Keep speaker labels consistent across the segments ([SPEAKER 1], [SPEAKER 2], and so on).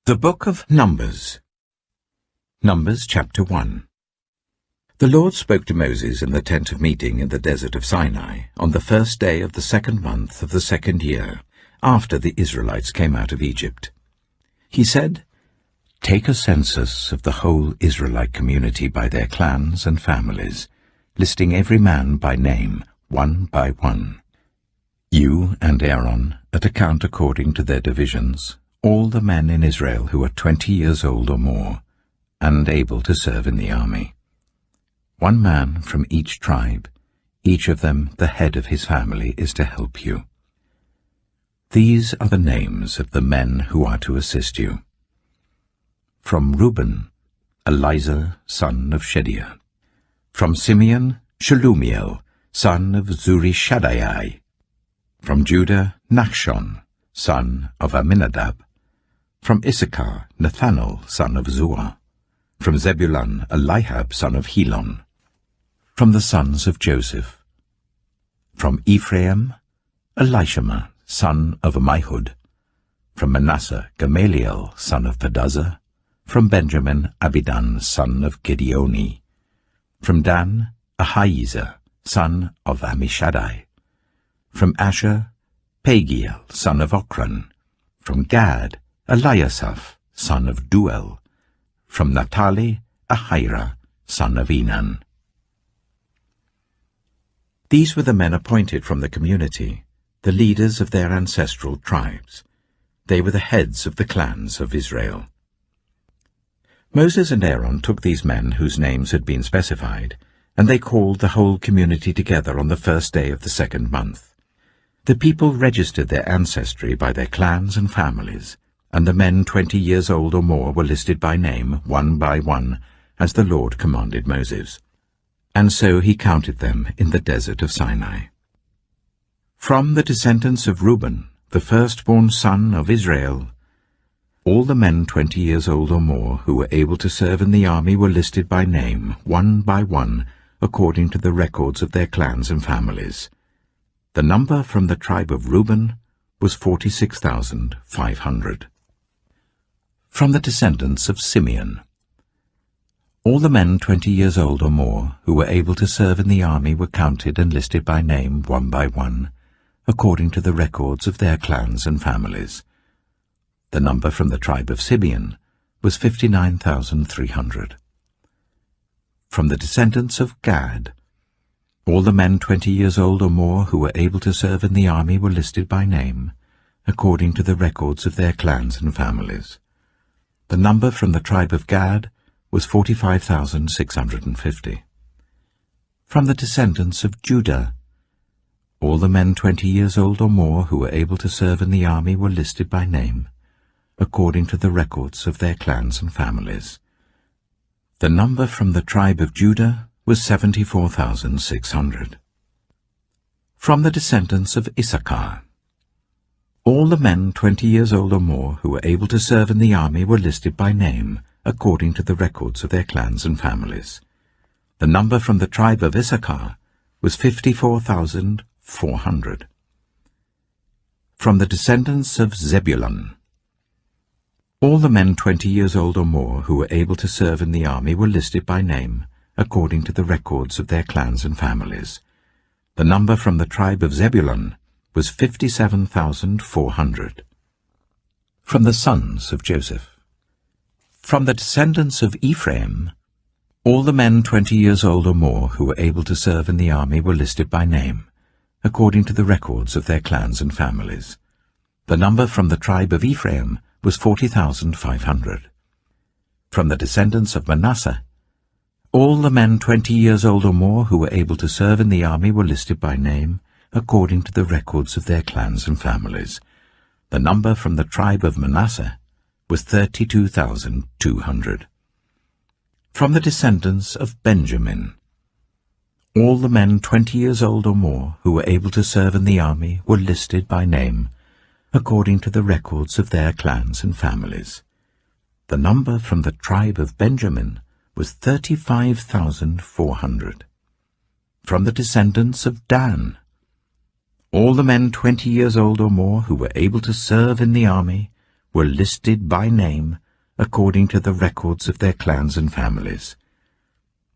[SPEAKER 1] The Book of Numbers. Numbers chapter 1. The Lord spoke to Moses in the tent of meeting in the desert of Sinai on the first day of the 2nd month of the 2nd year, after the Israelites came out of Egypt. He said, "Take a census of the whole Israelite community by their clans and families, listing every man by name, one by one. You and Aaron, at a count according to their divisions, all the men in Israel who are 20 years old or more, and able to serve in the army. One man from each tribe, each of them the head of his family, is to help you. These are the names of the men who are to assist you. From Reuben, Elizur, son of Shedeiah. From Simeon, Shelumiel, son of Zurishaddai. From Judah, Nachshon, son of Amminadab. From Issachar, Nathanael, son of Zuar. From Zebulun, Eliab, son of Helon. From the sons of Joseph. From Ephraim, Elishama, son of Ammihud. From Manasseh, Gamaliel, son of Pedazah. From Benjamin, Abidan, son of Gideoni. From Dan, Ahiezer, son of Ammishaddai. From Asher, Pagiel, son of Ochran. From Gad, Eliasaph, son of Duel. From Naphtali, Ahira, son of Enan. These were the men appointed from the community, the leaders of their ancestral tribes. They were the heads of the clans of Israel. Moses and Aaron took these men whose names had been specified, and they called the whole community together on the first day of the 2nd month. The people registered their ancestry by their clans and families, and the men 20 years old or more were listed by name, one by one, as the Lord commanded Moses. And so he counted them in the desert of Sinai. From the descendants of Reuben, the firstborn son of Israel, all the men 20 years old or more who were able to serve in the army were listed by name, one by one, according to the records of their clans and families. The number from the tribe of Reuben was 46,500. From the descendants of Simeon, all the men 20 years old or more who were able to serve in the army were counted and listed by name, one by one, according to the records of their clans and families. The number from the tribe of Simeon was 59,300. From the descendants of Gad, all the men 20 years old or more who were able to serve in the army were listed by name, according to the records of their clans and families. The number from the tribe of Gad was 45,650. From the descendants of Judah, all the men 20 years old or more who were able to serve in the army were listed by name, according to the records of their clans and families. The number from the tribe of Judah was 74,600. From the descendants of Issachar, all the men 20 years old or more who were able to serve in the army were listed by name, according to the records of their clans and families. The number from the tribe of Issachar was 54,400. From the descendants of Zebulun, all the men 20 years old or more who were able to serve in the army were listed by name, according to the records of their clans and families. The number from the tribe of Zebulun was 57,400. From the sons of Joseph, from the descendants of Ephraim, all the men 20 years old or more who were able to serve in the army were listed by name, according to the records of their clans and families. The number from the tribe of Ephraim was 40,500. From the descendants of Manasseh, all the men 20 years old or more who were able to serve in the army were listed by name, according to the records of their clans and families. The number from the tribe of Manasseh was 32,200. From the descendants of Benjamin, all the men 20 years old or more who were able to serve in the army were listed by name, according to the records of their clans and families. The number from the tribe of Benjamin was 35,400. From the descendants of Dan, all the men 20 years old or more who were able to serve in the army were listed by name according to the records of their clans and families.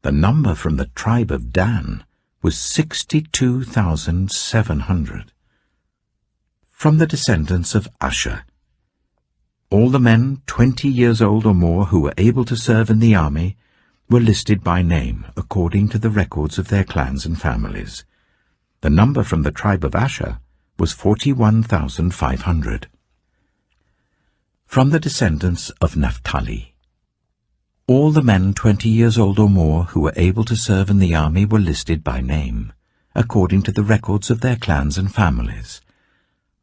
[SPEAKER 1] The number from the tribe of Dan was 62,700. From the descendants of Asher, all the men 20 years old or more who were able to serve in the army were listed by name according to the records of their clans and families. The number from the tribe of Asher was 41,500. From the descendants of Naphtali, all the men 20 years old or more who were able to serve in the army were listed by name according to the records of their clans and families.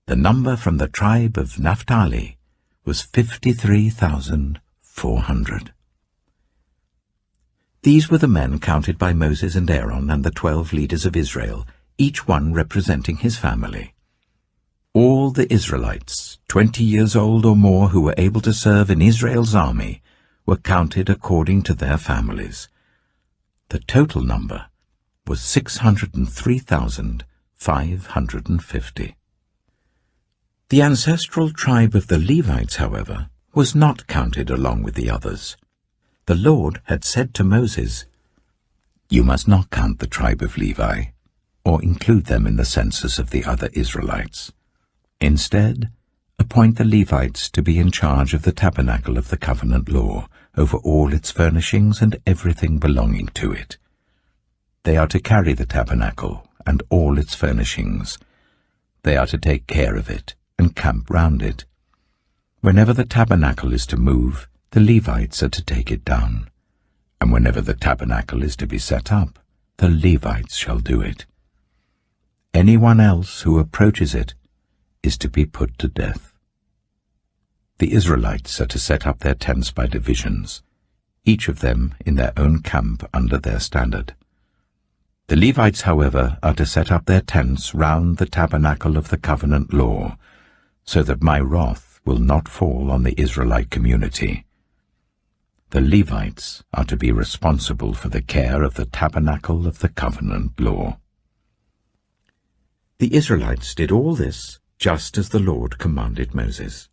[SPEAKER 1] The number from the tribe of Naphtali was 53,400. These were the men counted by Moses and Aaron and the 12 leaders of Israel, each one representing his family. All the Israelites, 20 years old or more who were able to serve in Israel's army, were counted according to their families. The total number was 603,550. The ancestral tribe of the Levites, however, was not counted along with the others. The Lord had said to Moses, "You must not count the tribe of Levi, or include them in the census of the other Israelites. Instead, appoint the Levites to be in charge of the tabernacle of the covenant law, over all its furnishings and everything belonging to it. They are to carry the tabernacle and all its furnishings. They are to take care of it and camp round it. Whenever the tabernacle is to move, the Levites are to take it down, and whenever the tabernacle is to be set up, the Levites shall do it. Anyone else who approaches it is to be put to death." The Israelites are to set up their tents by divisions, each of them in their own camp under their standard. The Levites, however, are to set up their tents round the tabernacle of the covenant law, so that my wrath will not fall on the Israelite community. The Levites are to be responsible for the care of the tabernacle of the covenant law. The Israelites did all this just as the Lord commanded Moses.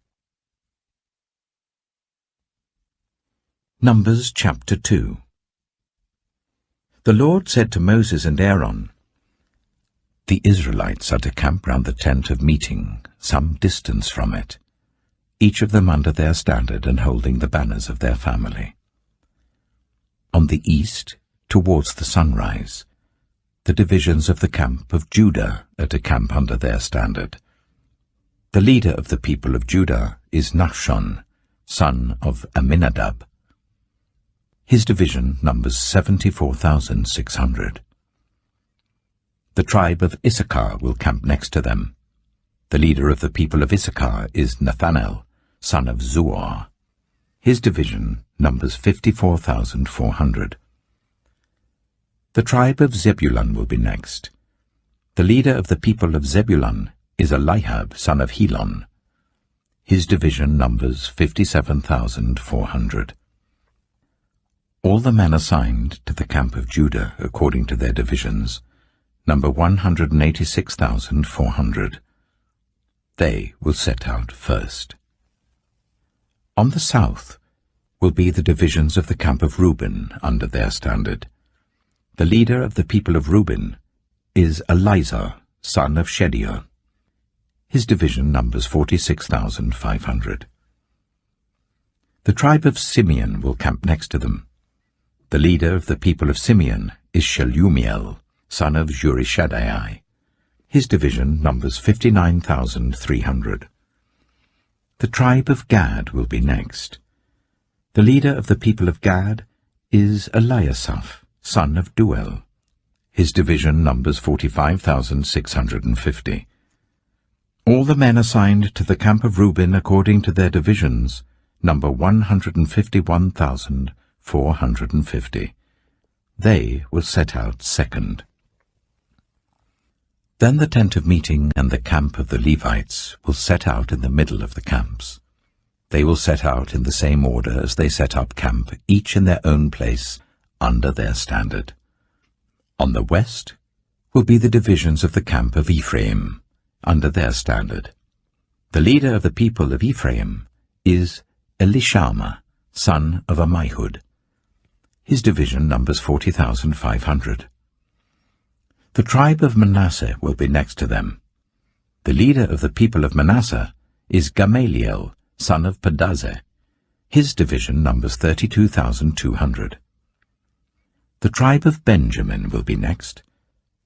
[SPEAKER 1] Numbers chapter 2. The Lord said to Moses and Aaron, "The Israelites are to camp round the tent of meeting, some distance from it, each of them under their standard and holding the banners of their family. On the east, towards the sunrise, the divisions of the camp of Judah are to camp under their standard. The leader of the people of Judah is Nahshon, son of Amminadab. His division numbers 74,600. The tribe of Issachar will camp next to them. The leader of the people of Issachar is Nathanael, son of Zuar. His division numbers 54,400. The tribe of Zebulun will be next. The leader of the people of Zebulun is Eliab, son of Helon. His division numbers 57,400. All the men assigned to the camp of Judah according to their divisions number 186,400. They will set out first. On the south will be the divisions of the camp of Reuben under their standard. The leader of the people of Reuben is Elizur, son of Shedeur. His division numbers 46,500. The tribe of Simeon will camp next to them. The leader of the people of Simeon is Shelumiel, son of Zurishaddai. His division numbers 59,300. The tribe of Gad will be next. The leader of the people of Gad is Eliasaph, son of Duel. His division numbers 45,650. All the men assigned to the camp of Reuben according to their divisions number 151,450. They will set out second. Then the tent of meeting and the camp of the Levites will set out in the middle of the camps. They will set out in the same order as they set up camp, each in their own place, under their standard. On the west will be the divisions of the camp of Ephraim, under their standard. The leader of the people of Ephraim is Elishama, son of Ammihud. His division numbers 40,500. The tribe of Manasseh will be next to them. The leader of the people of Manasseh is Gamaliel, son of Pedazeh. His division numbers 32,200. The tribe of Benjamin will be next.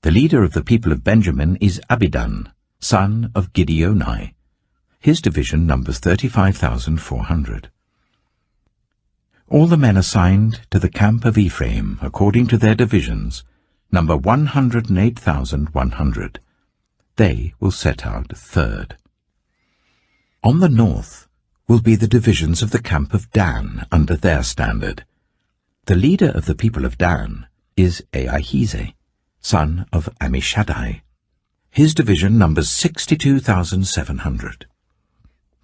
[SPEAKER 1] The leader of the people of Benjamin is Abidan, son of Gideoni. His division numbers 35,400. All the men assigned to the camp of Ephraim, according to their divisions, number 108,100. They will set out third. On the north will be the divisions of the camp of Dan under their standard. The leader of the people of Dan is Ahijah, son of Ammishaddai. His division numbers 62,700.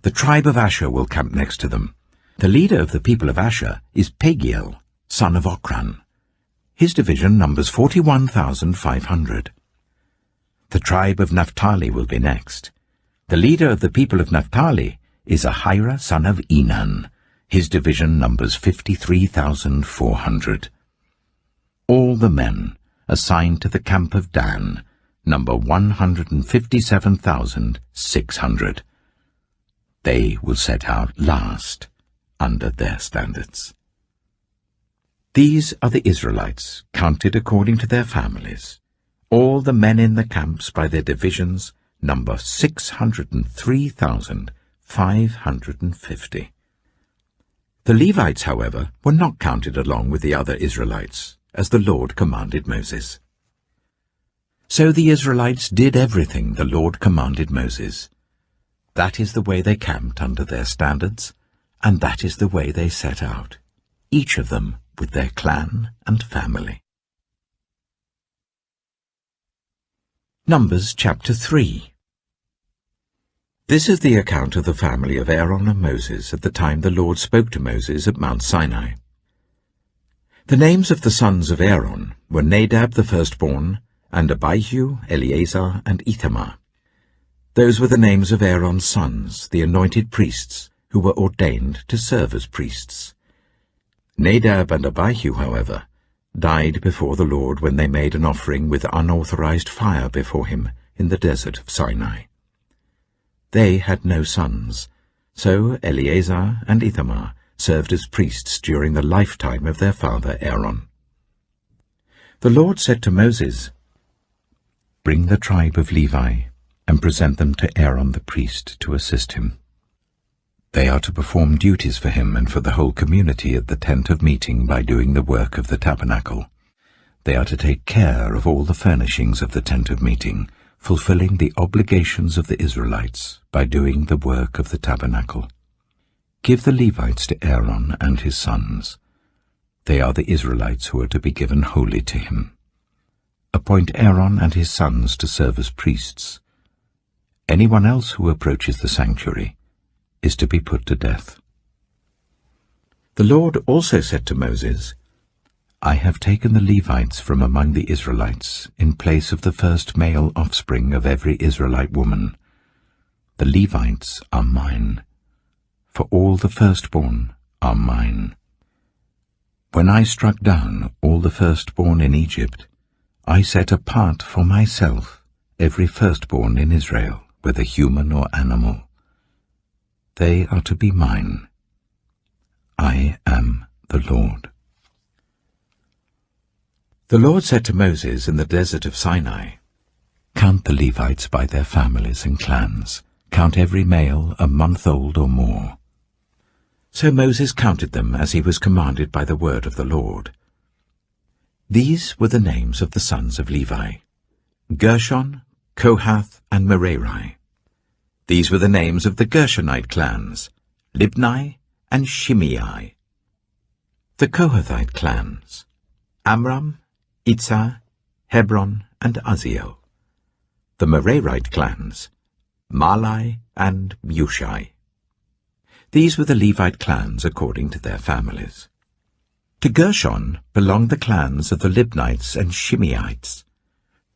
[SPEAKER 1] The tribe of Asher will camp next to them. The leader of the people of Asher is Pagiel, son of Ochran. His division numbers 41,500. The tribe of Naphtali will be next. The leader of the people of Naphtali is Ahira, son of Enan. His division numbers 53,400. All the men assigned to the camp of Dan number 157,600. They will set out last under their standards. These are the Israelites, counted according to their families. All the men in the camps by their divisions number 603,550. The Levites, however, were not counted along with the other Israelites, as the Lord commanded Moses. So the Israelites did everything the Lord commanded Moses. That is the way they camped under their standards, and that is the way they set out, each of them with their clan and family. Numbers chapter 3. This is the account of the family of Aaron and Moses at the time the Lord spoke to Moses at Mount Sinai. The names of the sons of Aaron were Nadab the firstborn, and Abihu, Eleazar, and Ithamar. Those were the names of Aaron's sons, the anointed priests, who were ordained to serve as priests. Nadab and Abihu, however, died before the Lord when they made an offering with unauthorized fire before him in the desert of Sinai. They had no sons, so Eleazar and Ithamar served as priests during the lifetime of their father Aaron. The Lord said to Moses, "Bring the tribe of Levi and present them to Aaron the priest to assist him. They are to perform duties for him and for the whole community at the tent of meeting by doing the work of the tabernacle. They are to take care of all the furnishings of the tent of meeting, fulfilling the obligations of the Israelites by doing the work of the tabernacle. Give the Levites to Aaron and his sons. They are the Israelites who are to be given wholly to him. Appoint Aaron and his sons to serve as priests. Anyone else who approaches the sanctuary is to be put to death." The Lord also said to Moses, "I have taken the Levites from among the Israelites in place of the first male offspring of every Israelite woman. The Levites are mine, for all the firstborn are mine. When I struck down all the firstborn in Egypt, I set apart for myself every firstborn in Israel, whether human or animal. They are to be mine. I am the Lord." The Lord said to Moses in the desert of Sinai, "Count the Levites by their families and clans. Count every male a month old or more." So Moses counted them as he was commanded by the word of the Lord. These were the names of the sons of Levi: Gershon, Kohath, and Merari. These were the names of the Gershonite clans: Libni and Shimei. The Kohathite clans: Amram, Itzah, Hebron, and Uzziel. The Merarite clans: Malai and Mushai. These were the Levite clans according to their families. To Gershon belonged the clans of the Libnites and Shimeites.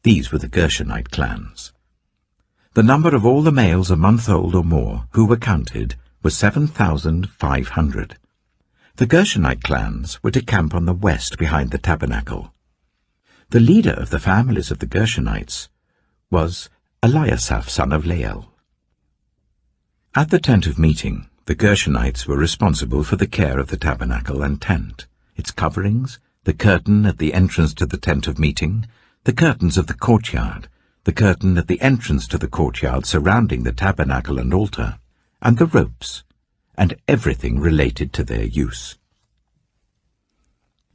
[SPEAKER 1] These were the Gershonite clans. The number of all the males a month old or more who were counted were 7,500. The Gershonite clans were to camp on the west behind the tabernacle. The leader of the families of the Gershonites was Eliasaph, son of Lael. At the tent of meeting, the Gershonites were responsible for the care of the tabernacle and tent, its coverings, the curtain at the entrance to the tent of meeting, the curtains of the courtyard, the curtain at the entrance to the courtyard surrounding the tabernacle and altar, and the ropes, and everything related to their use.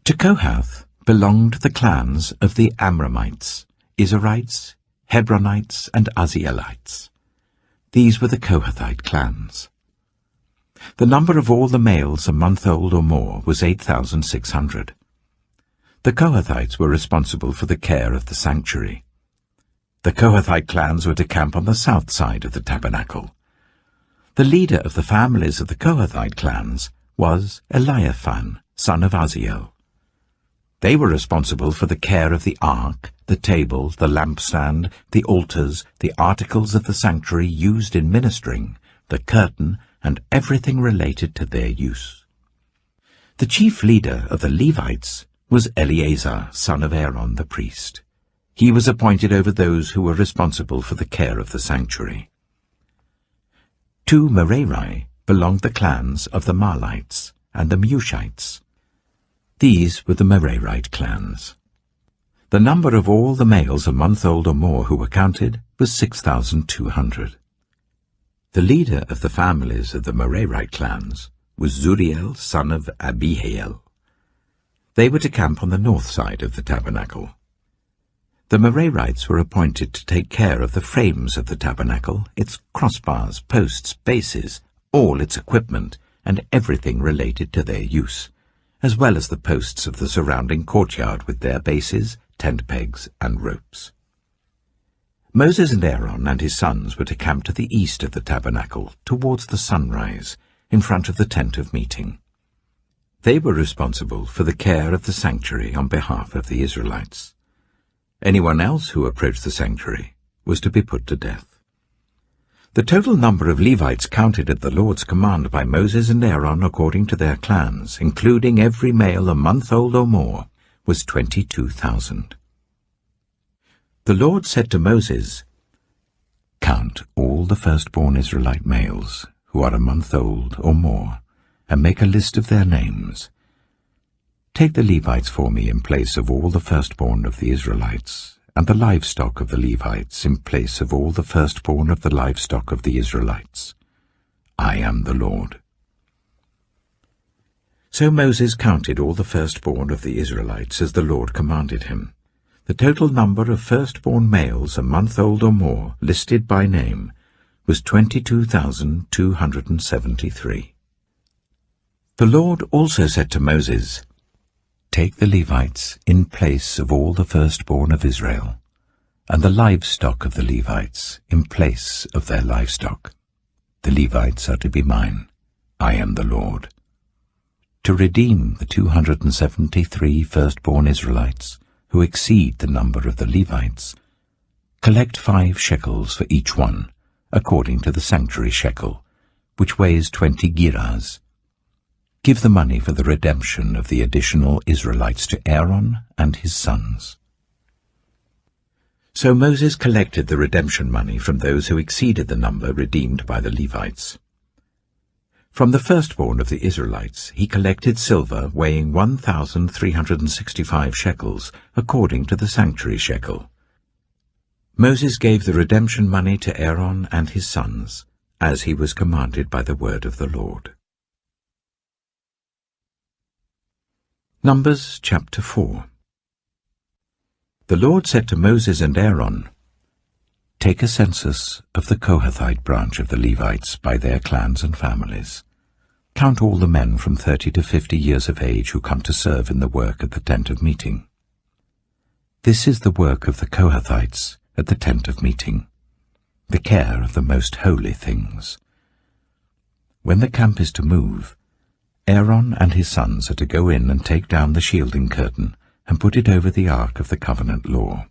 [SPEAKER 1] To Kohath belonged the clans of the Amramites, Izharites, Hebronites, and Uzzielites. These were the Kohathite clans. The number of all the males a month old or more was 8,600. The Kohathites were responsible for the care of the sanctuary. The Kohathite clans were to camp on the south side of the tabernacle. The leader of the families of the Kohathite clans was Eliaphan, son of Uzziel. They were responsible for the care of the ark, the table, the lampstand, the altars, the articles of the sanctuary used in ministering, the curtain, and everything related to their use. The chief leader of the Levites was Eleazar, son of Aaron the priest. He was appointed over those who were responsible for the care of the sanctuary. To Merari belonged the clans of the Mahlites and the Mushites. These were the Merarite clans. The number of all the males a month old or more who were counted was 6,200. The leader of the families of the Merarite clans was Zuriel, son of Abihail. They were to camp on the north side of the tabernacle. The Merarites were appointed to take care of the frames of the tabernacle, its crossbars, posts, bases, all its equipment, and everything related to their use, as well as the posts of the surrounding courtyard with their bases, tent pegs, and ropes. Moses and Aaron and his sons were to camp to the east of the tabernacle, towards the sunrise, in front of the tent of meeting. They were responsible for the care of the sanctuary on behalf of the Israelites. Anyone else who approached the sanctuary was to be put to death. The total number of Levites counted at the Lord's command by Moses and Aaron according to their clans, including every male a month old or more, was 22,000. The Lord said to Moses, "Count all the firstborn Israelite males who are a month old or more, and make a list of their names. Take the Levites for me in place of all the firstborn of the Israelites, and the livestock of the Levites in place of all the firstborn of the livestock of the Israelites. I am the Lord." So Moses counted all the firstborn of the Israelites as the Lord commanded him. The total number of firstborn males a month old or more, listed by name, was 22,273. The Lord also said to Moses, "Take the Levites in place of all the firstborn of Israel, and the livestock of the Levites in place of their livestock. The Levites are to be mine. I am the Lord. To redeem the 273 firstborn Israelites, who exceed the number of the Levites, collect 5 shekels for each one, according to the sanctuary shekel, which weighs 20 gerahs. Give the money for the redemption of the additional Israelites to Aaron and his sons." So Moses collected the redemption money from those who exceeded the number redeemed by the Levites. From the firstborn of the Israelites he collected silver weighing 1,365 shekels, according to the sanctuary shekel. Moses gave the redemption money to Aaron and his sons, as he was commanded by the word of the Lord. Numbers chapter 4. The Lord said to Moses and Aaron, "Take a census of the Kohathite branch of the Levites by their clans and families. Count all the men from 30 to 50 years of age who come to serve in the work at the tent of meeting. This is the work of the Kohathites at the tent of meeting, the care of the most holy things. When the camp is to move, Aaron and his sons are to go in and take down the shielding curtain and put it over the ark of the covenant law.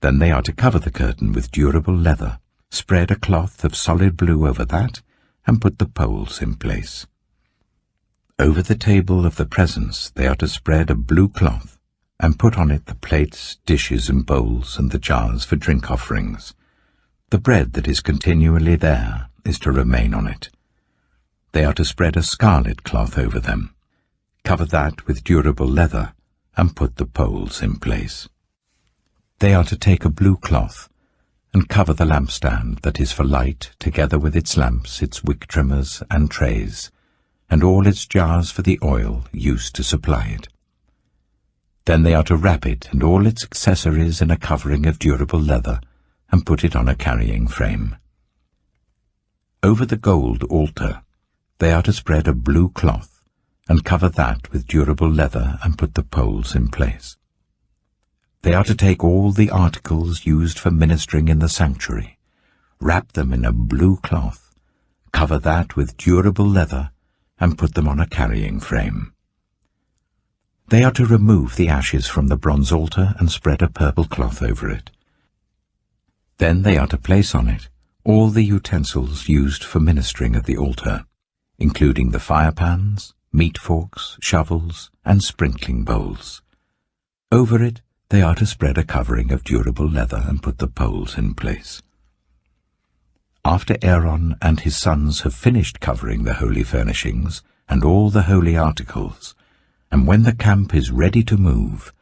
[SPEAKER 1] Then they are to cover the curtain with durable leather, spread a cloth of solid blue over that, and put the poles in place. Over the table of the presence they are to spread a blue cloth, and put on it the plates, dishes and bowls, and the jars for drink offerings. The bread that is continually there is to remain on it. They are to spread a scarlet cloth over them, cover that with durable leather, and put the poles in place. They are to take a blue cloth, and cover the lampstand that is for light, together with its lamps, its wick trimmers and trays, and all its jars for the oil used to supply it. Then they are to wrap it and all its accessories in a covering of durable leather, and put it on a carrying frame. Over the gold altar they are to spread a blue cloth, and cover that with durable leather, and put the poles in place. They are to take all the articles used for ministering in the sanctuary, wrap them in a blue cloth, cover that with durable leather, and put them on a carrying frame. They are to remove the ashes from the bronze altar and spread a purple cloth over it. Then they are to place on it all the utensils used for ministering at the altar, including the firepans, meat forks, shovels, and sprinkling bowls. Over it they are to spread a covering of durable leather and put the poles in place. After Aaron and his sons have finished covering the holy furnishings and all the holy articles, and when the camp is ready to move,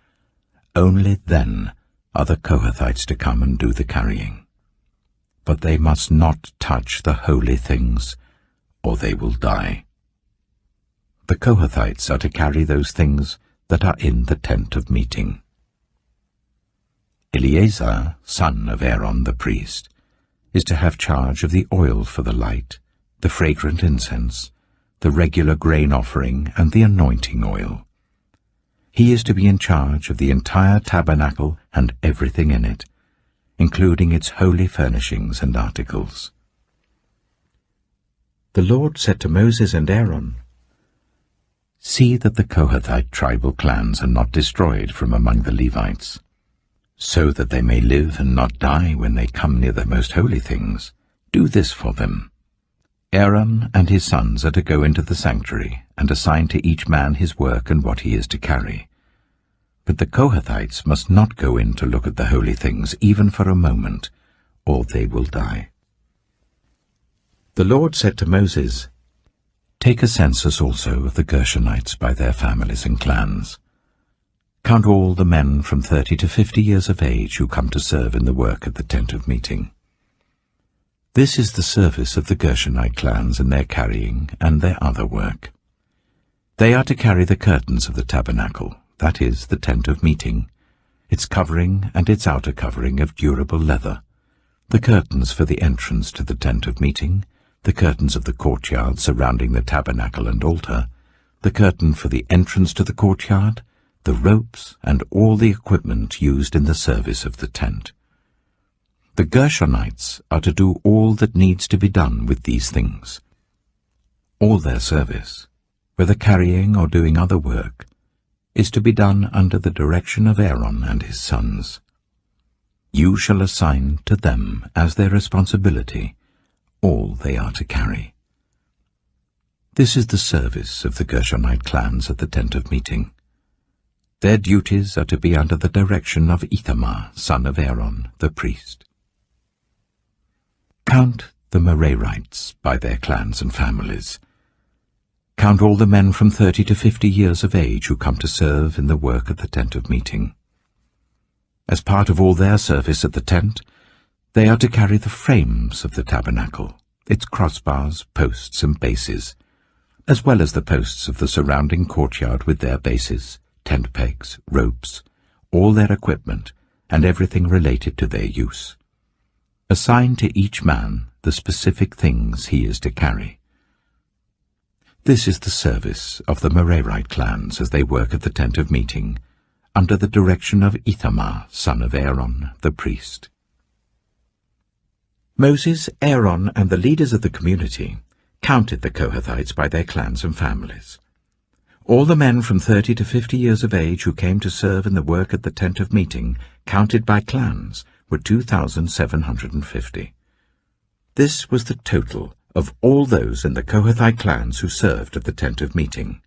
[SPEAKER 1] only then are the Kohathites to come and do the carrying. But they must not touch the holy things, or they will die. The Kohathites are to carry those things that are in the tent of meeting. Eleazar, son of Aaron the priest, is to have charge of the oil for the light, the fragrant incense, the regular grain offering, and the anointing oil. He is to be in charge of the entire tabernacle and everything in it, including its holy furnishings and articles. The Lord said to Moses and Aaron, "See that the Kohathite tribal clans are not destroyed from among the Levites, so that they may live and not die when they come near the most holy things. Do this for them. Aaron and his sons are to go into the sanctuary and assign to each man his work and what he is to carry. But the Kohathites must not go in to look at the holy things even for a moment, or they will die." The Lord said to Moses, "Take a census also of the Gershonites by their families and clans. Count all the men from 30 to 50 years of age who come to serve in the work at the tent of meeting. This is the service of the Gershonite clans in their carrying and their other work. They are to carry the curtains of the tabernacle, that is, the tent of meeting, its covering and its outer covering of durable leather, the curtains for the entrance to the tent of meeting, the curtains of the courtyard surrounding the tabernacle and altar, the curtain for the entrance to the courtyard, the ropes, and all the equipment used in the service of the tent. The Gershonites are to do all that needs to be done with these things. All their service, whether carrying or doing other work, is to be done under the direction of Aaron and his sons. You shall assign to them as their responsibility all they are to carry. This is the service of the Gershonite clans at the tent of meeting. Their duties are to be under the direction of Ithamar, son of Aaron, the priest. Count the Merarites by their clans and families. Count all the men from 30 to 50 years of age who come to serve in the work at the tent of meeting. As part of all their service at the tent, they are to carry the frames of the tabernacle, its crossbars, posts, and bases, as well as the posts of the surrounding courtyard with their bases, tent pegs, ropes, all their equipment, and everything related to their use. Assign to each man the specific things he is to carry. This is the service of the Merarite clans as they work at the tent of meeting, under the direction of Ithamar, son of Aaron, the priest. Moses, Aaron, and the leaders of the community counted the Kohathites by their clans and families. All the men from 30 to 50 years of age who came to serve in the work at the tent of meeting, counted by clans, were 2,750. This was the total of all those in the Kohathite clans who served at the tent of meeting.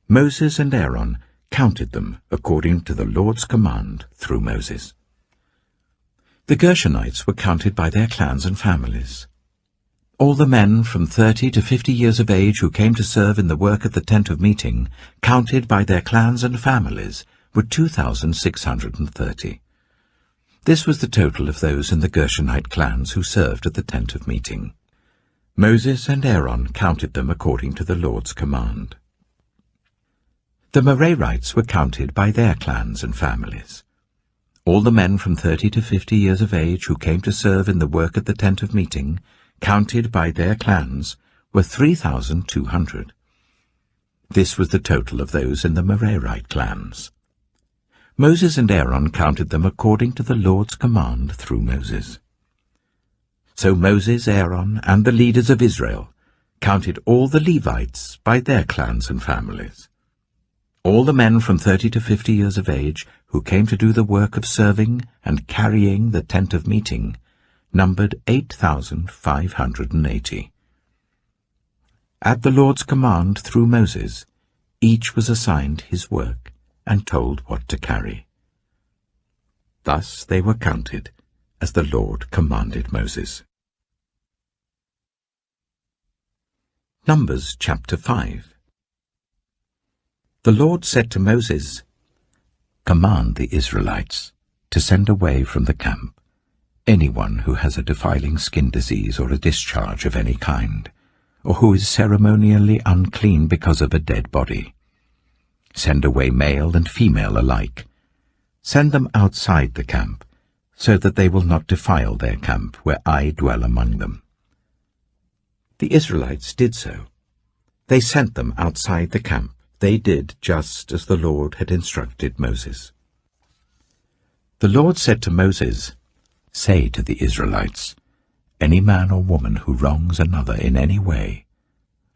[SPEAKER 1] Moses and Aaron counted them according to the Lord's command through Moses. The Gershonites were counted by their clans and families. All the men from 30 to 50 years of age who came to serve in the work at the tent of meeting, counted by their clans and families, were 2,630. This was the total of those in the Gershonite clans who served at the tent of meeting. Moses and Aaron counted them according to the Lord's command. The Merarites were counted by their clans and families. All the men from 30 to 50 years of age who came to serve in the work at the tent of meeting, counted by their clans, were 3,200. This was the total of those in the Merarite clans. Moses and Aaron counted them according to the Lord's command through Moses. So Moses, Aaron, and the leaders of Israel counted all the Levites by their clans and families. All the men from 30 to 50 years of age who came to do the work of serving and carrying the tent of meeting numbered 8,580. At the Lord's command through Moses, each was assigned his work and told what to carry. Thus they were counted, as the Lord commanded Moses. Numbers chapter 5. The Lord said to Moses, "Command the Israelites to send away from the camp anyone who has a defiling skin disease or a discharge of any kind, or who is ceremonially unclean because of a dead body. Send away male and female alike. Send them outside the camp, so that they will not defile their camp where I dwell among them." The Israelites did so. They sent them outside the camp. They did just as the Lord had instructed Moses. The Lord said to Moses, "Say to the Israelites, any man or woman who wrongs another in any way,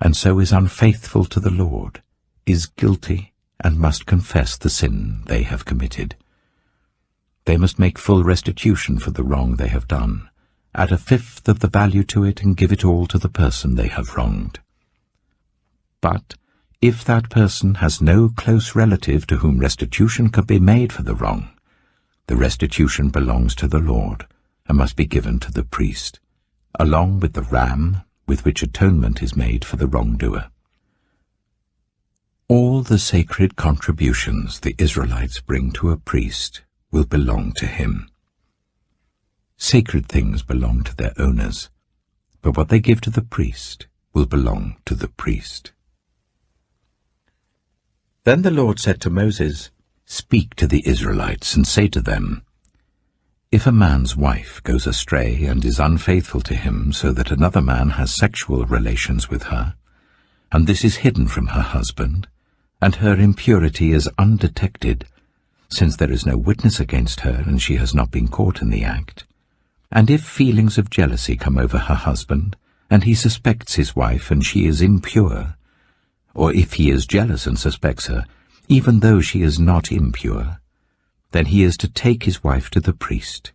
[SPEAKER 1] and so is unfaithful to the Lord, is guilty and must confess the sin they have committed. They must make full restitution for the wrong they have done, add a fifth of the value to it and give it all to the person they have wronged. But if that person has no close relative to whom restitution can be made for the wrong, the restitution belongs to the Lord and must be given to the priest, along with the ram with which atonement is made for the wrongdoer. All the sacred contributions the Israelites bring to a priest will belong to him. Sacred things belong to their owners, but what they give to the priest will belong to the priest." Then the Lord said to Moses, "Speak to the Israelites and say to them, if a man's wife goes astray and is unfaithful to him so that another man has sexual relations with her, and this is hidden from her husband, and her impurity is undetected, since there is no witness against her and she has not been caught in the act, and if feelings of jealousy come over her husband, and he suspects his wife and she is impure, or if he is jealous and suspects her, even though she is not impure, then he is to take his wife to the priest.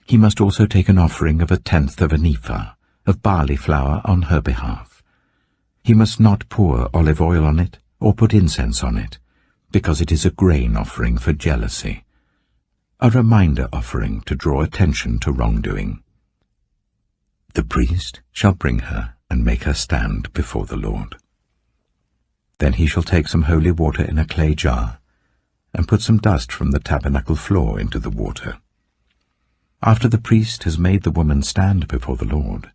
[SPEAKER 1] He must also take an offering of 1/10 of an ephah of barley flour on her behalf. He must not pour olive oil on it or put incense on it, because it is a grain offering for jealousy, a reminder offering to draw attention to wrongdoing. The priest shall bring her and make her stand before the Lord. Then he shall take some holy water in a clay jar, and put some dust from the tabernacle floor into the water. After the priest has made the woman stand before the Lord,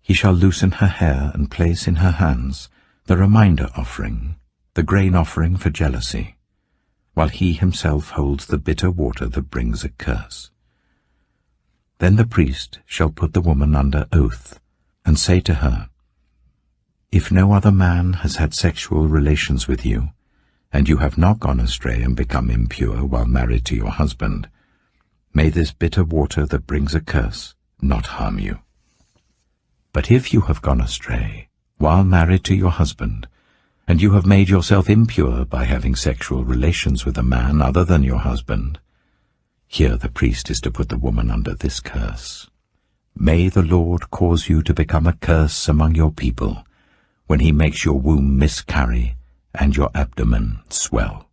[SPEAKER 1] he shall loosen her hair and place in her hands the reminder offering, the grain offering for jealousy, while he himself holds the bitter water that brings a curse. Then the priest shall put the woman under oath, and say to her, if no other man has had sexual relations with you, and you have not gone astray and become impure while married to your husband, may this bitter water that brings a curse not harm you. But if you have gone astray while married to your husband, and you have made yourself impure by having sexual relations with a man other than your husband, here the priest is to put the woman under this curse. May the Lord cause you to become a curse among your people, when he makes your womb miscarry and your abdomen swell.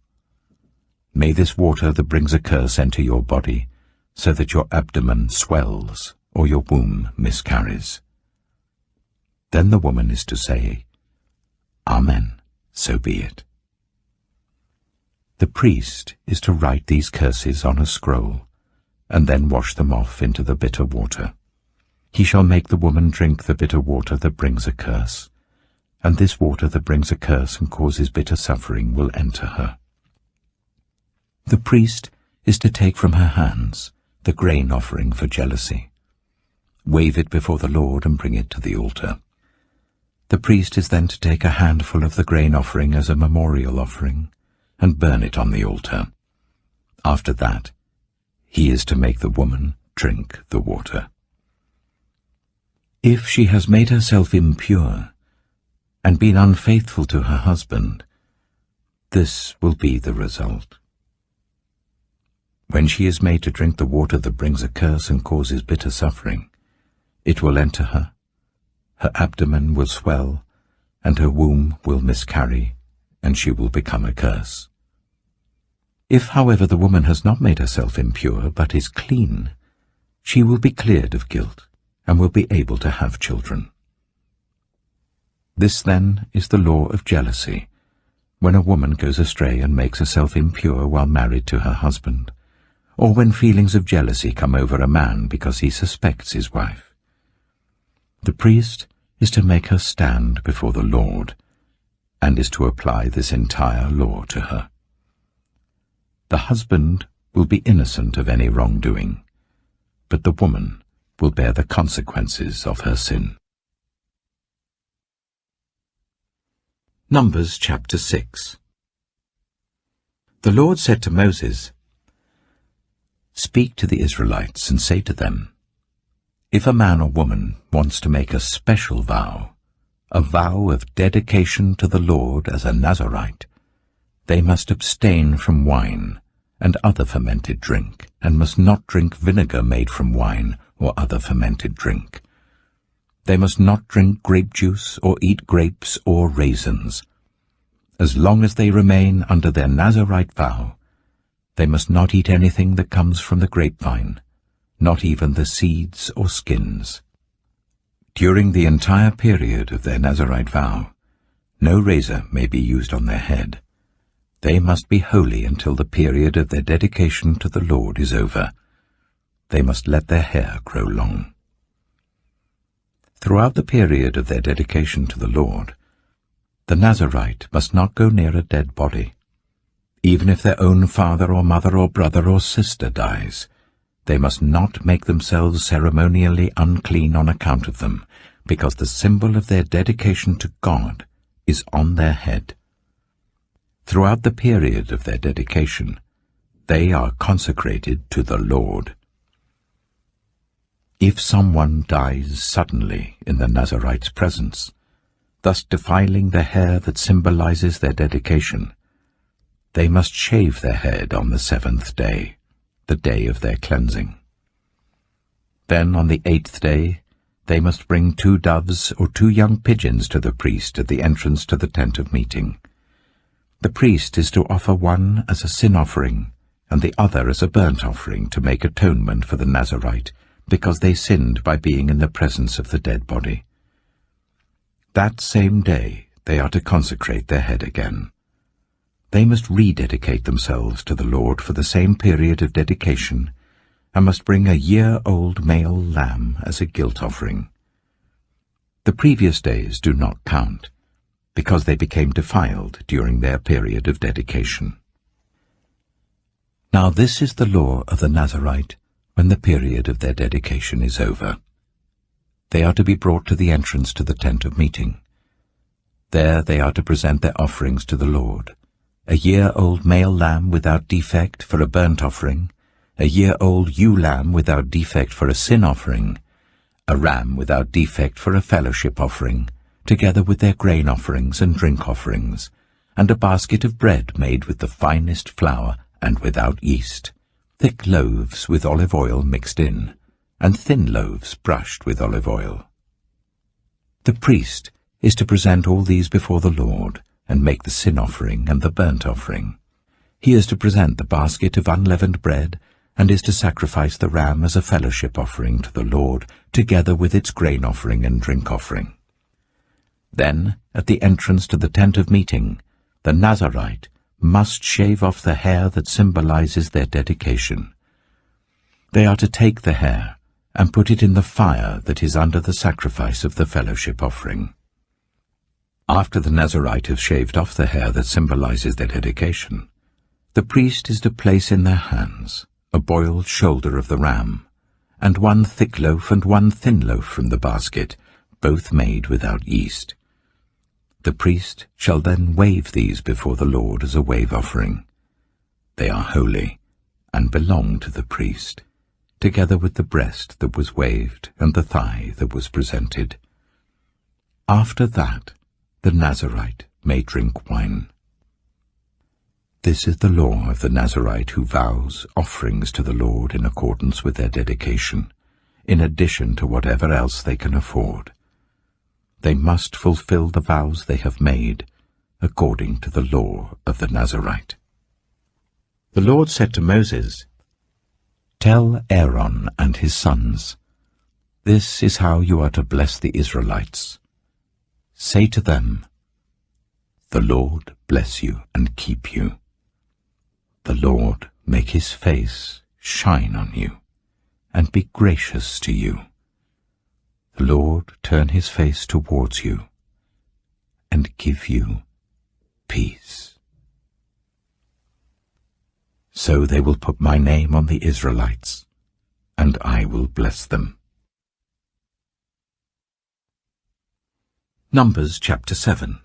[SPEAKER 1] May this water that brings a curse enter your body, so that your abdomen swells or your womb miscarries. Then the woman is to say, Amen, so be it. The priest is to write these curses on a scroll, and then wash them off into the bitter water. He shall make the woman drink the bitter water that brings a curse, and this water that brings a curse and causes bitter suffering will enter her. The priest is to take from her hands the grain offering for jealousy, wave it before the Lord and bring it to the altar. The priest is then to take a handful of the grain offering as a memorial offering and burn it on the altar. After that, he is to make the woman drink the water. If she has made herself impure and been unfaithful to her husband, this will be the result. When she is made to drink the water that brings a curse and causes bitter suffering, it will enter her, her abdomen will swell, and her womb will miscarry, and she will become a curse. If, however, the woman has not made herself impure, but is clean, she will be cleared of guilt, and will be able to have children. This, then, is the law of jealousy, when a woman goes astray and makes herself impure while married to her husband, or when feelings of jealousy come over a man because he suspects his wife. The priest is to make her stand before the Lord, and is to apply this entire law to her. The husband will be innocent of any wrongdoing, but the woman will bear the consequences of her sin. Numbers chapter 6. The Lord said to Moses, Speak to the Israelites and say to them, If a man or woman wants to make a special vow, a vow of dedication to the Lord as a Nazirite, they must abstain from wine and other fermented drink, and must not drink vinegar made from wine or other fermented drink. They must not drink grape juice or eat grapes or raisins. As long as they remain under their Nazirite vow, they must not eat anything that comes from the grapevine, not even the seeds or skins. During the entire period of their Nazirite vow, no razor may be used on their head. They must be holy until the period of their dedication to the Lord is over. They must let their hair grow long. Throughout the period of their dedication to the Lord, the Nazirite must not go near a dead body. Even if their own father or mother or brother or sister dies, they must not make themselves ceremonially unclean on account of them, because the symbol of their dedication to God is on their head. Throughout the period of their dedication, they are consecrated to the Lord. If someone dies suddenly in the Nazirite's presence, thus defiling the hair that symbolizes their dedication, they must shave their head on the 7th day, the day of their cleansing. Then on the 8th day, they must bring 2 doves or 2 young pigeons to the priest at the entrance to the tent of meeting. The priest is to offer one as a sin offering and the other as a burnt offering to make atonement for the Nazirite, because they sinned by being in the presence of the dead body. That same day they are to consecrate their head again. They must rededicate themselves to the Lord for the same period of dedication, and must bring a year-old male lamb as a guilt offering. The previous days do not count, because they became defiled during their period of dedication. Now this is the law of the Nazirite when the period of their dedication is over. They are to be brought to the entrance to the tent of meeting. There they are to present their offerings to the Lord, a year-old male lamb without defect for a burnt offering, a year-old ewe lamb without defect for a sin offering, a ram without defect for a fellowship offering, together with their grain offerings and drink offerings, and a basket of bread made with the finest flour and without yeast, thick loaves with olive oil mixed in, and thin loaves brushed with olive oil. The priest is to present all these before the Lord, and make the sin offering and the burnt offering. He is to present the basket of unleavened bread, and is to sacrifice the ram as a fellowship offering to the Lord, together with its grain offering and drink offering. Then, at the entrance to the tent of meeting, the Nazarite must shave off the hair that symbolizes their dedication. They are to take the hair and put it in the fire that is under the sacrifice of the fellowship offering. After the Nazarite has shaved off the hair that symbolizes their dedication, the priest is to place in their hands a boiled shoulder of the ram, and one thick loaf and one thin loaf from the basket, both made without yeast. The priest shall then wave these before the Lord as a wave offering. They are holy, and belong to the priest, together with the breast that was waved and the thigh that was presented. After that, the Nazarite may drink wine. This is the law of the Nazarite who vows offerings to the Lord in accordance with their dedication, in addition to whatever else they can afford. They must fulfill the vows they have made, according to the law of the Nazarite. The Lord said to Moses, "Tell Aaron and his sons, this is how you are to bless the Israelites. Say to them, the Lord bless you and keep you. The Lord make his face shine on you, and be gracious to you. The Lord turn his face towards you, and give you peace." So they will put my name on the Israelites, and I will bless them. Numbers chapter 7.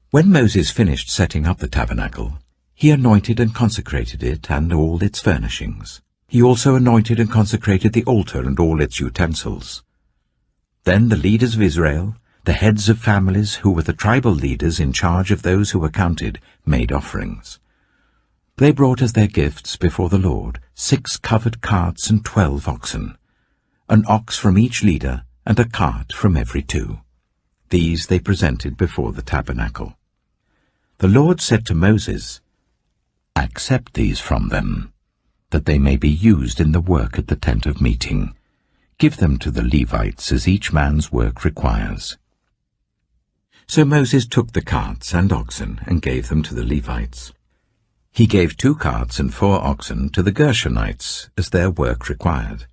[SPEAKER 1] When Moses finished setting up the tabernacle, he anointed and consecrated it and all its furnishings. He also anointed and consecrated the altar and all its utensils. Then the leaders of Israel, the heads of families who were the tribal leaders in charge of those who were counted, made offerings. They brought as their gifts before the Lord 6 covered carts and 12 oxen, an ox from each leader and a cart from every 2. These they presented before the tabernacle. The Lord said to Moses, "Accept these from them, that they may be used in the work at the tent of meeting. Give them to the Levites as each man's work requires." So Moses took the carts and oxen and gave them to the Levites. He gave 2 carts and 4 oxen to the Gershonites as their work required,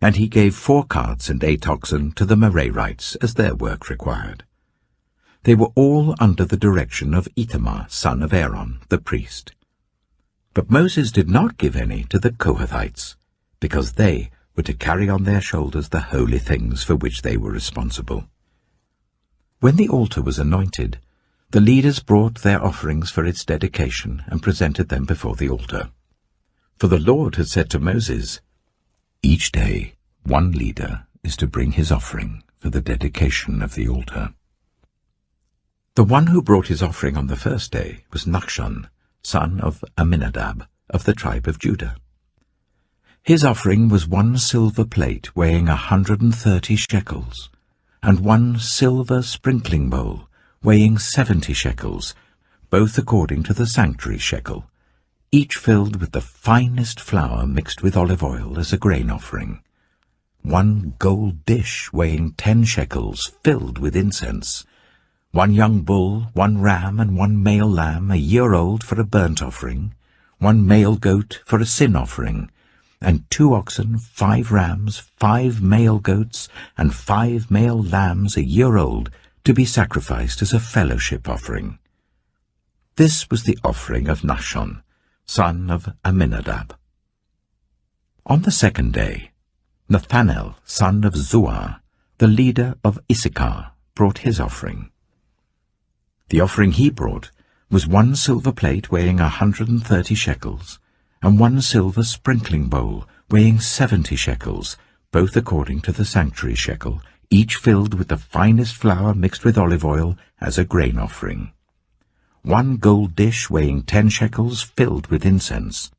[SPEAKER 1] and he gave 4 carts and 8 oxen to the Merarites as their work required. They were all under the direction of Ithamar, son of Aaron, the priest. But Moses did not give any to the Kohathites, because they were to carry on their shoulders the holy things for which they were responsible. When the altar was anointed, the leaders brought their offerings for its dedication and presented them before the altar. For the Lord had said to Moses, "Each day 1 leader is to bring his offering for the dedication of the altar." The one who brought his offering on the first day was Nachshon, son of Amminadab, of the tribe of Judah. His offering was 1 silver plate weighing 130 shekels, and 1 silver sprinkling bowl weighing 70 shekels, both according to the sanctuary shekel, each filled with the finest flour mixed with olive oil as a grain offering. 1 gold dish weighing 10 shekels filled with incense, 1 young bull, 1 ram, and 1 male lamb a year old for a burnt offering, 1 male goat for a sin offering, and 2 oxen, 5 rams, 5 male goats, and 5 male lambs a year old, to be sacrificed as a fellowship offering. This was the offering of Nachshon, son of Amminadab. On the second day, Nathanael, son of Zuar, the leader of Issachar, brought his offering. The offering he brought was 1 silver plate weighing 130 shekels, and 1 silver sprinkling bowl weighing 70 shekels, both according to the sanctuary shekel, each filled with the finest flour mixed with olive oil as a grain offering. 1 gold dish weighing 10 shekels filled with incense,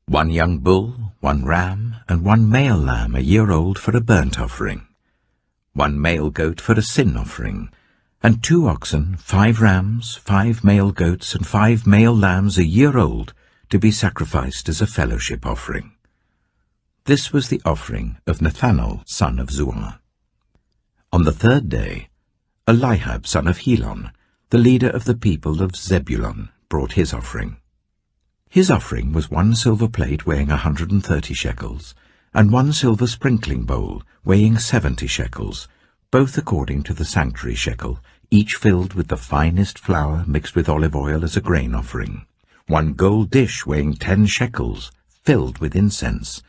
[SPEAKER 1] 1 young bull, 1 ram, and 1 male lamb a year old for a burnt offering, 1 male goat for a sin offering, and 2 oxen, 5 rams, 5 male goats, and 5 male lambs a year old, to be sacrificed as a fellowship offering. This was the offering of Nathanael, son of Zuar. On the 3rd day, Eliab, son of Helon, the leader of the people of Zebulun, brought his offering. His offering was 1 silver plate weighing 130 shekels, and 1 silver sprinkling bowl weighing 70 shekels, both according to the sanctuary shekel, each filled with the finest flour mixed with olive oil as a grain offering, 1 gold dish weighing 10 shekels, filled with incense,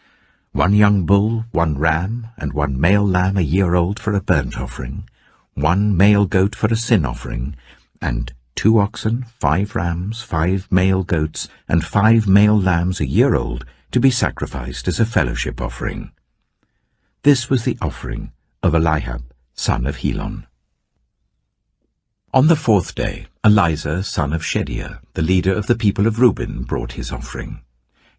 [SPEAKER 1] 1 young bull, 1 ram, and 1 male lamb a year old for a burnt offering, 1 male goat for a sin offering, and 2 oxen, 5 rams, 5 male goats, and 5 male lambs a year old, to be sacrificed as a fellowship offering. This was the offering of Eliab, son of Helon. On the 4th day, Eliezer, son of Shedeiah, the leader of the people of Reuben, brought his offering.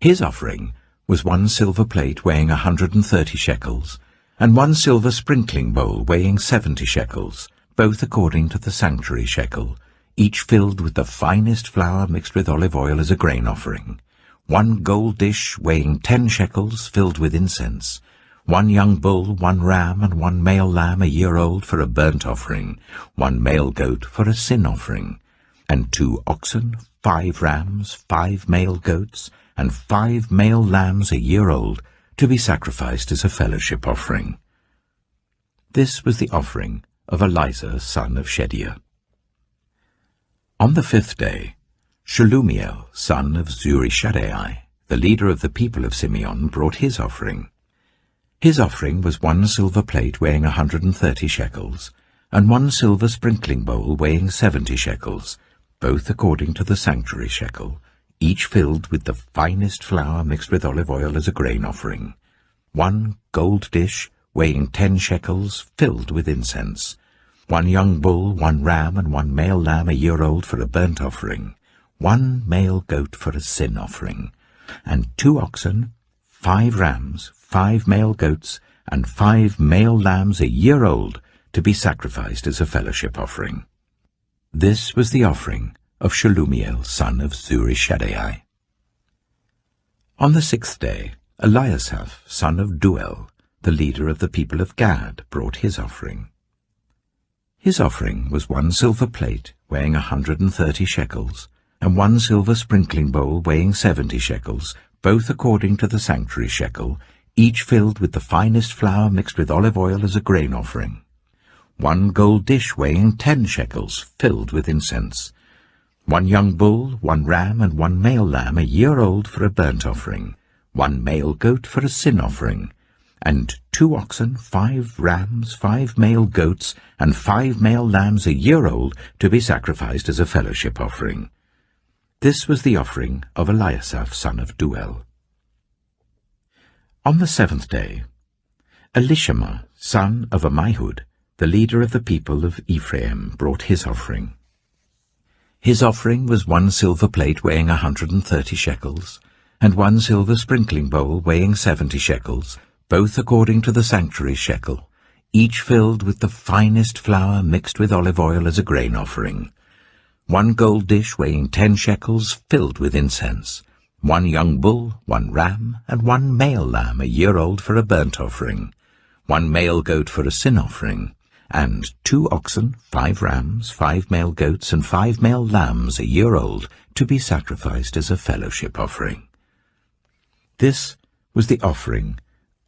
[SPEAKER 1] His offering was 1 silver plate weighing 130 shekels, and 1 silver sprinkling bowl weighing 70 shekels, both according to the sanctuary shekel, each filled with the finest flour mixed with olive oil as a grain offering, 1 gold dish weighing 10 shekels, filled with incense, 1 young bull, 1 ram, and 1 male lamb a year old for a burnt offering, 1 male goat for a sin offering, and 2 oxen, 5 rams, 5 male goats, and 5 male lambs a year old, to be sacrificed as a fellowship offering. This was the offering of Eliezer, son of Shedeiah. On the 5th day, Shelumiel, son of Zurishaddai, the leader of the people of Simeon, brought his offering. His offering was 1 silver plate weighing 130 shekels, and 1 silver sprinkling bowl weighing 70 shekels, both according to the sanctuary shekel, each filled with the finest flour mixed with olive oil as a grain offering, 1 gold dish weighing 10 shekels, filled with incense, 1 young bull, 1 ram, and 1 male lamb a year old for a burnt offering, 1 male goat for a sin offering, and 2 oxen, 5 rams, 5 male goats, and 5 male lambs a year old, to be sacrificed as a fellowship offering. This was the offering of Shelumiel, son of Zurishaddai. On the 6th day, Eliasaph, son of Duel, the leader of the people of Gad, brought his offering. His offering was 1 silver plate weighing 130 shekels, and 1 silver sprinkling bowl weighing 70 shekels, both according to the sanctuary shekel, each filled with the finest flour mixed with olive oil as a grain offering, 1 gold dish weighing 10 shekels, filled with incense, 1 young bull, 1 ram, and 1 male lamb a year old for a burnt offering, 1 male goat for a sin offering, and 2 oxen, 5 rams, 5 male goats, and 5 male lambs a year old, to be sacrificed as a fellowship offering. This was the offering of Eliasaph, son of Duel. On the 7th day, Elishama, son of Ammihud, the leader of the people of Ephraim, brought his offering. His offering was 1 silver plate weighing 130 shekels, and 1 silver sprinkling bowl weighing 70 shekels, both according to the sanctuary shekel, each filled with the finest flour mixed with olive oil as a grain offering, 1 gold dish weighing 10 shekels, filled with incense, 1 young bull, 1 ram, and 1 male lamb a year old for a burnt offering, 1 male goat for a sin offering, and 2 oxen, 5 rams, 5 male goats, and 5 male lambs a year old, to be sacrificed as a fellowship offering. This was the offering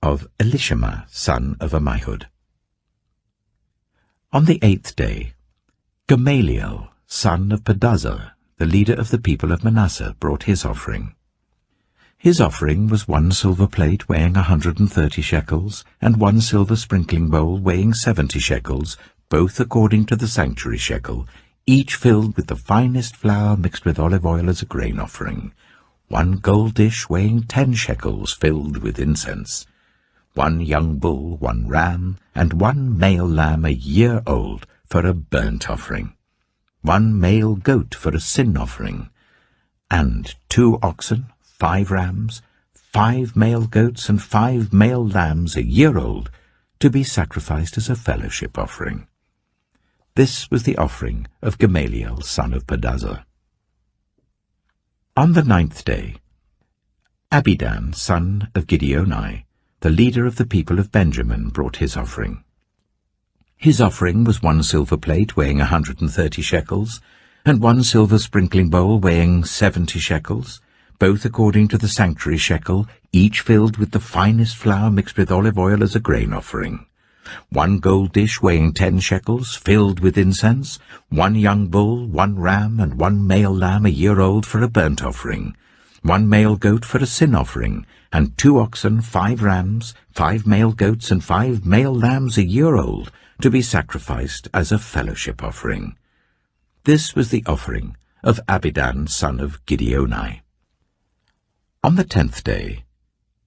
[SPEAKER 1] of Elishama, son of Ammihud. On the 8th day, Gamaliel, son of Pedazur, the leader of the people of Manasseh, brought his offering. His offering was 1 silver plate weighing 130 shekels, and 1 silver sprinkling bowl weighing 70 shekels, both according to the sanctuary shekel, each filled with the finest flour mixed with olive oil as a grain offering, 1 gold dish weighing 10 shekels, filled with incense, 1 young bull, 1 ram, and 1 male lamb a year old for a burnt offering, 1 male goat for a sin offering, and 2 oxen, 5 rams, 5 male goats and 5 male lambs a year old, to be sacrificed as a fellowship offering. This was the offering of Gamaliel son of Pedazur. On the 9th day, Abidan son of Gideoni, the leader of the people of Benjamin, brought his offering. His offering was 1 silver plate weighing 130 shekels, and 1 silver sprinkling bowl weighing 70 shekels, both according to the sanctuary shekel, each filled with the finest flour mixed with olive oil as a grain offering. 1 gold dish weighing 10 shekels, filled with incense, 1 young bull, 1 ram, and 1 male lamb a year old for a burnt offering, 1 male goat for a sin offering, and 2 oxen, 5 rams, 5 male goats, and 5 male lambs a year old, to be sacrificed as a fellowship offering. This was the offering of Abidan son of Gideoni. On the 10th day,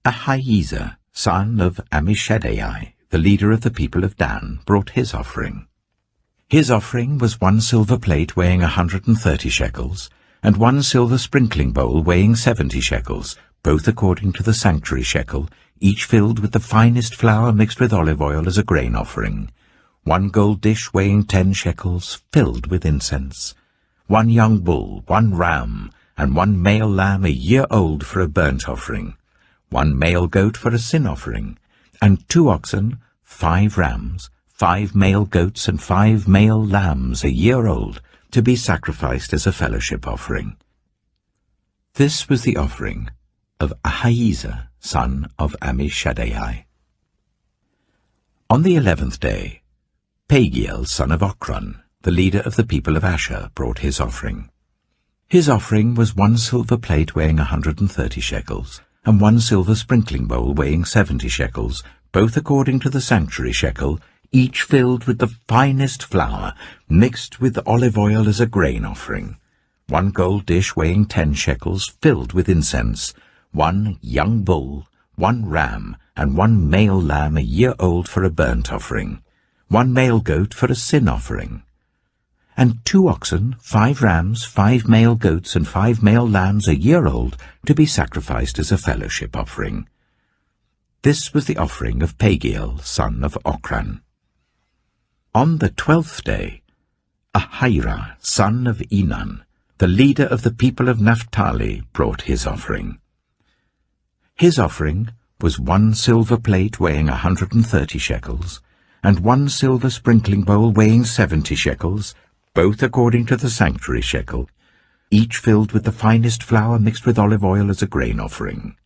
[SPEAKER 1] Ahiezer son of Ammishaddai, the leader of the people of Dan, brought his offering. His offering was 1 silver plate weighing 130 shekels, and 1 silver sprinkling bowl weighing 70 shekels, both according to the sanctuary shekel, each filled with the finest flour mixed with olive oil as a grain offering, 1 gold dish weighing 10 shekels, filled with incense, 1 young bull, 1 ram, and 1 male lamb a year old for a burnt offering, 1 male goat for a sin offering, and 2 oxen, 5 rams, 5 male goats, and 5 male lambs a year old, to be sacrificed as a fellowship offering. This was the offering of Ahiezer son of Ammishaddai. On the 11th day, Pagiel son of Ochran, the leader of the people of Asher, brought his offering. His offering was 1 silver plate weighing 130 shekels, and 1 silver sprinkling bowl weighing 70 shekels, both according to the sanctuary shekel, each filled with the finest flour, mixed with olive oil as a grain offering, 1 gold dish weighing 10 shekels, filled with incense, 1 young bull, 1 ram, and 1 male lamb a year old for a burnt offering, 1 male goat for a sin offering, and 2 oxen, 5 rams, 5 male goats, and 5 male lambs a year old, to be sacrificed as a fellowship offering. This was the offering of Pagiel son of Ochran. On the 12th day, Ahira son of Enan, the leader of the people of Naphtali, brought his offering. His offering was 1 silver plate weighing 130 shekels, and 1 silver sprinkling bowl weighing 70 shekels, both according to the sanctuary shekel, each filled with the finest flour mixed with olive oil as a grain offering,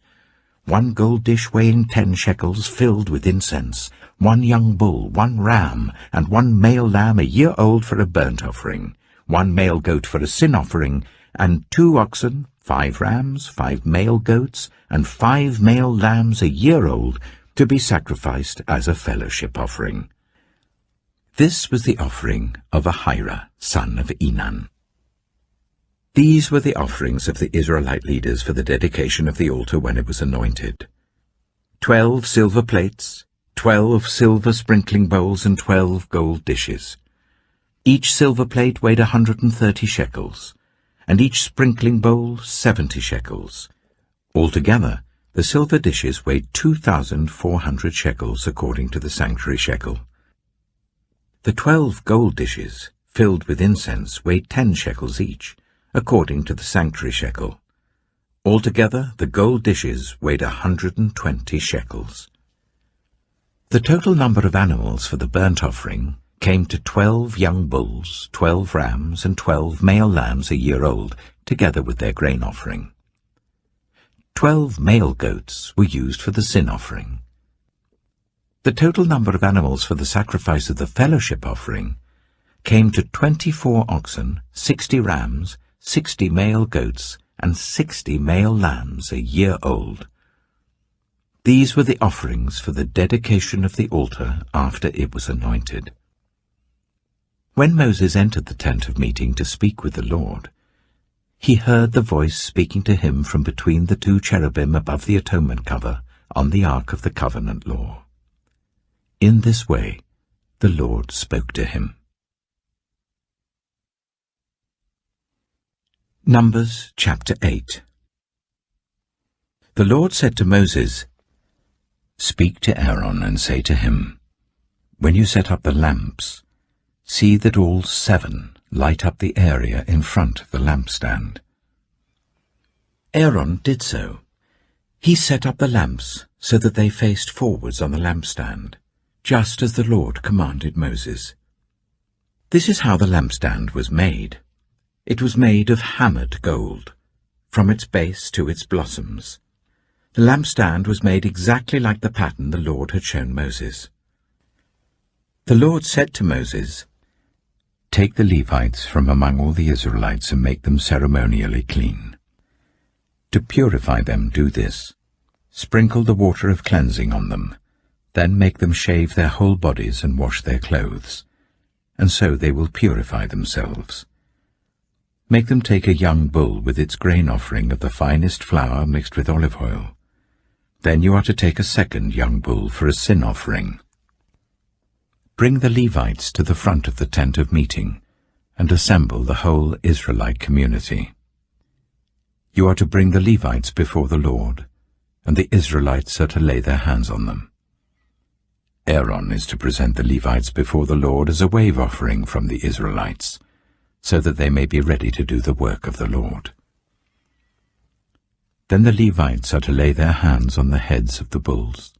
[SPEAKER 1] 1 gold dish weighing 10 shekels, filled with incense, 1 young bull, 1 ram, and 1 male lamb a year old for a burnt offering, 1 male goat for a sin offering, and 2 oxen, 5 rams, 5 male goats, and 5 male lambs a year old, to be sacrificed as a fellowship offering. This was the offering of Ahira son of Enan. These were the offerings of the Israelite leaders for the dedication of the altar when it was anointed: 12 silver plates, 12 silver sprinkling bowls, and 12 gold dishes. Each silver plate weighed 130 shekels, and each sprinkling bowl 70 shekels. Altogether, the silver dishes weighed 2,400 shekels according to the sanctuary shekel. The 12 gold dishes, filled with incense, weighed 10 shekels each, according to the sanctuary shekel. Altogether, the gold dishes weighed 120 shekels. The total number of animals for the burnt offering came to 12 young bulls, 12 rams, and 12 male lambs a year old, together with their grain offering. 12 male goats were used for the sin offering. The total number of animals for the sacrifice of the fellowship offering came to 24 oxen, 60 rams, 60 male goats, and 60 male lambs a year old. These were the offerings for the dedication of the altar after it was anointed. When Moses entered the tent of meeting to speak with the Lord, he heard the voice speaking to him from between the 2 cherubim above the atonement cover on the ark of the covenant law. In this way, the Lord spoke to him. Numbers chapter 8. The Lord said to Moses, "Speak to Aaron and say to him, when you set up the lamps, see that all 7 light up the area in front of the lampstand." Aaron did so. He set up the lamps so that they faced forwards on the lampstand, just as the Lord commanded Moses. This is how the lampstand was made. It was made of hammered gold, from its base to its blossoms. The lampstand was made exactly like the pattern the Lord had shown Moses. The Lord said to Moses, "Take the Levites from among all the Israelites and make them ceremonially clean. To purify them, do this. Sprinkle the water of cleansing on them, then make them shave their whole bodies and wash their clothes, and so they will purify themselves. Make them take a young bull with its grain offering of the finest flour mixed with olive oil. Then you are to take a second young bull for a sin offering. Bring the Levites to the front of the tent of meeting, and assemble the whole Israelite community. You are to bring the Levites before the Lord, and the Israelites are to lay their hands on them. Aaron is to present the Levites before the Lord as a wave offering from the Israelites, so that they may be ready to do the work of the Lord. Then the Levites are to lay their hands on the heads of the bulls,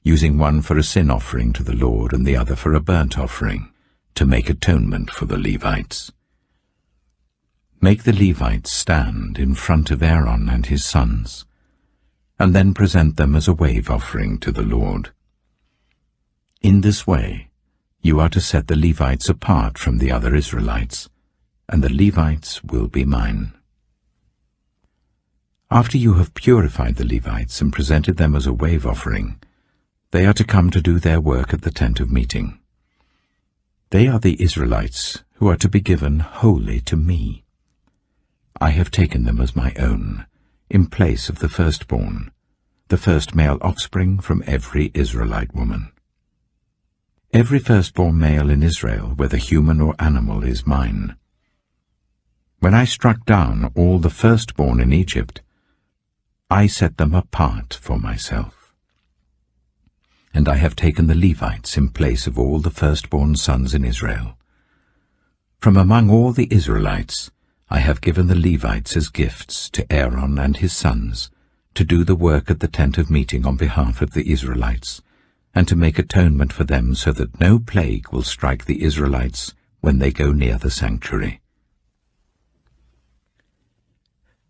[SPEAKER 1] using one for a sin offering to the Lord and the other for a burnt offering, to make atonement for the Levites. Make the Levites stand in front of Aaron and his sons, and then present them as a wave offering to the Lord. In this way, you are to set the Levites apart from the other Israelites, and the Levites will be mine. After you have purified the Levites and presented them as a wave offering, they are to come to do their work at the tent of meeting. They are the Israelites who are to be given wholly to me. I have taken them as my own, in place of the firstborn, the first male offspring from every Israelite woman. Every firstborn male in Israel, whether human or animal, is mine. When I struck down all the firstborn in Egypt, I set them apart for myself. And I have taken the Levites in place of all the firstborn sons in Israel. From among all the Israelites, I have given the Levites as gifts to Aaron and his sons, to do the work at the tent of meeting on behalf of the Israelites, and to make atonement for them so that no plague will strike the Israelites when they go near the sanctuary.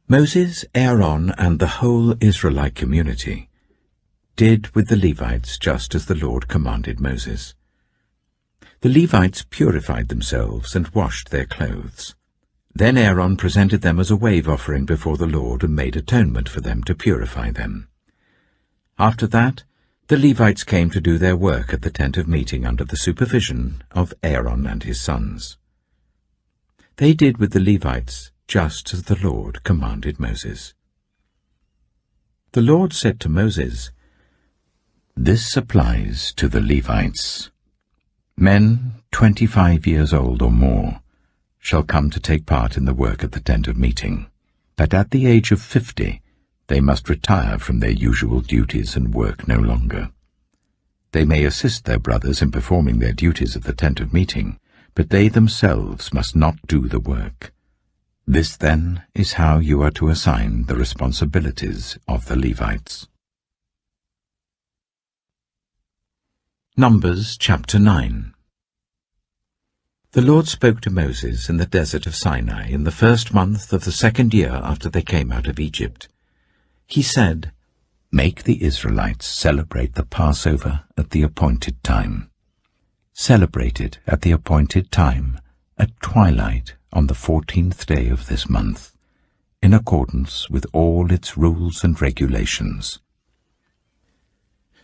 [SPEAKER 1] Moses, Aaron, and the whole Israelite community did with the Levites just as the Lord commanded Moses. The Levites purified themselves and washed their clothes. Then Aaron presented them as a wave offering before the Lord and made atonement for them to purify them. After that, the Levites came to do their work at the tent of meeting under the supervision of Aaron and his sons. They did with the Levites just as the Lord commanded Moses. The Lord said to Moses, "This applies to the Levites. Men 25 years old or more shall come to take part in the work at the tent of meeting, but at the age of 50 they must retire from their usual duties and work no longer. They may assist their brothers in performing their duties at the tent of meeting, but they themselves must not do the work. This, then, is how you are to assign the responsibilities of the Levites." Numbers chapter 9. The Lord spoke to Moses in the desert of Sinai in the 1st month of the 2nd year after they came out of Egypt. He said, "Make the Israelites celebrate the Passover at the appointed time. Celebrate it at the appointed time, at twilight on the 14th day of this month, in accordance with all its rules and regulations."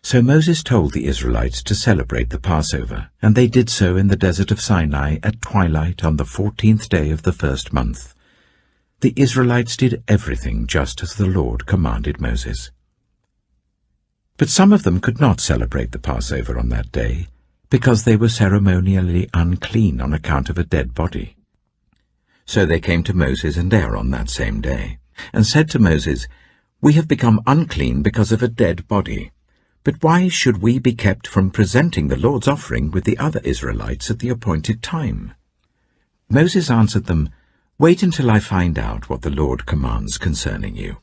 [SPEAKER 1] So Moses told the Israelites to celebrate the Passover, and they did so in the desert of Sinai at twilight on the 14th day of the 1st month. The Israelites did everything just as the Lord commanded Moses. But some of them could not celebrate the Passover on that day, because they were ceremonially unclean on account of a dead body. So they came to Moses and Aaron that same day, and said to Moses, "We have become unclean because of a dead body. But why should we be kept from presenting the Lord's offering with the other Israelites at the appointed time?" Moses answered them, "Wait until I find out what the Lord commands concerning you."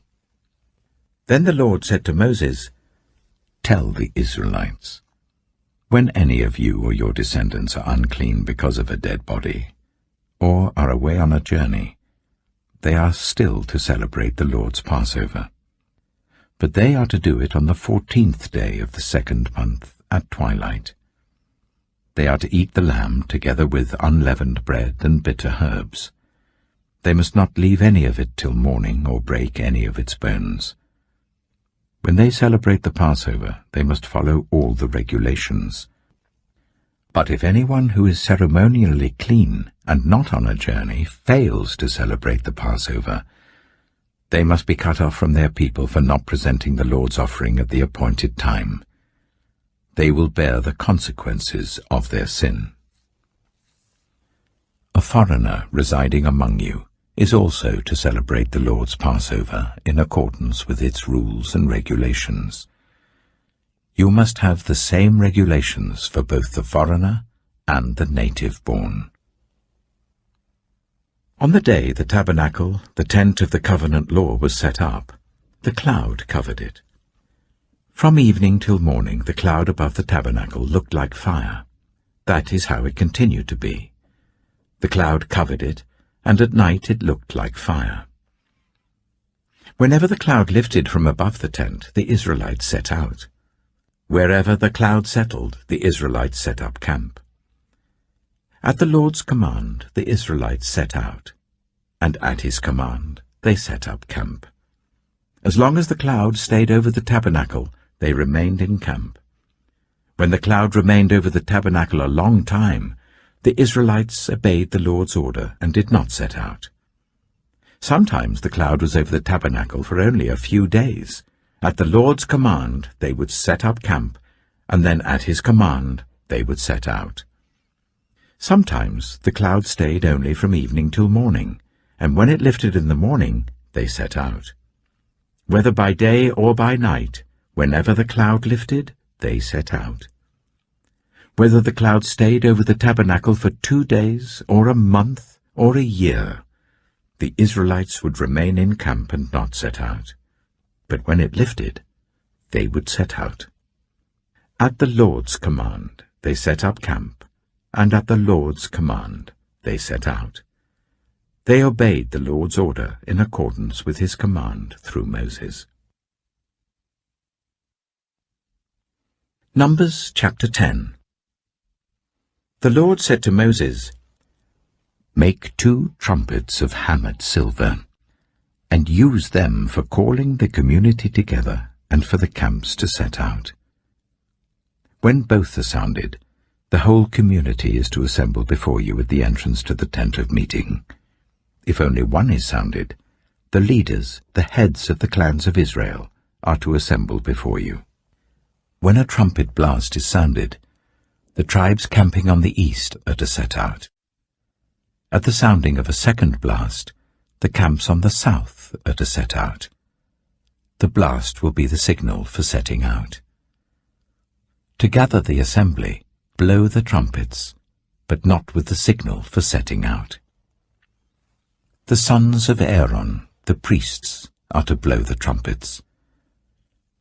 [SPEAKER 1] Then the Lord said to Moses, "Tell the Israelites, when any of you or your descendants are unclean because of a dead body, or are away on a journey, they are still to celebrate the Lord's Passover. But they are to do it on the 14th day of the 2nd month at twilight. They are to eat the lamb together with unleavened bread and bitter herbs. They must not leave any of it till morning or break any of its bones. When they celebrate the Passover, they must follow all the regulations. But if anyone who is ceremonially clean and not on a journey fails to celebrate the Passover, they must be cut off from their people for not presenting the Lord's offering at the appointed time. They will bear the consequences of their sin. A foreigner residing among you is also to celebrate the Lord's Passover in accordance with its rules and regulations. You must have the same regulations for both the foreigner and the native-born. On the day the tabernacle, the tent of the covenant law, was set up, the cloud covered it. From evening till morning the cloud above the tabernacle looked like fire. That is how it continued to be. The cloud covered it, and at night it looked like fire. Whenever the cloud lifted from above the tent, the Israelites set out. Wherever the cloud settled, the Israelites set up camp. At the Lord's command, the Israelites set out, and at his command, they set up camp. As long as the cloud stayed over the tabernacle, they remained in camp. When the cloud remained over the tabernacle a long time, the Israelites obeyed the Lord's order and did not set out. Sometimes the cloud was over the tabernacle for only a few days. At the Lord's command they would set up camp, and then at his command they would set out. Sometimes the cloud stayed only from evening till morning, and when it lifted in the morning they set out. Whether by day or by night, whenever the cloud lifted, they set out. Whether the cloud stayed over the tabernacle for 2 days, or a month, or a year, the Israelites would remain in camp and not set out. But when it lifted, they would set out. At the Lord's command they set up camp, and at the Lord's command they set out. They obeyed the Lord's order in accordance with his command through Moses. Numbers chapter 10. The Lord said to Moses, "Make 2 trumpets of hammered silver, and use them for calling the community together and for the camps to set out. When both are sounded, the whole community is to assemble before you at the entrance to the tent of meeting. If only one is sounded, the leaders, the heads of the clans of Israel, are to assemble before you. When a trumpet blast is sounded, the tribes camping on the east are to set out. At the sounding of a second blast, the camps on the south are to set out. The blast will be the signal for setting out. To gather the assembly, blow the trumpets, but not with the signal for setting out. The sons of Aaron, the priests, are to blow the trumpets.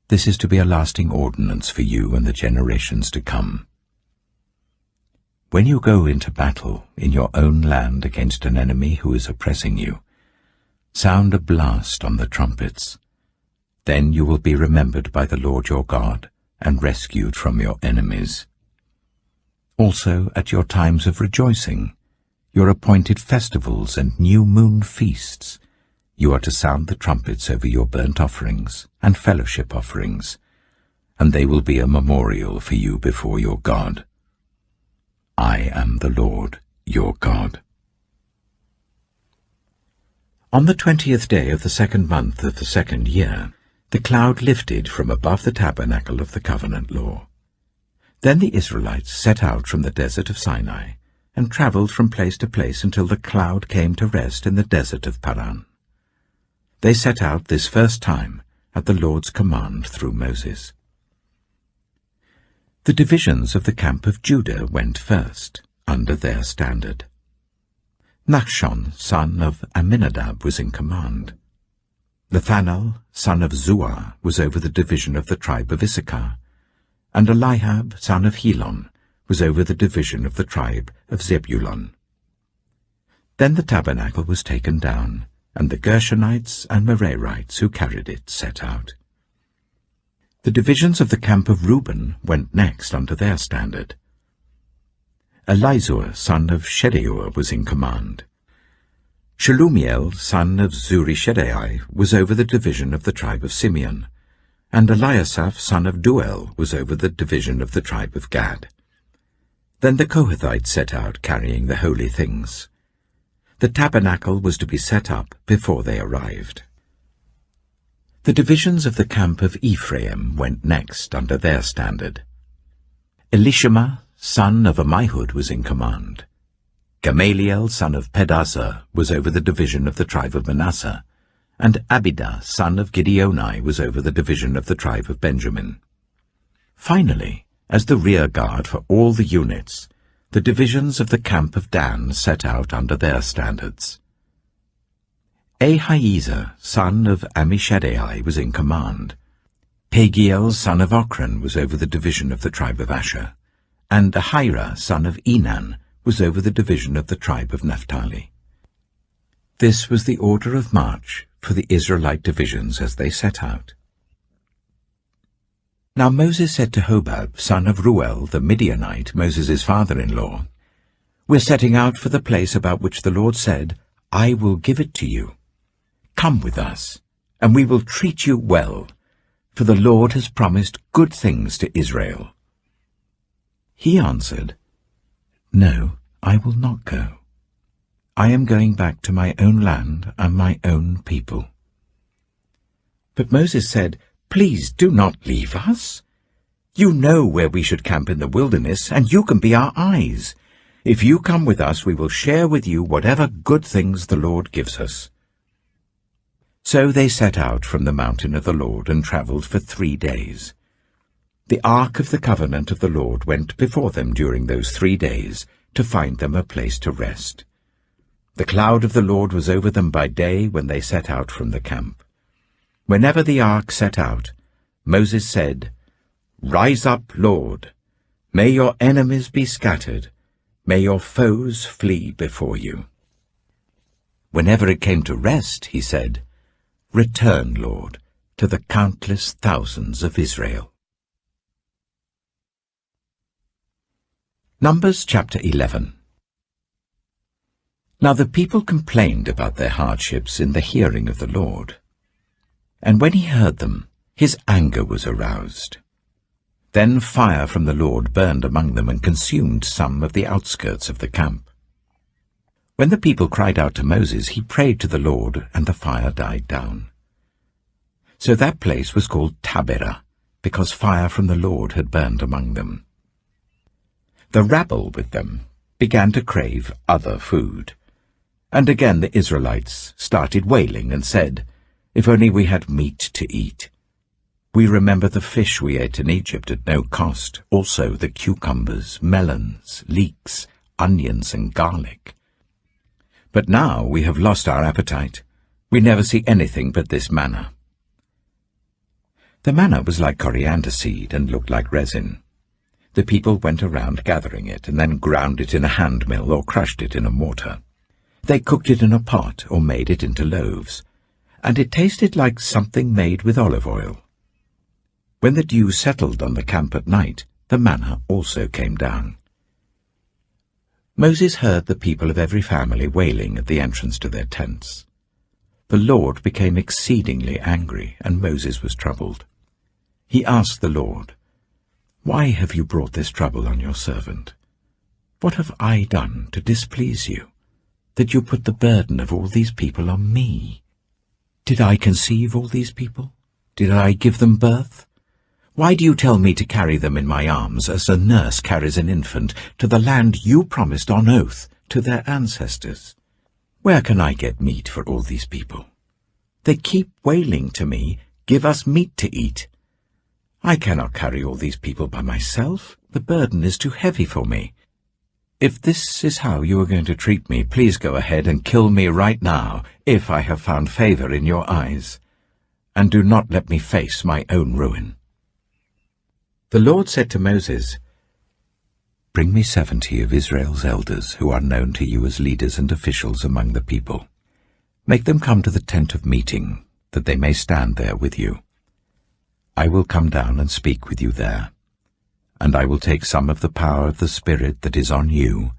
[SPEAKER 1] This is to be a lasting ordinance for you and the generations to come. When you go into battle in your own land against an enemy who is oppressing you, sound a blast on the trumpets. Then you will be remembered by the Lord your God and rescued from your enemies. Also at your times of rejoicing, your appointed festivals and new moon feasts, you are to sound the trumpets over your burnt offerings and fellowship offerings, and they will be a memorial for you before your God. I am the Lord your God." On the 20th day of the 2nd month of the 2nd year, the cloud lifted from above the tabernacle of the covenant law. Then the Israelites set out from the desert of Sinai, and travelled from place to place until the cloud came to rest in the desert of Paran. They set out this first time at the Lord's command through Moses. The divisions of the camp of Judah went first, under their standard. Nachshon, son of Amminadab, was in command. Nathanael, son of Zuar, was over the division of the tribe of Issachar, and Eliab, son of Helon, was over the division of the tribe of Zebulun. Then the tabernacle was taken down, and the Gershonites and Merarites who carried it set out. The divisions of the camp of Reuben went next under their standard. Elizur, son of Shedeur, was in command. Shelumiel, son of Zurishaddai, was over the division of the tribe of Simeon, and Eliasaph, son of Duel, was over the division of the tribe of Gad. Then the Kohathites set out, carrying the holy things. The tabernacle was to be set up before they arrived. The divisions of the camp of Ephraim went next under their standard. Elishama, son of Ammihud, was in command. Gamaliel, son of Pedazur, was over the division of the tribe of Manasseh, and Abidah, son of Gideoni, was over the division of the tribe of Benjamin. Finally, as the rear guard for all the units, the divisions of the camp of Dan set out under their standards. Ahiezer, son of Ammishaddai, was in command. Pagiel, son of Ochran, was over the division of the tribe of Asher, and Ahira, son of Enan, was over the division of the tribe of Naphtali. This was the order of march for the Israelite divisions as they set out. Now Moses said to Hobab, son of Ruel, the Midianite, Moses' father-in-law, "We're setting out for the place about which the Lord said, 'I will give it to you.' Come with us, and we will treat you well, for the Lord has promised good things to Israel." He answered, "No, I will not go. I am going back to my own land and my own people." But Moses said, "Please do not leave us. You know where we should camp in the wilderness, and you can be our eyes. If you come with us, we will share with you whatever good things the Lord gives us." So they set out from the mountain of the Lord and travelled for 3 days. The ark of the covenant of the Lord went before them during those 3 days to find them a place to rest. The cloud of the Lord was over them by day when they set out from the camp. Whenever the ark set out, Moses said, "Rise up, Lord. May your enemies be scattered. May your foes flee before you." Whenever it came to rest, he said, "Return, Lord, to the countless thousands of Israel." Numbers chapter 11. Now the people complained about their hardships in the hearing of the Lord. And when he heard them, his anger was aroused. Then fire from the Lord burned among them and consumed some of the outskirts of the camp. When the people cried out to Moses, he prayed to the Lord, and the fire died down. So that place was called Taberah, because fire from the Lord had burned among them. The rabble with them began to crave other food. And again the Israelites started wailing and said, "If only we had meat to eat. We remember the fish we ate in Egypt at no cost, also the cucumbers, melons, leeks, onions, and garlic. But now we have lost our appetite. We never see anything but this manna." The manna was like coriander seed and looked like resin. The people went around gathering it and then ground it in a hand mill or crushed it in a mortar. They cooked it in a pot or made it into loaves, and it tasted like something made with olive oil. When the dew settled on the camp at night, the manna also came down. Moses heard the people of every family wailing at the entrance to their tents. The Lord became exceedingly angry, and Moses was troubled. He asked the Lord, "Why have you brought this trouble on your servant? What have I done to displease you, that you put the burden of all these people on me? Did I conceive all these people? Did I give them birth? Why do you tell me to carry them in my arms as a nurse carries an infant to the land you promised on oath to their ancestors? Where can I get meat for all these people? They keep wailing to me, "Give us meat to eat. I cannot carry all these people by myself. The burden is too heavy for me. If this is how you are going to treat me, please go ahead and kill me right now, if I have found favor in your eyes, and do not let me face my own ruin." The Lord said to Moses, "Bring me 70 of Israel's elders who are known to you as leaders and officials among the people. Make them come to the tent of meeting, that they may stand there with you. I will come down and speak with you there, and I will take some of the power of the Spirit that is on you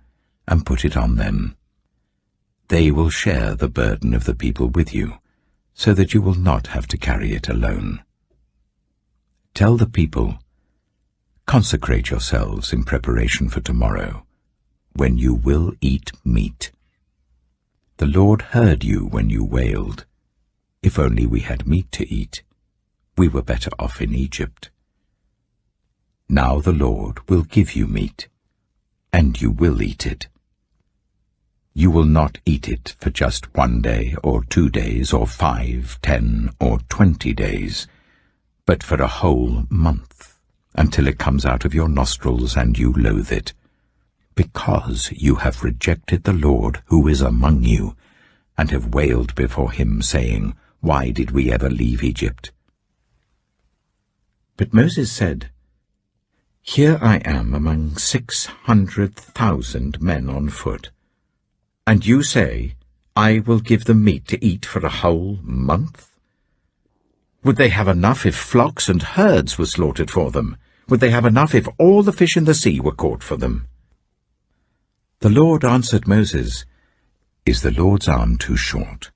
[SPEAKER 1] and put it on them. They will share the burden of the people with you, so that you will not have to carry it alone. Tell the people, 'Consecrate yourselves in preparation for tomorrow, when you will eat meat. The Lord heard you when you wailed, "If only we had meat to eat. We were better off in Egypt." Now the Lord will give you meat, and you will eat it. You will not eat it for just 1 day or 2 days or 5, 10, or 20 days, but for a whole month, until it comes out of your nostrils and you loathe it, because you have rejected the Lord who is among you, and have wailed before him, saying, "Why did we ever leave Egypt?" But Moses said, "Here I am among 600,000 men on foot, and you say, 'I will give them meat to eat for a whole month'? Would they have enough if flocks and herds were slaughtered for them? Would they have enough if all the fish in the sea were caught for them?" The Lord answered Moses, "Is the Lord's arm too short?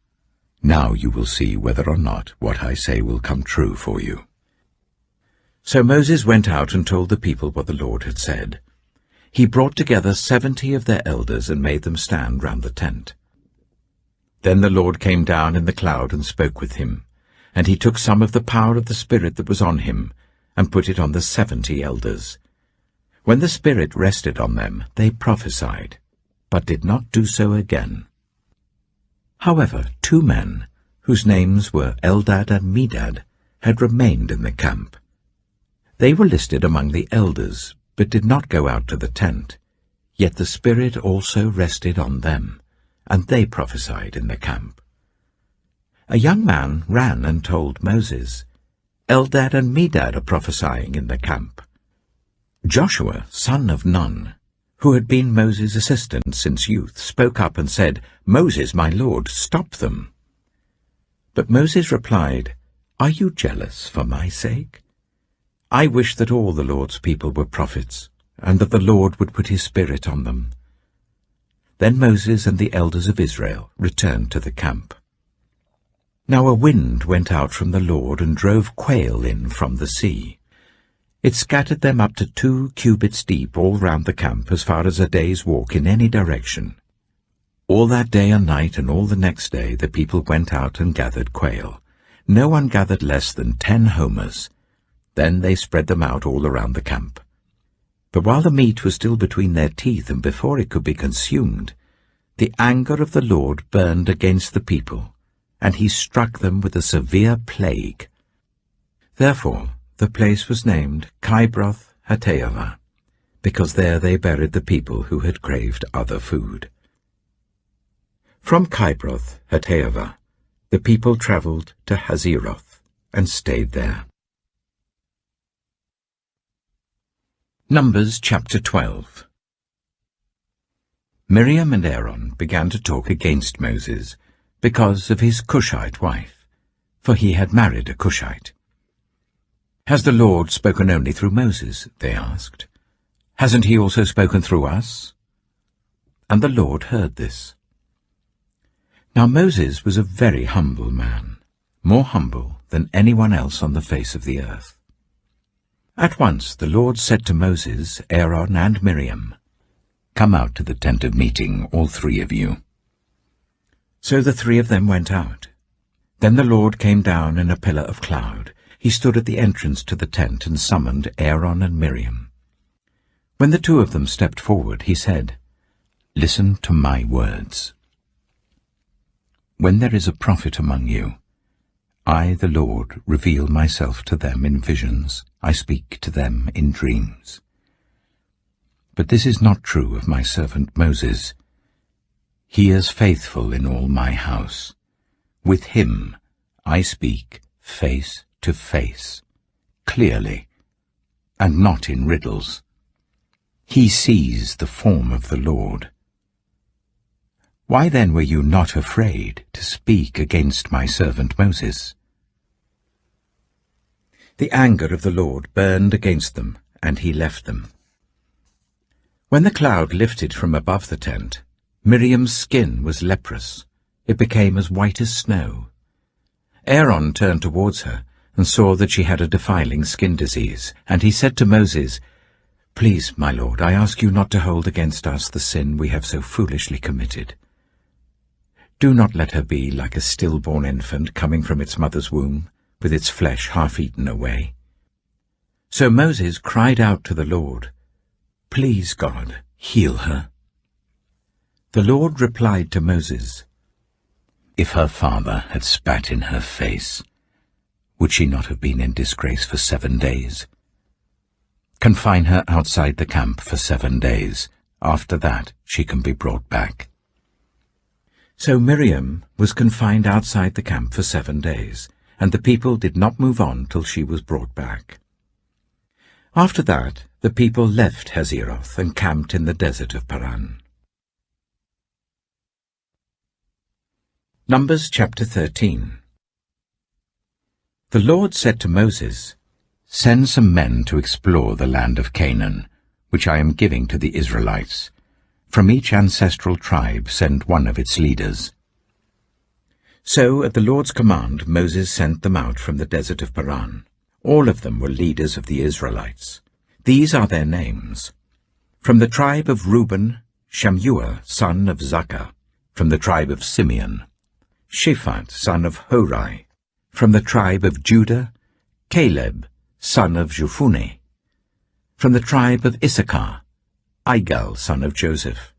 [SPEAKER 1] Now you will see whether or not what I say will come true for you." So Moses went out and told the people what the Lord had said. He brought together 70 of their elders and made them stand round the tent. Then the Lord came down in the cloud and spoke with him, and he took some of the power of the Spirit that was on him and put it on the 70 elders. When the Spirit rested on them, they prophesied, but did not do so again. However, 2 men, whose names were Eldad and Medad, had remained in the camp. They were listed among the elders, but did not go out to the tent. Yet the Spirit also rested on them, and they prophesied in the camp. A young man ran and told Moses, "Eldad and Medad are prophesying in the camp." Joshua, son of Nun, who had been Moses' assistant since youth, spoke up and said, "Moses, my lord, stop them." But Moses replied, "Are you jealous for my sake? I wish that all the Lord's people were prophets, and that the Lord would put his Spirit on them." Then Moses and the elders of Israel returned to the camp. Now a wind went out from the Lord and drove quail in from the sea. It scattered them up to 2 cubits deep all round the camp, as far as a day's walk in any direction. All that day and night and all the next day the people went out and gathered quail. No one gathered less than 10 homers. Then they spread them out all around the camp. But while the meat was still between their teeth and before it could be consumed, the anger of the Lord burned against the people, and he struck them with a severe plague. Therefore the place was named Kibroth Hattaavah, because there they buried the people who had craved other food. From Kibroth Hattaavah the people travelled to Hazeroth and stayed there. Numbers chapter 12. Miriam and Aaron began to talk against Moses because of his Cushite wife, for he had married a Cushite. "Has the Lord spoken only through Moses?" they asked. "Hasn't he also spoken through us?" And the Lord heard this. Now Moses was a very humble man, more humble than anyone else on the face of the earth. At once the Lord said to Moses, Aaron, and Miriam, "Come out to the tent of meeting, all 3 of you." So the 3 of them went out. Then the Lord came down in a pillar of cloud. He stood at the entrance to the tent and summoned Aaron and Miriam. When the 2 of them stepped forward, he said, "Listen to my words. When there is a prophet among you, I, the Lord, reveal myself to them in visions. I speak to them in dreams. But this is not true of my servant Moses. He is faithful in all my house. With him I speak face to face, clearly, and not in riddles. He sees the form of the Lord. Why then were you not afraid to speak against my servant Moses? The anger of the Lord burned against them, and he left them. When the cloud lifted from above the tent, Miriam's skin was leprous. It became as white as snow. Aaron turned towards her and saw that she had a defiling skin disease, and he said to Moses, "Please, my lord, I ask you not to hold against us the sin we have so foolishly committed. Do not let her be like a stillborn infant coming from its mother's womb, with its flesh half eaten away." So Moses cried out to the Lord, "Please, God, heal her." The Lord replied to Moses, "If her father had spat in her face, would she not have been in disgrace for 7 days? Confine her outside the camp for 7 days. After that she can be brought back." So Miriam was confined outside the camp for 7 days, and the people did not move on till she was brought back. After that the people left Hazeroth and camped in the desert of Paran. Numbers chapter 13. The Lord said to Moses, "Send some men to explore the land of Canaan, which I am giving to the Israelites. From each ancestral tribe send one of its leaders." So at the Lord's command Moses sent them out from the desert of Paran. All of them were leaders of the Israelites. These are their names. From the tribe of Reuben, Shammua, son of Zakkar. From the tribe of Simeon, Shaphat, son of Hori. From the tribe of Judah, Caleb, son of Jephunneh. From the tribe of Issachar, Igal, son of Joseph.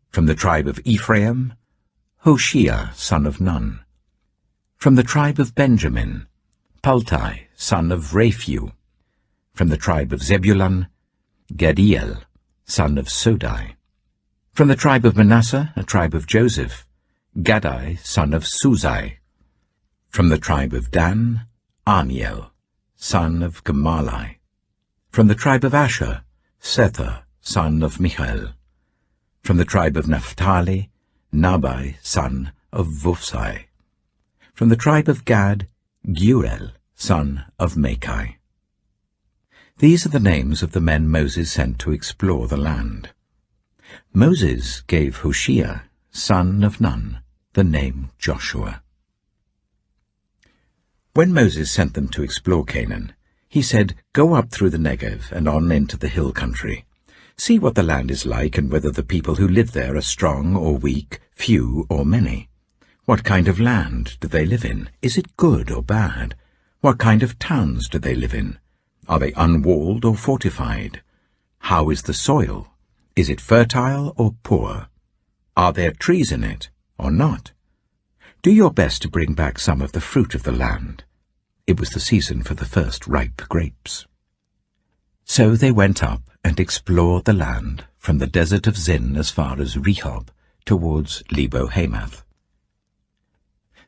[SPEAKER 1] From the tribe of Ephraim, Hoshea, son of Nun. From the tribe of Benjamin, Paltai, son of Raphu. From the tribe of Zebulun, Gadiel, son of Sodai. From the tribe of Manasseh, a tribe of Joseph, Gadai, son of Suzai. From the tribe of Dan, Amiel, son of Gemalai. From the tribe of Asher, Sethur, son of Michael. From the tribe of Naphtali, Nabai, son of Vusai. From the tribe of Gad, Geuel, son of Machai. These are the names of the men Moses sent to explore the land. Moses gave Hoshea, son of Nun, the name Joshua. When Moses sent them to explore Canaan, he said, "Go up through the Negev and on into the hill country. See what the land is like and whether the people who live there are strong or weak, few or many. What kind of land do they live in? Is it good or bad? What kind of towns do they live in? Are they unwalled or fortified? How is the soil? Is it fertile or poor? Are there trees in it or not? Do your best to bring back some of the fruit of the land." It was the season for the first ripe grapes. So they went up and explored the land from the desert of Zin as far as Rehob, towards Lebo-Hamath.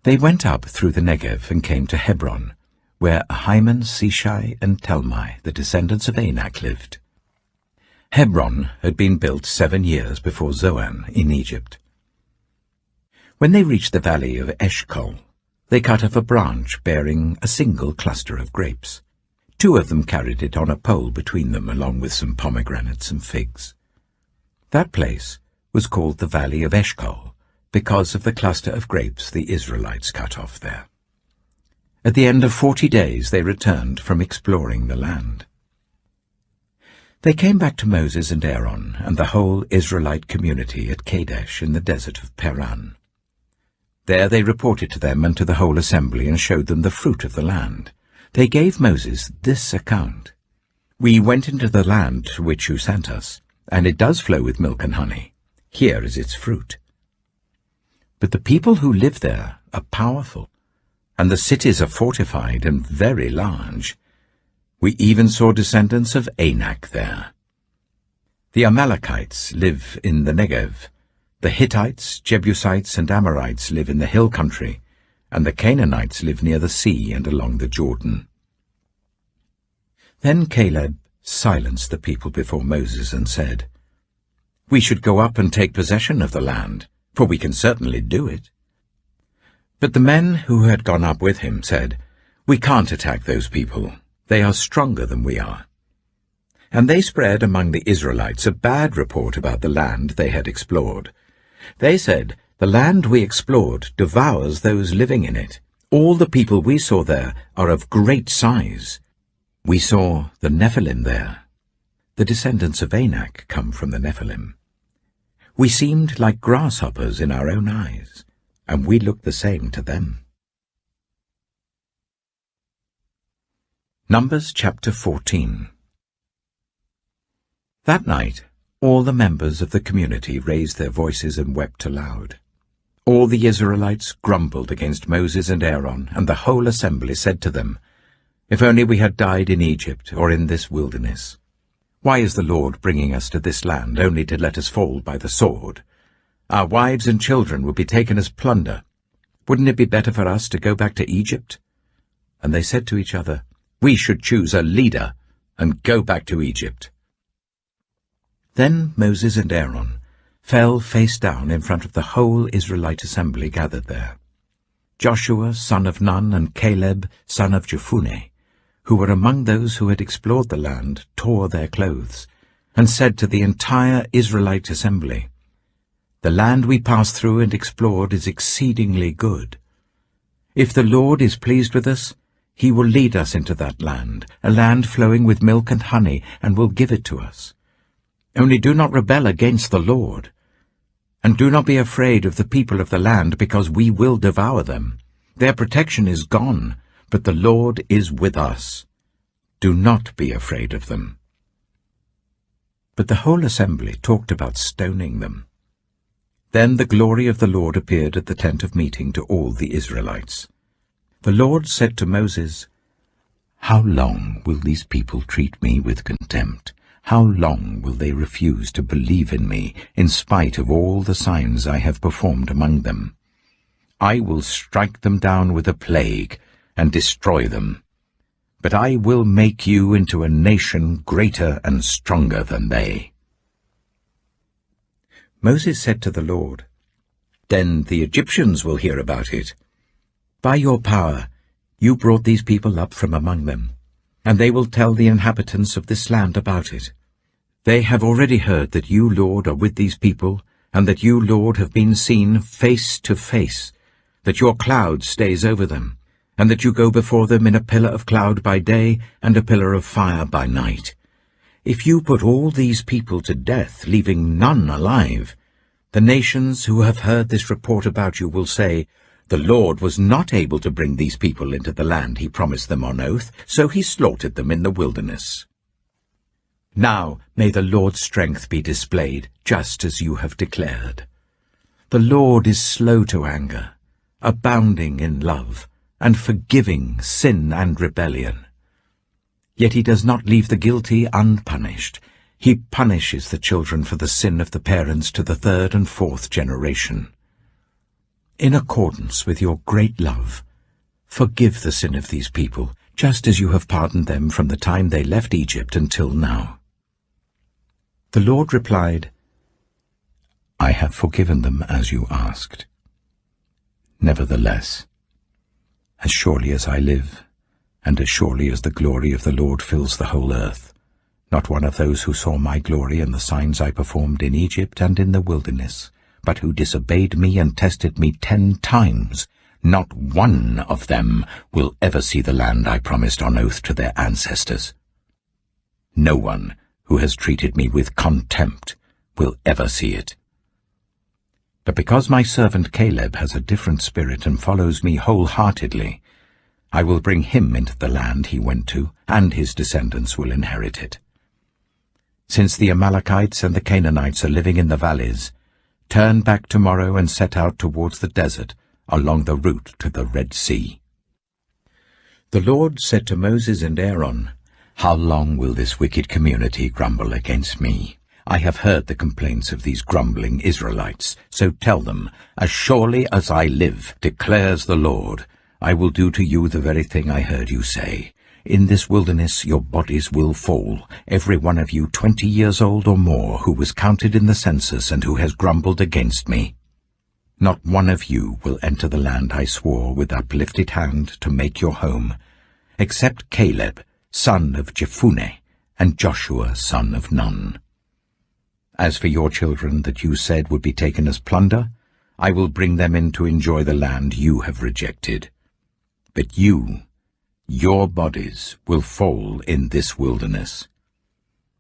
[SPEAKER 1] They went up through the Negev and came to Hebron, where Ahiman, Sheshai, and Talmai, the descendants of Anak, lived. Hebron had been built 7 years before Zoan in Egypt. When they reached the valley of Eshcol, they cut off a branch bearing a single cluster of grapes. 2 of them carried it on a pole between them, along with some pomegranates and figs. That place was called the Valley of Eshcol, because of the cluster of grapes the Israelites cut off there. At the end of 40 days they returned from exploring the land. They came back to Moses and Aaron and the whole Israelite community at Kadesh in the desert of Paran. There they reported to them and to the whole assembly and showed them the fruit of the land. They gave Moses this account: "We went into the land to which you sent us, and it does flow with milk and honey. Here is its fruit. But the people who live there are powerful. and the cities are fortified and very large. We even saw descendants of Anak there. The Amalekites live in the Negev. The Hittites, Jebusites, and Amorites live in the hill country, and the Canaanites live near the sea and along the Jordan. Then Caleb silenced the people before Moses and said, "We should go up and take possession of the land, for we can certainly do it." But the men who had gone up with him said, "We can't attack those people. They are stronger than we are." And they spread among the Israelites a bad report about the land they had explored. They said, "The land we explored devours those living in it. All the people we saw there are of great size. We saw the Nephilim there." The descendants of Anak come from the Nephilim. "We seemed like grasshoppers in our own eyes, and we looked the same to them." Numbers chapter 14. That night all the members of the community raised their voices and wept aloud. All the Israelites grumbled against Moses and Aaron, and the whole assembly said to them, "If only we had died in Egypt or in this wilderness. Why is the Lord bringing us to this land only to let us fall by the sword? Our wives and children will be taken as plunder. Wouldn't it be better for us to go back to Egypt?" And they said to each other, "We should choose a leader and go back to Egypt." Then Moses and Aaron fell face down in front of the whole Israelite assembly gathered there. Joshua, son of Nun, and Caleb, son of Jephunneh, who were among those who had explored the land, tore their clothes, and said to the entire Israelite assembly, "The land we passed through and explored is exceedingly good. If the Lord is pleased with us, he will lead us into that land, a land flowing with milk and honey, and will give it to us. Only do not rebel against the Lord, and do not be afraid of the people of the land, because we will devour them. Their protection is gone, but the Lord is with us. Do not be afraid of them." But the whole assembly talked about stoning them. Then the glory of the Lord appeared at the tent of meeting to all the Israelites. The Lord said to Moses, "How long will these people treat me with contempt? How long will they refuse to believe in me, in spite of all the signs I have performed among them? I will strike them down with a plague and destroy them. But I will make you into a nation greater and stronger than they." Moses said to the Lord, "Then the Egyptians will hear about it. By your power you brought these people up from among them, and they will tell the inhabitants of this land about it. They have already heard that you, Lord, are with these people, and that you, Lord, have been seen face to face, that your cloud stays over them, and that you go before them in a pillar of cloud by day and a pillar of fire by night. If you put all these people to death, leaving none alive, the nations who have heard this report about you will say, 'The Lord was not able to bring these people into the land he promised them on oath, so he slaughtered them in the wilderness.' Now may the Lord's strength be displayed, just as you have declared. The Lord is slow to anger, abounding in love, and forgiving sin and rebellion. Yet he does not leave the guilty unpunished. He punishes the children for the sin of the parents to the 3rd and 4th generation. In accordance with your great love, forgive the sin of these people, just as you have pardoned them from the time they left Egypt until now." The Lord replied, "I have forgiven them as you asked. Nevertheless, as surely as I live, and as surely as the glory of the Lord fills the whole earth, not one of those who saw my glory and the signs I performed in Egypt and in the wilderness, but who disobeyed me and tested me 10 times, not one of them will ever see the land I promised on oath to their ancestors. No one who has treated me with contempt will ever see it. But because my servant Caleb has a different spirit and follows me wholeheartedly, I will bring him into the land he went to, and his descendants will inherit it. Since the Amalekites and the Canaanites are living in the valleys, turn back tomorrow and set out towards the desert along the route to the Red Sea." The Lord said to Moses and Aaron, "How long will this wicked community grumble against me? I have heard the complaints of these grumbling Israelites, so tell them, as surely as I live, declares the Lord, I will do to you the very thing I heard you say. In this wilderness your bodies will fall, every one of you 20 years old or more, who was counted in the census and who has grumbled against me. Not one of you will enter the land I swore with uplifted hand to make your home, except Caleb, son of Jephunneh, and Joshua, son of Nun. As for your children that you said would be taken as plunder, I will bring them in to enjoy the land you have rejected. But you, your bodies, will fall in this wilderness.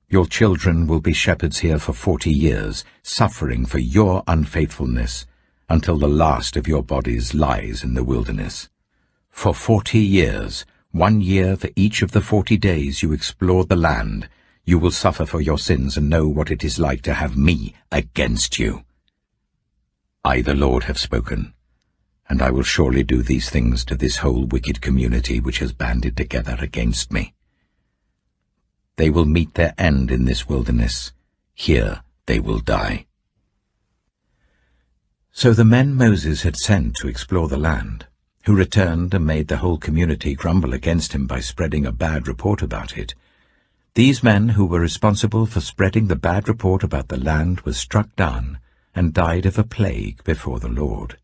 [SPEAKER 1] Your children will be shepherds here for 40 years, suffering for your unfaithfulness, until the last of your bodies lies in the wilderness. For 40 years, 1 year for each of the 40 days you explored the land, you will suffer for your sins and know what it is like to have me against you. I, the Lord, have spoken, and I will surely do these things to this whole wicked community which has banded together against me. They will meet their end in this wilderness. Here they will die." So the men Moses had sent to explore the land, who returned and made the whole community grumble against him by spreading a bad report about it, these men who were responsible for spreading the bad report about the land were struck down and died of a plague before the Lord.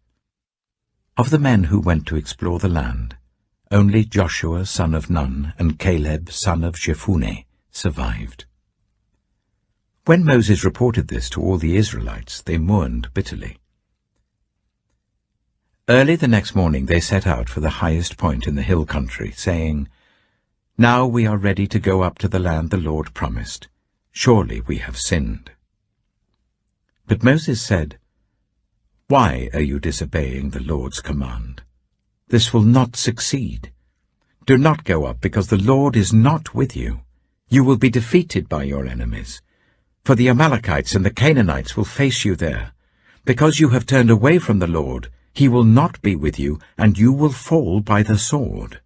[SPEAKER 1] Of the men who went to explore the land, only Joshua son of Nun and Caleb son of Jephunneh survived. When Moses reported this to all the Israelites, they mourned bitterly. Early the next morning they set out for the highest point in the hill country, saying, "Now we are ready to go up to the land the Lord promised. Surely we have sinned." But Moses said, "Why are you disobeying the Lord's command? This will not succeed. Do not go up, because the Lord is not with you. You will be defeated by your enemies. For the Amalekites and the Canaanites will face you there. Because you have turned away from the Lord, he will not be with you, and you will fall by the sword."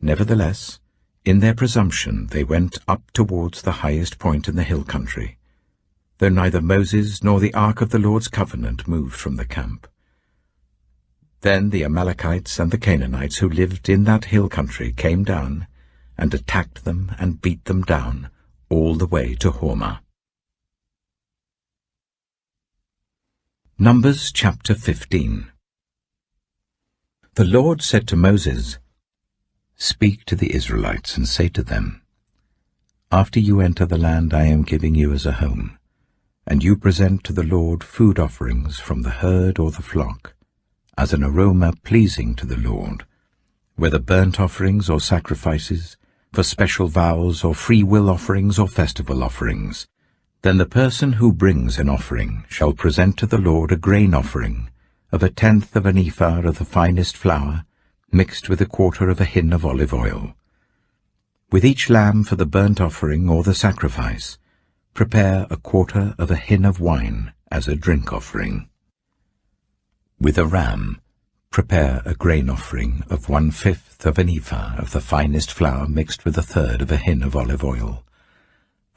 [SPEAKER 1] Nevertheless, in their presumption they went up towards the highest point in the hill country, though neither Moses nor the ark of the Lord's covenant moved from the camp. Then the Amalekites and the Canaanites who lived in that hill country came down and attacked them and beat them down all the way to Hormah. Numbers chapter 15. The Lord said to Moses, "Speak to the Israelites and say to them, After you enter the land I am giving you as a home, and you present to the Lord food offerings from the herd or the flock, as an aroma pleasing to the Lord, whether burnt offerings or sacrifices, for special vows or free will offerings or festival offerings, then the person who brings an offering shall present to the Lord a grain offering of 1/10 of an ephah of the finest flour, mixed with 1/4 of a hin of olive oil. With each lamb for the burnt offering or the sacrifice, prepare 1/4 of a hin of wine as a drink offering. With a ram, prepare a grain offering of 1/5 of an ephah of the finest flour mixed with 1/3 of a hin of olive oil,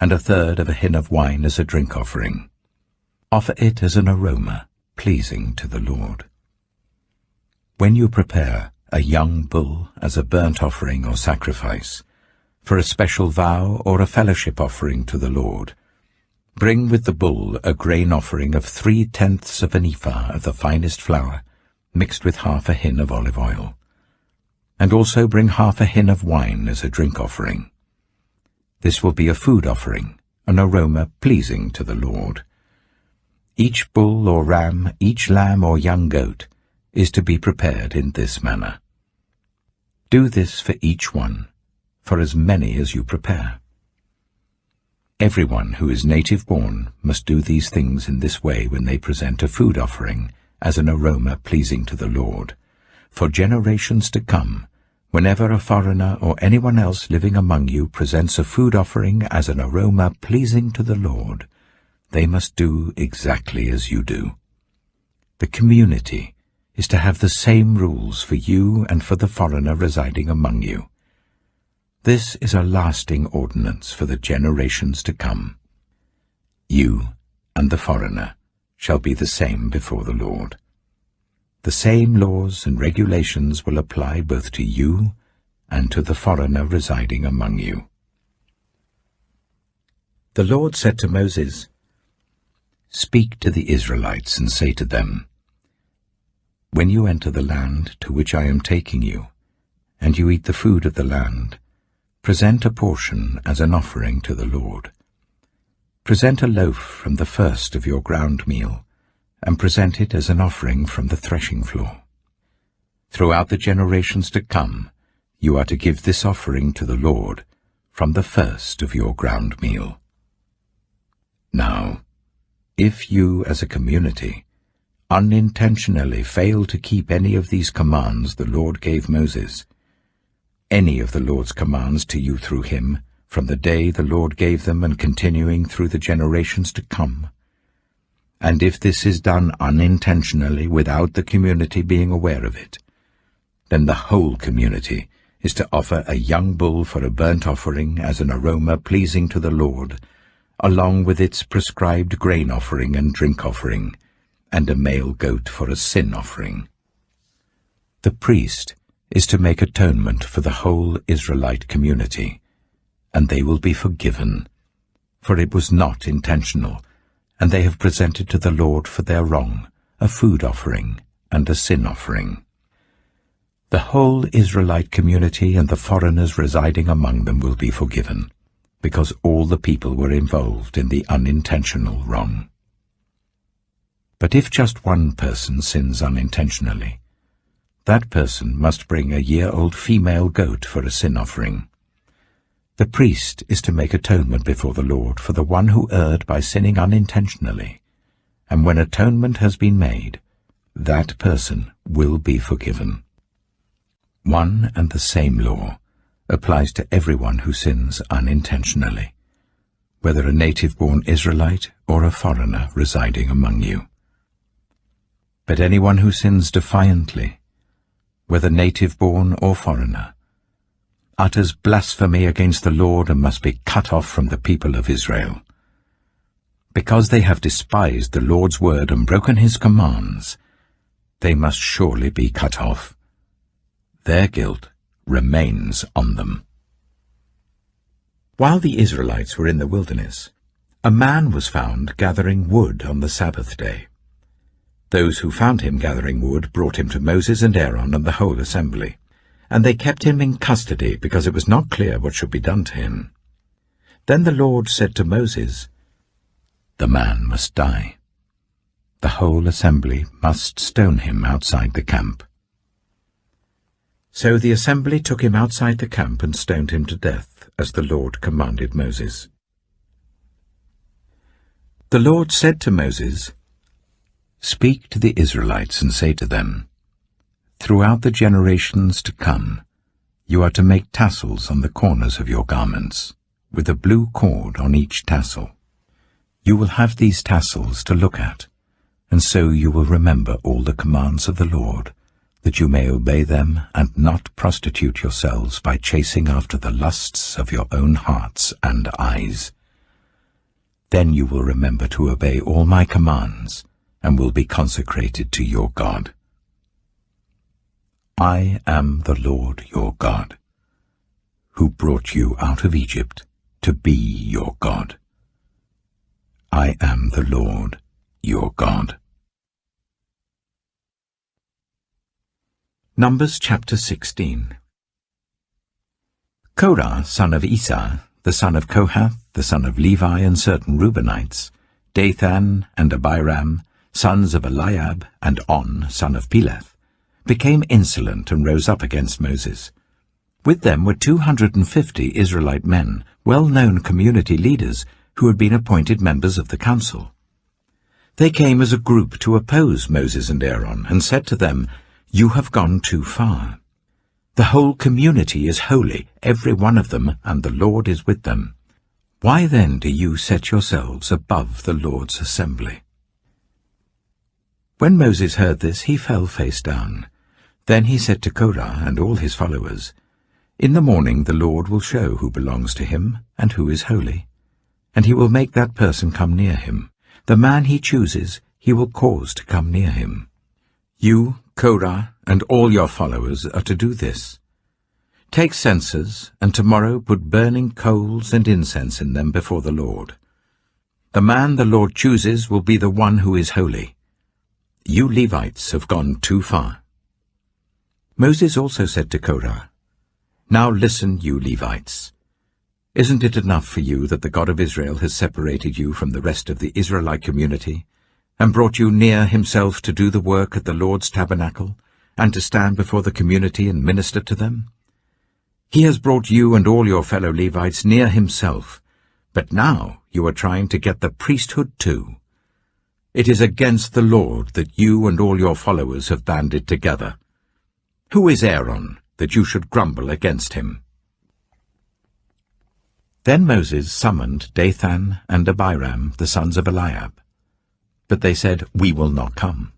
[SPEAKER 1] and 1/3 of a hin of wine as a drink offering. Offer it as an aroma pleasing to the Lord. When you prepare a young bull as a burnt offering or sacrifice, for a special vow or a fellowship offering to the Lord, bring with the bull a grain offering of 3/10 of an ephah of the finest flour, mixed with 1/2 a hin of olive oil. And also bring 1/2 a hin of wine as a drink offering. This will be a food offering, an aroma pleasing to the Lord. Each bull or ram, each lamb or young goat, is to be prepared in this manner. Do this for each one, for as many as you prepare. Everyone who is native-born must do these things in this way when they present a food offering as an aroma pleasing to the Lord. For generations to come, whenever a foreigner or anyone else living among you presents a food offering as an aroma pleasing to the Lord, they must do exactly as you do. The community is to have the same rules for you and for the foreigner residing among you. This is a lasting ordinance for the generations to come. You and the foreigner shall be the same before the Lord. The same laws and regulations will apply both to you and to the foreigner residing among you. The Lord said to Moses, "Speak to the Israelites and say to them, when you enter the land to which I am taking you, and you eat the food of the land, present a portion as an offering to the Lord. Present a loaf from the first of your ground meal, and present it as an offering from the threshing floor. Throughout the generations to come, you are to give this offering to the Lord from the first of your ground meal. Now, if you as a community unintentionally fail to keep any of these commands the Lord gave Moses, any of the Lord's commands to you through him, from the day the Lord gave them and continuing through the generations to come, and if this is done unintentionally without the community being aware of it, then the whole community is to offer a young bull for a burnt offering as an aroma pleasing to the Lord, along with its prescribed grain offering and drink offering, and a male goat for a sin offering. The priest is to make atonement for the whole Israelite community, and they will be forgiven, for it was not intentional, and they have presented to the Lord for their wrong a food offering and a sin offering. The whole Israelite community and the foreigners residing among them will be forgiven, because all the people were involved in the unintentional wrong. But if just one person sins unintentionally, that person must bring a year-old female goat for a sin offering. The priest is to make atonement before the Lord for the one who erred by sinning unintentionally, and when atonement has been made, that person will be forgiven. One and the same law applies to everyone who sins unintentionally, whether a native-born Israelite or a foreigner residing among you. But anyone who sins defiantly, whether native-born or foreigner, utters blasphemy against the Lord and must be cut off from the people of Israel. Because they have despised the Lord's word and broken his commands, they must surely be cut off. Their guilt remains on them." While the Israelites were in the wilderness, a man was found gathering wood on the Sabbath day. Those who found him gathering wood brought him to Moses and Aaron and the whole assembly, and they kept him in custody because it was not clear what should be done to him. Then the Lord said to Moses, "The man must die. The whole assembly must stone him outside the camp." So the assembly took him outside the camp and stoned him to death, as the Lord commanded Moses. The Lord said to Moses, "Speak to the Israelites and say to them, throughout the generations to come, you are to make tassels on the corners of your garments, with a blue cord on each tassel. You will have these tassels to look at, and so you will remember all the commands of the Lord, that you may obey them and not prostitute yourselves by chasing after the lusts of your own hearts and eyes. Then you will remember to obey all my commands and will be consecrated to your God. I am the Lord your God, who brought you out of Egypt to be your God. I am the Lord your God." Numbers chapter 16. Korah, son of Esau, the son of Kohath, the son of Levi, and certain Reubenites, Dathan and Abiram, sons of Eliab, and On, son of Peleth, became insolent and rose up against Moses. With them were 250 Israelite men, well-known community leaders, who had been appointed members of the council. They came as a group to oppose Moses and Aaron, and said to them, "You have gone too far. The whole community is holy, every one of them, and the Lord is with them. Why then do you set yourselves above the Lord's assembly?" When Moses heard this, he fell face down. Then he said to Korah and all his followers, "In the morning the Lord will show who belongs to him and who is holy, and he will make that person come near him. The man he chooses he will cause to come near him. You, Korah, and all your followers are to do this. Take censers, and tomorrow put burning coals and incense in them before the Lord. The man the Lord chooses will be the one who is holy. You Levites have gone too far." Moses also said to Korah, "Now listen, you Levites. Isn't it enough for you that the God of Israel has separated you from the rest of the Israelite community, and brought you near himself to do the work at the Lord's tabernacle, and to stand before the community and minister to them? He has brought you and all your fellow Levites near himself, but now you are trying to get the priesthood too. It is against the Lord that you and all your followers have banded together. Who is Aaron, that you should grumble against him?" Then Moses summoned Dathan and Abiram, the sons of Eliab. But they said, "We will not come.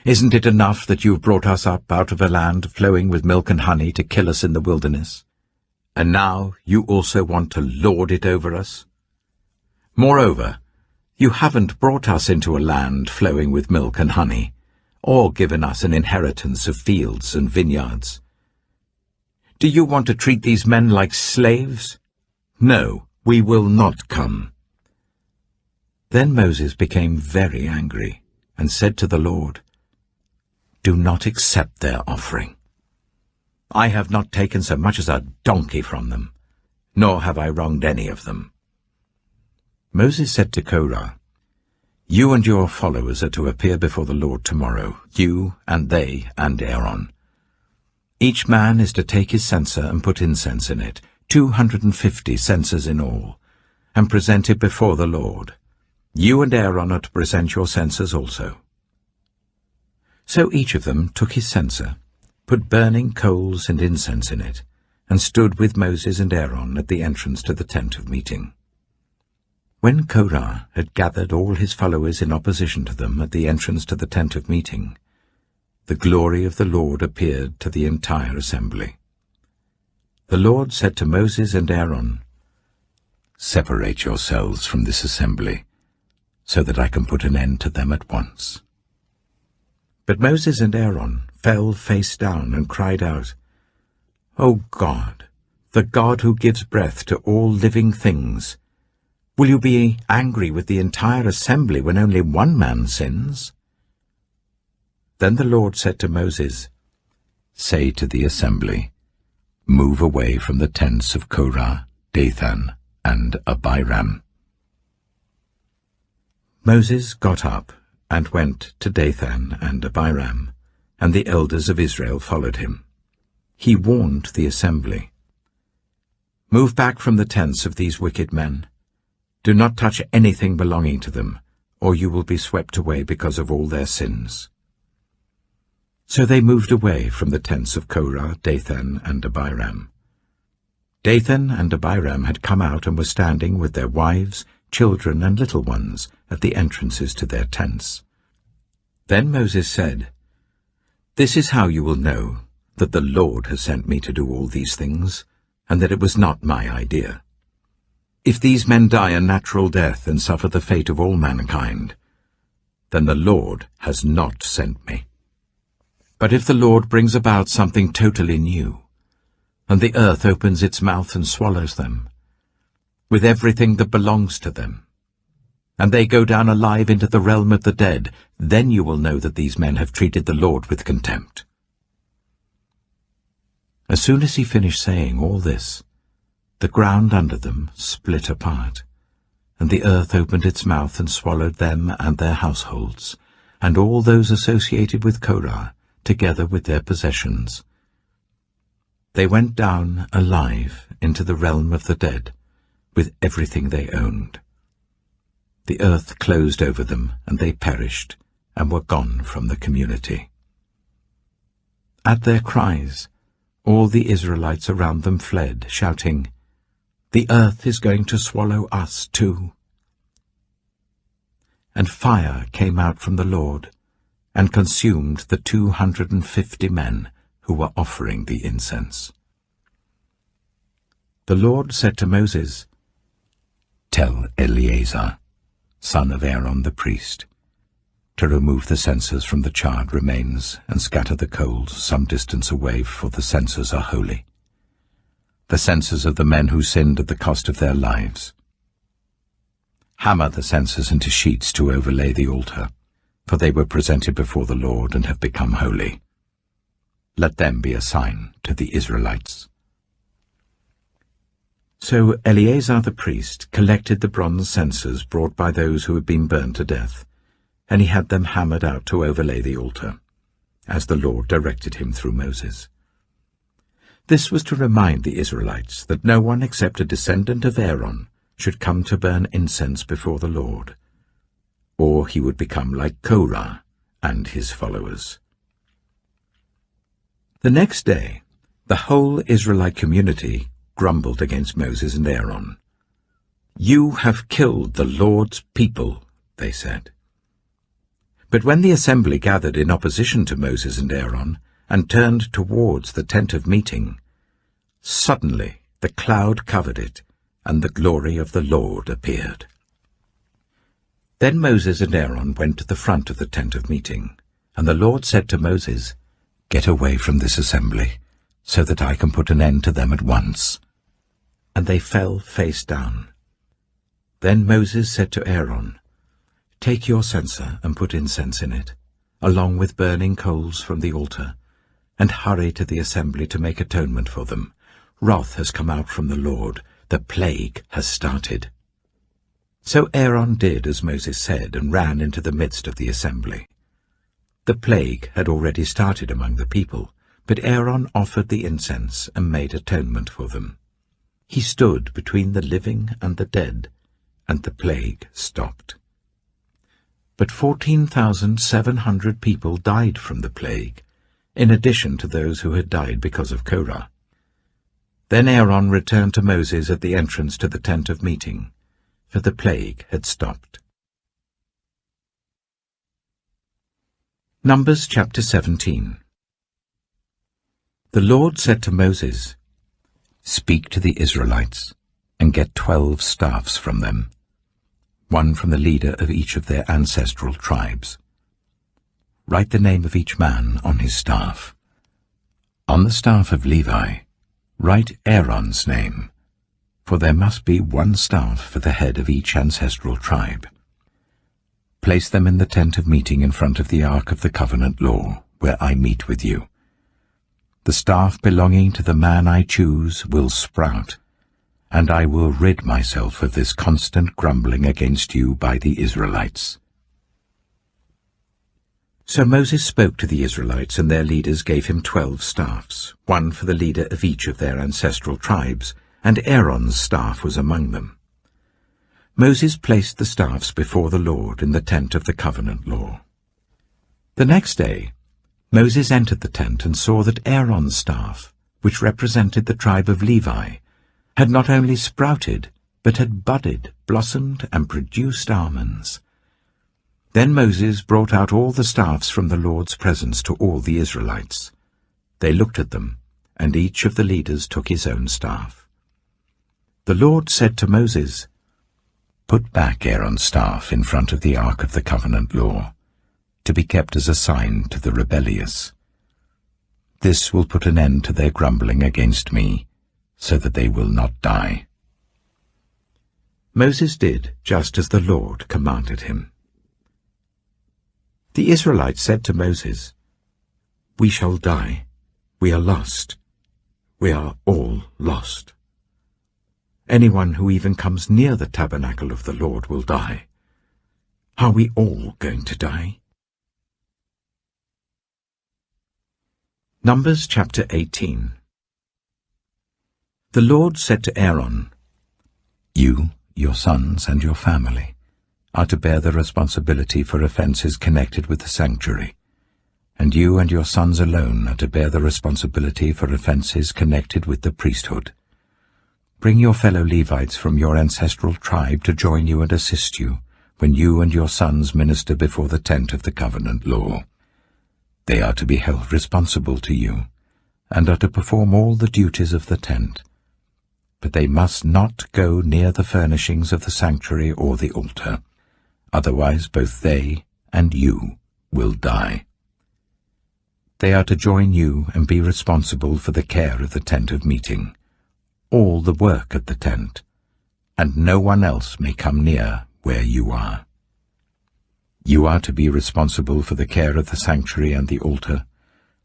[SPEAKER 1] Isn't it enough that you have brought us up out of a land flowing with milk and honey to kill us in the wilderness? And now you also want to lord it over us? Moreover, you haven't brought us into a land flowing with milk and honey, or given us an inheritance of fields and vineyards. Do you want to treat these men like slaves? No, we will not come." Then Moses became very angry and said to the Lord, "Do not accept their offering. I have not taken so much as a donkey from them, nor have I wronged any of them." Moses said to Korah, "You and your followers are to appear before the Lord tomorrow, you and they and Aaron. Each man is to take his censer and put incense in it, 250 censers in all, and present it before the Lord. You and Aaron are to present your censers also." So each of them took his censer, put burning coals and incense in it, and stood with Moses and Aaron at the entrance to the tent of meeting. When Korah had gathered all his followers in opposition to them at the entrance to the tent of meeting, the glory of the Lord appeared to the entire assembly. The Lord said to Moses and Aaron, "Separate yourselves from this assembly, so that I can put an end to them at once." But Moses and Aaron fell face down and cried out, "O God, the God who gives breath to all living things, will you be angry with the entire assembly when only one man sins?" Then the Lord said to Moses, "Say to the assembly, move away from the tents of Korah, Dathan, and Abiram." Moses got up and went to Dathan and Abiram, and the elders of Israel followed him. He warned the assembly, "Move back from the tents of these wicked men. Do not touch anything belonging to them, or you will be swept away because of all their sins." So they moved away from the tents of Korah, Dathan, and Abiram. Dathan and Abiram had come out and were standing with their wives, children, and little ones at the entrances to their tents. Then Moses said, "This is how you will know that the Lord has sent me to do all these things, and that it was not my idea. If these men die a natural death and suffer the fate of all mankind, then the Lord has not sent me. But if the Lord brings about something totally new, and the earth opens its mouth and swallows them, with everything that belongs to them, and they go down alive into the realm of the dead, then you will know that these men have treated the Lord with contempt." As soon as he finished saying all this, the ground under them split apart, and the earth opened its mouth and swallowed them and their households, and all those associated with Korah, together with their possessions. They went down alive into the realm of the dead, with everything they owned. The earth closed over them, and they perished, and were gone from the community. At their cries, all the Israelites around them fled, shouting, "The earth is going to swallow us too." And fire came out from the Lord, and consumed the 250 men who were offering the incense. The Lord said to Moses, "Tell Eleazar, son of Aaron the priest, to remove the censers from the charred remains and scatter the coals some distance away, for the censers are holy, the censers of the men who sinned at the cost of their lives. Hammer the censers into sheets to overlay the altar, for they were presented before the Lord and have become holy. Let them be a sign to the Israelites." So Eleazar the priest collected the bronze censers brought by those who had been burned to death, and he had them hammered out to overlay the altar, as the Lord directed him through Moses. This was to remind the Israelites that no one except a descendant of Aaron should come to burn incense before the Lord, or he would become like Korah and his followers. The next day, the whole Israelite community grumbled against Moses and Aaron. "You have killed the Lord's people," they said. But when the assembly gathered in opposition to Moses and Aaron and turned towards the tent of meeting, suddenly the cloud covered it, and the glory of the Lord appeared. Then Moses and Aaron went to the front of the tent of meeting, and the Lord said to Moses, "Get away from this assembly, so that I can put an end to them at once." And they fell face down. Then Moses said to Aaron, "Take your censer and put incense in it, along with burning coals from the altar, and hurry to the assembly to make atonement for them. Wrath has come out from the Lord. The plague has started." So Aaron did as Moses said and ran into the midst of the assembly. The plague had already started among the people, but Aaron offered the incense and made atonement for them. He stood between the living and the dead, and the plague stopped. But 14,700 people died from the plague, in addition to those who had died because of Korah. Then Aaron returned to Moses at the entrance to the tent of meeting, for the plague had stopped. Numbers chapter 17. The Lord said to Moses, "Speak to the Israelites, and get 12 staffs from them, one from the leader of each of their ancestral tribes. Write the name of each man on his staff. On the staff of Levi, write Aaron's name, for there must be one staff for the head of each ancestral tribe. Place them in the tent of meeting in front of the ark of the covenant law, where I meet with you. The staff belonging to the man I choose will sprout, and I will rid myself of this constant grumbling against you by the Israelites." So Moses spoke to the Israelites, and their leaders gave him 12 staffs, one for the leader of each of their ancestral tribes, and Aaron's staff was among them. Moses placed the staffs before the Lord in the tent of the covenant law. The next day, Moses entered the tent and saw that Aaron's staff, which represented the tribe of Levi, had not only sprouted, but had budded, blossomed, and produced almonds. Then Moses brought out all the staffs from the Lord's presence to all the Israelites. They looked at them, and each of the leaders took his own staff. The Lord said to Moses, "Put back Aaron's staff in front of the ark of the covenant law, to be kept as a sign to the rebellious. This will put an end to their grumbling against me, so that they will not die." Moses did just as the Lord commanded him. The Israelites said to Moses, "We shall die. We are lost. We are all lost. Anyone who even comes near the tabernacle of the Lord will die. Are we all going to die?" Numbers chapter 18. The Lord said to Aaron, "You, your sons, and your family are to bear the responsibility for offences connected with the sanctuary, and you and your sons alone are to bear the responsibility for offences connected with the priesthood. Bring your fellow Levites from your ancestral tribe to join you and assist you when you and your sons minister before the tent of the covenant law. They are to be held responsible to you, and are to perform all the duties of the tent. But they must not go near the furnishings of the sanctuary or the altar, otherwise both they and you will die. They are to join you and be responsible for the care of the tent of meeting, all the work at the tent, and no one else may come near where you are. You are to be responsible for the care of the sanctuary and the altar,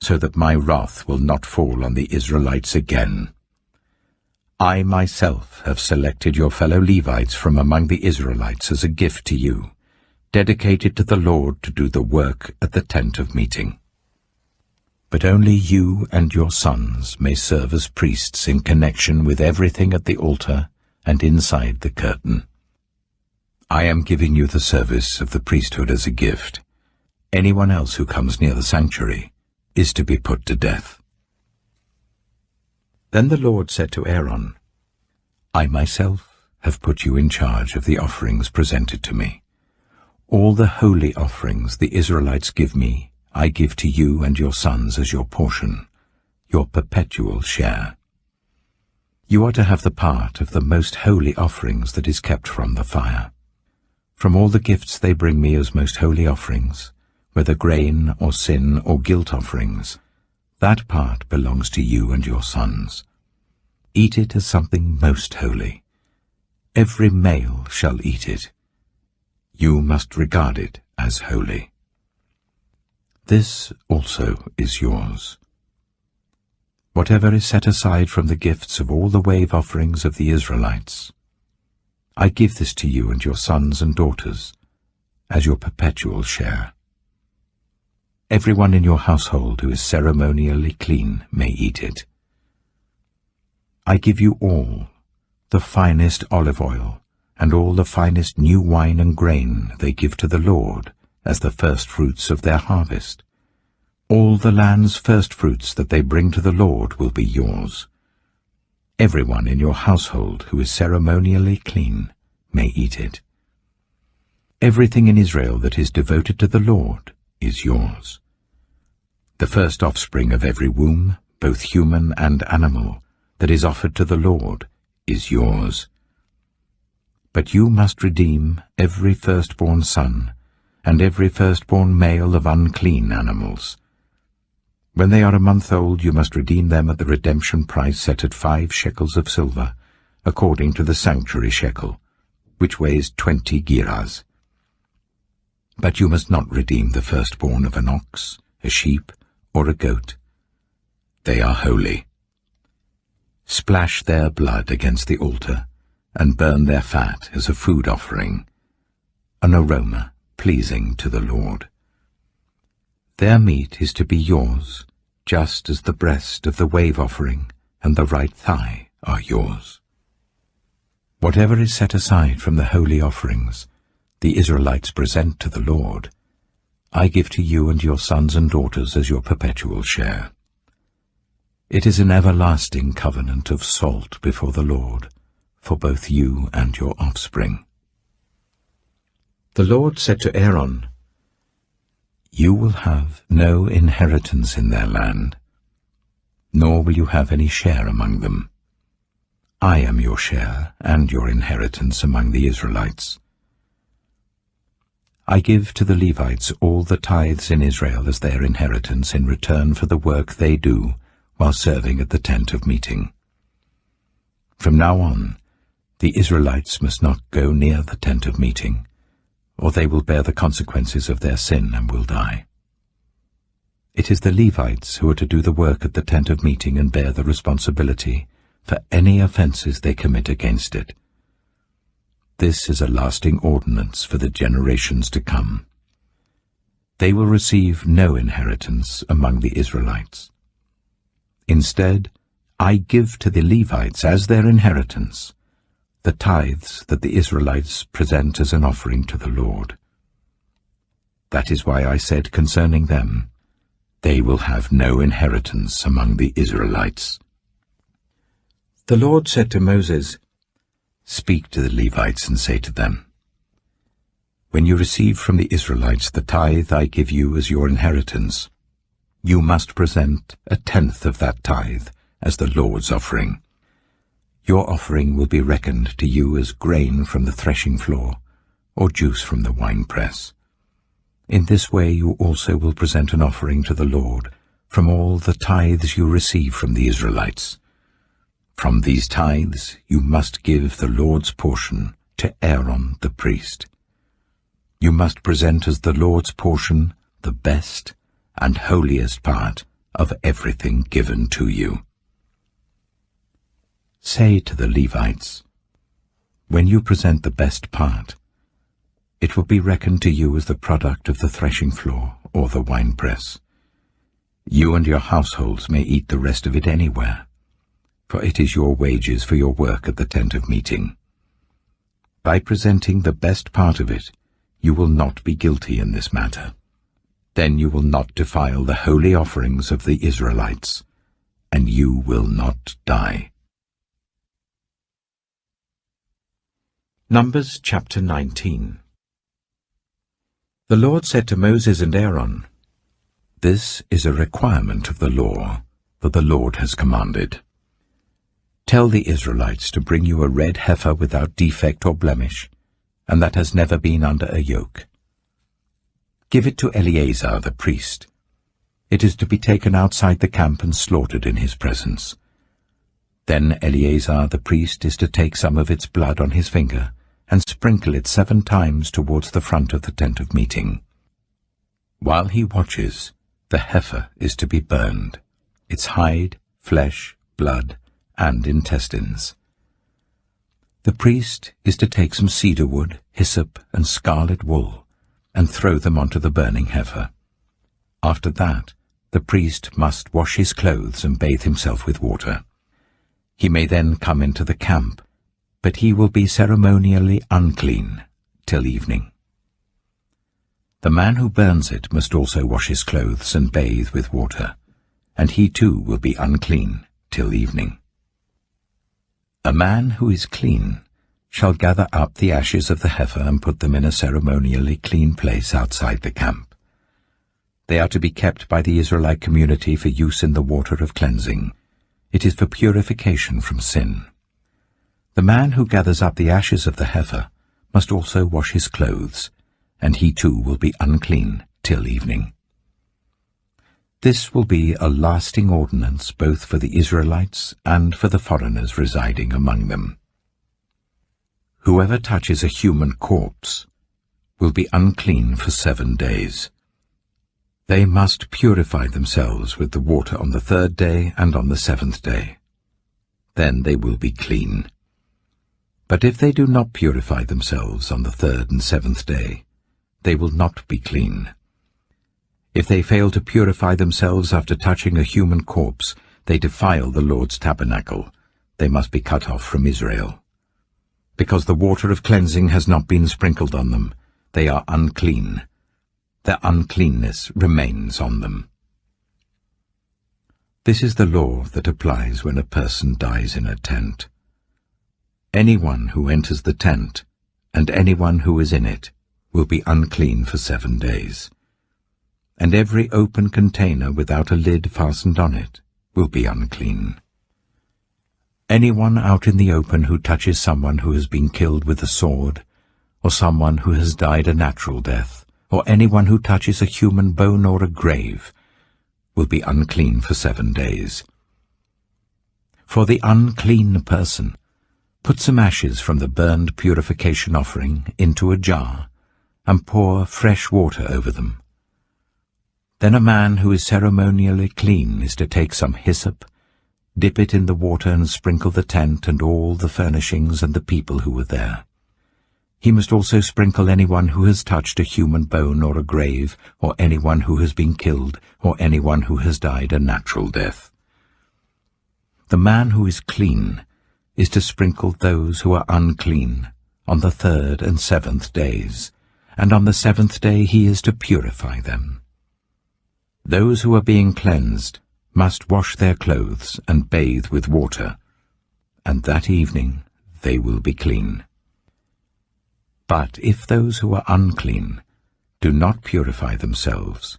[SPEAKER 1] so that my wrath will not fall on the Israelites again. I myself have selected your fellow Levites from among the Israelites as a gift to you, dedicated to the Lord to do the work at the tent of meeting. But only you and your sons may serve as priests in connection with everything at the altar and inside the curtain. I am giving you the service of the priesthood as a gift. Anyone else who comes near the sanctuary is to be put to death." Then the Lord said to Aaron, "I myself have put you in charge of the offerings presented to me. All the holy offerings the Israelites give me, I give to you and your sons as your portion, your perpetual share. You are to have the part of the most holy offerings that is kept from the fire. From all the gifts they bring me as most holy offerings, whether grain or sin or guilt offerings, that part belongs to you and your sons. Eat it as something most holy. Every male shall eat it. You must regard it as holy. This also is yours. Whatever is set aside from the gifts of all the wave offerings of the Israelites, I give this to you and your sons and daughters as your perpetual share. Everyone in your household who is ceremonially clean may eat it. I give you all the finest olive oil and all the finest new wine and grain they give to the Lord as the first fruits of their harvest. All the land's first fruits that they bring to the Lord will be yours. Everyone in your household who is ceremonially clean may eat it. Everything in Israel that is devoted to the Lord is yours. The first offspring of every womb, both human and animal, that is offered to the Lord is yours. But you must redeem every firstborn son and every firstborn male of unclean animals. When they are a month old, you must redeem them at the redemption price set at 5 shekels of silver, according to the sanctuary shekel, which weighs 20 gerahs. But you must not redeem the firstborn of an ox, a sheep, or a goat. They are holy. Splash their blood against the altar, and burn their fat as a food offering, an aroma pleasing to the Lord. Their meat is to be yours, just as the breast of the wave offering and the right thigh are yours. Whatever is set aside from the holy offerings the Israelites present to the Lord, I give to you and your sons and daughters as your perpetual share. It is an everlasting covenant of salt before the Lord, for both you and your offspring." The Lord said to Aaron, "You will have no inheritance in their land, nor will you have any share among them. I am your share and your inheritance among the Israelites. I give to the Levites all the tithes in Israel as their inheritance in return for the work they do while serving at the tent of meeting. From now on, the Israelites must not go near the tent of meeting, or they will bear the consequences of their sin and will die. It is the Levites who are to do the work at the tent of meeting and bear the responsibility for any offenses they commit against it. This is a lasting ordinance for the generations to come. They will receive no inheritance among the Israelites. Instead, I give to the Levites as their inheritance the tithes that the Israelites present as an offering to the Lord. That is why I said concerning them, they will have no inheritance among the Israelites." The Lord said to Moses, "Speak to the Levites and say to them, when you receive from the Israelites the tithe I give you as your inheritance, you must present 1/10 of that tithe as the Lord's offering. Your offering will be reckoned to you as grain from the threshing floor, or juice from the winepress. In this way you also will present an offering to the Lord from all the tithes you receive from the Israelites. From these tithes you must give the Lord's portion to Aaron the priest. You must present as the Lord's portion the best and holiest part of everything given to you. Say to the Levites, when you present the best part, it will be reckoned to you as the product of the threshing floor or the winepress. You and your households may eat the rest of it anywhere, for it is your wages for your work at the tent of meeting. By presenting the best part of it, you will not be guilty in this matter. Then you will not defile the holy offerings of the Israelites, and you will not die. Numbers chapter 19. The Lord said to Moses and Aaron, "This is a requirement of the law that the Lord has commanded. Tell the Israelites to bring you a red heifer without defect or blemish, and that has never been under a yoke. Give it to Eleazar the priest. It is to be taken outside the camp and slaughtered in his presence. Then Eleazar the priest is to take some of its blood on his finger and sprinkle it 7 times towards the front of the tent of meeting. While he watches, the heifer is to be burned, its hide, flesh, blood, and intestines. The priest is to take some cedar wood, hyssop, and scarlet wool, and throw them onto the burning heifer. After that, the priest must wash his clothes and bathe himself with water. He may then come into the camp, but he will be ceremonially unclean till evening. The man who burns it must also wash his clothes and bathe with water, and he too will be unclean till evening. A man who is clean shall gather up the ashes of the heifer and put them in a ceremonially clean place outside the camp. They are to be kept by the Israelite community for use in the water of cleansing. It is for purification from sin. The man who gathers up the ashes of the heifer must also wash his clothes, and he too will be unclean till evening. This will be a lasting ordinance both for the Israelites and for the foreigners residing among them. Whoever touches a human corpse will be unclean for 7 days. They must purify themselves with the water on the 3rd day and on the 7th day. Then they will be clean. But if they do not purify themselves on the 3rd and 7th day, they will not be clean. If they fail to purify themselves after touching a human corpse, they defile the Lord's tabernacle. They must be cut off from Israel. Because the water of cleansing has not been sprinkled on them, they are unclean. Their uncleanness remains on them. This is the law that applies when a person dies in a tent. Anyone who enters the tent, and anyone who is in it, will be unclean for 7 days. And every open container without a lid fastened on it will be unclean. Anyone out in the open who touches someone who has been killed with a sword, or someone who has died a natural death, or anyone who touches a human bone or a grave, will be unclean for 7 days. For the unclean person, put some ashes from the burned purification offering into a jar, and pour fresh water over them. Then a man who is ceremonially clean is to take some hyssop, dip it in the water and sprinkle the tent and all the furnishings and the people who were there. He must also sprinkle anyone who has touched a human bone or a grave, or anyone who has been killed, or anyone who has died a natural death. The man who is clean is to sprinkle those who are unclean on the 3rd and 7th days, and on the 7th day he is to purify them. Those who are being cleansed must wash their clothes and bathe with water, and that evening they will be clean. But if those who are unclean do not purify themselves,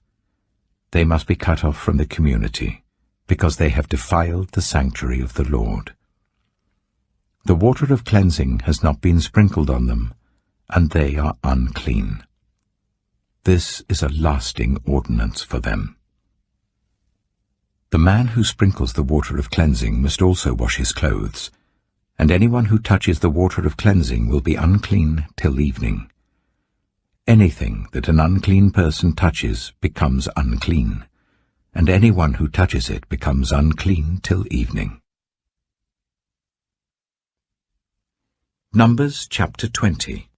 [SPEAKER 1] they must be cut off from the community, because they have defiled the sanctuary of the Lord. The water of cleansing has not been sprinkled on them, and they are unclean. This is a lasting ordinance for them. The man who sprinkles the water of cleansing must also wash his clothes, and anyone who touches the water of cleansing will be unclean till evening. Anything that an unclean person touches becomes unclean, and anyone who touches it becomes unclean till evening. Numbers chapter 20.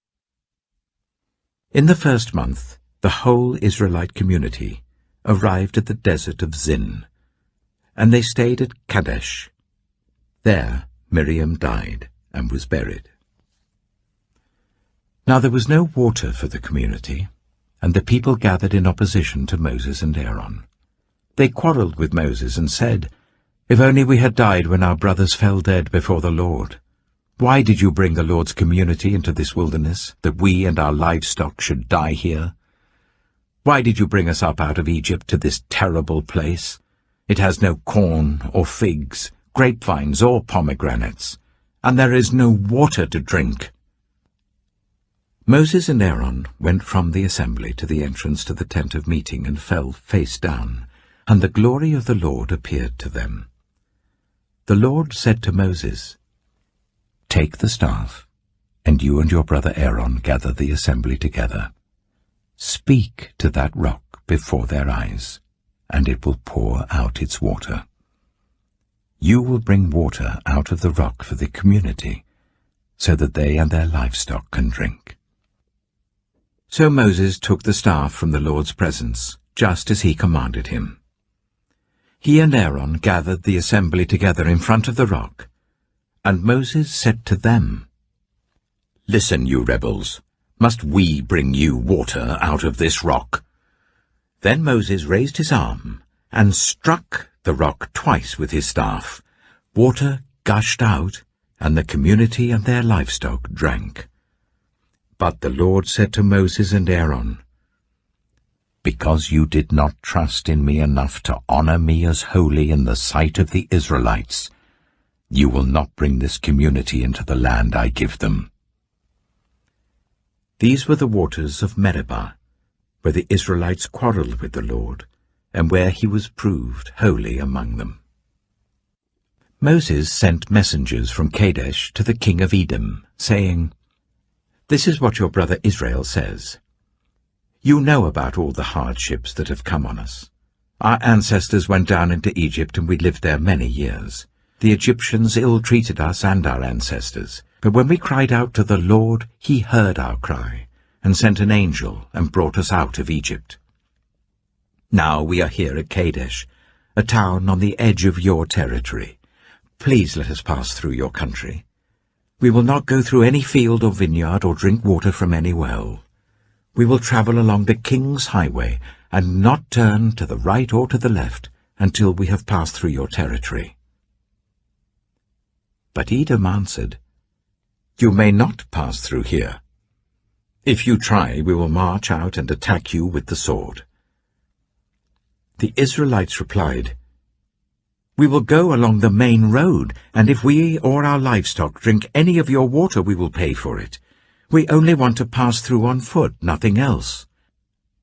[SPEAKER 1] In the first month, the whole Israelite community arrived at the desert of Zin, and they stayed at Kadesh. There Miriam died and was buried. Now there was no water for the community, and the people gathered in opposition to Moses and Aaron. They quarreled with Moses and said, "If only we had died when our brothers fell dead before the Lord. Why did you bring the Lord's community into this wilderness, that we and our livestock should die here? Why did you bring us up out of Egypt to this terrible place? It has no corn or figs, grapevines or pomegranates, and there is no water to drink." Moses and Aaron went from the assembly to the entrance to the tent of meeting and fell face down, and the glory of the Lord appeared to them. The Lord said to Moses, "Take the staff, and you and your brother Aaron gather the assembly together. Speak to that rock before their eyes, and it will pour out its water. You will bring water out of the rock for the community, so that they and their livestock can drink." So Moses took the staff from the Lord's presence, just as he commanded him. He and Aaron gathered the assembly together in front of the rock, and Moses said to them, "Listen, you rebels, must we bring you water out of this rock?" Then Moses raised his arm and struck the rock twice with his staff. Water gushed out, and the community and their livestock drank. But the Lord said to Moses and Aaron, "Because you did not trust in me enough to honor me as holy in the sight of the Israelites, you will not bring this community into the land I give them." These were the waters of Meribah, where the Israelites quarreled with the Lord, and where he was proved holy among them. Moses sent messengers from Kadesh to the king of Edom, saying, "This is what your brother Israel says. You know about all the hardships that have come on us. Our ancestors went down into Egypt, and we lived there many years. The Egyptians ill-treated us and our ancestors, but when we cried out to the Lord, he heard our cry, and sent an angel and brought us out of Egypt. Now we are here at Kadesh, a town on the edge of your territory. Please let us pass through your country. We will not go through any field or vineyard or drink water from any well. We will travel along the king's highway and not turn to the right or to the left until we have passed through your territory." But Edom answered, "You may not pass through here. If you try, we will march out and attack you with the sword." The Israelites replied, "We will go along the main road, and if we or our livestock drink any of your water, we will pay for it. We only want to pass through on foot, nothing else."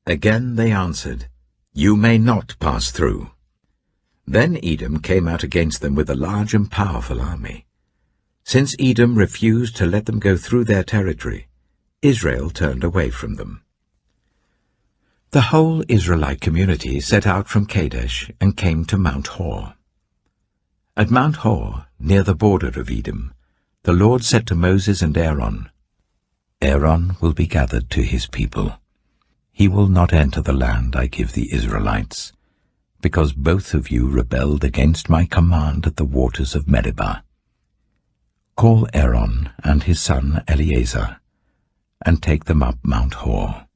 [SPEAKER 1] Again they answered, "You may not pass through." Then Edom came out against them with a large and powerful army. Since Edom refused to let them go through their territory, Israel turned away from them. The whole Israelite community set out from Kadesh and came to Mount Hor. At Mount Hor, near the border of Edom, the Lord said to Moses and Aaron, "Aaron will be gathered to his people. He will not enter the land I give the Israelites, because both of you rebelled against my command at the waters of Meribah. Call Aaron and his son Eleazar, and take them up Mount Hor.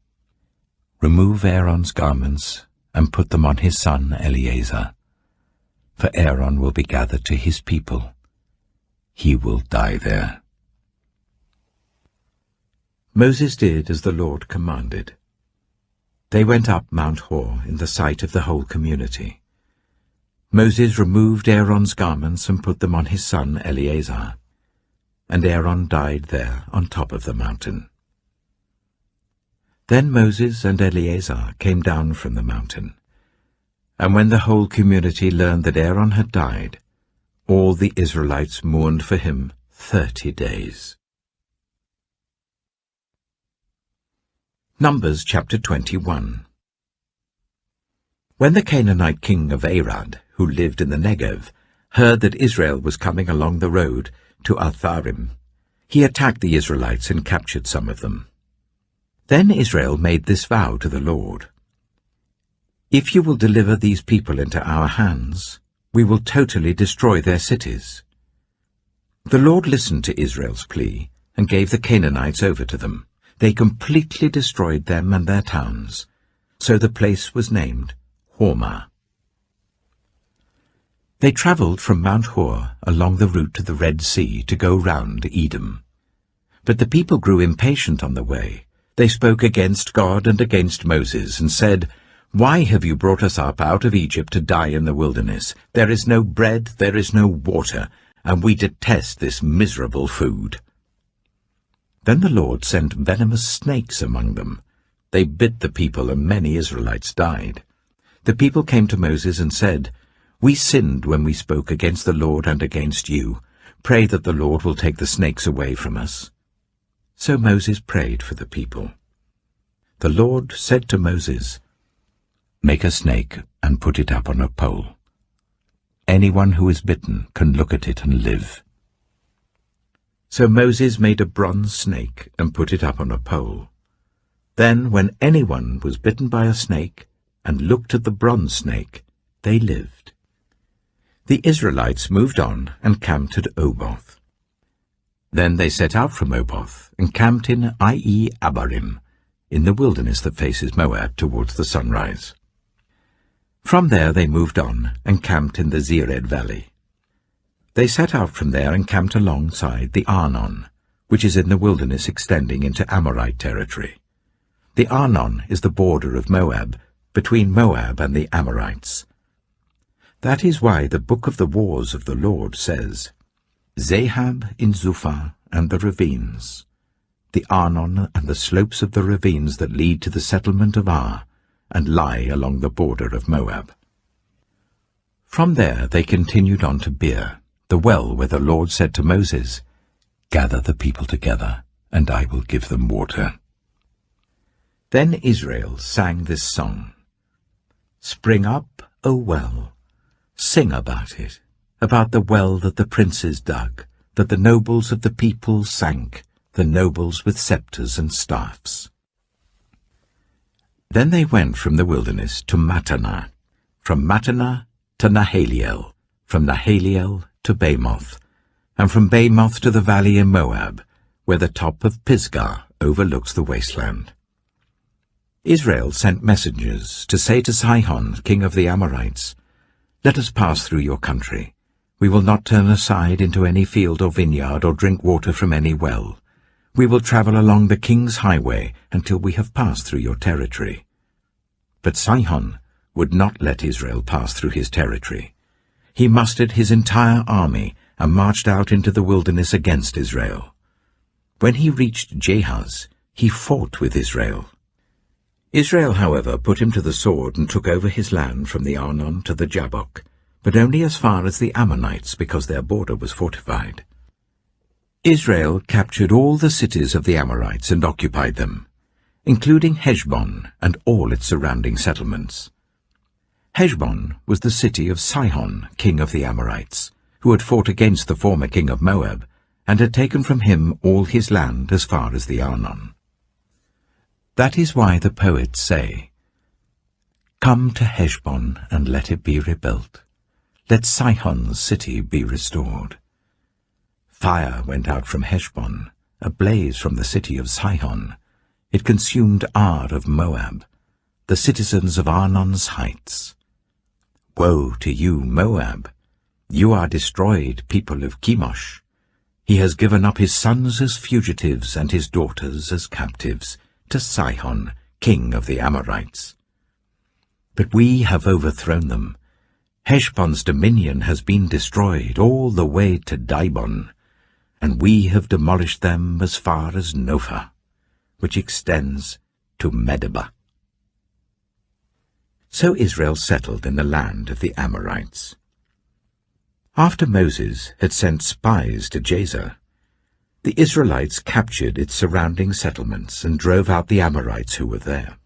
[SPEAKER 1] Remove Aaron's garments and put them on his son Eleazar, for Aaron will be gathered to his people. He will die there." Moses did as the Lord commanded. they went up Mount Hor in the sight of the whole community. Moses removed Aaron's garments and put them on his son Eleazar, and Aaron died there on top of the mountain. Then Moses and Eleazar came down from the mountain, and when the whole community learned that Aaron had died, all the Israelites mourned for him 30 days. Numbers chapter 21. When the Canaanite king of Arad, who lived in the Negev, heard that Israel was coming along the road to Atharim, he attacked the Israelites and captured some of them. Then Israel made this vow to the Lord: "If you will deliver these people into our hands, we will totally destroy their cities." The Lord listened to Israel's plea and gave the Canaanites over to them. They completely destroyed them and their towns, so the place was named Hormah. They travelled from Mount Hor along the route to the Red Sea to go round Edom. But the people grew impatient on the way. They spoke against God and against Moses and said, "Why have you brought us up out of Egypt to die in the wilderness? There is no bread, there is no water, and we detest this miserable food." Then the Lord sent venomous snakes among them. They bit the people, and many Israelites died. The people came to Moses and said, "We sinned when we spoke against the Lord and against you. Pray that the Lord will take the snakes away from us." So Moses prayed for the people. The Lord said to Moses, "Make a snake and put it up on a pole. Anyone who is bitten can look at it and live." So Moses made a bronze snake and put it up on a pole. Then when anyone was bitten by a snake and looked at the bronze snake, they lived. The Israelites moved on and camped at Oboth. Then they set out from Oboth and camped in Abarim, in the wilderness that faces Moab towards the sunrise. From there they moved on and camped in the Zered valley. They set out from there and camped alongside the Arnon, which is in the wilderness extending into Amorite territory. The Arnon is the border of Moab, between Moab and the Amorites. That is why the book of the wars of the Lord says, "Zahab in Zuphah and the ravines, the Arnon and the slopes of the ravines that lead to the settlement of Ar, and lie along the border of Moab." From there they continued on to Beer, the well where the Lord said to Moses, "Gather the people together, and I will give them water." Then Israel sang this song: "Spring up, O well, sing about it, about the well that the princes dug, that the nobles of the people sank, the nobles with scepters and staffs." Then they went from the wilderness to Mattanah, from Mattanah to Nahaliel, from Nahaliel to Bamoth, and from Bamoth to the valley in Moab, where the top of Pisgah overlooks the wasteland. Israel sent messengers to say to Sihon, king of the Amorites, "Let us pass through your country. We will not turn aside into any field or vineyard or drink water from any well. We will travel along the king's highway until we have passed through your territory." But Sihon would not let Israel pass through his territory. He mustered his entire army and marched out into the wilderness against Israel. When he reached Jahaz, he fought with Israel. Israel, however, put him to the sword and took over his land from the Arnon to the Jabbok, but only as far as the Ammonites, because their border was fortified. Israel captured all the cities of the Amorites and occupied them, including Heshbon and all its surrounding settlements. Heshbon was the city of Sihon, king of the Amorites, who had fought against the former king of Moab, and had taken from him all his land as far as the Arnon. That is why the poets say, "Come to Heshbon and let it be rebuilt. Let Sihon's city be restored." Fire went out from Heshbon, a blaze from the city of Sihon. It consumed Ar of Moab, the citizens of Arnon's heights. Woe to you, Moab! You are destroyed, people of Chemosh. He has given up his sons as fugitives and his daughters as captives to Sihon, king of the Amorites. But we have overthrown them. Heshbon's dominion has been destroyed all the way to Dibon, and we have demolished them as far as Nophah, which extends to Medeba. So Israel settled in the land of the Amorites. After Moses had sent spies to Jazer, the Israelites captured its surrounding settlements and drove out the Amorites who were there.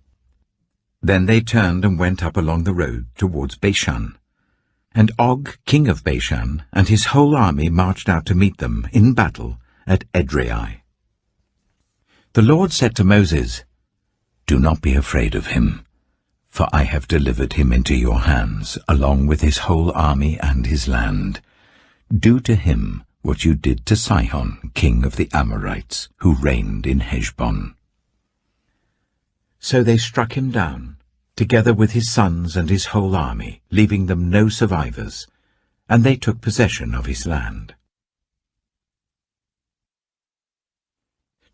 [SPEAKER 1] Then they turned and went up along the road towards Bashan, and Og, king of Bashan, and his whole army marched out to meet them in battle at Edrei. The Lord said to Moses, "Do not be afraid of him, for I have delivered him into your hands, along with his whole army and his land. Do to him what you did to Sihon, king of the Amorites, who reigned in Heshbon." So they struck him down, together with his sons and his whole army, leaving them no survivors, and they took possession of his land.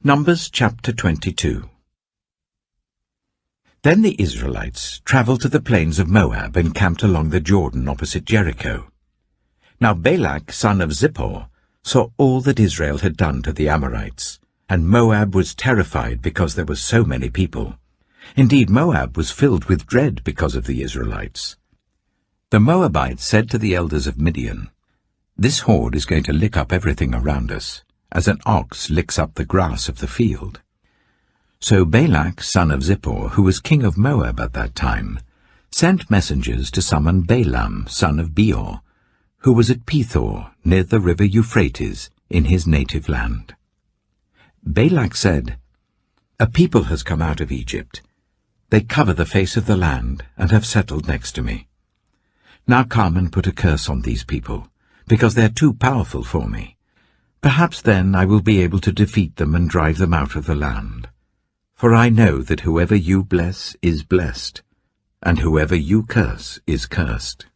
[SPEAKER 1] Numbers chapter 22. Then the Israelites travelled to the plains of Moab and camped along the Jordan opposite Jericho. Now Balak, son of Zippor, saw all that Israel had done to the Amorites, and Moab was terrified because there were so many people. Indeed, Moab was filled with dread because of the Israelites. The Moabites said to the elders of Midian, "This horde is going to lick up everything around us, as an ox licks up the grass of the field." So Balak, son of Zippor, who was king of Moab at that time, sent messengers to summon Balaam, son of Beor, who was at Pethor, near the river Euphrates, in his native land. Balak said, "A people has come out of Egypt. They cover the face of the land and have settled next to me. Now come and put a curse on these people, because they are too powerful for me. Perhaps then I will be able to defeat them and drive them out of the land. For I know that whoever you bless is blessed, and whoever you curse is cursed."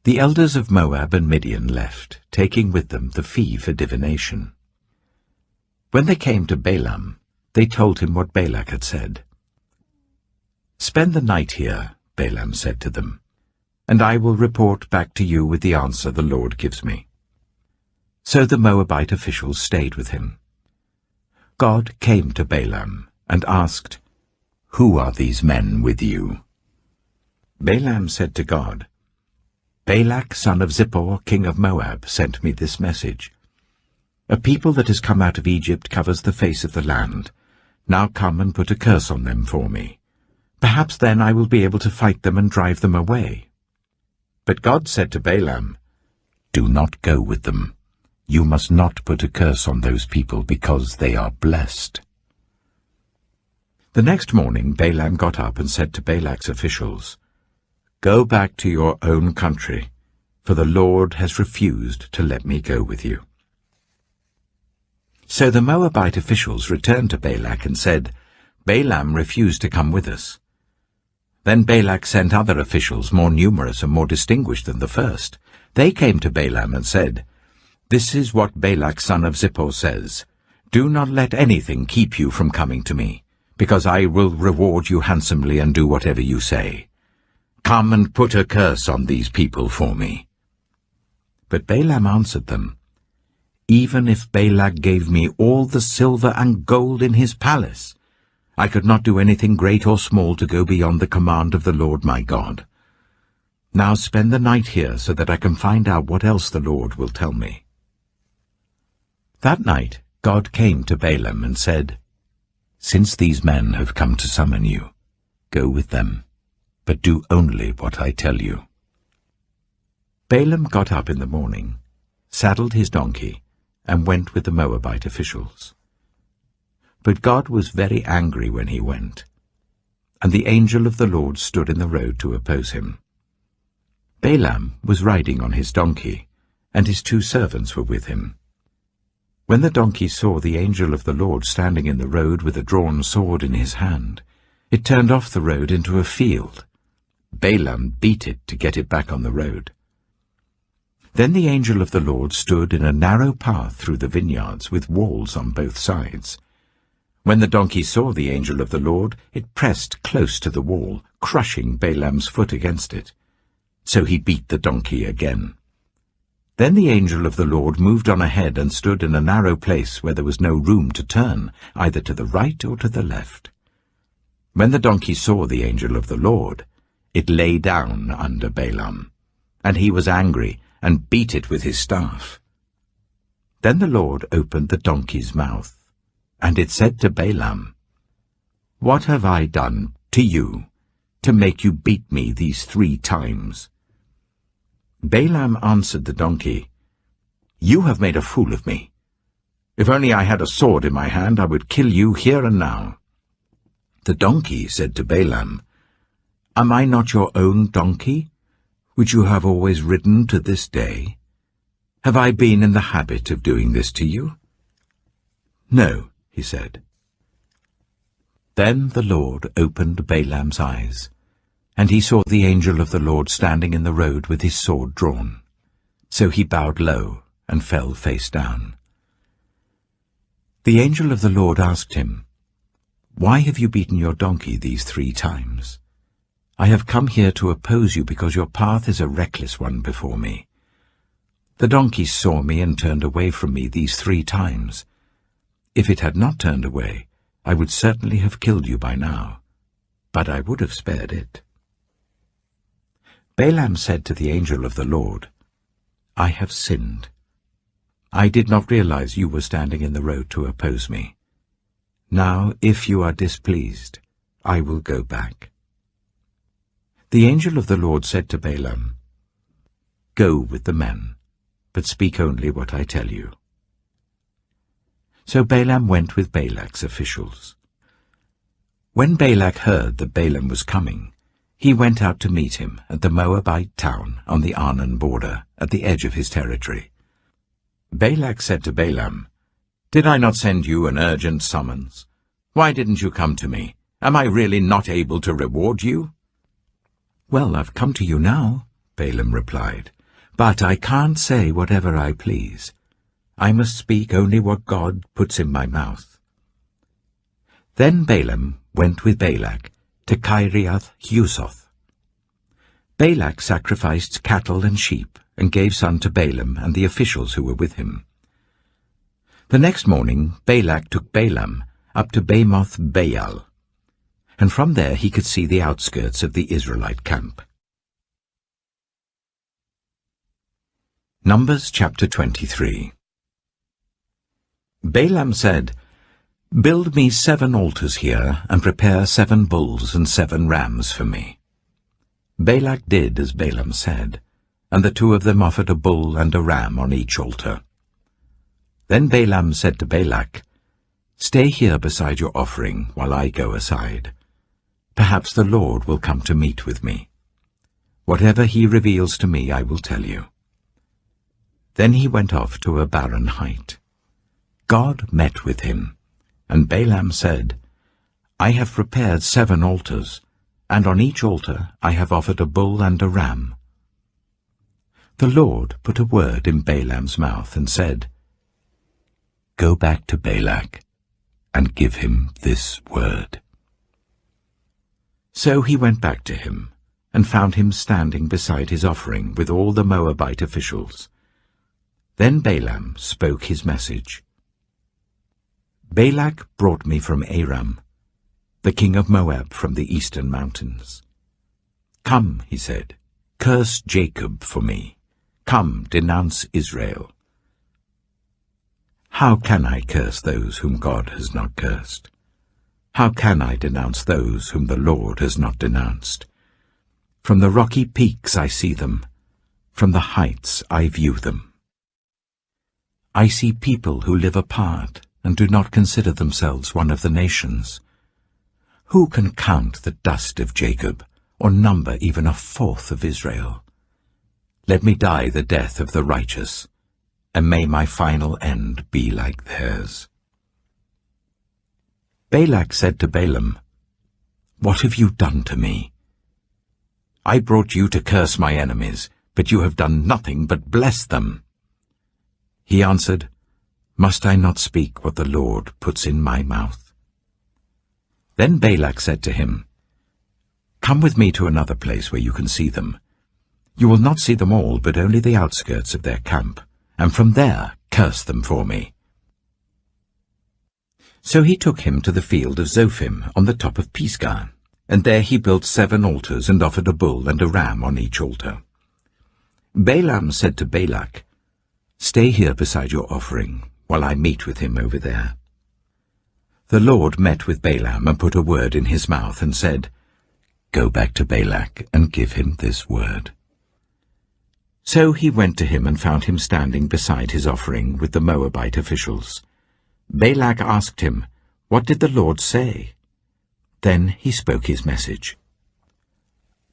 [SPEAKER 1] The elders of Moab and Midian left, taking with them the fee for divination. When they came to Balaam, they told him what Balak had said. "Spend the night here," Balaam said to them, "and I will report back to you with the answer the Lord gives me." So the Moabite officials stayed with him. God came to Balaam and asked, "Who are these men with you?" Balaam said to God, "Balak, son of Zippor, king of Moab, sent me this message. A people that has come out of Egypt covers the face of the land. Now come and put a curse on them for me. Perhaps then I will be able to fight them and drive them away." But God said to Balaam, "Do not go with them. You must not put a curse on those people, because they are blessed." The next morning Balaam got up and said to Balak's officials, "Go back to your own country, for the Lord has refused to let me go with you." So the Moabite officials returned to Balak and said, "Balaam refused to come with us." Then Balak sent other officials more numerous and more distinguished than the first. They came to Balaam and said, "This is what Balak son of Zippor says. Do not let anything keep you from coming to me, because I will reward you handsomely and do whatever you say. Come and put a curse on these people for me." But Balaam answered them, "Even if Balak gave me all the silver and gold in his palace, I could not do anything great or small to go beyond the command of the Lord my God. Now spend the night here so that I can find out what else the Lord will tell me." That night God came to Balaam and said, "Since these men have come to summon you, go with them, but do only what I tell you." Balaam got up in the morning, saddled his donkey, and went with the Moabite officials. But God was very angry when he went, and the angel of the Lord stood in the road to oppose him. Balaam was riding on his donkey, and his 2 servants were with him. When the donkey saw the angel of the Lord standing in the road with a drawn sword in his hand, it turned off the road into a field. Balaam beat it to get it back on the road. Then the angel of the Lord stood in a narrow path through the vineyards with walls on both sides. When the donkey saw the angel of the Lord, it pressed close to the wall, crushing Balaam's foot against it. So he beat the donkey again. Then the angel of the Lord moved on ahead and stood in a narrow place where there was no room to turn, either to the right or to the left. When the donkey saw the angel of the Lord, it lay down under Balaam, and he was angry and beat it with his staff. Then the Lord opened the donkey's mouth, and it said to Balaam, "What have I done to you to make you beat me these 3 times?" Balaam answered the donkey, "You have made a fool of me. If only I had a sword in my hand, I would kill you here and now." The donkey said to Balaam, "Am I not your own donkey, which you have always ridden to this day? Have I been in the habit of doing this to you?" "No," he said. Then the Lord opened Balaam's eyes, and he saw the angel of the Lord standing in the road with his sword drawn. So he bowed low and fell face down. The angel of the Lord asked him, "Why have you beaten your donkey these 3 times? I have come here to oppose you because your path is a reckless one before me. The donkey saw me and turned away from me these 3 times. If it had not turned away, I would certainly have killed you by now, but I would have spared it." Balaam said to the angel of the Lord, "I have sinned. I did not realize you were standing in the road to oppose me. Now, if you are displeased, I will go back." The angel of the Lord said to Balaam, "Go with the men, but speak only what I tell you." So Balaam went with Balak's officials. When Balak heard that Balaam was coming, he went out to meet him at the Moabite town on the Arnon border, at the edge of his territory. Balak said to Balaam, "Did I not send you an urgent summons? Why didn't you come to me? Am I really not able to reward you?" "Well, I've come to you now," Balaam replied, "but I can't say whatever I please. I must speak only what God puts in my mouth." Then Balaam went with Balak to Kiriath-Huzoth. Balak sacrificed cattle and sheep and gave some to Balaam and the officials who were with him. The next morning Balak took Balaam up to Bamoth Baal, and from there he could see the outskirts of the Israelite camp. Numbers chapter 23. Balaam said, "Build me 7 altars here, and prepare 7 bulls and 7 rams for me." Balak did as Balaam said, and the 2 of them offered a bull and a ram on each altar. Then Balaam said to Balak, "Stay here beside your offering while I go aside. Perhaps the Lord will come to meet with me. Whatever he reveals to me I will tell you." Then he went off to a barren height. God met with him, and Balaam said, "I have prepared 7 altars, and on each altar I have offered a bull and a ram." The Lord put a word in Balaam's mouth and said, "Go back to Balak and give him this word." So he went back to him and found him standing beside his offering with all the Moabite officials. Then Balaam spoke his message. "Balak brought me from Aram, the king of Moab from the eastern mountains. Come," he said, "curse Jacob for me. Come, denounce Israel." How can I curse those whom God has not cursed? How can I denounce those whom the Lord has not denounced? From the rocky peaks I see them, from the heights I view them. I see people who live apart and do not consider themselves one of the nations. Who can count the dust of Jacob, or number even 1/4 of Israel? Let me die the death of the righteous, and may my final end be like theirs. Balak said to Balaam, "What have you done to me? I brought you to curse my enemies, but you have done nothing but bless them." He answered, "Must I not speak what the Lord puts in my mouth?" Then Balak said to him, "Come with me to another place where you can see them. You will not see them all, but only the outskirts of their camp, and from there curse them for me." So he took him to the field of Zophim on the top of Pisgah, and there he built 7 altars and offered a bull and a ram on each altar. Balaam said to Balak, "Stay here beside your offering, while I meet with him over there." The Lord met with Balaam and put a word in his mouth and said, "Go back to Balak and give him this word." So he went to him and found him standing beside his offering with the Moabite officials. Balak asked him, "What did the Lord say?" Then he spoke his message.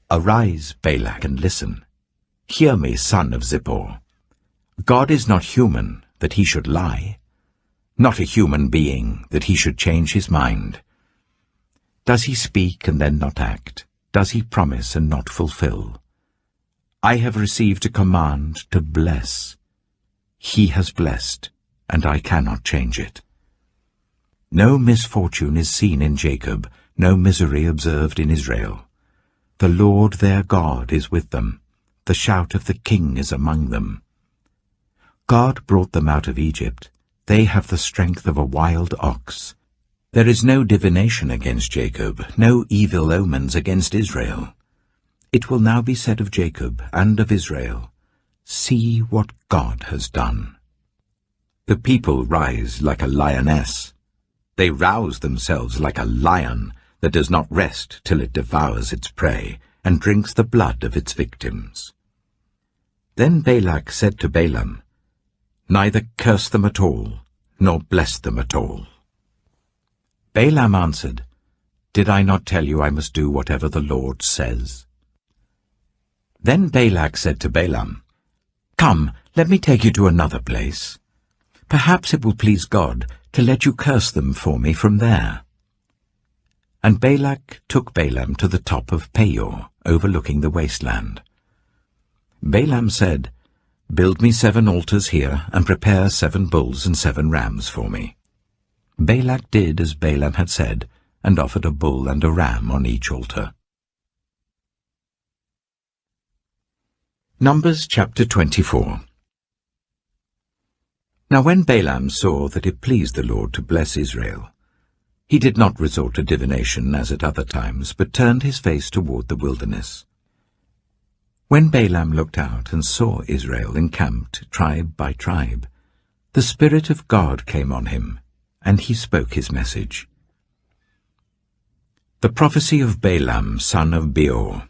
[SPEAKER 1] "Arise, Balak, and listen. Hear me, son of Zippor. God is not human, that he should lie, not a human being, that he should change his mind. Does he speak and then not act? Does he promise and not fulfill? I have received a command to bless. He has blessed, and I cannot change it. No misfortune is seen in Jacob, no misery observed in Israel. The Lord their God is with them. The shout of the king is among them. God brought them out of Egypt. They have the strength of a wild ox. There is no divination against Jacob, no evil omens against Israel. It will now be said of Jacob and of Israel, See what God has done. The people rise like a lioness. They rouse themselves like a lion that does not rest till it devours its prey and drinks the blood of its victims. Then Balak said to Balaam, Neither curse them at all, nor bless them at all. Balaam answered, Did I not tell you I must do whatever the Lord says? Then Balak said to Balaam, Come, let me take you to another place. Perhaps it will please God to let you curse them for me from there. And Balak took Balaam to the top of Peor, overlooking the wasteland. Balaam said, Build me 7 altars here, and prepare 7 bulls and 7 rams for me. Balak did as Balaam had said, and offered a bull and a ram on each altar. Numbers chapter 24. Now when Balaam saw that it pleased the Lord to bless Israel, he did not resort to divination as at other times, but turned his face toward the wilderness. When Balaam looked out and saw Israel encamped tribe by tribe, the Spirit of God came on him, and he spoke his message. The prophecy of Balaam, son of Beor,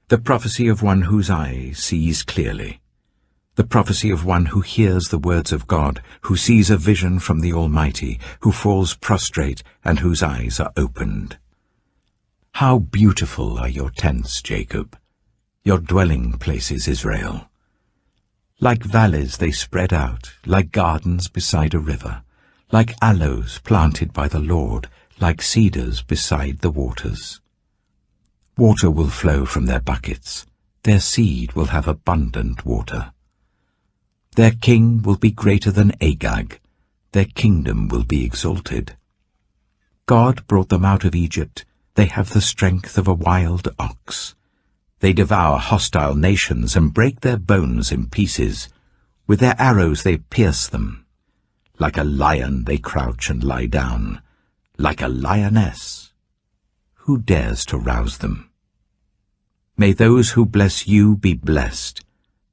[SPEAKER 1] the prophecy of one whose eye sees clearly, the prophecy of one who hears the words of God, who sees a vision from the Almighty, who falls prostrate and whose eyes are opened. How beautiful are your tents, Jacob, your dwelling places, Israel. Like valleys they spread out, like gardens beside a river, like aloes planted by the Lord, like cedars beside the waters. Water will flow from their buckets, their seed will have abundant water. Their king will be greater than Agag, their kingdom will be exalted. God brought them out of Egypt, they have the strength of a wild ox. They devour hostile nations and break their bones in pieces. With their arrows they pierce them. Like a lion they crouch and lie down. Like a lioness. Who dares to rouse them? May those who bless you be blessed,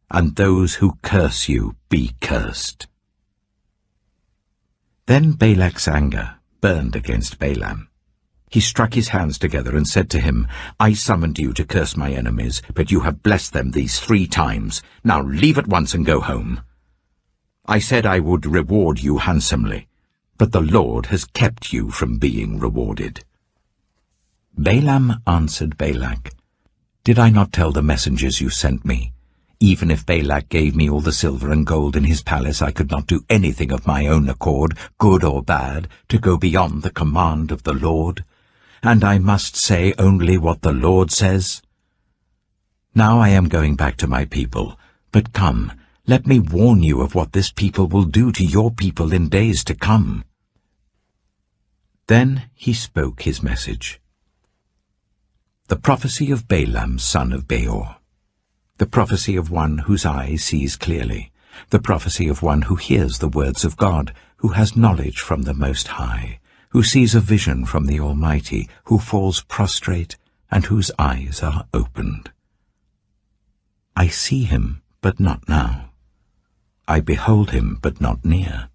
[SPEAKER 1] and those who curse you be cursed. Then Balak's anger burned against Balaam. He struck his hands together and said to him, I summoned you to curse my enemies, but you have blessed them these 3 times. Now leave at once and go home. I said I would reward you handsomely, but the Lord has kept you from being rewarded. Balaam answered Balak, Did I not tell the messengers you sent me? Even if Balak gave me all the silver and gold in his palace, I could not do anything of my own accord, good or bad, to go beyond the command of the Lord. And I must say only what the Lord says. Now I am going back to my people, but come, let me warn you of what this people will do to your people in days to come. Then he spoke his message. The prophecy of Balaam son of Beor. The prophecy of one whose eye sees clearly. The prophecy of one who hears the words of God, who has knowledge from the Most High, who sees a vision from the Almighty, who falls prostrate, and whose eyes are opened. I see him, but not now. I behold him, but not near.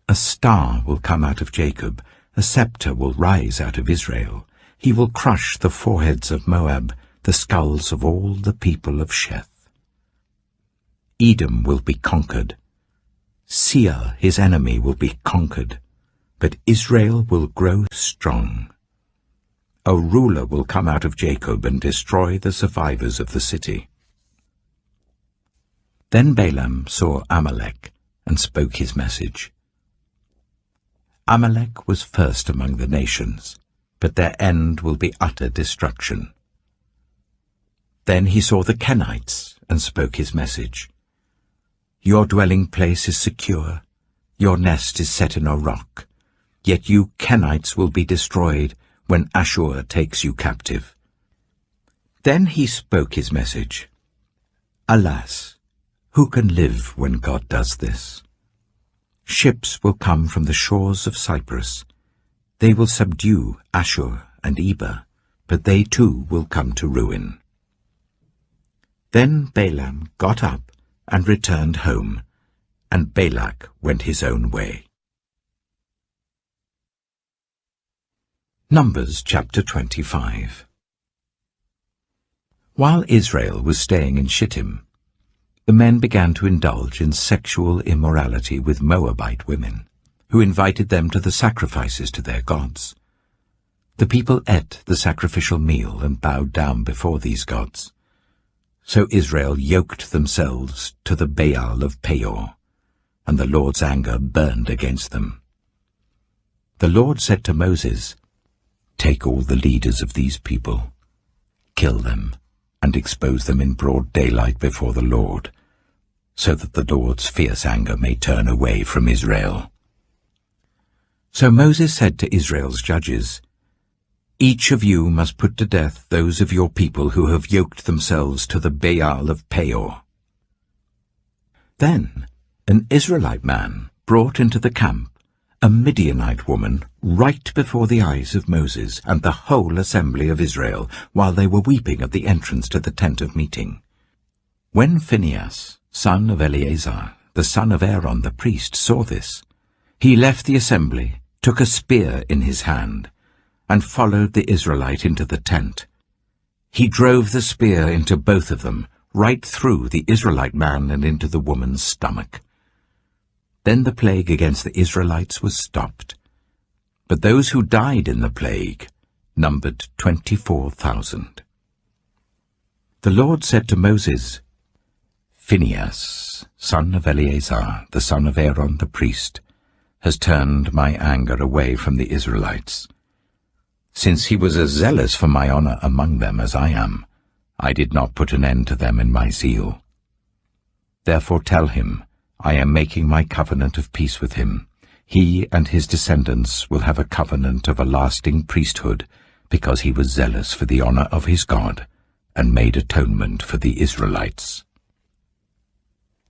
[SPEAKER 1] A star will come out of Jacob, a scepter will rise out of Israel. He will crush the foreheads of Moab, the skulls of all the people of Sheth. Edom will be conquered. Seir, his enemy, will be conquered, but Israel will grow strong. A ruler will come out of Jacob and destroy the survivors of the city. Then Balaam saw Amalek and spoke his message. Amalek was first among the nations, but their end will be utter destruction. Then he saw the Kenites and spoke his message. Your dwelling place is secure, your nest is set in a rock, yet you Kenites will be destroyed when Ashur takes you captive. Then he spoke his message. Alas, who can live when God does this? Ships will come from the shores of Cyprus. They will subdue Ashur and Eber, but they too will come to ruin. Then Balaam got up and returned home, and Balak went his own way. Numbers chapter 25. While Israel was staying in Shittim, the men began to indulge in sexual immorality with Moabite women, who invited them to the sacrifices to their gods. The people ate the sacrificial meal and bowed down before these gods. So Israel yoked themselves to the Baal of Peor, and the Lord's anger burned against them. The Lord said to Moses, Take all the leaders of these people, kill them, and expose them in broad daylight before the Lord, so that the Lord's fierce anger may turn away from Israel. So Moses said to Israel's judges, Each of you must put to death those of your people who have yoked themselves to the Baal of Peor. Then an Israelite man brought into the camp a Midianite woman right before the eyes of Moses and the whole assembly of Israel, while they were weeping at the entrance to the tent of meeting. When Phinehas, son of Eleazar, the son of Aaron the priest, saw this, he left the assembly, took a spear in his hand, and followed the Israelite into the tent. He drove the spear into both of them, right through the Israelite man and into the woman's stomach. Then the plague against the Israelites was stopped. But those who died in the plague numbered 24,000. The Lord said to Moses, Phinehas, son of Eleazar, the son of Aaron the priest, has turned my anger away from the Israelites. Since he was as zealous for my honor among them as I am, I did not put an end to them in my zeal. Therefore tell him, I am making my covenant of peace with him. He and his descendants will have a covenant of a lasting priesthood, because he was zealous for the honor of his God, and made atonement for the Israelites.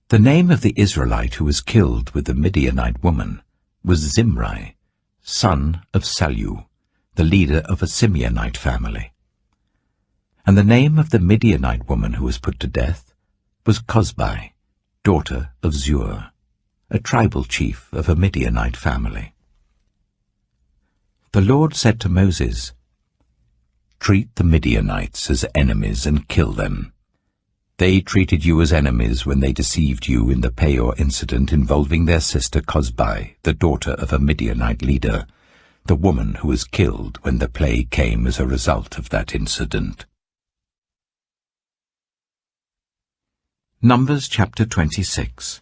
[SPEAKER 1] The name of the Israelite who was killed with the Midianite woman was Zimri, son of Salu, the leader of a Simeonite family. And the name of the Midianite woman who was put to death was Cozbi, daughter of Zur, a tribal chief of a Midianite family. The Lord said to Moses, Treat the Midianites as enemies and kill them. They treated you as enemies when they deceived you in the Peor incident involving their sister Cozbi, the daughter of a Midianite leader, the woman who was killed when the plague came as a result of that incident. Numbers chapter 26.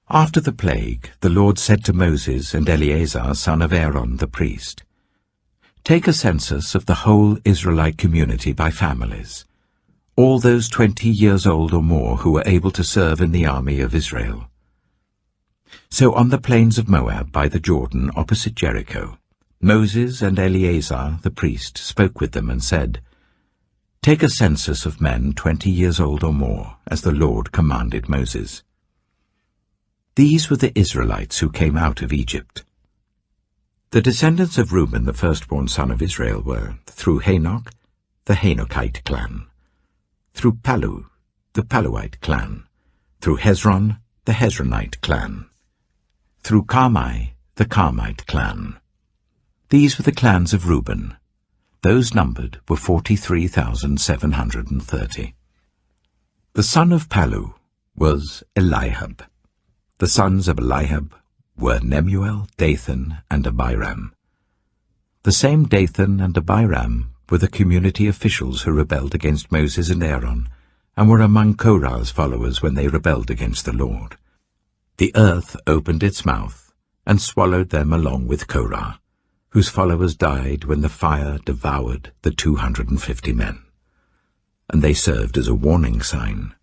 [SPEAKER 1] After the plague, the Lord said to Moses and Eleazar, son of Aaron the priest, Take a census of the whole Israelite community by families, all those 20 years old or more who were able to serve in the army of Israel. So on the plains of Moab by the Jordan opposite Jericho, Moses and Eleazar the priest spoke with them and said, "Take a census of men 20 years old or more, as the Lord commanded Moses." These were the Israelites who came out of Egypt. The descendants of Reuben, the firstborn son of Israel, were, through Hanok, the Hanokite clan, through Palu, the Paluite clan, through Hezron, the Hezronite clan, through Carmi, the Carmite clan. These were the clans of Reuben. Those numbered were 43,730. The son of Palu was Eliab. The sons of Eliab were Nemuel, Dathan, and Abiram. The same Dathan and Abiram were the community officials who rebelled against Moses and Aaron, and were among Korah's followers when they rebelled against the Lord. The earth opened its mouth and swallowed them along with Korah, whose followers died when the fire devoured the 250 men, and they served as a warning sign.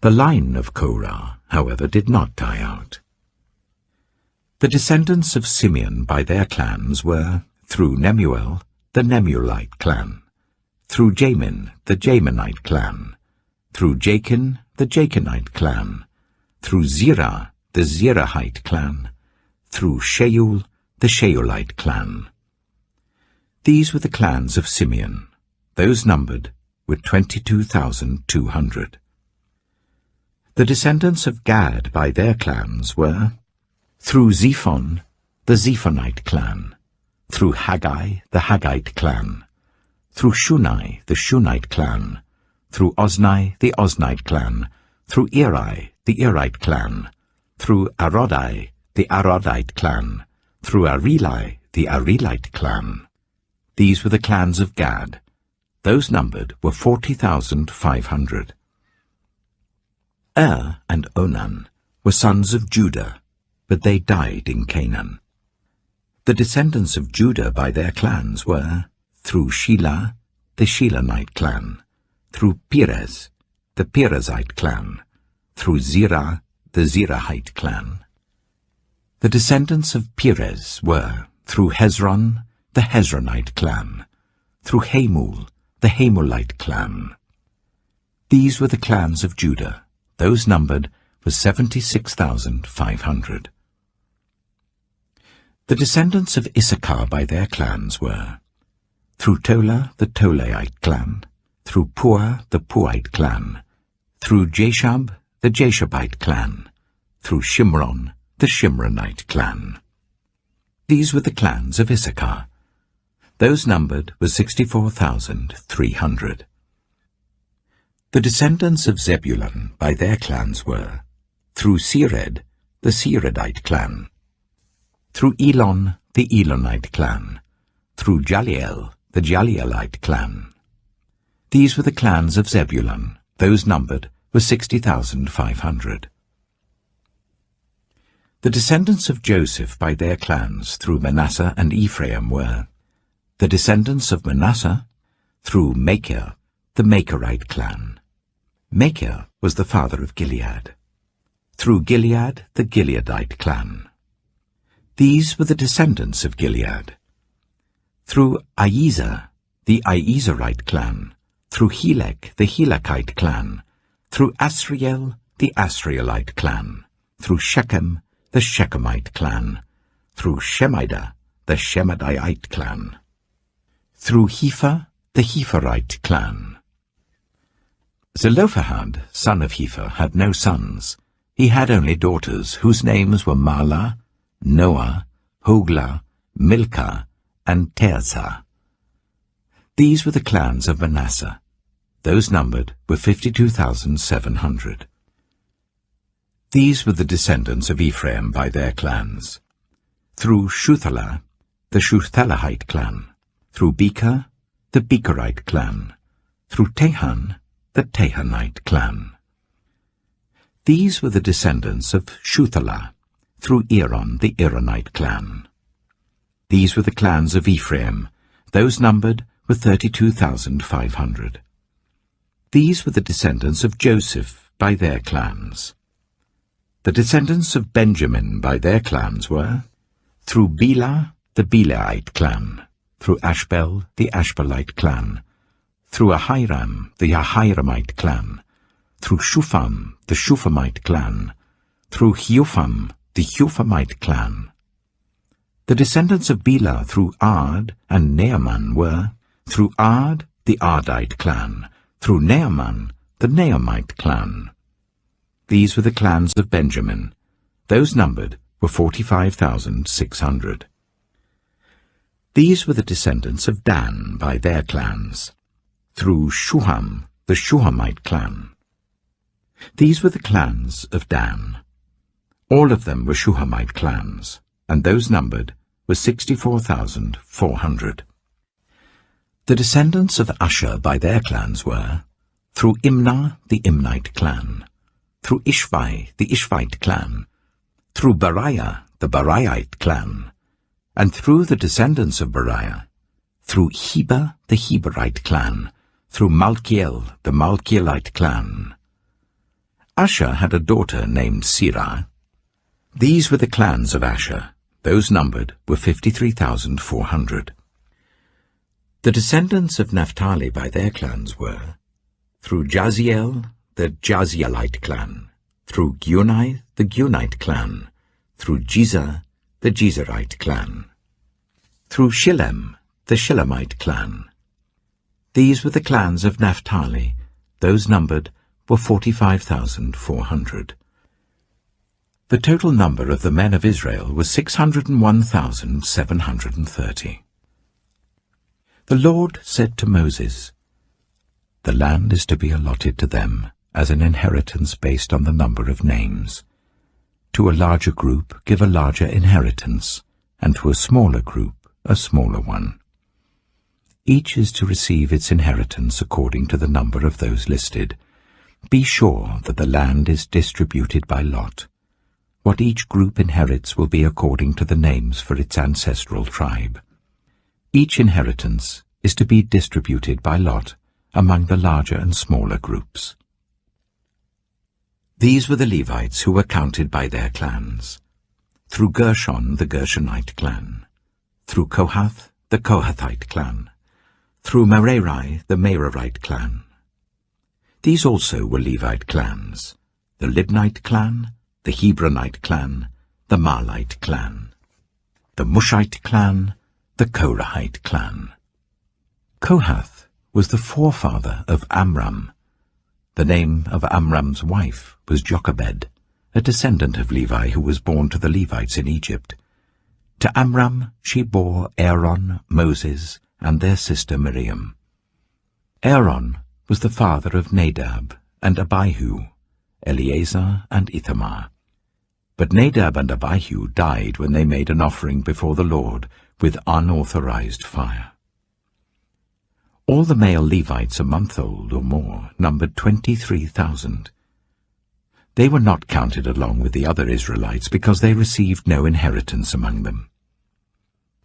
[SPEAKER 1] The line of Korah, however, did not die out. The descendants of Simeon by their clans were, through Nemuel, the Nemuelite clan, through Jamin, the Jaminite clan, through Jachin, the Jachinite clan, through Zerah, the Zerahite clan, through Sheul, the Sheulite clan. These were the clans of Simeon. Those numbered were 22,200. The descendants of Gad by their clans were, through Zephon, the Zephonite clan, through Haggai, the Haggite clan, through Shunai, the Shunite clan, through Ozni, the Oznite clan, through Eri, the Erite clan, through Arodai, the Arodite clan, through Areli, the Arelite clan. These were the clans of Gad. Those numbered were 40,500. And Onan were sons of Judah, but they died in Canaan. The descendants of Judah by their clans were, through Shelah, the Shelanite clan, through Perez, the Perezite clan, through Zerah, the Zerahite clan. The descendants of Perez were, through Hezron, the Hezronite clan, through Hamul, the Hamulite clan. These were the clans of Judah. Those numbered were 76,500. The descendants of Issachar by their clans were, through Tola, the Tolaite clan, through Puah, the Puahite clan, through Jashab, the Jashabite clan, through Shimron, the Shimronite clan. These were the clans of Issachar. Those numbered were 64,300. The descendants of Zebulun by their clans were, through Sered, the Seredite clan, through Elon, the Elonite clan, through Jaliel, the Jalielite clan. These were the clans of Zebulun. Those numbered were 60,500. The descendants of Joseph by their clans through Manasseh and Ephraim were, the descendants of Manasseh through Machir, the Machirite clan. Machir was the father of Gilead. Through Gilead, the Gileadite clan. These were the descendants of Gilead. Through Iezer, the Iezerite clan. Through Helek, the Helekite clan. Through Asriel, the Asrielite clan. Through Shechem, the Shechemite clan. Through Shemida, the Shemidite clan. Through Hepher, the Hepherite clan. Zelophehad, son of Hepher, had no sons. He had only daughters, whose names were Mahlah, Noah, Hoglah, Milcah, and Tirzah. These were the clans of Manasseh. Those numbered were 52,700. These were the descendants of Ephraim by their clans. Through Shuthelah, the Shuthelahite clan. Through Becher, the Becherite clan. Through Tehan, the Tehanite clan. These were the descendants of Shuthelah, through Aaron, the Aaronite clan. These were the clans of Ephraim. Those numbered were 32,500. These were the descendants of Joseph by their clans. The descendants of Benjamin by their clans were, through Bela, the Belaite clan, through Ashbel, the Ashbelite clan, through Ahiram, the Ahiramite clan, through Shupham, the Shuphamite clan, through Hupham, the Huphamite clan. The descendants of Bela through Ard and Naaman were, through Ard, the Ardite clan, through Naaman, the Naamite clan. These were the clans of Benjamin. Those numbered were 45,600. These were the descendants of Dan by their clans, through Shuham, the Shuhamite clan. These were the clans of Dan. All of them were Shuhamite clans, and those numbered were 64,400. The descendants of Asher by their clans were, through Imnah, the Imnite clan, through Ishvi, the Ishvite clan, through Beriah, the Beriahite clan, and through the descendants of Beriah, through Heber, the Heberite clan, through Malkiel, the Malkielite clan. Asher had a daughter named Sirah. These were the clans of Asher. Those numbered were 53,400. The descendants of Naphtali by their clans were, through Jaziel, the Jazielite clan, through Gunai, the Gunite clan, through Jezer, the Jezerite clan, through Shillem, the Shillemite clan. These were the clans of Naphtali. Those numbered were 45,400. The total number of the men of Israel was 601,730. The Lord said to Moses, "The land is to be allotted to them as an inheritance based on the number of names. To a larger group give a larger inheritance, and to a smaller group a smaller one. Each is to receive its inheritance according to the number of those listed. Be sure that the land is distributed by lot. What each group inherits will be according to the names for its ancestral tribe. Each inheritance is to be distributed by lot among the larger and smaller groups." These were the Levites who were counted by their clans. Through Gershon, the Gershonite clan. Through Kohath, the Kohathite clan. Through Merari, the Merarite clan. These also were Levite clans, the Libnite clan, the Hebronite clan, the Marlite clan, the Mushite clan, the Korahite clan. Kohath was the forefather of Amram. The name of Amram's wife was Jochebed, a descendant of Levi who was born to the Levites in Egypt. To Amram she bore Aaron, Moses, and their sister Miriam. Aaron was the father of Nadab and Abihu, Eleazar and Ithamar. But Nadab and Abihu died when they made an offering before the Lord with unauthorized fire. All the male Levites a month old or more numbered 23,000. They were not counted along with the other Israelites because they received no inheritance among them.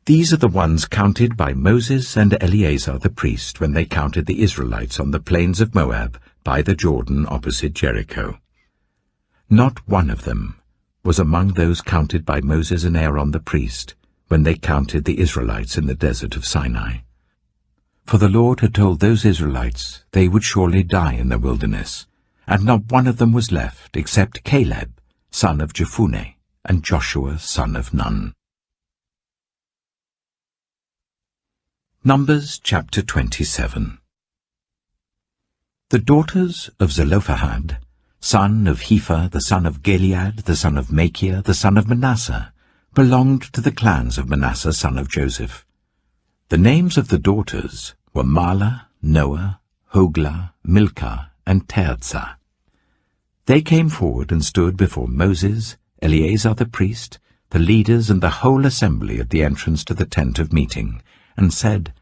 [SPEAKER 1] These are the ones counted by Moses and Eleazar the priest when they counted the Israelites on the plains of Moab by the Jordan opposite Jericho. Not one of them was among those counted by Moses and Aaron the priest when they counted the Israelites in the desert of Sinai. For the Lord had told those Israelites they would surely die in the wilderness, and not one of them was left except Caleb, son of Jephunneh, and Joshua, son of Nun. Numbers chapter 27. The daughters of Zelophehad, son of Hepher, the son of Gilead, the son of Machir, the son of Manasseh, belonged to the clans of Manasseh, son of Joseph. The names of the daughters were Mahlah, Noah, Hoglah, Milcah, and Tirzah. They came forward and stood before Moses, Eleazar the priest, the leaders and the whole assembly at the entrance to the tent of meeting, and said,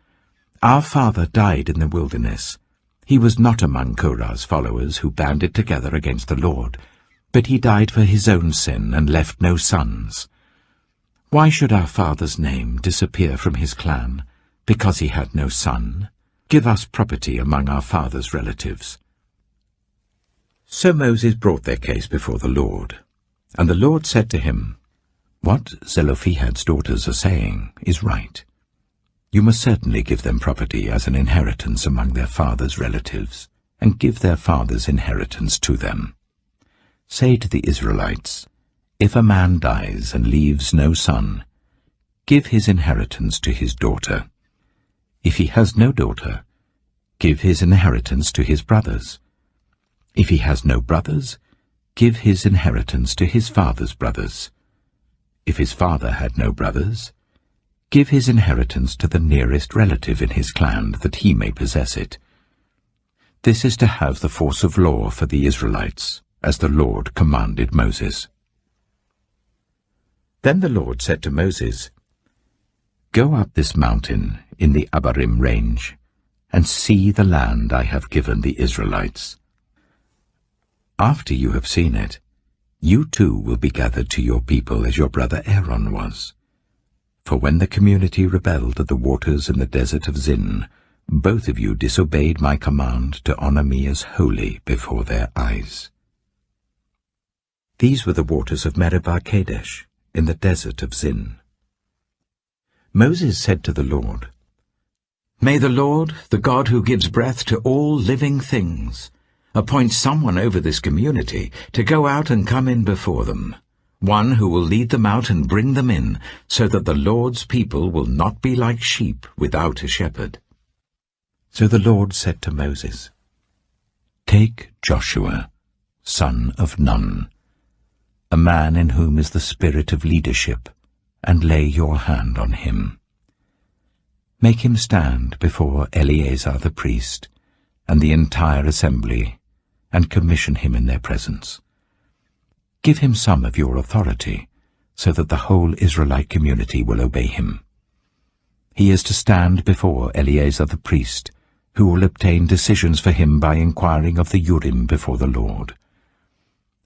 [SPEAKER 1] "Our father died in the wilderness. He was not among Korah's followers who banded together against the Lord, but he died for his own sin and left no sons. Why should our father's name disappear from his clan, because he had no son? Give us property among our father's relatives." So Moses brought their case before the Lord. And the Lord said to him, "What Zelophehad's daughters are saying is right. You must certainly give them property as an inheritance among their father's relatives, and give their father's inheritance to them. Say to the Israelites, if a man dies and leaves no son, give his inheritance to his daughter. If he has no daughter, give his inheritance to his brothers. If he has no brothers, give his inheritance to his father's brothers. If his father had no brothers, give his inheritance to the nearest relative in his clan, that he may possess it. This is to have the force of law for the Israelites, as the Lord commanded Moses." Then the Lord said to Moses, "Go up this mountain in the Abarim range, and see the land I have given the Israelites. After you have seen it, you too will be gathered to your people as your brother Aaron was. For when the community rebelled at the waters in the desert of Zin, both of you disobeyed my command to honor me as holy before their eyes." These were the waters of Meribah Kadesh, in the desert of Zin. Moses said to the Lord, "May the Lord, the God who gives breath to all living things, appoint someone over this community to go out and come in before them, one who will lead them out and bring them in, so that the Lord's people will not be like sheep without a shepherd." So the Lord said to Moses, "Take Joshua, son of Nun, a man in whom is the spirit of leadership, and lay your hand on him. Make him stand before Eleazar the priest and the entire assembly, and commission him in their presence. Give him some of your authority, so that the whole Israelite community will obey him. He is to stand before Eleazar the priest, who will obtain decisions for him by inquiring of the Urim before the Lord.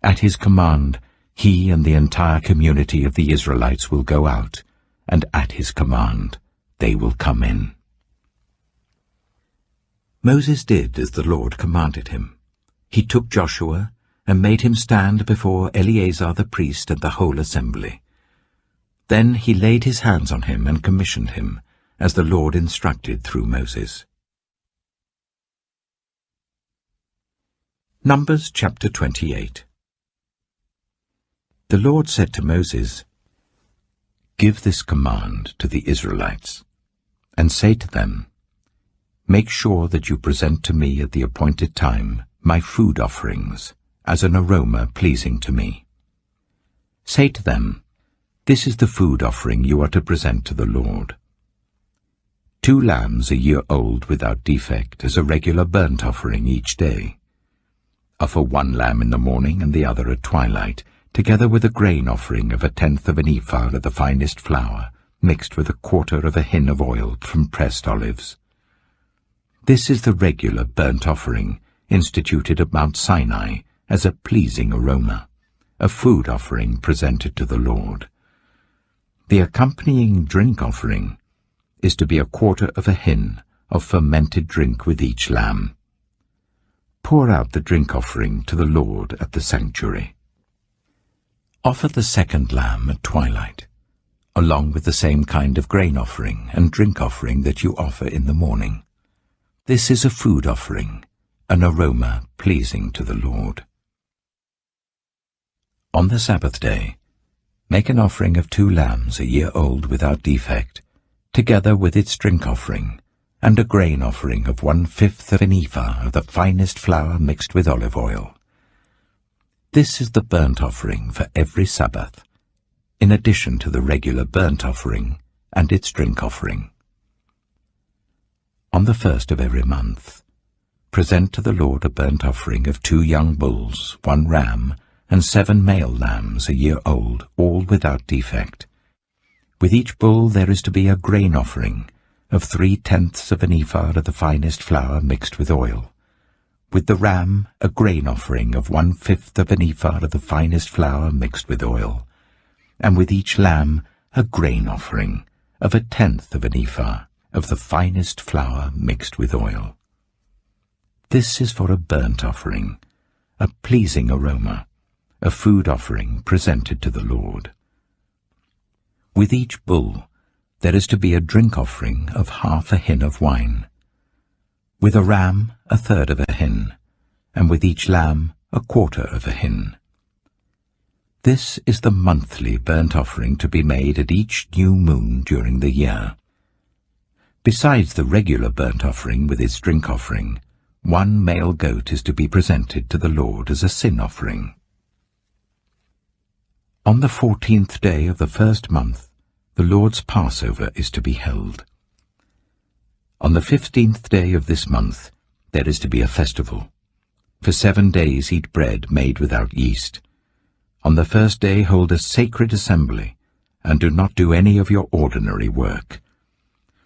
[SPEAKER 1] At his command, he and the entire community of the Israelites will go out, and at his command they will come in." Moses did as the Lord commanded him. He took Joshua and made him stand before Eleazar the priest and the whole assembly. Then he laid his hands on him and commissioned him, as the Lord instructed through Moses. Numbers chapter 28. The Lord said to Moses, "Give this command to the Israelites, and say to them, Make sure that you present to me at the appointed time my food offerings, as an aroma pleasing to me. Say to them, This is the food offering you are to present to the Lord. 2 lambs a year old without defect as a regular burnt offering each day. Offer 1 lamb in the morning and the other at twilight, together with a grain offering of 1/10 of an ephah of the finest flour, mixed with 1/4 of a hin of oil from pressed olives. This is the regular burnt offering, instituted at Mount Sinai as a pleasing aroma, a food offering presented to the Lord. The accompanying drink offering is to be 1/4 of a hin of fermented drink with each lamb. Pour out the drink offering to the Lord at the sanctuary. Offer the 2nd lamb at twilight, along with the same kind of grain offering and drink offering that you offer in the morning. This is a food offering, an aroma pleasing to the Lord. On the Sabbath day, make an offering of 2 lambs a year old without defect, together with its drink offering, and a grain offering of 1/5 of an ephah of the finest flour mixed with olive oil. This is the burnt offering for every Sabbath, in addition to the regular burnt offering and its drink offering. On the 1st of every month, present to the Lord a burnt offering of 2 young bulls, 1 ram, and 7 male lambs a year old, all without defect. With each bull there is to be a grain offering of 3/10 of an ephah of the finest flour mixed with oil. With the ram, a grain offering of 1/5 of an ephah of the finest flour mixed with oil. And with each lamb, a grain offering of 1/10 of an ephah of the finest flour mixed with oil. This is for a burnt offering, a pleasing aroma, a food offering presented to the Lord. With each bull there is to be a drink offering of half a hin of wine. With a ram, a third of a hin, and with each lamb, a quarter of a hin. This is the monthly burnt offering to be made at each new moon during the year. Besides the regular burnt offering with its drink offering, one male goat is to be presented to the Lord as a sin offering. On the 14th day of the first month, the Lord's Passover is to be held. On the 15th day of this month, there is to be a festival. For 7 days eat bread made without yeast. On the first day hold a sacred assembly, and do not do any of your ordinary work.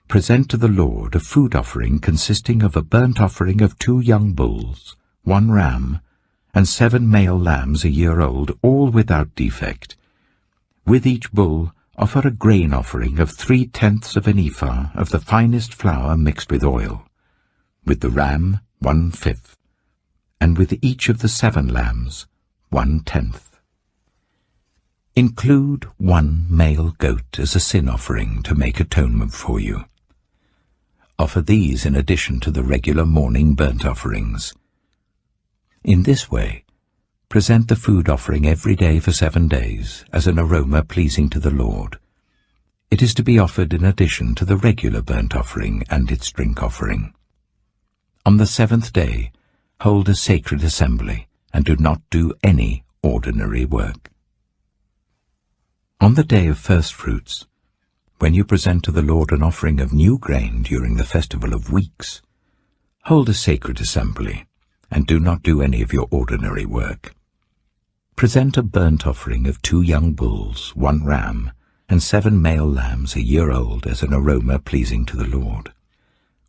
[SPEAKER 1] Present to the Lord a food offering consisting of a burnt offering of 2 young bulls, 1 ram, and 7 male lambs a year old, all without defect. With each bull offer a grain offering of 3/10 of an ephah of the finest flour mixed with oil. With the ram, 1/5, and with each of the 7 lambs, 1/10. Include 1 male goat as a sin offering to make atonement for you. Offer these in addition to the regular morning burnt offerings. In this way, present the food offering every day for 7 days as an aroma pleasing to the Lord. It is to be offered in addition to the regular burnt offering and its drink offering. On the 7th day, hold a sacred assembly, and do not do any ordinary work. On the day of first fruits, when you present to the Lord an offering of new grain during the festival of weeks, hold a sacred assembly, and do not do any of your ordinary work. Present a burnt offering of 2 young bulls, 1 ram, and 7 male lambs a year old as an aroma pleasing to the Lord.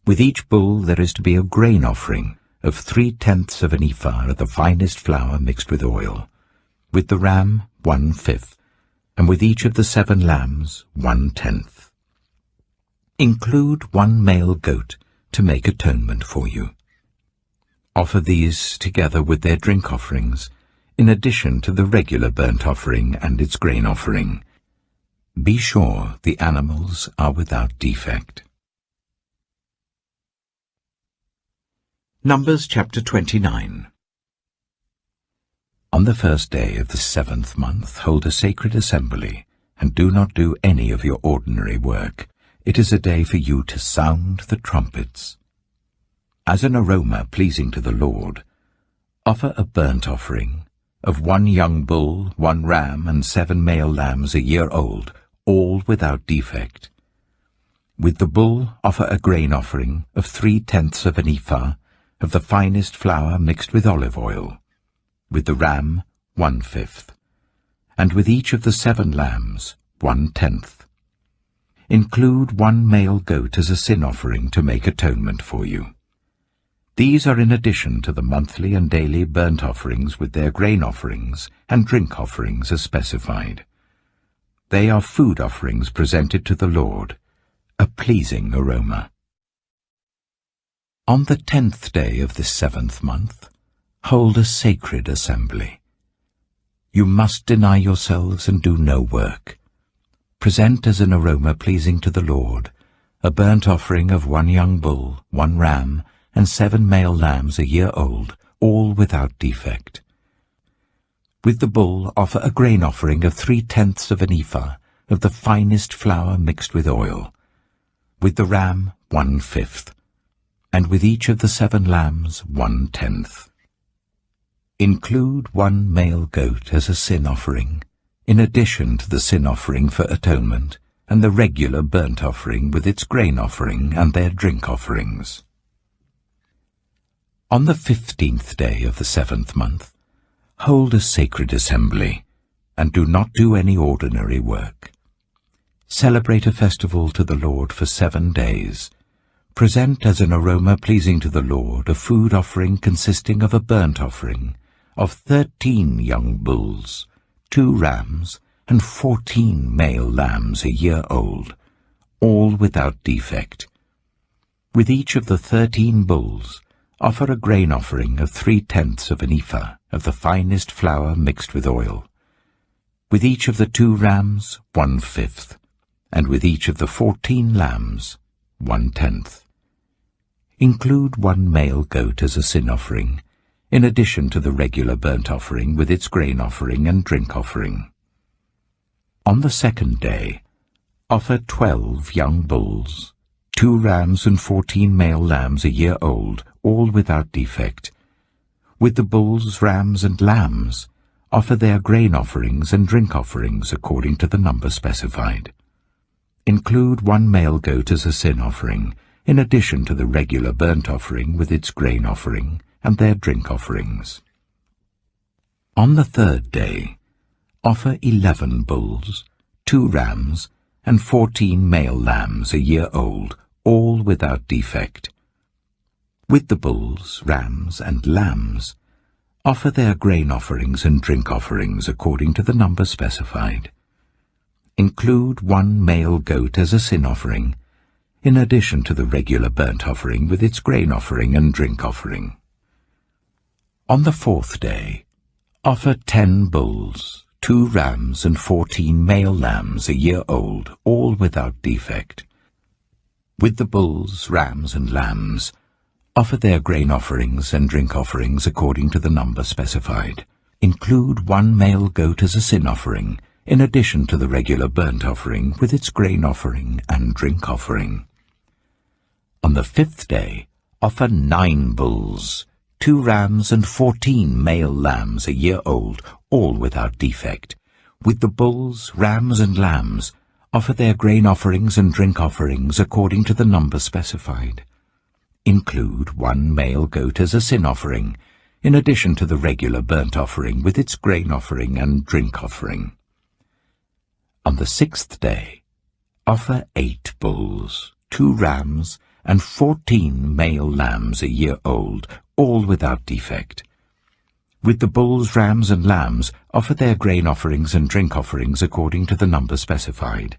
[SPEAKER 1] With each bull there is to be a grain offering of 3/10 of an ephah of the finest flour mixed with oil. With the ram, 1/5, and with each of the 7 lambs, 1/10. Include 1 male goat to make atonement for you. Offer these together with their drink offerings, in addition to the regular burnt offering and its grain offering. Be sure the animals are without defect. Numbers chapter 29. On the first day of the 7th month hold a sacred assembly, and do not do any of your ordinary work. It is a day for you to sound the trumpets. As an aroma pleasing to the Lord, offer a burnt offering of 1 young bull, 1 ram, and 7 male lambs a year old, all without defect. With the bull offer a grain offering of 3/10 of an ephah of the finest flour mixed with olive oil. With the ram, 1/5, and with each of the 7 lambs, 1/10. Include 1 male goat as a sin offering to make atonement for you. These are in addition to the monthly and daily burnt offerings with their grain offerings and drink offerings as specified. They are food offerings presented to the Lord, a pleasing aroma. On the 10th day of this 7th month, hold a sacred assembly. You must deny yourselves and do no work. Present as an aroma pleasing to the Lord a burnt offering of 1 young bull, 1 ram, and 7 male lambs a year old, all without defect. With the bull offer a grain offering of 3/10 of an ephah of the finest flour mixed with oil. With the ram, 1/5, and with each of the 7 lambs, 1/10. Include 1 male goat as a sin offering, in addition to the sin offering for atonement and the regular burnt offering with its grain offering and their drink offerings. On the 15th day of the 7th month, hold a sacred assembly, and do not do any ordinary work. Celebrate a festival to the Lord for 7 days. Present as an aroma pleasing to the Lord a food offering consisting of a burnt offering of 13 young bulls, 2 rams, and 14 male lambs a year old, all without defect. With each of the 13 bulls, offer a grain offering of 3/10 of an ephah of the finest flour mixed with oil. With each of the 2 rams, 1/5, and with each of the 14 lambs, 1/10. Include 1 male goat as a sin offering, in addition to the regular burnt offering with its grain offering and drink offering. On the 2nd day, offer 12 young bulls, 2 rams and 14 male lambs a year old, all without defect. With the bulls, rams, and lambs, offer their grain offerings and drink offerings according to the number specified. Include 1 male goat as a sin offering, in addition to the regular burnt offering with its grain offering and their drink offerings. On the 3rd day, offer 11 bulls, 2 rams, and 14 male lambs a year old, all without defect. With the bulls, rams, and lambs, offer their grain offerings and drink offerings according to the number specified. Include 1 male goat as a sin offering, in addition to the regular burnt offering with its grain offering and drink offering. On the 4th day, offer 10 bulls, 2 rams, and 14 male lambs a year old, all without defect. With the bulls, rams, and lambs, offer their grain offerings and drink offerings according to the number specified. Include 1 male goat as a sin offering, in addition to the regular burnt offering with its grain offering and drink offering. On the 5th day, offer 9 bulls, 2 rams, and 14 male lambs a year old, all without defect. With the bulls, rams, and lambs, offer their grain offerings and drink offerings according to the number specified. Include 1 male goat as a sin offering, in addition to the regular burnt offering with its grain offering and drink offering. On the 6th day, offer 8 bulls, 2 rams, and 14 male lambs a year old, all without defect. With the bulls, rams, and lambs, offer their grain offerings and drink offerings according to the number specified.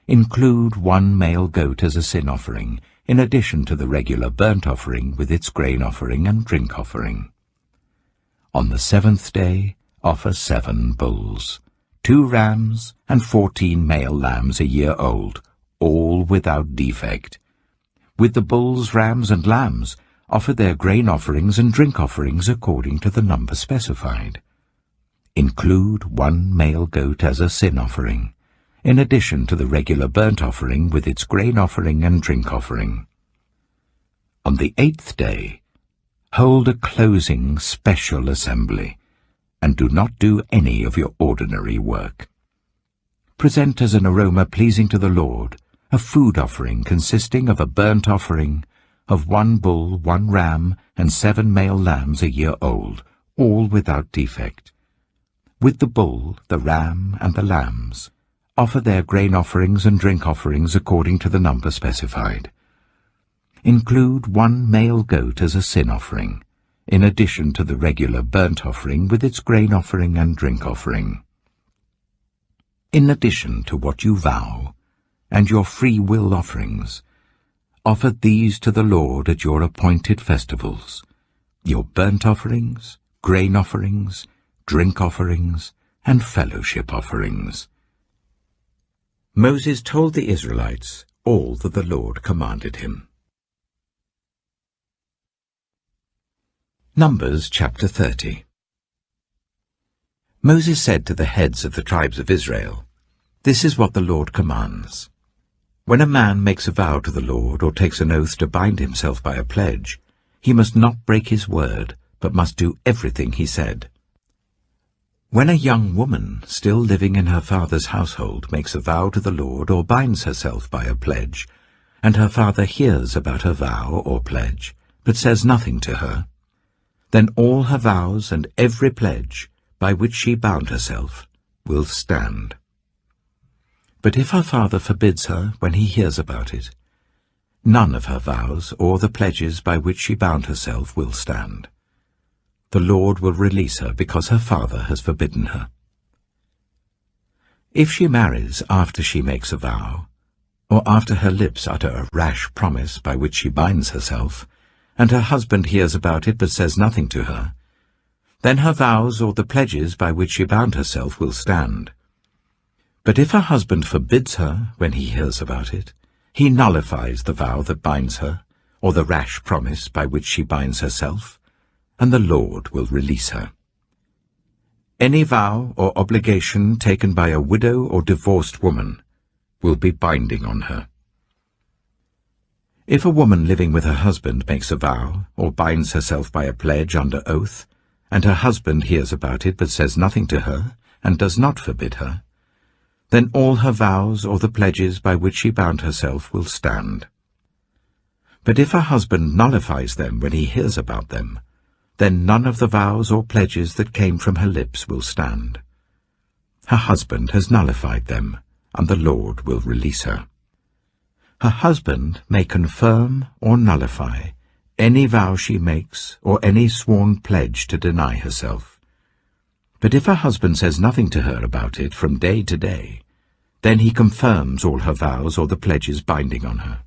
[SPEAKER 1] Include 1 male goat as a sin offering, in addition to the regular burnt offering with its grain offering and drink offering. On the 7th day, offer 7 bulls, 2 rams, and 14 male lambs a year old, all without defect. With the bulls, rams, and lambs, offer their grain offerings and drink offerings according to the number specified. Include 1 male goat as a sin offering, in addition to the regular burnt offering with its grain offering and drink offering. On the 8th day, hold a closing special assembly, and do not do any of your ordinary work. Present as an aroma pleasing to the Lord a food offering consisting of a burnt offering of 1 bull, 1 ram, and 7 male lambs a year old, all without defect. With the bull, the ram, and the lambs, offer their grain offerings and drink offerings according to the number specified. Include 1 male goat as a sin offering, in addition to the regular burnt offering with its grain offering and drink offering. In addition to what you vow, and your free will offerings, offer these to the Lord at your appointed festivals, your burnt offerings, grain offerings, drink offerings, and fellowship offerings. Moses told the Israelites all that the Lord commanded him. Numbers chapter 30. Moses said to the heads of the tribes of Israel, "This is what the Lord commands. When a man makes a vow to the Lord or takes an oath to bind himself by a pledge, he must not break his word, but must do everything he said. When a young woman, still living in her father's household, makes a vow to the Lord or binds herself by a pledge, and her father hears about her vow or pledge, but says nothing to her, then all her vows and every pledge by which she bound herself will stand. But if her father forbids her when he hears about it, none of her vows or the pledges by which she bound herself will stand. The Lord will release her because her father has forbidden her. If she marries after she makes a vow, or after her lips utter a rash promise by which she binds herself, and her husband hears about it but says nothing to her, then her vows or the pledges by which she bound herself will stand. But if her husband forbids her when he hears about it, he nullifies the vow that binds her, or the rash promise by which she binds herself, and the Lord will release her. Any vow or obligation taken by a widow or divorced woman will be binding on her. If a woman living with her husband makes a vow or binds herself by a pledge under oath, and her husband hears about it but says nothing to her and does not forbid her, then all her vows or the pledges by which she bound herself will stand. But if her husband nullifies them when he hears about them, then none of the vows or pledges that came from her lips will stand. Her husband has nullified them, and the Lord will release her. Her husband may confirm or nullify any vow she makes or any sworn pledge to deny herself. But if her husband says nothing to her about it from day to day, then he confirms all her vows or the pledges binding on her.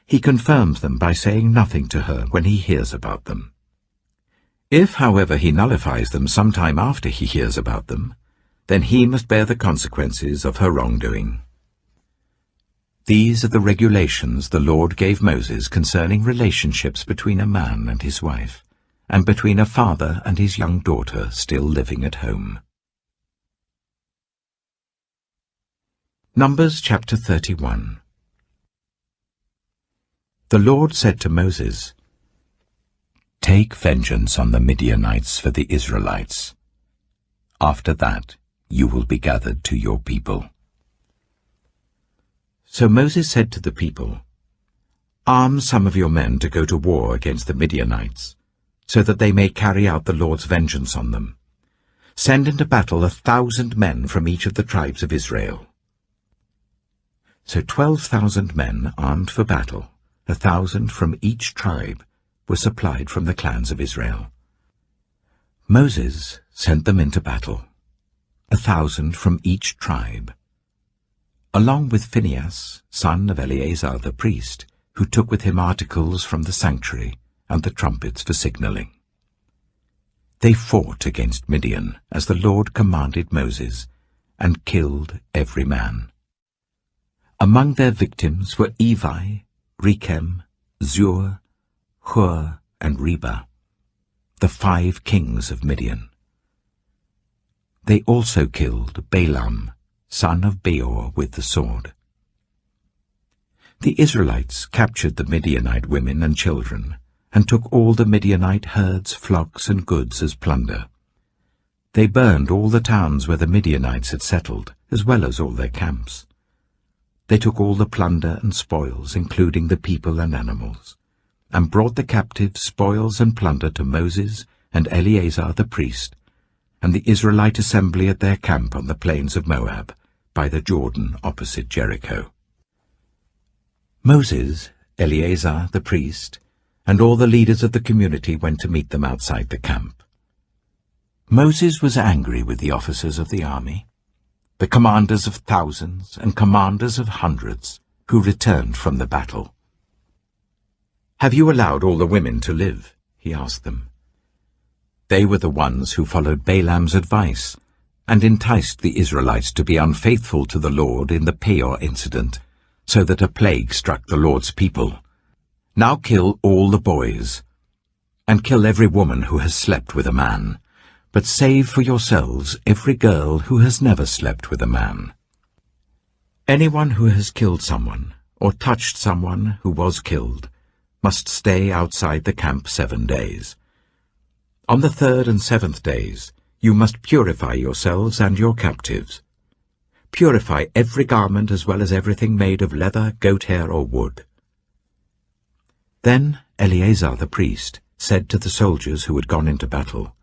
[SPEAKER 1] He confirms them by saying nothing to her when he hears about them. If, however, he nullifies them some time after he hears about them, then he must bear the consequences of her wrongdoing. These are the regulations the Lord gave Moses concerning relationships between a man and his wife, and between a father and his young daughter still living at home. Numbers chapter 31. The Lord said to Moses, "Take vengeance on the Midianites for the Israelites. After that you will be gathered to your people." So Moses said to the people, "Arm some of your men to go to war against the Midianites, so that they may carry out the Lord's vengeance on them. Send into battle 1,000 men from each of the tribes of Israel." So 12,000 men armed for battle, 1,000 from each tribe, were supplied from the clans of Israel. Moses sent them into battle, 1,000 from each tribe, along with Phinehas, son of Eleazar the priest, who took with him articles from the sanctuary and the trumpets for signaling. They fought against Midian, as the Lord commanded Moses, and killed every man. Among their victims were Evi, Rechem, Zur, Hur, and Reba, the 5 kings of Midian. They also killed Balaam, son of Beor, with the sword. The Israelites captured the Midianite women and children, and took all the Midianite herds, flocks, and goods as plunder. They burned all the towns where the Midianites had settled, as well as all their camps. They took all the plunder and spoils, including the people and animals, and brought the captives, spoils, and plunder to Moses and Eleazar the priest, and the Israelite assembly at their camp on the plains of Moab, by the Jordan opposite Jericho. Moses, Eleazar the priest, and all the leaders of the community went to meet them outside the camp. Moses was angry with the officers of the army, the commanders of thousands and commanders of hundreds, who returned from the battle. "Have you allowed all the women to live?" he asked them. They were the ones who followed Balaam's advice and enticed the Israelites to be unfaithful to the Lord in the Peor incident, so that a plague struck the Lord's people. Now kill all the boys, and kill every woman who has slept with a man, but save for yourselves every girl who has never slept with a man. Anyone who has killed someone, or touched someone who was killed, must stay outside the camp 7 days. On the 3rd and 7th days, you must purify yourselves and your captives. Purify every garment as well as everything made of leather, goat hair, or wood. Then Eleazar the priest said to the soldiers who had gone into battle,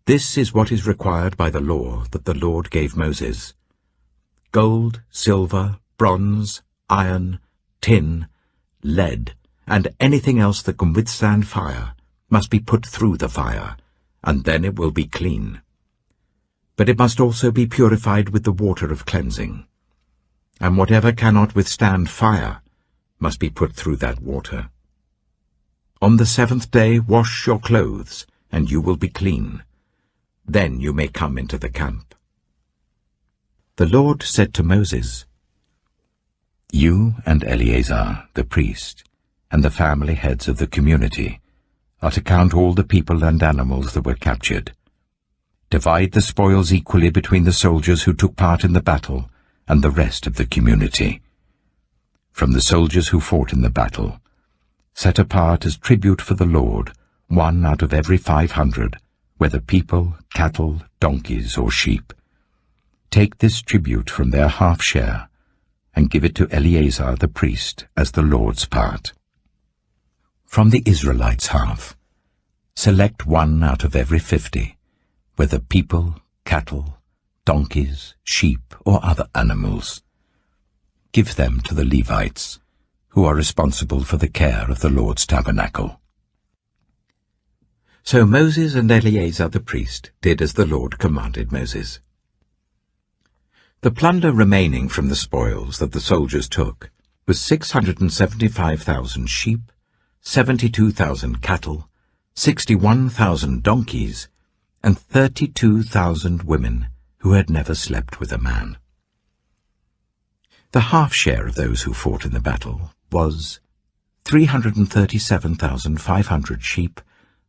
[SPEAKER 1] "This is what is required by the law that the Lord gave Moses. Gold, silver, bronze, iron, tin, lead, and anything else that can withstand fire must be put through the fire, and then it will be clean. But it must also be purified with the water of cleansing. And whatever cannot withstand fire must be put through that water." On the 7th day wash your clothes, and you will be clean. Then you may come into the camp. The Lord said to Moses, You and Eleazar, the priest, and the family heads of the community, are to count all the people and animals that were captured. Divide the spoils equally between the soldiers who took part in the battle and the rest of the community. From the soldiers who fought in the battle, set apart as tribute for the Lord 1 out of every 500, whether people, cattle, donkeys, or sheep. Take this tribute from their half-share and give it to Eleazar the priest as the Lord's part. From the Israelites' half, select 1 out of every 50, whether people, cattle, donkeys, sheep, or other animals. Give them to the Levites, who are responsible for the care of the Lord's tabernacle. So Moses and Eleazar the priest did as the Lord commanded Moses. The plunder remaining from the spoils that the soldiers took was 675,000 sheep, 72,000 cattle, 61,000 donkeys, and 32,000 women who had never slept with a man. The half-share of those who fought in the battle was 337,500 sheep,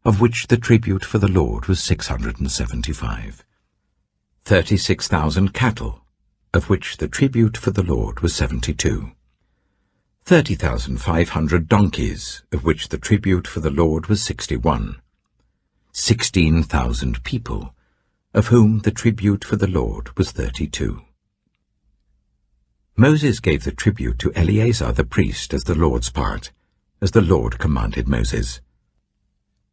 [SPEAKER 1] of which the tribute for the Lord was 675. 36,000 cattle, of which the tribute for the Lord was 72. 30,500 donkeys, of which the tribute for the Lord was 61. 16,000 people, of whom the tribute for the Lord was 32. Moses gave the tribute to Eleazar the priest as the Lord's part, as the Lord commanded Moses.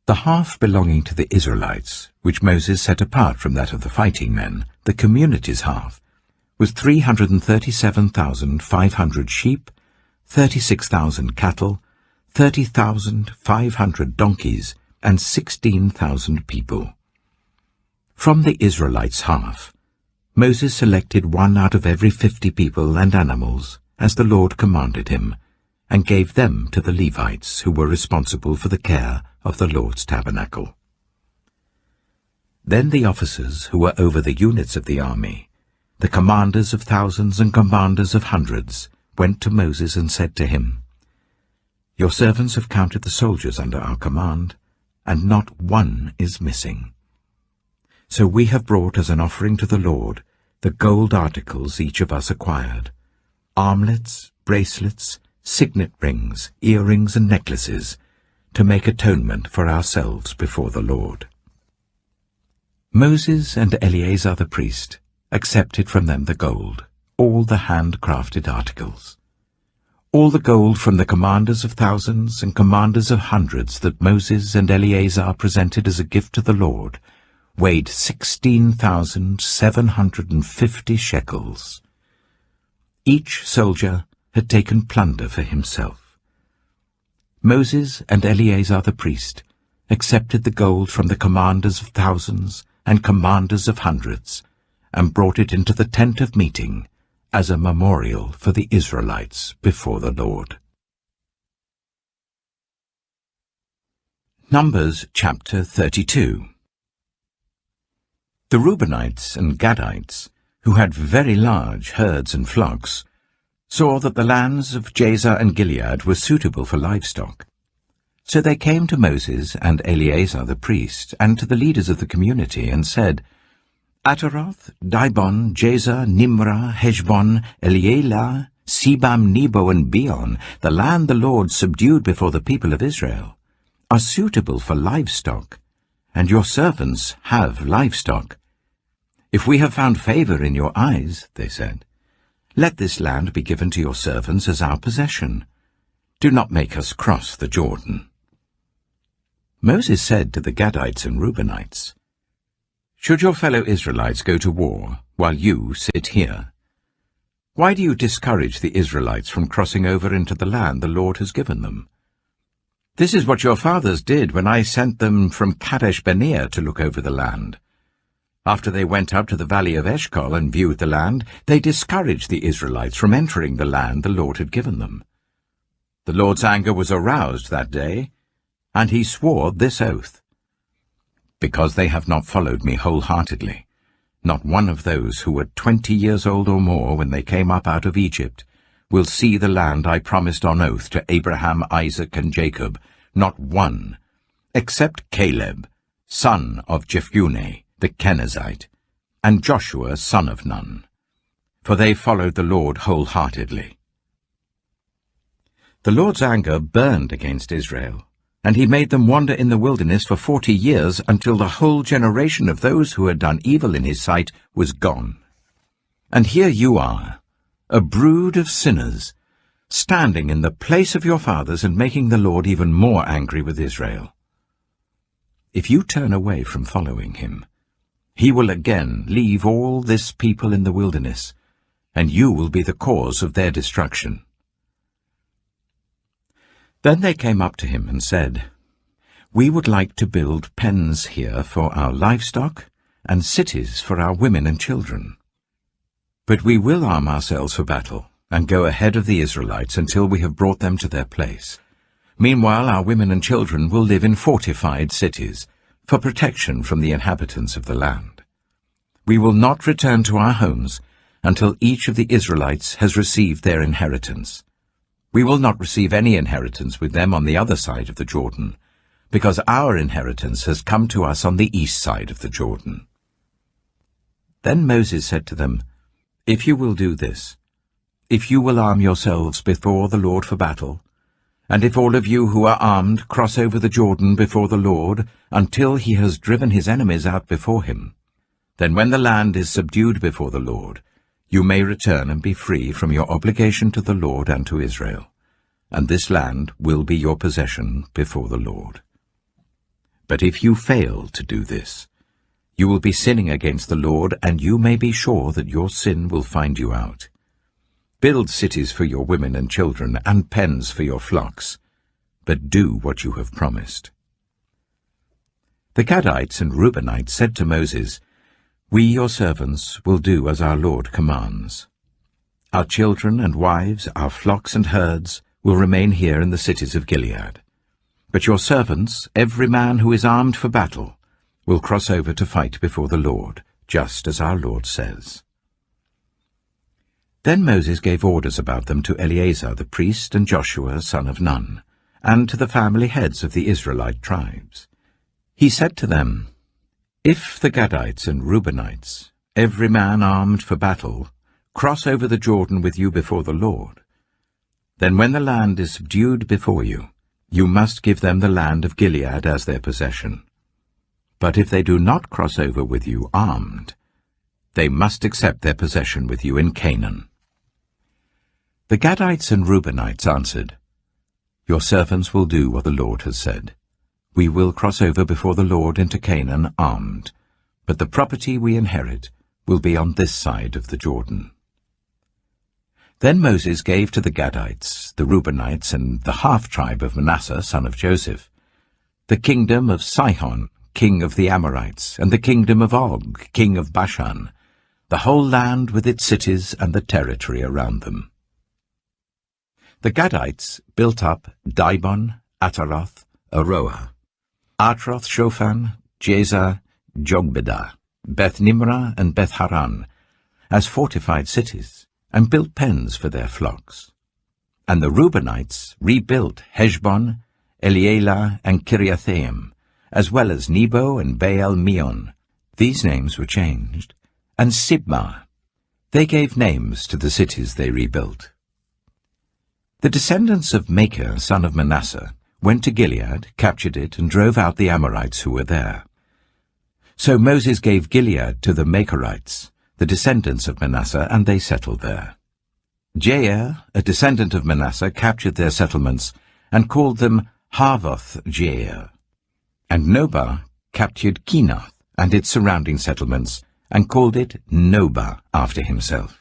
[SPEAKER 1] The half belonging to the Israelites, which Moses set apart from that of the fighting men, the community's half, was 337,500 sheep, 36,000 cattle, 30,500 donkeys, and 16,000 people. From the Israelites' half, Moses selected 1 out of every 50 people and animals, as the Lord commanded him, and gave them to the Levites, who were responsible for the care of the Lord's tabernacle. Then the officers who were over the units of the army, the commanders of thousands and commanders of hundreds, went to Moses and said to him, Your servants have counted the soldiers under our command, and not one is missing. So we have brought as an offering to the Lord the gold articles each of us acquired, armlets, bracelets, signet rings, earrings, and necklaces, to make atonement for ourselves before the Lord. Moses and Eleazar the priest accepted from them the gold, all the hand-crafted articles. All the gold from the commanders of thousands and commanders of hundreds that Moses and Eleazar presented as a gift to the Lord weighed 16,750 shekels. Each soldier had taken plunder for himself. Moses and Eleazar the priest accepted the gold from the commanders of thousands and commanders of hundreds, and brought it into the tent of meeting as a memorial for the Israelites before the Lord. Numbers chapter 32. The Reubenites and Gadites, who had very large herds and flocks, saw that the lands of Jazer and Gilead were suitable for livestock. So they came to Moses and Eleazar the priest, and to the leaders of the community, and said, Ataroth, Dibon, Jazer, Nimrah, Heshbon, Elealeh, Sebam, Nebo, and Beon, the land the Lord subdued before the people of Israel, are suitable for livestock, and your servants have livestock. If we have found favor in your eyes, they said, let this land be given to your servants as our possession. Do not make us cross the Jordan. Moses said to the Gadites and Reubenites, Should your fellow Israelites go to war while you sit here? Why do you discourage the Israelites from crossing over into the land the Lord has given them? This is what your fathers did when I sent them from Kadesh-Barnea to look over the land. After they went up to the valley of Eshcol and viewed the land, they discouraged the Israelites from entering the land the Lord had given them. The Lord's anger was aroused that day, And he swore this oath: "Because they have not followed me wholeheartedly, not one of those who were 20 years old or more when they came up out of Egypt will see the land I promised on oath to Abraham, Isaac, and Jacob, not one, except Caleb, son of Jephunneh, the Kenizzite, and Joshua, son of Nun, for they followed the Lord wholeheartedly." The Lord's anger burned against Israel, and he made them wander in the wilderness for 40 years until the whole generation of those who had done evil in his sight was gone. And here you are, a brood of sinners, standing in the place of your fathers and making the Lord even more angry with Israel. If you turn away from following him, he will again leave all this people in the wilderness, and you will be the cause of their destruction. Then they came up to him and said, "We would like to build pens here for our livestock and cities for our women and children. But we will arm ourselves for battle and go ahead of the Israelites until we have brought them to their place. Meanwhile, our women and children will live in fortified cities for protection from the inhabitants of the land. We will not return to our homes until each of the Israelites has received their inheritance. We will not receive any inheritance with them on the other side of the Jordan, because our inheritance has come to us on the east side of the Jordan." Then Moses said to them, "If you will do this, if you will arm yourselves before the Lord for battle, and if all of you who are armed cross over the Jordan before the Lord until he has driven his enemies out before him, then when the land is subdued before the Lord, you may return and be free from your obligation to the Lord and to Israel, and this land will be your possession before the Lord. But if you fail to do this, you will be sinning against the Lord, and you may be sure that your sin will find you out. Build cities for your women and children, and pens for your flocks, but do what you have promised." The Gadites and Reubenites said to Moses, "We, your servants, will do as our Lord commands. Our children and wives, our flocks and herds, will remain here in the cities of Gilead. But your servants, every man who is armed for battle, will cross over to fight before the Lord, just as our Lord says." Then Moses gave orders about them to Eleazar the priest and Joshua son of Nun, and to the family heads of the Israelite tribes. He said to them, "If the Gadites and Reubenites, every man armed for battle, cross over the Jordan with you before the Lord, then when the land is subdued before you, you must give them the land of Gilead as their possession. But if they do not cross over with you armed, they must accept their possession with you in Canaan." The Gadites and Reubenites answered, "Your servants will do what the Lord has said. We will cross over before the Lord into Canaan armed, but the property we inherit will be on this side of the Jordan." Then Moses gave to the Gadites, the Reubenites, and the half-tribe of Manasseh, son of Joseph, the kingdom of Sihon, king of the Amorites, and the kingdom of Og, king of Bashan, the whole land with its cities and the territory around them. The Gadites built up Dibon, Ataroth, Aroah, Atroth-Shophan, Jazer, Jogbedah, Beth-Nimrah, and Beth-Haran, as fortified cities, and built pens for their flocks. And the Reubenites rebuilt Heshbon, Elealeh, and Kiriathaim, as well as Nebo and Baal-Meon. These names were changed. And Sibmah. They gave names to the cities they rebuilt. The descendants of Machir, son of Manasseh, went to Gilead, captured it, and drove out the Amorites who were there. So Moses gave Gilead to the Machirites, the descendants of Manasseh, and they settled there. Jair, a descendant of Manasseh, captured their settlements and called them Havoth-Jair. And Nobah captured Kenath and its surrounding settlements and called it Nobah after himself.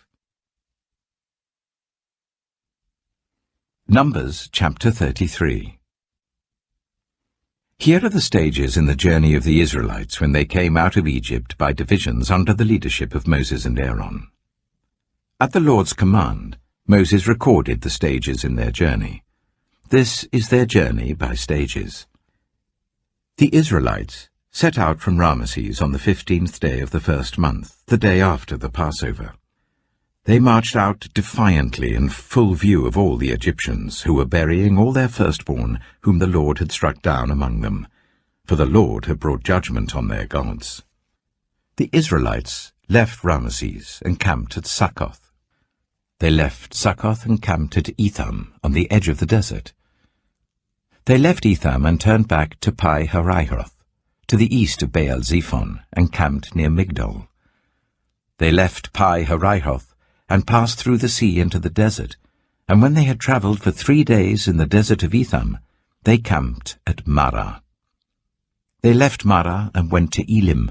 [SPEAKER 1] Numbers chapter 33. Here are the stages in the journey of the Israelites when they came out of Egypt by divisions under the leadership of Moses and Aaron. At the Lord's command, Moses recorded the stages in their journey. This is their journey by stages. The Israelites set out from Ramesses on the 15th day of the first month, the day after the Passover. They marched out defiantly in full view of all the Egyptians, who were burying all their firstborn whom the Lord had struck down among them, for the Lord had brought judgment on their gods. The Israelites left Ramesses and camped at Succoth. They left Succoth and camped at Etham on the edge of the desert. They left Etham and turned back to Pi-hahiroth, to the east of Baal-zephon, and camped near Migdol. They left Pi-hahiroth and passed through the sea into the desert, and when they had travelled for 3 days in the desert of Etham, they camped at Marah. They left Marah and went to Elim,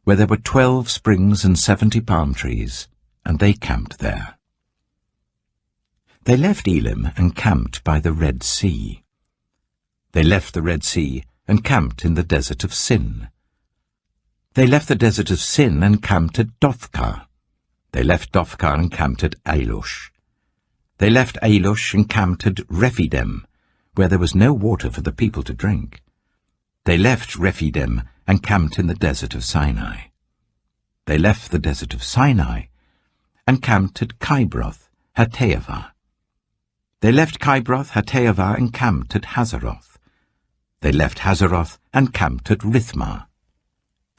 [SPEAKER 1] where there were 12 springs and 70 palm trees, and they camped there. They left Elim and camped by the Red Sea. They left the Red Sea and camped in the desert of Sin. They left the desert of Sin and camped at Dothkar. They left Dothkar and camped at Ailush. They left Ailush and camped at Rephidim, where there was no water for the people to drink. They left Rephidim and camped in the desert of Sinai. They left the desert of Sinai and camped at Kibroth Hattaavah. They left Kibroth Hattaavah and camped at Hazeroth. They left Hazeroth and camped at Rithmah.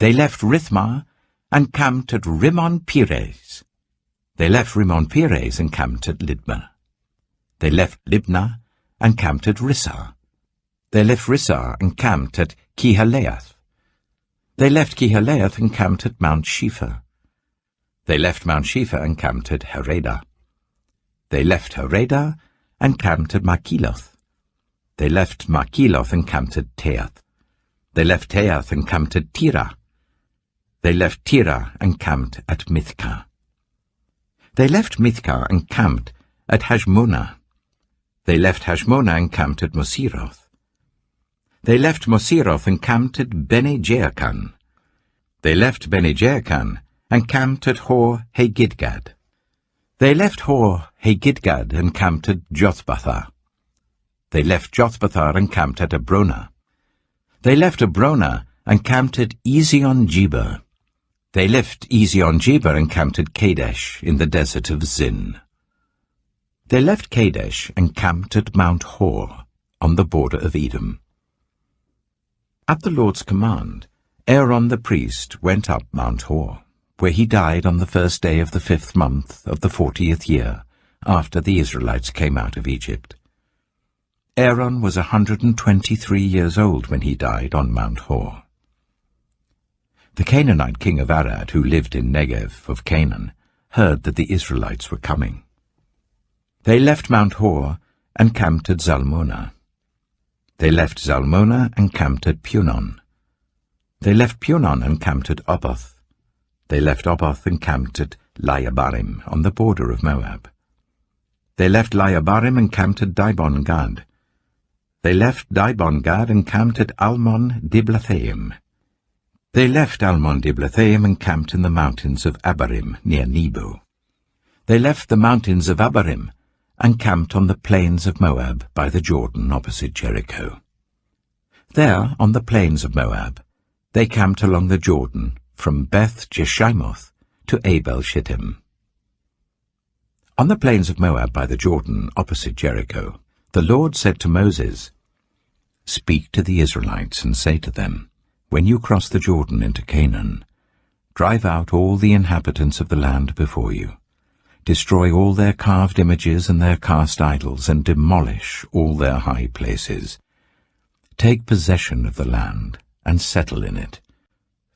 [SPEAKER 1] They left Rithmah and camped at Rimmon-Perez. They left Rimmon-Perez and camped at Libnah. They left Libnah and camped at Rissah. They left Rissah and camped at Kihaleath. They left Kihaleath and camped at Mount Shepher. They left Mount Shepher and camped at Haredah. They left Haredah and camped at Makheloth. They left Makheloth and camped at Teath. They left Teath and camped at Tirah. They left Tirah and camped at Mithkah. They left Mithkah and camped at Hashmonah. They left Hashmonah and camped at Moseroth. They left Moseroth and camped at Bene-Jaakan. They left Bene-Jaakan and camped at Hor-Haggidgad. They left Hor-Haggidgad and camped at Jothbathah. They left Jothbathah and camped at Abronah. They left Abronah and camped at Ezion-Geber. They left Ezion-Geber and camped at Kadesh in the desert of Zin. They left Kadesh and camped at Mount Hor on the border of Edom. At the Lord's command, Aaron the priest went up Mount Hor, where he died on the 1st day of the 5th month of the 40th year, after the Israelites came out of Egypt. Aaron was 123 years old when he died on Mount Hor. The Canaanite king of Arad, who lived in Negev of Canaan, heard that the Israelites were coming. They left Mount Hor and camped at Zalmonah. They left Zalmonah and camped at Punon. They left Punon and camped at Oboth. They left Oboth and camped at Laiabarim on the border of Moab. They left Laiabarim and camped at Dibon-Gad. They left Dibon-Gad and camped at Almon-Diblathaim. They left Almon-Diblathaim and camped in the mountains of Abarim near Nebo. They left the mountains of Abarim and camped on the plains of Moab by the Jordan opposite Jericho. There, on the plains of Moab, they camped along the Jordan from Beth-Jeshimoth to Abel-Shittim. On the plains of Moab by the Jordan opposite Jericho, the Lord said to Moses, "Speak to the Israelites and say to them, when you cross the Jordan into Canaan, drive out all the inhabitants of the land before you. Destroy all their carved images and their cast idols, and demolish all their high places. Take possession of the land and settle in it,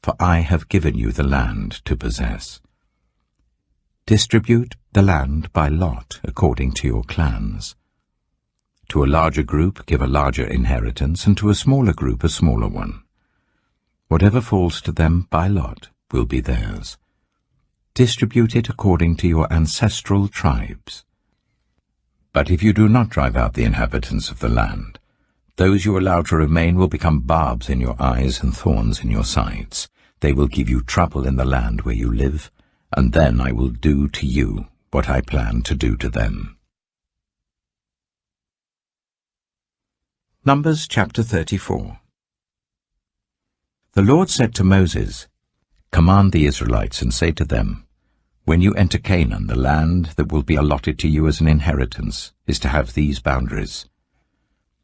[SPEAKER 1] for I have given you the land to possess. Distribute the land by lot according to your clans. To a larger group give a larger inheritance, and to a smaller group a smaller one. Whatever falls to them by lot will be theirs. Distribute it according to your ancestral tribes. But if you do not drive out the inhabitants of the land, those you allow to remain will become barbs in your eyes and thorns in your sides. They will give you trouble in the land where you live, and then I will do to you what I plan to do to them." Numbers chapter 34. The Lord said to Moses, "Command the Israelites and say to them, when you enter Canaan, the land that will be allotted to you as an inheritance is to have these boundaries.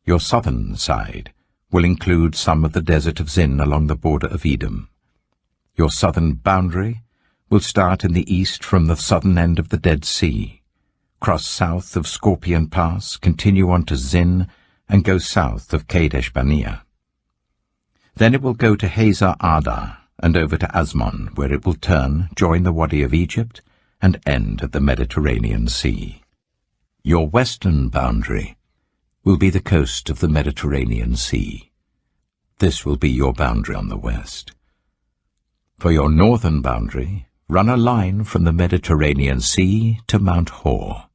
[SPEAKER 1] Your southern side will include some of the desert of Zin along the border of Edom. Your southern boundary will start in the east from the southern end of the Dead Sea, cross south of Scorpion Pass, continue on to Zin, and go south of Kadesh Barnea. Then it will go to Hazar Adar, and over to Asmon, where it will turn, join the Wadi of Egypt, and end at the Mediterranean Sea. Your western boundary will be the coast of the Mediterranean Sea. This will be your boundary on the west. For your northern boundary, run a line from the Mediterranean Sea to Mount Hor,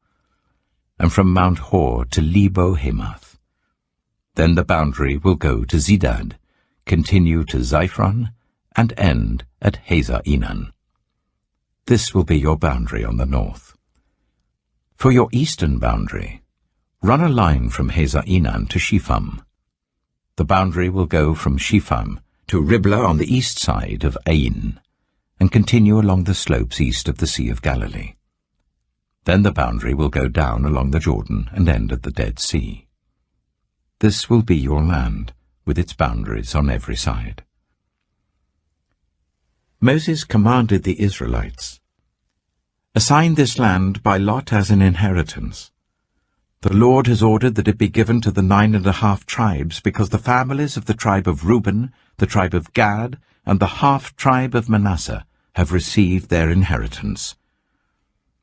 [SPEAKER 1] and from Mount Hor to Lebo Hamath. Then the boundary will go to Zidad, continue to Ziphron, and end at Hazar Enan. This will be your boundary on the north. For your eastern boundary, run a line from Hazar Enan to Shepham. The boundary will go from Shepham to Riblah on the east side of Ain, and continue along the slopes east of the Sea of Galilee. Then the boundary will go down along the Jordan and end at the Dead Sea. This will be your land, with its boundaries on every side. Moses commanded the Israelites, "Assign this land by lot as an inheritance. The Lord has ordered that it be given to the 9½ tribes, because the families of the tribe of Reuben, the tribe of Gad, and the half-tribe of Manasseh have received their inheritance.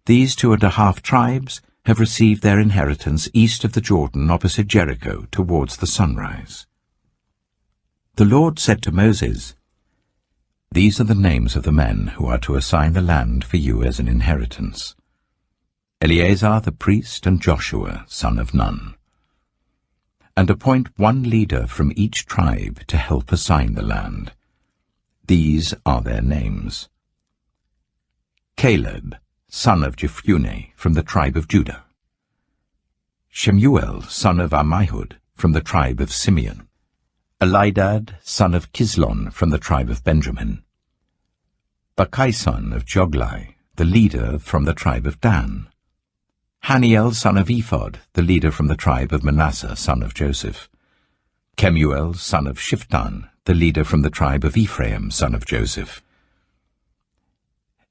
[SPEAKER 1] These 2½ tribes have received their inheritance east of the Jordan opposite Jericho towards the sunrise." The Lord said to Moses, "These are the names of the men who are to assign the land for you as an inheritance: Eleazar the priest and Joshua, son of Nun. And appoint one leader from each tribe to help assign the land. These are their names: Caleb, son of Jephunneh, from the tribe of Judah; Shemuel, son of Ammihud, from the tribe of Simeon; Elidad, son of Kislon, from the tribe of Benjamin; Bakai, son of Joglai, the leader from the tribe of Dan; Haniel, son of Ephod, the leader from the tribe of Manasseh, son of Joseph; Kemuel, son of Shiftan, the leader from the tribe of Ephraim, son of Joseph;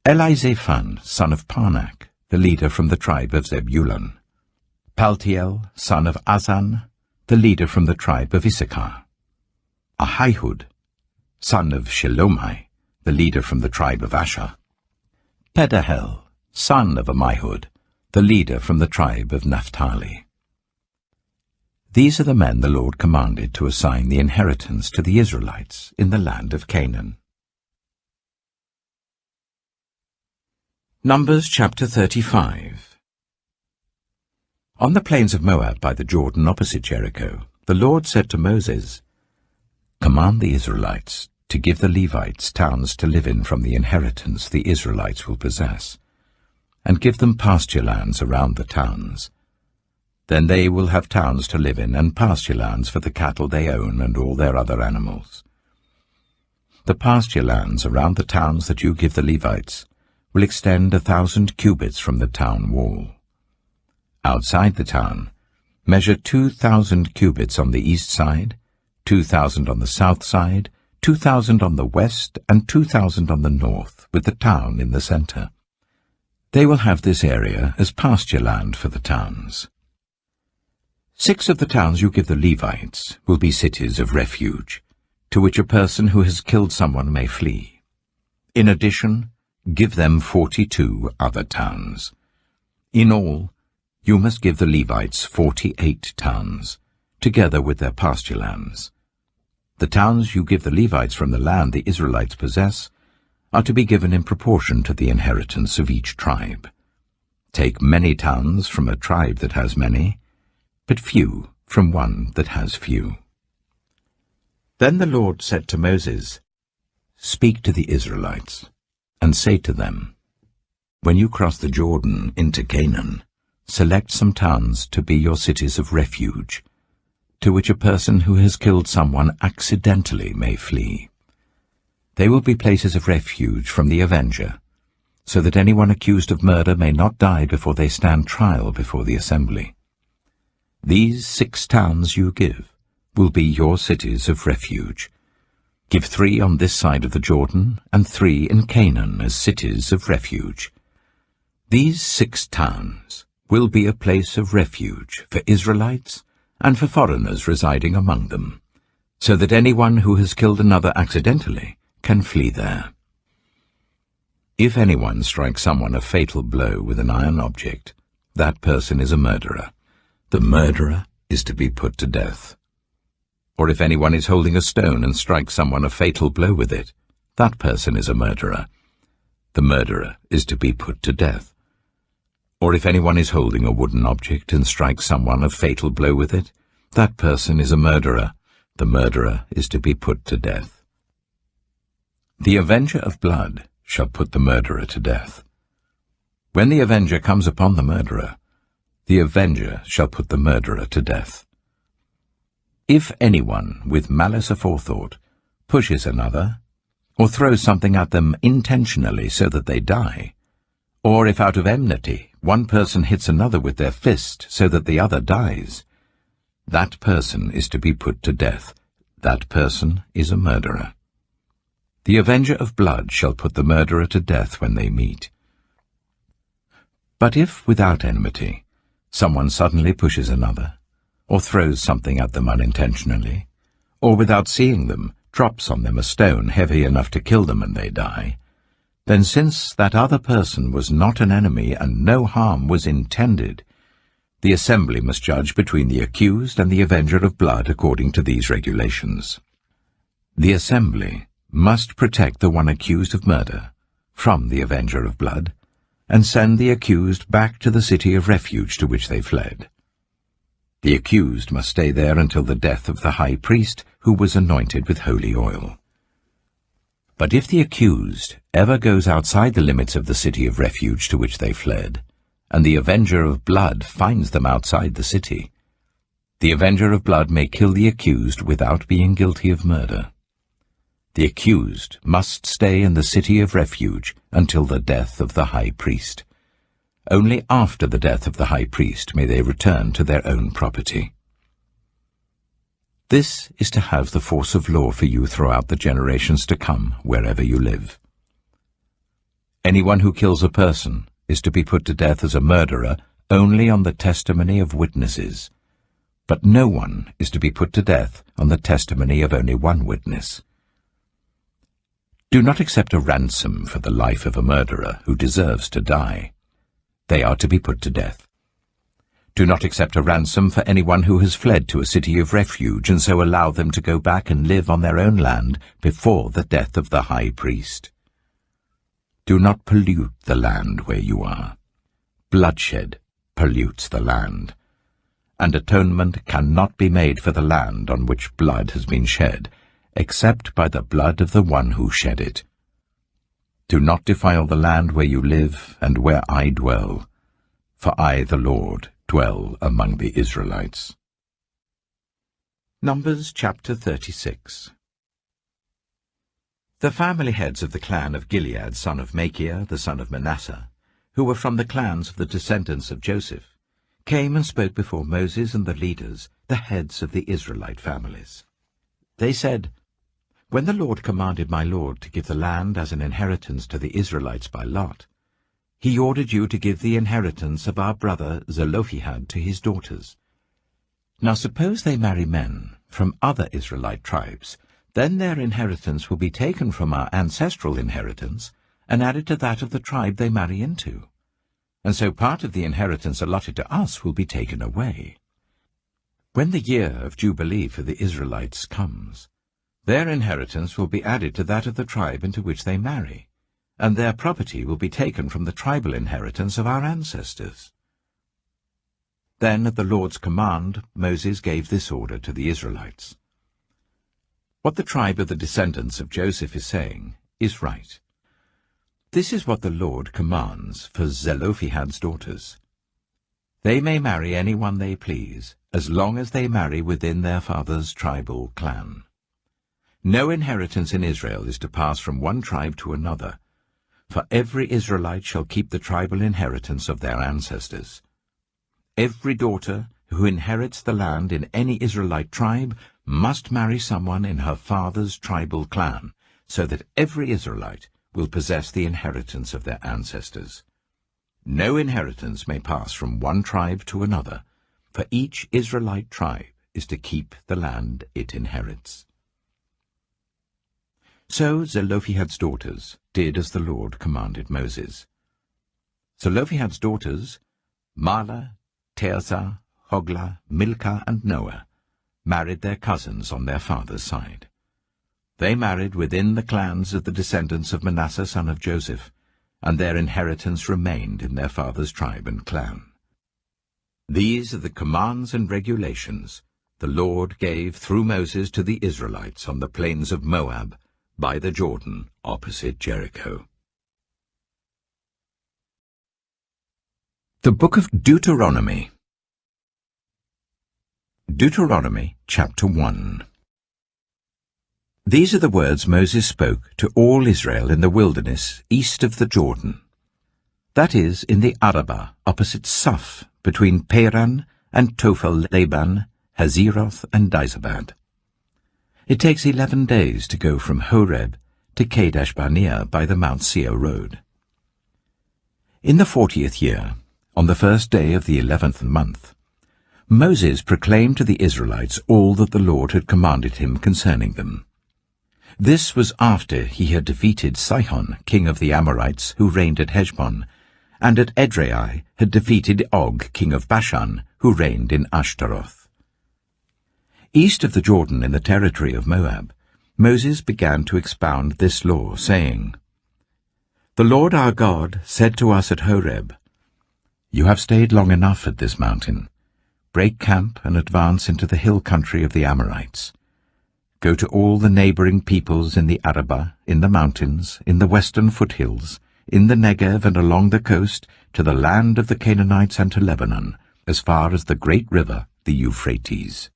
[SPEAKER 1] Elizaphan, son of Parnak, the leader from the tribe of Zebulun; Paltiel, son of Azan, the leader from the tribe of Issachar; Ahihud, son of Shelomai, the leader from the tribe of Asher; Pedahel, son of Ammihud, the leader from the tribe of Naphtali. These are the men the Lord commanded to assign the inheritance to the Israelites in the land of Canaan. Numbers chapter 35. On the plains of Moab by the Jordan opposite Jericho, the Lord said to Moses, "Command the Israelites to give the Levites towns to live in from the inheritance the Israelites will possess, and give them pasture lands around the towns. Then they will have towns to live in and pasture lands for the cattle they own and all their other animals. The pasture lands around the towns that you give the Levites will extend 1,000 cubits from the town wall. Outside the town, measure 2,000 cubits on the east side, 2,000 on the south side, 2,000 on the west, and 2,000 on the north, with the town in the center. They will have this area as pasture land for the towns. 6 of the towns you give the Levites will be cities of refuge, to which a person who has killed someone may flee. In addition, give them 42 other towns. In all, you must give the Levites 48 towns, together with their pasture lands. The towns you give the Levites from the land the Israelites possess are to be given in proportion to the inheritance of each tribe. Take many towns from a tribe that has many, but few from one that has few." Then the Lord said to Moses, "Speak to the Israelites, and say to them, when you cross the Jordan into Canaan, select some towns to be your cities of refuge, to which a person who has killed someone accidentally may flee. They will be places of refuge from the avenger, so that anyone accused of murder may not die before they stand trial before the assembly. These 6 towns you give will be your cities of refuge. Give 3 on this side of the Jordan, and 3 in Canaan as cities of refuge. These 6 towns will be a place of refuge for Israelites and for foreigners residing among them, so that anyone who has killed another accidentally can flee there. If anyone strikes someone a fatal blow with an iron object, that person is a murderer. The murderer is to be put to death. Or if anyone is holding a stone and strikes someone a fatal blow with it, that person is a murderer. The murderer is to be put to death. Or if anyone is holding a wooden object and strikes someone a fatal blow with it, that person is a murderer. The murderer is to be put to death. The avenger of blood shall put the murderer to death. When the avenger comes upon the murderer, the avenger shall put the murderer to death. If anyone with malice aforethought pushes another, or throws something at them intentionally so that they die, or if out of enmity one person hits another with their fist so that the other dies, that person is to be put to death. That person is a murderer. The avenger of blood shall put the murderer to death when they meet. But if without enmity someone suddenly pushes another, or throws something at them unintentionally, or without seeing them drops on them a stone heavy enough to kill them and they die, then since that other person was not an enemy and no harm was intended, the assembly must judge between the accused and the avenger of blood according to these regulations. The assembly must protect the one accused of murder from the avenger of blood, and send the accused back to the city of refuge to which they fled. The accused must stay there until the death of the high priest, who was anointed with holy oil. But if the accused ever goes outside the limits of the city of refuge to which they fled, and the avenger of blood finds them outside the city, the avenger of blood may kill the accused without being guilty of murder. The accused must stay in the city of refuge until the death of the high priest. Only after the death of the high priest may they return to their own property. This is to have the force of law for you throughout the generations to come, wherever you live. Anyone who kills a person is to be put to death as a murderer only on the testimony of witnesses, but no one is to be put to death on the testimony of only one witness. Do not accept a ransom for the life of a murderer who deserves to die. They are to be put to death. Do not accept a ransom for anyone who has fled to a city of refuge and so allow them to go back and live on their own land before the death of the high priest. Do not pollute the land where you are. Bloodshed pollutes the land, and atonement cannot be made for the land on which blood has been shed, except by the blood of the one who shed it. Do not defile the land where you live and where I dwell, for I, the Lord, dwell among the Israelites. Numbers chapter 36. The family heads of the clan of Gilead, son of Machir, the son of Manasseh, who were from the clans of the descendants of Joseph, came and spoke before Moses and the leaders, the heads of the Israelite families. They said, "When the Lord commanded my Lord to give the land as an inheritance to the Israelites by lot, he ordered you to give the inheritance of our brother Zelophehad to his daughters. Now suppose they marry men from other Israelite tribes, then their inheritance will be taken from our ancestral inheritance and added to that of the tribe they marry into. And so part of the inheritance allotted to us will be taken away. When the year of Jubilee for the Israelites comes, their inheritance will be added to that of the tribe into which they marry, and their property will be taken from the tribal inheritance of our ancestors." Then at the Lord's command Moses gave this order to the Israelites. What the tribe of the descendants of Joseph is saying is right. This is what the Lord commands for Zelophehad's daughters. They may marry anyone they please, as long as they marry within their father's tribal clan. No inheritance in Israel is to pass from one tribe to another, for every Israelite shall keep the tribal inheritance of their ancestors. Every daughter who inherits the land in any Israelite tribe must marry someone in her father's tribal clan, so that every Israelite will possess the inheritance of their ancestors. No inheritance may pass from one tribe to another, for each Israelite tribe is to keep the land it inherits. So Zelophehad's daughters did as the Lord commanded Moses. Zelophehad's daughters, Mahlah, Tirzah, Hoglah, Milcah, and Noah, married their cousins on their father's side. They married within the clans of the descendants of Manasseh son of Joseph, and their inheritance remained in their father's tribe and clan. These are the commands and regulations the Lord gave through Moses to the Israelites on the plains of Moab, by the Jordan, opposite Jericho. The Book of Deuteronomy. Deuteronomy, chapter 1. These are the words Moses spoke to all Israel in the wilderness east of the Jordan. That is, in the Arabah, opposite Suph, between Paran and Tophel-Laban, Hazeroth and Dizabad. It takes 11 days to go from Horeb to Kadesh-Barnea by the Mount Seir road. In the 40th year, on the first day of the 11th month, Moses proclaimed to the Israelites all that the Lord had commanded him concerning them. This was after he had defeated Sihon, king of the Amorites, who reigned at Heshbon, and at Edrei had defeated Og, king of Bashan, who reigned in Ashtaroth. East of the Jordan in the territory of Moab, Moses began to expound this law, saying, The Lord our God said to us at Horeb, You have stayed long enough at this mountain. Break camp and advance into the hill country of the Amorites. Go to all the neighboring peoples in the Arabah, in the mountains, in the western foothills, in the Negev and along the coast, to the land of the Canaanites and to Lebanon, as far as the great river, the Euphrates.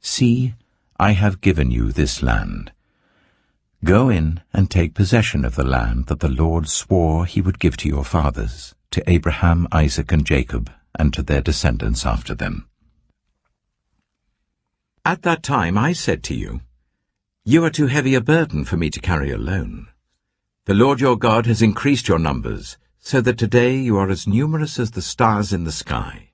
[SPEAKER 1] See, I have given you this land. Go in and take possession of the land that the Lord swore he would give to your fathers, to Abraham, Isaac, and Jacob, and to their descendants after them. At that time I said to you, You are too heavy a burden for me to carry alone. The Lord your God has increased your numbers, so that today you are as numerous as the stars in the sky.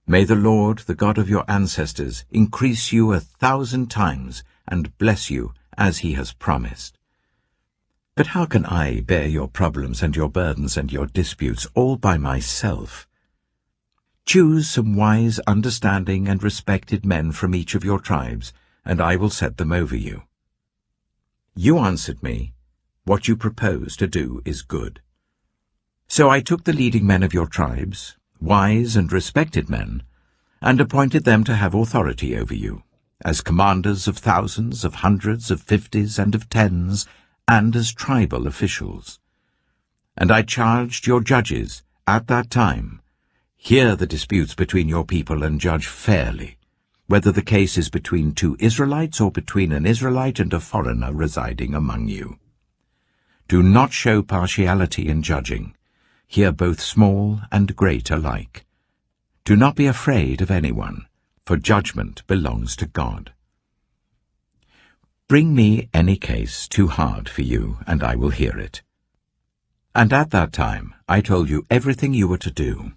[SPEAKER 1] May the Lord, the God of your ancestors, increase you 1,000 times and bless you as he has promised. But how can I bear your problems and your burdens and your disputes all by myself? Choose some wise, understanding, and respected men from each of your tribes, and I will set them over you. You answered me, What you propose to do is good. So I took the leading men of your tribes, wise and respected men, and appointed them to have authority over you, as commanders of thousands, of hundreds, of 50s, and of 10s, and as tribal officials. And I charged your judges at that time, Hear the disputes between your people and judge fairly, whether the case is between two Israelites or between an Israelite and a foreigner residing among you. Do not show partiality in judging. Hear both small and great alike. Do not be afraid of anyone, for judgment belongs to God. Bring me any case too hard for you, and I will hear it. And at that time I told you everything you were to do.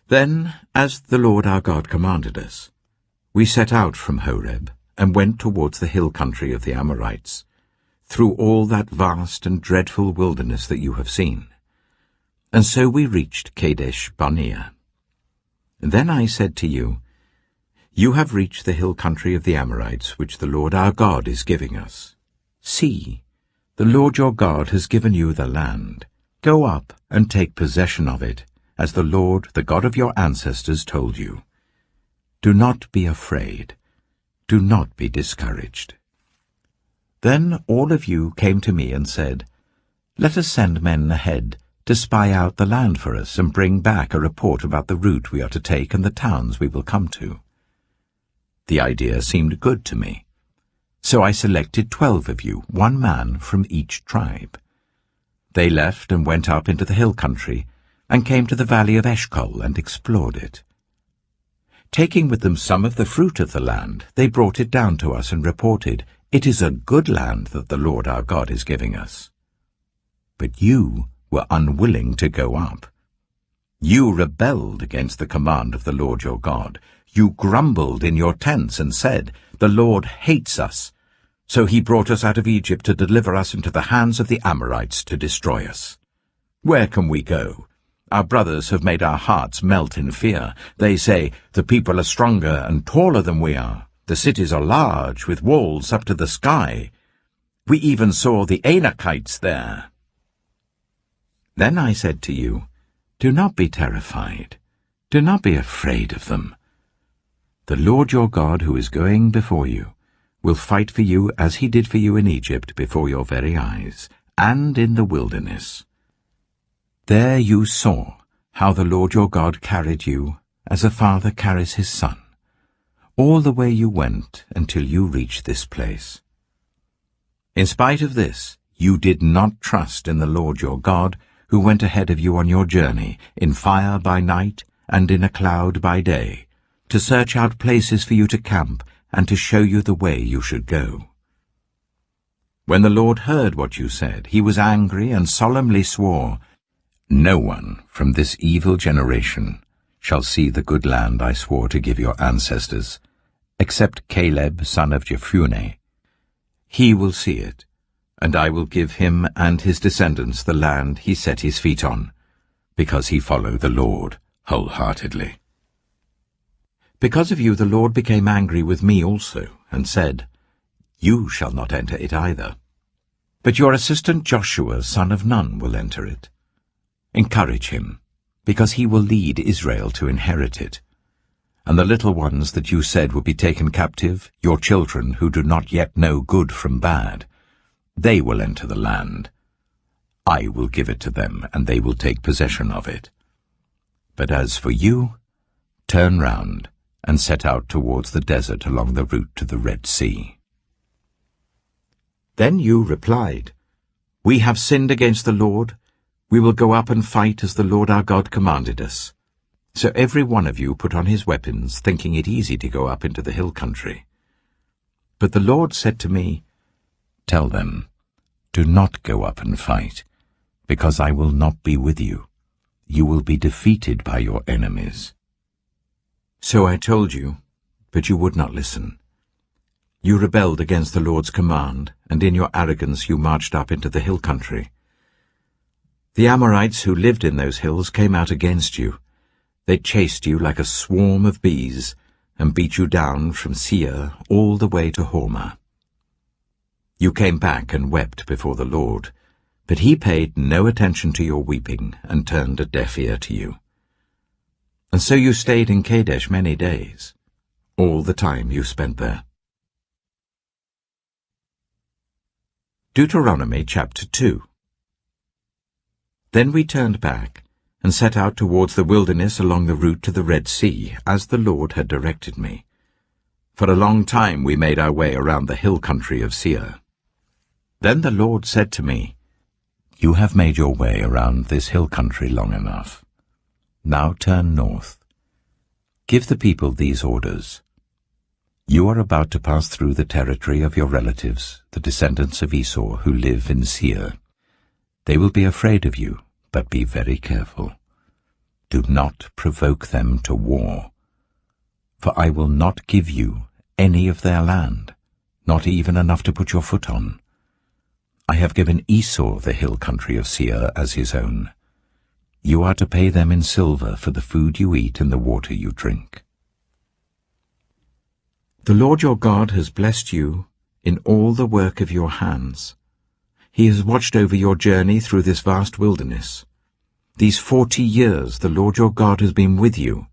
[SPEAKER 1] Then, as the Lord our God commanded us, we set out from Horeb and went towards the hill country of the Amorites, through all that vast and dreadful wilderness that you have seen. And so we reached Kadesh-Barnea. Then I said to you, You have reached the hill country of the Amorites, which the Lord our God is giving us. See, the Lord your God has given you the land. Go up and take possession of it, as the Lord, the God of your ancestors, told you. Do not be afraid. Do not be discouraged. Then all of you came to me and said, Let us send men ahead to spy out the land for us and bring back a report about the route we are to take and the towns we will come to. The idea seemed good to me. So I selected 12 of you, 1 man from each tribe. They left and went up into the hill country, and came to the valley of Eshcol and explored it. Taking with them some of the fruit of the land, they brought it down to us and reported, "It is a good land that the Lord our God is giving us." But you were unwilling to go up. You rebelled against the command of the Lord your God. You grumbled in your tents and said, "The Lord hates us." So he brought us out of Egypt to deliver us into the hands of the Amorites to destroy us. Where can we go? Our brothers have made our hearts melt in fear. They say, "The people are stronger and taller than we are. The cities are large, with walls up to the sky. We even saw the Anakites there." Then I said to you, "Do not be terrified. Do not be afraid of them. The Lord your God, who is going before you, will fight for you as he did for you in Egypt before your very eyes, and in the wilderness. There you saw how the Lord your God carried you as a father carries his son, all the way you went until you reached this place. In spite of this, you did not trust in the Lord your God, who went ahead of you on your journey, in fire by night and in a cloud by day, to search out places for you to camp and to show you the way you should go. When the Lord heard what you said, he was angry and solemnly swore, "No one from this evil generation shall see the good land I swore to give your ancestors, except Caleb, son of Jephunneh. He will see it, and I will give him and his descendants the land he set his feet on, because he followed the Lord wholeheartedly." Because of you the Lord became angry with me also, and said, "You shall not enter it either. But your assistant Joshua, son of Nun, will enter it. Encourage him, because he will lead Israel to inherit it. And the little ones that you said would be taken captive, your children who do not yet know good from bad, they will enter the land. I will give it to them, and they will take possession of it. But as for you, turn round and set out towards the desert along the route to the Red Sea." Then you replied, "We have sinned against the Lord. We will go up and fight as the Lord our God commanded us." So every one of you put on his weapons, thinking it easy to go up into the hill country. But the Lord said to me, "Tell them, do not go up and fight, because I will not be with you. You will be defeated by your enemies." So I told you, but you would not listen. You rebelled against the Lord's command, and in your arrogance you marched up into the hill country. The Amorites who lived in those hills came out against you. They chased you like a swarm of bees, and beat you down from Seir all the way to Hormah. You came back and wept before the Lord, but he paid no attention to your weeping and turned a deaf ear to you. And so you stayed in Kadesh many days, all the time you spent there. Deuteronomy chapter 2. Then we turned back and set out towards the wilderness along the route to the Red Sea, as the Lord had directed me. For a long time we made our way around the hill country of Seir. Then the Lord said to me, "You have made your way around this hill country long enough. Now turn north. Give the people these orders. You are about to pass through the territory of your relatives, the descendants of Esau, who live in Seir. They will be afraid of you, but be very careful. Do not provoke them to war. For I will not give you any of their land, not even enough to put your foot on. I have given Esau the hill country of Seir as his own. You are to pay them in silver for the food you eat and the water you drink. The Lord your God has blessed you in all the work of your hands. He has watched over your journey through this vast wilderness. These 40 years the Lord your God has been with you,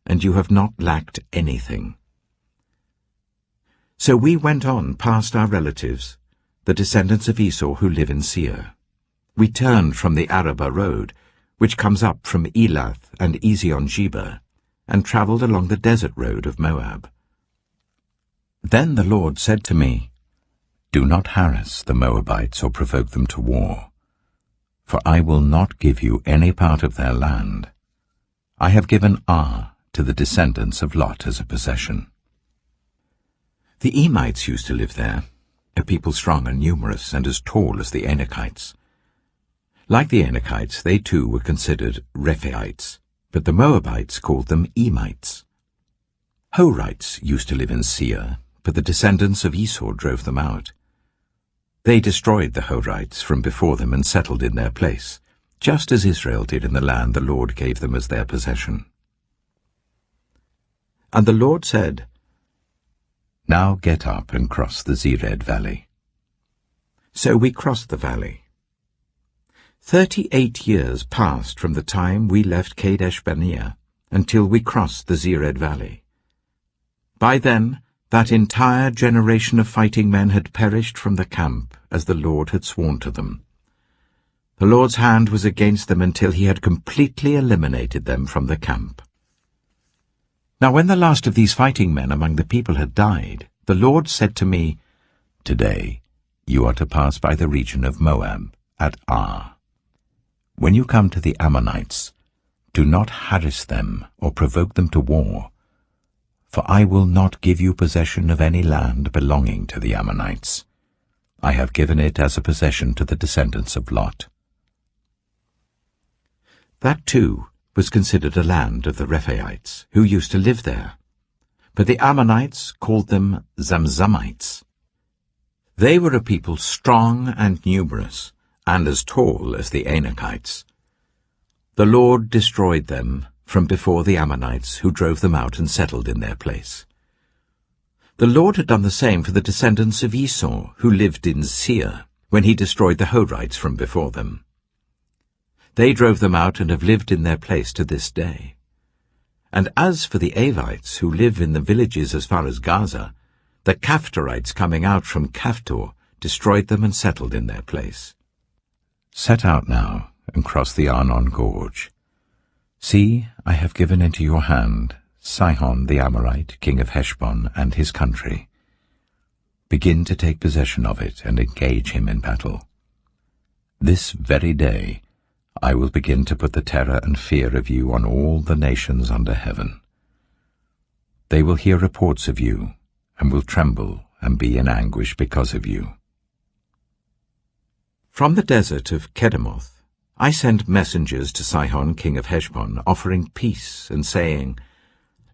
[SPEAKER 1] and you have not lacked anything. So we went on past our relatives, the descendants of Esau who live in Seir. We turned from the Arabah road, which comes up from Elath and Ezion-Geber, and travelled along the desert road of Moab. Then the Lord said to me, Do not harass the Moabites or provoke them to war, for I will not give you any part of their land. I have given Ar to the descendants of Lot as a possession. The Emites used to live there, a people strong and numerous and as tall as the Anakites. Like the Anakites, they too were considered Rephaites, but the Moabites called them Emites. Horites used to live in Seir, but the descendants of Esau drove them out. They destroyed the Horites from before them and settled in their place, just as Israel did in the land the Lord gave them as their possession. And the Lord said, Now get up and cross the Zered valley. So we crossed the valley. 38 years passed from the time we left Kadesh Barnea until we crossed the Zered valley. By then, that entire generation of fighting men had perished from the camp, as the Lord had sworn to them. The Lord's hand was against them until he had completely eliminated them from the camp. Now when the last of these fighting men among the people had died, the Lord said to me, Today you are to pass by the region of Moab, at Ar. When you come to the Ammonites, do not harass them or provoke them to war, for I will not give you possession of any land belonging to the Ammonites. I have given it as a possession to the descendants of Lot. That too was considered a land of the Rephaites, who used to live there. But the Ammonites called them Zamzamites. They were a people strong and numerous, and as tall as the Anakites. The Lord destroyed them from before the Ammonites, who drove them out and settled in their place. The Lord had done the same for the descendants of Esau, who lived in Seir, when he destroyed the Horites from before them. They drove them out and have lived in their place to this day. And as for the Avites, who live in the villages as far as Gaza, the Caphtorites coming out from Caphtor destroyed them and settled in their place. Set out now and cross the Arnon Gorge. See, I have given into your hand Sihon the Amorite, king of Heshbon, and his country. Begin to take possession of it and engage him in battle. This very day I will begin to put the terror and fear of you on all the nations under heaven. They will hear reports of you, and will tremble and be in anguish because of you. From the desert of Kedemoth I sent messengers to Sihon king of Heshbon, offering peace and saying,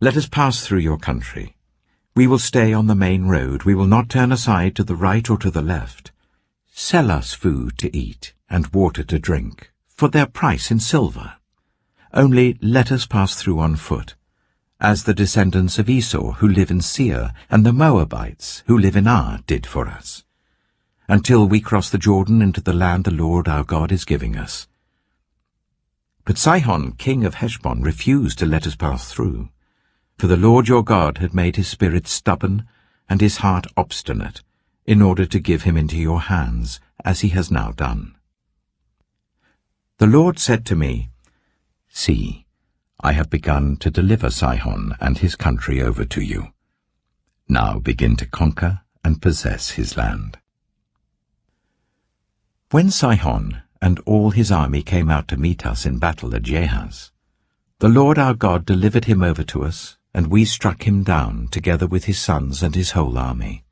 [SPEAKER 1] Let us pass through your country. We will stay on the main road. We will not turn aside to the right or to the left. Sell us food to eat and water to drink, for their price in silver. Only let us pass through on foot, as the descendants of Esau who live in Seir and the Moabites who live in Ar did for us, until we cross the Jordan into the land the Lord our God is giving us. But Sihon king of Heshbon refused to let us pass through, for the Lord your God had made his spirit stubborn and his heart obstinate, in order to give him into your hands, as he has now done. The Lord said to me, See, I have begun to deliver Sihon and his country over to you. Now begin to conquer and possess his land. When Sihon and all his army came out to meet us in battle at Jahaz, the Lord our God delivered him over to us, and we struck him down together with his sons and his whole army.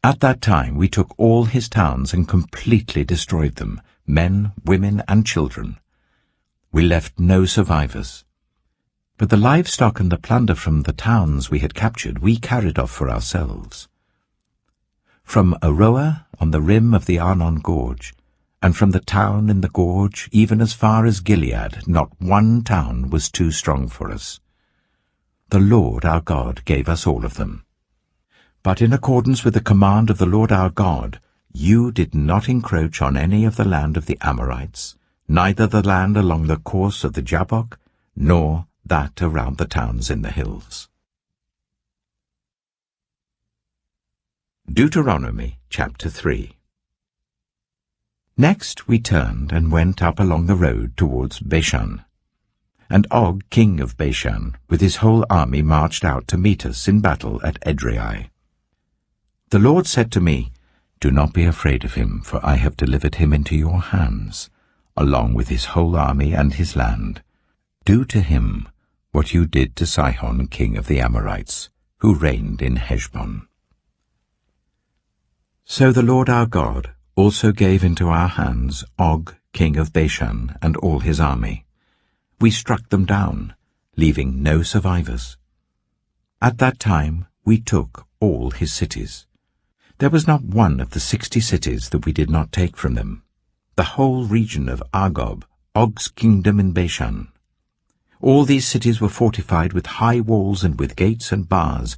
[SPEAKER 1] At that time we took all his towns and completely destroyed them, men, women, and children. We left no survivors. But the livestock and the plunder from the towns we had captured we carried off for ourselves. From Aroer on the rim of the Arnon Gorge, and from the town in the gorge even as far as Gilead, not one town was too strong for us. The Lord our God gave us all of them. But in accordance with the command of the Lord our God, you did not encroach on any of the land of the Amorites, neither the land along the course of the Jabbok, nor that around the towns in the hills. Deuteronomy chapter 3. Next we turned and went up along the road towards Bashan. And Og king of Bashan with his whole army marched out to meet us in battle at Edrei. The Lord said to me, Do not be afraid of him, for I have delivered him into your hands, along with his whole army and his land. Do to him what you did to Sihon, king of the Amorites, who reigned in Heshbon. So the Lord our God also gave into our hands Og, king of Bashan, and all his army. We struck them down, leaving no survivors. At that time we took all his cities. There was not one of the 60 cities that we did not take from them. The whole region of Argob, Og's kingdom in Bashan. All these cities were fortified with high walls and with gates and bars,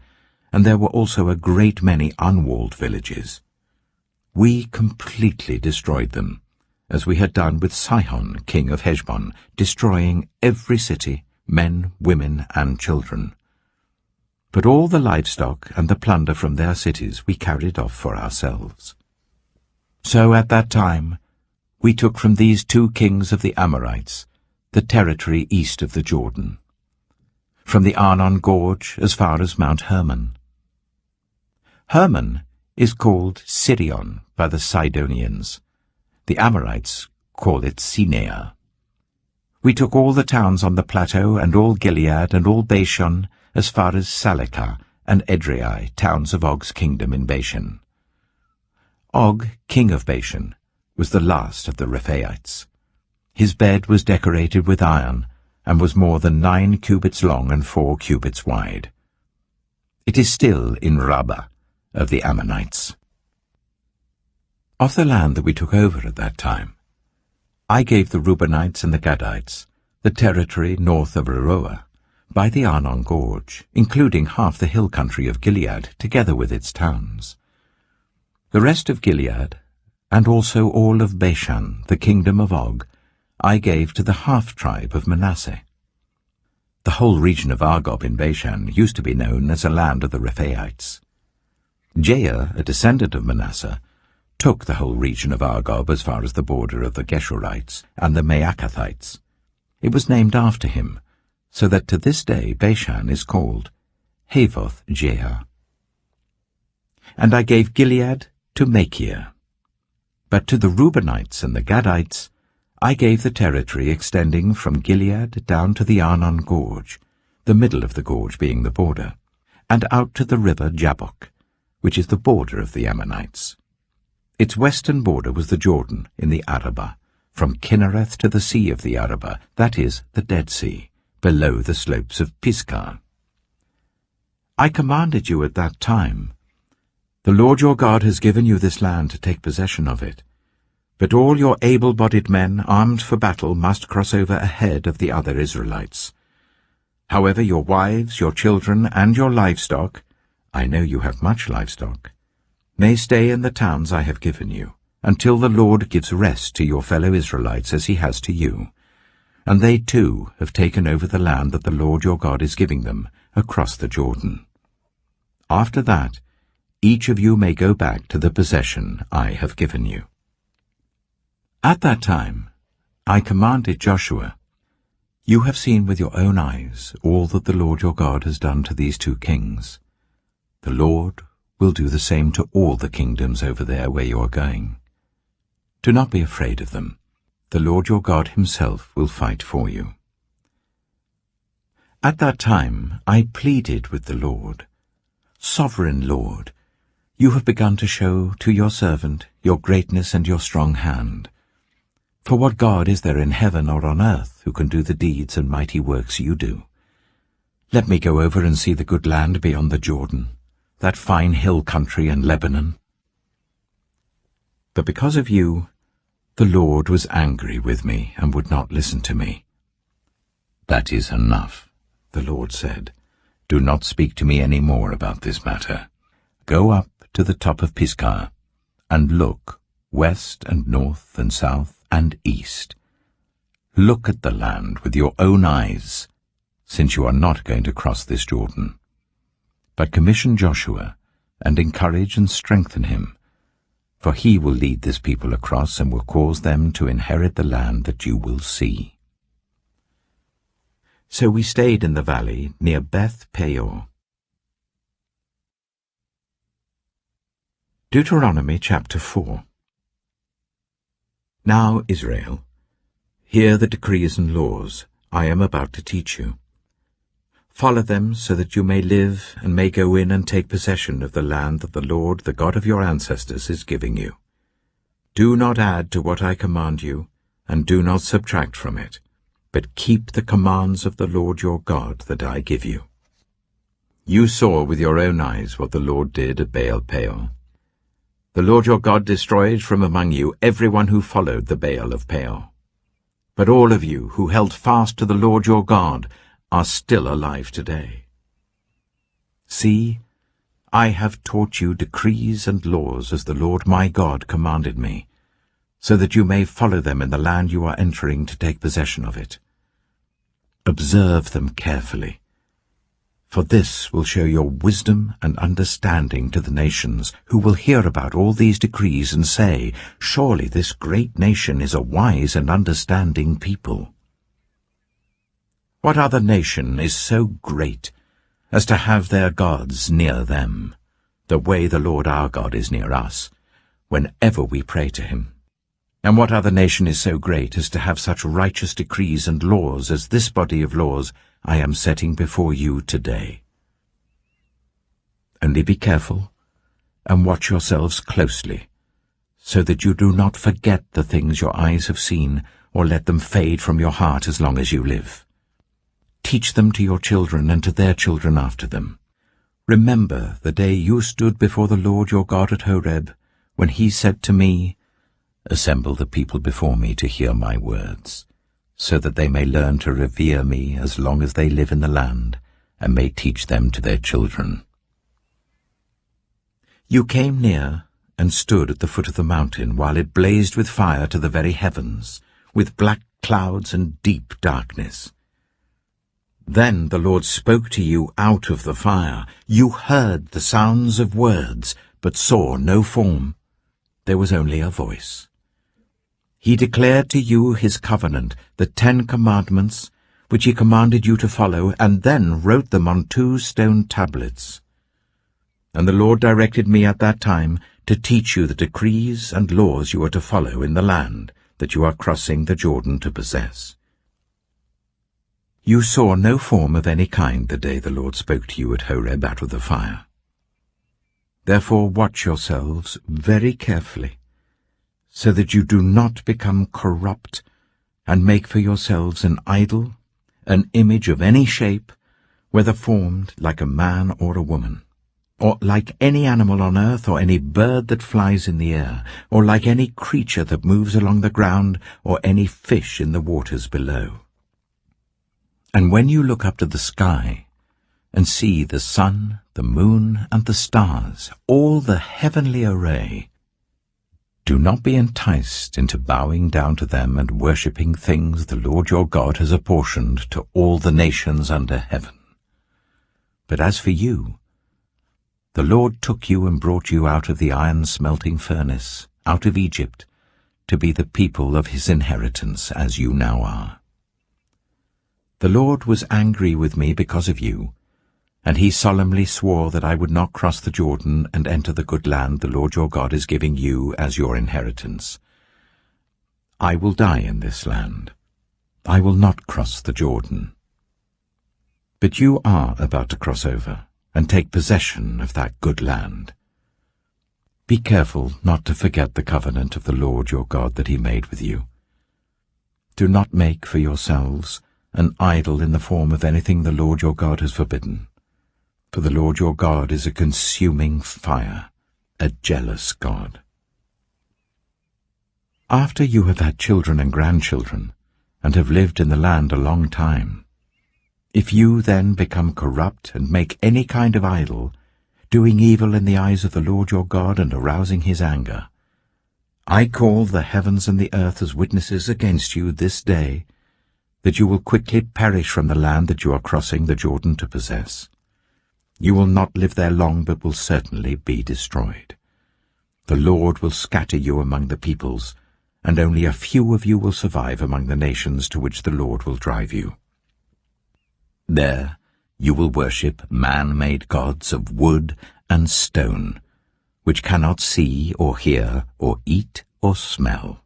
[SPEAKER 1] and there were also a great many unwalled villages. We completely destroyed them, as we had done with Sihon, king of Heshbon, destroying every city, men, women, and children. But all the livestock and the plunder from their cities we carried off for ourselves. So at that time we took from these 2 kings of the Amorites the territory east of the Jordan, from the Arnon Gorge as far as Mount Hermon. Hermon is called Sirion by the Sidonians. The Amorites call it Sinea. We took all the towns on the plateau and all Gilead and all Bashan as far as Salekah and Edrei, towns of Og's kingdom in Bashan. Og, king of Bashan, was the last of the Rephaites. His bed was decorated with iron, and was more than 9 cubits long and 4 cubits wide. It is still in Rabbah of the Ammonites. Of the land that we took over at that time, I gave the Reubenites and the Gadites the territory north of Aroer, by the Arnon Gorge, including half the hill country of Gilead, together with its towns. The rest of Gilead, and also all of Bashan, the kingdom of Og, I gave to the half-tribe of Manasseh. The whole region of Argob in Bashan used to be known as a land of the Rephaites. Jair, a descendant of Manasseh, took the whole region of Argob as far as the border of the Geshurites and the Maacathites. It was named after him, so that to this day Bashan is called Havoth Jair. And I gave Gilead to Machir. But to the Reubenites and the Gadites I gave the territory extending from Gilead down to the Arnon Gorge, the middle of the gorge being the border, and out to the river Jabbok, which is the border of the Ammonites. Its western border was the Jordan in the Arabah, from Kinnereth to the sea of the Arabah, that is, the Dead Sea, below the slopes of Pisgah. I commanded you at that time, "The Lord your God has given you this land to take possession of it. But all your able-bodied men armed for battle must cross over ahead of the other Israelites. However, your wives, your children, and your livestock, I know you have much livestock, may stay in the towns I have given you, until the Lord gives rest to your fellow Israelites as he has to you. And they too have taken over the land that the Lord your God is giving them across the Jordan. After that, each of you may go back to the possession I have given you." At that time, I commanded Joshua, "You have seen with your own eyes all that the Lord your God has done to these 2 kings. The Lord will do the same to all the kingdoms over there where you are going. Do not be afraid of them. The Lord your God himself will fight for you." At that time I pleaded with the Lord, "Sovereign Lord, you have begun to show to your servant your greatness and your strong hand. For what God is there in heaven or on earth who can do the deeds and mighty works you do? Let me go over and see the good land beyond the Jordan, that fine hill country and Lebanon." But because of you, the Lord was angry with me and would not listen to me. "That is enough," the Lord said. "Do not speak to me any more about this matter. Go up to the top of Pisgah, and look west and north and south and east. Look at the land with your own eyes, since you are not going to cross this Jordan. But commission Joshua, and encourage and strengthen him, for he will lead this people across and will cause them to inherit the land that you will see." So we stayed in the valley near Beth Peor. Deuteronomy chapter 4. Now, Israel, hear the decrees and laws I am about to teach you. Follow them so that you may live and may go in and take possession of the land that the Lord, the God of your ancestors, is giving you. Do not add to what I command you, and do not subtract from it, but keep the commands of the Lord your God that I give you. You saw with your own eyes what the Lord did at Baal-peor. The Lord your God destroyed from among you everyone who followed the Baal of Peor. But all of you who held fast to the Lord your God are still alive today. See, I have taught you decrees and laws as the Lord my God commanded me, so that you may follow them in the land you are entering to take possession of it. Observe them carefully, for this will show your wisdom and understanding to the nations, who will hear about all these decrees and say, "Surely this great nation is a wise and understanding people." What other nation is so great as to have their gods near them, the way the Lord our God is near us, whenever we pray to him? And what other nation is so great as to have such righteous decrees and laws as this body of laws I am setting before you today? Only be careful and watch yourselves closely, so that you do not forget the things your eyes have seen, or let them fade from your heart as long as you live. Teach them to your children and to their children after them. Remember the day you stood before the Lord your God at Horeb, when he said to me, "Assemble the people before me to hear my words, so that they may learn to revere me as long as they live in the land, and may teach them to their children." You came near and stood at the foot of the mountain, while it blazed with fire to the very heavens, with black clouds and deep darkness. Then the Lord spoke to you out of the fire. You heard the sounds of words, but saw no form. There was only a voice. He declared to you his covenant, the 10 Commandments, which he commanded you to follow, and then wrote them on 2 stone tablets. And the Lord directed me at that time to teach you the decrees and laws you are to follow in the land that you are crossing the Jordan to possess. You saw no form of any kind the day the Lord spoke to you at Horeb out of the fire. Therefore watch yourselves very carefully, so that you do not become corrupt and make for yourselves an idol, an image of any shape, whether formed like a man or a woman, or like any animal on earth, or any bird that flies in the air, or like any creature that moves along the ground, or any fish in the waters below. And when you look up to the sky and see the sun, the moon, and the stars, all the heavenly array, do not be enticed into bowing down to them and worshipping things the Lord your God has apportioned to all the nations under heaven. But as for you, the Lord took you and brought you out of the iron-smelting furnace, out of Egypt, to be the people of his inheritance, as you now are. The Lord was angry with me because of you, and he solemnly swore that I would not cross the Jordan and enter the good land the Lord your God is giving you as your inheritance. I will die in this land. I will not cross the Jordan. But you are about to cross over and take possession of that good land. Be careful not to forget the covenant of the Lord your God that he made with you. Do not make for yourselves an idol in the form of anything the Lord your God has forbidden. For the Lord your God is a consuming fire, a jealous God. After you have had children and grandchildren, and have lived in the land a long time, if you then become corrupt and make any kind of idol, doing evil in the eyes of the Lord your God and arousing his anger, I call the heavens and the earth as witnesses against you this day, that you will quickly perish from the land that you are crossing the Jordan to possess. You will not live there long, but will certainly be destroyed. The Lord will scatter you among the peoples, and only a few of you will survive among the nations to which the Lord will drive you. There you will worship man-made gods of wood and stone, which cannot see or hear or eat or smell.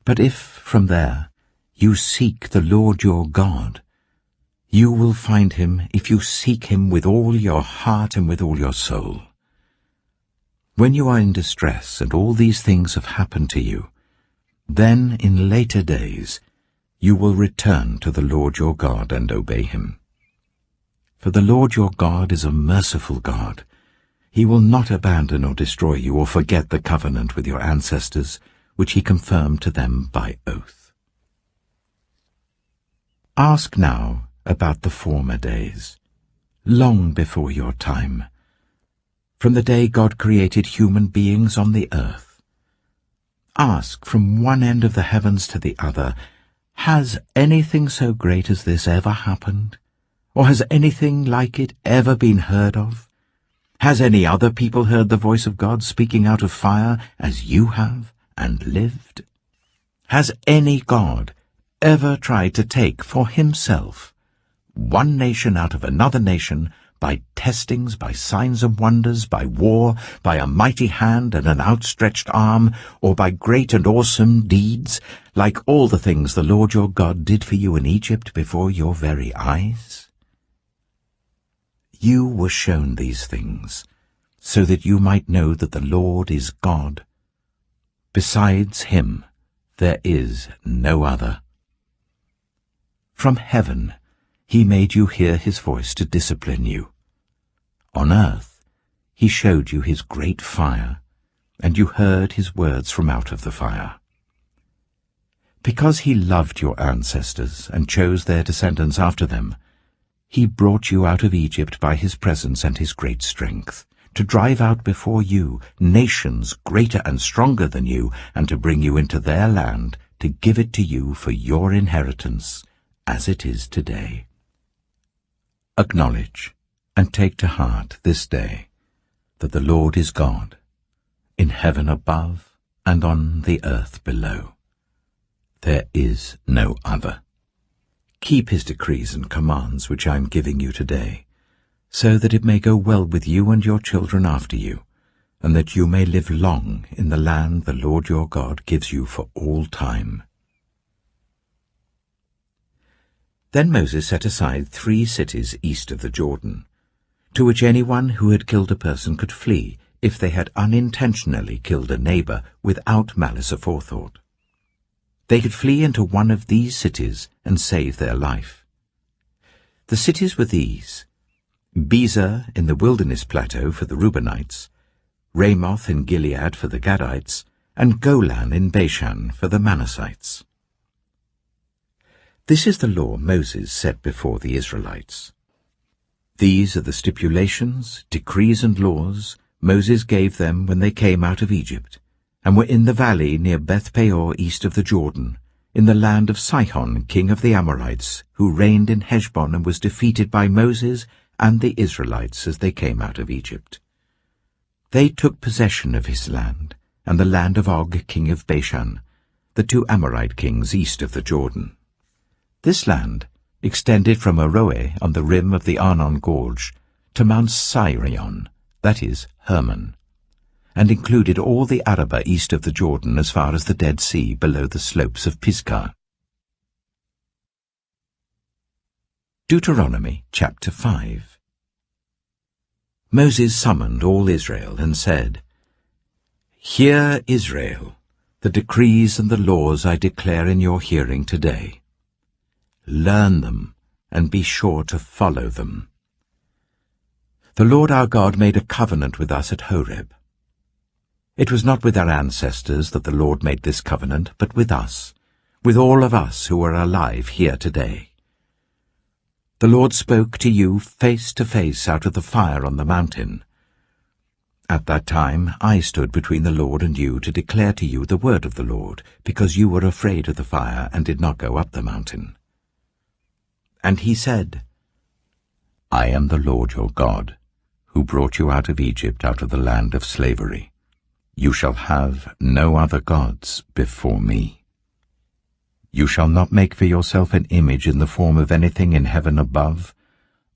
[SPEAKER 1] But if from there you seek the Lord your God, you will find him if you seek him with all your heart and with all your soul. When you are in distress and all these things have happened to you, then in later days you will return to the Lord your God and obey him. For the Lord your God is a merciful God. He will not abandon or destroy you or forget the covenant with your ancestors, which he confirmed to them by oath. Ask now about the former days, long before your time, from the day God created human beings on the earth. Ask from one end of the heavens to the other, has anything so great as this ever happened? Or has anything like it ever been heard of? Has any other people heard the voice of God speaking out of fire as you have and lived? Has any God ever tried to take for himself one nation out of another nation by testings, by signs and wonders, by war, by a mighty hand and an outstretched arm, or by great and awesome deeds, like all the things the Lord your God did for you in Egypt before your very eyes? You were shown these things, so that you might know that the Lord is God. Besides him, there is no other. From heaven he made you hear his voice to discipline you. On earth he showed you his great fire, and you heard his words from out of the fire. Because he loved your ancestors and chose their descendants after them, he brought you out of Egypt by his presence and his great strength, to drive out before you nations greater and stronger than you, and to bring you into their land, to give it to you for your inheritance, as it is today. Acknowledge and take to heart this day that the Lord is God, in heaven above and on the earth below. There is no other. Keep his decrees and commands which I am giving you today, so that it may go well with you and your children after you, and that you may live long in the land the Lord your God gives you for all time. Then Moses set aside 3 cities east of the Jordan, to which anyone who had killed a person could flee if they had unintentionally killed a neighbor without malice aforethought. They could flee into one of these cities and save their life. The cities were these: Bezer in the wilderness plateau for the Reubenites, Ramoth in Gilead for the Gadites, and Golan in Bashan for the Manassites. This is the law Moses set before the Israelites. These are the stipulations, decrees and laws Moses gave them when they came out of Egypt, and were in the valley near Beth-peor east of the Jordan, in the land of Sihon, king of the Amorites, who reigned in Heshbon and was defeated by Moses and the Israelites as they came out of Egypt. They took possession of his land, and the land of Og, king of Bashan, the 2 Amorite kings east of the Jordan. This land extended from Aroeh on the rim of the Arnon Gorge to Mount Sirion, that is, Hermon, and included all the Arabah east of the Jordan as far as the Dead Sea below the slopes of Pisgah. Deuteronomy chapter 5. Moses summoned all Israel and said, Hear, Israel, the decrees and the laws I declare in your hearing today. Learn them and be sure to follow them. The Lord our God made a covenant with us at Horeb. It was not with our ancestors that the Lord made this covenant, but with us, with all of us who are alive here today. The Lord spoke to you face to face out of the fire on the mountain. At that time I stood between the Lord and you to declare to you the word of the Lord, because you were afraid of the fire and did not go up the mountain. And he said, I am the Lord your God, who brought you out of Egypt, out of the land of slavery. You shall have no other gods before me. You shall not make for yourself an image in the form of anything in heaven above,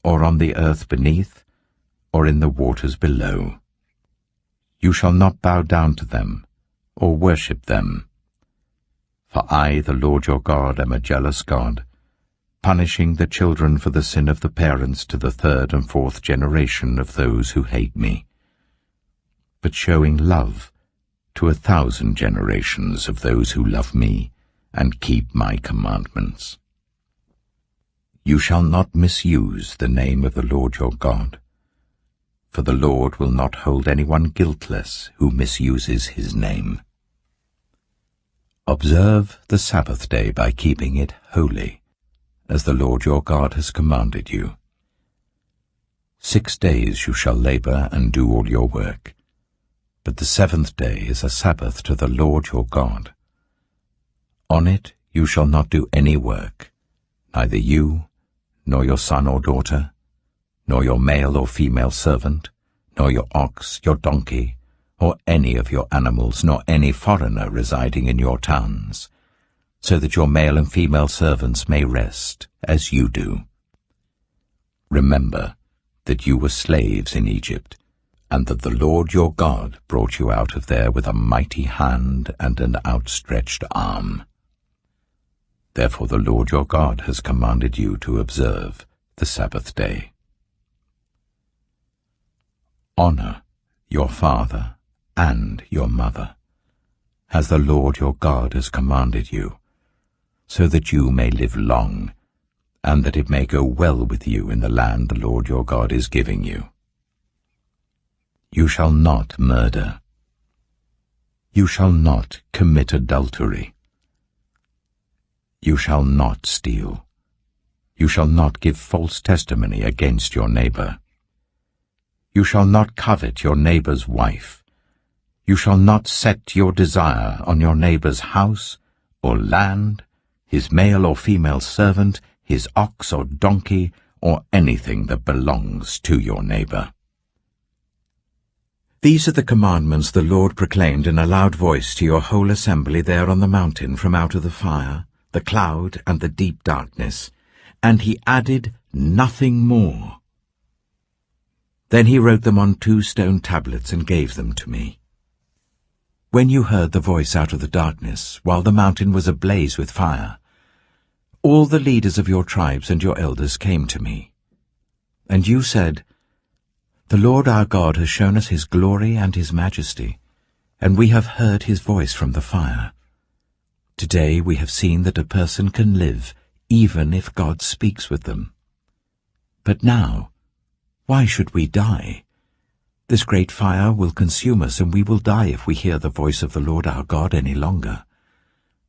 [SPEAKER 1] or on the earth beneath, or in the waters below. You shall not bow down to them, or worship them. For I, the Lord your God, am a jealous God, punishing the children for the sin of the parents to the 3rd and 4th generation of those who hate me, but showing love to 1,000 generations of those who love me and keep my commandments. You shall not misuse the name of the Lord your God, for the Lord will not hold anyone guiltless who misuses his name. Observe the Sabbath day by keeping it holy, as the Lord your God has commanded you. 6 days you shall labor and do all your work, but the 7th day is a Sabbath to the Lord your God. On it you shall not do any work, neither you, nor your son or daughter, nor your male or female servant, nor your ox, your donkey, or any of your animals, nor any foreigner residing in your towns, so that your male and female servants may rest, as you do. Remember that you were slaves in Egypt, and that the Lord your God brought you out of there with a mighty hand and an outstretched arm. Therefore the Lord your God has commanded you to observe the Sabbath day. Honor your father and your mother, as the Lord your God has commanded you, so that you may live long, and that it may go well with you in the land the Lord your God is giving you. You shall not murder. You shall not commit adultery. You shall not steal. You shall not give false testimony against your neighbor. You shall not covet your neighbor's wife. You shall not set your desire on your neighbor's house or land, his male or female servant, his ox or donkey, or anything that belongs to your neighbor. These are the commandments the Lord proclaimed in a loud voice to your whole assembly there on the mountain from out of the fire, the cloud, and the deep darkness, and he added nothing more. Then he wrote them on 2 stone tablets and gave them to me. When you heard the voice out of the darkness, while the mountain was ablaze with fire, all the leaders of your tribes and your elders came to me. And you said, The Lord our God has shown us his glory and his majesty, and we have heard his voice from the fire. Today we have seen that a person can live, even if God speaks with them. But now, why should we die? This great fire will consume us, and we will die if we hear the voice of the Lord our God any longer.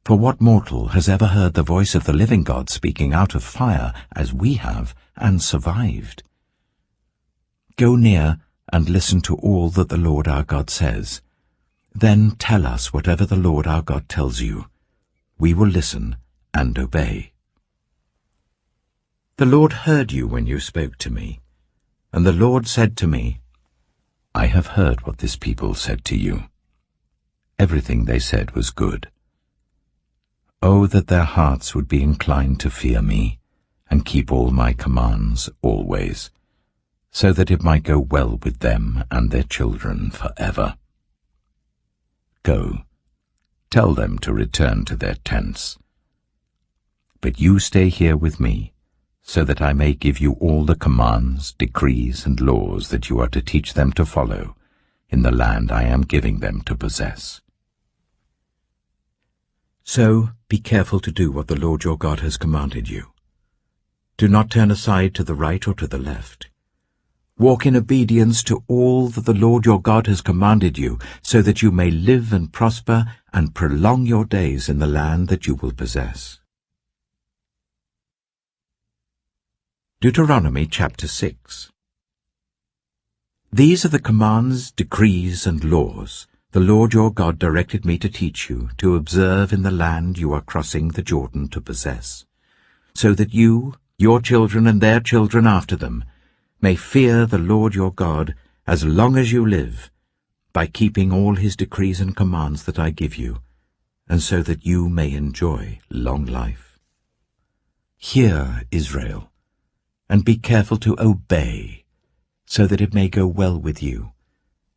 [SPEAKER 1] For what mortal has ever heard the voice of the living God speaking out of fire, as we have, and survived? Go near and listen to all that the Lord our God says. Then tell us whatever the Lord our God tells you. We will listen and obey. The Lord heard you when you spoke to me, and the Lord said to me, I have heard what this people said to you. Everything they said was good. Oh, that their hearts would be inclined to fear me, and keep all my commands always, so that it might go well with them and their children forever. Go, tell them to return to their tents. But you stay here with me, so that I may give you all the commands, decrees, and laws that you are to teach them to follow in the land I am giving them to possess. So be careful to do what the Lord your God has commanded you. Do not turn aside to the right or to the left. Walk in obedience to all that the Lord your God has commanded you, so that you may live and prosper and prolong your days in the land that you will possess. Deuteronomy chapter 6. These are the commands, decrees, and laws the Lord your God directed me to teach you, to observe in the land you are crossing the Jordan to possess, so that you, your children, and their children after them, may fear the Lord your God as long as you live, by keeping all his decrees and commands that I give you, and so that you may enjoy long life. Hear, Israel, and be careful to obey, so that it may go well with you,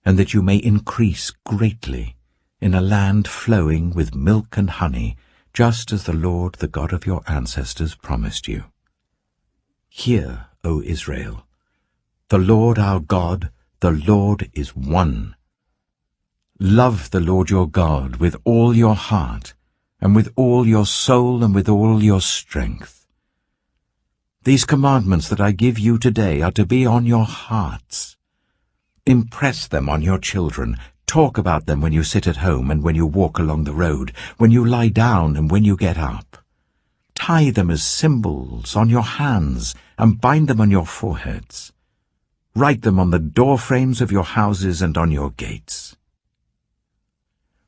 [SPEAKER 1] and that you may increase greatly in a land flowing with milk and honey, just as the Lord, the God of your ancestors, promised you. Hear, O Israel, the Lord our God, the Lord is one. Love the Lord your God with all your heart, and with all your soul, and with all your strength. These commandments that I give you today are to be on your hearts. Impress them on your children. Talk about them when you sit at home and when you walk along the road, when you lie down and when you get up. Tie them as symbols on your hands and bind them on your foreheads. Write them on the door frames of your houses and on your gates.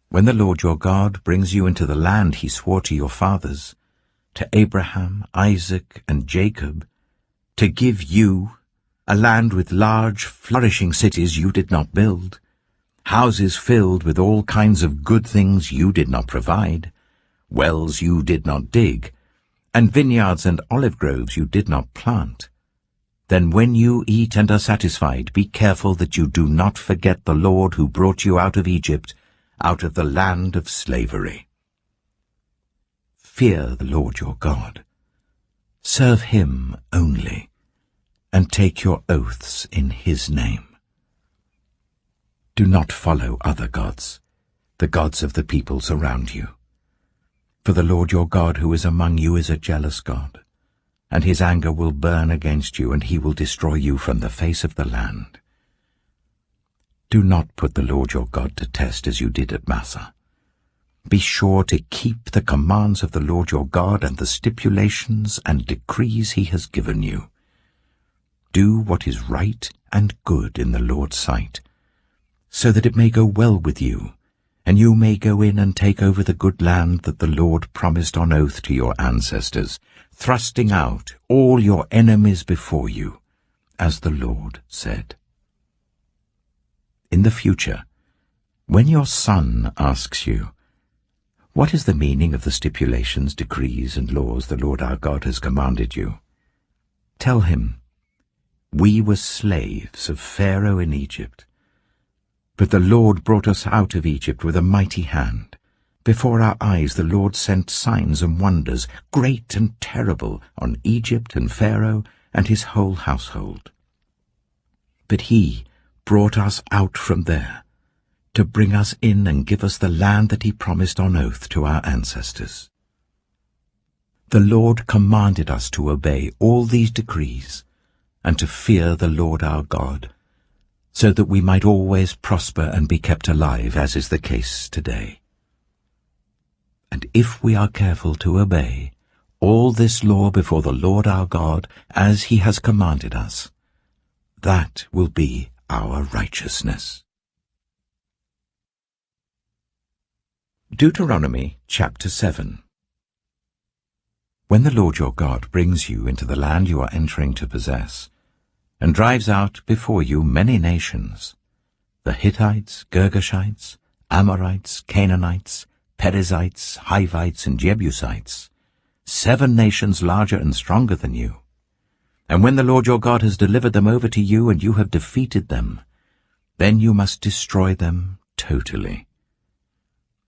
[SPEAKER 1] When the Lord your God brings you into the land he swore to your fathers, to Abraham, Isaac, and Jacob, to give you a land with large, flourishing cities you did not build, houses filled with all kinds of good things you did not provide, wells you did not dig, and vineyards and olive groves you did not plant, then when you eat and are satisfied, be careful that you do not forget the Lord who brought you out of Egypt, out of the land of slavery. Fear the Lord your God. Serve him only, and take your oaths in his name. Do not follow other gods, the gods of the peoples around you. For the Lord your God who is among you is a jealous God, and his anger will burn against you, and he will destroy you from the face of the land. Do not put the Lord your God to test as you did at Massah. Be sure to keep the commands of the Lord your God and the stipulations and decrees he has given you. Do what is right and good in the Lord's sight, so that it may go well with you, and you may go in and take over the good land that the Lord promised on oath to your ancestors, thrusting out all your enemies before you, as the Lord said. In the future, when your son asks you, "What is the meaning of the stipulations, decrees, and laws the Lord our God has commanded you?" tell him, "We were slaves of Pharaoh in Egypt, but the Lord brought us out of Egypt with a mighty hand. Before our eyes the Lord sent signs and wonders, great and terrible, on Egypt and Pharaoh and his whole household. But he brought us out from there, to bring us in and give us the land that he promised on oath to our ancestors. The Lord commanded us to obey all these decrees and to fear the Lord our God, so that we might always prosper and be kept alive, as is the case today. And if we are careful to obey all this law before the Lord our God, as he has commanded us, that will be our righteousness." Deuteronomy chapter 7. When the Lord your God brings you into the land you are entering to possess, and drives out before you many nations, the Hittites, Girgashites, Amorites, Canaanites, Perizzites, Hivites, and Jebusites, 7 nations larger and stronger than you, and when the Lord your God has delivered them over to you and you have defeated them, then you must destroy them totally.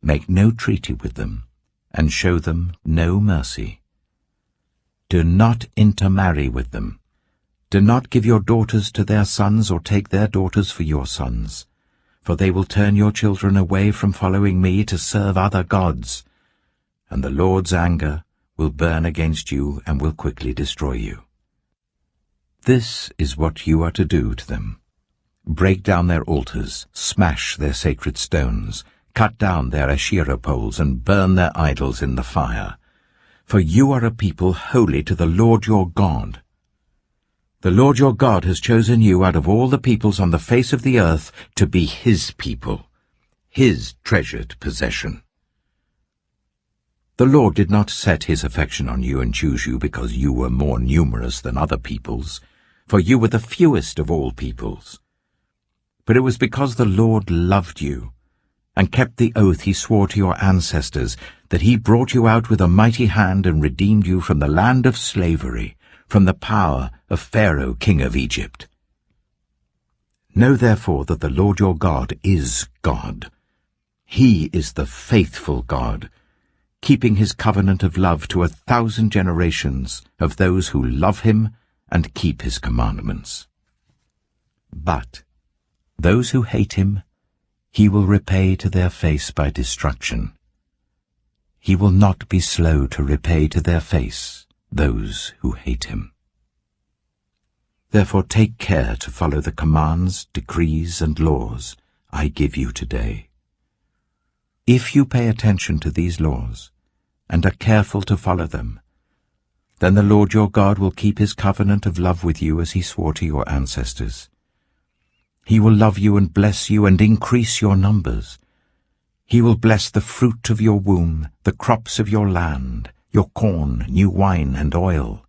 [SPEAKER 1] Make no treaty with them, and show them no mercy. Do not intermarry with them. Do not give your daughters to their sons or take their daughters for your sons, for they will turn your children away from following me to serve other gods, and the Lord's anger will burn against you and will quickly destroy you. This is what you are to do to them. Break down their altars, smash their sacred stones, cut down their Asherah poles, and burn their idols in the fire. For you are a people holy to the Lord your God. The Lord your God has chosen you out of all the peoples on the face of the earth to be his people, his treasured possession. The Lord did not set his affection on you and choose you because you were more numerous than other peoples, for you were the fewest of all peoples. But it was because the Lord loved you and kept the oath he swore to your ancestors, that he brought you out with a mighty hand and redeemed you from the land of slavery, from the power of Pharaoh king of Egypt. Know therefore that the Lord your God is God. He is the faithful God, keeping his covenant of love to 1,000 generations of those who love him and keep his commandments. But those who hate him, he will repay to their face by destruction. He will not be slow to repay to their face those who hate him. Therefore take care to follow the commands, decrees, and laws I give you today. If you pay attention to these laws and are careful to follow them, then the Lord your God will keep his covenant of love with you as he swore to your ancestors. He will love you and bless you and increase your numbers. He will bless the fruit of your womb, the crops of your land, your corn, new wine, and oil,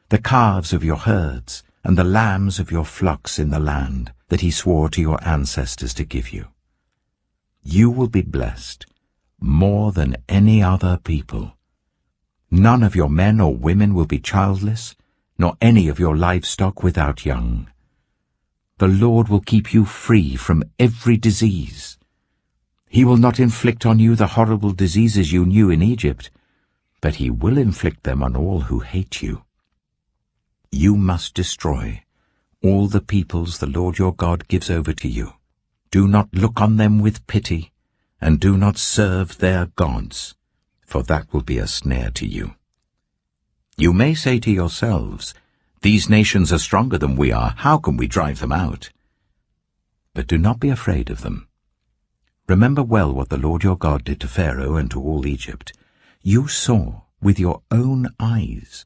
[SPEAKER 1] the calves of your herds, and the lambs of your flocks in the land that he swore to your ancestors to give you. You will be blessed more than any other people. None of your men or women will be childless, nor any of your livestock without young. The Lord will keep you free from every disease. He will not inflict on you the horrible diseases you knew in Egypt, but he will inflict them on all who hate you. You must destroy all the peoples the Lord your God gives over to you. Do not look on them with pity, and do not serve their gods, for that will be a snare to you. You may say to yourselves, "These nations are stronger than we are. How can we drive them out?" But do not be afraid of them. Remember well what the Lord your God did to Pharaoh and to all Egypt. You saw with your own eyes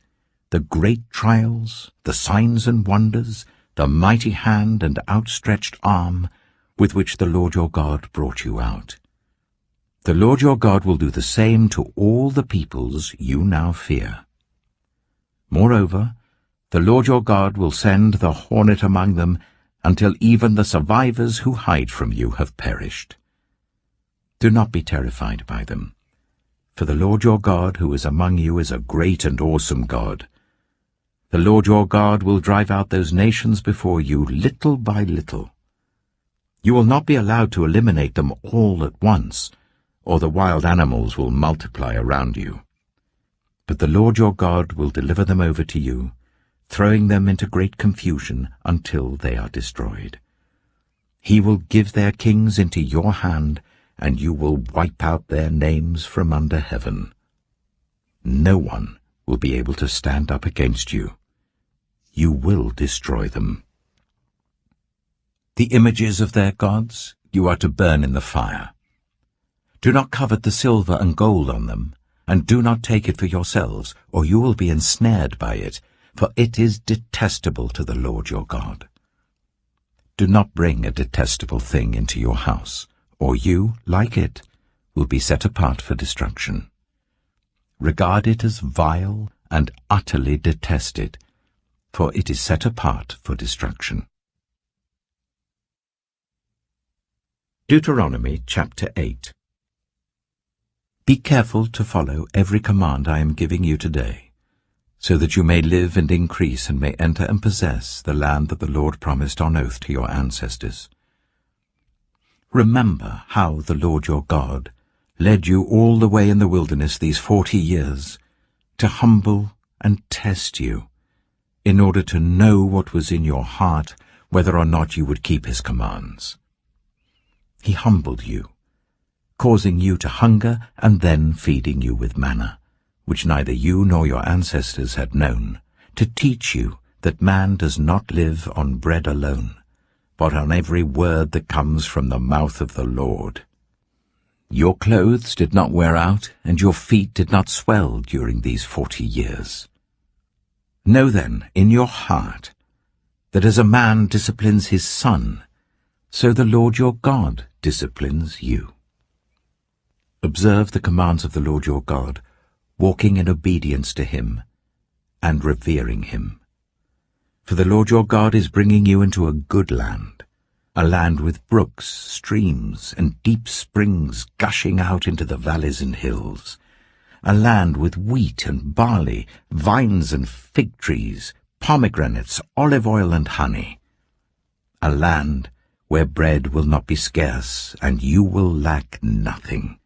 [SPEAKER 1] the great trials, the signs and wonders, the mighty hand and outstretched arm with which the Lord your God brought you out. The Lord your God will do the same to all the peoples you now fear. Moreover, the Lord your God will send the hornet among them until even the survivors who hide from you have perished. Do not be terrified by them, for the Lord your God who is among you is a great and awesome God. The Lord your God will drive out those nations before you little by little. You will not be allowed to eliminate them all at once, or the wild animals will multiply around you. But the Lord your God will deliver them over to you, throwing them into great confusion until they are destroyed. He will give their kings into your hand, and you will wipe out their names from under heaven. No one will be able to stand up against you. You will destroy them. The images of their gods you are to burn in the fire. Do not covet the silver and gold on them, and do not take it for yourselves, or you will be ensnared by it, for it is detestable to the Lord your God. Do not bring a detestable thing into your house, or you, like it, will be set apart for destruction. Regard it as vile and utterly detest it, for it is set apart for destruction. Deuteronomy chapter 8. Be careful to follow every command I am giving you today, so that you may live and increase and may enter and possess the land that the Lord promised on oath to your ancestors. Remember how the Lord your God led you all the way in the wilderness these 40 years, to humble and test you, in order to know what was in your heart, whether or not you would keep his commands. He humbled you, causing you to hunger and then feeding you with manna, which neither you nor your ancestors had known, to teach you that man does not live on bread alone, but on every word that comes from the mouth of the Lord. Your clothes did not wear out, and your feet did not swell during these 40 years. Know then in your heart that as a man disciplines his son, so the Lord your God disciplines you. Observe the commands of the Lord your God, walking in obedience to him and revering him. For the Lord your God is bringing you into a good land, a land with brooks, streams, and deep springs gushing out into the valleys and hills, a land with wheat and barley, vines and fig trees, pomegranates, olive oil and honey, a land where bread will not be scarce, and you will lack nothing.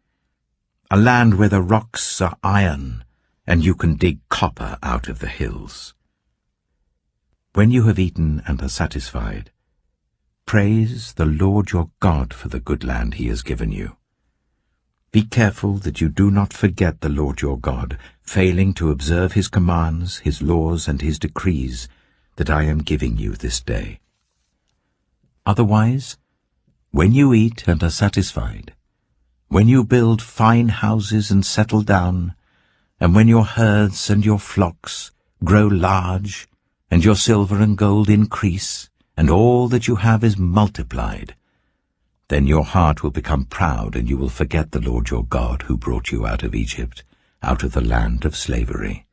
[SPEAKER 1] A land where the rocks are iron, and you can dig copper out of the hills. When you have eaten and are satisfied, praise the Lord your God for the good land he has given you. Be careful that you do not forget the Lord your God, failing to observe his commands, his laws, and his decrees that I am giving you this day. Otherwise, when you eat and are satisfied, when you build fine houses and settle down, and when your herds and your flocks grow large, and your silver and gold increase, and all that you have is multiplied, then your heart will become proud, and you will forget the Lord your God who brought you out of Egypt, out of the land of slavery.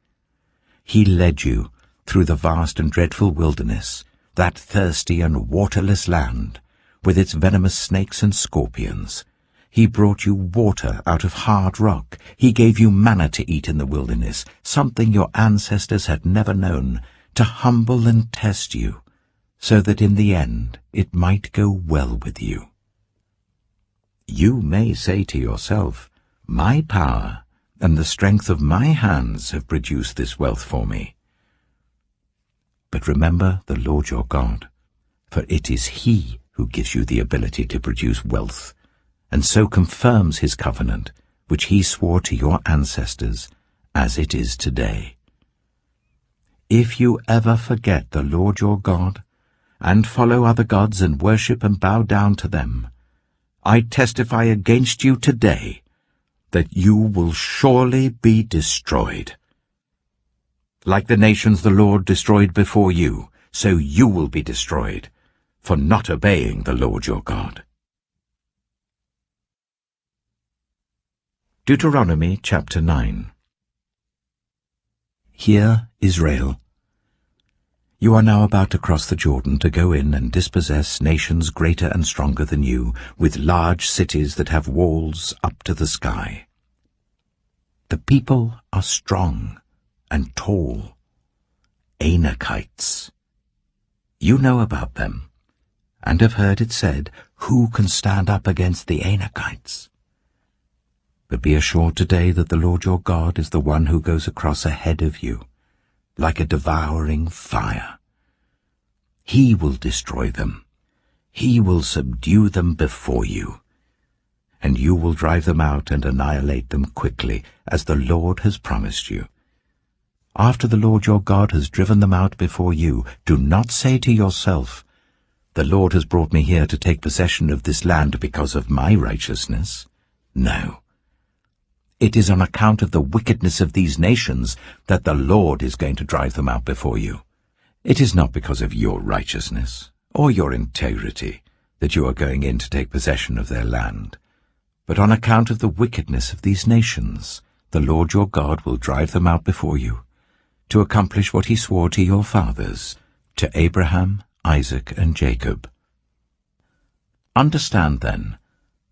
[SPEAKER 1] He led you through the vast and dreadful wilderness, that thirsty and waterless land, with its venomous snakes and scorpions. He brought you water out of hard rock. He gave you manna to eat in the wilderness, something your ancestors had never known, to humble and test you, so that in the end it might go well with you. You may say to yourself, "My power and the strength of my hands have produced this wealth for me." But remember the Lord your God, for it is he who gives you the ability to produce wealth, and so confirms his covenant, which he swore to your ancestors, as it is today. If you ever forget the Lord your God, and follow other gods and worship and bow down to them, I testify against you today that you will surely be destroyed. Like the nations the Lord destroyed before you, so you will be destroyed, for not obeying the Lord your God. Deuteronomy chapter 9. Hear, Israel. You are now about to cross the Jordan to go in and dispossess nations greater and stronger than you, with large cities that have walls up to the sky. The people are strong and tall, Anakites. You know about them, and have heard it said, "Who can stand up against the Anakites?" But be assured today that the Lord your God is the one who goes across ahead of you, like a devouring fire. He will destroy them. He will subdue them before you, and you will drive them out and annihilate them quickly, as the Lord has promised you. After the Lord your God has driven them out before you, do not say to yourself, "The Lord has brought me here to take possession of this land because of my righteousness." No. It is on account of the wickedness of these nations that the Lord is going to drive them out before you. It is not because of your righteousness or your integrity that you are going in to take possession of their land, but on account of the wickedness of these nations, the Lord your God will drive them out before you, to accomplish what he swore to your fathers, to Abraham, Isaac, and Jacob. Understand, then,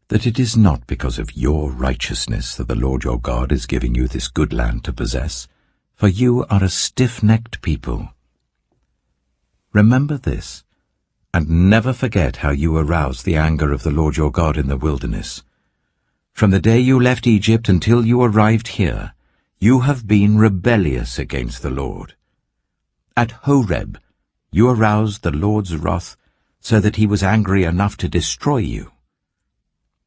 [SPEAKER 1] that it is not because of your righteousness that the Lord your God is giving you this good land to possess, for you are a stiff-necked people. Remember this, and never forget how you aroused the anger of the Lord your God in the wilderness. From the day you left Egypt until you arrived here, you have been rebellious against the Lord. At Horeb, you aroused the Lord's wrath so that he was angry enough to destroy you.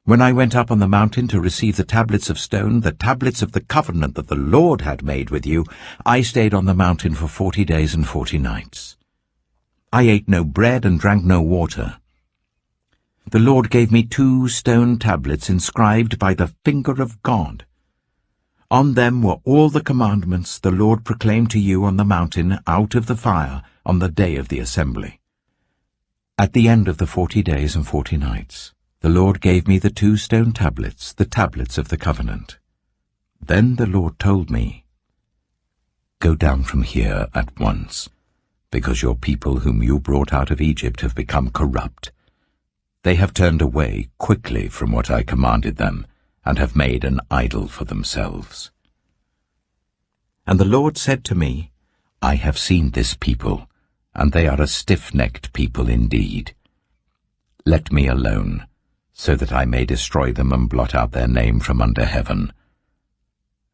[SPEAKER 1] When I went up on the mountain to receive the tablets of stone, the tablets of the covenant that the Lord had made with you, I stayed on the mountain for 40 days and 40 nights. I ate no bread and drank no water. The Lord gave me 2 stone tablets inscribed by the finger of God. On them were all the commandments the Lord proclaimed to you on the mountain out of the fire on the day of the assembly. At the end of the 40 days and 40 nights, the Lord gave me the 2 stone tablets, the tablets of the covenant. Then the Lord told me, "Go down from here at once, because your people whom you brought out of Egypt have become corrupt. They have turned away quickly from what I commanded them, and have made an idol for themselves." And the Lord said to me, "I have seen this people, and they are a stiff-necked people indeed. Let me alone, so that I may destroy them and blot out their name from under heaven.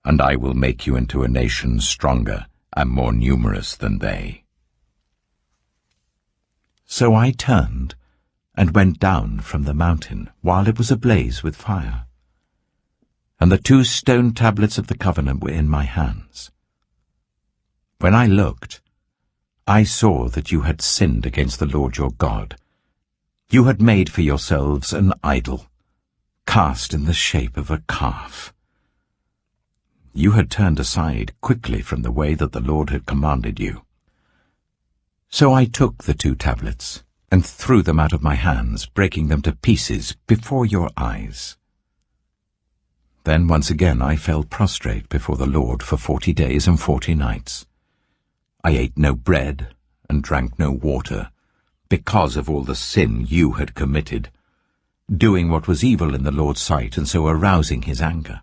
[SPEAKER 1] And I will make you into a nation stronger and more numerous than they." So I turned and went down from the mountain while it was ablaze with fire. And the 2 stone tablets of the covenant were in my hands. When I looked, I saw that you had sinned against the Lord your God. You had made for yourselves an idol, cast in the shape of a calf. You had turned aside quickly from the way that the Lord had commanded you. So I took the 2 tablets and threw them out of my hands, breaking them to pieces before your eyes. Then once again I fell prostrate before the Lord for 40 days and 40 nights. I ate no bread and drank no water, because of all the sin you had committed, doing what was evil in the Lord's sight and so arousing his anger.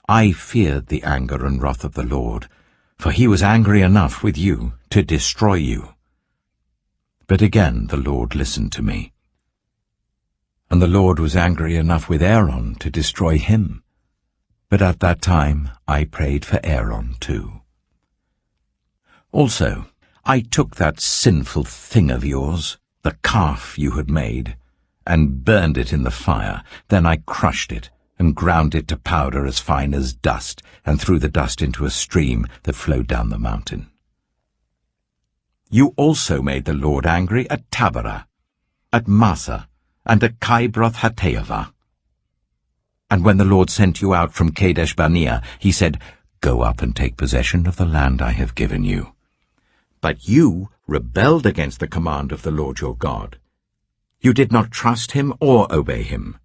[SPEAKER 1] I feared the anger and wrath of the Lord, for he was angry enough with you to destroy you. But again the Lord listened to me. And the Lord was angry enough with Aaron to destroy him. But at that time I prayed for Aaron too. Also, I took that sinful thing of yours, the calf you had made, and burned it in the fire. Then I crushed it and ground it to powder as fine as dust, and threw the dust into a stream that flowed down the mountain. You also made the Lord angry at Taberah, at Massa, and at Kibroth-Hattaavah. And when the Lord sent you out from Kadesh-barnea, he said, "Go up and take possession of the land I have given you." But you rebelled against the command of the Lord your God. You did not trust him or obey him.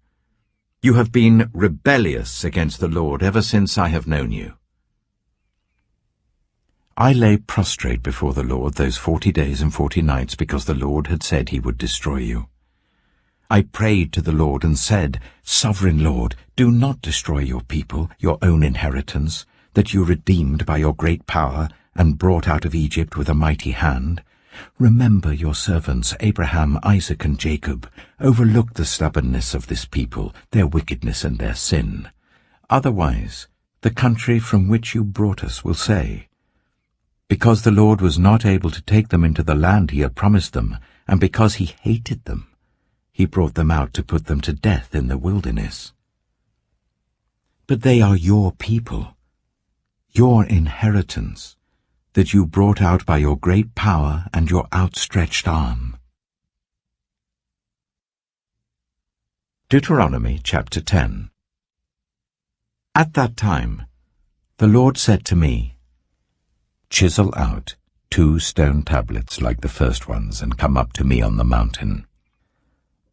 [SPEAKER 1] You have been rebellious against the Lord ever since I have known you. I lay prostrate before the Lord those 40 days and 40 nights because the Lord had said he would destroy you. I prayed to the Lord and said, "Sovereign Lord, do not destroy your people, your own inheritance, that you redeemed by your great power and brought out of Egypt with a mighty hand. Remember your servants Abraham, Isaac, and Jacob. Overlook the stubbornness of this people, their wickedness and their sin. Otherwise, the country from which you brought us will say, because the Lord was not able to take them into the land he had promised them, and because he hated them, he brought them out to put them to death in the wilderness. But they are your people, your inheritance, that you brought out by your great power and your outstretched arm." Deuteronomy chapter 10. At that time the Lord said to me, "Chisel out 2 stone tablets like the first ones and come up to me on the mountain.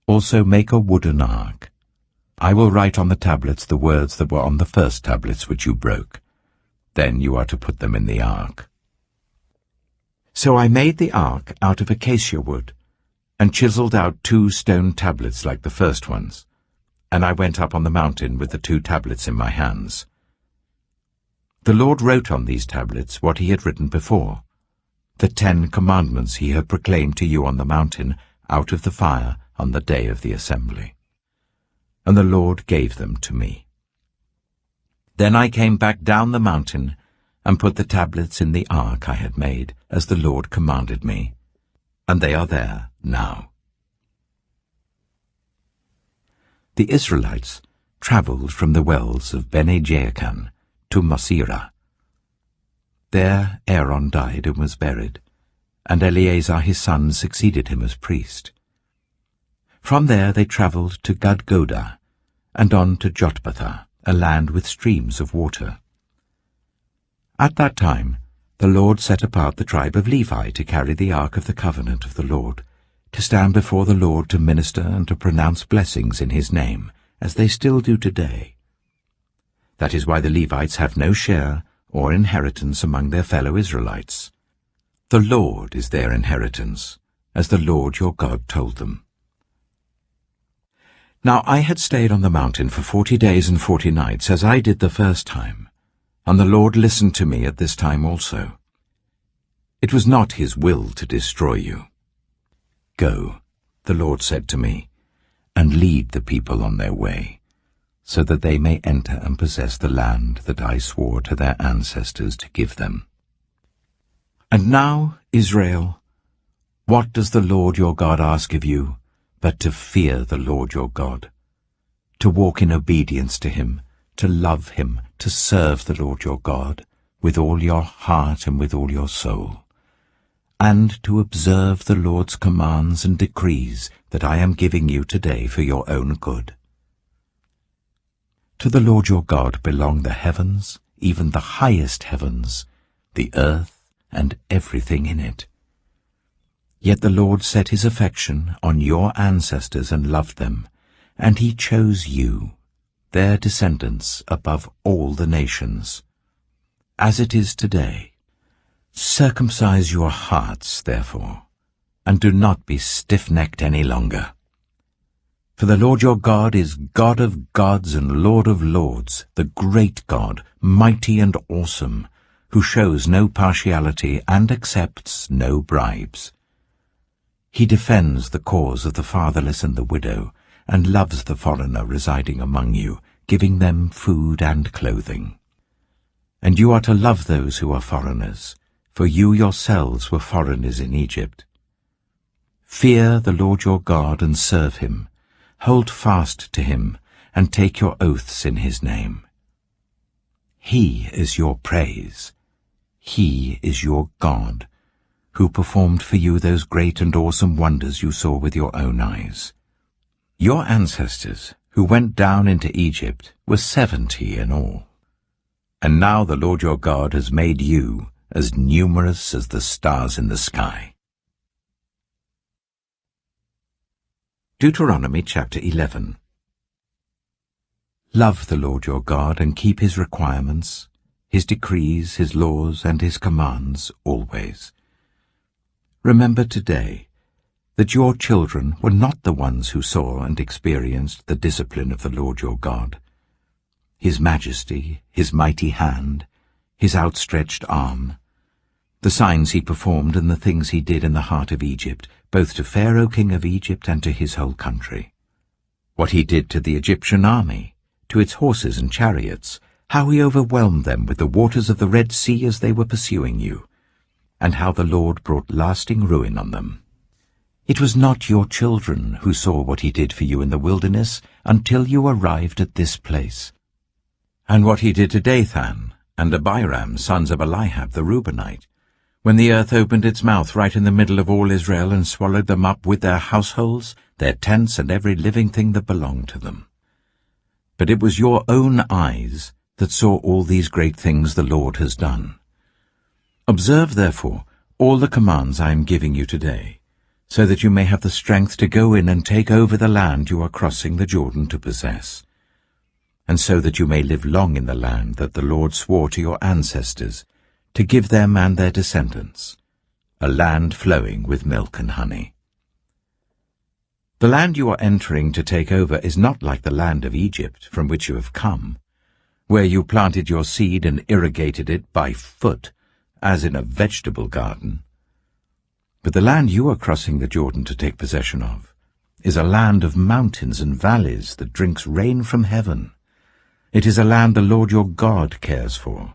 [SPEAKER 1] Also make a wooden ark. I will write on the tablets the words that were on the first tablets which you broke. Then you are to put them in the ark." So I made the ark out of acacia wood, and chiseled out 2 stone tablets like the first ones, and I went up on the mountain with the 2 tablets in my hands. The Lord wrote on these tablets what he had written before, the 10 commandments he had proclaimed to you on the mountain out of the fire on the day of the assembly. And the Lord gave them to me. Then I came back down the mountain and put the tablets in the ark I had made, as the Lord commanded me, and they are there now. The Israelites travelled from the wells of Bene-Jaakan to Mosera. There Aaron died and was buried, and Eleazar his son succeeded him as priest. From there they travelled to Gudgodah, and on to Jotbathah, a land with streams of water. At that time the Lord set apart the tribe of Levi to carry the ark of the covenant of the Lord, to stand before the Lord to minister and to pronounce blessings in his name, as they still do today. That is why the Levites have no share or inheritance among their fellow Israelites. The Lord is their inheritance, as the Lord your God told them. Now I had stayed on the mountain for 40 days and 40 nights, as I did the first time, and the Lord listened to me at this time also. It was not his will to destroy you. Go, the Lord said to me, and lead the people on their way, so that they may enter and possess the land that I swore to their ancestors to give them. And now, Israel, what does the Lord your God ask of you, but to fear the Lord your God, to walk in obedience to him, to love him, to serve the Lord your God, with all your heart and with all your soul, and to observe the Lord's commands and decrees that I am giving you today for your own good. To the Lord your God belong the heavens, even the highest heavens, the earth, and everything in it. Yet the Lord set his affection on your ancestors and loved them, and he chose you, their descendants, above all the nations. As it is today, circumcise your hearts, therefore, and do not be stiff-necked any longer. For the Lord your God is God of gods and Lord of lords, the great God, mighty and awesome, who shows no partiality and accepts no bribes. He defends the cause of the fatherless and the widow, and loves the foreigner residing among you, giving them food and clothing. And you are to love those who are foreigners, for you yourselves were foreigners in Egypt. Fear the Lord your God and serve him. Hold fast to him, and take your oaths in his name. He is your praise. He is your God, who performed for you those great and awesome wonders you saw with your own eyes. Your ancestors, who went down into Egypt, were 70 in all. And now the Lord your God has made you as numerous as the stars in the sky. Deuteronomy chapter 11. Love the Lord your God and keep his requirements, his decrees, his laws, and his commands always. Remember today that your children were not the ones who saw and experienced the discipline of the Lord your God, his majesty, his mighty hand, his outstretched arm, the signs he performed and the things he did in the heart of Egypt, both to Pharaoh king of Egypt and to his whole country. What he did to the Egyptian army, to its horses and chariots, how he overwhelmed them with the waters of the Red Sea as they were pursuing you, and how the Lord brought lasting ruin on them. It was not your children who saw what he did for you in the wilderness until you arrived at this place. And what he did to Dathan and Abiram, sons of Eliab the Reubenite, when the earth opened its mouth right in the middle of all Israel and swallowed them up with their households, their tents, and every living thing that belonged to them. But it was your own eyes that saw all these great things the Lord has done. Observe, therefore, all the commands I am giving you today, so that you may have the strength to go in and take over the land you are crossing the Jordan to possess, and so that you may live long in the land that the Lord swore to your ancestors, to give them and their descendants, a land flowing with milk and honey. The land you are entering to take over is not like the land of Egypt from which you have come, where you planted your seed and irrigated it by foot, as in a vegetable garden. But the land you are crossing the Jordan to take possession of is a land of mountains and valleys that drinks rain from heaven. It is a land the Lord your God cares for.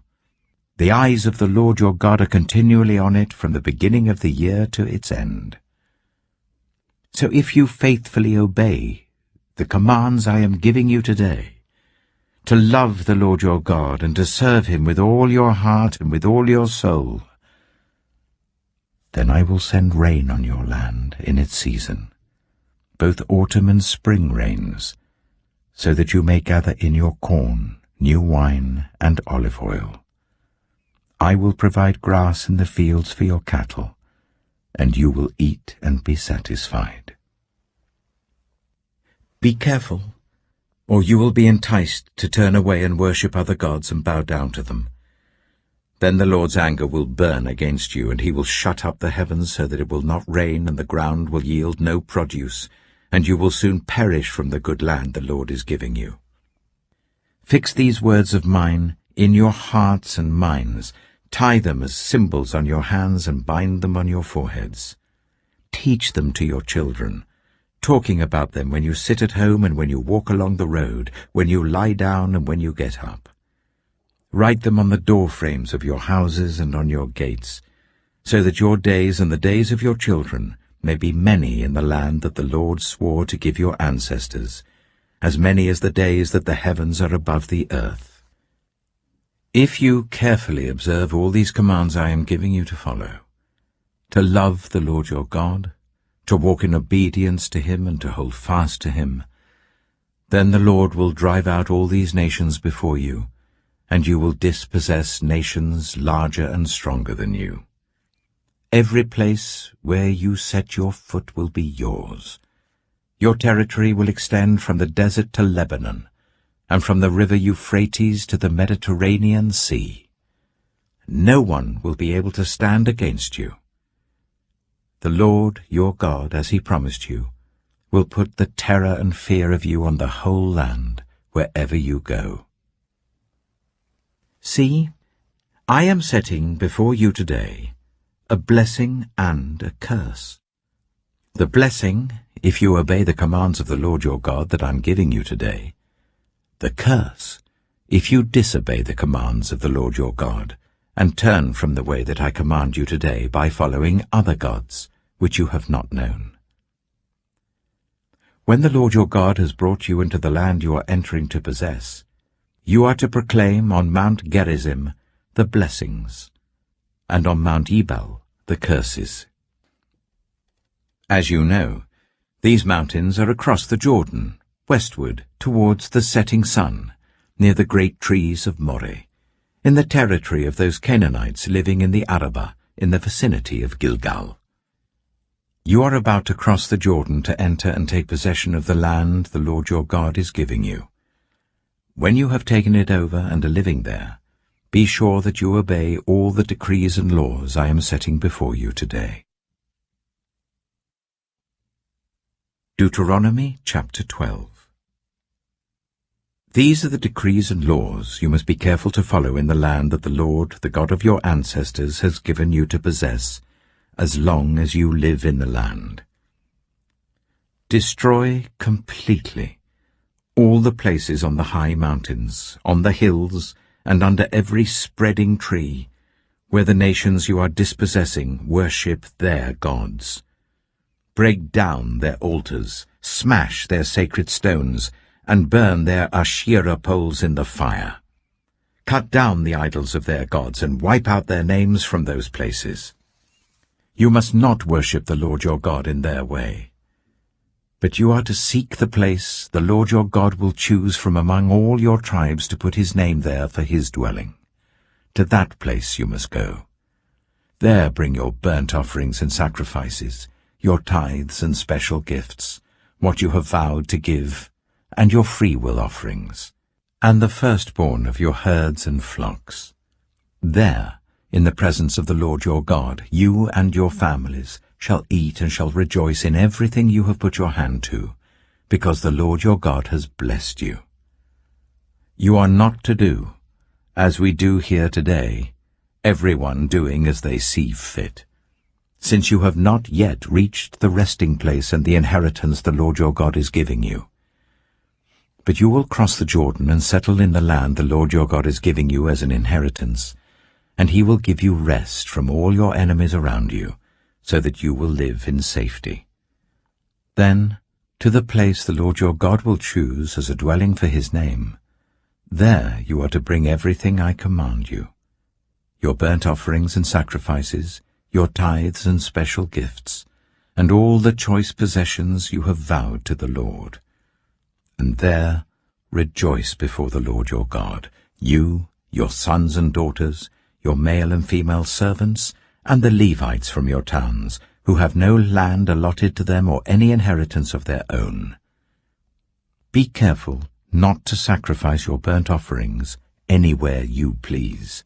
[SPEAKER 1] The eyes of the Lord your God are continually on it from the beginning of the year to its end. So if you faithfully obey the commands I am giving you today, to love the Lord your God and to serve him with all your heart and with all your soul, then I will send rain on your land in its season, both autumn and spring rains, so that you may gather in your corn, new wine, and olive oil. I will provide grass in the fields for your cattle, and you will eat and be satisfied. Be careful, or you will be enticed to turn away and worship other gods and bow down to them. Then the Lord's anger will burn against you, and he will shut up the heavens so that it will not rain, and the ground will yield no produce, and you will soon perish from the good land the Lord is giving you. Fix these words of mine in your hearts and minds. Tie them as symbols on your hands and bind them on your foreheads. Teach them to your children, talking about them when you sit at home and when you walk along the road, when you lie down and when you get up. Write them on the door frames of your houses and on your gates, so that your days and the days of your children may be many in the land that the Lord swore to give your ancestors, as many as the days that the heavens are above the earth. If you carefully observe all these commands I am giving you to follow, to love the Lord your God, to walk in obedience to him and to hold fast to him, then the Lord will drive out all these nations before you, and you will dispossess nations larger and stronger than you. Every place where you set your foot will be yours. Your territory will extend from the desert to Lebanon, and from the river Euphrates to the Mediterranean Sea. No one will be able to stand against you. The Lord your God, as he promised you, will put the terror and fear of you on the whole land wherever you go. See, I am setting before you today a blessing and a curse. The blessing, if you obey the commands of the Lord your God that I am giving you today. The curse, if you disobey the commands of the Lord your God, and turn from the way that I command you today by following other gods, which you have not known. When the Lord your God has brought you into the land you are entering to possess, you are to proclaim on Mount Gerizim the blessings, and on Mount Ebal the curses. As you know, these mountains are across the Jordan, westward towards the setting sun, near the great trees of Moreh, in the territory of those Canaanites living in the Arabah, in the vicinity of Gilgal. You are about to cross the Jordan to enter and take possession of the land the Lord your God is giving you. When you have taken it over and are living there, be sure that you obey all the decrees and laws I am setting before you today. Deuteronomy chapter 12. These are the decrees and laws you must be careful to follow in the land that the Lord, the God of your ancestors, has given you to possess, as long as you live in the land. Destroy completely all the places on the high mountains, on the hills, and under every spreading tree, where the nations you are dispossessing worship their gods. Break down their altars, smash their sacred stones, and burn their Asherah poles in the fire. Cut down the idols of their gods and wipe out their names from those places. You must not worship the Lord your God in their way. But you are to seek the place the Lord your God will choose from among all your tribes to put his name there for his dwelling. To that place you must go. There bring your burnt offerings and sacrifices, your tithes and special gifts, what you have vowed to give, and your freewill offerings, and the firstborn of your herds and flocks. There, in the presence of the Lord your God, you and your families shall eat and shall rejoice in everything you have put your hand to, because the Lord your God has blessed you. You are not to do, as we do here today, everyone doing as they see fit, since you have not yet reached the resting place and the inheritance the Lord your God is giving you. But you will cross the Jordan and settle in the land the Lord your God is giving you as an inheritance, and he will give you rest from all your enemies around you, so that you will live in safety. Then, to the place the Lord your God will choose as a dwelling for his name, there you are to bring everything I command you, your burnt offerings and sacrifices, your tithes and special gifts, and all the choice possessions you have vowed to the Lord. And there rejoice before the Lord your God, you, your sons and daughters, your male and female servants, and the Levites from your towns, who have no land allotted to them or any inheritance of their own. Be careful not to sacrifice your burnt offerings anywhere you please.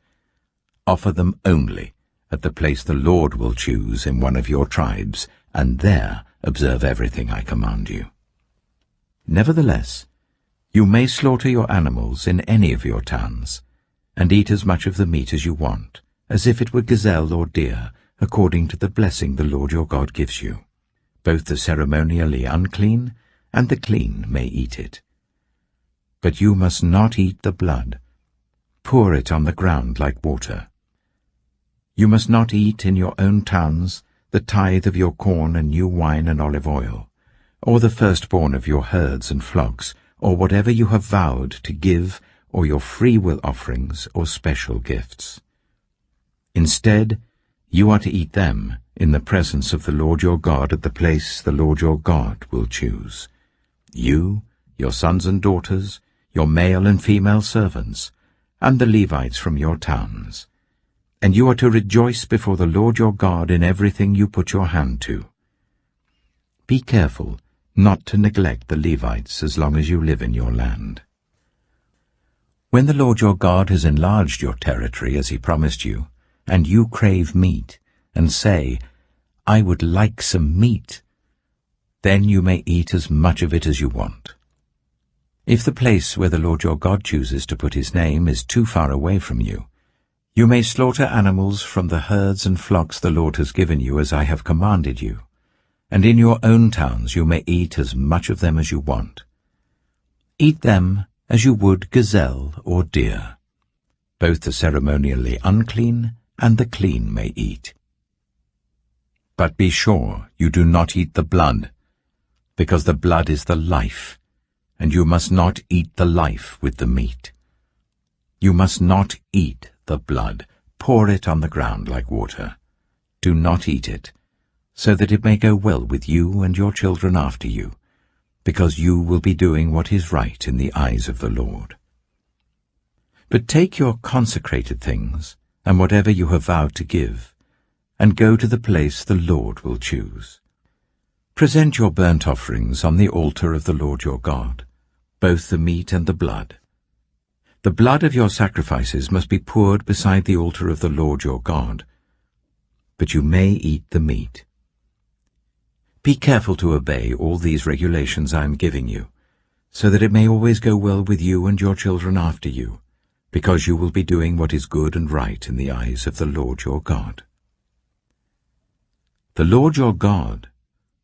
[SPEAKER 1] Offer them only at the place the Lord will choose in one of your tribes, and there observe everything I command you. Nevertheless, you may slaughter your animals in any of your towns, and eat as much of the meat as you want, as if it were gazelle or deer, according to the blessing the Lord your God gives you. Both the ceremonially unclean and the clean may eat it. But you must not eat the blood. Pour it on the ground like water. You must not eat in your own towns the tithe of your corn and new wine and olive oil, or the firstborn of your herds and flocks, or whatever you have vowed to give, or your free-will offerings or special gifts. Instead, you are to eat them in the presence of the Lord your God at the place the Lord your God will choose. You, your sons and daughters, your male and female servants, and the Levites from your towns. And you are to rejoice before the Lord your God in everything you put your hand to. Be careful not to neglect the Levites as long as you live in your land. When the Lord your God has enlarged your territory as he promised you, and you crave meat, and say, I would like some meat, then you may eat as much of it as you want. If the place where the Lord your God chooses to put his name is too far away from you, you may slaughter animals from the herds and flocks the Lord has given you as I have commanded you, and in your own towns you may eat as much of them as you want. Eat them as you would gazelle or deer. Both the ceremonially unclean and the clean may eat. But be sure you do not eat the blood, because the blood is the life, and you must not eat the life with the meat. You must not eat the blood. Pour it on the ground like water. Do not eat it, so that it may go well with you and your children after you, because you will be doing what is right in the eyes of the Lord. But take your consecrated things, and whatever you have vowed to give, and go to the place the Lord will choose. Present your burnt offerings on the altar of the Lord your God, both the meat and the blood. The blood of your sacrifices must be poured beside the altar of the Lord your God, but you may eat the meat. Be careful to obey all these regulations I am giving you, so that it may always go well with you and your children after you, because you will be doing what is good and right in the eyes of the Lord your God. The Lord your God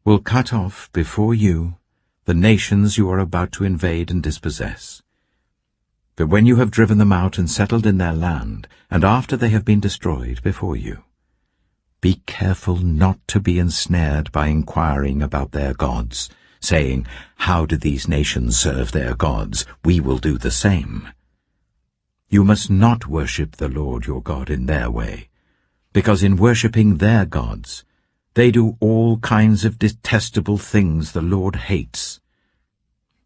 [SPEAKER 1] will cut off before you the nations you are about to invade and dispossess. But when you have driven them out and settled in their land, and after they have been destroyed before you, be careful not to be ensnared by inquiring about their gods, saying, How do these nations serve their gods? We will do the same. You must not worship the Lord your God in their way, because in worshipping their gods, they do all kinds of detestable things the Lord hates.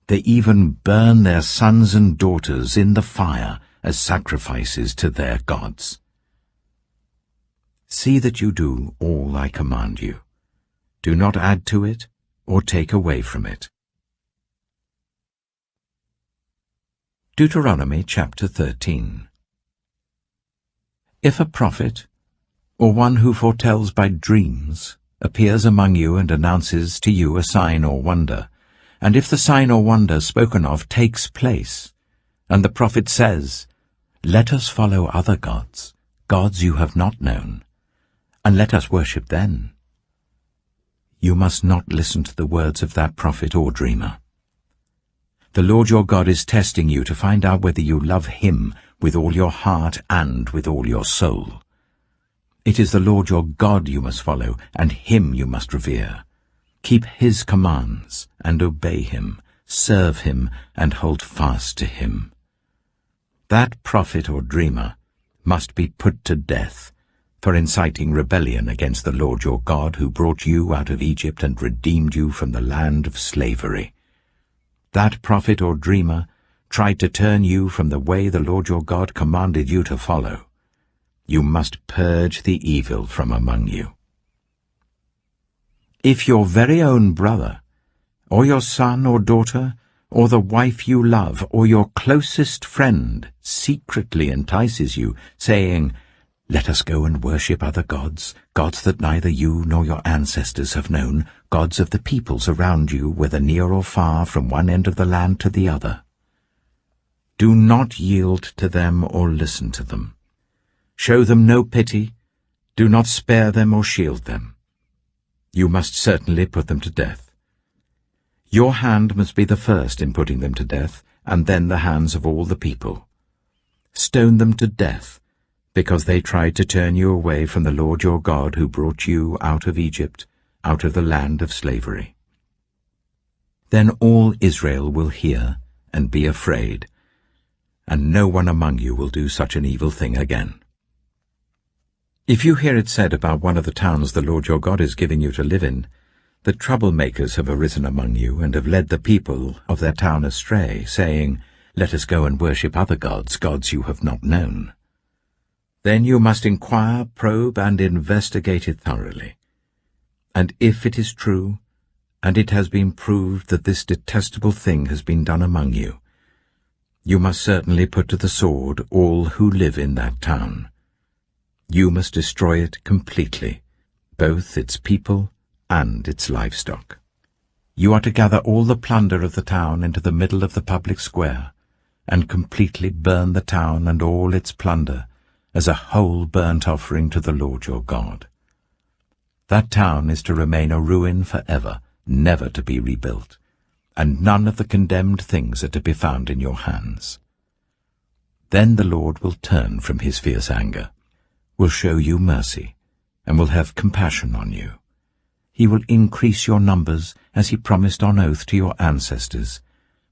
[SPEAKER 1] They even burn their sons and daughters in the fire as sacrifices to their gods. See that you do all I command you. Do not add to it or take away from it. Deuteronomy chapter 13. If a prophet, or one who foretells by dreams, appears among you and announces to you a sign or wonder, and if the sign or wonder spoken of takes place, and the prophet says, Let us follow other gods, gods you have not known, and let us worship them, you must not listen to the words of that prophet or dreamer. The Lord your God is testing you to find out whether you love him with all your heart and with all your soul. It is the Lord your God you must follow, and him you must revere. Keep his commands and obey him, serve him and hold fast to him. That prophet or dreamer must be put to death for inciting rebellion against the Lord your God, who brought you out of Egypt and redeemed you from the land of slavery. That prophet or dreamer tried to turn you from the way the Lord your God commanded you to follow. You must purge the evil from among you. If your very own brother, or your son or daughter, or the wife you love, or your closest friend secretly entices you, saying, Let us go and worship other gods, gods that neither you nor your ancestors have known, gods of the peoples around you, whether near or far, from one end of the land to the other. Do not yield to them or listen to them. Show them no pity, do not spare them or shield them. you must certainly put them to death. Your hand must be the first in putting them to death, and then the hands of all the people. Stone them to death, because they tried to turn you away from the Lord your God who brought you out of Egypt, out of the land of slavery. Then all Israel will hear and be afraid, and no one among you will do such an evil thing again. If you hear it said about one of the towns the Lord your God is giving you to live in, that troublemakers have arisen among you and have led the people of their town astray, saying, "Let us go and worship other gods, gods you have not known," then you must inquire, probe, and investigate it thoroughly. And if it is true, and it has been proved that this detestable thing has been done among you, you must certainly put to the sword all who live in that town. You must destroy it completely, both its people and its livestock. You are to gather all the plunder of the town into the middle of the public square, and completely burn the town and all its plunder as a whole burnt offering to the Lord your God. That town is to remain a ruin forever, never to be rebuilt, and none of the condemned things are to be found in your hands. Then the Lord will turn from his fierce anger, will show you mercy, and will have compassion on you. He will increase your numbers as he promised on oath to your ancestors,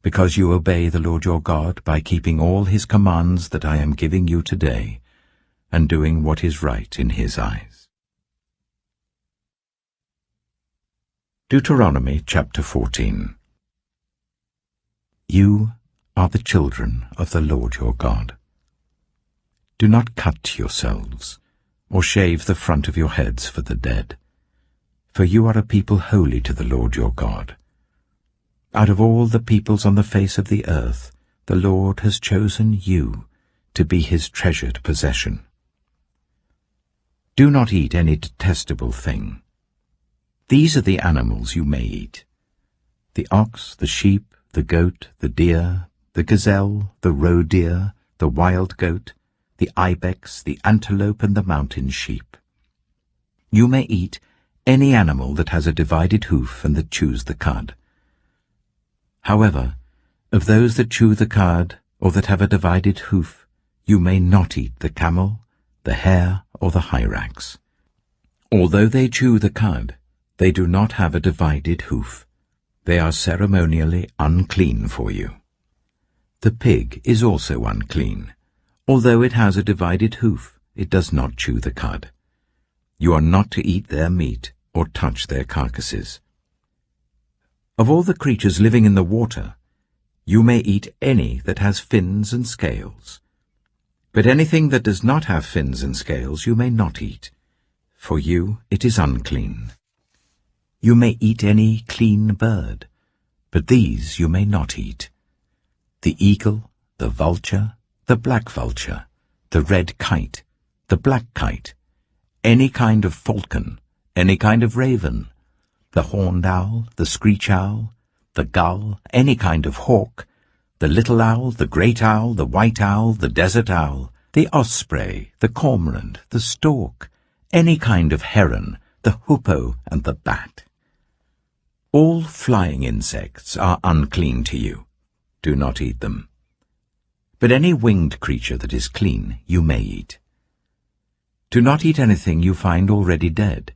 [SPEAKER 1] because you obey the Lord your God by keeping all his commands that I am giving you today, and doing what is right in his eyes. Deuteronomy chapter 14. You are the children of the Lord your God. Do not cut yourselves, or shave the front of your heads for the dead, for you are a people holy to the Lord your God. Out of all the peoples on the face of the earth, the Lord has chosen you to be his treasured possession. Do not eat any detestable thing. These are the animals you may eat: the ox, the sheep, the goat, the deer, the gazelle, the roe deer, the wild goat, the ibex, the antelope, and the mountain sheep. You may eat any animal that has a divided hoof and that chews the cud. However, of those that chew the cud or that have a divided hoof, you may not eat the camel, the hare, or the hyrax. Although they chew the cud, they do not have a divided hoof. They are ceremonially unclean for you. The pig is also unclean. Although it has a divided hoof, it does not chew the cud. You are not to eat their meat or touch their carcasses. Of all the creatures living in the water, you may eat any that has fins and scales. But anything that does not have fins and scales you may not eat. For you it is unclean. You may eat any clean bird, but these you may not eat: the eagle, the vulture, the black vulture, the red kite, the black kite, any kind of falcon, any kind of raven, the horned owl, the screech owl, the gull, any kind of hawk, the little owl, the great owl, the white owl, the desert owl, the osprey, the cormorant, the stork, any kind of heron, the hoopoe, and the bat. All flying insects are unclean to you. Do not eat them. But any winged creature that is clean you may eat. Do not eat anything you find already dead.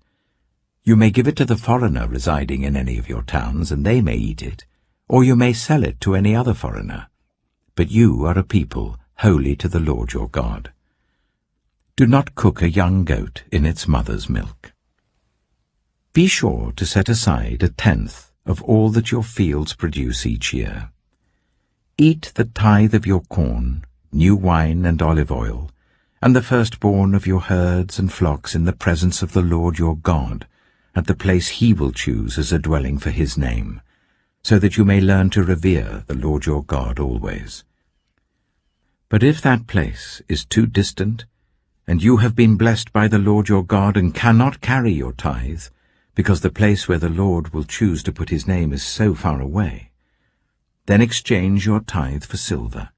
[SPEAKER 1] You may give it to the foreigner residing in any of your towns, and they may eat it, or you may sell it to any other foreigner. But you are a people holy to the Lord your God. Do not cook a young goat in its mother's milk. Be sure to set aside 1/10 of all that your fields produce each year. Eat the tithe of your corn, new wine and olive oil, and the firstborn of your herds and flocks in the presence of the Lord your God, at the place he will choose as a dwelling for his name, so that you may learn to revere the Lord your God always. But if that place is too distant, and you have been blessed by the Lord your God and cannot carry your tithe, because the place where the Lord will choose to put his name is so far away, then exchange your tithe for silver,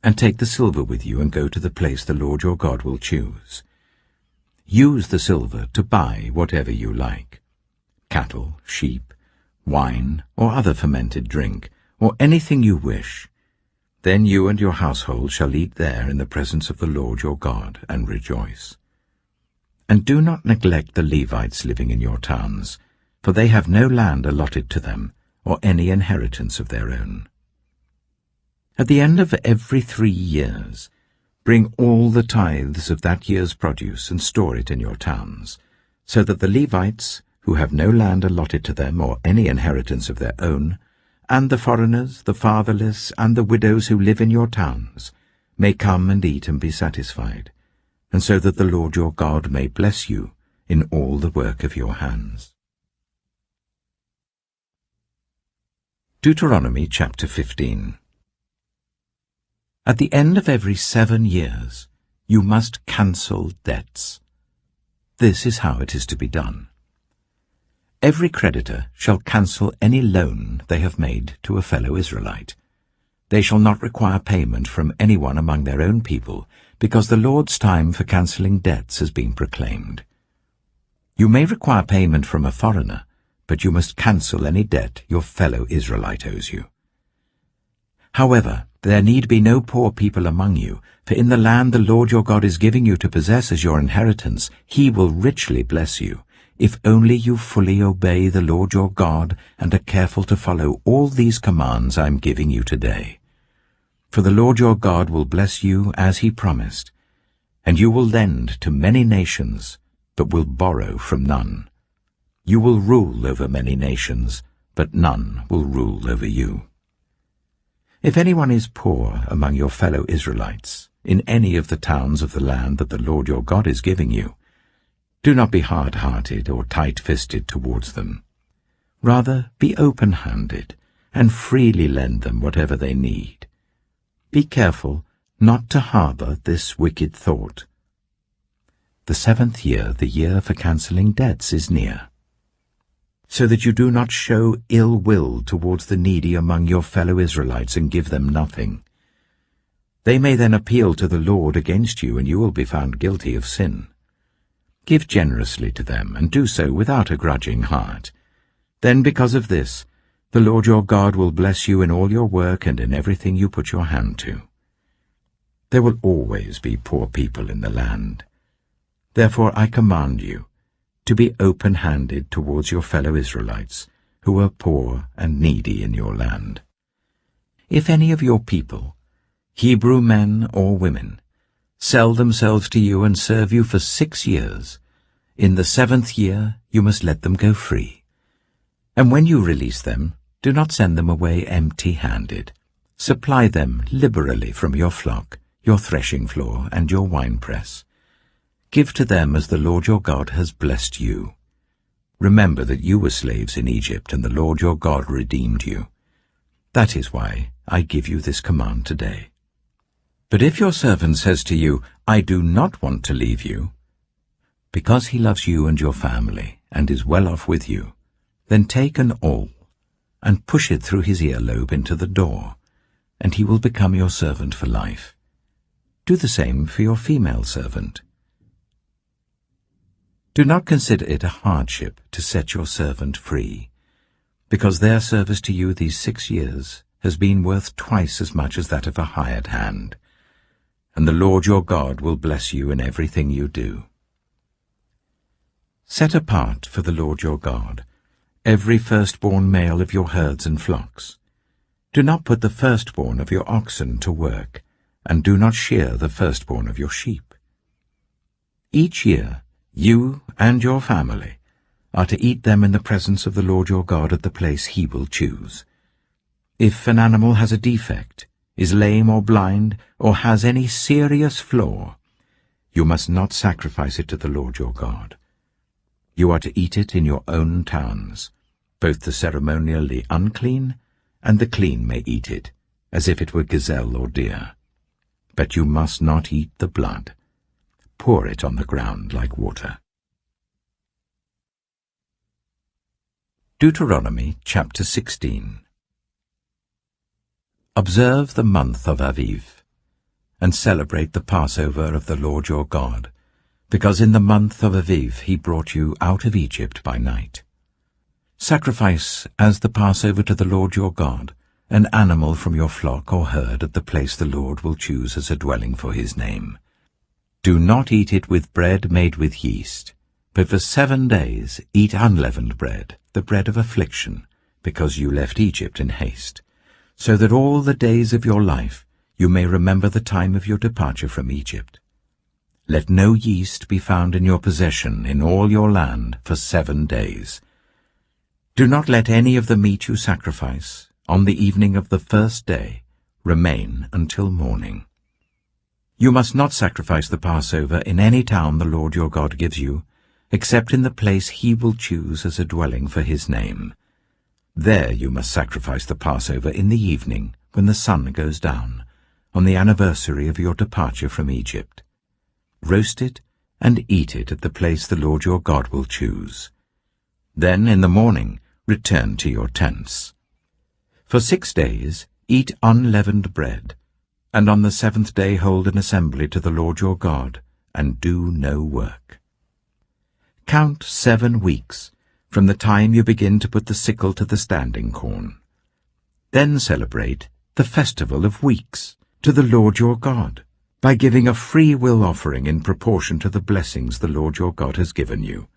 [SPEAKER 1] and take the silver with you and go to the place the Lord your God will choose. Use the silver to buy whatever you like, cattle, sheep, wine, or other fermented drink, or anything you wish. Then you and your household shall eat there in the presence of the Lord your God, and rejoice. And do not neglect the Levites living in your towns, for they have no land allotted to them, or any inheritance of their own. At the end of every 3 years, bring all the tithes of that year's produce and store it in your towns, so that the Levites, who have no land allotted to them or any inheritance of their own, and the foreigners, the fatherless, and the widows who live in your towns, may come and eat and be satisfied, and so that the Lord your God may bless you in all the work of your hands. Deuteronomy chapter 15. At the end of every 7 years, you must cancel debts. This is how it is to be done. Every creditor shall cancel any loan they have made to a fellow Israelite. They shall not require payment from anyone among their own people, because the Lord's time for cancelling debts has been proclaimed. You may require payment from a foreigner, but you must cancel any debt your fellow Israelite owes you. However, there need be no poor people among you, for in the land the Lord your God is giving you to possess as your inheritance, he will richly bless you, if only you fully obey the Lord your God and are careful to follow all these commands I am giving you today. For the Lord your God will bless you as he promised, and you will lend to many nations, but will borrow from none. You will rule over many nations, but none will rule over you. If anyone is poor among your fellow Israelites, in any of the towns of the land that the Lord your God is giving you, do not be hard-hearted or tight-fisted towards them. Rather, be open-handed, and freely lend them whatever they need. Be careful not to harbour this wicked thought. The 7th year, the year for cancelling debts, is near, so that you do not show ill will towards the needy among your fellow Israelites and give them nothing. They may then appeal to the Lord against you, and you will be found guilty of sin. Give generously to them, and do so without a grudging heart. Then because of this, the Lord your God will bless you in all your work and in everything you put your hand to. There will always be poor people in the land. Therefore I command you to be open-handed towards your fellow Israelites, who are poor and needy in your land. If any of your people, Hebrew men or women, sell themselves to you and serve you for 6 years, in the 7th year you must let them go free. And when you release them, do not send them away empty-handed. Supply them liberally from your flock, your threshing floor, and your winepress. Give to them as the Lord your God has blessed you. Remember that you were slaves in Egypt, and the Lord your God redeemed you. That is why I give you this command today. But if your servant says to you, I do not want to leave you, because he loves you and your family, and is well off with you, then take an awl, and push it through his earlobe into the door, and he will become your servant for life. Do the same for your female servant. Do not consider it a hardship to set your servant free, because their service to you these 6 years has been worth twice as much as that of a hired hand, and the Lord your God will bless you in everything you do. Set apart for the Lord your God every firstborn male of your herds and flocks. Do not put the firstborn of your oxen to work, and do not shear the firstborn of your sheep. Each year you and your family are to eat them in the presence of the Lord your God at the place he will choose. If an animal has a defect, is lame or blind, or has any serious flaw, you must not sacrifice it to the Lord your God. You are to eat it in your own towns. Both the ceremonially unclean and the clean may eat it, as if it were gazelle or deer. But you must not eat the blood. Pour it on the ground like water. Deuteronomy chapter 16. Observe the month of Aviv, and celebrate the Passover of the Lord your God, because in the month of Aviv he brought you out of Egypt by night. Sacrifice as the Passover to the Lord your God an animal from your flock or herd at the place the Lord will choose as a dwelling for his name. Do not eat it with bread made with yeast, but for 7 days eat unleavened bread, the bread of affliction, because you left Egypt in haste, so that all the days of your life you may remember the time of your departure from Egypt. Let no yeast be found in your possession in all your land for 7 days. Do not let any of the meat you sacrifice on the evening of the first day remain until morning. You must not sacrifice the Passover in any town the Lord your God gives you, except in the place he will choose as a dwelling for his name. There you must sacrifice the Passover in the evening when the sun goes down, on the anniversary of your departure from Egypt. Roast it and eat it at the place the Lord your God will choose. Then in the morning return to your tents. For 6 days eat unleavened bread, and on the 7th day hold an assembly to the Lord your God, and do no work. Count 7 weeks from the time you begin to put the sickle to the standing corn. Then celebrate the festival of weeks to the Lord your God, by giving a free will offering in proportion to the blessings the Lord your God has given you.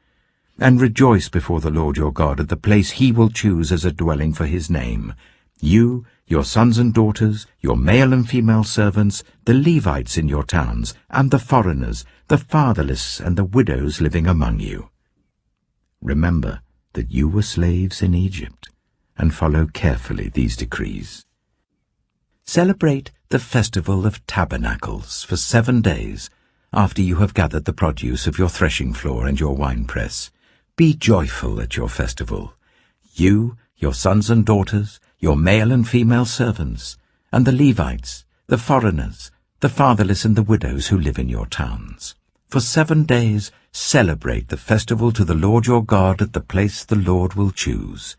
[SPEAKER 1] And rejoice before the Lord your God at the place he will choose as a dwelling for his name, you, your sons and daughters, your male and female servants, the Levites in your towns, and the foreigners, the fatherless and the widows living among you. Remember that you were slaves in Egypt, and follow carefully these decrees. Celebrate the festival of tabernacles for 7 days after you have gathered the produce of your threshing floor and your winepress. Be joyful at your festival, you, your sons and daughters, your male and female servants, and the Levites, the foreigners, the fatherless and the widows who live in your towns. For 7 days celebrate the festival to the Lord your God at the place the Lord will choose.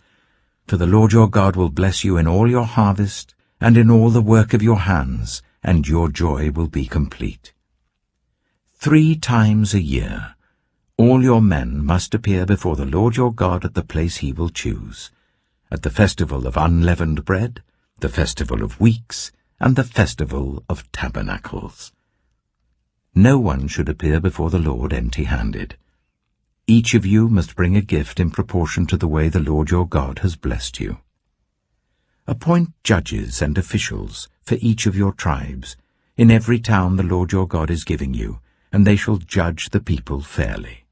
[SPEAKER 1] For the Lord your God will bless you in all your harvest and in all the work of your hands, and your joy will be complete. 3 times a year all your men must appear before the Lord your God at the place he will choose, at the festival of unleavened bread, the festival of weeks, and the festival of tabernacles. No one should appear before the Lord empty-handed. Each of you must bring a gift in proportion to the way the Lord your God has blessed you. Appoint judges and officials for each of your tribes, in every town the Lord your God is giving you, and they shall judge the people fairly.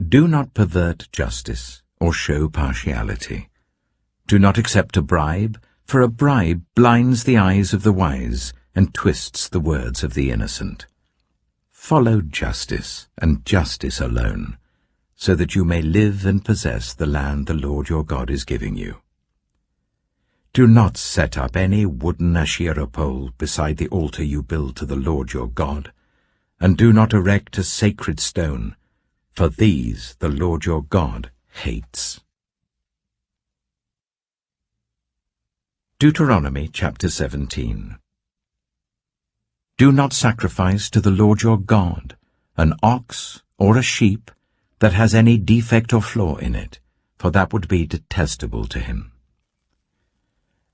[SPEAKER 1] Do not pervert justice or show partiality. Do not accept a bribe, for a bribe blinds the eyes of the wise and twists the words of the innocent. Follow justice, and justice alone, so that you may live and possess the land the Lord your God is giving you. Do not set up any wooden Asherah pole beside the altar you build to the Lord your God, and do not erect a sacred stone, for these the Lord your God hates. Deuteronomy chapter 17. Do not sacrifice to the Lord your God an ox or a sheep that has any defect or flaw in it, for that would be detestable to him.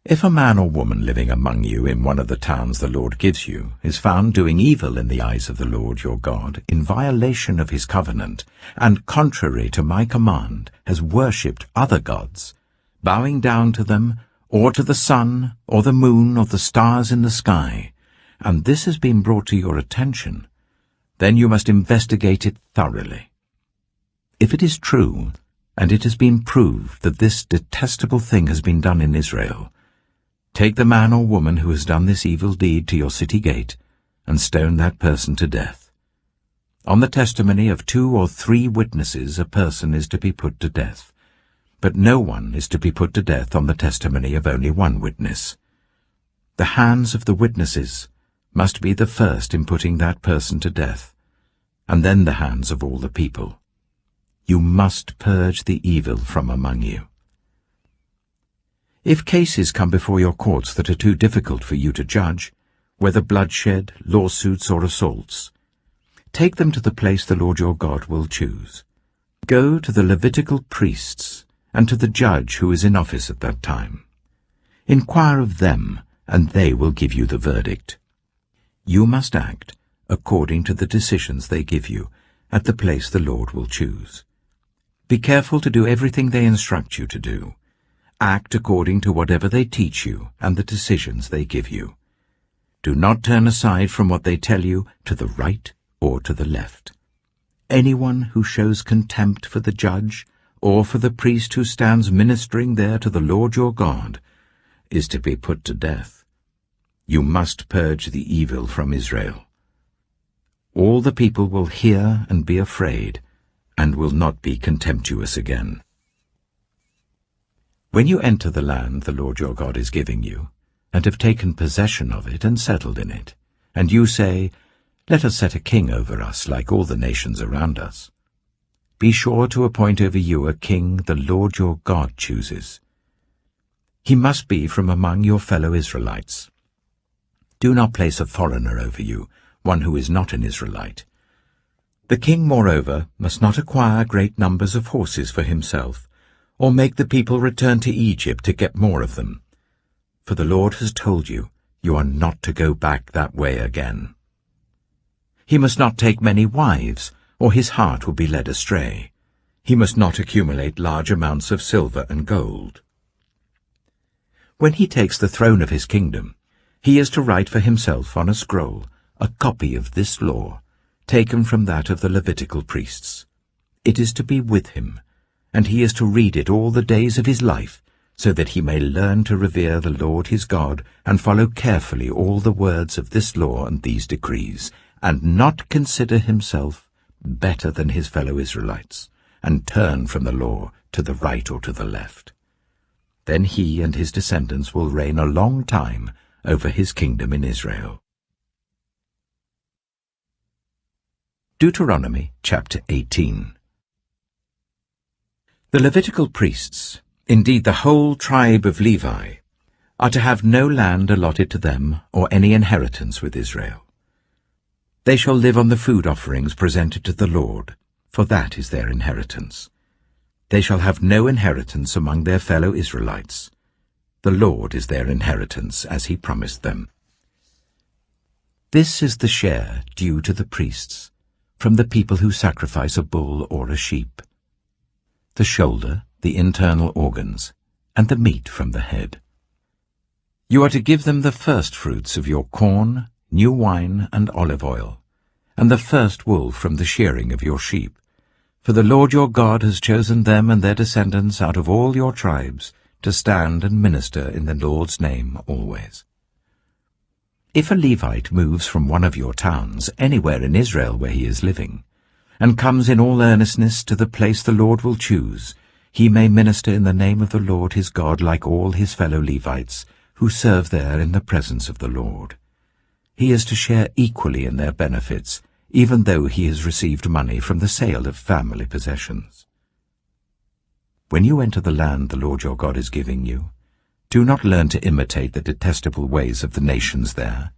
[SPEAKER 1] If a man or woman living among you in one of the towns the Lord gives you is found doing evil in the eyes of the Lord your God, in violation of his covenant, and contrary to my command, has worshipped other gods, bowing down to them, or to the sun, or the moon, or the stars in the sky, and this has been brought to your attention, then you must investigate it thoroughly. If it is true, and it has been proved that this detestable thing has been done in Israel, take the man or woman who has done this evil deed to your city gate, and stone that person to death. On the testimony of 2 or 3 witnesses a person is to be put to death, but no one is to be put to death on the testimony of only 1 witness. The hands of the witnesses must be the first in putting that person to death, and then the hands of all the people. You must purge the evil from among you. If cases come before your courts that are too difficult for you to judge, whether bloodshed, lawsuits, or assaults, take them to the place the Lord your God will choose. Go to the Levitical priests and to the judge who is in office at that time. Inquire of them, and they will give you the verdict. You must act according to the decisions they give you at the place the Lord will choose. Be careful to do everything they instruct you to do. Act according to whatever they teach you and the decisions they give you. Do not turn aside from what they tell you to the right or to the left. Anyone who shows contempt for the judge or for the priest who stands ministering there to the Lord your God is to be put to death. You must purge the evil from Israel. All the people will hear and be afraid, and will not be contemptuous again. When you enter the land the Lord your God is giving you, and have taken possession of it and settled in it, and you say, "Let us set a king over us like all the nations around us," be sure to appoint over you a king the Lord your God chooses. He must be from among your fellow Israelites. Do not place a foreigner over you, one who is not an Israelite. The king, moreover, must not acquire great numbers of horses for himself, or make the people return to Egypt to get more of them. For the Lord has told you, you are not to go back that way again. He must not take many wives, or his heart will be led astray. He must not accumulate large amounts of silver and gold. When he takes the throne of his kingdom, he is to write for himself on a scroll a copy of this law, taken from that of the Levitical priests. It is to be with him, and he is to read it all the days of his life, so that he may learn to revere the Lord his God, and follow carefully all the words of this law and these decrees, and not consider himself better than his fellow Israelites, and turn from the law to the right or to the left. Then he and his descendants will reign a long time over his kingdom in Israel. Deuteronomy chapter 18. The Levitical priests, indeed the whole tribe of Levi, are to have no land allotted to them or any inheritance with Israel. They shall live on the food offerings presented to the Lord, for that is their inheritance. They shall have no inheritance among their fellow Israelites. The Lord is their inheritance, as he promised them. This is the share due to the priests, from the people who sacrifice a bull or a sheep: the shoulder, the internal organs, and the meat from the head. You are to give them the first fruits of your corn, new wine, and olive oil, and the first wool from the shearing of your sheep. For the Lord your God has chosen them and their descendants out of all your tribes to stand and minister in the Lord's name always. If a Levite moves from one of your towns anywhere in Israel where he is living, and comes in all earnestness to the place the Lord will choose, he may minister in the name of the Lord his God like all his fellow Levites, who serve there in the presence of the Lord. He is to share equally in their benefits, even though he has received money from the sale of family possessions. When you enter the land the Lord your God is giving you, do not learn to imitate the detestable ways of the nations there.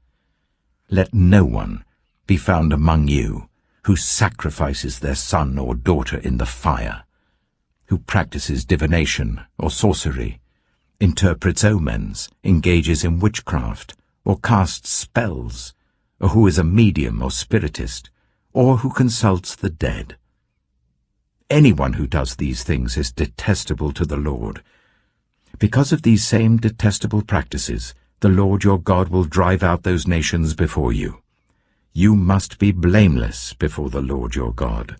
[SPEAKER 1] Let no one be found among you who sacrifices their son or daughter in the fire, who practices divination or sorcery, interprets omens, engages in witchcraft, or casts spells, or who is a medium or spiritist, or who consults the dead. Anyone who does these things is detestable to the Lord. Because of these same detestable practices, the Lord your God will drive out those nations before you. You must be blameless before the Lord your God.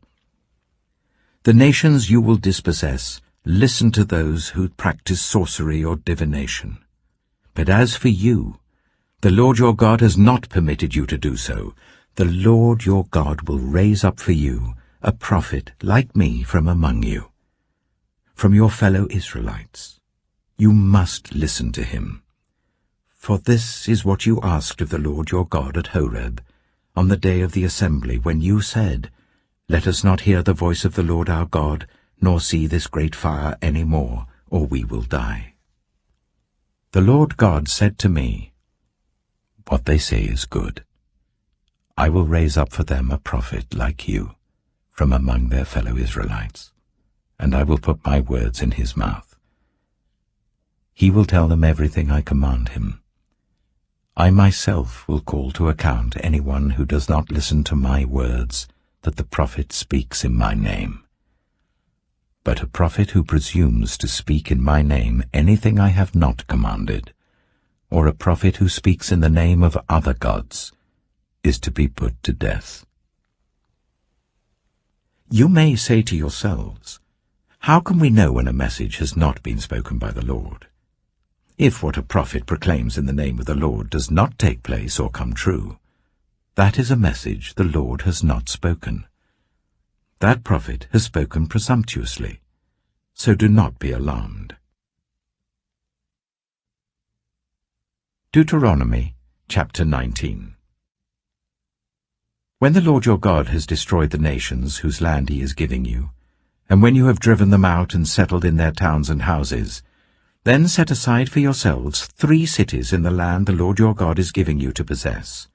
[SPEAKER 1] The nations you will dispossess listen to those who practice sorcery or divination. But as for you, the Lord your God has not permitted you to do so. The Lord your God will raise up for you a prophet like me from among you, from your fellow Israelites. You must listen to him. For this is what you asked of the Lord your God at Horeb, on the day of the assembly, when you said, "Let us not hear the voice of the Lord our God, nor see this great fire any more, or we will die." The Lord God said to me, "What they say is good. I will raise up for them a prophet like you, from among their fellow Israelites, and I will put my words in his mouth. He will tell them everything I command him. I myself will call to account anyone who does not listen to my words that the prophet speaks in my name. But a prophet who presumes to speak in my name anything I have not commanded, or a prophet who speaks in the name of other gods, is to be put to death. You may say to yourselves, how can we know when a message has not been spoken by the Lord? If what a prophet proclaims in the name of the Lord does not take place or come true, that is a message the Lord has not spoken. That prophet has spoken presumptuously, so do not be alarmed. Deuteronomy chapter 19. When the Lord your God has destroyed the nations whose land he is giving you, and when you have driven them out and settled in their towns and houses, then set aside for yourselves 3 cities in the land the Lord your God is giving you to possess.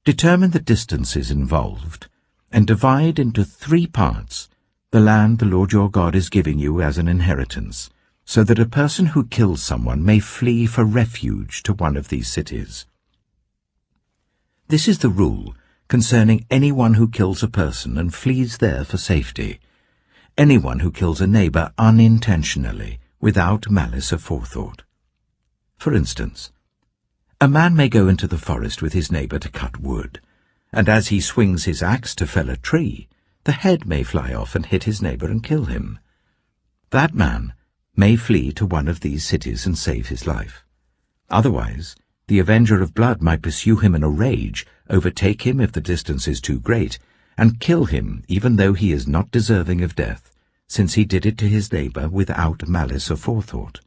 [SPEAKER 1] Determine the distances involved, and divide into 3 parts the land the Lord your God is giving you as an inheritance, so that a person who kills someone may flee for refuge to one of these cities. This is the rule concerning anyone who kills a person and flees there for safety, anyone who kills a neighbor unintentionally, without malice aforethought. For instance, a man may go into the forest with his neighbor to cut wood, and as he swings his axe to fell a tree, the head may fly off and hit his neighbor and kill him. That man may flee to one of these cities and save his life. Otherwise, the avenger of blood might pursue him in a rage, overtake him if the distance is too great, and kill him even though he is not deserving of death, since he did it to his neighbor without malice aforethought.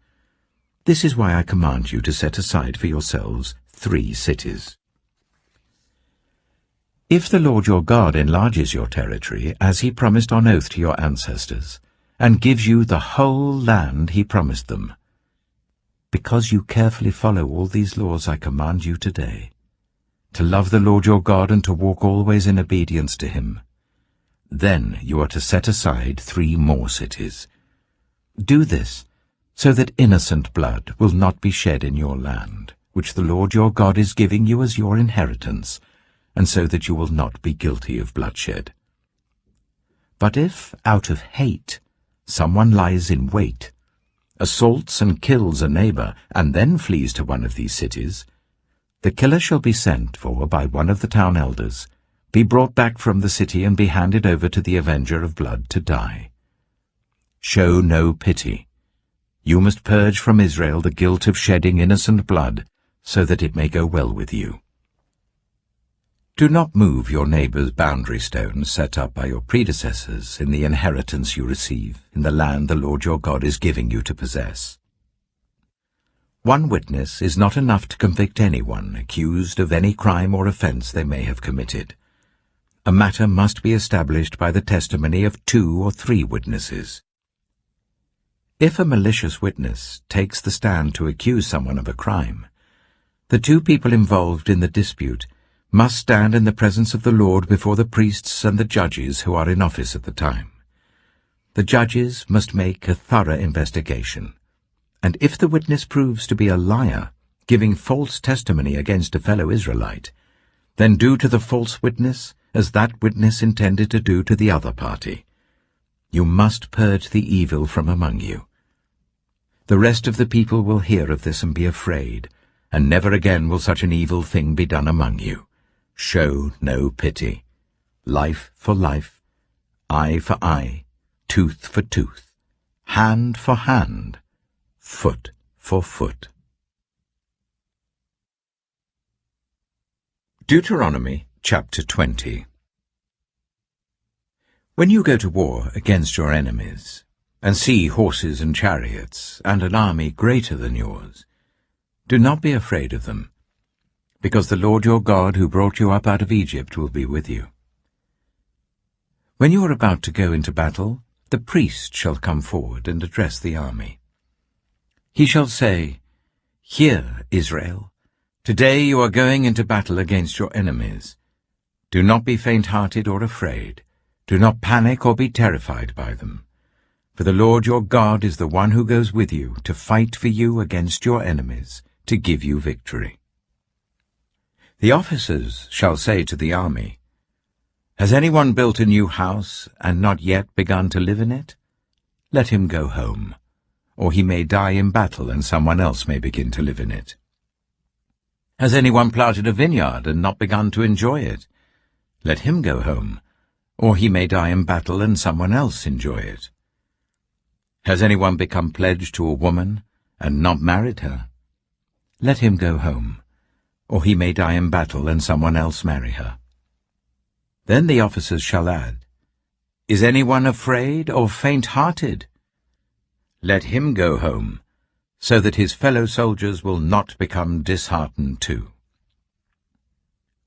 [SPEAKER 1] This is why I command you to set aside for yourselves 3 cities. If the Lord your God enlarges your territory, as he promised on oath to your ancestors, and gives you the whole land he promised them, because you carefully follow all these laws I command you today, to love the Lord your God and to walk always in obedience to him, then you are to set aside 3 more cities. Do this, so that innocent blood will not be shed in your land, which the Lord your God is giving you as your inheritance, and so that you will not be guilty of bloodshed. But if, out of hate, someone lies in wait, assaults and kills a neighbor, and then flees to one of these cities, the killer shall be sent for by one of the town elders, be brought back from the city, and be handed over to the avenger of blood to die. Show no pity. You must purge from Israel the guilt of shedding innocent blood, so that it may go well with you. Do not move your neighbor's boundary stones set up by your predecessors in the inheritance you receive in the land the Lord your God is giving you to possess. One witness is not enough to convict anyone accused of any crime or offense they may have committed. A matter must be established by the testimony of 2 or 3 witnesses. If a malicious witness takes the stand to accuse someone of a crime, the 2 people involved in the dispute must stand in the presence of the Lord before the priests and the judges who are in office at the time. The judges must make a thorough investigation, and if the witness proves to be a liar, giving false testimony against a fellow Israelite, then do to the false witness as that witness intended to do to the other party. You must purge the evil from among you. The rest of the people will hear of this and be afraid, and never again will such an evil thing be done among you. Show no pity. Life for life, eye for eye, tooth for tooth, hand for hand, foot for foot. Deuteronomy chapter 20. When you go to war against your enemies, and see horses and chariots, and an army greater than yours, do not be afraid of them, because the Lord your God who brought you up out of Egypt will be with you. When you are about to go into battle, the priest shall come forward and address the army. He shall say, Hear, Israel, today you are going into battle against your enemies. Do not be faint-hearted or afraid. Do not panic or be terrified by them. For the Lord your God is the one who goes with you to fight for you against your enemies, to give you victory. The officers shall say to the army, Has anyone built a new house and not yet begun to live in it? Let him go home, or he may die in battle and someone else may begin to live in it. Has anyone planted a vineyard and not begun to enjoy it? Let him go home, or he may die in battle and someone else enjoy it. Has anyone become pledged to a woman and not married her? Let him go home, or he may die in battle and someone else marry her. Then the officers shall add, Is anyone afraid or faint-hearted? Let him go home, so that his fellow soldiers will not become disheartened too.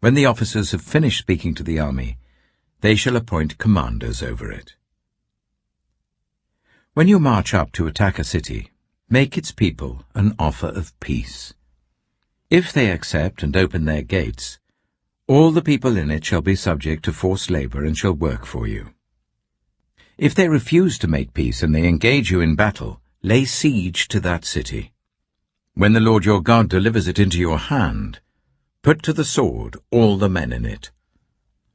[SPEAKER 1] When the officers have finished speaking to the army, they shall appoint commanders over it. When you march up to attack a city, make its people an offer of peace. If they accept and open their gates, all the people in it shall be subject to forced labor and shall work for you. If they refuse to make peace and they engage you in battle, lay siege to that city. When the Lord your God delivers it into your hand, put to the sword all the men in it.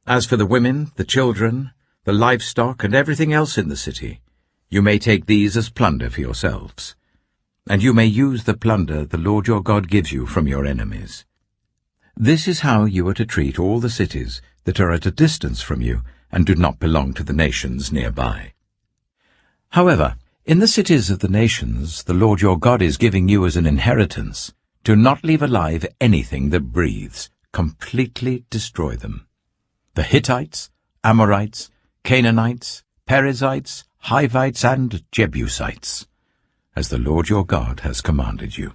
[SPEAKER 1] As for the women, the children, the livestock, and everything else in the city, you may take these as plunder for yourselves, and you may use the plunder the Lord your God gives you from your enemies. This is how you are to treat all the cities that are at a distance from you and do not belong to the nations nearby. However, in the cities of the nations the Lord your God is giving you as an inheritance, do not leave alive anything that breathes. Completely destroy them. The Hittites, Amorites, Canaanites, Perizzites, Hivites, and Jebusites, as the Lord your God has commanded you.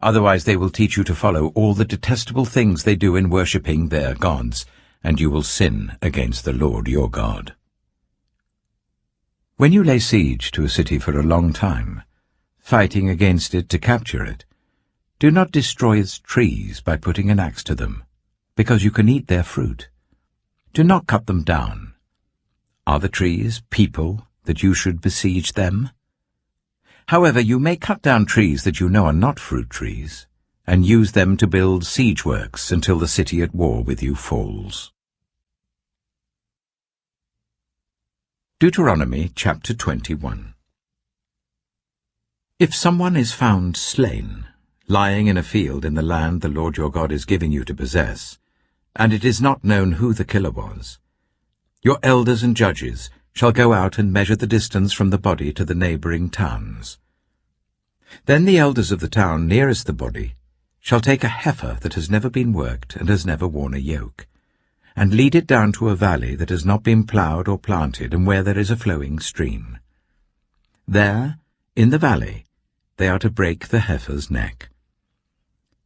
[SPEAKER 1] Otherwise they will teach you to follow all the detestable things they do in worshipping their gods, and you will sin against the Lord your God. When you lay siege to a city for a long time, fighting against it to capture it, do not destroy its trees by putting an axe to them, because you can eat their fruit. Do not cut them down. Are the trees people that you should besiege them? However, you may cut down trees that you know are not fruit trees, and use them to build siege works until the city at war with you falls. Deuteronomy chapter 21. If someone is found slain, lying in a field in the land the Lord your God is giving you to possess, and it is not known who the killer was, your elders and judges shall go out and measure the distance from the body to the neighboring towns. Then the elders of the town nearest the body shall take a heifer that has never been worked and has never worn a yoke, and lead it down to a valley that has not been ploughed or planted and where there is a flowing stream. There, in the valley, they are to break the heifer's neck.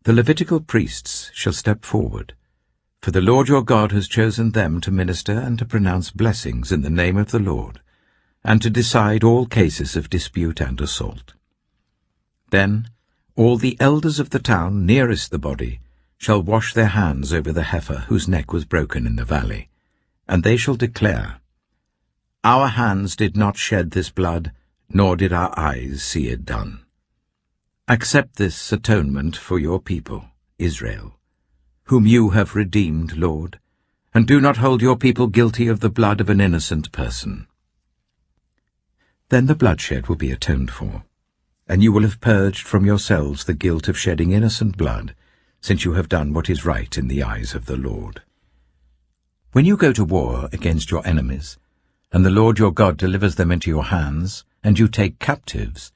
[SPEAKER 1] The Levitical priests shall step forward, for the Lord your God has chosen them to minister and to pronounce blessings in the name of the Lord, and to decide all cases of dispute and assault. Then all the elders of the town nearest the body shall wash their hands over the heifer whose neck was broken in the valley, and they shall declare, Our hands did not shed this blood, nor did our eyes see it done. Accept this atonement for your people, Israel, whom you have redeemed, Lord, and do not hold your people guilty of the blood of an innocent person. Then the bloodshed will be atoned for, and you will have purged from yourselves the guilt of shedding innocent blood, since you have done what is right in the eyes of the Lord. When you go to war against your enemies, and the Lord your God delivers them into your hands, and you take captives,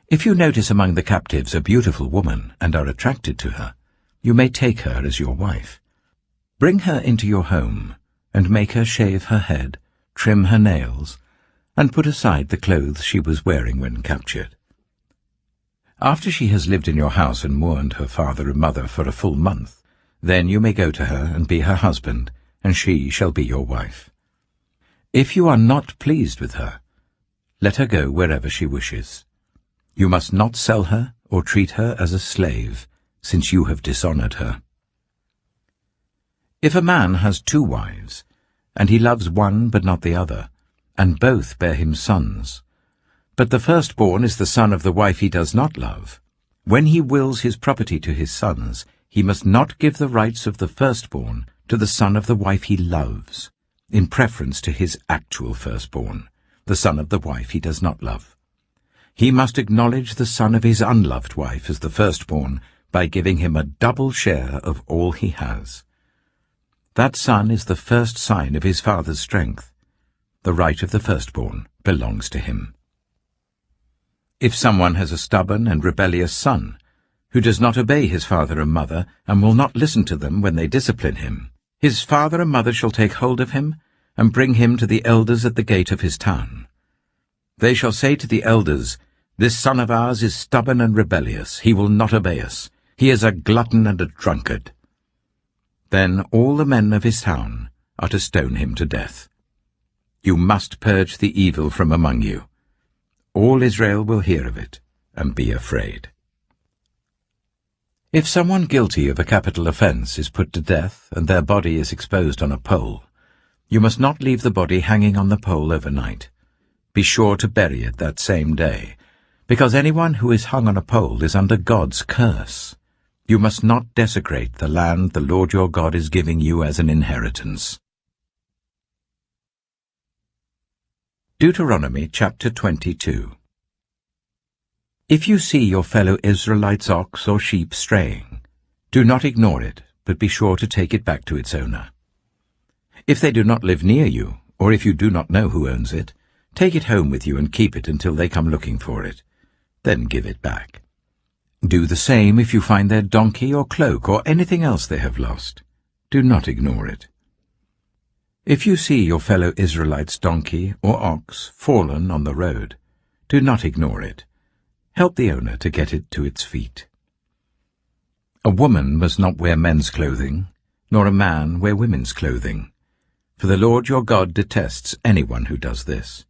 [SPEAKER 1] if you notice among the captives a beautiful woman and are attracted to her, you may take her as your wife. Bring her into your home, and make her shave her head, trim her nails, and put aside the clothes she was wearing when captured. After she has lived in your house and mourned her father and mother for a full month, then you may go to her and be her husband, and she shall be your wife. If you are not pleased with her, let her go wherever she wishes. You must not sell her or treat her as a slave, since you have dishonored her. If a man has 2 wives, and he loves one but not the other, and both bear him sons, But the firstborn is the son of the wife he does not love. When he wills his property to his sons, he must not give the rights of the firstborn to the son of the wife he loves, in preference to his actual firstborn, the son of the wife he does not love. He must acknowledge the son of his unloved wife as the firstborn by giving him a double share of all he has. That son is the first sign of his father's strength. The right of the firstborn belongs to him. If someone has a stubborn and rebellious son, who does not obey his father and mother, and will not listen to them when they discipline him, his father and mother shall take hold of him, and bring him to the elders at the gate of his town. They shall say to the elders, "This son of ours is stubborn and rebellious. He will not obey us. He is a glutton and a drunkard." Then all the men of his town are to stone him to death. You must purge the evil from among you. All Israel will hear of it and be afraid. If someone guilty of a capital offense is put to death and their body is exposed on a pole, you must not leave the body hanging on the pole overnight. Be sure to bury it that same day, because anyone who is hung on a pole is under God's curse. You must not desecrate the land the Lord your God is giving you as an inheritance. Deuteronomy chapter 22. If you see your fellow Israelites' ox or sheep straying, do not ignore it, but be sure to take it back to its owner. If they do not live near you, or if you do not know who owns it, take it home with you and keep it until they come looking for it. Then give it back. Do the same if you find their donkey or cloak or anything else they have lost. Do not ignore it. If you see your fellow Israelites' donkey or ox fallen on the road, do not ignore it. Help the owner to get it to its feet. A woman must not wear men's clothing, nor a man wear women's clothing, for the Lord your God detests anyone who does this.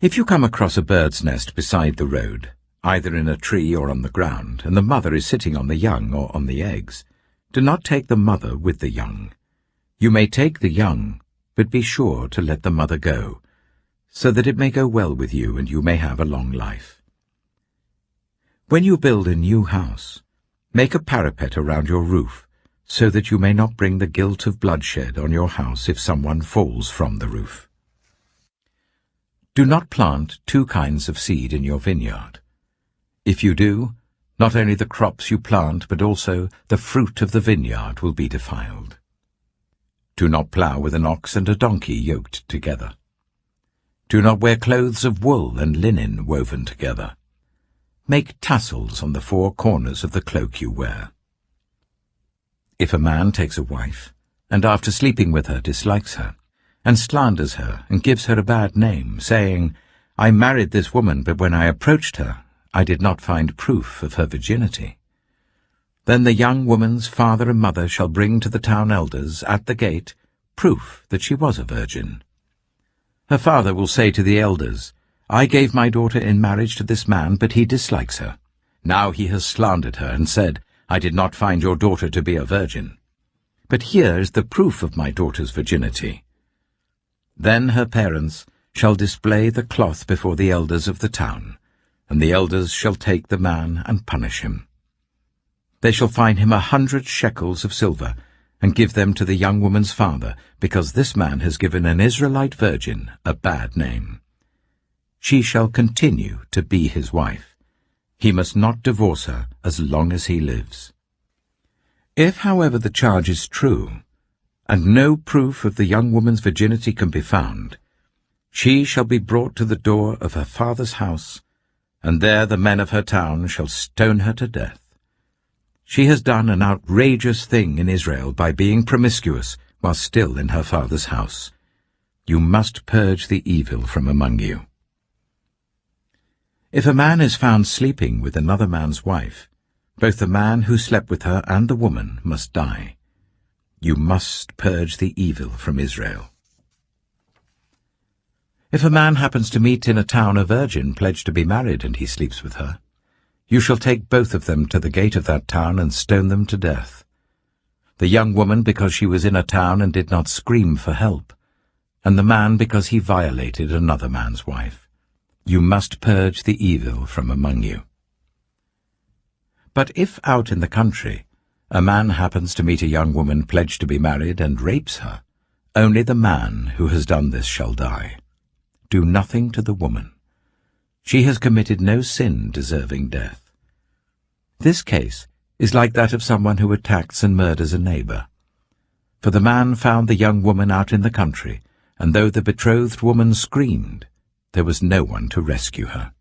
[SPEAKER 1] If you come across a bird's nest beside the road, either in a tree or on the ground, and the mother is sitting on the young or on the eggs, do not take the mother with the young. You may take the young, but be sure to let the mother go, so that it may go well with you and you may have a long life. When you build a new house, make a parapet around your roof, so that you may not bring the guilt of bloodshed on your house if someone falls from the roof. Do not plant two kinds of seed in your vineyard. If you do, not only the crops you plant, but also the fruit of the vineyard will be defiled. Do not plough with an ox and a donkey yoked together. Do not wear clothes of wool and linen woven together. Make tassels on the four corners of the cloak you wear. If a man takes a wife, and after sleeping with her dislikes her, and slanders her and gives her a bad name, saying, "I married this woman, but when I approached her, I did not find proof of her virginity," then the young woman's father and mother shall bring to the town elders at the gate proof that she was a virgin. Her father will say to the elders, "I gave my daughter in marriage to this man, but he dislikes her. Now he has slandered her and said, 'I did not find your daughter to be a virgin.' But here is the proof of my daughter's virginity." Then her parents shall display the cloth before the elders of the town, and the elders shall take the man and punish him. They shall fine him 100 shekels of silver, and give them to the young woman's father, because this man has given an Israelite virgin a bad name. She shall continue to be his wife. He must not divorce her as long as he lives. If, however, the charge is true, and no proof of the young woman's virginity can be found, she shall be brought to the door of her father's house, and there the men of her town shall stone her to death. She has done an outrageous thing in Israel by being promiscuous while still in her father's house. You must purge the evil from among you. If a man is found sleeping with another man's wife, both the man who slept with her and the woman must die. You must purge the evil from Israel. If a man happens to meet in a town a virgin pledged to be married and he sleeps with her, you shall take both of them to the gate of that town and stone them to death. The young woman because she was in a town and did not scream for help, and the man because he violated another man's wife. You must purge the evil from among you. But if out in the country a man happens to meet a young woman pledged to be married and rapes her, only the man who has done this shall die. Do nothing to the woman. She has committed no sin deserving death. This case is like that of someone who attacks and murders a neighbor. For the man found the young woman out in the country, and though the betrothed woman screamed, there was no one to rescue her.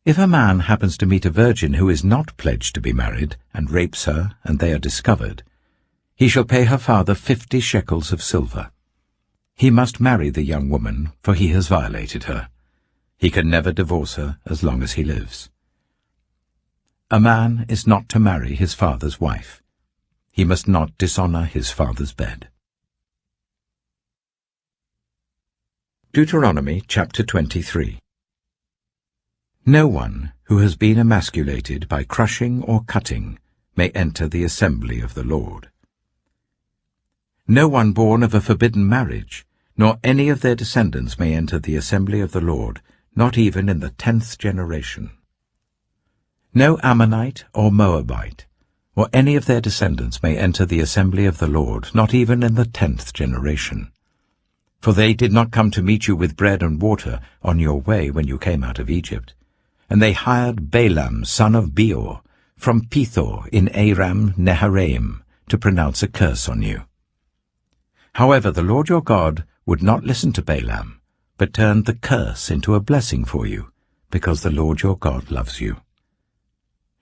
[SPEAKER 1] If a man happens to meet a virgin who is not pledged to be married, and rapes her, and they are discovered, he shall pay her father 50 shekels of silver. He must marry the young woman, for he has violated her. He can never divorce her as long as he lives. A man is not to marry his father's wife. He must not dishonor his father's bed. Deuteronomy chapter 23. No one who has been emasculated by crushing or cutting may enter the assembly of the Lord. No one born of a forbidden marriage, nor any of their descendants may enter the assembly of the Lord, not even in the 10th generation. No Ammonite or Moabite, or any of their descendants may enter the assembly of the Lord, not even in the 10th generation. For they did not come to meet you with bread and water on your way when you came out of Egypt. And they hired Balaam, son of Beor, from Pethor in Aram Naharaim, to pronounce a curse on you. However, the Lord your God would not listen to Balaam, but turned the curse into a blessing for you, because the Lord your God loves you.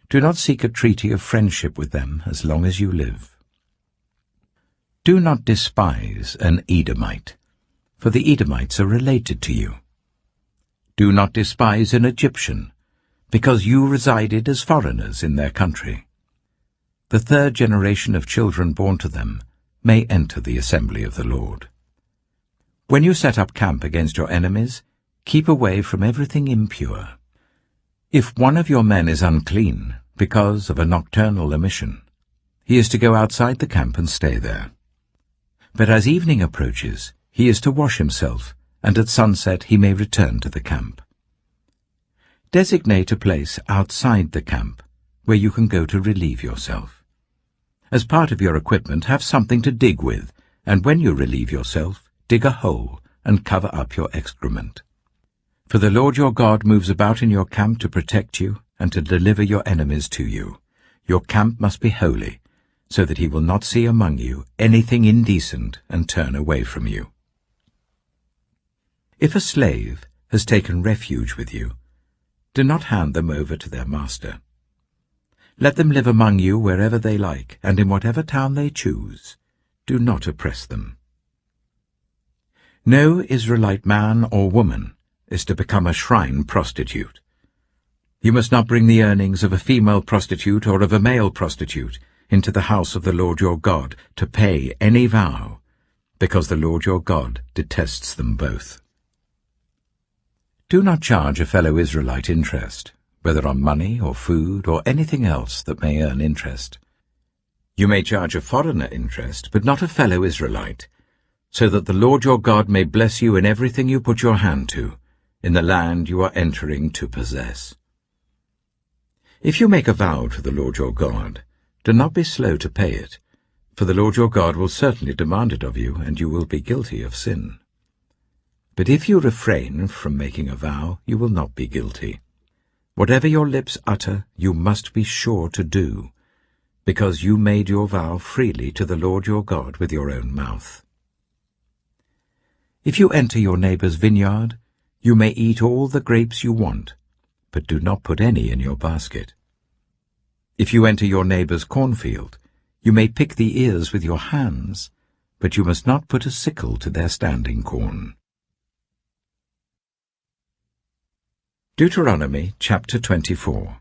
[SPEAKER 1] Do not seek a treaty of friendship with them as long as you live. Do not despise an Edomite, for the Edomites are related to you. Do not despise an Egyptian, because you resided as foreigners in their country. The 3rd generation of children born to them may enter the assembly of the Lord. When you set up camp against your enemies, keep away from everything impure. If one of your men is unclean because of a nocturnal emission, he is to go outside the camp and stay there. But as evening approaches, he is to wash himself, and at sunset he may return to the camp. Designate a place outside the camp where you can go to relieve yourself. As part of your equipment, have something to dig with, and when you relieve yourself, dig a hole and cover up your excrement. For the Lord your God moves about in your camp to protect you and to deliver your enemies to you. Your camp must be holy, so that he will not see among you anything indecent and turn away from you. If a slave has taken refuge with you, do not hand them over to their master. Let them live among you wherever they like, and in whatever town they choose. Do not oppress them. No Israelite man or woman is to become a shrine prostitute. You must not bring the earnings of a female prostitute or of a male prostitute into the house of the Lord your God to pay any vow, because the Lord your God detests them both. Do not charge a fellow Israelite interest, whether on money or food or anything else that may earn interest. You may charge a foreigner interest, but not a fellow Israelite, so that the Lord your God may bless you in everything you put your hand to, in the land you are entering to possess. If you make a vow to the Lord your God, do not be slow to pay it, for the Lord your God will certainly demand it of you, and you will be guilty of sin. But if you refrain from making a vow, you will not be guilty. Whatever your lips utter, you must be sure to do, because you made your vow freely to the Lord your God with your own mouth. If you enter your neighbor's vineyard, you may eat all the grapes you want, but do not put any in your basket. If you enter your neighbor's cornfield, you may pick the ears with your hands, but you must not put a sickle to their standing corn. Deuteronomy chapter 24.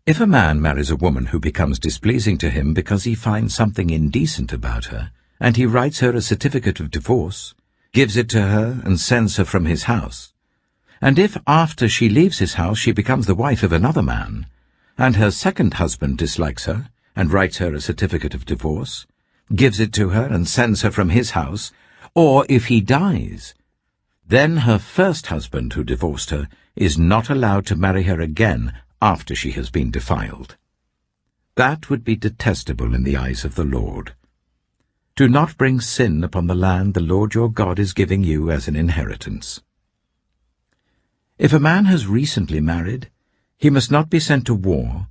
[SPEAKER 1] If a man marries a woman who becomes displeasing to him because he finds something indecent about her, and he writes her a certificate of divorce, gives it to her, and sends her from his house, and if after she leaves his house she becomes the wife of another man, and her second husband dislikes her, and writes her a certificate of divorce, gives it to her and sends her from his house, or if he dies, then her first husband who divorced her is not allowed to marry her again after she has been defiled. That would be detestable in the eyes of the Lord. Do not bring sin upon the land the Lord your God is giving you as an inheritance. If a man has recently married, he must not be sent to war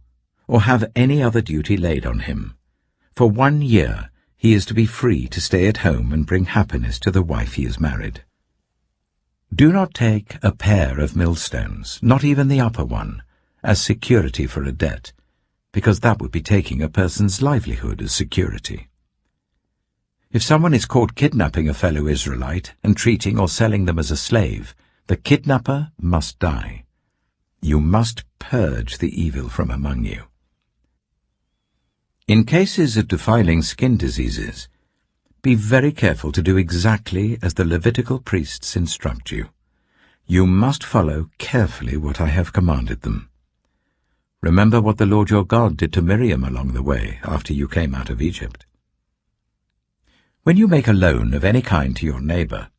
[SPEAKER 1] or have any other duty laid on him. For 1 year he is to be free to stay at home and bring happiness to the wife he has married. Do not take a pair of millstones, not even the upper one, as security for a debt, because that would be taking a person's livelihood as security. If someone is caught kidnapping a fellow Israelite and treating or selling them as a slave, the kidnapper must die. You must purge the evil from among you. In cases of defiling skin diseases, be very careful to do exactly as the Levitical priests instruct you. You must follow carefully what I have commanded them. Remember what the Lord your God did to Miriam along the way after you came out of Egypt. When you make a loan of any kind to your neighbor,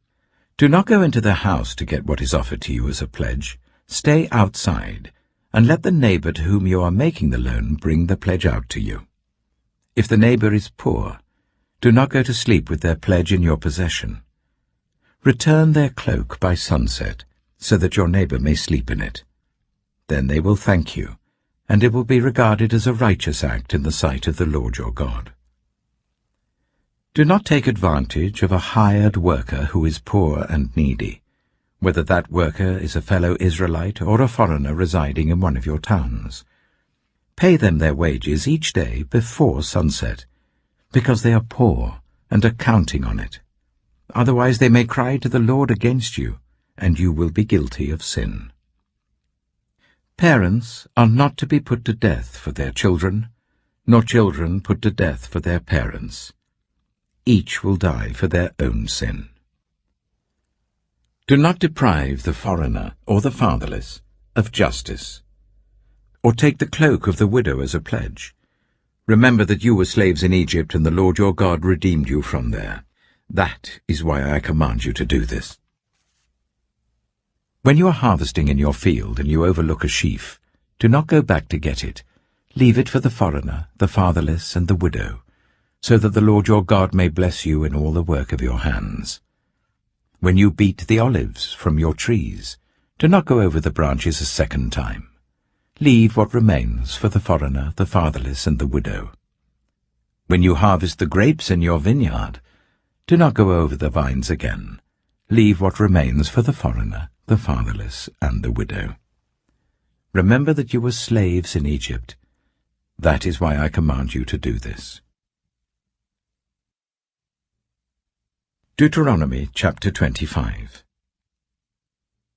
[SPEAKER 1] do not go into their house to get what is offered to you as a pledge. Stay outside, and let the neighbor to whom you are making the loan bring the pledge out to you. If the neighbor is poor, do not go to sleep with their pledge in your possession. Return their cloak by sunset, so that your neighbor may sleep in it. Then they will thank you, and it will be regarded as a righteous act in the sight of the Lord your God. Do not take advantage of a hired worker who is poor and needy, whether that worker is a fellow Israelite or a foreigner residing in one of your towns. Pay them their wages each day before sunset, because they are poor and are counting on it. Otherwise they may cry to the Lord against you, and you will be guilty of sin. Parents are not to be put to death for their children, nor children put to death for their parents. Each will die for their own sin. Do not deprive the foreigner or the fatherless of justice, or take the cloak of the widow as a pledge. Remember that you were slaves in Egypt, and the Lord your God redeemed you from there. That is why I command you to do this. When you are harvesting in your field and you overlook a sheaf, do not go back to get it. Leave it for the foreigner, the fatherless, and the widow, so that the Lord your God may bless you in all the work of your hands. When you beat the olives from your trees, do not go over the branches a second time. Leave what remains for the foreigner, the fatherless, and the widow. When you harvest the grapes in your vineyard, do not go over the vines again. Leave what remains for the foreigner, the fatherless, and the widow. Remember that you were slaves in Egypt. That is why I command you to do this. Deuteronomy chapter 25.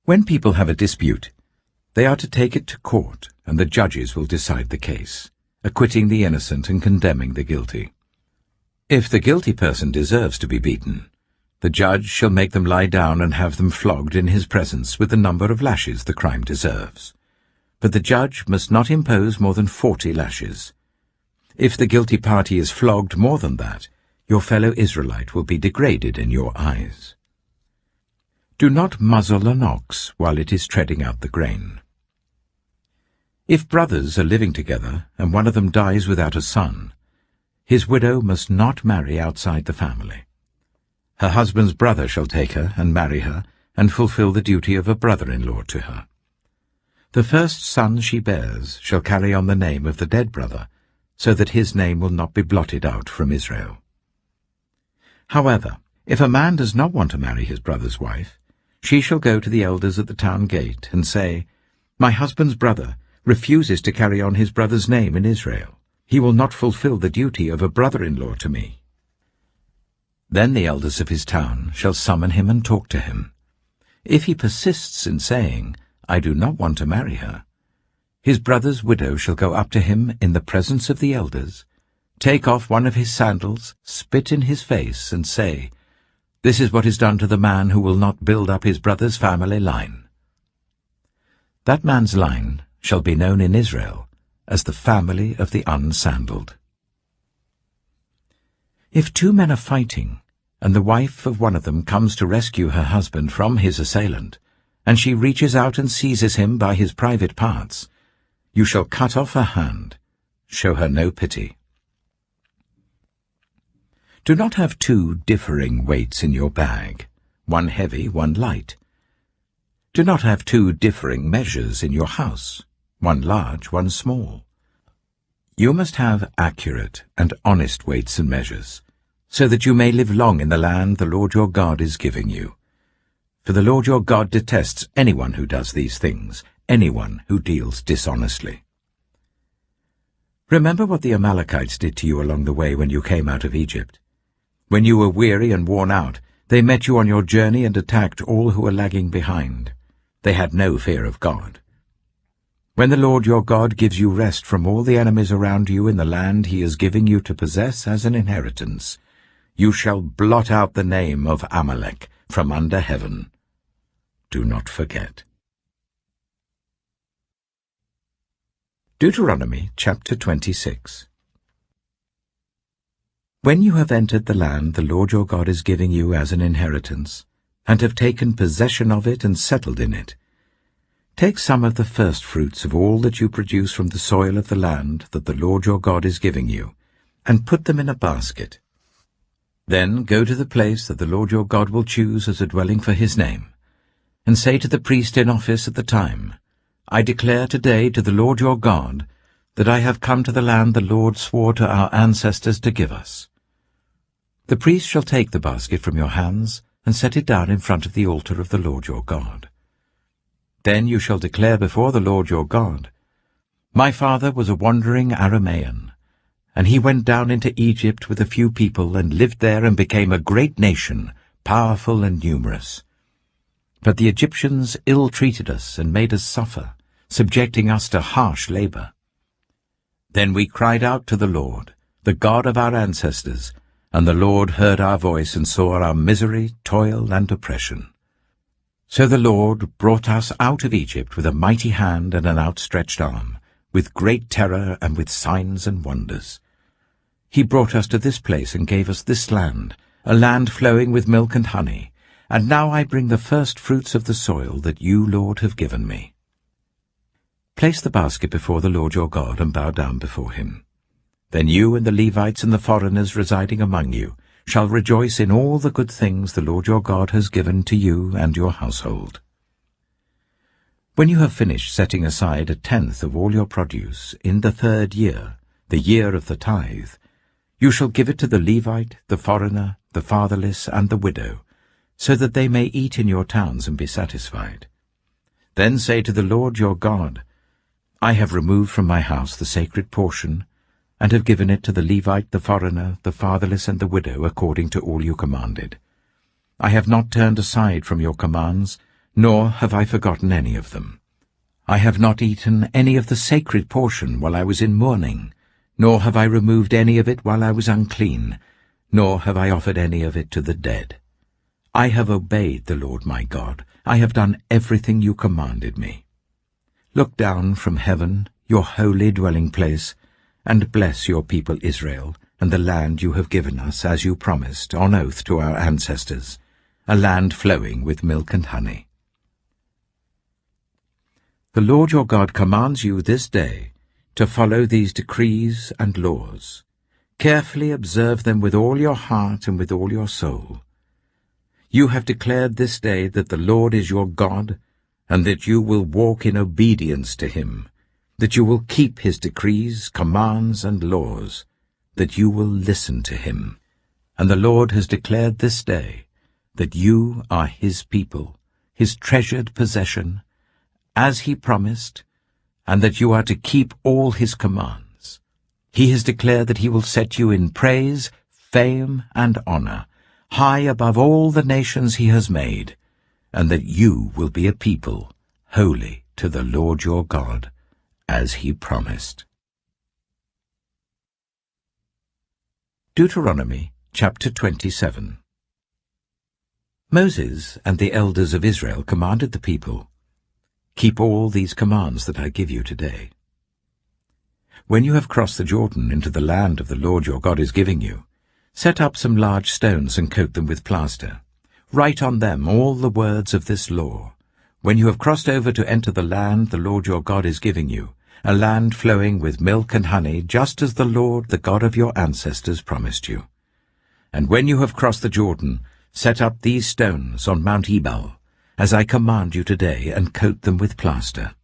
[SPEAKER 1] When people have a dispute, they are to take it to court, and the judges will decide the case, acquitting the innocent and condemning the guilty. If the guilty person deserves to be beaten, the judge shall make them lie down and have them flogged in his presence with the number of lashes the crime deserves. But the judge must not impose more than 40 lashes. If the guilty party is flogged more than that, your fellow Israelite will be degraded in your eyes. Do not muzzle an ox while it is treading out the grain. If brothers are living together, and one of them dies without a son, his widow must not marry outside the family. Her husband's brother shall take her and marry her, and fulfill the duty of a brother-in-law to her. The first son she bears shall carry on the name of the dead brother, so that his name will not be blotted out from Israel. However, if a man does not want to marry his brother's wife, she shall go to the elders at the town gate and say, "My husband's brother refuses to carry on his brother's name in Israel. He will not fulfill the duty of a brother-in-law to me." Then the elders of his town shall summon him and talk to him. If he persists in saying, "I do not want to marry her," his brother's widow shall go up to him in the presence of the elders, take off one of his sandals, spit in his face, and say, "This is what is done to the man who will not build up his brother's family line." That man's line shall be known in Israel as the family of the unsandaled. If two men are fighting, and the wife of one of them comes to rescue her husband from his assailant, and she reaches out and seizes him by his private parts, you shall cut off her hand. Show her no pity. Do not have two differing weights in your bag, one heavy, one light. Do not have two differing measures in your house, one large, one small. You must have accurate and honest weights and measures, so that you may live long in the land the Lord your God is giving you. For the Lord your God detests anyone who does these things, anyone who deals dishonestly. Remember what the Amalekites did to you along the way when you came out of Egypt. When you were weary and worn out, they met you on your journey and attacked all who were lagging behind. They had no fear of God. When the Lord your God gives you rest from all the enemies around you in the land he is giving you to possess as an inheritance, you shall blot out the name of Amalek from under heaven. Do not forget. Deuteronomy chapter 26. When you have entered the land the Lord your God is giving you as an inheritance, and have taken possession of it and settled in it, take some of the first fruits of all that you produce from the soil of the land that the Lord your God is giving you, and put them in a basket. Then go to the place that the Lord your God will choose as a dwelling for his name, and say to the priest in office at the time, I declare today to the Lord your God that I have come to the land the Lord swore to our ancestors to give us. The priest shall take the basket from your hands and set it down in front of the altar of the Lord your God. Then you shall declare before the Lord your God, My father was a wandering Aramean, and he went down into Egypt with a few people and lived there and became a great nation, powerful and numerous. But the Egyptians ill-treated us and made us suffer, subjecting us to harsh labor. Then we cried out to the Lord, the God of our ancestors, and the Lord heard our voice and saw our misery, toil, and oppression. So the Lord brought us out of Egypt with a mighty hand and an outstretched arm, with great terror and with signs and wonders. He brought us to this place and gave us this land, a land flowing with milk and honey, and now I bring the first fruits of the soil that you, Lord, have given me. Place the basket before the Lord your God and bow down before him. Then you and the Levites and the foreigners residing among you shall rejoice in all the good things the Lord your God has given to you and your household. When you have finished setting aside 1/10 of all your produce in the 3rd year, the year of the tithe, you shall give it to the Levite, the foreigner, the fatherless, and the widow, so that they may eat in your towns and be satisfied. Then say to the Lord your God, I have removed from my house the sacred portion, and have given it to the Levite, the foreigner, the fatherless, and the widow, according to all you commanded. I have not turned aside from your commands, nor have I forgotten any of them. I have not eaten any of the sacred portion while I was in mourning, nor have I removed any of it while I was unclean, nor have I offered any of it to the dead. I have obeyed the Lord my God. I have done everything you commanded me. Look down from heaven, your holy dwelling place, and bless your people Israel, and the land you have given us, as you promised, on oath to our ancestors, a land flowing with milk and honey. The Lord your God commands you this day to follow these decrees and laws. Carefully observe them with all your heart and with all your soul. You have declared this day that the Lord is your God, and that you will walk in obedience to him, that you will keep his decrees, commands, and laws, that you will listen to him. And the Lord has declared this day that you are his people, his treasured possession, as he promised, and that you are to keep all his commands. He has declared that he will set you in praise, fame, and honor, high above all the nations he has made, and that you will be a people holy to the Lord your God, as he promised. Deuteronomy chapter 27. Moses and the elders of Israel commanded the people, Keep all these commands that I give you today. When you have crossed the Jordan into the land of the Lord your God is giving you, Set up some large stones and coat them with plaster. Write on them all the words of this law. When you have crossed over to enter the land the Lord your God is giving you, a land flowing with milk and honey, just as the Lord, the God of your ancestors, promised you. And when you have crossed the Jordan, set up these stones on Mount Ebal, as I command you today, and coat them with plaster.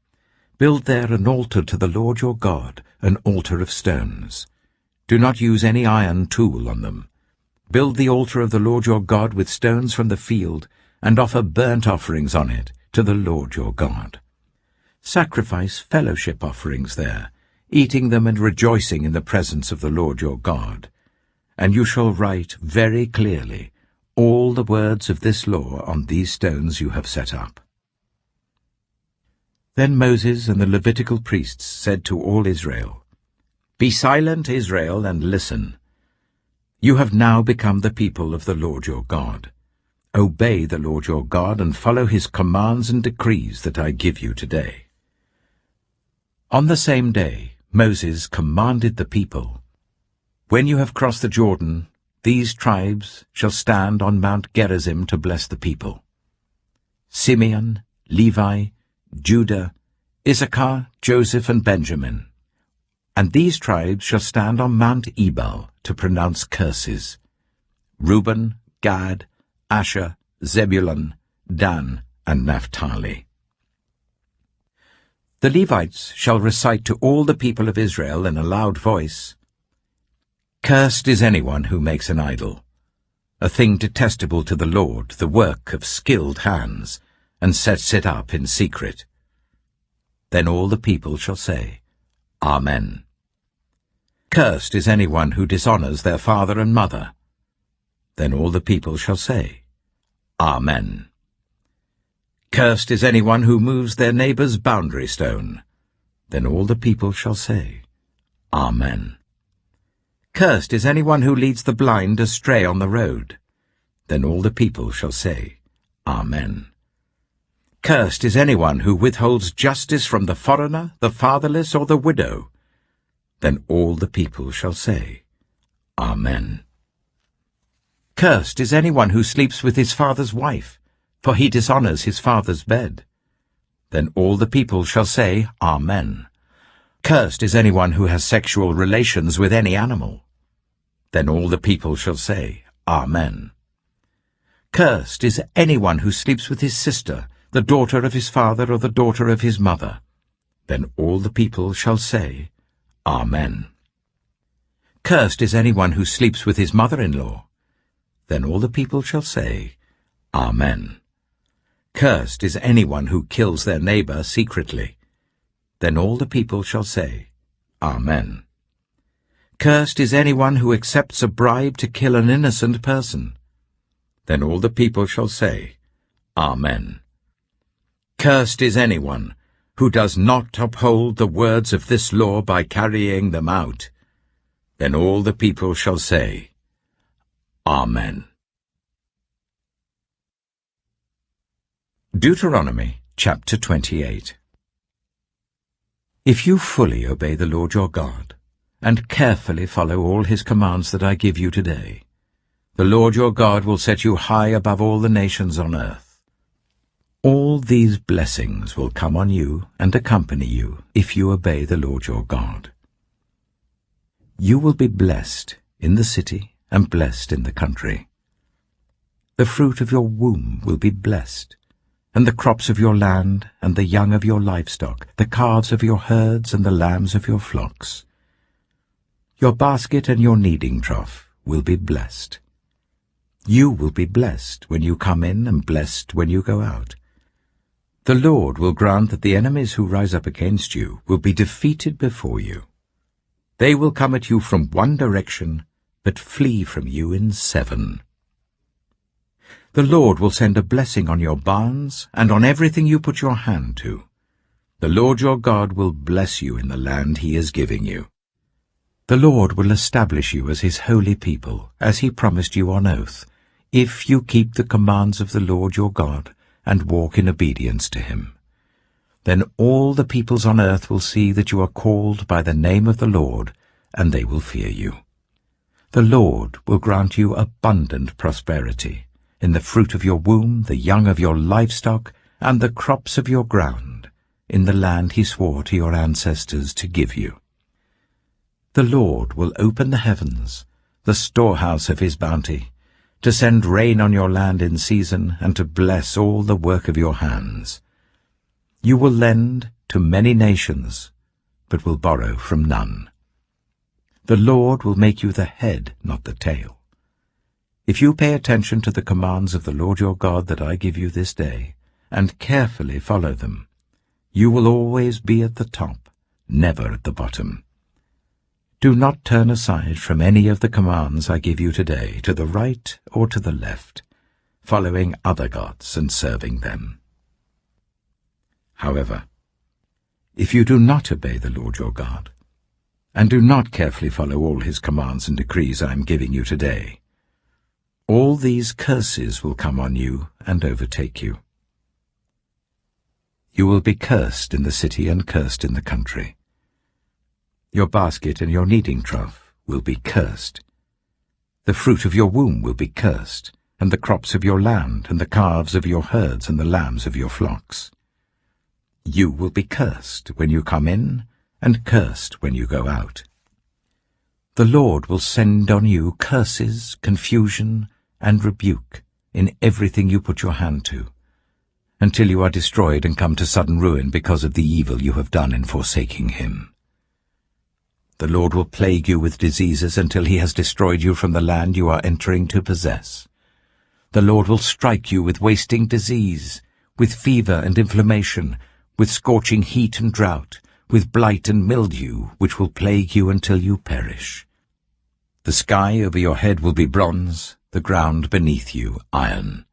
[SPEAKER 1] Build there an altar to the Lord your God, an altar of stones. Do not use any iron tool on them. Build the altar of the Lord your God with stones from the field, and offer burnt offerings on it to the Lord your God. Sacrifice fellowship offerings there, eating them and rejoicing in the presence of the Lord your God. And you shall write very clearly all the words of this law on these stones you have set up. Then Moses and the Levitical priests said to all Israel, Be silent, Israel, and listen. You have now become the people of the Lord your God. Obey the Lord your God and follow his commands and decrees that I give you today. On the same day Moses commanded the people, When you have crossed the Jordan, these tribes shall stand on Mount Gerizim to bless the people: Simeon, Levi, Judah, Issachar, Joseph, and Benjamin. And these tribes shall stand on Mount Ebal to pronounce curses: Reuben, Gad, Asher, Zebulun, Dan, and Naphtali. The Levites shall recite to all the people of Israel in a loud voice, Cursed is anyone who makes an idol, a thing detestable to the Lord, the work of skilled hands, and sets it up in secret. Then all the people shall say, Amen. Cursed is anyone who dishonors their father and mother. Then all the people shall say, Amen. Cursed is anyone who moves their neighbor's boundary stone. Then all the people shall say, Amen. Cursed is anyone who leads the blind astray on the road. Then all the people shall say, Amen. Cursed is anyone who withholds justice from the foreigner, the fatherless, or the widow. Then all the people shall say, Amen. Cursed is anyone who sleeps with his father's wife, for he dishonors his father's bed. Then all the people shall say, Amen. Cursed is anyone who has sexual relations with any animal. Then all the people shall say, Amen. Cursed is anyone who sleeps with his sister, the daughter of his father or the daughter of his mother. Then all the people shall say, Amen. Cursed is anyone who sleeps with his mother-in-law. Then all the people shall say, Amen. Cursed is anyone who kills their neighbor secretly. Then all the people shall say, Amen. Cursed is anyone who accepts a bribe to kill an innocent person. Then all the people shall say, Amen. Cursed is anyone who does not uphold the words of this law by carrying them out. Then all the people shall say, Amen. Deuteronomy chapter 28. If you fully obey the Lord your God, and carefully follow all his commands that I give you today, the Lord your God will set you high above all the nations on earth. All these blessings will come on you and accompany you if you obey the Lord your God. You will be blessed in the city and blessed in the country. The fruit of your womb will be blessed, and the crops of your land, and the young of your livestock, the calves of your herds, and the lambs of your flocks. Your basket and your kneading trough will be blessed. You will be blessed when you come in and blessed when you go out. The Lord will grant that the enemies who rise up against you will be defeated before you. They will come at you from one direction, but flee from you in 7. The Lord will send a blessing on your barns and on everything you put your hand to. The Lord your God will bless you in the land he is giving you. The Lord will establish you as his holy people, as he promised you on oath, if you keep the commands of the Lord your God and walk in obedience to him. Then all the peoples on earth will see that you are called by the name of the Lord, and they will fear you. The Lord will grant you abundant prosperity in the fruit of your womb, the young of your livestock, and the crops of your ground, in the land he swore to your ancestors to give you. The Lord will open the heavens, the storehouse of his bounty, to send rain on your land in season, and to bless all the work of your hands. You will lend to many nations, but will borrow from none. The Lord will make you the head, not the tail. If you pay attention to the commands of the Lord your God that I give you this day, and carefully follow them, you will always be at the top, never at the bottom. Do not turn aside from any of the commands I give you today, to the right or to the left, following other gods and serving them. However, if you do not obey the Lord your God, and do not carefully follow all his commands and decrees I am giving you today, all these curses will come on you and overtake you. You will be cursed in the city and cursed in the country. Your basket and your kneading trough will be cursed. The fruit of your womb will be cursed, and the crops of your land, and the calves of your herds, and the lambs of your flocks. You will be cursed when you come in, and cursed when you go out. The Lord will send on you curses, confusion, and rebuke in everything you put your hand to, until you are destroyed and come to sudden ruin because of the evil you have done in forsaking him. The Lord will plague you with diseases until he has destroyed you from the land you are entering to possess. The Lord will strike you with wasting disease, with fever and inflammation, with scorching heat and drought, with blight and mildew, which will plague you until you perish. The sky over your head will be bronze, the ground beneath you iron.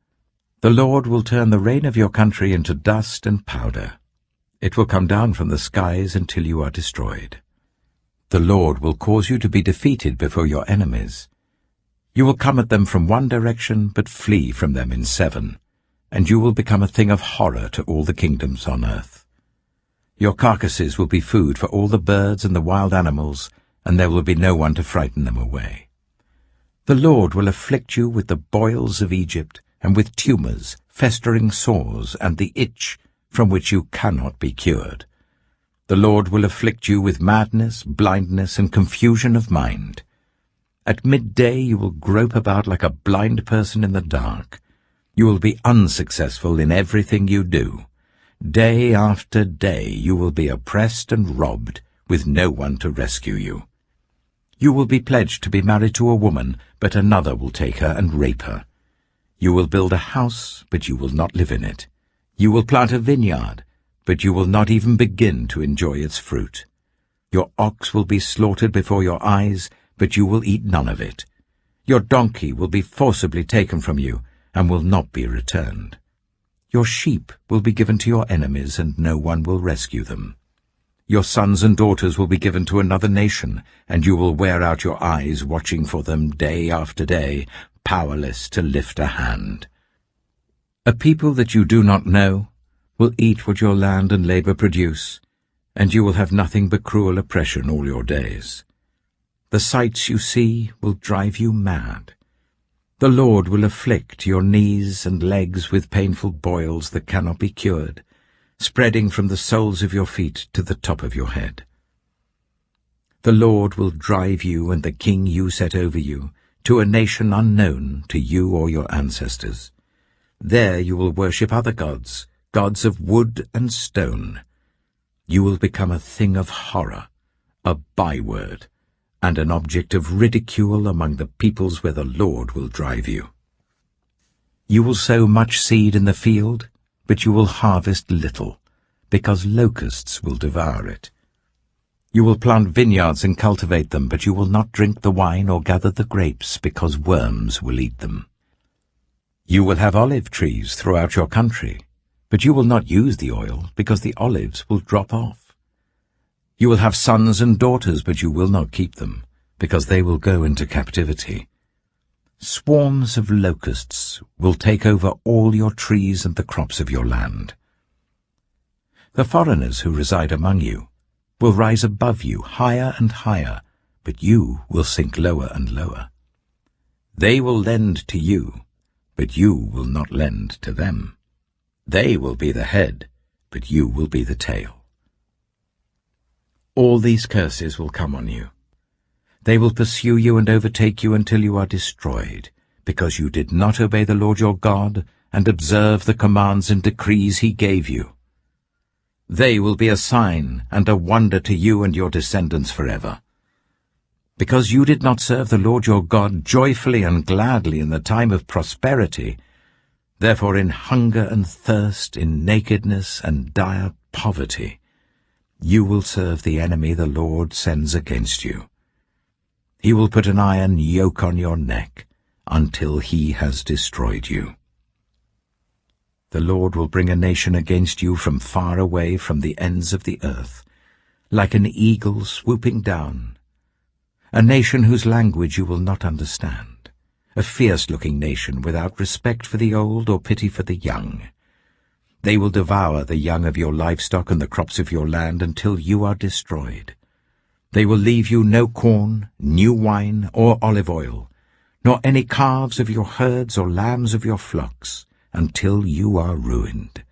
[SPEAKER 1] The Lord will turn the rain of your country into dust and powder. It will come down from the skies until you are destroyed. The Lord will cause you to be defeated before your enemies. You will come at them from one direction, but flee from them in 7, and you will become a thing of horror to all the kingdoms on earth. Your carcasses will be food for all the birds and the wild animals, and there will be no one to frighten them away. The Lord will afflict you with the boils of Egypt, and with tumors, festering sores, and the itch from which you cannot be cured. The Lord will afflict you with madness, blindness, and confusion of mind. At midday you will grope about like a blind person in the dark. You will be unsuccessful in everything you do. Day after day you will be oppressed and robbed, with no one to rescue you. You will be pledged to be married to a woman, but another will take her and rape her. You will build a house, but you will not live in it. You will plant a vineyard, but you will not even begin to enjoy its fruit. Your ox will be slaughtered before your eyes, but you will eat none of it. Your donkey will be forcibly taken from you, and will not be returned. Your sheep will be given to your enemies, and no one will rescue them. Your sons and daughters will be given to another nation, and you will wear out your eyes watching for them day after day, powerless to lift a hand. A people that you do not know will eat what your land and labor produce, and you will have nothing but cruel oppression all your days. The sights you see will drive you mad. The Lord will afflict your knees and legs with painful boils that cannot be cured, spreading from the soles of your feet to the top of your head. The Lord will drive you and the king you set over you to a nation unknown to you or your ancestors. There you will worship other gods, gods of wood and stone. You will become a thing of horror, a byword, and an object of ridicule among the peoples where the Lord will drive you. You will sow much seed in the field, but you will harvest little, because locusts will devour it. You will plant vineyards and cultivate them, but you will not drink the wine or gather the grapes, because worms will eat them. You will have olive trees throughout your country, but you will not use the oil, because the olives will drop off. You will have sons and daughters, but you will not keep them, because they will go into captivity. Swarms of locusts will take over all your trees and the crops of your land. The foreigners who reside among you will rise above you higher and higher, but you will sink lower and lower. They will lend to you, but you will not lend to them. They will be the head, but you will be the tail. All these curses will come on you. They will pursue you and overtake you until you are destroyed, because you did not obey the Lord your God and observe the commands and decrees he gave you. They will be a sign and a wonder to you and your descendants forever. Because you did not serve the Lord your God joyfully and gladly in the time of prosperity, therefore in hunger and thirst, in nakedness and dire poverty, you will serve the enemy the Lord sends against you. He will put an iron yoke on your neck until he has destroyed you. The Lord will bring a nation against you from far away, from the ends of the earth, like an eagle swooping down, a nation whose language you will not understand, a fierce-looking nation without respect for the old or pity for the young. They will devour the young of your livestock and the crops of your land until you are destroyed. They will leave you no corn, new wine, or olive oil, nor any calves of your herds or lambs of your flocks, until you are ruined.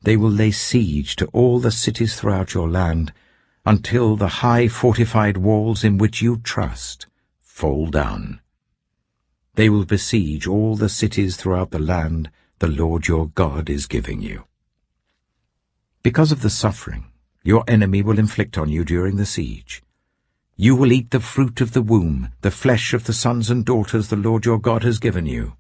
[SPEAKER 1] They will lay siege to all the cities throughout your land, until the high fortified walls in which you trust fall down. They will besiege all the cities throughout the land the Lord your God is giving you. Because of the suffering your enemy will inflict on you during the siege, you will eat the fruit of the womb, the flesh of the sons and daughters the Lord your God has given you.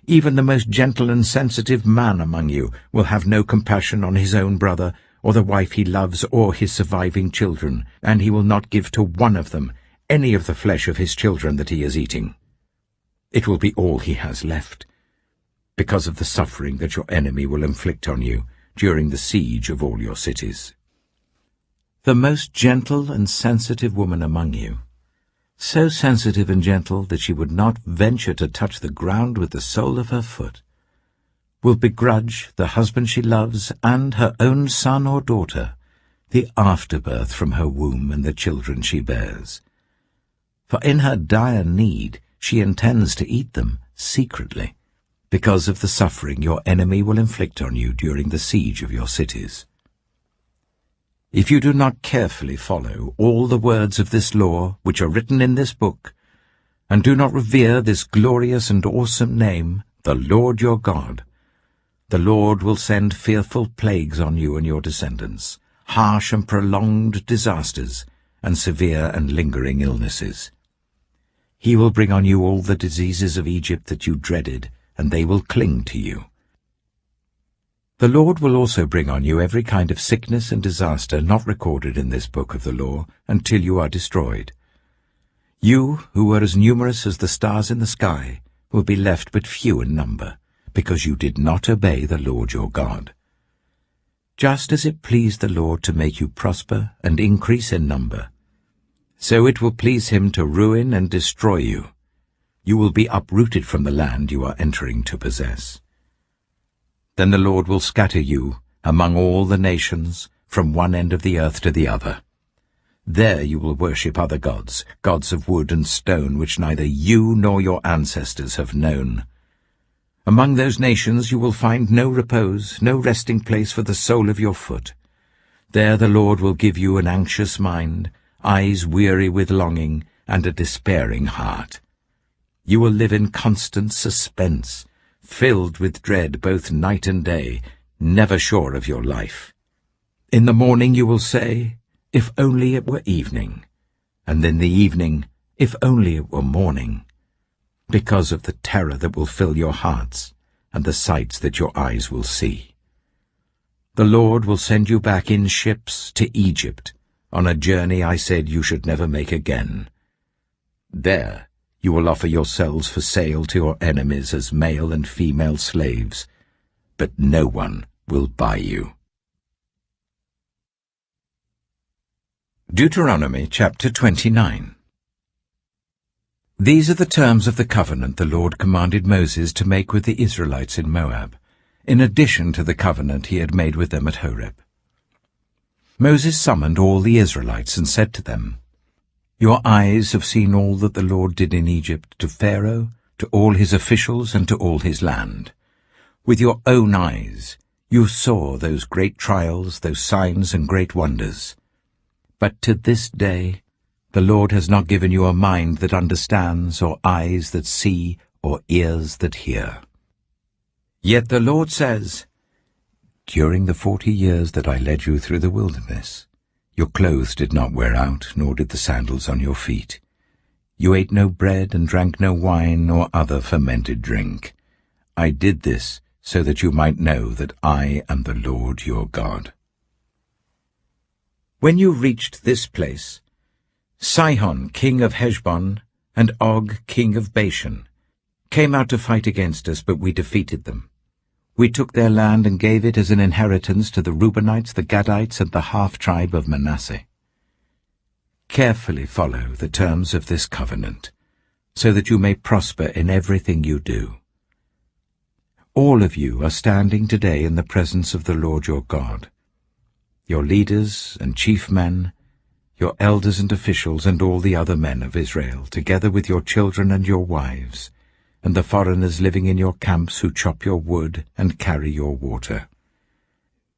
[SPEAKER 1] Even the most gentle and sensitive man among you will have no compassion on his own brother, or the wife he loves, or his surviving children, and he will not give to one of them any of the flesh of his children that he is eating. It will be all he has left, because of the suffering that your enemy will inflict on you during the siege of all your cities. The most gentle and sensitive woman among you, so sensitive and gentle that she would not venture to touch the ground with the sole of her foot, will begrudge the husband she loves and her own son or daughter the afterbirth from her womb and the children she bears. For in her dire need she intends to eat them secretly, because of the suffering your enemy will inflict on you during the siege of your cities. If you do not carefully follow all the words of this law which are written in this book, and do not revere this glorious and awesome name, the Lord your God, the Lord will send fearful plagues on you and your descendants, harsh and prolonged disasters, and severe and lingering illnesses. He will bring on you all the diseases of Egypt that you dreaded, and they will cling to you. The Lord will also bring on you every kind of sickness and disaster not recorded in this book of the law until you are destroyed. You, who were as numerous as the stars in the sky, will be left but few in number, because you did not obey the Lord your God. Just as it pleased the Lord to make you prosper and increase in number, so it will please him to ruin and destroy you. You will be uprooted from the land you are entering to possess. Then the Lord will scatter you among all the nations, from one end of the earth to the other. There you will worship other gods, gods of wood and stone, which neither you nor your ancestors have known. Among those nations you will find no repose, no resting place for the sole of your foot. There the Lord will give you an anxious mind, eyes weary with longing, and a despairing heart. You will live in constant suspense, filled with dread both night and day, never sure of your life. In the morning you will say, "If only it were evening," and in the evening, "If only it were morning," because of the terror that will fill your hearts and the sights that your eyes will see. The Lord will send you back in ships to Egypt, on a journey I said you should never make again. There you will offer yourselves for sale to your enemies as male and female slaves, but no one will buy you. Deuteronomy chapter 29. These are the terms of the covenant the Lord commanded Moses to make with the Israelites in Moab, in addition to the covenant he had made with them at Horeb. Moses summoned all the Israelites and said to them, Your eyes have seen all that the Lord did in Egypt to Pharaoh, to all his officials, and to all his land. With your own eyes you saw those great trials, those signs and great wonders. But to this day the Lord has not given you a mind that understands, or eyes that see, or ears that hear. Yet the Lord says, "During the 40 years that I led you through the wilderness, your clothes did not wear out, nor did the sandals on your feet. You ate no bread and drank no wine or other fermented drink. I did this so that you might know that I am the Lord your God." When you reached this place, Sihon, king of Heshbon, and Og, king of Bashan, came out to fight against us, but we defeated them. We took their land and gave it as an inheritance to the Reubenites, the Gadites, and the half-tribe of Manasseh. Carefully follow the terms of this covenant, so that you may prosper in everything you do. All of you are standing today in the presence of the Lord your God. Your leaders and chief men, your elders and officials, and all the other men of Israel, together with your children and your wives, and the foreigners living in your camps who chop your wood and carry your water.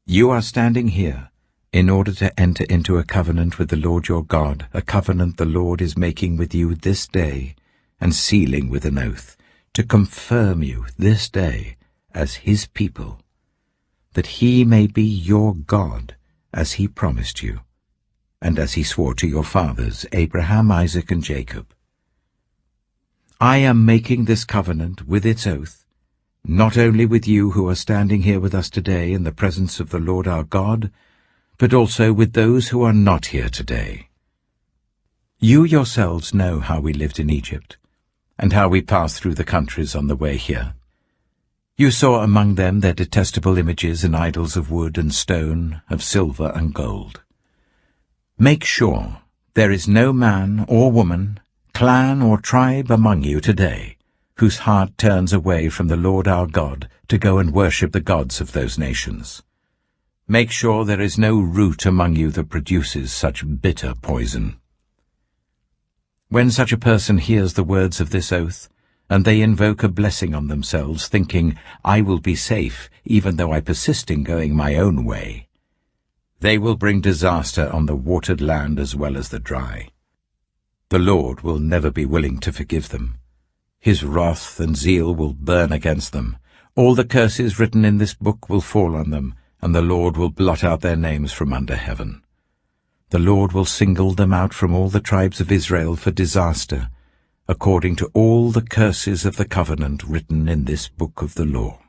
[SPEAKER 1] You are standing here in order to enter into a covenant with the Lord your God, a covenant the Lord is making with you this day, and sealing with an oath, to confirm you this day as his people, that he may be your God, as he promised you, and as he swore to your fathers, Abraham, Isaac, and Jacob. I am making this covenant with its oath, not only with you who are standing here with us today in the presence of the Lord our God, but also with those who are not here today. You yourselves know how we lived in Egypt, and how we passed through the countries on the way here. You saw among them their detestable images and idols of wood and stone, of silver and gold. Make sure there is no man or woman, clan or tribe among you today whose heart turns away from the Lord our God to go and worship the gods of those nations. Make sure there is no root among you that produces such bitter poison. When such a person hears the words of this oath, and they invoke a blessing on themselves, thinking, "I will be safe, even though I persist in going my own way," they will bring disaster on the watered land as well as the dry. The Lord will never be willing to forgive them. His wrath and zeal will burn against them. All the curses written in this book will fall on them, and the Lord will blot out their names from under heaven. The Lord will single them out from all the tribes of Israel for disaster, according to all the curses of the covenant written in this book of the law.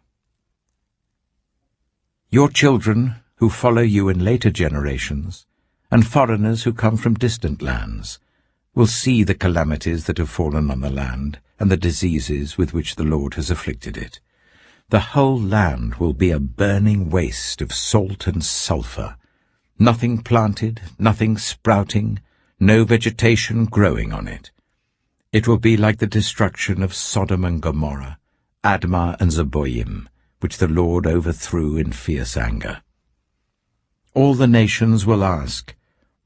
[SPEAKER 1] Your children who follow you in later generations, and foreigners who come from distant lands, will see the calamities that have fallen on the land, and the diseases with which the Lord has afflicted it. The whole land will be a burning waste of salt and sulphur, nothing planted, nothing sprouting, no vegetation growing on it. It will be like the destruction of Sodom and Gomorrah, Admah and Zeboim, which the Lord overthrew in fierce anger. All the nations will ask,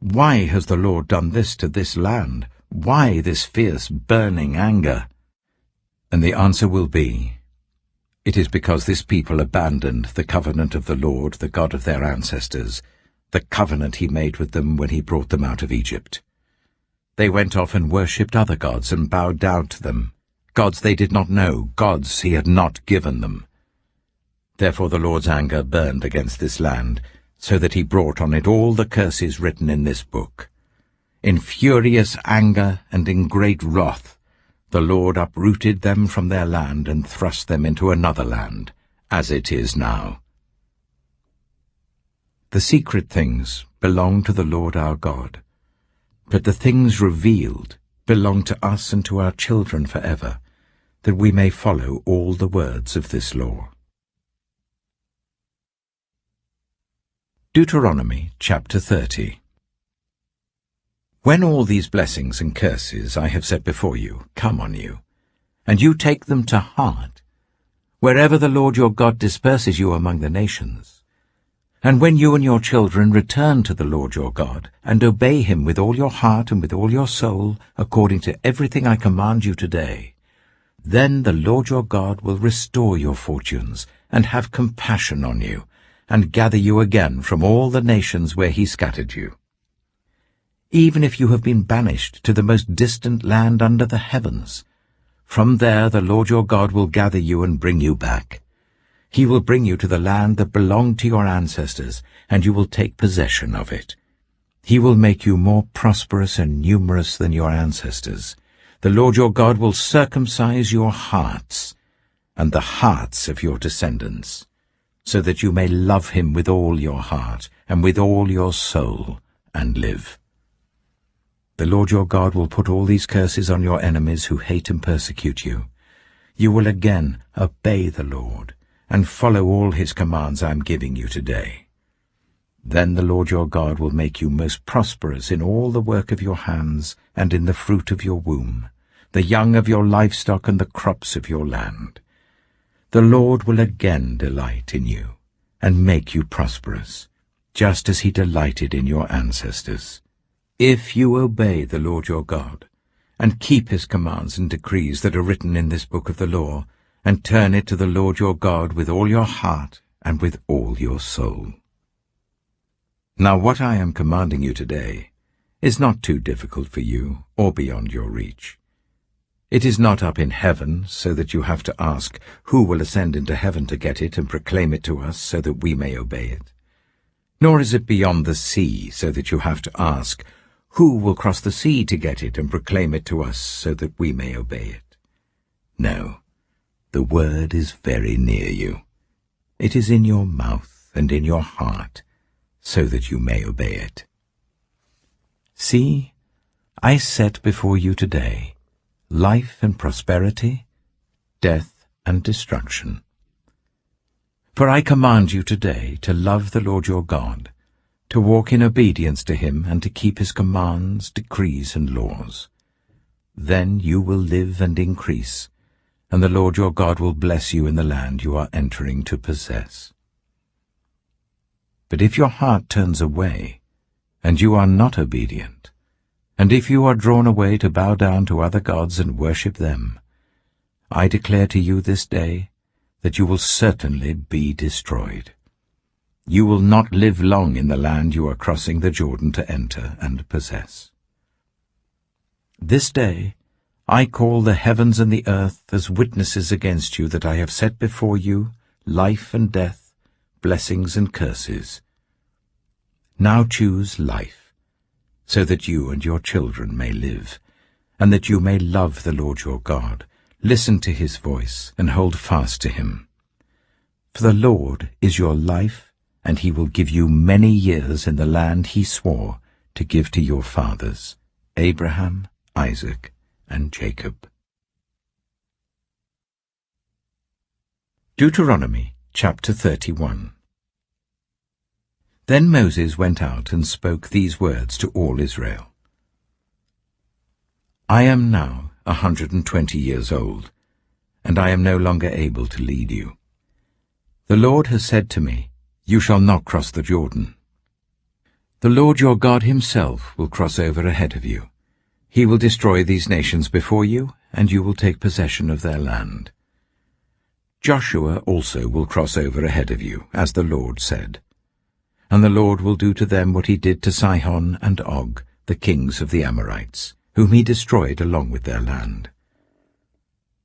[SPEAKER 1] "Why has the Lord done this to this land? Why this fierce burning anger?" And the answer will be, "It is because this people abandoned the covenant of the Lord, the God of their ancestors, the covenant he made with them when he brought them out of Egypt. They went off and worshipped other gods and bowed down to them, gods they did not know, gods he had not given them. Therefore the Lord's anger burned against this land, so that he brought on it all the curses written in this book. In furious anger and in great wrath, the Lord uprooted them from their land and thrust them into another land, as it is now. The secret things belong to the Lord our God, but the things revealed belong to us and to our children forever, that we may follow all the words of this law. Deuteronomy chapter 30. When all these blessings and curses I have set before you come on you, and you take them to heart, wherever the Lord your God disperses you among the nations, And when you and your children return to the Lord your God, and obey him with all your heart and with all your soul, according to everything I command you today, then the Lord your God will restore your fortunes, and have compassion on you, and gather you again from all the nations where he scattered you. Even if you have been banished to the most distant land under the heavens, from there the Lord your God will gather you and bring you back. He will bring you to the land that belonged to your ancestors, and you will take possession of it. He will make you more prosperous and numerous than your ancestors. The Lord your God will circumcise your hearts and the hearts of your descendants, so that you may love him with all your heart and with all your soul, and live. The Lord your God will put all these curses on your enemies who hate and persecute you. You will again obey the Lord, and follow all his commands I am giving you today. Then the Lord your God will make you most prosperous in all the work of your hands and in the fruit of your womb, the young of your livestock and the crops of your land. The Lord will again delight in you, and make you prosperous, just as he delighted in your ancestors. If you obey the Lord your God, and keep his commands and decrees that are written in this book of the law, and turn it to the Lord your God with all your heart and with all your soul. Now what I am commanding you today is not too difficult for you or beyond your reach. It is not up in heaven, so that you have to ask, who will ascend into heaven to get it and proclaim it to us so that we may obey it? Nor is it beyond the sea, so that you have to ask, who will cross the sea to get it and proclaim it to us so that we may obey it? No. The word is very near you. It is in your mouth and in your heart, so that you may obey it. See, I set before you today life and prosperity, death and destruction. For I command you today to love the Lord your God, to walk in obedience to him, and to keep his commands, decrees, and laws. Then you will live and increase, and the Lord your God will bless you in the land you are entering to possess. But if your heart turns away, and you are not obedient, and if you are drawn away to bow down to other gods and worship them, I declare to you this day that you will certainly be destroyed. You will not live long in the land you are crossing the Jordan to enter and possess. This day I call the heavens and the earth as witnesses against you that I have set before you life and death, blessings and curses. Now choose life, so that you and your children may live, and that you may love the Lord your God, listen to his voice, and hold fast to him. For the Lord is your life, and he will give you many years in the land he swore to give to your fathers, Abraham, Isaac, and Jacob. Deuteronomy chapter 31. Then Moses went out and spoke these words to all Israel. I am now 120 years old, and I am no longer able to lead you. The Lord has said to me, you shall not cross the Jordan. The Lord your God himself will cross over ahead of you. He will destroy these nations before you, and you will take possession of their land. Joshua also will cross over ahead of you, as the Lord said. And the Lord will do to them what he did to Sihon and Og, the kings of the Amorites, whom he destroyed along with their land.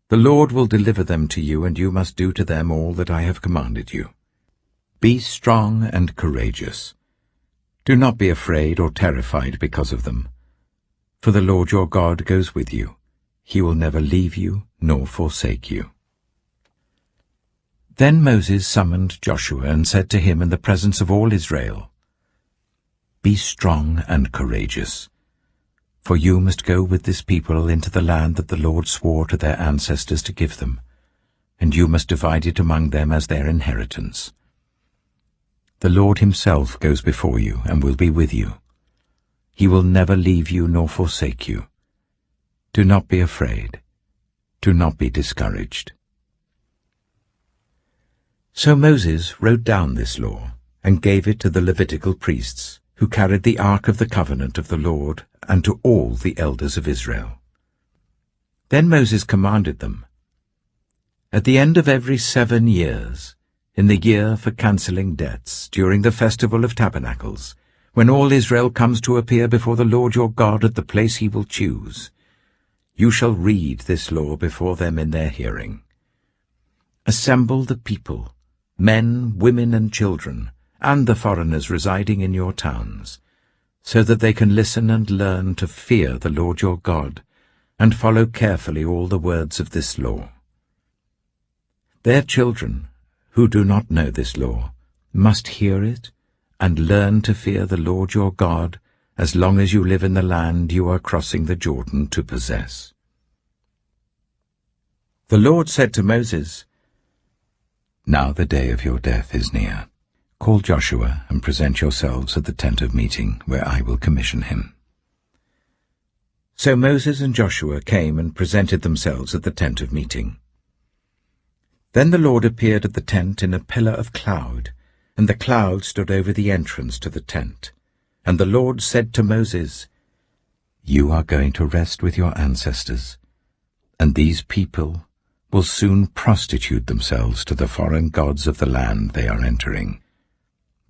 [SPEAKER 1] The Lord will deliver them to you, and you must do to them all that I have commanded you. Be strong and courageous. Do not be afraid or terrified because of them. For the Lord your God goes with you. He will never leave you nor forsake you. Then Moses summoned Joshua and said to him in the presence of all Israel, Be strong and courageous, for you must go with this people into the land that the Lord swore to their ancestors to give them, and you must divide it among them as their inheritance. The Lord himself goes before you and will be with you. He will never leave you nor forsake you. Do not be afraid. Do not be discouraged. So Moses wrote down this law and gave it to the Levitical priests, who carried the ark of the covenant of the Lord, and to all the elders of Israel. Then Moses commanded them, "At the end of every 7 years, in the year for cancelling debts, during the festival of tabernacles, when all Israel comes to appear before the Lord your God at the place he will choose, you shall read this law before them in their hearing. Assemble the people, men, women, and children, and the foreigners residing in your towns, so that they can listen and learn to fear the Lord your God, and follow carefully all the words of this law. Their children, who do not know this law, must hear it and learn to fear the Lord your God as long as you live in the land you are crossing the Jordan to possess." The Lord said to Moses, "Now the day of your death is near. Call Joshua and present yourselves at the tent of meeting, where I will commission him." So Moses and Joshua came and presented themselves at the tent of meeting. Then the Lord appeared at the tent in a pillar of cloud, and the cloud stood over the entrance to the tent. And the Lord said to Moses, "You are going to rest with your ancestors, and these people will soon prostitute themselves to the foreign gods of the land they are entering.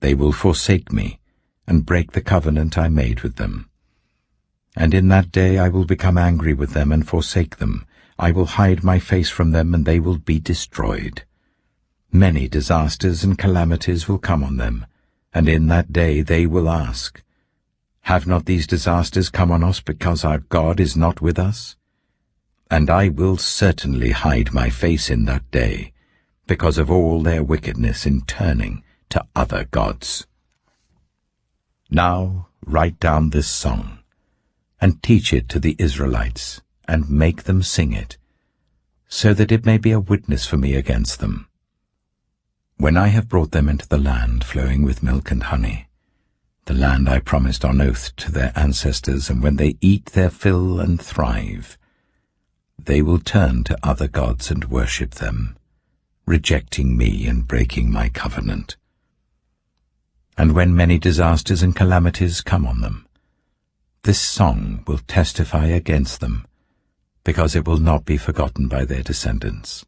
[SPEAKER 1] They will forsake me and break the covenant I made with them. And in that day I will become angry with them and forsake them. I will hide my face from them, and they will be destroyed. Many disasters and calamities will come on them, and in that day they will ask, 'Have not these disasters come on us because our God is not with us?' And I will certainly hide my face in that day, because of all their wickedness in turning to other gods." Now write down this song, and teach it to the Israelites, and make them sing it, so that it may be a witness for me against them. When I have brought them into the land flowing with milk and honey, the land I promised on oath to their ancestors, and when they eat their fill and thrive, they will turn to other gods and worship them, rejecting me and breaking my covenant. And when many disasters and calamities come on them, this song will testify against them, because it will not be forgotten by their descendants.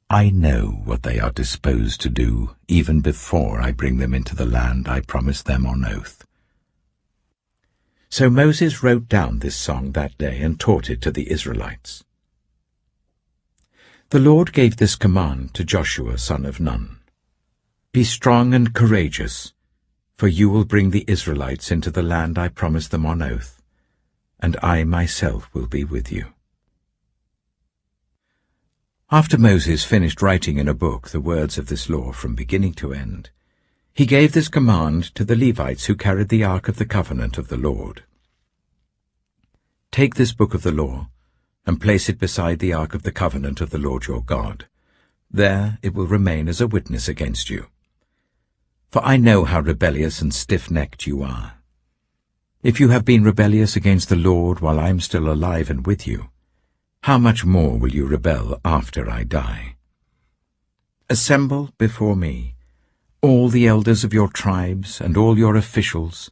[SPEAKER 1] I know what they are disposed to do, even before I bring them into the land I promised them on oath. So Moses wrote down this song that day and taught it to the Israelites. The Lord gave this command to Joshua son of Nun: "Be strong and courageous, for you will bring the Israelites into the land I promised them on oath, and I myself will be with you." After Moses finished writing in a book the words of this law from beginning to end, he gave this command to the Levites who carried the ark of the covenant of the Lord. "Take this book of the law, and place it beside the ark of the covenant of the Lord your God. There it will remain as a witness against you. For I know how rebellious and stiff-necked you are. If you have been rebellious against the Lord while I am still alive and with you, how much more will you rebel after I die? Assemble before me all the elders of your tribes and all your officials,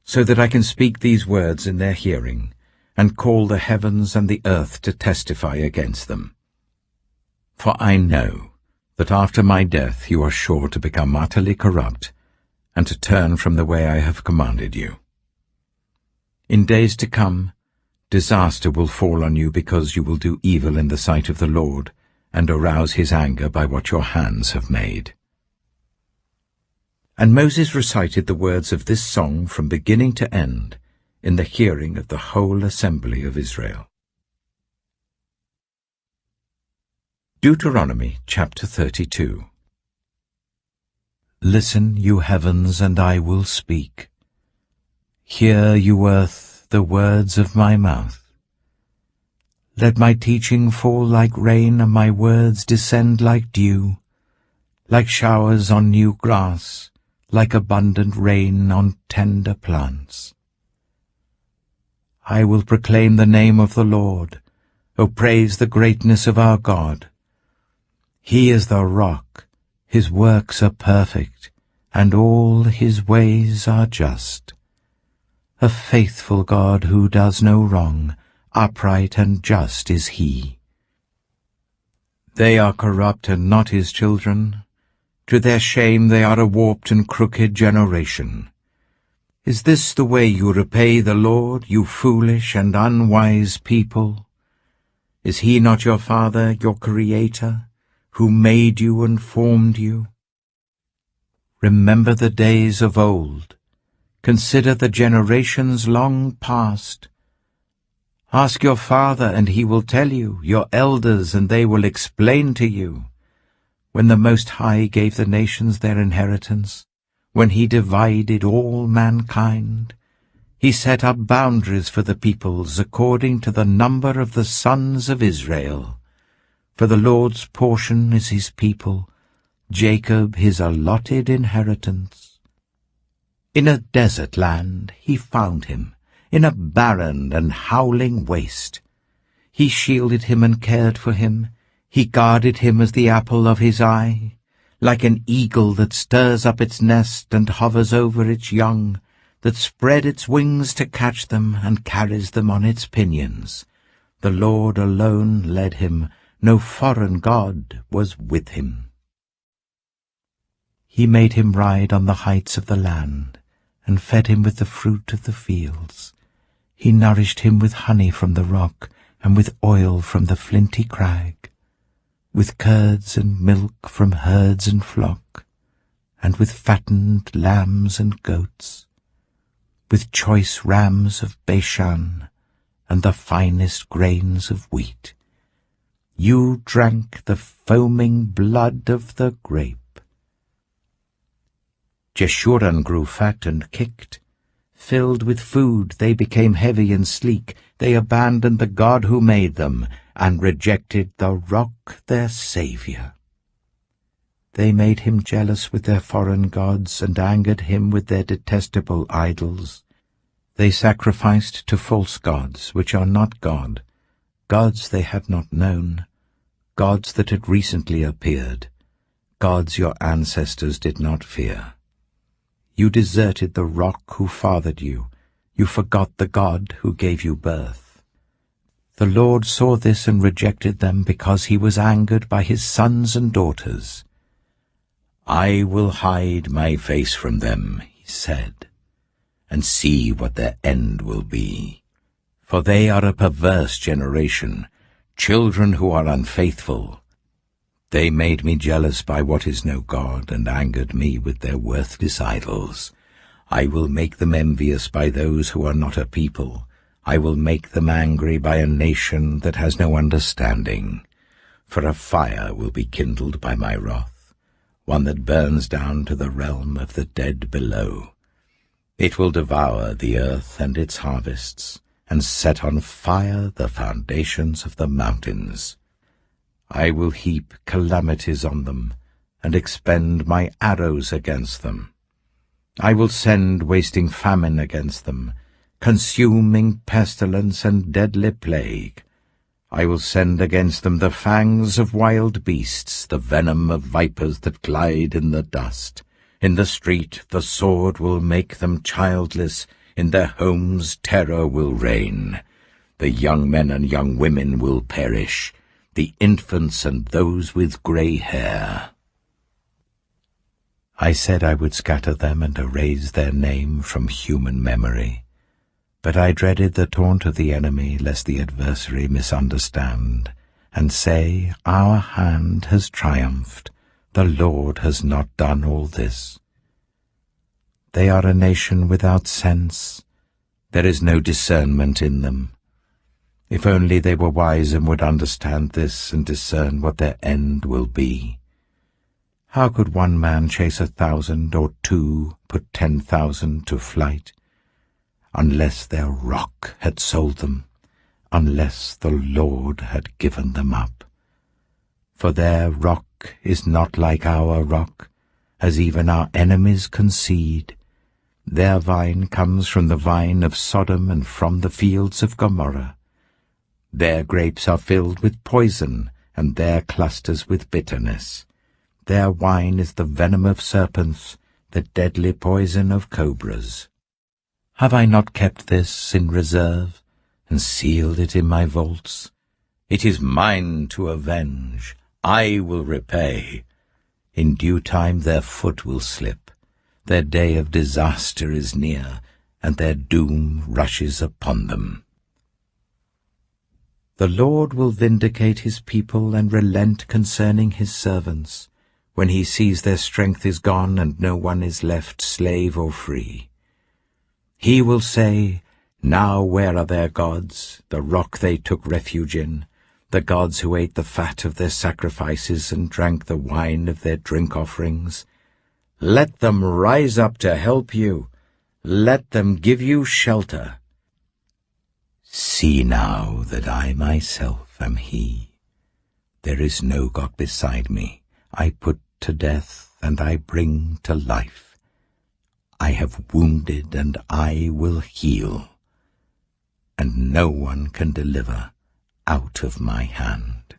[SPEAKER 1] so that I can speak these words in their hearing, and call the heavens and the earth to testify against them. For I know that after my death you are sure to become utterly corrupt, and to turn from the way I have commanded you. In days to come, disaster will fall on you because you will do evil in the sight of the Lord, and arouse his anger by what your hands have made." And Moses recited the words of this song from beginning to end in the hearing of the whole assembly of Israel. Deuteronomy chapter 32. Listen, you heavens, and I will speak. Hear, you earth, the words of my mouth. Let my teaching fall like rain, and my words descend like dew, like showers on new grass, like abundant rain on tender plants. I will proclaim the name of the Lord. O praise the greatness of our God. He is the rock, his works are perfect, and all his ways are just. A faithful God who does no wrong, upright and just is he. They are corrupt and not his children. To their shame they are a warped and crooked generation. Is this the way you repay the Lord, you foolish and unwise people? Is he not your Father, your Creator, who made you and formed you? Remember the days of old. Consider the generations long past. Ask your father, and he will tell you, your elders, and they will explain to you. When the Most High gave the nations their inheritance, when he divided all mankind, he set up boundaries for the peoples according to the number of the sons of Israel. For the Lord's portion is his people, Jacob his allotted inheritance. In a desert land he found him, in a barren and howling waste. He shielded him and cared for him. He guarded him as the apple of his eye. Like an eagle that stirs up its nest and hovers over its young, that spread its wings to catch them and carries them on its pinions. The Lord alone led him, no foreign god was with him. He made him ride on the heights of the land, and fed him with the fruit of the fields. He nourished him with honey from the rock, and with oil from the flinty crag, with curds and milk from herds and flock, and with fattened lambs and goats, with choice rams of Bashan, and the finest grains of wheat. You drank the foaming blood of the grape. Jeshurun grew fat and kicked. Filled with food, they became heavy and sleek. They abandoned the God who made them, and rejected the rock, their Saviour. They made him jealous with their foreign gods, and angered him with their detestable idols. They sacrificed to false gods, which are not God, gods they had not known, gods that had recently appeared, gods your ancestors did not fear. You deserted the rock who fathered you. You forgot the God who gave you birth. The Lord saw this and rejected them because he was angered by his sons and daughters. I will hide my face from them, he said, and see what their end will be. For they are a perverse generation, children who are unfaithful. They made me jealous by what is no God, and angered me with their worthless idols. I will make them envious by those who are not a people. I will make them angry by a nation that has no understanding. For a fire will be kindled by my wrath, one that burns down to the realm of the dead below. It will devour the earth and its harvests, and set on fire the foundations of the mountains. I will heap calamities on them, and expend my arrows against them. I will send wasting famine against them, consuming pestilence and deadly plague. I will send against them the fangs of wild beasts, the venom of vipers that glide in the dust. In the street the sword will make them childless, in their homes terror will reign. The young men and young women will perish, the infants and those with grey hair. I said I would scatter them and erase their name from human memory, but I dreaded the taunt of the enemy, lest the adversary misunderstand, and say, Our hand has triumphed, the Lord has not done all this. They are a nation without sense, there is no discernment in them. If only they were wise and would understand this and discern what their end will be. How could one man chase 1,000 or two put 10,000 to flight? Unless their rock had sold them, unless the Lord had given them up. For their rock is not like our rock, as even our enemies concede. Their vine comes from the vine of Sodom and from the fields of Gomorrah. Their grapes are filled with poison, and their clusters with bitterness. Their wine is the venom of serpents, the deadly poison of cobras. Have I not kept this in reserve, and sealed it in my vaults? It is mine to avenge, I will repay. In due time their foot will slip, their day of disaster is near, and their doom rushes upon them. The Lord will vindicate his people and relent concerning his servants, when he sees their strength is gone and no one is left slave or free. He will say, Now where are their gods, the rock they took refuge in, the gods who ate the fat of their sacrifices and drank the wine of their drink offerings? Let them rise up to help you. Let them give you shelter. See now that I myself am he. There is no God beside me. I put to death and I bring to life. I have wounded and I will heal, and no one can deliver out of my hand.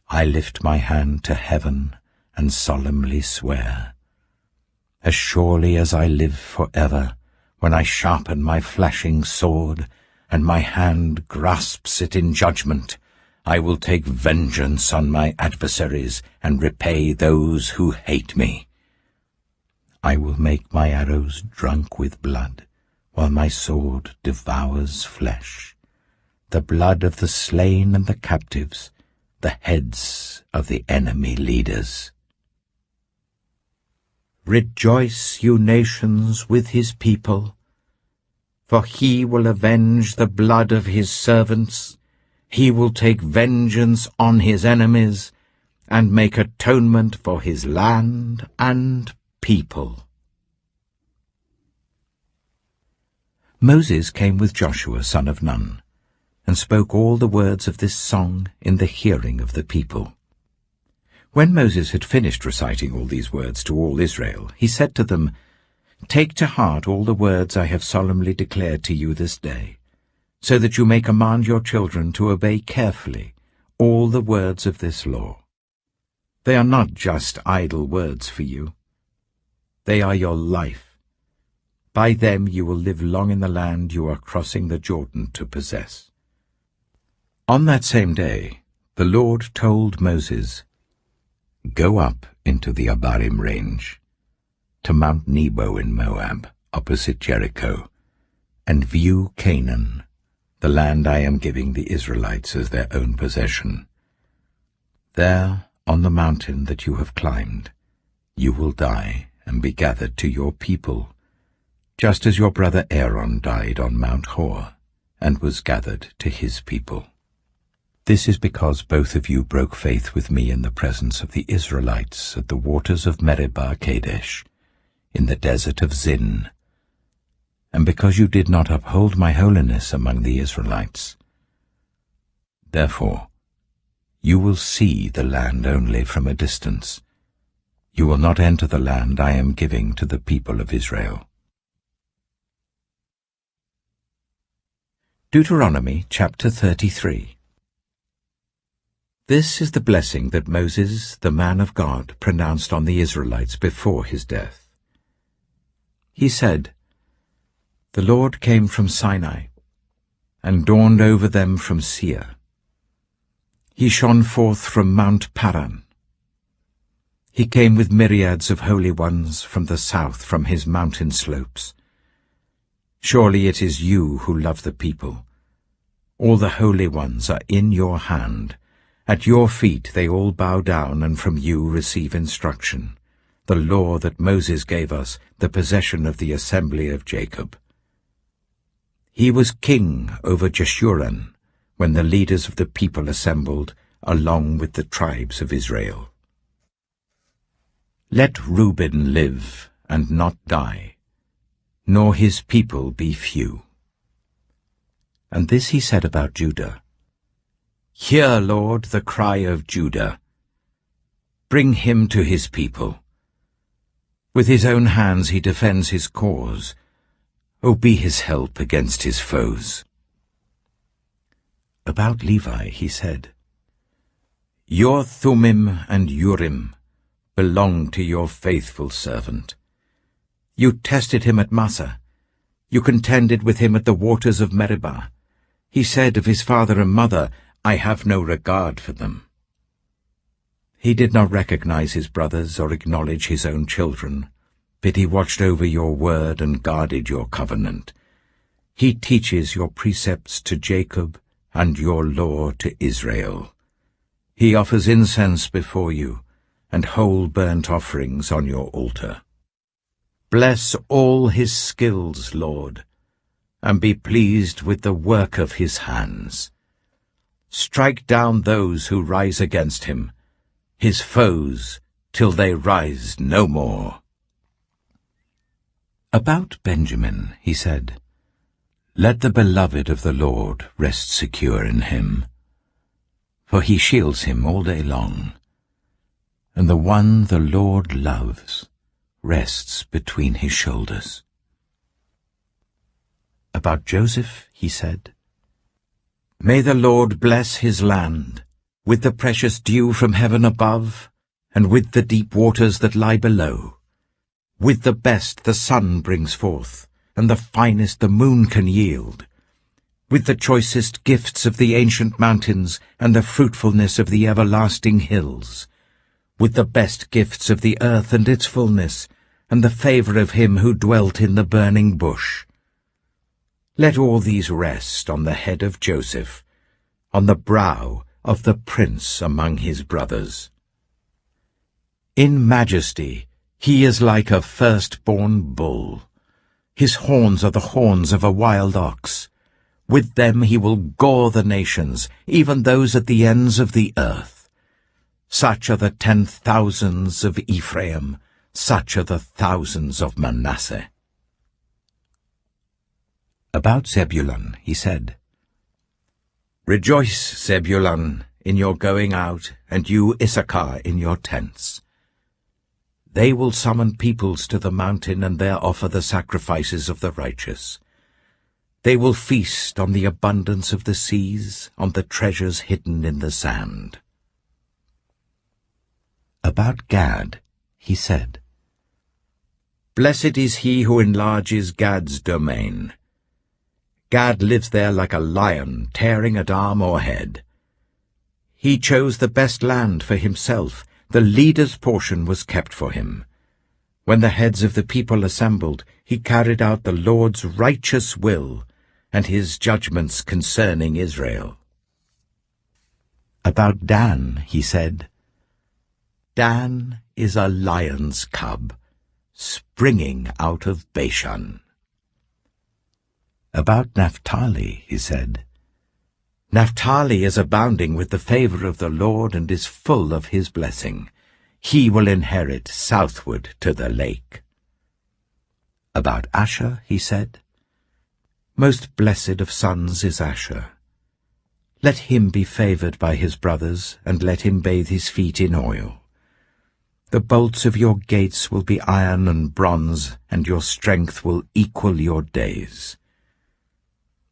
[SPEAKER 1] I lift my hand to heaven and solemnly swear, as surely as I live forever, when I sharpen my flashing sword, and my hand grasps it in judgment, I will take vengeance on my adversaries and repay those who hate me. I will make my arrows drunk with blood, while my sword devours flesh, the blood of the slain and the captives, the heads of the enemy leaders. Rejoice, you nations, with his people, for he will avenge the blood of his servants. He will take vengeance on his enemies and make atonement for his land and people. Moses came with Joshua son of Nun, and spoke all the words of this song in the hearing of the people. When Moses had finished reciting all these words to all Israel, he said to them, Take to heart all the words I have solemnly declared to you this day, so that you may command your children to obey carefully all the words of this law. They are not just idle words for you. They are your life. By them you will live long in the land you are crossing the Jordan to possess. On that same day the Lord told Moses, Go up into the Abarim range, to Mount Nebo in Moab, opposite Jericho, and view Canaan, the land I am giving the Israelites as their own possession. There, on the mountain that you have climbed, you will die and be gathered to your people, just as your brother Aaron died on Mount Hor, and was gathered to his people. This is because both of you broke faith with me in the presence of the Israelites at the waters of Meribah Kadesh, in the desert of Zin, and because you did not uphold my holiness among the Israelites. Therefore, you will see the land only from a distance. You will not enter the land I am giving to the people of Israel. Deuteronomy chapter 33. This is the blessing that Moses, the man of God, pronounced on the Israelites before his death. He said, The Lord came from Sinai, and dawned over them from Seir. He shone forth from Mount Paran. He came with myriads of holy ones from the south, from his mountain slopes. Surely it is you who love the people. All the holy ones are in your hand. At your feet they all bow down, and from you receive instruction, the law that Moses gave us, the possession of the assembly of Jacob. He was king over Jeshurun, when the leaders of the people assembled, along with the tribes of Israel. Let Reuben live and not die, nor his people be few. And this he said about Judah. Hear, Lord, the cry of Judah. Bring him to his people. With his own hands he defends his cause. O be his help against his foes. About Levi he said, Your Thummim and Urim belong to your faithful servant. You tested him at Massah. You contended with him at the waters of Meribah. He said of his father and mother, I have no regard for them. He did not recognize his brothers or acknowledge his own children, but he watched over your word and guarded your covenant. He teaches your precepts to Jacob and your law to Israel. He offers incense before you and whole burnt offerings on your altar. Bless all his skills, Lord, and be pleased with the work of his hands. Strike down those who rise against him, his foes, till they rise no more. About Benjamin, he said, Let the beloved of the Lord rest secure in him, for he shields him all day long, and the one the Lord loves rests between his shoulders. About Joseph, he said, May the Lord bless his land, with the precious dew from heaven above, and with the deep waters that lie below. With the best the sun brings forth, and the finest the moon can yield. With the choicest gifts of the ancient mountains, and the fruitfulness of the everlasting hills. With the best gifts of the earth and its fullness, and the favor of him who dwelt in the burning bush. Let all these rest on the head of Joseph, on the brow of the prince among his brothers. In majesty he is like a firstborn bull. His horns are the horns of a wild ox. With them he will gore the nations, even those at the ends of the earth. Such are the 10,000s of Ephraim, such are the thousands of Manasseh. About Zebulun he said, Rejoice, Zebulun, in your going out, and you, Issachar, in your tents. They will summon peoples to the mountain, and there offer the sacrifices of the righteous. They will feast on the abundance of the seas, on the treasures hidden in the sand. About Gad he said, Blessed is he who enlarges Gad's domain. Gad lives there like a lion, tearing at arm or head. He chose the best land for himself. The leader's portion was kept for him. When the heads of the people assembled, he carried out the Lord's righteous will and his judgments concerning Israel. About Dan he said, Dan is a lion's cub, springing out of Bashan. About Naphtali he said, Naphtali is abounding with the favor of the Lord and is full of his blessing. He will inherit southward to the lake. About Asher he said, Most blessed of sons is Asher. Let him be favored by his brothers, and let him bathe his feet in oil. The bolts of your gates will be iron and bronze, and your strength will equal your days.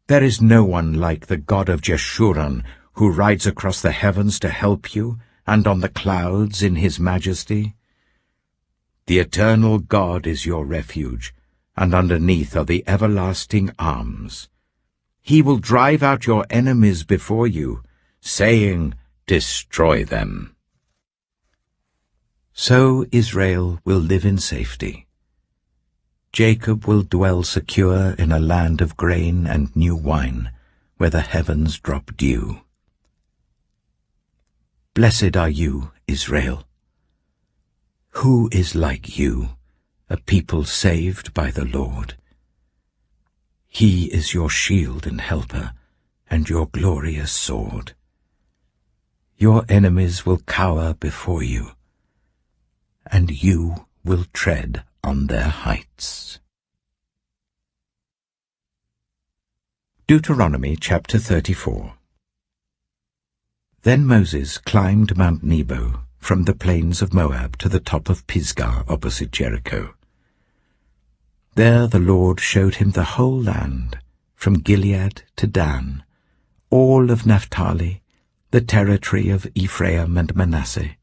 [SPEAKER 1] There is no one like the God of Jeshurun, who rides across the heavens to help you, and on the clouds in his majesty. The eternal God is your refuge, and underneath are the everlasting arms. He will drive out your enemies before you, saying, Destroy them. So Israel will live in safety. Jacob will dwell secure in a land of grain and new wine, where the heavens drop dew. Blessed are you, Israel. Who is like you, a people saved by the Lord? He is your shield and helper, and your glorious sword. Your enemies will cower before you, and you will tread on their heights. Deuteronomy chapter 34. Then Moses climbed Mount Nebo from the plains of Moab to the top of Pisgah opposite Jericho. There the Lord showed him the whole land, from Gilead to Dan, all of Naphtali, the territory of Ephraim and Manasseh,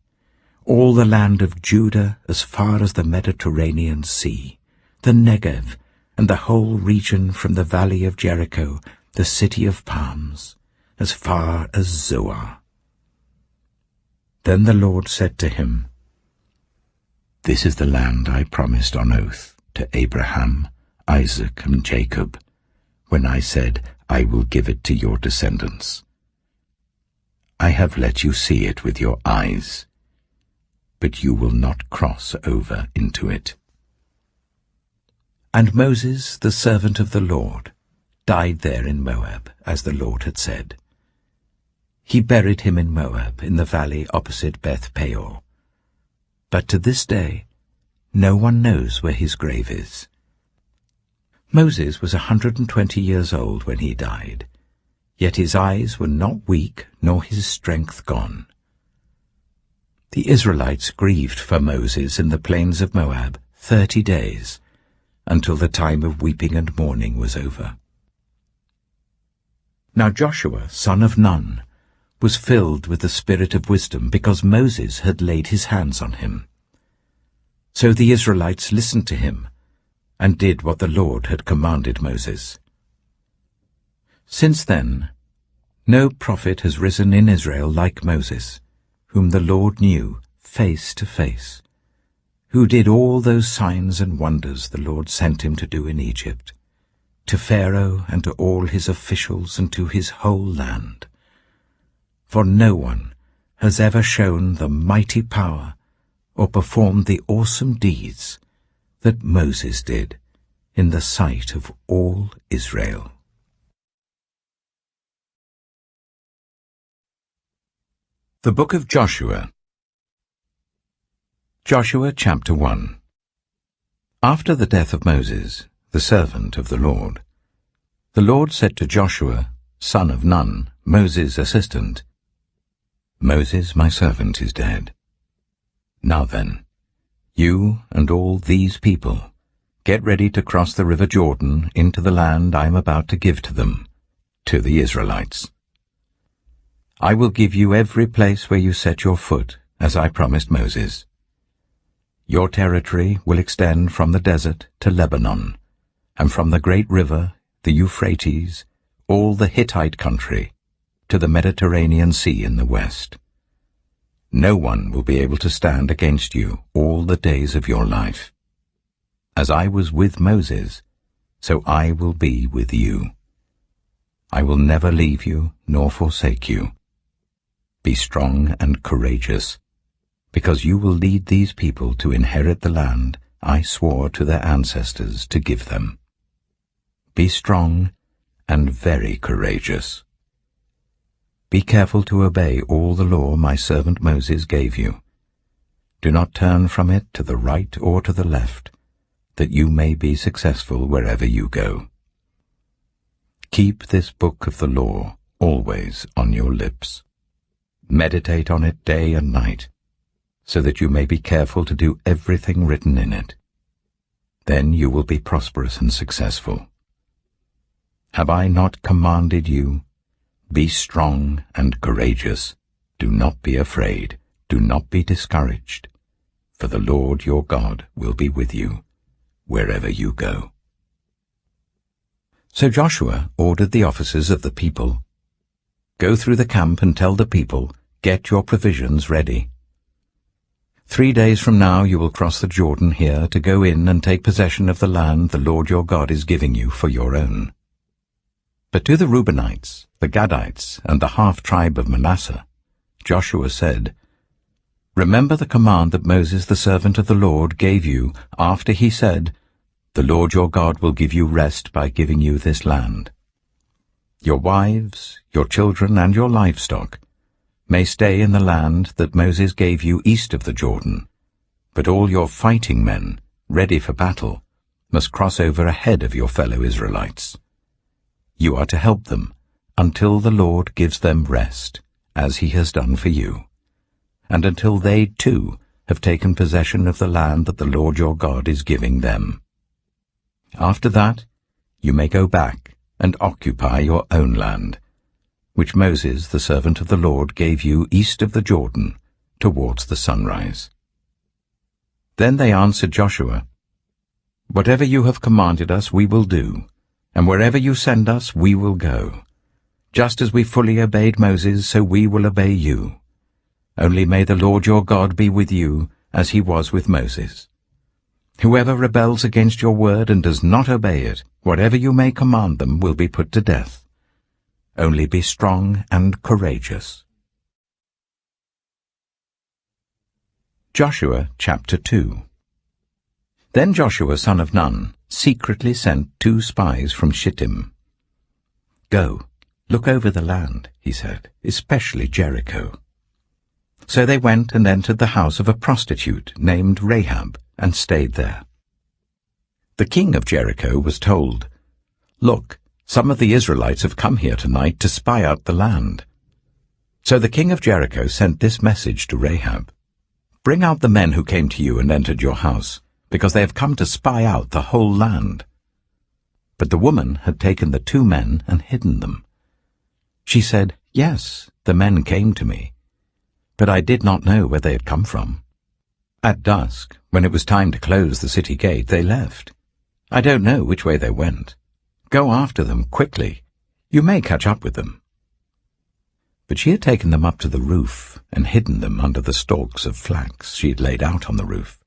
[SPEAKER 1] all the land of Judah as far as the Mediterranean Sea, the Negev, and the whole region from the valley of Jericho, the city of palms, as far as Zoar. Then the Lord said to him, This is the land I promised on oath to Abraham, Isaac, and Jacob, when I said, I will give it to your descendants. I have let you see it with your eyes, but you will not cross over into it. And Moses, the servant of the Lord, died there in Moab, as the Lord had said. He buried him in Moab, in the valley opposite Beth Peor. But to this day, no one knows where his grave is. Moses was 120 years old when he died, yet his eyes were not weak nor his strength gone. The Israelites grieved for Moses in the plains of Moab 30 days, until the time of weeping and mourning was over. Now Joshua, son of Nun, was filled with the spirit of wisdom because Moses had laid his hands on him. So the Israelites listened to him and did what the Lord had commanded Moses. Since then, no prophet has risen in Israel like Moses, whom the Lord knew face to face, who did all those signs and wonders the Lord sent him to do in Egypt, to Pharaoh and to all his officials and to his whole land. For no one has ever shown the mighty power or performed the awesome deeds that Moses did in the sight of all Israel. The Book of Joshua. Joshua chapter 1. After the death of Moses, the servant of the Lord said to Joshua, son of Nun, Moses' assistant, Moses, my servant, is dead. Now then, you and all these people, get ready to cross the river Jordan into the land I am about to give to them, to the Israelites. I will give you every place where you set your foot, as I promised Moses. Your territory will extend from the desert to Lebanon, and from the great river, the Euphrates, all the Hittite country, to the Mediterranean Sea in the west. No one will be able to stand against you all the days of your life. As I was with Moses, so I will be with you. I will never leave you nor forsake you. Be strong and courageous, because you will lead these people to inherit the land I swore to their ancestors to give them. Be strong and very courageous. Be careful to obey all the law my servant Moses gave you. Do not turn from it to the right or to the left, that you may be successful wherever you go. Keep this book of the law always on your lips. Meditate on it day and night, so that you may be careful to do everything written in it. Then you will be prosperous and successful. Have I not commanded you? Be strong and courageous. Do not be afraid. Do not be discouraged. For the Lord your God will be with you, wherever you go. So Joshua ordered the officers of the people, Go through the camp and tell the people, Get your provisions ready. 3 days from now you will cross the Jordan here to go in and take possession of the land the Lord your God is giving you for your own. But to the Reubenites, the Gadites, and the half-tribe of Manasseh, Joshua said, Remember the command that Moses the servant of the Lord gave you after he said, The Lord your God will give you rest by giving you this land. Your wives, your children, and your livestock may stay in the land that Moses gave you east of the Jordan, but all your fighting men, ready for battle, must cross over ahead of your fellow Israelites. You are to help them until the Lord gives them rest, as he has done for you, and until they, too, have taken possession of the land that the Lord your God is giving them. After that, you may go back and occupy your own land, which Moses, the servant of the Lord, gave you east of the Jordan, towards the sunrise. Then they answered Joshua, Whatever you have commanded us we will do, and wherever you send us we will go. Just as we fully obeyed Moses, so we will obey you. Only may the Lord your God be with you, as he was with Moses. Whoever rebels against your word and does not obey it, whatever you may command them will be put to death. Only be strong and courageous. Joshua chapter 2. Then Joshua son of Nun secretly sent 2 spies from Shittim. Go, look over the land, he said, especially Jericho. So they went and entered the house of a prostitute named Rahab, and stayed there. The king of Jericho was told, Look, some of the Israelites have come here tonight to spy out the land. So the king of Jericho sent this message to Rahab, Bring out the men who came to you and entered your house, because they have come to spy out the whole land. But the woman had taken the 2 men and hidden them. She said, Yes, the men came to me, but I did not know where they had come from. At dusk, when it was time to close the city gate, they left. I don't know which way they went. Go after them quickly. You may catch up with them. But she had taken them up to the roof and hidden them under the stalks of flax she had laid out on the roof.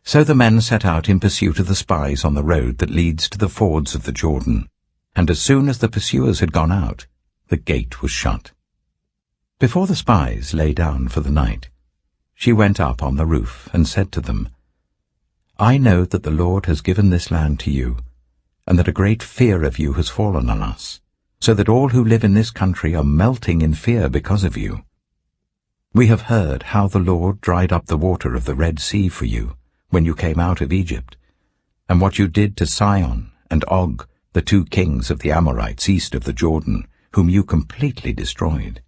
[SPEAKER 1] So the men set out in pursuit of the spies on the road that leads to the fords of the Jordan, and as soon as the pursuers had gone out, the gate was shut. Before the spies lay down for the night, she went up on the roof and said to them, I know that the Lord has given this land to you, and that a great fear of you has fallen on us, so that all who live in this country are melting in fear because of you. We have heard how the Lord dried up the water of the Red Sea for you when you came out of Egypt, and what you did to Sihon and Og, the 2 kings of the Amorites east of the Jordan, whom you completely destroyed.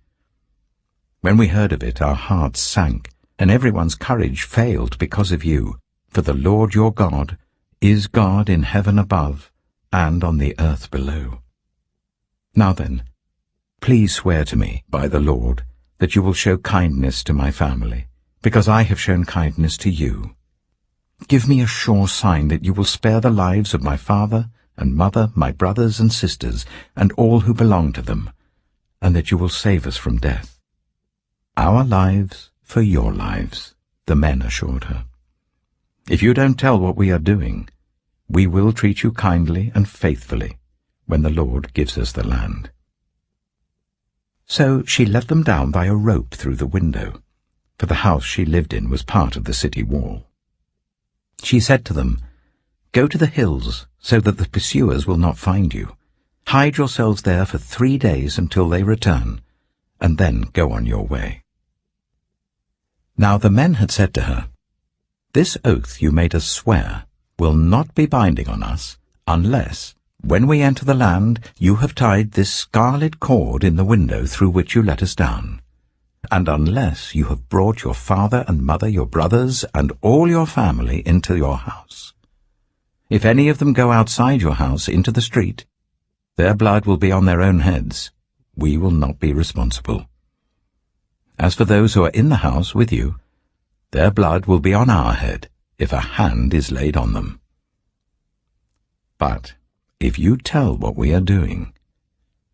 [SPEAKER 1] When we heard of it, our hearts sank, and everyone's courage failed because of you, for the Lord your God is God in heaven above and on the earth below. Now then, please swear to me by the Lord that you will show kindness to my family, because I have shown kindness to you. Give me a sure sign that you will spare the lives of my father and mother, my brothers and sisters, and all who belong to them, and that you will save us from death. Our lives for your lives, the men assured her. If you don't tell what we are doing, we will treat you kindly and faithfully when the Lord gives us the land. So she let them down by a rope through the window, for the house she lived in was part of the city wall. She said to them, Go to the hills, so that the pursuers will not find you. Hide yourselves there for 3 days until they return, and then go on your way. Now the men had said to her, This oath you made us swear will not be binding on us, unless, when we enter the land, you have tied this scarlet cord in the window through which you let us down, and unless you have brought your father and mother, your brothers, and all your family into your house. If any of them go outside your house into the street, their blood will be on their own heads. We will not be responsible. As for those who are in the house with you, their blood will be on our head if a hand is laid on them. But if you tell what we are doing,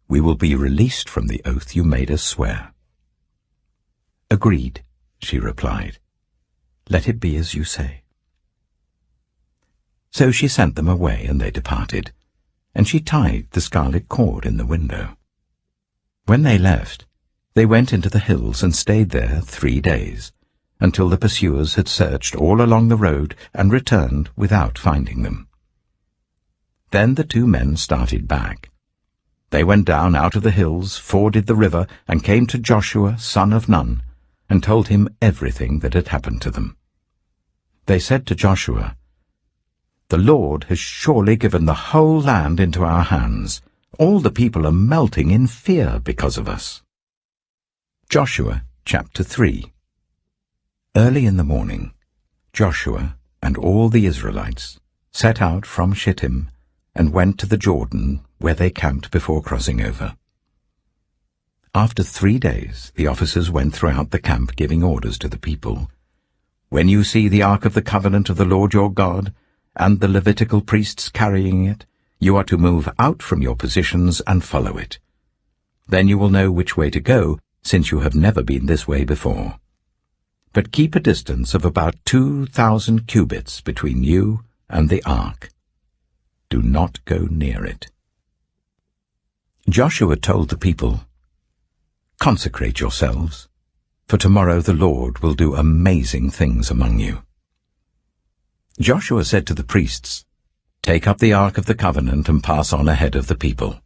[SPEAKER 1] we will be released from the oath you made us swear. Agreed, she replied. Let it be as you say. So she sent them away, and they departed, and she tied the scarlet cord in the window. When they left, they went into the hills and stayed there 3 days, until the pursuers had searched all along the road and returned without finding them. Then the 2 men started back. They went down out of the hills, forded the river, and came to Joshua, son of Nun, and told him everything that had happened to them. They said to Joshua, The Lord has surely given the whole land into our hands. All the people are melting in fear because of us. Joshua chapter 3. Early in the morning, Joshua and all the Israelites set out from Shittim and went to the Jordan, where they camped before crossing over. After 3 days, the officers went throughout the camp giving orders to the people. When you see the ark of the covenant of the Lord your God, and the Levitical priests carrying it, you are to move out from your positions and follow it. Then you will know which way to go, since you have never been this way before. But keep a distance of about 2,000 cubits between you and the ark. Do not go near it. Joshua told the people, "Consecrate yourselves, for tomorrow the Lord will do amazing things among you." Joshua said to the priests, "Take up the Ark of the Covenant and pass on ahead of the people."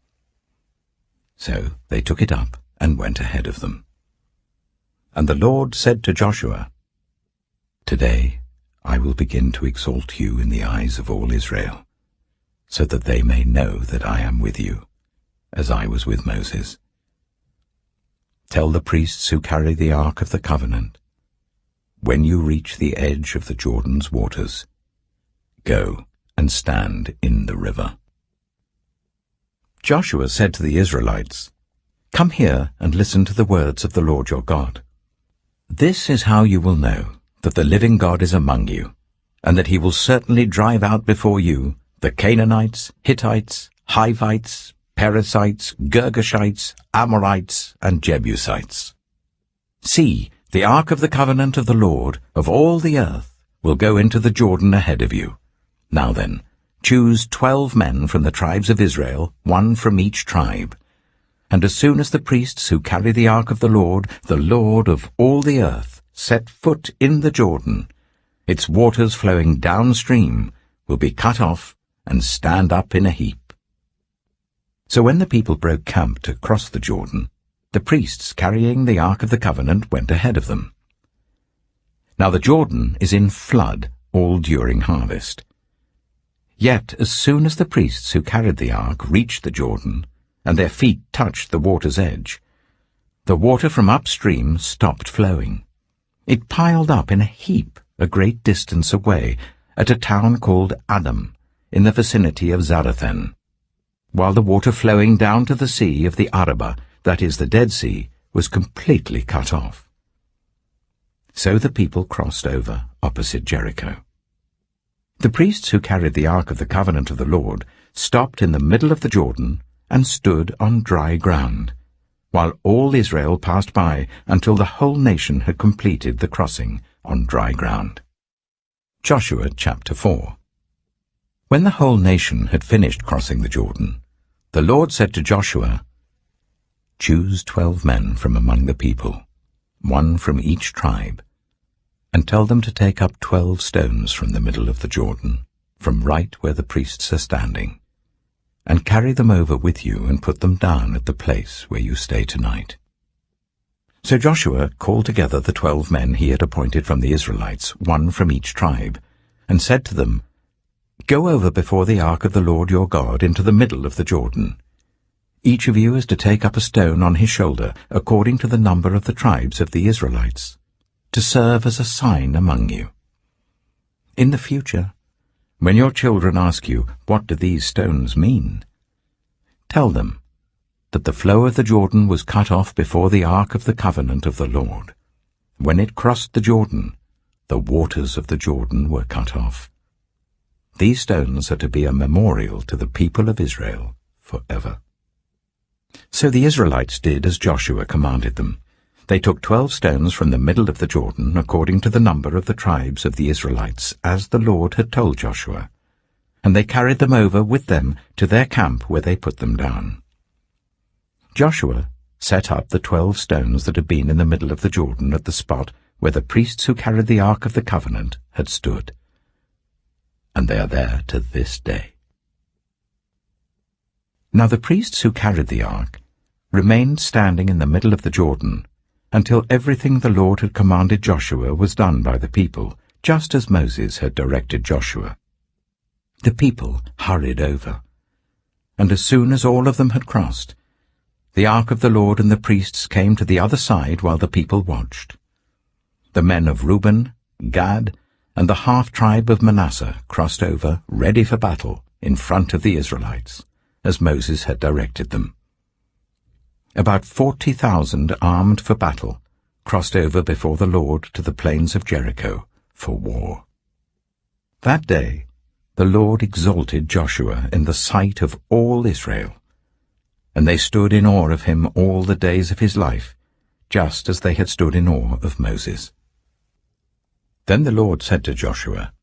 [SPEAKER 1] So they took it up and went ahead of them. And the Lord said to Joshua, "Today I will begin to exalt you in the eyes of all Israel, so that they may know that I am with you, as I was with Moses. Tell the priests who carry the Ark of the Covenant, when you reach the edge of the Jordan's waters, go and stand in the river." Joshua said to the Israelites, "Come here and listen to the words of the Lord your God. This is how you will know that the living God is among you, and that he will certainly drive out before you the Canaanites, Hittites, Hivites, Perizzites, Girgashites, Amorites, and Jebusites. See, the Ark of the Covenant of the Lord of all the earth will go into the Jordan ahead of you. Now then, choose 12 men from the tribes of Israel, 1 from each tribe. And as soon as the priests who carry the Ark of the Lord of all the earth, set foot in the Jordan, its waters flowing downstream will be cut off and stand up in a heap." So when the people broke camp to cross the Jordan, the priests carrying the Ark of the Covenant went ahead of them. Now the Jordan is in flood all during harvest. Yet as soon as the priests who carried the ark reached the Jordan, and their feet touched the water's edge, the water from upstream stopped flowing. It piled up in a heap a great distance away at a town called Adam, in the vicinity of Zarethan, while the water flowing down to the sea of the Arabah, that is the Dead Sea, was completely cut off. So the people crossed over opposite Jericho. The priests who carried the Ark of the Covenant of the Lord stopped in the middle of the Jordan and stood on dry ground, while all Israel passed by until the whole nation had completed the crossing on dry ground. Joshua chapter 4. When the whole nation had finished crossing the Jordan, the Lord said to Joshua, "Choose 12 men from among the people, 1 from each tribe, and tell them to take up 12 stones from the middle of the Jordan, from right where the priests are standing, and carry them over with you and put them down at the place where you stay tonight." So Joshua called together the 12 men he had appointed from the Israelites, 1 from each tribe, and said to them, "Go over before the ark of the Lord your God into the middle of the Jordan. Each of you is to take up a stone on his shoulder, according to the number of the tribes of the Israelites, to serve as a sign among you. In the future, when your children ask you, 'What do these stones mean?' tell them that the flow of the Jordan was cut off before the ark of the covenant of the Lord. When it crossed the Jordan, the waters of the Jordan were cut off. These stones are to be a memorial to the people of Israel forever." So the Israelites did as Joshua commanded them. They took 12 stones from the middle of the Jordan, according to the number of the tribes of the Israelites, as the Lord had told Joshua, and they carried them over with them to their camp where they put them down. Joshua set up the 12 stones that had been in the middle of the Jordan at the spot where the priests who carried the Ark of the Covenant had stood, and they are there to this day. Now the priests who carried the ark remained standing in the middle of the Jordan until everything the Lord had commanded Joshua was done by the people, just as Moses had directed Joshua. The people hurried over, and as soon as all of them had crossed, the ark of the Lord and the priests came to the other side while the people watched. The men of Reuben, Gad, and the half-tribe of Manasseh crossed over, ready for battle, in front of the Israelites, as Moses had directed them. About 40,000 armed for battle crossed over before the Lord to the plains of Jericho for war. That day the Lord exalted Joshua in the sight of all Israel, and they stood in awe of him all the days of his life, just as they had stood in awe of Moses. Then the Lord said to Joshua,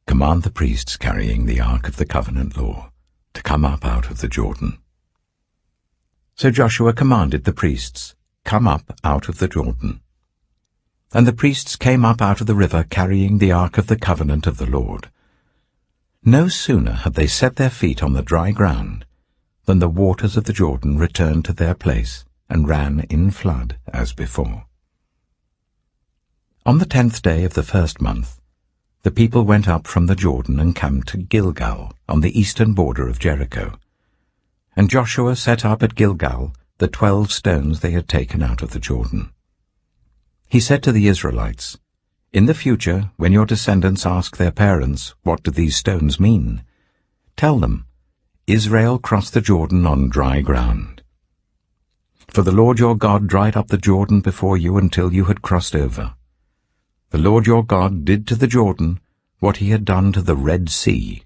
[SPEAKER 1] "Command the priests carrying the ark of the covenant law to come up out of the Jordan." So Joshua commanded the priests, "Come up out of the Jordan." And the priests came up out of the river carrying the ark of the covenant of the Lord. No sooner had they set their feet on the dry ground than the waters of the Jordan returned to their place and ran in flood as before. On the 10th day of the first month, the people went up from the Jordan and camped at Gilgal on the eastern border of Jericho. And Joshua set up at Gilgal the 12 stones they had taken out of the Jordan. He said to the Israelites, "In the future, when your descendants ask their parents, 'What do these stones mean?' tell them, 'Israel crossed the Jordan on dry ground.' For the Lord your God dried up the Jordan before you until you had crossed over. The Lord your God did to the Jordan what he had done to the Red Sea,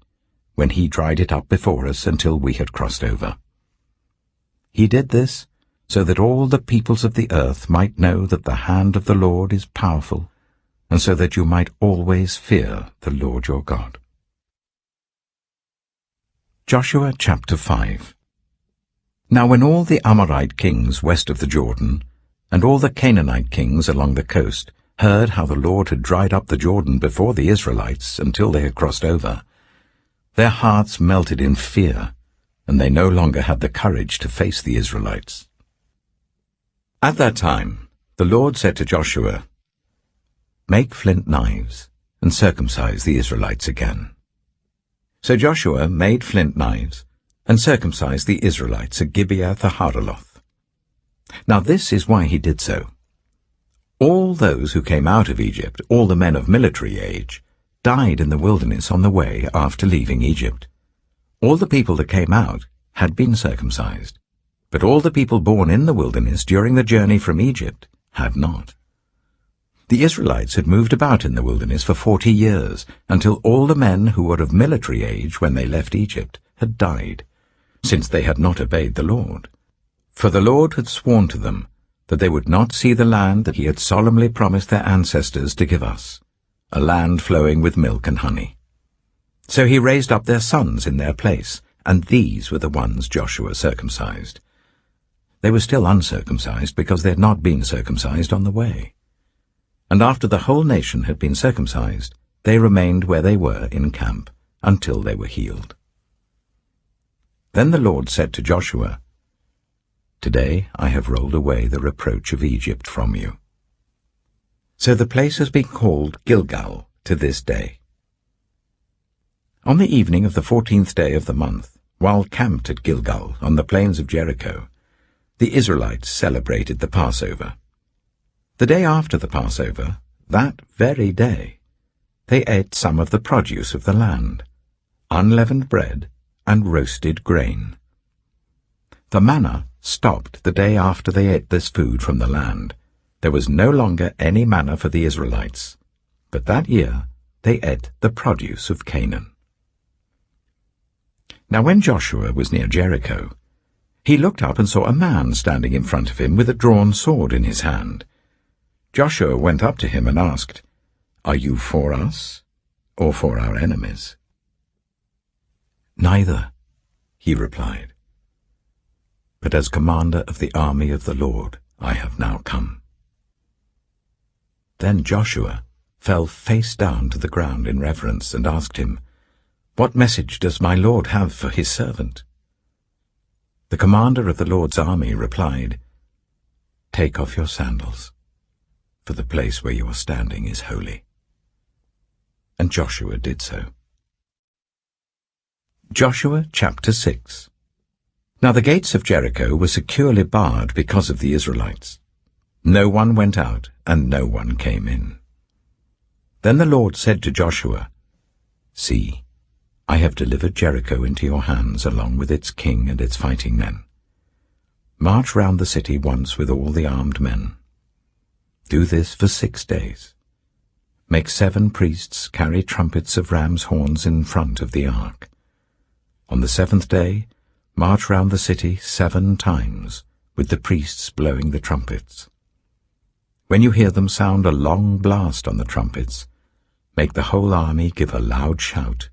[SPEAKER 1] when he dried it up before us until we had crossed over. He did this so that all the peoples of the earth might know that the hand of the Lord is powerful, and so that you might always fear the Lord your God." Joshua chapter 5. Now when all the Amorite kings west of the Jordan, and all the Canaanite kings along the coast, heard how the Lord had dried up the Jordan before the Israelites until they had crossed over, their hearts melted in fear, and they no longer had the courage to face the Israelites. At that time the Lord said to Joshua, "Make flint knives, and circumcise the Israelites again." So Joshua made flint knives, and circumcised the Israelites at Gibeah-the-Haaraloth. Now this is why he did so. All those who came out of Egypt, all the men of military age, died in the wilderness on the way after leaving Egypt. All the people that came out had been circumcised, but all the people born in the wilderness during the journey from Egypt had not. The Israelites had moved about in the wilderness for 40 years, until all the men who were of military age when they left Egypt had died, since they had not obeyed the Lord. For the Lord had sworn to them that they would not see the land that he had solemnly promised their ancestors to give us, a land flowing with milk and honey. So he raised up their sons in their place, and these were the ones Joshua circumcised. They were still uncircumcised because they had not been circumcised on the way. And after the whole nation had been circumcised, they remained where they were in camp until they were healed. Then the Lord said to Joshua, "Today I have rolled away the reproach of Egypt from you." So the place has been called Gilgal to this day. On the evening of the 14th day of the month, while camped at Gilgal on the plains of Jericho, the Israelites celebrated the Passover. The day after the Passover, that very day, they ate some of the produce of the land, unleavened bread and roasted grain. The manna stopped the day after they ate this food from the land. There was no longer any manna for the Israelites, but that year they ate the produce of Canaan. Now when Joshua was near Jericho, he looked up and saw a man standing in front of him with a drawn sword in his hand. Joshua went up to him and asked, "Are you for us or for our enemies?" "Neither," he replied, "but as commander of the army of the Lord I have now come." Then Joshua fell face down to the ground in reverence and asked him, "What message does my Lord have for his servant?" The commander of the Lord's army replied, "Take off your sandals, for the place where you are standing is holy." And Joshua did so. Joshua chapter 6. Now the gates of Jericho were securely barred because of the Israelites. No one went out, and no one came in. Then the Lord said to Joshua, "See, I have delivered Jericho into your hands along with its king and its fighting men. March round the city once with all the armed men. Do this for 6 days. make 7 priests carry trumpets of ram's horns in front of the ark. On the 7th day, march round the city 7 times, with the priests blowing the trumpets. When you hear them sound a long blast on the trumpets, make the whole army give a loud shout.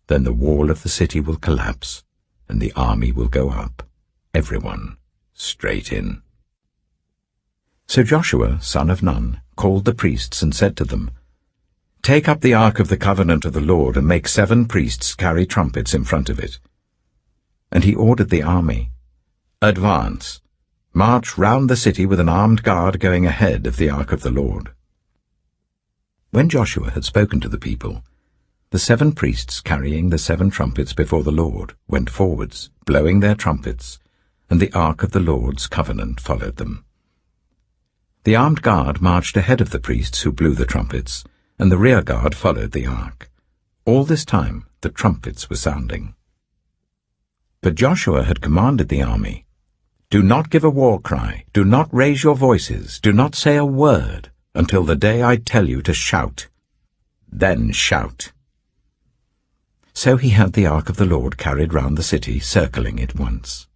[SPEAKER 1] Then the wall of the city will collapse, and the army will go up, everyone straight in. So Joshua, son of Nun, called the priests and said to them, "Take up the ark of the covenant of the Lord and make 7 priests carry trumpets in front of it." And he ordered the army, "Advance, march round the city with an armed guard going ahead of the ark of the Lord." When Joshua had spoken to the people, the 7 priests carrying the 7 trumpets before the Lord went forwards, blowing their trumpets, and the ark of the Lord's covenant followed them. The armed guard marched ahead of the priests who blew the trumpets, and the rear guard followed the ark. All this time the trumpets were sounding. But Joshua had commanded the army, "Do not give a war cry, do not raise your voices, do not say a word, until the day I tell you to shout. Then shout." So he had the ark of the Lord carried round the city, circling it once.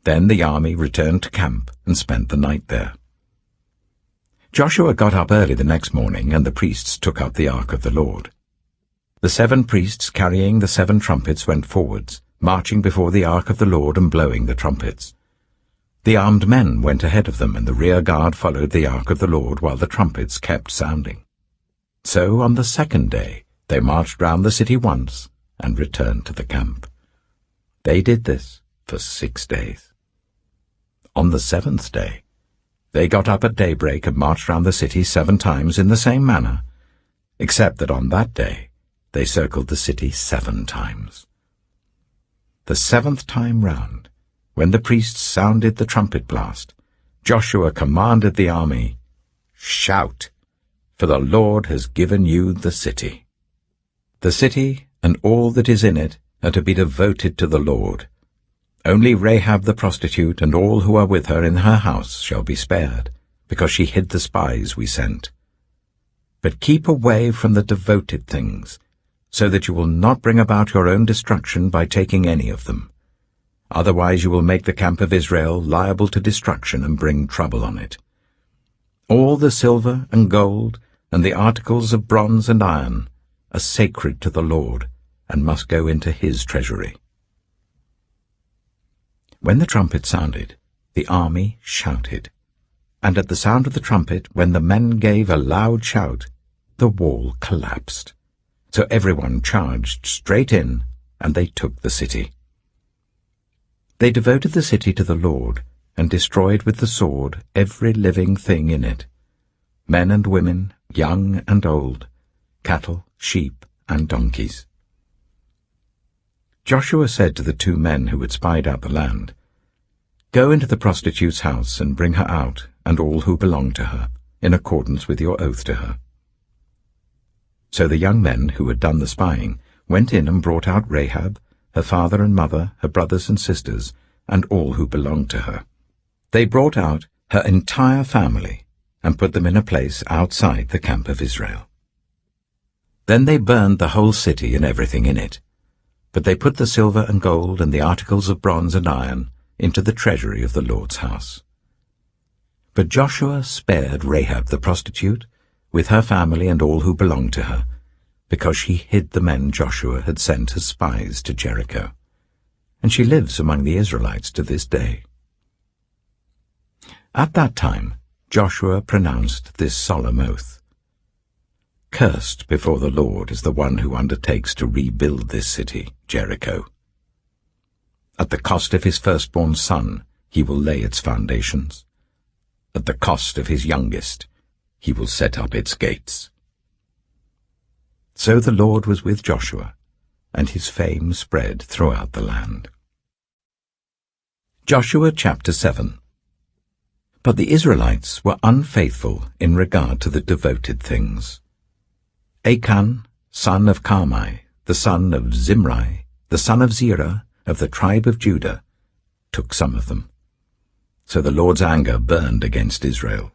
[SPEAKER 1] Then the army returned to camp and spent the night there. Joshua got up early the next morning, and the priests took up the ark of the Lord. The 7 priests carrying the 7 trumpets went forwards, marching before the ark of the Lord and blowing the trumpets. The armed men went ahead of them, and the rear guard followed the ark of the Lord while the trumpets kept sounding. So on the 2nd day they marched round the city once and returned to the camp. They did this for 6 days. On the 7th day they got up at daybreak and marched round the city 7 times in the same manner, except that on that day they circled the city 7 times. The 7th time round, when the priests sounded the trumpet blast, Joshua commanded the army, "Shout, for the Lord has given you the city. The city and all that is in it are to be devoted to the Lord. Only Rahab the prostitute and all who are with her in her house shall be spared, because she hid the spies we sent. But keep away from the devoted things, so that you will not bring about your own destruction by taking any of them. Otherwise you will make the camp of Israel liable to destruction and bring trouble on it. All the silver and gold and the articles of bronze and iron are sacred to the Lord and must go into his treasury." When the trumpet sounded, the army shouted, and at the sound of the trumpet, when the men gave a loud shout, the wall collapsed. So everyone charged straight in, and they took the city. They devoted the city to the Lord, and destroyed with the sword every living thing in it, men and women, young and old, cattle, sheep, and donkeys. Joshua said to the 2 men who had spied out the land, "Go into the prostitute's house and bring her out, and all who belong to her, in accordance with your oath to her." So the young men who had done the spying went in and brought out Rahab, her father and mother, her brothers and sisters, and all who belonged to her. They brought out her entire family and put them in a place outside the camp of Israel. Then they burned the whole city and everything in it, but they put the silver and gold and the articles of bronze and iron into the treasury of the Lord's house. But Joshua spared Rahab the prostitute, with her family and all who belonged to her, because she hid the men Joshua had sent as spies to Jericho, and she lives among the Israelites to this day. At that time Joshua pronounced this solemn oath: "Cursed before the Lord is the one who undertakes to rebuild this city, Jericho. At the cost of his firstborn son he will lay its foundations. At the cost of his youngest he will set up its gates." So the Lord was with Joshua, and his fame spread throughout the land. Joshua chapter 7. But the Israelites were unfaithful in regard to the devoted things. Achan, son of Carmi, the son of Zimri, the son of Zerah, of the tribe of Judah, took some of them. So the Lord's anger burned against Israel.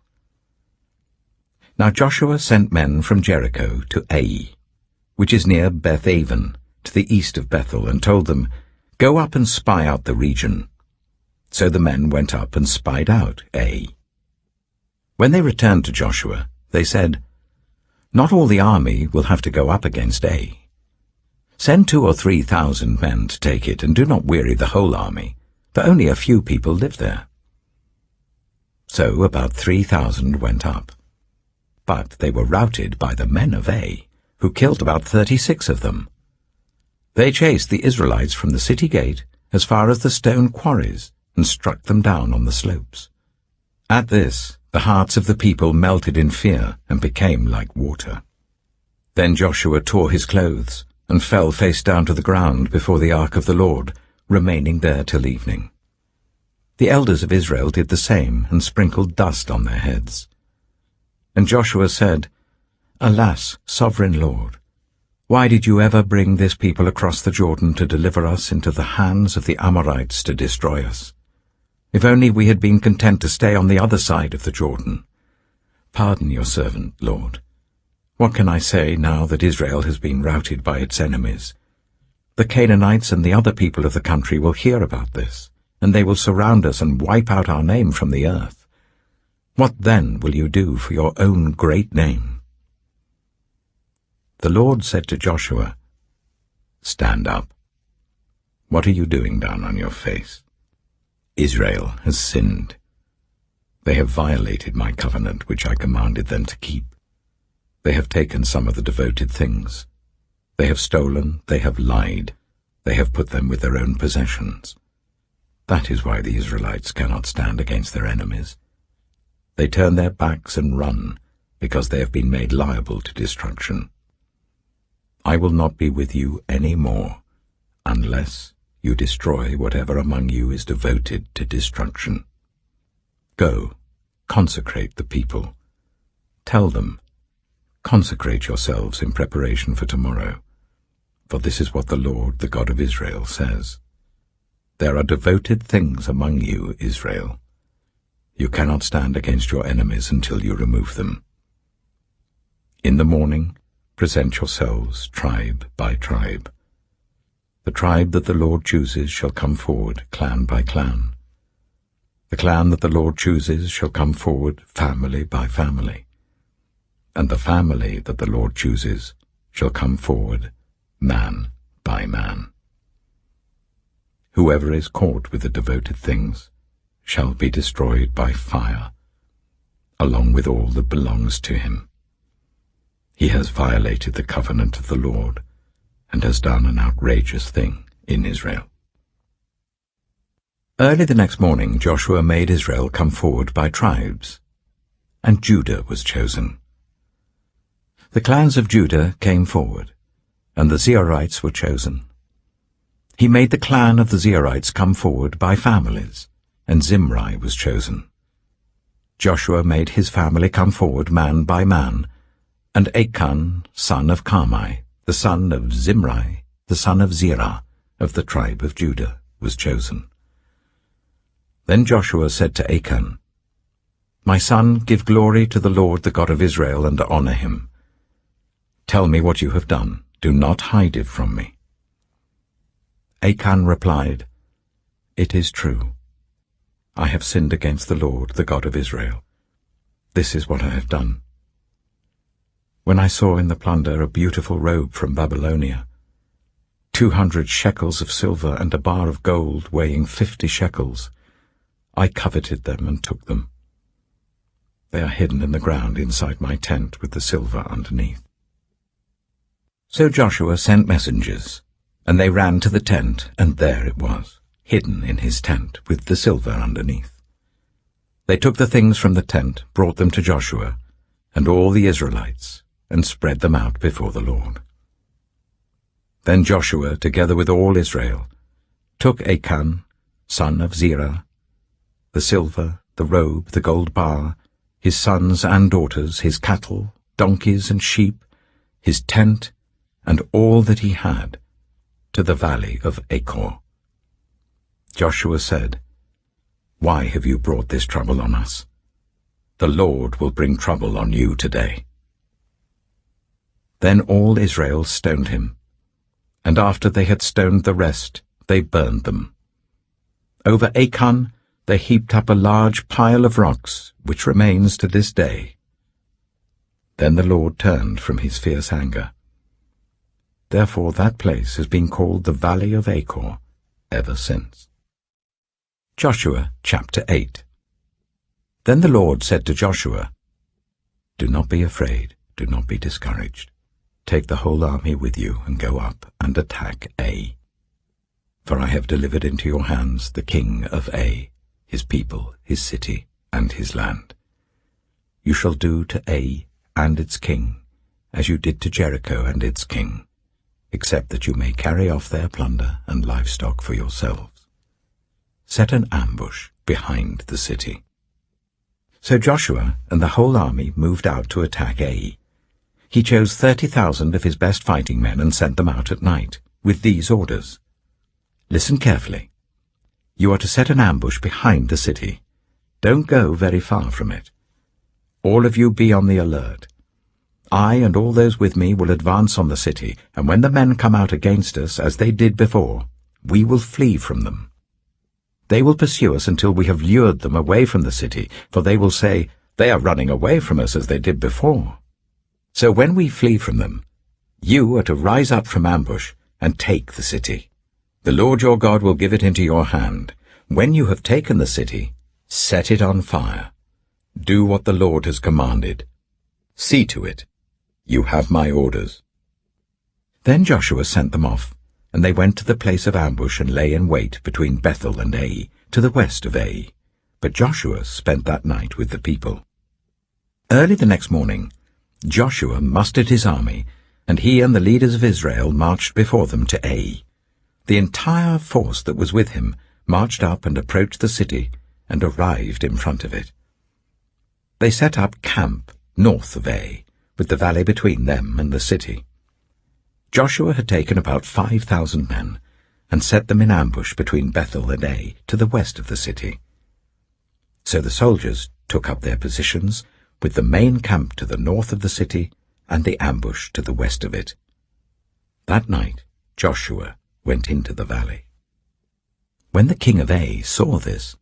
[SPEAKER 1] Now Joshua sent men from Jericho to Ai, which is near Beth-aven, to the east of Bethel, and told them, "Go up and spy out the region." So the men went up and spied out Ai. When they returned to Joshua, they said, "Not all the army will have to go up against Ai. Send 2,000 or 3,000 men to take it, and do not weary the whole army, for only a few people live there." So about 3,000 went up. But they were routed by the men of Ai, who killed about 36 of them. They chased the Israelites from the city gate as far as the stone quarries, and struck them down on the slopes. At this, the hearts of the people melted in fear and became like water. Then Joshua tore his clothes and fell face down to the ground before the ark of the Lord, remaining there till evening. The elders of Israel did the same and sprinkled dust on their heads. And Joshua said, "Alas, sovereign Lord, why did you ever bring this people across the Jordan to deliver us into the hands of the Amorites to destroy us? If only we had been content to stay on the other side of the Jordan. Pardon your servant, Lord. What can I say now that Israel has been routed by its enemies? The Canaanites and the other people of the country will hear about this, and they will surround us and wipe out our name from the earth. What then will you do for your own great name?" The Lord said to Joshua, "Stand up. What are you doing down on your face? Israel has sinned. They have violated my covenant which I commanded them to keep. They have taken some of the devoted things. They have stolen, they have lied, they have put them with their own possessions. That is why the Israelites cannot stand against their enemies. They turn their backs and run, because they have been made liable to destruction. I will not be with you any more, unless you destroy whatever among you is devoted to destruction. Go, consecrate the people. Tell them, consecrate yourselves in preparation for tomorrow, for this is what the Lord, the God of Israel, says. There are devoted things among you, Israel. You cannot stand against your enemies until you remove them. In the morning, present yourselves tribe by tribe. The tribe that the Lord chooses shall come forward, clan by clan. The clan that the Lord chooses shall come forward, family by family. And the family that the Lord chooses shall come forward, man by man. Whoever is caught with the devoted things shall be destroyed by fire, along with all that belongs to him. He has violated the covenant of the Lord, and has done an outrageous thing in Israel. Early the next morning Joshua made Israel come forward by tribes, and Judah was chosen. The clans of Judah came forward, and the Zeorites were chosen. He made the clan of the Zeorites come forward by families, and Zimri was chosen. Joshua made his family come forward man by man, and Achan, son of Carmi, the son of Zimri, the son of Zerah, of the tribe of Judah, was chosen. Then Joshua said to Achan, "My son, give glory to the Lord, the God of Israel, and honor him. Tell me what you have done. Do not hide it from me." Achan replied, "It is true. I have sinned against the Lord, the God of Israel. This is what I have done. When I saw in the plunder a beautiful robe from Babylonia, 200 shekels of silver and a bar of gold weighing 50 shekels, I coveted them and took them. They are hidden in the ground inside my tent with the silver underneath." So Joshua sent messengers, and they ran to the tent, and there it was, hidden in his tent with the silver underneath. They took the things from the tent, brought them to Joshua, and all the Israelites, and spread them out before the Lord. Then Joshua, together with all Israel, took Achan, son of Zerah, the silver, the robe, the gold bar, his sons and daughters, his cattle, donkeys and sheep, his tent, and all that he had, to the valley of Achor. Joshua said, "Why have you brought this trouble on us? The Lord will bring trouble on you today." Then all Israel stoned him, and after they had stoned the rest, they burned them. Over Achan they heaped up a large pile of rocks, which remains to this day. Then the Lord turned from his fierce anger. Therefore that place has been called the Valley of Achor ever since. Joshua chapter 8. Then the Lord said to Joshua, "Do not be afraid, do not be discouraged. Take the whole army with you and go up and attack Ai. For I have delivered into your hands the king of Ai, his people, his city, and his land. You shall do to Ai and its king as you did to Jericho and its king, except that you may carry off their plunder and livestock for yourselves. Set an ambush behind the city." So Joshua and the whole army moved out to attack Ai. He chose 30,000 of his best fighting men and sent them out at night, with these orders. "Listen carefully. You are to set an ambush behind the city. Don't go very far from it. All of you be on the alert. I and all those with me will advance on the city, and when the men come out against us, as they did before, we will flee from them. They will pursue us until we have lured them away from the city, for they will say, 'They are running away from us as they did before.' So when we flee from them, you are to rise up from ambush and take the city. The Lord your God will give it into your hand. When you have taken the city, set it on fire. Do what the Lord has commanded. See to it. You have my orders." Then Joshua sent them off, and they went to the place of ambush and lay in wait between Bethel and Ai, to the west of Ai. But Joshua spent that night with the people. Early the next morning, Joshua mustered his army, and he and the leaders of Israel marched before them to Ai. The entire force that was with him marched up and approached the city and arrived in front of it. They set up camp north of Ai, with the valley between them and the city. Joshua had taken about 5,000 men and set them in ambush between Bethel and Ai to the west of the city. So the soldiers took up their positions, with the main camp to the north of the city and the ambush to the west of it. That night Joshua went into the valley. When the king of Ai saw this,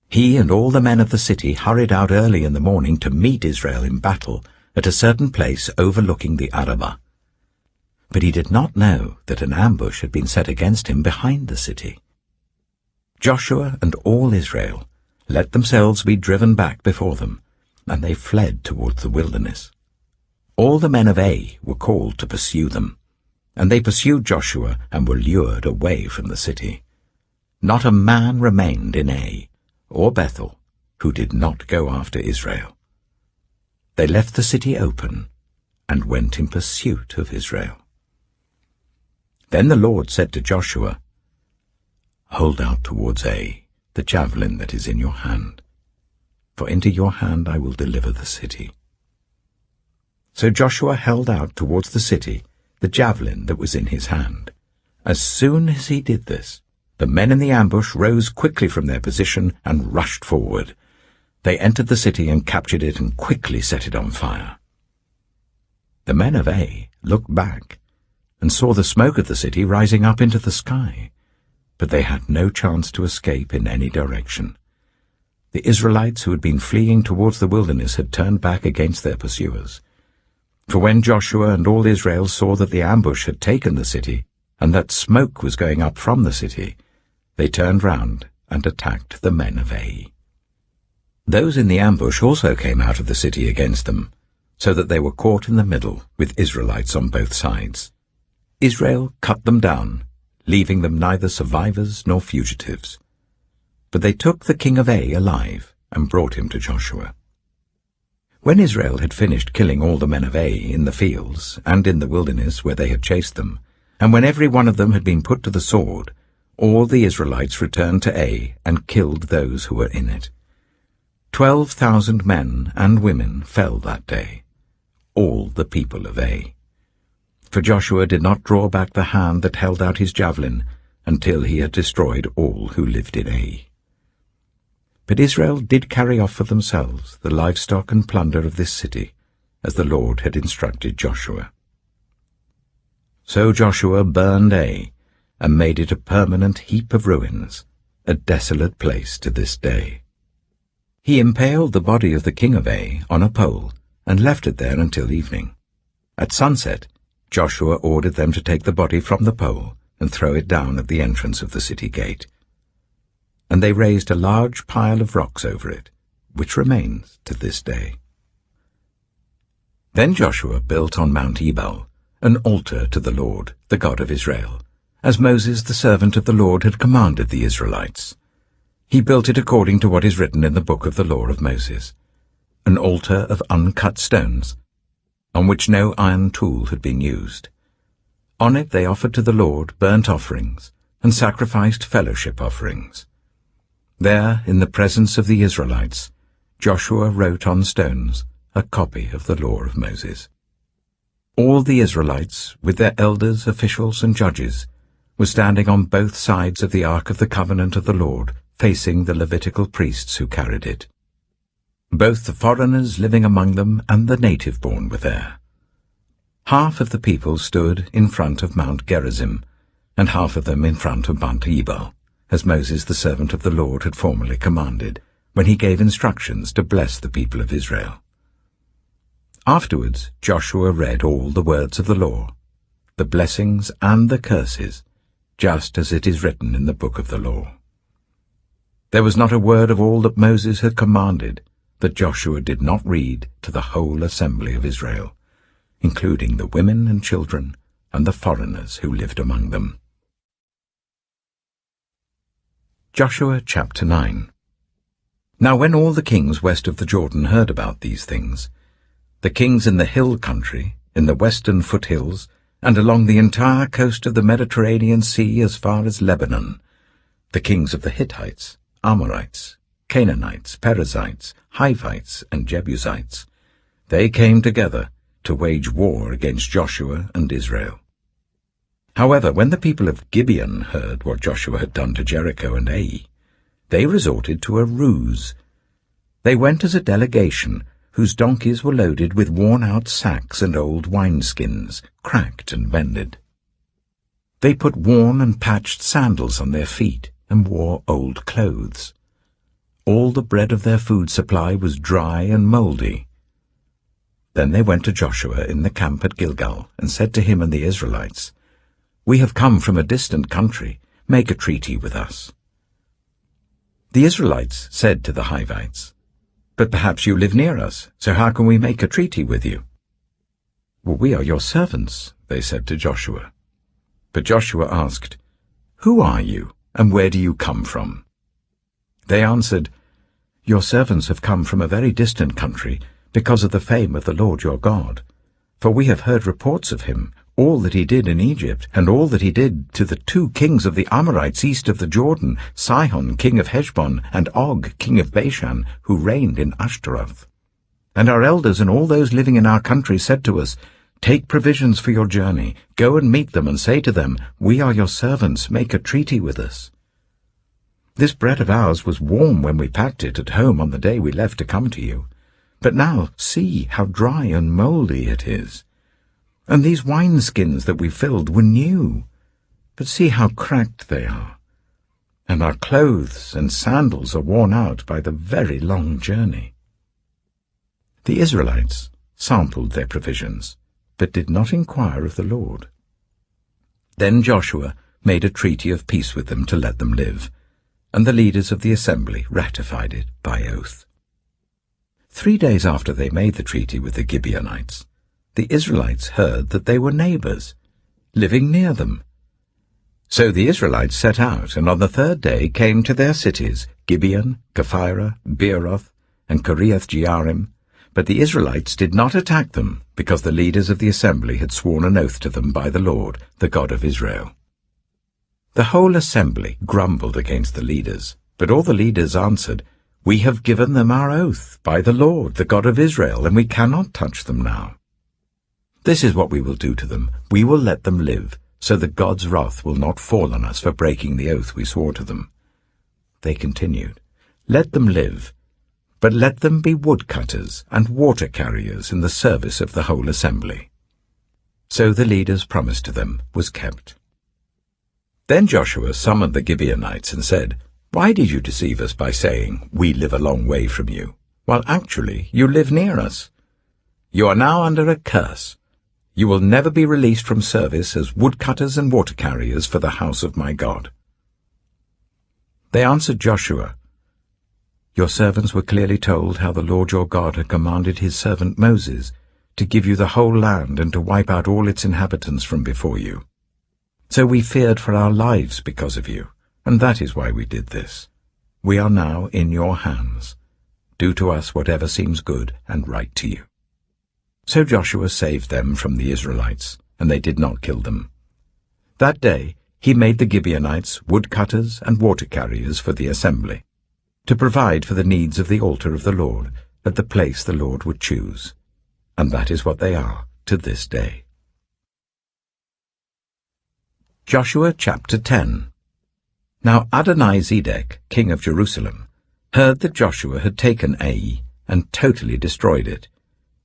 [SPEAKER 1] he and all the men of the city hurried out early in the morning to meet Israel in battle at a certain place overlooking the Arabah. But he did not know that an ambush had been set against him behind the city. Joshua and all Israel let themselves be driven back before them, and they fled towards the wilderness. All the men of Ai were called to pursue them, and they pursued Joshua and were lured away from the city. Not a man remained in Ai or Bethel who did not go after Israel. They left the city open and went in pursuit of Israel. Then the Lord said to Joshua, "Hold out towards Ai the javelin that is in your hand, for into your hand I will deliver the city." So Joshua held out towards the city the javelin that was in his hand. As soon as he did this, the men in the ambush rose quickly from their position and rushed forward. They entered the city and captured it and quickly set it on fire. The men of Ai looked back and saw the smoke of the city rising up into the sky, but they had no chance to escape in any direction. The Israelites who had been fleeing towards the wilderness had turned back against their pursuers. For when Joshua and all Israel saw that the ambush had taken the city, and that smoke was going up from the city, they turned round and attacked the men of Ai. Those in the ambush also came out of the city against them, so that they were caught in the middle with Israelites on both sides. Israel cut them down, leaving them neither survivors nor fugitives. But they took the king of Ai alive and brought him to Joshua. When Israel had finished killing all the men of Ai in the fields and in the wilderness where they had chased them, and when every one of them had been put to the sword, all the Israelites returned to Ai and killed those who were in it. 12,000 men and women fell that day, all the people of Ai. For Joshua did not draw back the hand that held out his javelin until he had destroyed all who lived in Ai. But Israel did carry off for themselves the livestock and plunder of this city, as the Lord had instructed Joshua. So Joshua burned Ai, and made it a permanent heap of ruins, a desolate place to this day. He impaled the body of the king of Ai on a pole, and left it there until evening. At sunset, Joshua ordered them to take the body from the pole and throw it down at the entrance of the city gate. And they raised a large pile of rocks over it, which remains to this day. Then Joshua built on Mount Ebal an altar to the Lord, the God of Israel, as Moses the servant of the Lord had commanded the Israelites. He built it according to what is written in the book of the law of Moses, an altar of uncut stones, on which no iron tool had been used. On it they offered to the Lord burnt offerings and sacrificed fellowship offerings. There, in the presence of the Israelites, Joshua wrote on stones a copy of the law of Moses. All the Israelites, with their elders, officials, and judges, were standing on both sides of the Ark of the Covenant of the Lord, facing the Levitical priests who carried it. Both the foreigners living among them and the native-born were there. Half of the people stood in front of Mount Gerizim, and half of them in front of Mount Ebal, as Moses the servant of the Lord had formerly commanded, when he gave instructions to bless the people of Israel. Afterwards Joshua read all the words of the law, the blessings and the curses, just as it is written in the book of the law. There was not a word of all that Moses had commanded that Joshua did not read to the whole assembly of Israel, including the women and children and the foreigners who lived among them. Joshua chapter 9. Now when all the kings west of the Jordan heard about these things, the kings in the hill country, in the western foothills, and along the entire coast of the Mediterranean Sea as far as Lebanon, the kings of the Hittites, Amorites, Canaanites, Perizzites, Hivites, and Jebusites, they came together to wage war against Joshua and Israel. However, when the people of Gibeon heard what Joshua had done to Jericho and Ai, they resorted to a ruse. They went as a delegation whose donkeys were loaded with worn-out sacks and old wineskins, cracked and mended. They put worn and patched sandals on their feet and wore old clothes. All the bread of their food supply was dry and mouldy. Then they went to Joshua in the camp at Gilgal and said to him and the Israelites, "We have come from a distant country. Make a treaty with us." The Israelites said to the Hivites, "But perhaps you live near us, so how can we make a treaty with you?" "Well, we are your servants," they said to Joshua. But Joshua asked, "Who are you, and where do you come from?" They answered, "Your servants have come from a very distant country, because of the fame of the Lord your God. For we have heard reports of him, all that he did in Egypt, and all that he did to the 2 kings of the Amorites east of the Jordan, Sihon king of Heshbon, and Og king of Bashan, who reigned in Ashtaroth. And our elders and all those living in our country said to us, 'Take provisions for your journey, go and meet them, and say to them, We are your servants, make a treaty with us.' This bread of ours was warm when we packed it at home on the day we left to come to you. But now see how dry and mouldy it is. And these wineskins that we filled were new, but see how cracked they are. And our clothes and sandals are worn out by the very long journey." The Israelites sampled their provisions, but did not inquire of the Lord. Then Joshua made a treaty of peace with them to let them live, and the leaders of the assembly ratified it by oath. 3 days after they made the treaty with the Gibeonites, the Israelites heard that they were neighbors, living near them. So the Israelites set out, and on the 3rd day came to their cities, Gibeon, Kephirah, Beeroth, and Kiriath-Jearim. But the Israelites did not attack them, because the leaders of the assembly had sworn an oath to them by the Lord, the God of Israel. The whole assembly grumbled against the leaders, but all the leaders answered, "We have given them our oath by the Lord, the God of Israel, and we cannot touch them now. This is what we will do to them. We will let them live, so that God's wrath will not fall on us for breaking the oath we swore to them." They continued, Let them live, but let them be woodcutters and water carriers in the service of the whole assembly." So the leader's promise to them was kept. Then Joshua summoned the Gibeonites and said, "Why did you deceive us by saying, 'We live a long way from you,' while actually you live near us? You are now under a curse. You will never be released from service as woodcutters and water carriers for the house of my God." They answered Joshua, "Your servants were clearly told how the Lord your God had commanded his servant Moses to give you the whole land and to wipe out all its inhabitants from before you. So we feared for our lives because of you, and that is why we did this. We are now in your hands. Do to us whatever seems good and right to you." So Joshua saved them from the Israelites, and they did not kill them. That day he made the Gibeonites woodcutters and water carriers for the assembly, to provide for the needs of the altar of the Lord at the place the Lord would choose. And that is what they are to this day. Joshua chapter 10. Now Adoni-Zedek, king of Jerusalem, heard that Joshua had taken Ai and totally destroyed it,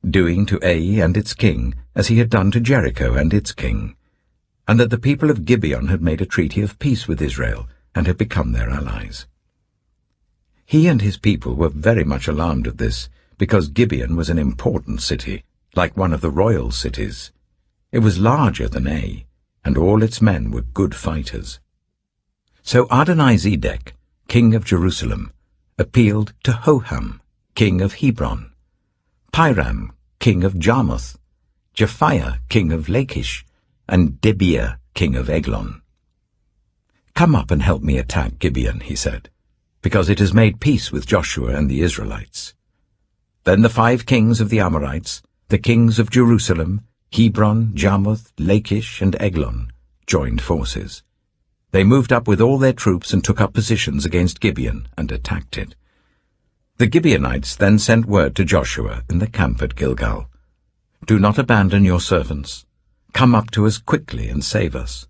[SPEAKER 1] doing to Ai and its king as he had done to Jericho and its king, and that the people of Gibeon had made a treaty of peace with Israel and had become their allies. He and his people were very much alarmed at this, because Gibeon was an important city, like one of the royal cities. It was larger than Ai, and all its men were good fighters. So Adoni-Zedek, king of Jerusalem, appealed to Hoham, king of Hebron, Piram, king of Jarmuth, Japhiah, king of Lachish, and Debir, king of Eglon. "Come up and help me attack Gibeon," he said, "because it has made peace with Joshua and the Israelites." Then the 5 kings of the Amorites, the kings of Jerusalem, Hebron, Jarmuth, Lachish, and Eglon, joined forces. They moved up with all their troops and took up positions against Gibeon and attacked it. The Gibeonites then sent word to Joshua in the camp at Gilgal, "Do not abandon your servants. Come up to us quickly and save us.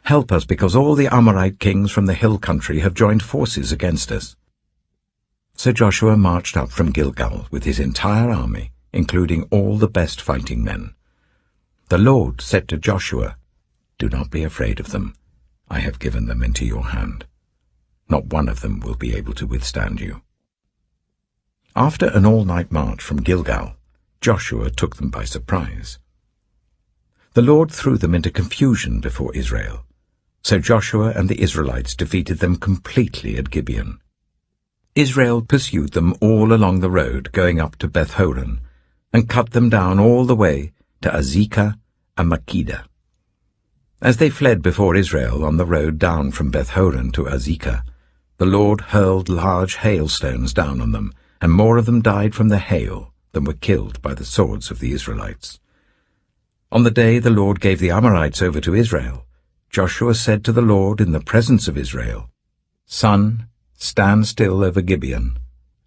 [SPEAKER 1] Help us, because all the Amorite kings from the hill country have joined forces against us." So Joshua marched up from Gilgal with his entire army, including all the best fighting men. The Lord said to Joshua, "Do not be afraid of them. I have given them into your hand. Not one of them will be able to withstand you." After an all-night march from Gilgal, Joshua took them by surprise. The Lord threw them into confusion before Israel, so Joshua and the Israelites defeated them completely at Gibeon. Israel pursued them all along the road going up to Beth-horon, and cut them down all the way to Azekah and Makkedah. As they fled before Israel on the road down from Beth-horon to Azekah, the Lord hurled large hailstones down on them, and more of them died from the hail than were killed by the swords of the Israelites. On the day the Lord gave the Amorites over to Israel, Joshua said to the Lord in the presence of Israel, "Sun, stand still over Gibeon,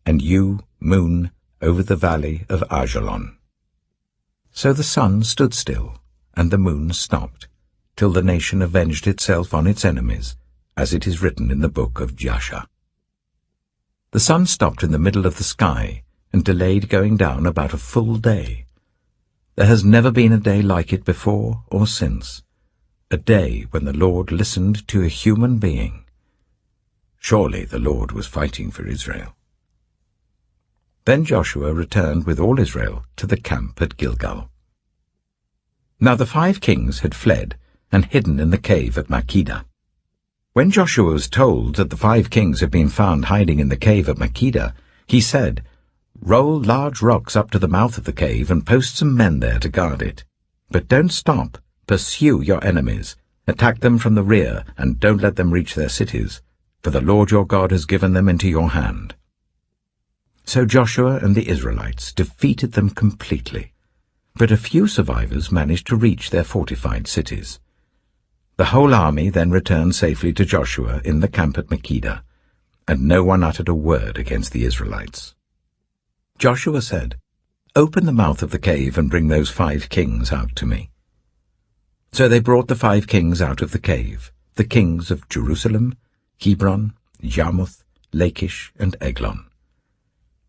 [SPEAKER 1] and you, moon, over the valley of Ajalon." So the sun stood still, and the moon stopped, till the nation avenged itself on its enemies, as it is written in the book of Jasher. The sun stopped in the middle of the sky, and delayed going down about a full day. There has never been a day like it before or since, a day when the Lord listened to a human being. Surely the Lord was fighting for Israel. Then Joshua returned with all Israel to the camp at Gilgal. Now the 5 kings had fled and hidden in the cave at Makkedah. When Joshua was told that the 5 kings had been found hiding in the cave at Makkedah, he said, "Roll large rocks up to the mouth of the cave and post some men there to guard it. But don't stop. Pursue your enemies. Attack them from the rear, and don't let them reach their cities, for the Lord your God has given them into your hand." So Joshua and the Israelites defeated them completely, but a few survivors managed to reach their fortified cities. The whole army then returned safely to Joshua in the camp at Makkedah, and no one uttered a word against the Israelites. Joshua said, "Open the mouth of the cave and bring those 5 kings out to me." So they brought the 5 kings out of the cave, the kings of Jerusalem, Hebron, Jarmuth, Lachish, and Eglon.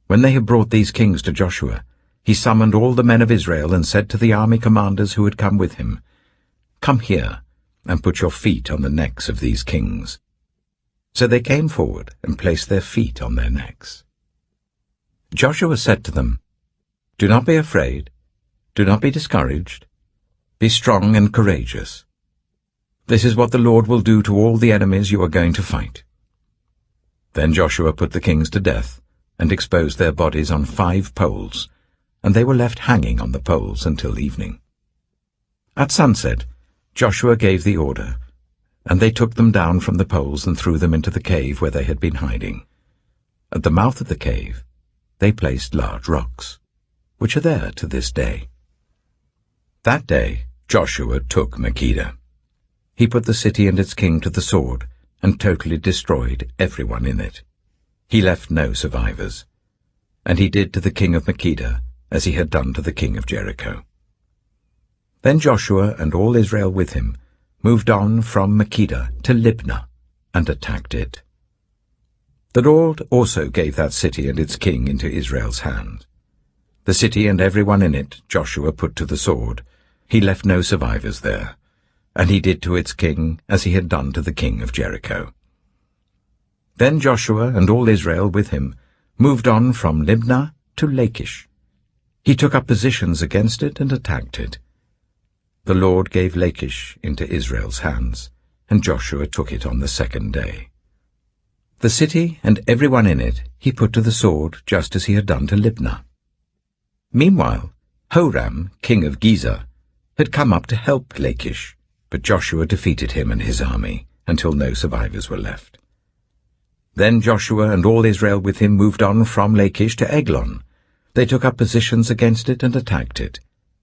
[SPEAKER 1] When they had brought these kings to Joshua, he summoned all the men of Israel and said to the army commanders who had come with him, "Come here, and put your feet on the necks of these kings." So they came forward and placed their feet on their necks. Joshua said to them, "Do not be afraid, do not be discouraged. Be strong and courageous. This is what the Lord will do to all the enemies you are going to fight." Then Joshua put the kings to death and exposed their bodies on 5 poles, and they were left hanging on the poles until evening. At sunset, Joshua gave the order, and they took them down from the poles and threw them into the cave where they had been hiding. At the mouth of the cave, they placed large rocks, which are there to this day. That day Joshua took Makkedah. He put the city and its king to the sword and totally destroyed everyone in it. He left no survivors. And he did to the king of Makkedah as he had done to the king of Jericho. Then Joshua and all Israel with him moved on from Makkedah to Libnah and attacked it. The Lord also gave that city and its king into Israel's hand. The city and everyone in it Joshua put to the sword. He left no survivors there, and he did to its king as he had done to the king of Jericho. Then Joshua and all Israel with him moved on from Libnah to Lachish. He took up positions against it and attacked it. The Lord gave Lachish into Israel's hands, and Joshua took it on the 2nd day. The city and everyone in it he put to the sword, just as he had done to Libnah. Meanwhile, Horam, king of Gezer, had come up to help Lachish, but Joshua defeated him and his army until no survivors were left. Then Joshua and all Israel with him moved on from Lachish to Eglon. They took up positions against it and attacked it.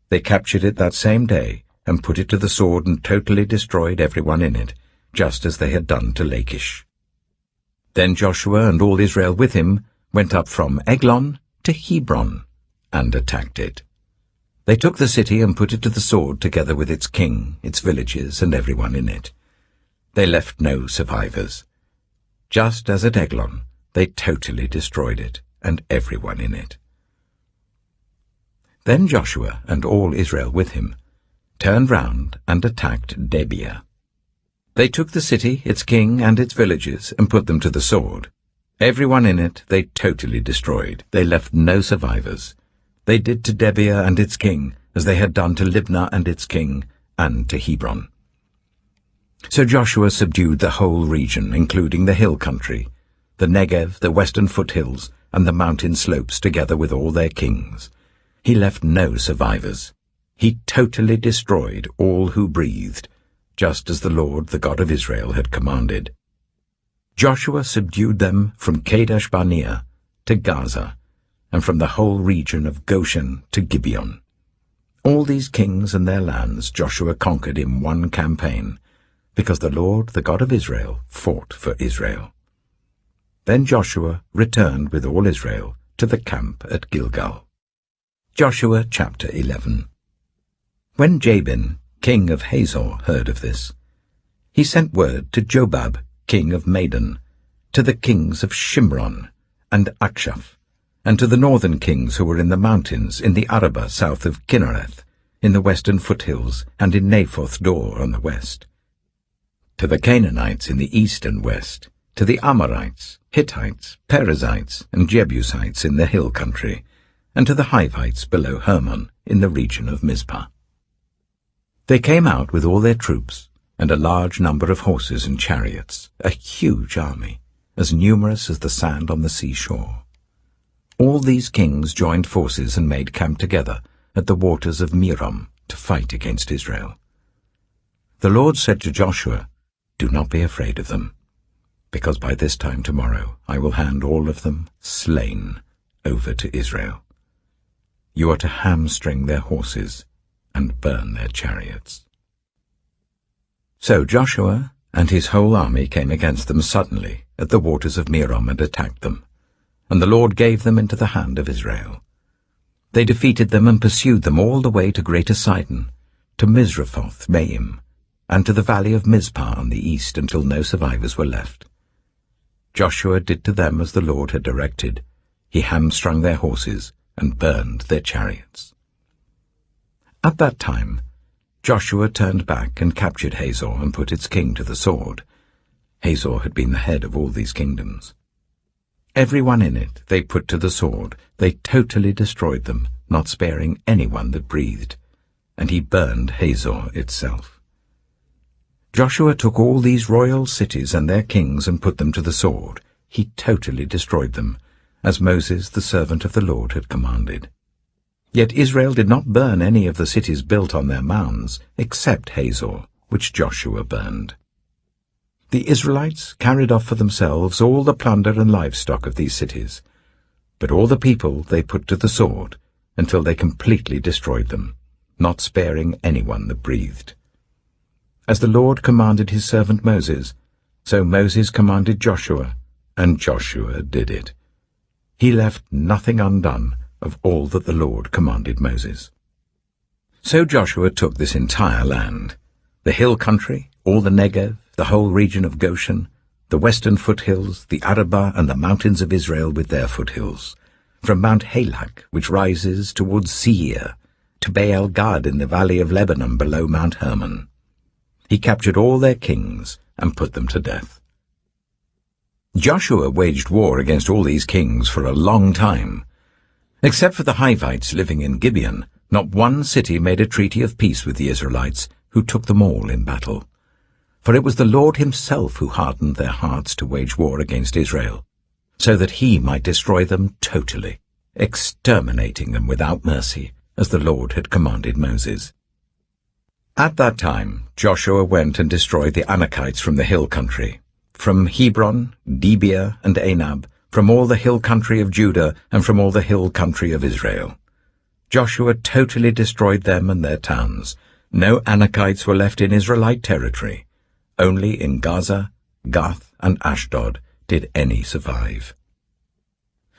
[SPEAKER 1] They captured it that same day and put it to the sword and totally destroyed everyone in it, just as they had done to Lachish. Then Joshua and all Israel with him went up from Eglon to Hebron and attacked it. They took the city and put it to the sword together with its king, its villages, and everyone in it. They left no survivors. Just as at Eglon, they totally destroyed it and everyone in it. Then Joshua and all Israel with him turned round and attacked Debir. They took the city, its king, and its villages, and put them to the sword. Everyone in it they totally destroyed. They left no survivors. They did to Debir and its king as they had done to Libnah and its king, and to Hebron. So Joshua subdued the whole region, including the hill country, the Negev, the western foothills, and the mountain slopes, together with all their kings. He left no survivors. He totally destroyed all who breathed, just as the Lord, the God of Israel, had commanded. Joshua subdued them from Kadesh Barnea to Gaza, and from the whole region of Goshen to Gibeon. All these kings and their lands Joshua conquered in one campaign, because the Lord, the God of Israel, fought for Israel. Then Joshua returned with all Israel to the camp at Gilgal. Joshua chapter 11. When Jabin, king of Hazor, heard of this, he sent word to Jobab, king of Madon, to the kings of Shimron and Akshaph, and to the northern kings who were in the mountains, in the Arabah south of Kinnereth, in the western foothills, and in Naphoth Dor on the west, to the Canaanites in the east and west, to the Amorites, Hittites, Perizzites, and Jebusites in the hill country, and to the Hivites below Hermon in the region of Mizpah. They came out with all their troops, and a large number of horses and chariots, a huge army, as numerous as the sand on the seashore. All these kings joined forces and made camp together at the waters of Merom to fight against Israel. The Lord said to Joshua, "Do not be afraid of them, because by this time tomorrow I will hand all of them, slain, over to Israel. You are to hamstring their horses and burn their chariots." So Joshua and his whole army came against them suddenly at the waters of Merom and attacked them, and the Lord gave them into the hand of Israel. They defeated them and pursued them all the way to Greater Sidon, to Misrephoth Maim, and to the valley of Mizpah on the east, until no survivors were left. Joshua did to them as the Lord had directed. He hamstrung their horses and burned their chariots. At that time, Joshua turned back and captured Hazor and put its king to the sword. Hazor had been the head of all these kingdoms. Everyone in it they put to the sword. They totally destroyed them, not sparing anyone that breathed. And he burned Hazor itself. Joshua took all these royal cities and their kings and put them to the sword. He totally destroyed them, as Moses, the servant of the Lord, had commanded. Yet Israel did not burn any of the cities built on their mounds, except Hazor, which Joshua burned. The Israelites carried off for themselves all the plunder and livestock of these cities, but all the people they put to the sword, until they completely destroyed them, not sparing anyone that breathed. As the Lord commanded his servant Moses, so Moses commanded Joshua, and Joshua did it. He left nothing undone of all that the Lord commanded Moses. So Joshua took this entire land, the hill country, all the Negev, the whole region of Goshen, the western foothills, the Arabah, and the mountains of Israel with their foothills, from Mount Halak, which rises towards Seir, to Baal Gad in the valley of Lebanon below Mount Hermon. He captured all their kings and put them to death. Joshua waged war against all these kings for a long time. Except for the Hivites living in Gibeon, not one city made a treaty of peace with the Israelites, who took them all in battle. For it was the Lord himself who hardened their hearts to wage war against Israel, so that he might destroy them totally, exterminating them without mercy, as the Lord had commanded Moses. At that time Joshua went and destroyed the Anakites from the hill country, from Hebron, Debir, and Anab, from all the hill country of Judah, and from all the hill country of Israel. Joshua totally destroyed them and their towns. No Anakites were left in Israelite territory. Only in Gaza, Gath, and Ashdod did any survive.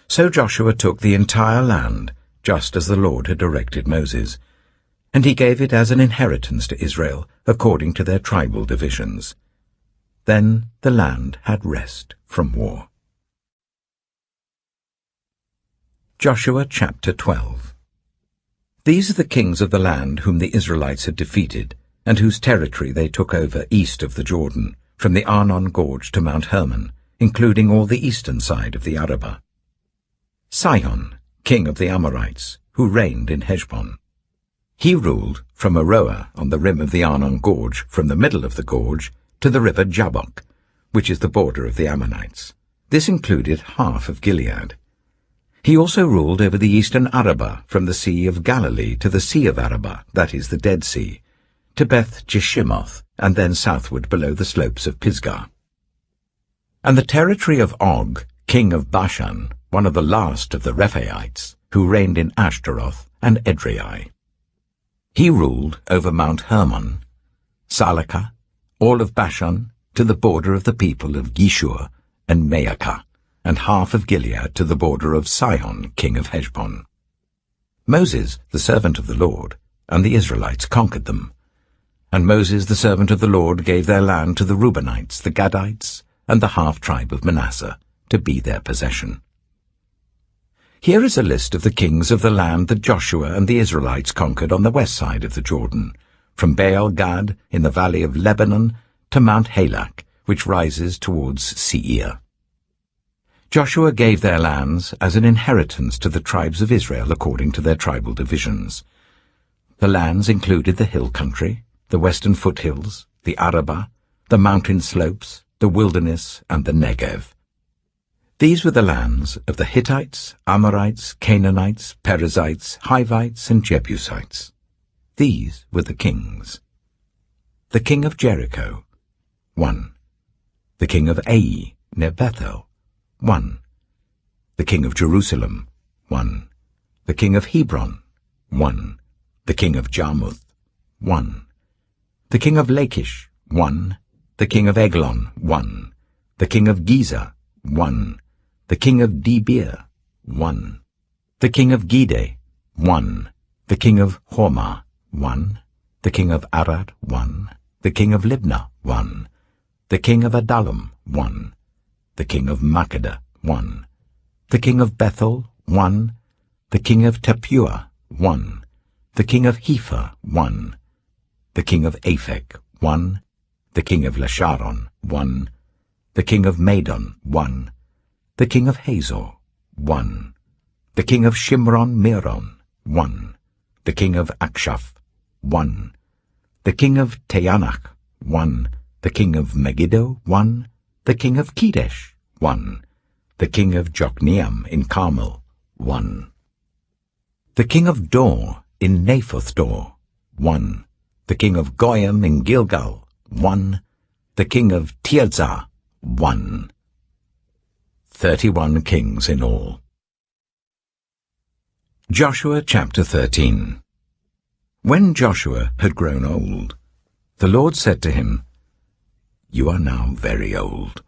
[SPEAKER 1] So Joshua took the entire land, just as the Lord had directed Moses, and he gave it as an inheritance to Israel, according to their tribal divisions. Then the land had rest from war. Joshua chapter 12. These are the kings of the land whom the Israelites had defeated, and whose territory they took over east of the Jordan, from the Arnon Gorge to Mount Hermon, including all the eastern side of the Arabah. Sihon, king of the Amorites, who reigned in Heshbon. He ruled from Aroer on the rim of the Arnon Gorge, from the middle of the gorge, to the river Jabbok, which is the border of the Ammonites. This included half of Gilead. He also ruled over the eastern Arabah, from the Sea of Galilee to the Sea of Arabah, that is the Dead Sea, to Beth Jeshimoth, and then southward below the slopes of Pisgah. And the territory of Og, king of Bashan, one of the last of the Rephaites, who reigned in Ashtaroth and Edrei. He ruled over Mount Hermon, Salakah, all of Bashan, to the border of the people of Geshur and Maacah, and half of Gilead to the border of Sihon, king of Heshbon. Moses, the servant of the Lord, and the Israelites conquered them. And Moses, the servant of the Lord, gave their land to the Reubenites, the Gadites, and the half-tribe of Manasseh, to be their possession. Here is a list of the kings of the land that Joshua and the Israelites conquered on the west side of the Jordan, from Baal Gad in the valley of Lebanon to Mount Halak, which rises towards Seir. Joshua gave their lands as an inheritance to the tribes of Israel according to their tribal divisions. The lands included the hill country, the western foothills, the Arabah, the mountain slopes, the wilderness, and the Negev. These were the lands of the Hittites, Amorites, Canaanites, Perizzites, Hivites, and Jebusites. These were the kings. The king of Jericho, 1. The king of Ai, near Bethel, 1. The king of Jerusalem, 1. The king of Hebron, 1. The king of Jarmuth, 1. The king of Lachish, 1. The king of Eglon, 1. The king of Gezer, 1. The king of Debir, 1. The king of Gede, 1. The king of Hormah, 1. The king of Arad, 1. The king of Libnah, 1. The king of Adullam, 1. the king of Makkedah, 1, the king of Bethel, 1, the king of Tappuah, 1, the king of Hepher, 1, the king of Aphek, 1, the king of Lasharon, 1, the king of Madon, 1, the king of Hazor, 1, the king of Shimron-Meron, 1, the king of Akshaph, 1, the king of Teanach, 1, the king of Megiddo, 1, the king of Kedesh, 1, the king of Jokneam in Carmel, 1, the king of Dor in Naphoth-Dor, 1, the king of Goyim in Gilgal, 1, the king of Tirzah, 1. 31 kings in all. Joshua chapter 13. When Joshua had grown old, the Lord said to him, "You are now very old,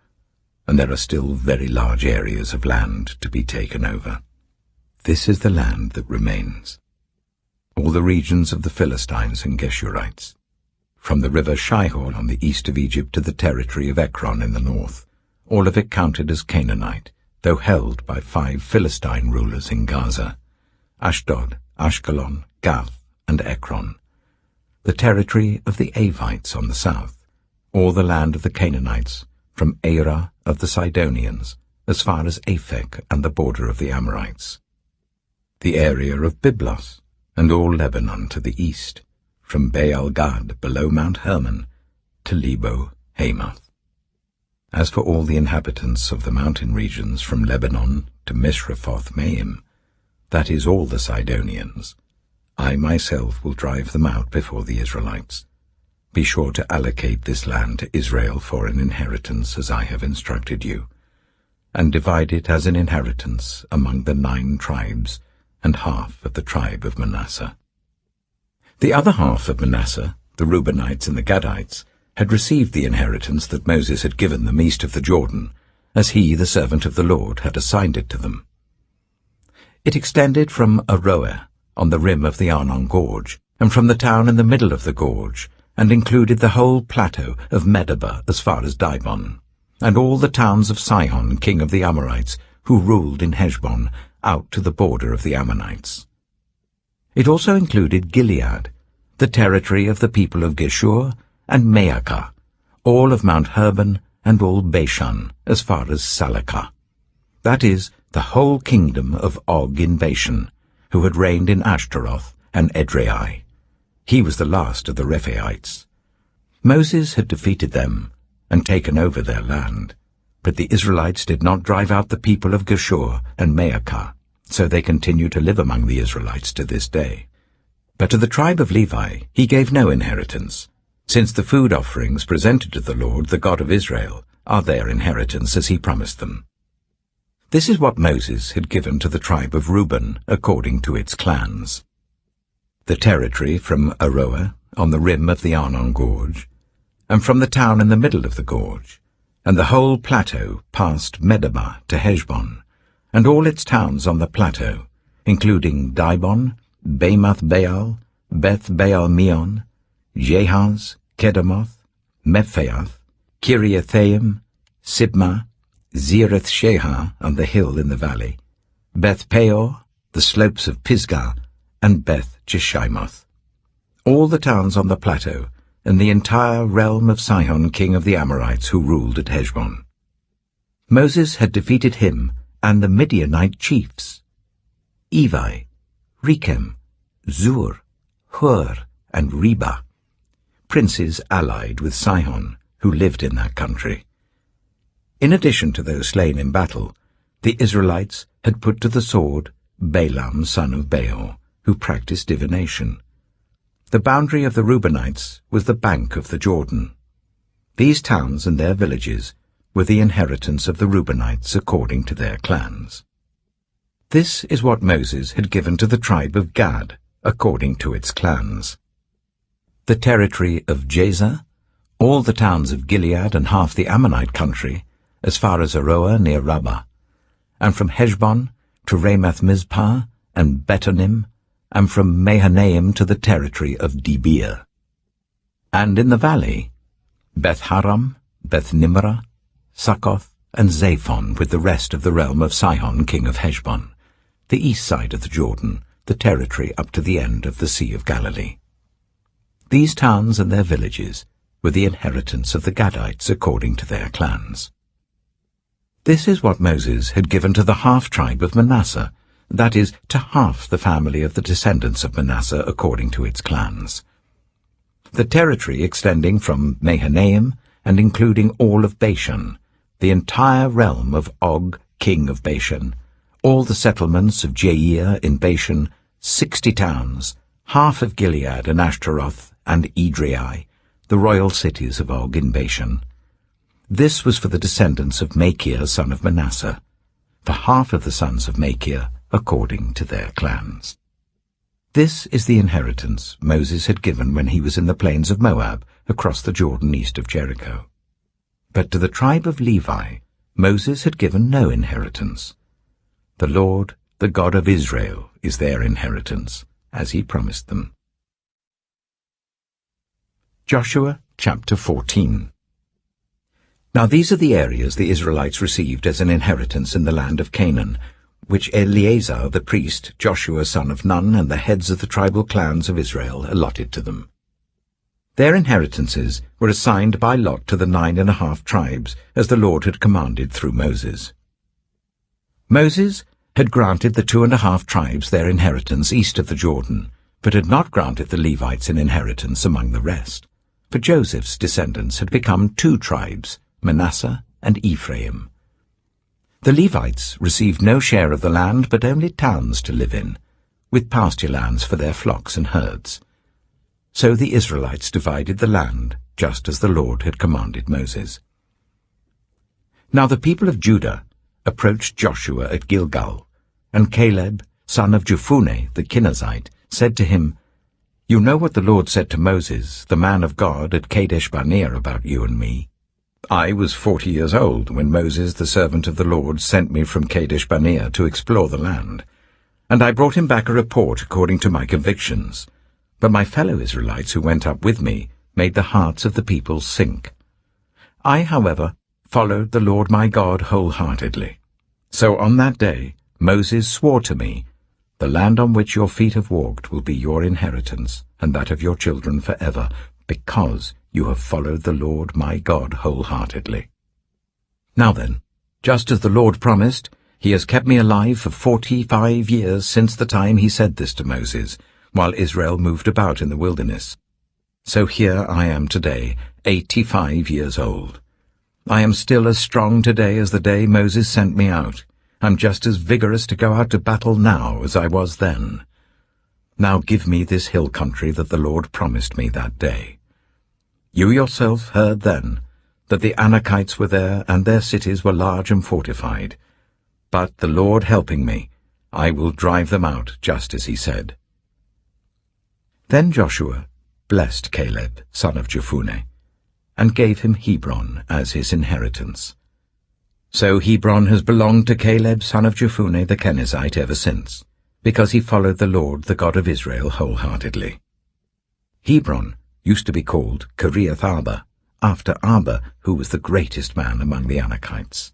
[SPEAKER 1] and there are still very large areas of land to be taken over. This is the land that remains, all the regions of the Philistines and Geshurites, from the river Shihor on the east of Egypt to the territory of Ekron in the north, all of it counted as Canaanite, though held by 5 Philistine rulers in Gaza, Ashdod, Ashkelon, Gath, and Ekron, the territory of the Avites on the south, all the land of the Canaanites, from Arah of the Sidonians, as far as Aphek and the border of the Amorites, the area of Byblos, and all Lebanon to the east, from Baal-Gad below Mount Hermon to Lebo-Hamath. As for all the inhabitants of the mountain regions from Lebanon to Misrephoth-Maim, that is all the Sidonians, I myself will drive them out before the Israelites. Be sure to allocate this land to Israel for an inheritance as I have instructed you, and divide it as an inheritance among the 9 tribes and half of the tribe of Manasseh." The other half of Manasseh, the Reubenites and the Gadites, had received the inheritance that Moses had given them east of the Jordan, as he, the servant of the Lord, had assigned it to them. It extended from Aroer, on the rim of the Arnon Gorge, and from the town in the middle of the gorge, and included the whole plateau of Medeba as far as Dibon, and all the towns of Sihon, king of the Amorites, who ruled in Heshbon, out to the border of the Ammonites. It also included Gilead, the territory of the people of Geshur, and Maacah, all of Mount Hermon, and all Bashan, as far as Salakah, that is, the whole kingdom of Og in Bashan, who had reigned in Ashtaroth and Edrei. He was the last of the Rephaites. Moses had defeated them and taken over their land, but the Israelites did not drive out the people of Geshur and Maacah, so they continue to live among the Israelites to this day. But to the tribe of Levi he gave no inheritance, since the food offerings presented to the Lord, the God of Israel, are their inheritance as he promised them. This is what Moses had given to the tribe of Reuben according to its clans. The territory from Aroer, on the rim of the Arnon Gorge, and from the town in the middle of the gorge, and the whole plateau past Medeba to Heshbon, and all its towns on the plateau, including Dibon, Bamoth-Baal, Beth-Baal-Meon, Jahaz, Kedemoth, Mephaath, Kiriathaim, Sibmah, Zereth-Shahar on the hill in the valley, Beth-Peor, the slopes of Pisgah, and Beth-Jeshimoth, all the towns on the plateau, and the entire realm of Sihon, king of the Amorites, who ruled at Heshbon. Moses had defeated him and the Midianite chiefs, Evi, Rechem, Zur, Hur, and Reba, princes allied with Sihon, who lived in that country. In addition to those slain in battle, the Israelites had put to the sword Balaam son of Beor, who practiced divination. The boundary of the Reubenites was the bank of the Jordan. These towns and their villages were the inheritance of the Reubenites according to their clans. This is what Moses had given to the tribe of Gad according to its clans. The territory of Jazer, all the towns of Gilead and half the Ammonite country, as far as Aroer near Rabbah, and from Heshbon to Ramath-Mizpah and Betonim, and from Mahanaim to the territory of Debir. And in the valley, Beth-Haram, Beth-Nimrah, Succoth, and Zaphon with the rest of the realm of Sihon king of Heshbon, the east side of the Jordan, the territory up to the end of the Sea of Galilee. These towns and their villages were the inheritance of the Gadites according to their clans. This is what Moses had given to the half-tribe of Manasseh, that is, to half the family of the descendants of Manasseh according to its clans. The territory extending from Mahanaim and including all of Bashan, the entire realm of Og, king of Bashan, all the settlements of Jair in Bashan, 60 towns, half of Gilead and Ashtaroth and Edrei, the royal cities of Og in Bashan. This was for the descendants of Machir son of Manasseh, for half of the sons of Machir according to their clans. This is the inheritance Moses had given when he was in the plains of Moab, across the Jordan east of Jericho. But to the tribe of Levi Moses had given no inheritance. The Lord, the God of Israel, is their inheritance, as he promised them. Joshua chapter 14. Now these are the areas the Israelites received as an inheritance in the land of Canaan, which Eleazar the priest, Joshua son of Nun, and the heads of the tribal clans of Israel allotted to them. Their inheritances were assigned by lot to the 9½ tribes, as the Lord had commanded through Moses. Moses had granted the 2½ tribes their inheritance east of the Jordan, but had not granted the Levites an inheritance among the rest, for Joseph's descendants had become 2 tribes, Manasseh and Ephraim. The Levites received no share of the land, but only towns to live in, with pasture lands for their flocks and herds. So the Israelites divided the land, just as the Lord had commanded Moses. Now the people of Judah approached Joshua at Gilgal, and Caleb, son of Jephunneh the Kenizzite, said to him, "You know what the Lord said to Moses, the man of God, at Kadesh Barnea about you and me. I was 40 years old when Moses, the servant of the Lord, sent me from Kadesh Barnea to explore the land, and I brought him back a report according to my convictions. But my fellow Israelites who went up with me made the hearts of the people sink. I, however, followed the Lord my God wholeheartedly. So on that day Moses swore to me, 'The land on which your feet have walked will be your inheritance, and that of your children forever, because you have followed the Lord my God wholeheartedly.' Now then, just as the Lord promised, he has kept me alive for 45 years since the time he said this to Moses, while Israel moved about in the wilderness. So here I am today, 85 years old. I am still as strong today as the day Moses sent me out. I'm just as vigorous to go out to battle now as I was then. Now give me this hill country that the Lord promised me that day. You yourself heard then that the Anakites were there, and their cities were large and fortified. But the Lord helping me, I will drive them out just as he said." Then Joshua blessed Caleb, son of Jephunneh, and gave him Hebron as his inheritance. So Hebron has belonged to Caleb, son of Jephunneh the Kenizzite, ever since, because he followed the Lord, the God of Israel, wholeheartedly. Hebron used to be called Kiriath Arba, after Arba, who was the greatest man among the Anakites.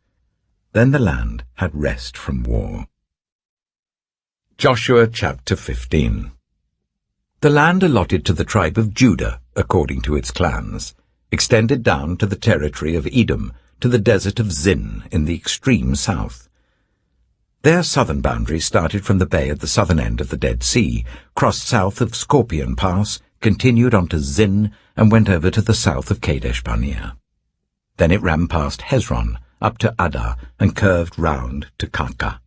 [SPEAKER 1] Then the land had rest from war. Joshua chapter 15. The land allotted to the tribe of Judah, according to its clans, extended down to the territory of Edom, to the desert of Zin in the extreme south. Their southern boundary started from the bay at the southern end of the Dead Sea, crossed south of Scorpion Pass, continued on to Zin, and went over to the south of Kadesh Barnea. Then it ran past Hezron, up to Adar, and curved round to Karka.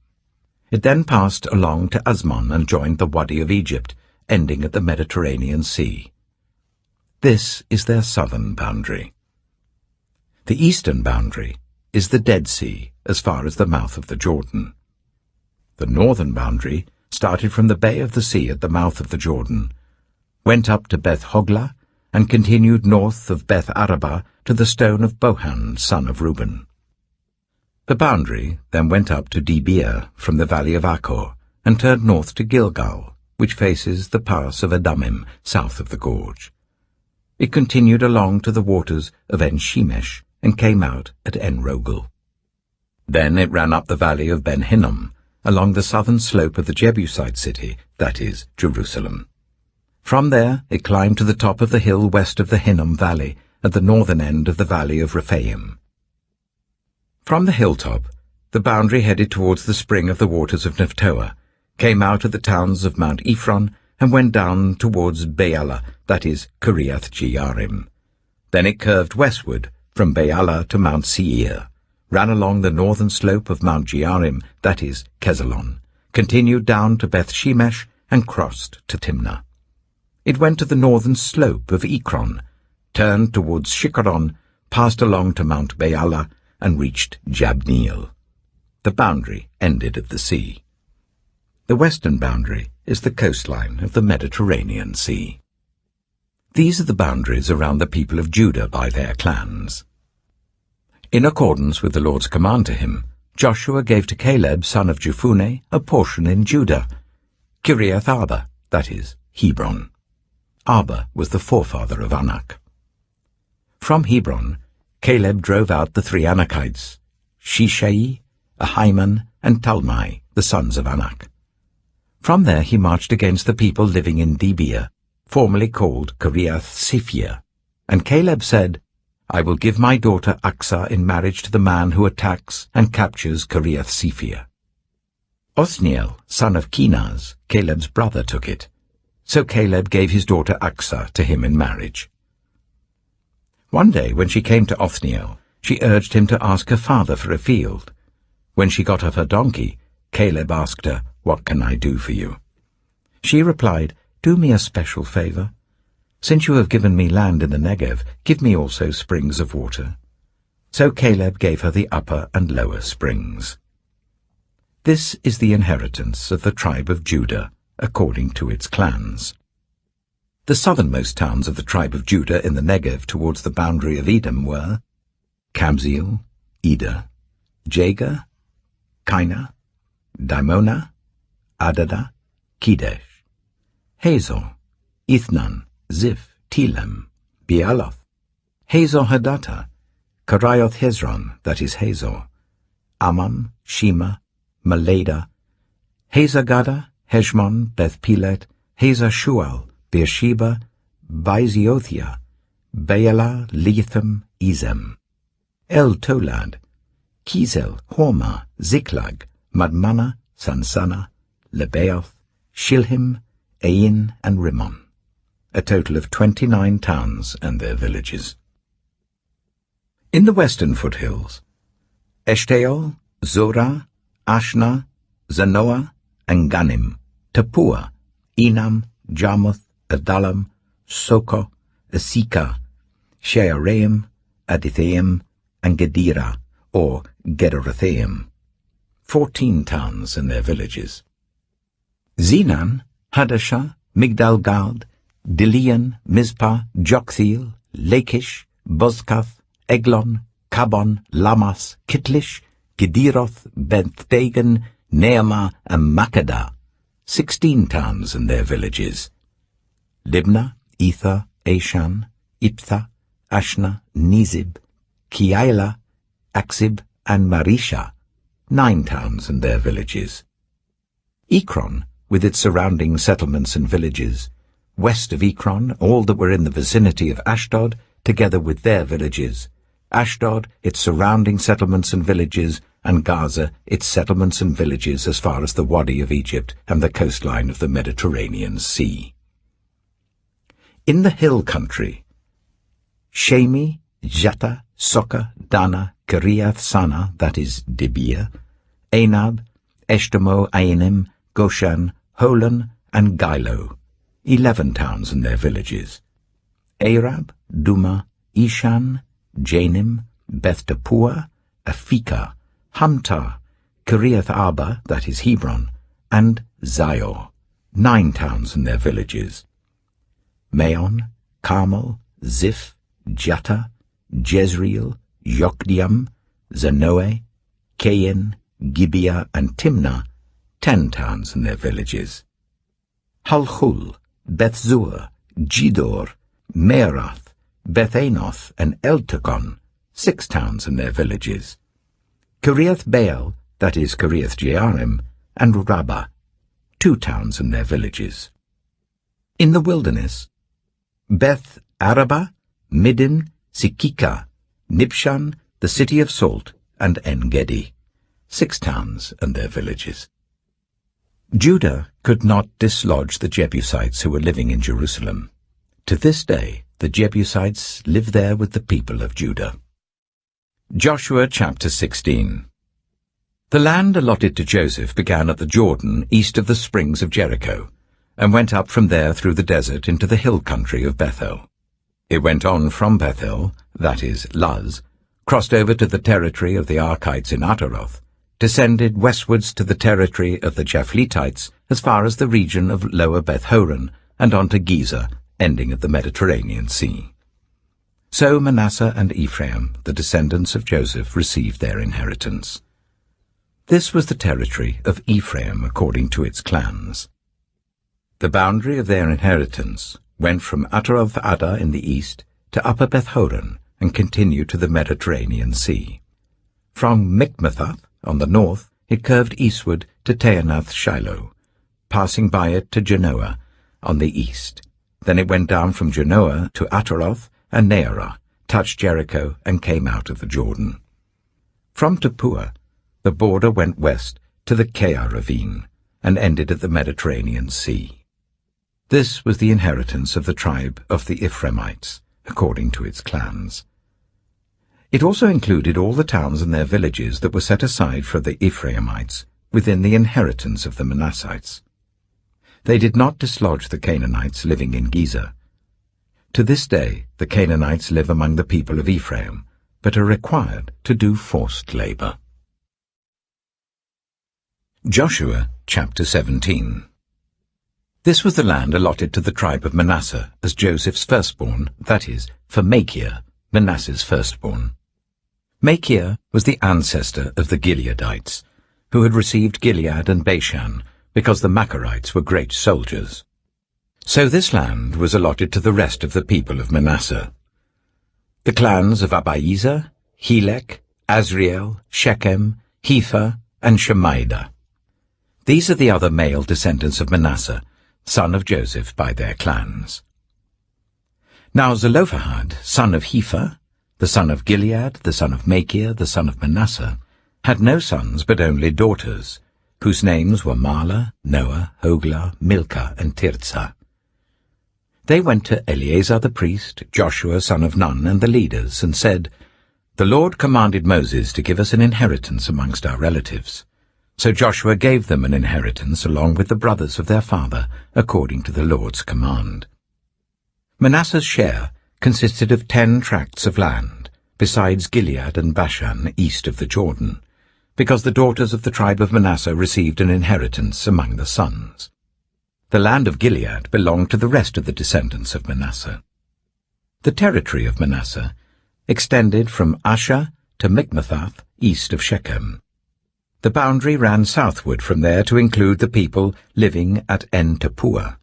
[SPEAKER 1] It then passed along to Asmon and joined the Wadi of Egypt, ending at the Mediterranean Sea. This is their southern boundary. The eastern boundary is the Dead Sea, as far as the mouth of the Jordan. The northern boundary started from the bay of the sea at the mouth of the Jordan, went up to Beth Hoglah, and continued north of Beth Arabah to the stone of Bohan, son of Reuben. The boundary then went up to Debir from the valley of Achor, and turned north to Gilgal, which faces the pass of Adamim, south of the gorge. It continued along to the waters of En-Shemesh, and came out at En-Rogel. Then it ran up the valley of Ben Hinnom, along the southern slope of the Jebusite city, that is, Jerusalem. From there it climbed to the top of the hill west of the Hinnom valley, at the northern end of the valley of Rephaim. From the hilltop, the boundary headed towards the spring of the waters of Nephtoah, came out of the towns of Mount Ephron, and went down towards Baalah, that is, Kiriath-Jearim. Then it curved westward from Baalah to Mount Seir, ran along the northern slope of Mount Jearim, that is, Kesalon, continued down to Beth-Shemesh, and crossed to Timnah. It went to the northern slope of Ekron, turned towards Shikkeron, passed along to Mount Baalah, and reached Jabneel. The boundary ended at the sea. The western boundary is the coastline of the Mediterranean Sea. These are the boundaries around the people of Judah by their clans. In accordance with the Lord's command to him, Joshua gave to Caleb, son of Jephunneh, a portion in Judah, Kiriath Arba, that is, Hebron. Arba was the forefather of Anak. From Hebron, Caleb drove out the 3 Anakites, Shishai, Ahiman, and Talmai, the sons of Anak. From there he marched against the people living in Debir, formerly called Kiriath-Sephir, and Caleb said, I will give my daughter Aksah in marriage to the man who attacks and captures Kiriath-Sephir. Othniel, son of Kenaz, Caleb's brother, took it. So Caleb gave his daughter Aksah to him in marriage. One day when she came to Othniel, she urged him to ask her father for a field. When she got off her donkey, Caleb asked her, What can I do for you? She replied, Do me a special favor. Since you have given me land in the Negev, give me also springs of water. So Caleb gave her the upper and lower springs. This is the inheritance of the tribe of Judah, according to its clans. The southernmost towns of the tribe of Judah in the Negev towards the boundary of Edom were Kabzeel, Eder, Jagar, Kainah, Dimona, Adada, Kedesh, Hazor, Ithnan, Ziph, Telem, Bealoth, Hazor Hadattah, Karioth Hezron, that is Hazor, Ammon, Shema, Malada, Hazar-Gada, Heshmon, Beth-Pelet, Hazar-Shual, Beersheba, Baiziothia, Baalah, Letham, Ezem, El-Tolad, Kizel, Hormah, Ziklag, Madmannah, Sansannah, Lebaoth, Shilhim, Ain, and Rimmon, a total of 29 towns and their villages. In the western foothills, Eshtaol, Zorah, Ashna, Zanoah, and Ganim, Tappuah, Enam, Jarmuth, Adullam, Sokoh, Asika, Shearaim, Adithaim, and Gedera, or Gederothaim, 14 towns and their villages. Zenan, Hadashah, Migdal-Gad, Dilian, Mizpah, Joktheel, Lachish, Bozkath, Eglon, Kabon, Lamas, Kitlish, Gederoth, Beth-Dagon, Neamah, and Makkedah, 16 towns and their villages. Libnah, Ether, Ashan, Iptha, Ashna, Nizib, Keilah, Aksib, and Marisha, 9 towns and their villages. Ekron, with its surrounding settlements and villages. West of Ekron, all that were in the vicinity of Ashdod, together with their villages. Ashdod, its surrounding settlements and villages, and Gaza, its settlements and villages as far as the Wadi of Egypt and the coastline of the Mediterranean Sea. In the hill country, Shemi, Jatta, Soka, Dana, Kiriath-Sana, that is Debir, Anab, Eshtemoh, Ainim, Goshan, Holon, and Gilo, 11 towns and their villages. Arab, Duma, Ishan, Janim, Beth-Tappuah, Aphekah, Hamtah, Kiriath Arba, that is Hebron, and Zior, 9 towns and their villages. Maon, Carmel, Ziph, Jatta, Jezreel, Yokdeam, Zanoah, Kain, Gibeah, and Timnah, 10 towns and their villages. Halchul, Beth-zur, Gidor, Meerath, Beth-Anoth, and Eltekon, 6 towns and their villages. Kiriath-Baal, that is Kiriath-Jearim, and Rabbah, 2 towns and their villages. In the wilderness, Beth-Arabah, Middin, Sikika, Nibshan, the city of salt, and En-Gedi, 6 towns and their villages. Judah could not dislodge the Jebusites who were living in Jerusalem. To this day, the Jebusites live there with the people of Judah. Joshua chapter 16. The land allotted to Joseph began at the Jordan east of the springs of Jericho, and went up from there through the desert into the hill country of Bethel. It went on from Bethel, that is, Luz, crossed over to the territory of the Archites in Ataroth, descended westwards to the territory of the Japhletites as far as the region of Lower Beth-horon, and on to Gezer, ending at the Mediterranean Sea. So Manasseh and Ephraim, the descendants of Joseph, received their inheritance. This was the territory of Ephraim according to its clans. The boundary of their inheritance went from Ataroth-Addar in the east to Upper Beth-horon and continued to the Mediterranean Sea. From Michmethath on the north it curved eastward to Taanath-Shiloh, passing by it to Genoa on the east. Then it went down from Genoa to Ataroth and Nearah, touched Jericho, and came out of the Jordan. From Tappuah, the border went west to the Keah ravine, and ended at the Mediterranean Sea. This was the inheritance of the tribe of the Ephraimites, according to its clans. It also included all the towns and their villages that were set aside for the Ephraimites within the inheritance of the Manassites. They did not dislodge the Canaanites living in Gezer. To this day the Canaanites live among the people of Ephraim, but are required to do forced labor. Joshua chapter 17. This was the land allotted to the tribe of Manasseh as Joseph's firstborn, that is, for Machir, Manasseh's firstborn. Machir was the ancestor of the Gileadites, who had received Gilead and Bashan, because the Macharites were great soldiers. So this land was allotted to the rest of the people of Manasseh. The clans of Abiezer, Helek, Azriel, Shechem, Hepher, and Shemaiah. These are the other male descendants of Manasseh, son of Joseph, by their clans. Now Zelophehad, son of Hepher, the son of Gilead, the son of Machir, the son of Manasseh, had no sons but only daughters, whose names were Mahlah, Noah, Hoglah, Milcah, and Tirzah. They went to Eleazar the priest, Joshua son of Nun, and the leaders, and said, "The Lord commanded Moses to give us an inheritance amongst our relatives." So Joshua gave them an inheritance along with the brothers of their father, according to the Lord's command. Manasseh's share consisted of 10 tracts of land, besides Gilead and Bashan east of the Jordan, because the daughters of the tribe of Manasseh received an inheritance among the sons. The land of Gilead belonged to the rest of the descendants of Manasseh. The territory of Manasseh extended from Asher to Michmethath east of Shechem. The boundary ran southward from there to include the people living at En-Tappuah.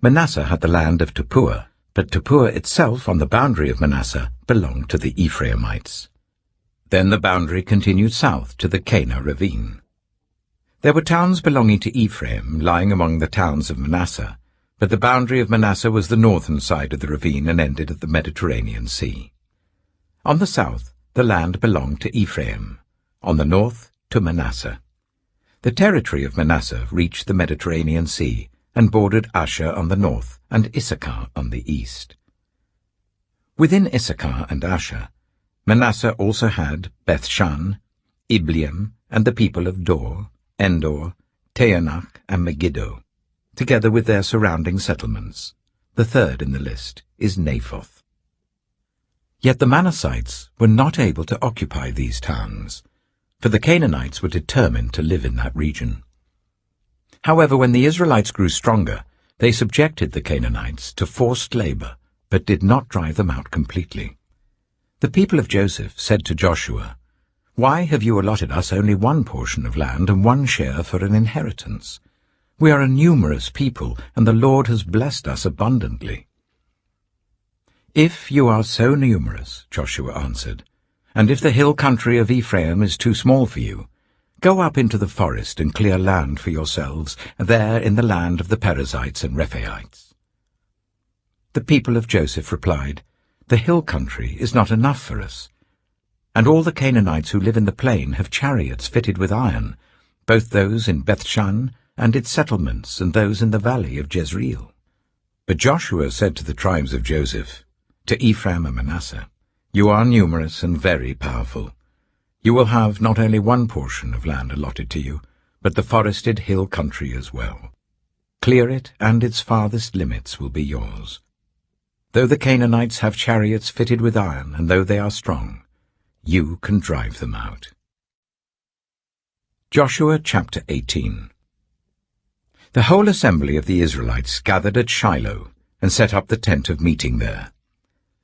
[SPEAKER 1] Manasseh had the land of Tappuah, but Tappuah itself on the boundary of Manasseh belonged to the Ephraimites. Then the boundary continued south to the Keah ravine. There were towns belonging to Ephraim lying among the towns of Manasseh, but the boundary of Manasseh was the northern side of the ravine and ended at the Mediterranean Sea. On the south, the land belonged to Ephraim, on the north to Manasseh. The territory of Manasseh reached the Mediterranean Sea and bordered Asher on the north and Issachar on the east. Within Issachar and Asher, Manasseh also had Bethshan, Ibleam, and the people of Dor, Endor, Taanach, and Megiddo, together with their surrounding settlements. The third in the list is Naphoth. Yet the Manassites were not able to occupy these towns, for the Canaanites were determined to live in that region. However, when the Israelites grew stronger, they subjected the Canaanites to forced labor, but did not drive them out completely. The people of Joseph said to Joshua, "Why have you allotted us only one portion of land and one share for an inheritance? We are a numerous people, and the Lord has blessed us abundantly." "If you are so numerous," Joshua answered, And if the hill country of Ephraim is too small for you, go up into the forest and clear land for yourselves, there in the land of the Perizzites and Rephaites. The people of Joseph replied, The hill country is not enough for us, and all the Canaanites who live in the plain have chariots fitted with iron, both those in Bethshan and its settlements, and those in the valley of Jezreel. But Joshua said to the tribes of Joseph, to Ephraim and Manasseh, You are numerous and very powerful. You will have not only one portion of land allotted to you, but the forested hill country as well. Clear it, and its farthest limits will be yours. Though the Canaanites have chariots fitted with iron, and though they are strong, you can drive them out. Joshua chapter 18. The whole assembly of the Israelites gathered at Shiloh and set up the tent of meeting there.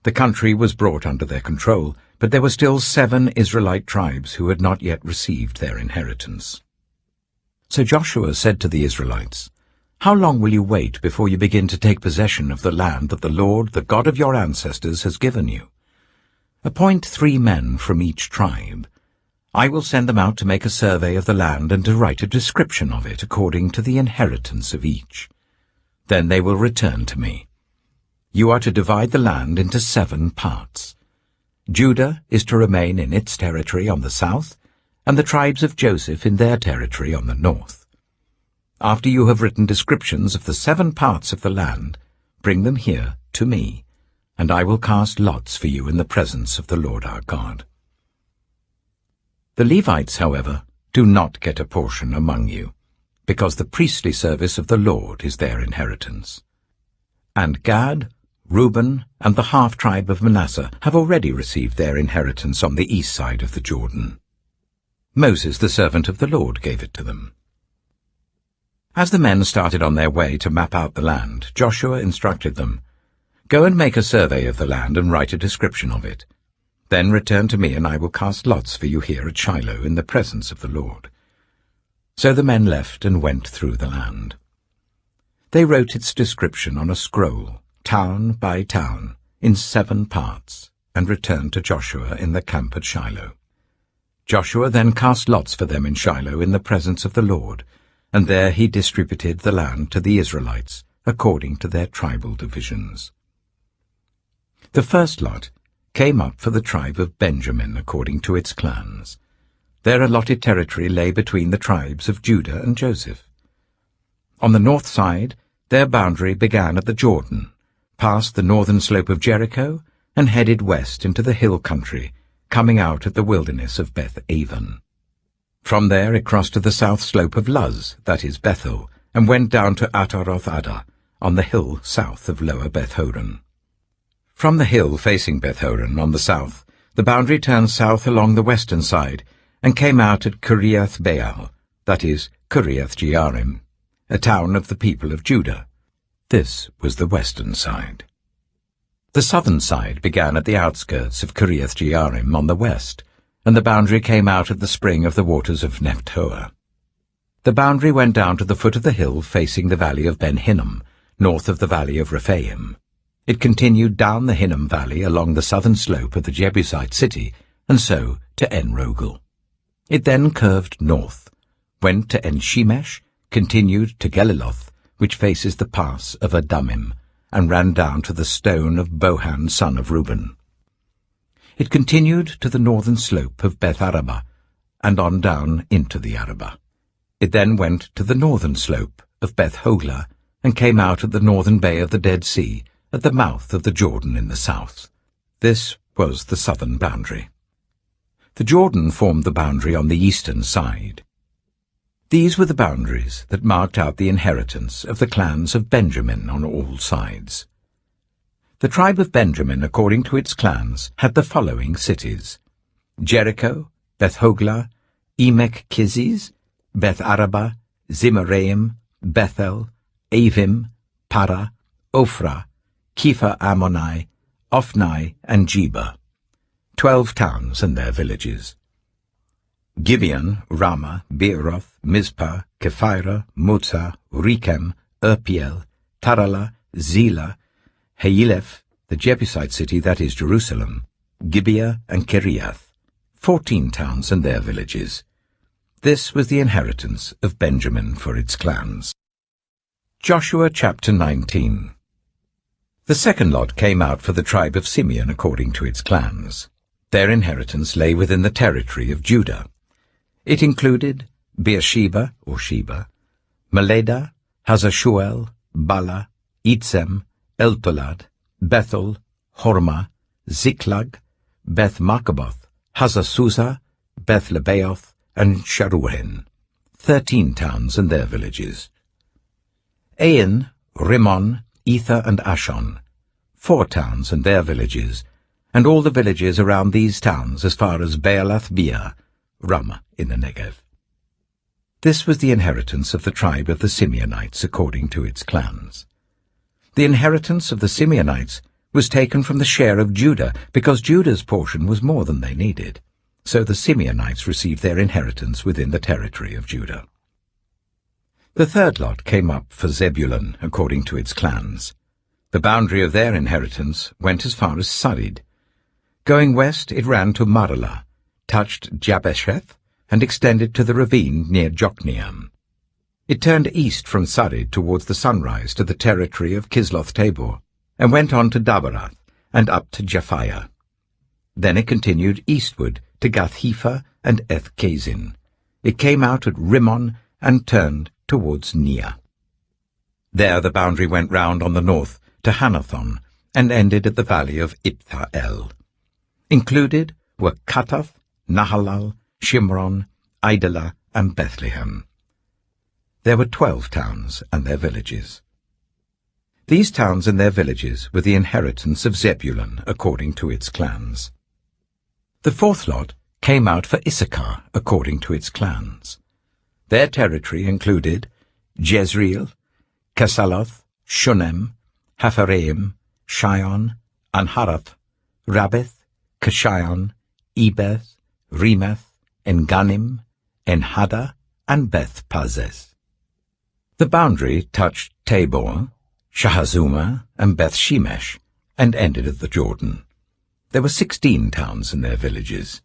[SPEAKER 1] The country was brought under their control, but there were still 7 Israelite tribes who had not yet received their inheritance. So Joshua said to the Israelites, How long will you wait before you begin to take possession of the land that the Lord, the God of your ancestors, has given you? Appoint 3 men from each tribe. I will send them out to make a survey of the land and to write a description of it according to the inheritance of each. Then they will return to me. You are to divide the land into 7 parts. Judah is to remain in its territory on the south, and the tribes of Joseph in their territory on the north. After you have written descriptions of the 7 parts of the land, bring them here to me, and I will cast lots for you in the presence of the Lord our God. The Levites, however, do not get a portion among you, because the priestly service of the Lord is their inheritance. And Gad, Reuben, and the half-tribe of Manasseh have already received their inheritance on the east side of the Jordan. Moses, the servant of the Lord, gave it to them. As the men started on their way to map out the land, Joshua instructed them, Go and make a survey of the land and write a description of it. Then return to me, and I will cast lots for you here at Shiloh in the presence of the Lord. So the men left and went through the land. They wrote its description on a scroll, town by town, in 7 parts, and returned to Joshua in the camp at Shiloh. Joshua then cast lots for them in Shiloh in the presence of the Lord, and there he distributed the land to the Israelites according to their tribal divisions. The first lot came up for the tribe of Benjamin according to its clans. Their allotted territory lay between the tribes of Judah and Joseph. On the north side, their boundary began at the Jordan, passed the northern slope of Jericho, and headed west into the hill country, coming out at the wilderness of Beth-aven. From there it crossed to the south slope of Luz, that is Bethel, and went down to Ataroth-adah, on the hill south of Lower Beth-horon. From the hill facing Beth-horon on the south, the boundary turned south along the western side and came out at Kiriath-baal, that is, Kiriath-jearim, a town of the people of Judah. This was the western side. The southern side began at the outskirts of Kiriath-jearim on the west, and the boundary came out at the spring of the waters of Nephtoah. The boundary went down to the foot of the hill facing the valley of Ben-Hinnom, north of the valley of Rephaim. It continued down the Hinnom Valley along the southern slope of the Jebusite city, and so to En-rogel. It then curved north, went to En-shemesh, continued to Geliloth, which faces the pass of Adumim, and ran down to the stone of Bohan son of Reuben. It continued to the northern slope of Beth-arabah, and on down into the Arabah. It then went to the northern slope of Beth-hoglah, and came out at the northern bay of the Dead Sea, at the mouth of the Jordan in the south. This was the southern boundary. The Jordan formed the boundary on the eastern side. These were the boundaries that marked out the inheritance of the clans of Benjamin on all sides. The tribe of Benjamin, according to its clans, had the following cities: Jericho, Beth-hoglah, Emek-keziz, Beth-arabah, Zimaraim, Bethel, Avim, Parah, Ophrah, Kepha-ammoni, Ophni, and Geba, 12 towns and their villages. Gibeon, Ramah, Beeroth, Mizpah, Kephirah, Motzah, Rechem, Irpiel, Taralah, Zelah, Haeleph, the Jebusite city, that is Jerusalem, Gibeah and Kiriath, 14 towns and their villages. This was the inheritance of Benjamin for its clans. Joshua chapter 19. The second lot came out for the tribe of Simeon according to its clans. Their inheritance lay within the territory of Judah. It included Beersheba, or Sheba, Meleda, Hazashuel, Bala, Itzem, Eltolad, Bethel, Hormah, Ziklag, Beth-Marcaboth, Hazasusa, Beth-Lebaoth, and Sharuhen, 13 towns and their villages. Ain, Rimmon, Ether, and Ashon, 4 towns and their villages, and all the villages around these towns as far as Baalath-Beer, Ramah in the Negev. This was the inheritance of the tribe of the Simeonites according to its clans. The inheritance of the Simeonites was taken from the share of Judah, because Judah's portion was more than they needed. So the Simeonites received their inheritance within the territory of Judah. The third lot came up for Zebulun according to its clans. The boundary of their inheritance went as far as Sarid. Going west, it ran to Maralah, touched Jabesheth, and extended to the ravine near Jokneam. It turned east from Sarid towards the sunrise to the territory of Kisloth-Tabor, and went on to Dabarath, and up to Japhiah. Then it continued eastward to Gath-Hepher and Eth-Kazin. It came out at Rimmon and turned towards Neah. There the boundary went round on the north to Hanathon, and ended at the valley of Iptha-El. Included were Katath, Nahalal, Shimron, Idalah, and Bethlehem. There were 12 towns and their villages. These towns and their villages were the inheritance of Zebulun according to its clans. The fourth lot came out for Issachar according to its clans. Their territory included Jezreel, Kesaloth, Shunem, Hapharaim, Shion, Anharath, Rabbith, Kishion, Ebeth, Remeth, Enganim, Enhada, and Beth-Pazez. The boundary touched Tabor, Shahazuma, and Beth-Shemesh, and ended at the Jordan. There were 16 towns and their villages.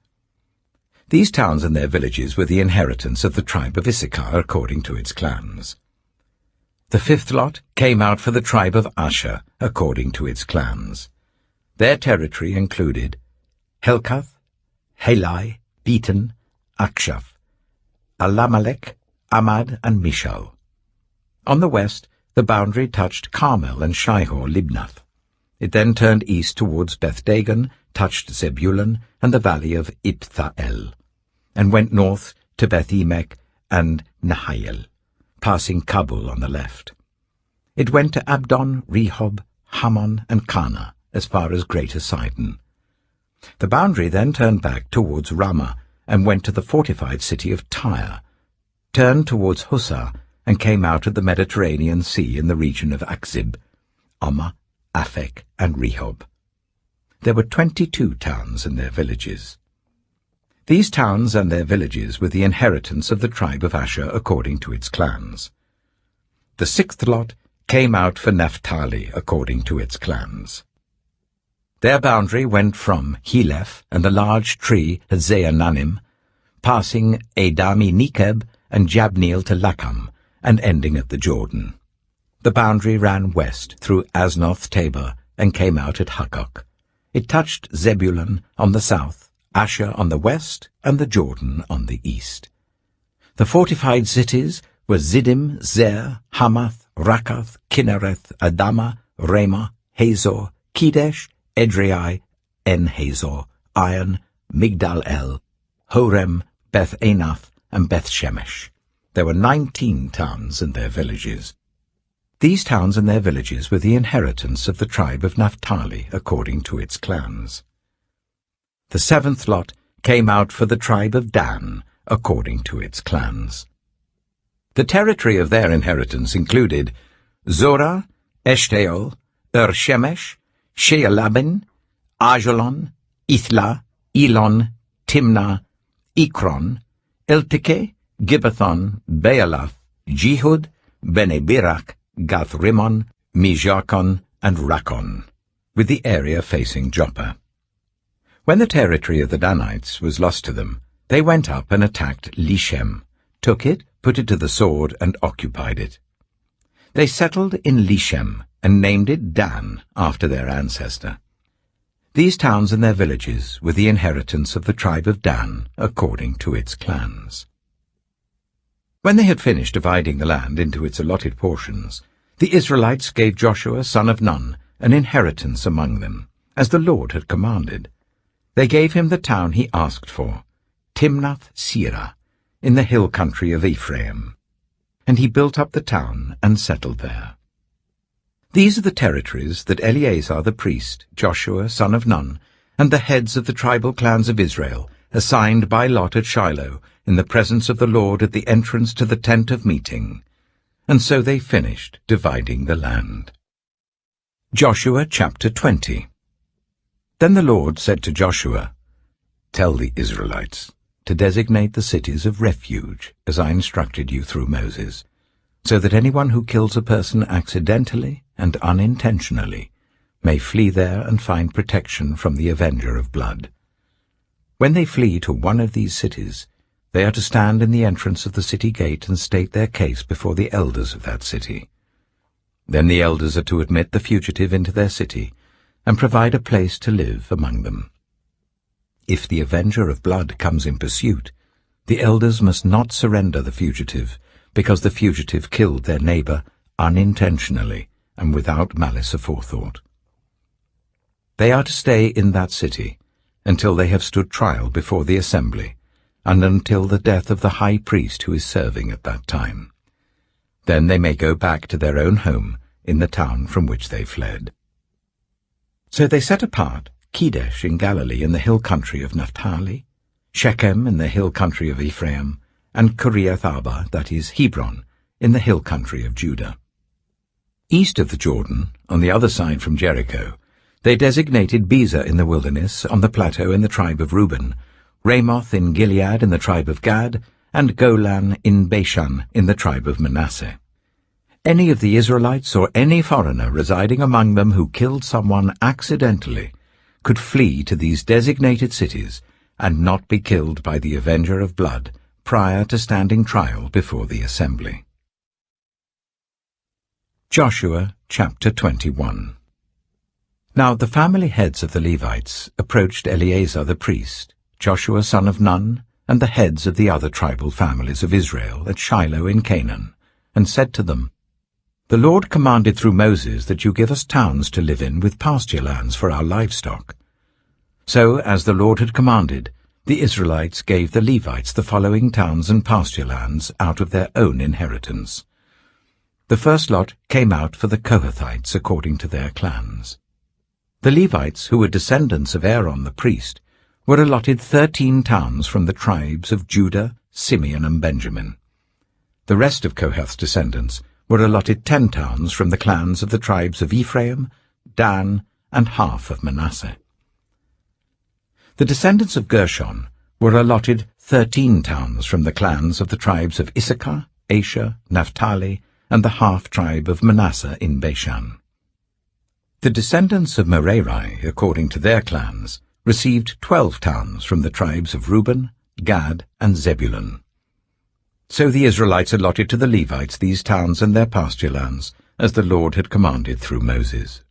[SPEAKER 1] These towns and their villages were the inheritance of the tribe of Issachar according to its clans. The fifth lot came out for the tribe of Asher according to its clans. Their territory included Helkath, Helai, Beaton, Akshaph, Alamelech, Amad, and Mishal. On the west, the boundary touched Carmel and Shihor-Libnath. It then turned east towards Beth-Dagon, touched Zebulun and the valley of Iptha-El, and went north to Beth-Emek and Nahayel, passing Kabul on the left. It went to Abdon, Rehob, Hammon, and Kana, as far as Greater Sidon. The boundary then turned back towards Ramah and went to the fortified city of Tyre, turned towards Hussah, and came out of the Mediterranean Sea in the region of Akzib, Ammah, Aphek, and Rehob. There were 22 towns and their villages. These towns and their villages were the inheritance of the tribe of Asher according to its clans. The sixth lot came out for Naphtali according to its clans. Their boundary went from Heleph and the large tree Hazeananim, passing Adami-Nekeb and Jabneel to Lakam, and ending at the Jordan. The boundary ran west through Aznoth-Tabor and came out at Hukkok. It touched Zebulun on the south, Asher on the west, and the Jordan on the east. The fortified cities were Ziddim, Zer, Hamath, Rakath, Kinnereth, Adama, Ramah, Hazor, Kedesh, Edrei, En-Hazor, Iron, Migdal-El, Horem, Beth-Anath, and Beth-Shemesh. There were 19 towns and their villages. These towns and their villages were the inheritance of the tribe of Naphtali according to its clans. The seventh lot came out for the tribe of Dan according to its clans. The territory of their inheritance included Zorah, Eshtaol, Shemesh, Shealabin, Ajalon, Ithla, Elon, Timnah, Ekron, Elteke, Gibbethon, Baalath, Jehud, Bene-Berak, Gath-Rimmon, Mijarkon, and Rakon, with the area facing Joppa. When the territory of the Danites was lost to them, they went up and attacked Leshem, took it, put it to the sword, and occupied it. They settled in Leshem and named it Dan after their ancestor. These towns and their villages were the inheritance of the tribe of Dan according to its clans. When they had finished dividing the land into its allotted portions, the Israelites gave Joshua son of Nun an inheritance among them, as the Lord had commanded. They gave him the town he asked for, Timnath-Serah, in the hill country of Ephraim, and he built up the town and settled there. These are the territories that Eleazar the priest, Joshua son of Nun, and the heads of the tribal clans of Israel assigned by lot at Shiloh in the presence of the Lord at the entrance to the tent of meeting. And so they finished dividing the land. Joshua chapter 20. Then the Lord said to Joshua, "Tell the Israelites to designate the cities of refuge, as I instructed you through Moses, so that anyone who kills a person accidentally and unintentionally may flee there and find protection from the avenger of blood. When they flee to one of these cities, they are to stand in the entrance of the city gate and state their case before the elders of that city. Then the elders are to admit the fugitive into their city and provide a place to live among them. If the avenger of blood comes in pursuit, the elders must not surrender the fugitive, because the fugitive killed their neighbor unintentionally and without malice aforethought. They are to stay in that city until they have stood trial before the assembly, and until the death of the high priest who is serving at that time. Then they may go back to their own home in the town from which they fled." So they set apart Kedesh in Galilee in the hill country of Naphtali, Shechem in the hill country of Ephraim, and Kiriath-Arba, that is, Hebron, in the hill country of Judah. East of the Jordan, on the other side from Jericho, they designated Bezer in the wilderness on the plateau in the tribe of Reuben, Ramoth in Gilead in the tribe of Gad, and Golan in Bashan in the tribe of Manasseh. Any of the Israelites or any foreigner residing among them who killed someone accidentally could flee to these designated cities and not be killed by the avenger of blood prior to standing trial before the assembly. Joshua chapter 21. Now the family heads of the Levites approached Eleazar the priest, Joshua son of Nun, and the heads of the other tribal families of Israel at Shiloh in Canaan, and said to them, "The Lord commanded through Moses that you give us towns to live in with pasture lands for our livestock." So, as the Lord had commanded, the Israelites gave the Levites the following towns and pasture lands out of their own inheritance. The first lot came out for the Kohathites according to their clans. The Levites, who were descendants of Aaron the priest, were allotted 13 towns from the tribes of Judah, Simeon, and Benjamin. The rest of Kohath's descendants were allotted 10 towns from the clans of the tribes of Ephraim, Dan, and half of Manasseh. The descendants of Gershon were allotted 13 towns from the clans of the tribes of Issachar, Asher, Naphtali, and the half-tribe of Manasseh in Bashan. The descendants of Merari, according to their clans, received 12 towns from the tribes of Reuben, Gad, and Zebulun. So the Israelites allotted to the Levites these towns and their pasture lands, as the Lord had commanded through Moses.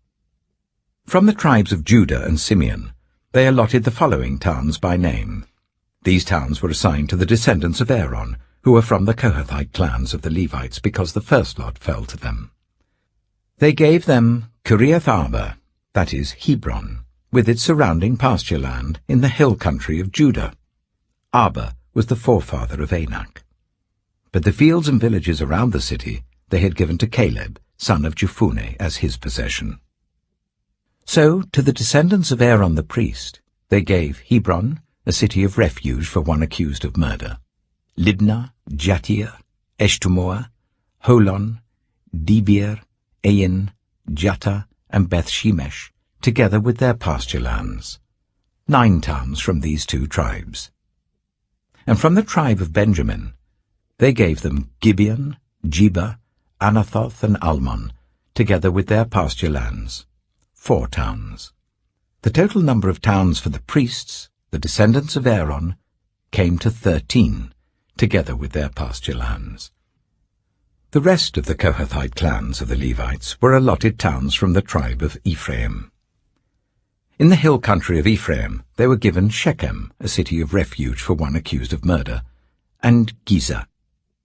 [SPEAKER 1] From the tribes of Judah and Simeon, they allotted the following towns by name. These towns were assigned to the descendants of Aaron, who were from the Kohathite clans of the Levites, because the first lot fell to them. They gave them Kiriath-Arba, that is, Hebron, with its surrounding pasture land in the hill country of Judah. Arba was the forefather of Anak. But the fields and villages around the city they had given to Caleb, son of Jephunneh, as his possession. So, to the descendants of Aaron the priest, they gave Hebron, a city of refuge for one accused of murder, Libnah, Jattir, Eshtemoa, Holon, Debir, Ain, Jattah, and Beth-Shemesh, together with their pasture lands. 9 towns from these 2 tribes. And from the tribe of Benjamin, they gave them Gibeon, Geba, Anathoth, and Almon, together with their pasture lands, 4 towns. The total number of towns for the priests, the descendants of Aaron, came to 13, together with their pasture lands. The rest of the Kohathite clans of the Levites were allotted towns from the tribe of Ephraim. In the hill country of Ephraim they were given Shechem, a city of refuge for one accused of murder, and Giza,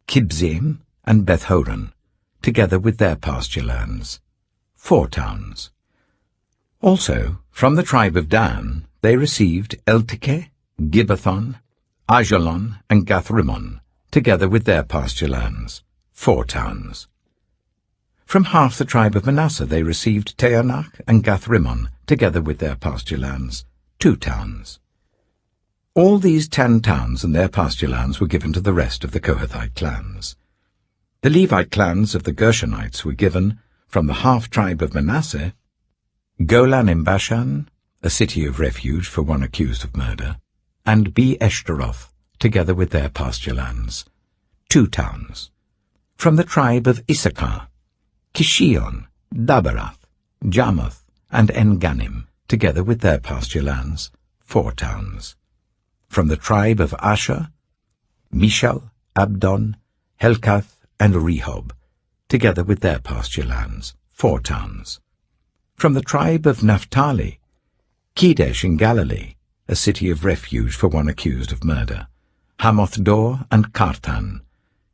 [SPEAKER 1] Kibzaim, and Beth-horon, together with their pasture lands, 4 towns. Also, from the tribe of Dan, they received Eltekeh, Gibbethon, Ajalon, and Gathrimmon, together with their pasture lands, 4 towns. From half the tribe of Manasseh they received Taanach and Gathrimmon, together with their pasture lands, 2 towns. All these 10 towns and their pasture lands were given to the rest of the Kohathite clans. The Levite clans of the Gershonites were given, from the half-tribe of Manasseh, Golan in Bashan, a city of refuge for one accused of murder, and Be-eshtaroth, together with their pasture lands, 2 towns. From the tribe of Issachar, Kishion, Daberath, Jarmuth, and En-ganim, together with their pasture lands, 4 towns. From the tribe of Asher, Mishal, Abdon, Helkath, and Rehob, together with their pasture lands, 4 towns. From the tribe of Naphtali, Kedesh in Galilee, a city of refuge for one accused of murder, Hamoth-dor and Kartan,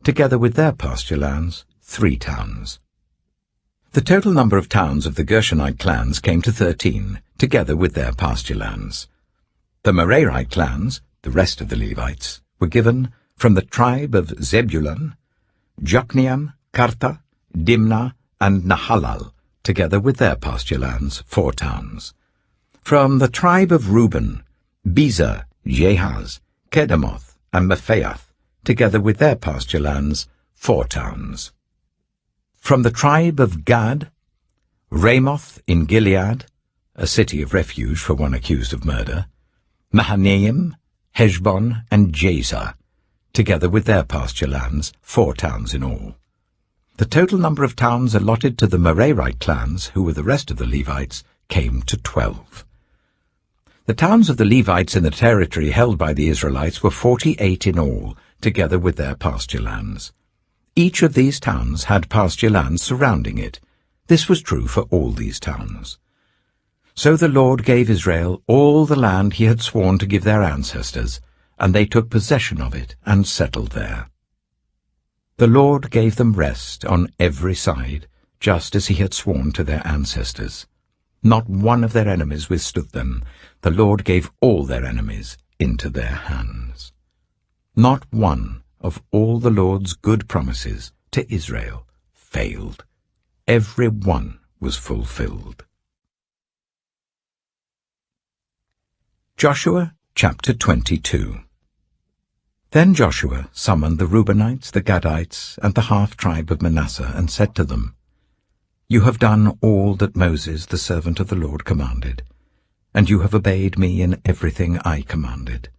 [SPEAKER 1] together with their pasture lands, 3 towns. The total number of towns of the Gershonite clans came to 13, together with their pasture lands. The Merarite clans, the rest of the Levites, were given from the tribe of Zebulun, Jokneam, Karta, Dimnah, and Nahalal, together with their pasture lands, 4 towns. From the tribe of Reuben, Bezer, Jehaz, Kedemoth, and Mephaath, together with their pasture lands, 4 towns. From the tribe of Gad, Ramoth in Gilead, a city of refuge for one accused of murder, Mahanaim, Heshbon, and Jazer, together with their pasture lands, 4 towns in all. The total number of towns allotted to the Merarite clans, who were the rest of the Levites, came to 12. The towns of the Levites in the territory held by the Israelites were 48 in all, together with their pasture lands. Each of these towns had pasture lands surrounding it. This was true for all these towns. So the Lord gave Israel all the land he had sworn to give their ancestors, and they took possession of it and settled there. The Lord gave them rest on every side, just as he had sworn to their ancestors. Not one of their enemies withstood them. The Lord gave all their enemies into their hands. Not one of all the Lord's good promises to Israel failed. Every one was fulfilled. Joshua chapter 22. Then Joshua summoned the Reubenites, the Gadites, and the half-tribe of Manasseh, and said to them, You have done all that Moses, the servant of the Lord, commanded, and you have obeyed me in everything I commanded.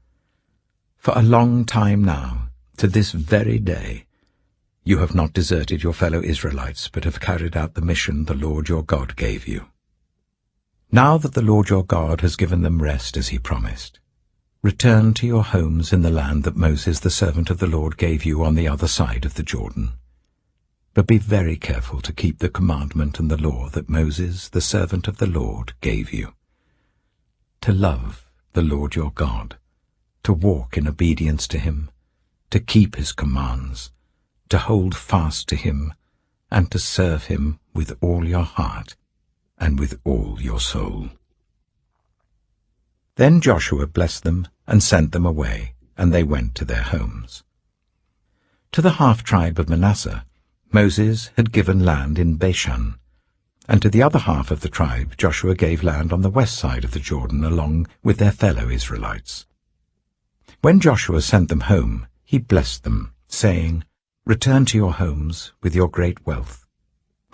[SPEAKER 1] For a long time now, to this very day, you have not deserted your fellow Israelites, but have carried out the mission the Lord your God gave you. Now that the Lord your God has given them rest as he promised, return to your homes in the land that Moses the servant of the Lord gave you on the other side of the Jordan. But be very careful to keep the commandment and the law that Moses the servant of the Lord gave you. To love the Lord your God, to walk in obedience to him, to keep his commands, to hold fast to him, and to serve him with all your heart and with all your soul. Then Joshua blessed them and sent them away, and they went to their homes. To the half-tribe of Manasseh, Moses had given land in Bashan, and to the other half of the tribe Joshua gave land on the west side of the Jordan along with their fellow Israelites. When Joshua sent them home, he blessed them, saying, Return to your homes with your great wealth,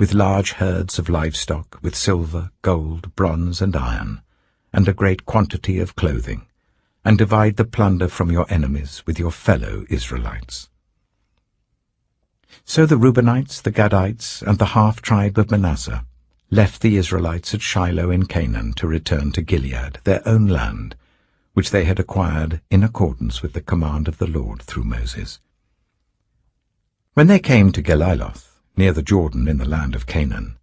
[SPEAKER 1] with large herds of livestock, with silver, gold, bronze, and iron, and a great quantity of clothing, and divide the plunder from your enemies with your fellow Israelites. So the Reubenites, the Gadites, and the half-tribe of Manasseh left the Israelites at Shiloh in Canaan to return to Gilead, their own land, which they had acquired in accordance with the command of the Lord through Moses. When they came to Geliloth, near the Jordan in the land of Canaan,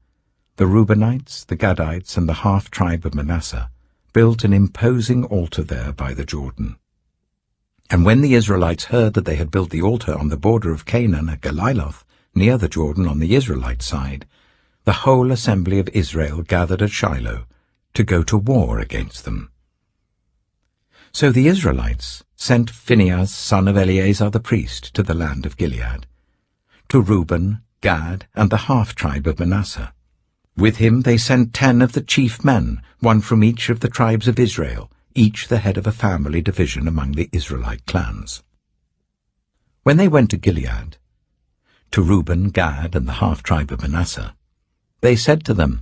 [SPEAKER 1] the Reubenites, the Gadites, and the half-tribe of Manasseh built an imposing altar there by the Jordan. And when the Israelites heard that they had built the altar on the border of Canaan at Geliloth, near the Jordan on the Israelite side, the whole assembly of Israel gathered at Shiloh to go to war against them. So the Israelites sent Phinehas, son of Eleazar the priest, to the land of Gilead, to Reuben, Gad, and the half-tribe of Manasseh. With him they sent 10 of the chief men, one from each of the tribes of Israel, each the head of a family division among the Israelite clans. When they went to Gilead, to Reuben, Gad, and the half-tribe of Manasseh, they said to them,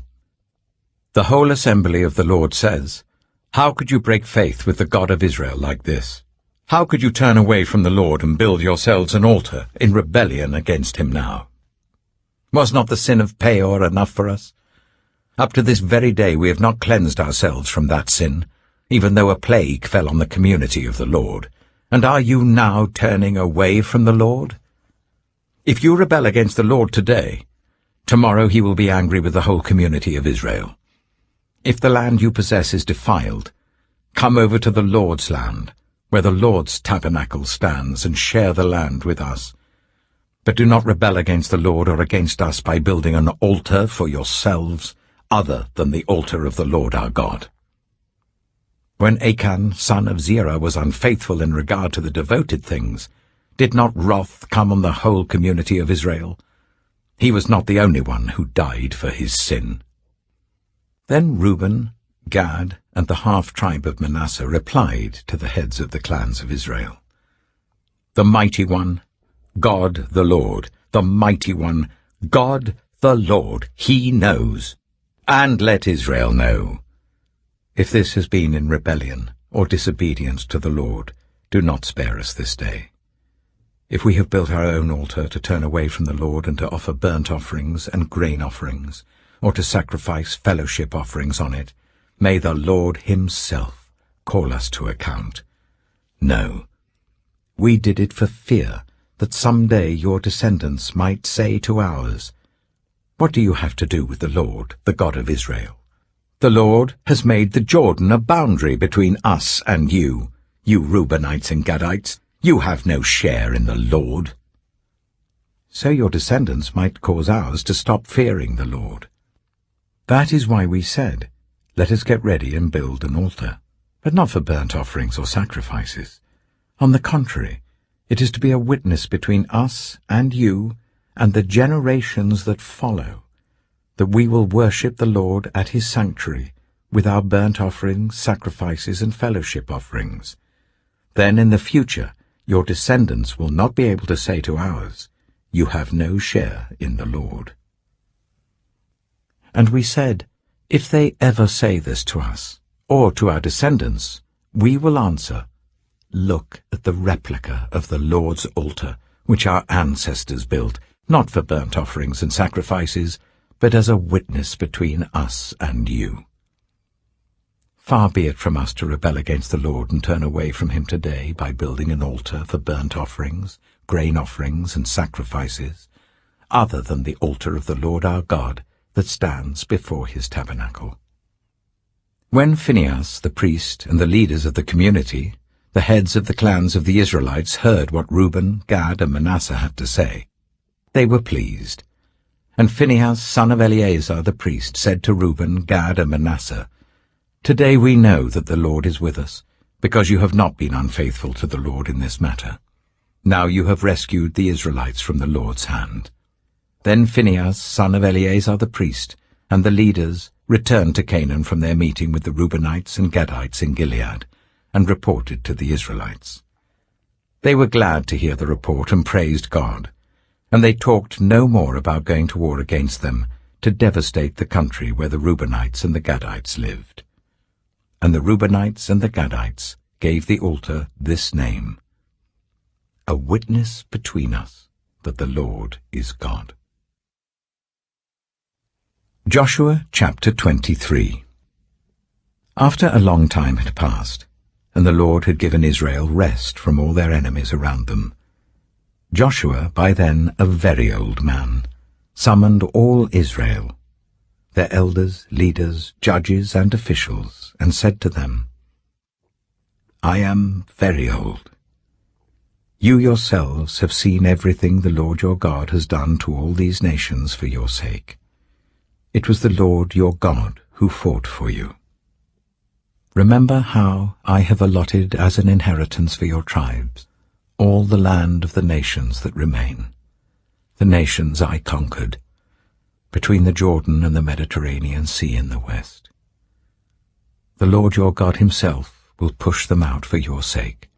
[SPEAKER 1] "The whole assembly of the Lord says, 'How could you break faith with the God of Israel like this? How could you turn away from the Lord and build yourselves an altar in rebellion against him now? Was not the sin of Peor enough for us? Up to this very day we have not cleansed ourselves from that sin, even though a plague fell on the community of the Lord. And are you now turning away from the Lord? If you rebel against the Lord today, tomorrow he will be angry with the whole community of Israel. If the land you possess is defiled, come over to the Lord's land, where the Lord's tabernacle stands, and share the land with us. But do not rebel against the Lord or against us by building an altar for yourselves, other than the altar of the Lord our God.' When Achan, son of Zerah, was unfaithful in regard to the devoted things, did not wrath come on the whole community of Israel? He was not the only one who died for his sin." Then Reuben, Gad, and the half-tribe of Manasseh replied to the heads of the clans of Israel, "The Mighty One, God the Lord, the Mighty One, God the Lord, he knows, and let Israel know. If this has been in rebellion or disobedience to the Lord, do not spare us this day. If we have built our own altar to turn away from the Lord and to offer burnt offerings and grain offerings, or to sacrifice fellowship offerings on it, may the Lord himself call us to account. No, we did it for fear that some day your descendants might say to ours, 'What do you have to do with the Lord, the God of Israel? The Lord has made the Jordan a boundary between us and you, you Reubenites and Gadites. You have no share in the Lord.' So your descendants might cause ours to stop fearing the Lord. That is why we said, 'Let us get ready and build an altar,' but not for burnt offerings or sacrifices. On the contrary, it is to be a witness between us and you and the generations that follow, that we will worship the Lord at his sanctuary with our burnt offerings, sacrifices, and fellowship offerings. Then in the future your descendants will not be able to say to ours, 'You have no share in the Lord.'" And we said, "If they ever say this to us, or to our descendants, we will answer, 'Look at the replica of the Lord's altar, which our ancestors built, not for burnt offerings and sacrifices, but as a witness between us and you.' Far be it from us to rebel against the Lord and turn away from him today by building an altar for burnt offerings, grain offerings, and sacrifices, other than the altar of the Lord our God that stands before his tabernacle." When Phinehas the priest and the leaders of the community, the heads of the clans of the Israelites, heard what Reuben, Gad, and Manasseh had to say, they were pleased. And Phinehas, son of Eleazar the priest, said to Reuben, Gad, and Manasseh, "Today we know that the Lord is with us, because you have not been unfaithful to the Lord in this matter. Now you have rescued the Israelites from the Lord's hand." Then Phinehas, son of Eleazar the priest, and the leaders returned to Canaan from their meeting with the Reubenites and Gadites in Gilead, and reported to the Israelites. They were glad to hear the report and praised God, and they talked no more about going to war against them to devastate the country where the Reubenites and the Gadites lived. And the Reubenites and the Gadites gave the altar this name: "A witness between us that the Lord is God." Joshua chapter 23. After a long time had passed, and the Lord had given Israel rest from all their enemies around them, Joshua, by then a very old man, summoned all Israel, their elders, leaders, judges, and officials, and said to them, I am very old. You yourselves have seen everything the Lord your God has done to all these nations for your sake. It was the Lord your God who fought for you. Remember how I have allotted as an inheritance for your tribes all the land of the nations that remain, the nations I conquered, between the Jordan and the Mediterranean Sea in the west. The Lord your God himself will push them out for your sake.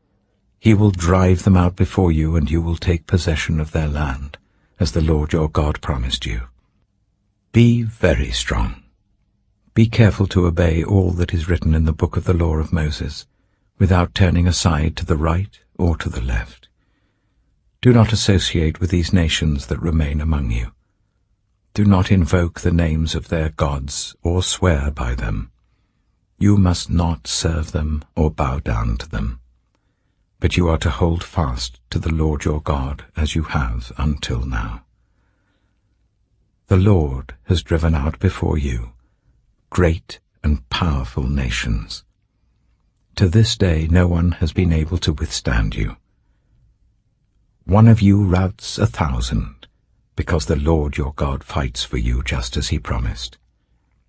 [SPEAKER 1] He will drive them out before you, and you will take possession of their land, as the Lord your God promised you. Be very strong. Be careful to obey all that is written in the book of the law of Moses, without turning aside to the right or to the left. Do not associate with these nations that remain among you. Do not invoke the names of their gods or swear by them. You must not serve them or bow down to them. But you are to hold fast to the Lord your God as you have until now. The Lord has driven out before you great and powerful nations. To this day no one has been able to withstand you. One of you routs 1,000, because the Lord your God fights for you just as he promised.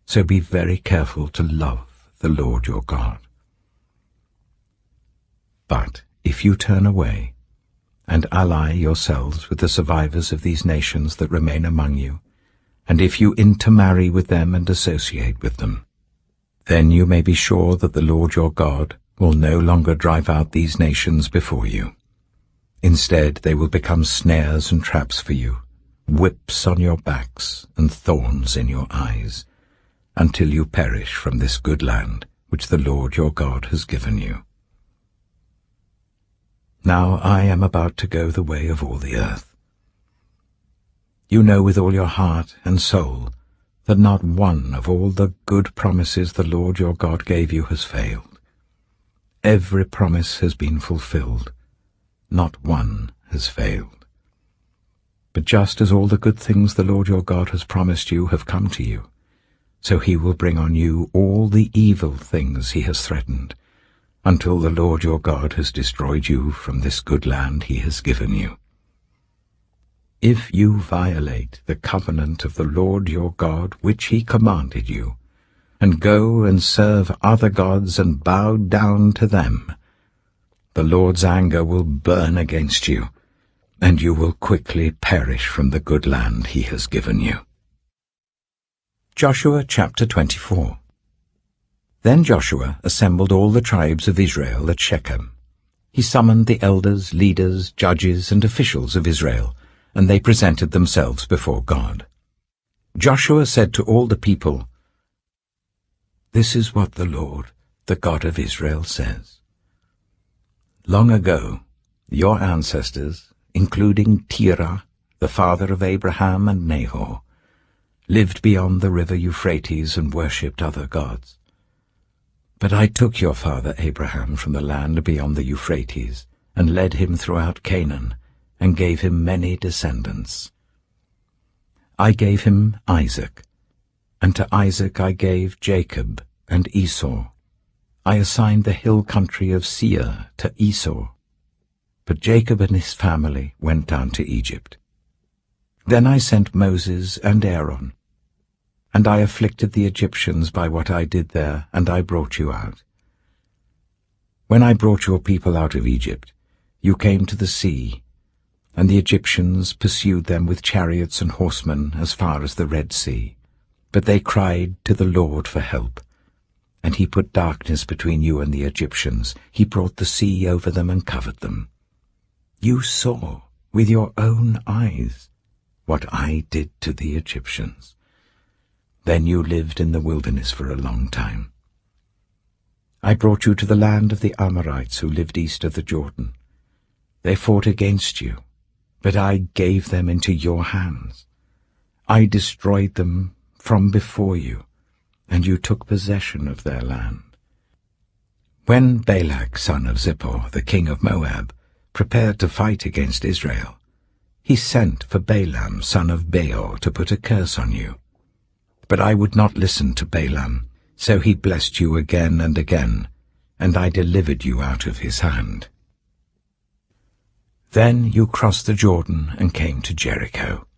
[SPEAKER 1] So be very careful to love the Lord your God. But if you turn away and ally yourselves with the survivors of these nations that remain among you, and if you intermarry with them and associate with them, then you may be sure that the Lord your God will no longer drive out these nations before you. Instead, they will become snares and traps for you, whips on your backs and thorns in your eyes, until you perish from this good land which the Lord your God has given you. Now I am about to go the way of all the earth. You know with all your heart and soul that not one of all the good promises the Lord your God gave you has failed. Every promise has been fulfilled. Not one has failed. But just as all the good things the Lord your God has promised you have come to you, so he will bring on you all the evil things he has threatened, until the Lord your God has destroyed you from this good land he has given you. If you violate the covenant of the Lord your God which he commanded you, and go and serve other gods and bow down to them, the Lord's anger will burn against you, and you will quickly perish from the good land he has given you. Joshua chapter 24. Then Joshua assembled all the tribes of Israel at Shechem. He summoned the elders, leaders, judges, and officials of Israel, and they presented themselves before God. Joshua said to all the people, This is what the Lord, the God of Israel, says. Long ago, your ancestors, including Terah, the father of Abraham and Nahor, lived beyond the river Euphrates and worshipped other gods. But I took your father Abraham from the land beyond the Euphrates and led him throughout Canaan, and gave him many descendants. I gave him Isaac, and to Isaac I gave Jacob and Esau. I assigned the hill country of Seir to Esau, but Jacob and his family went down to Egypt. Then I sent Moses and Aaron, and I afflicted the Egyptians by what I did there, and I brought you out. When I brought your people out of Egypt, you came to the sea, and the Egyptians pursued them with chariots and horsemen as far as the Red Sea. But they cried to the Lord for help, and he put darkness between you and the Egyptians. He brought the sea over them and covered them. You saw with your own eyes what I did to the Egyptians. Then you lived in the wilderness for a long time. I brought you to the land of the Amorites who lived east of the Jordan. They fought against you, but I gave them into your hands. I destroyed them from before you, and you took possession of their land. When Balak son of Zippor, the king of Moab, prepared to fight against Israel, he sent for Balaam son of Beor to put a curse on you. But I would not listen to Balaam, so he blessed you again and again, and I delivered you out of his hand. Then you crossed the Jordan and came to Jericho.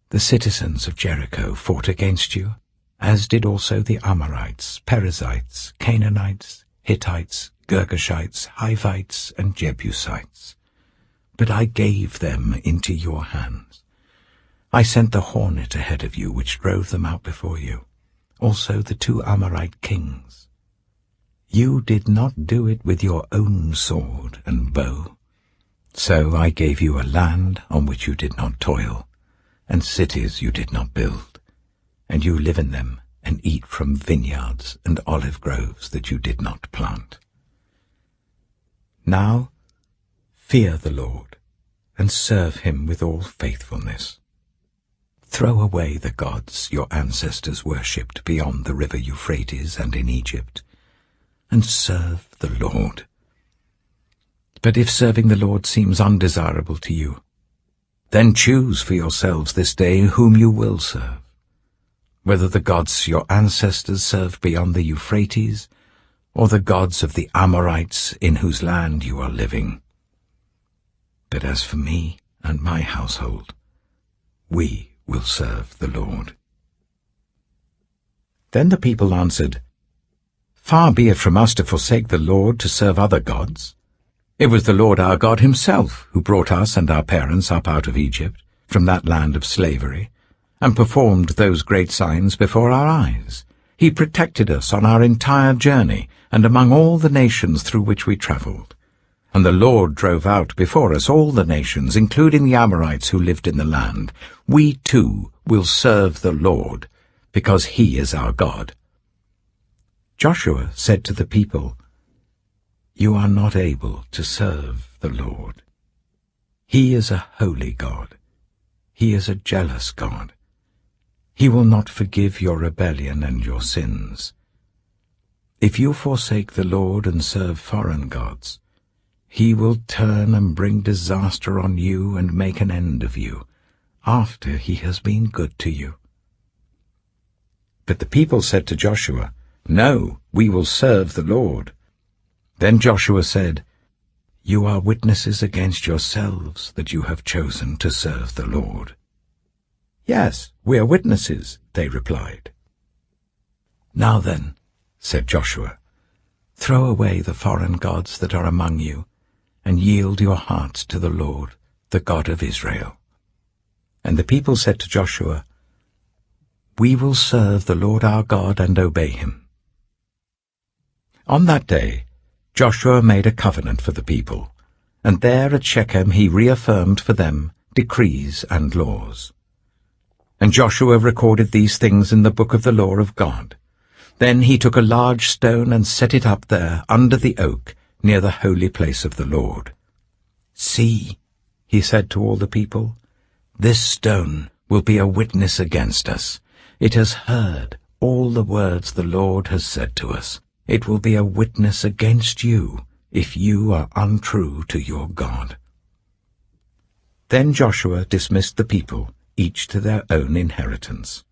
[SPEAKER 1] The citizens of Jericho fought against you, as did also the Amorites, Perizzites, Canaanites, Hittites, Girgashites, Hivites, and Jebusites. But I gave them into your hands. I sent the hornet ahead of you, which drove them out before you, also the 2 Amorite kings. You did not do it with your own sword and bow. So I gave you a land on which you did not toil, and cities you did not build, and you live in them and eat from vineyards and olive groves that you did not plant. Now fear the Lord, and serve him with all faithfulness. Throw away the gods your ancestors worshipped beyond the river Euphrates and in Egypt, and serve the Lord. But if serving the Lord seems undesirable to you, then choose for yourselves this day whom you will serve, whether the gods your ancestors served beyond the Euphrates, or the gods of the Amorites in whose land you are living. But as for me and my household, we will serve the Lord." Then the people answered, "Far be it from us to forsake the Lord to serve other gods. It was the Lord our God himself who brought us and our parents up out of Egypt, from that land of slavery, and performed those great signs before our eyes. He protected us on our entire journey and among all the nations through which we traveled. And the Lord drove out before us all the nations, including the Amorites who lived in the land. We too will serve the Lord, because he is our God." Joshua said to the people, "You are not able to serve the Lord. He is a holy God. He is a jealous God. He will not forgive your rebellion and your sins. If you forsake the Lord and serve foreign gods, he will turn and bring disaster on you and make an end of you, after he has been good to you." But the people said to Joshua, "No, we will serve the Lord." Then Joshua said, "You are witnesses against yourselves that you have chosen to serve the Lord." "Yes, we are witnesses," they replied. "Now then," said Joshua, "throw away the foreign gods that are among you, and yield your hearts to the Lord, the God of Israel." And the people said to Joshua, "We will serve the Lord our God and obey him." On that day Joshua made a covenant for the people, and there at Shechem he reaffirmed for them decrees and laws. And Joshua recorded these things in the book of the law of God. Then he took a large stone and set it up there under the oak near the holy place of the Lord. "See," he said to all the people, "this stone will be a witness against us. It has heard all the words the Lord has said to us. It will be a witness against you if you are untrue to your God." Then Joshua dismissed the people, each to their own inheritance.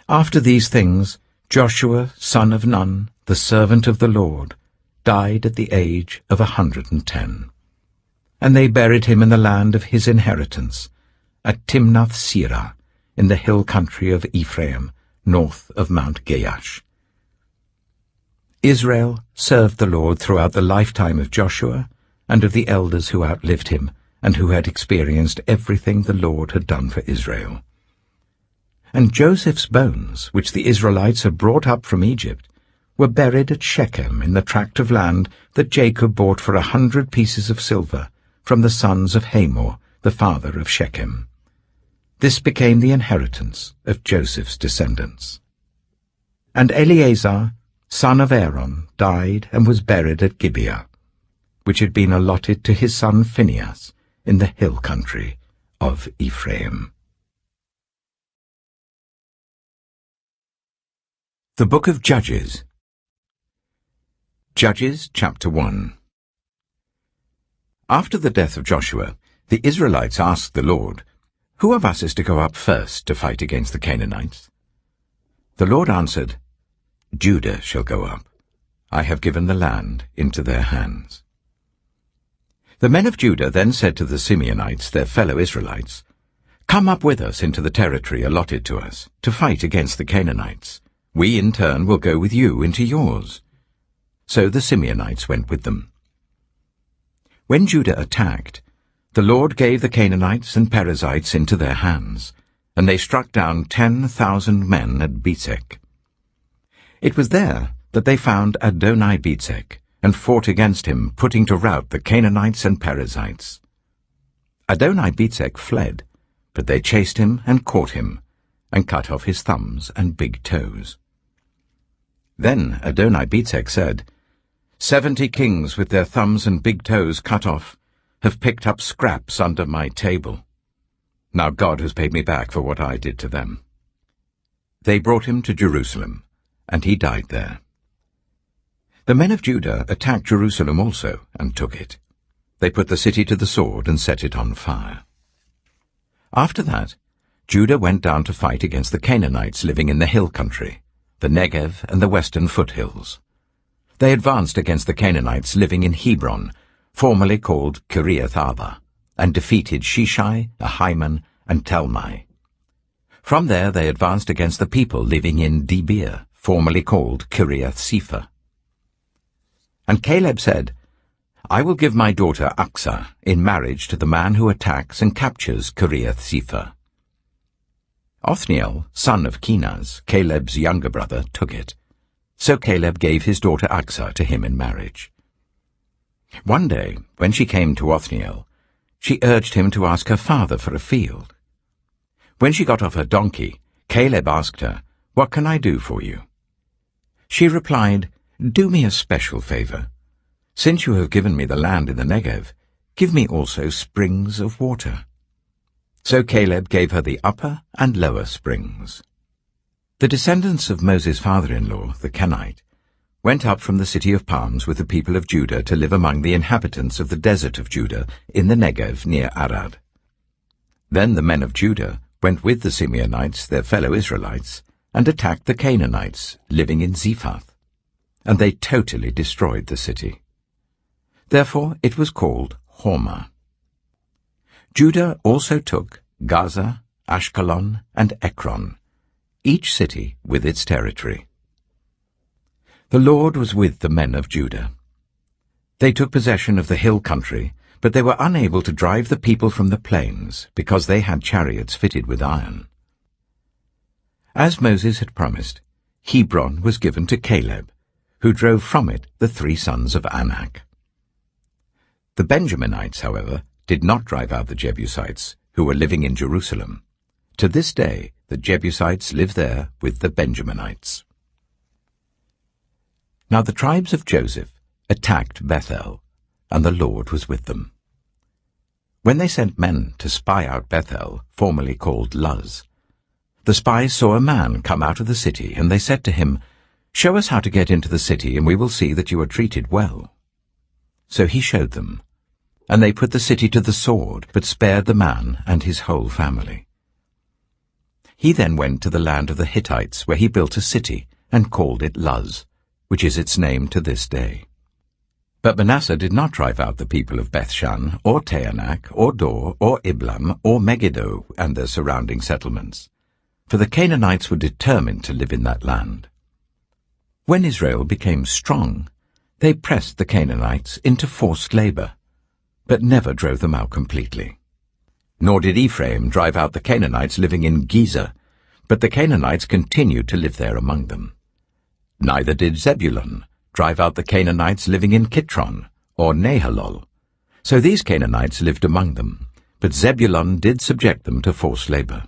[SPEAKER 1] After these things, Joshua, son of Nun, the servant of the Lord, died at the age of 110. And they buried him in the land of his inheritance, at Timnath-Serah, in the hill country of Ephraim, north of Mount Gaash. Israel served the Lord throughout the lifetime of Joshua and of the elders who outlived him and who had experienced everything the Lord had done for Israel. And Joseph's bones, which the Israelites had brought up from Egypt, were buried at Shechem in the tract of land that Jacob bought for 100 pieces of silver from the sons of Hamor, the father of Shechem. This became the inheritance of Joseph's descendants. And Eleazar, son of Aaron, died and was buried at Gibeah, which had been allotted to his son Phinehas in the hill country of Ephraim. The Book of Judges. Judges chapter 1. After the death of Joshua, the Israelites asked the Lord, "Who of us is to go up first to fight against the Canaanites?" The Lord answered, "Judah shall go up. I have given the land into their hands." The men of Judah then said to the Simeonites, their fellow Israelites, "Come up with us into the territory allotted to us, to fight against the Canaanites. We in turn will go with you into yours." So the Simeonites went with them. When Judah attacked, the Lord gave the Canaanites and Perizzites into their hands, and they struck down 10,000 men at Bezek. It was there that they found Adoni-Bezek, and fought against him, putting to rout the Canaanites and Perizzites. Adoni-Bezek fled, but they chased him and caught him, and cut off his thumbs and big toes. Then Adoni-Bezek said, 70 kings with their thumbs and big toes cut off have picked up scraps under my table. Now God has paid me back for what I did to them. They brought him to Jerusalem, and he died there. The men of Judah attacked Jerusalem also, and took it. They put the city to the sword and set it on fire. After that, Judah went down to fight against the Canaanites living in the hill country, the Negev and the western foothills. They advanced against the Canaanites living in Hebron, formerly called Kiriath-Arba, and defeated Sheshai, Ahiman, and Talmai. From there they advanced against the people living in Debir, formerly called Kiriath-Sepher. And Caleb said, "I will give my daughter Achsah in marriage to the man who attacks and captures Kiriath-Sepher." Othniel, son of Kenaz, Caleb's younger brother, took it. So Caleb gave his daughter Achsah to him in marriage. One day, when she came to Othniel, she urged him to ask her father for a field. When she got off her donkey, Caleb asked her, "What can I do for you?" She replied, "Do me a special favor. Since you have given me the land in the Negev, give me also springs of water." So Caleb gave her the upper and lower springs. The descendants of Moses' father-in-law, the Kenite, went up from the city of palms with the people of Judah to live among the inhabitants of the desert of Judah in the Negev near Arad. Then the men of Judah went with the Simeonites, their fellow Israelites, and attacked the Canaanites living in Zephath, and they totally destroyed the city. Therefore it was called Hormah. Judah also took Gaza, Ashkelon, and Ekron, each city with its territory. The Lord was with the men of Judah. They took possession of the hill country, but they were unable to drive the people from the plains, because they had chariots fitted with iron. As Moses had promised, Hebron was given to Caleb, who drove from it the 3 sons of Anak. The Benjaminites, however, did not drive out the Jebusites, who were living in Jerusalem. To this day, the Jebusites live there with the Benjaminites. Now the tribes of Joseph attacked Bethel, and the Lord was with them. When they sent men to spy out Bethel, formerly called Luz, the spies saw a man come out of the city, and they said to him, "Show us how to get into the city, and we will see that you are treated well." So he showed them, and they put the city to the sword, but spared the man and his whole family. He then went to the land of the Hittites, where he built a city, and called it Luz, which is its name to this day. But Manasseh did not drive out the people of Bethshan, or Taanach, or Dor, or Iblam, or Megiddo, and their surrounding settlements, for the Canaanites were determined to live in that land. When Israel became strong, they pressed the Canaanites into forced labor, but never drove them out completely. Nor did Ephraim drive out the Canaanites living in Gezer, but the Canaanites continued to live there among them. Neither did Zebulun drive out the Canaanites living in Kitron, or Nahalol. So these Canaanites lived among them, but Zebulun did subject them to forced labor.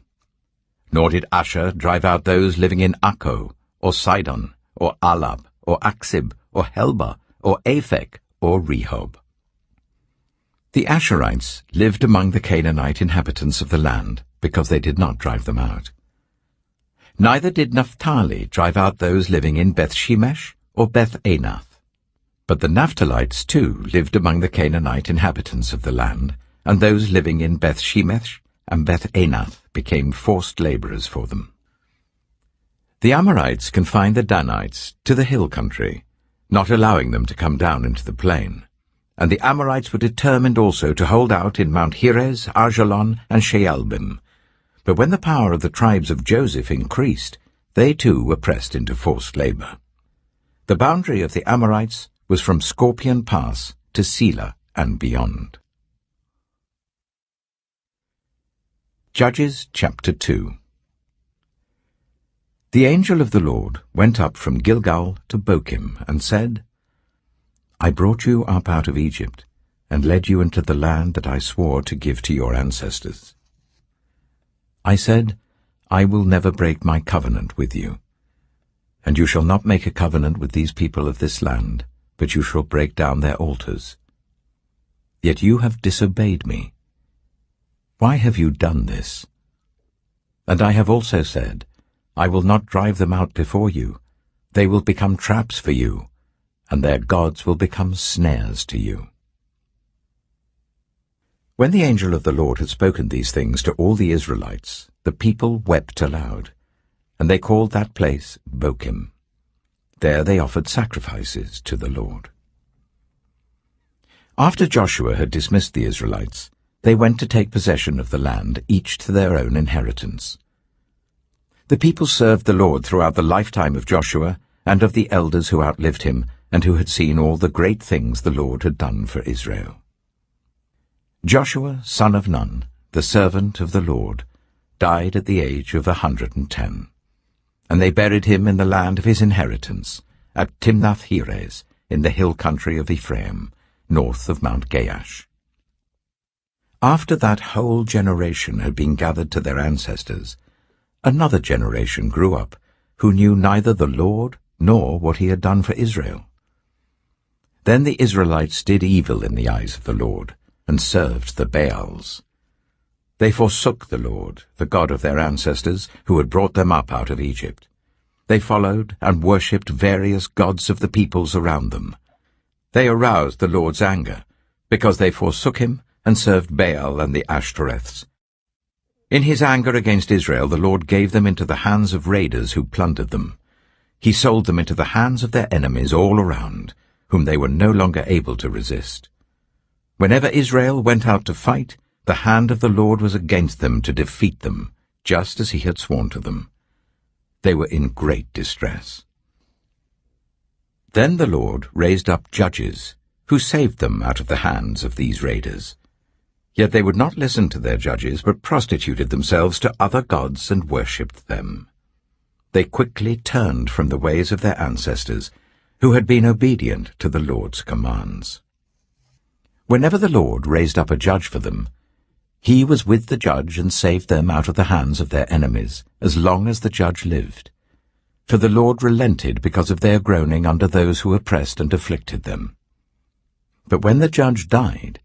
[SPEAKER 1] Nor did Asher drive out those living in Akko, or Sidon, or Alab, or Aksib, or Helba, or Aphek, or Rehob. The Asherites lived among the Canaanite inhabitants of the land, because they did not drive them out. Neither did Naphtali drive out those living in Beth-shemesh or Beth-anath. But the Naphtalites too lived among the Canaanite inhabitants of the land, and those living in Beth-shemesh and Beth-anath became forced laborers for them. The Amorites confined the Danites to the hill country, not allowing them to come down into the plain. And the Amorites were determined also to hold out in Mount Heres, Ajalon, and Shaalbim. But when the power of the tribes of Joseph increased, they too were pressed into forced labor. The boundary of the Amorites was from Scorpion Pass to Selah and beyond. Judges chapter 2. The angel of the Lord went up from Gilgal to Bochim and said, I brought you up out of Egypt, and led you into the land that I swore to give to your ancestors. I said, I will never break my covenant with you. And you shall not make a covenant with these people of this land, but you shall break down their altars. Yet you have disobeyed me. Why have you done this? And I have also said, I will not drive them out before you. They will become traps for you, and their gods will become snares to you. When the angel of the Lord had spoken these things to all the Israelites, the people wept aloud, and they called that place Bochim. There they offered sacrifices to the Lord. After Joshua had dismissed the Israelites, they went to take possession of the land, each to their own inheritance. The people served the Lord throughout the lifetime of Joshua and of the elders who outlived him, and who had seen all the great things the Lord had done for Israel. Joshua, son of Nun, the servant of the Lord, died at the age of 110, and they buried him in the land of his inheritance, at Timnath-Heres, in the hill country of Ephraim, north of Mount Gaash. After that whole generation had been gathered to their ancestors, another generation grew up, who knew neither the Lord nor what he had done for Israel. Then the Israelites did evil in the eyes of the Lord, and served the Baals. They forsook the Lord, the God of their ancestors, who had brought them up out of Egypt. They followed and worshipped various gods of the peoples around them. They aroused the Lord's anger, because they forsook him and served Baal and the Ashtoreths. In his anger against Israel, the Lord gave them into the hands of raiders who plundered them. He sold them into the hands of their enemies all around, whom they were no longer able to resist. Whenever Israel went out to fight, the hand of the Lord was against them to defeat them, just as he had sworn to them. They were in great distress. Then the Lord raised up judges, who saved them out of the hands of these raiders. Yet they would not listen to their judges, but prostituted themselves to other gods and worshipped them. They quickly turned from the ways of their ancestors, who had been obedient to the Lord's commands. Whenever the Lord raised up a judge for them, he was with the judge and saved them out of the hands of their enemies, as long as the judge lived. For the Lord relented because of their groaning under those who oppressed and afflicted them. But when the judge died,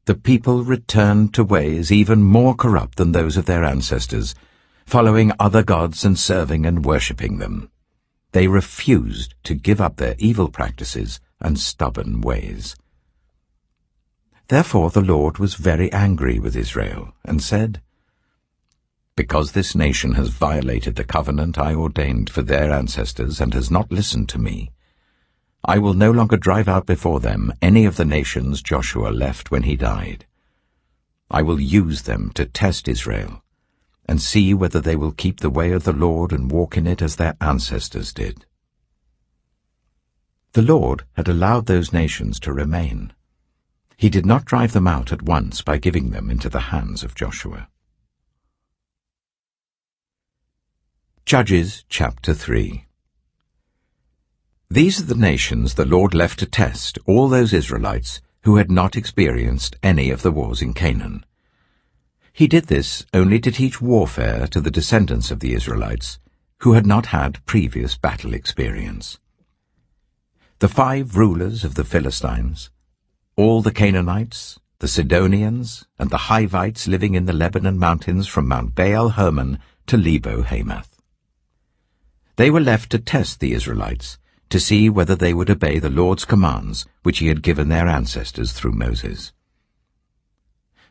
[SPEAKER 1] the people returned to ways even more corrupt than those of their ancestors, following other gods and serving and worshipping them. They refused to give up their evil practices and stubborn ways. Therefore the Lord was very angry with Israel, and said, Because this nation has violated the covenant I ordained for their ancestors and has not listened to me, I will no longer drive out before them any of the nations Joshua left when he died. I will use them to test Israel, and see whether they will keep the way of the Lord and walk in it as their ancestors did. The Lord had allowed those nations to remain. He did not drive them out at once by giving them into the hands of Joshua. Judges chapter 3. These are the nations the Lord left to test all those Israelites who had not experienced any of the wars in Canaan. He did this only to teach warfare to the descendants of the Israelites who had not had previous battle experience. The 5 rulers of the Philistines, all the Canaanites, the Sidonians, and the Hivites living in the Lebanon mountains from Mount Baal Hermon to Lebo Hamath. They were left to test the Israelites, to see whether they would obey the Lord's commands which he had given their ancestors through Moses.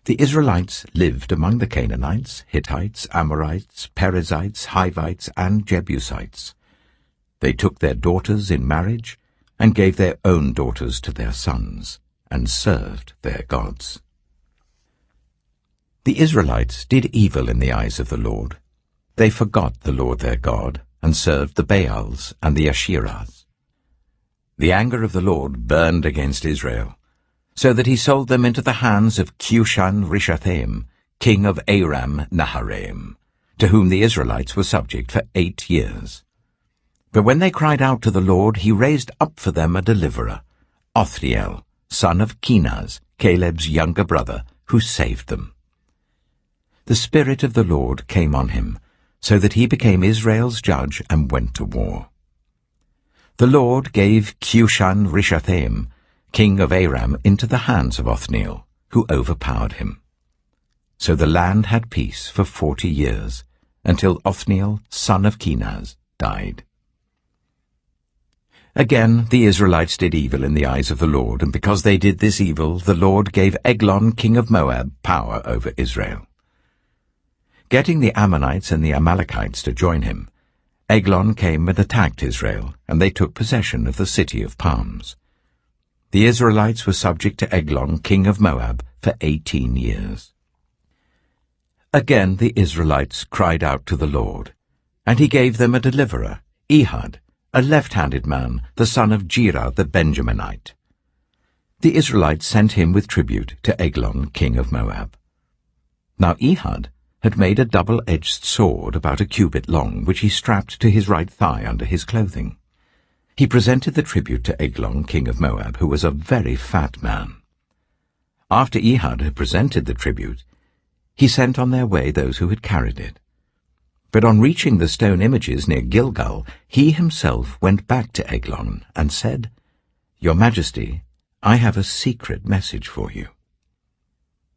[SPEAKER 1] The Israelites lived among the Canaanites, Hittites, Amorites, Perizzites, Hivites, and Jebusites. They took their daughters in marriage and gave their own daughters to their sons, and served their gods. The Israelites did evil in the eyes of the Lord. They forgot the Lord their God, and served the Baals and the Asherahs. The anger of the Lord burned against Israel, so that he sold them into the hands of Cushan-Rishathaim, king of Aram-Naharaim, to whom the Israelites were subject for 8 years. But when they cried out to the Lord, he raised up for them a deliverer, Othniel, son of Kenaz, Caleb's younger brother, who saved them. The Spirit of the Lord came on him, so that he became Israel's judge and went to war. The Lord gave Cushan-Rishathaim, king of Aram, into the hands of Othniel, who overpowered him. So the land had peace for 40 years, until Othniel, son of Kenaz, died. Again the Israelites did evil in the eyes of the Lord, and because they did this evil, the Lord gave Eglon, king of Moab, power over Israel. Getting the Ammonites and the Amalekites to join him, Eglon came and attacked Israel, and they took possession of the city of palms. The Israelites were subject to Eglon, king of Moab, for 18 years. Again the Israelites cried out to the Lord, and he gave them a deliverer, Ehud, a left-handed man, the son of Gera the Benjaminite. The Israelites sent him with tribute to Eglon, king of Moab. Now Ehud had made a double-edged sword about a cubit long, which he strapped to his right thigh under his clothing. He presented the tribute to Eglon, king of Moab, who was a very fat man. After Ehud had presented the tribute, he sent on their way those who had carried it. But on reaching the stone images near Gilgal, he himself went back to Eglon and said, "Your Majesty, I have a secret message for you."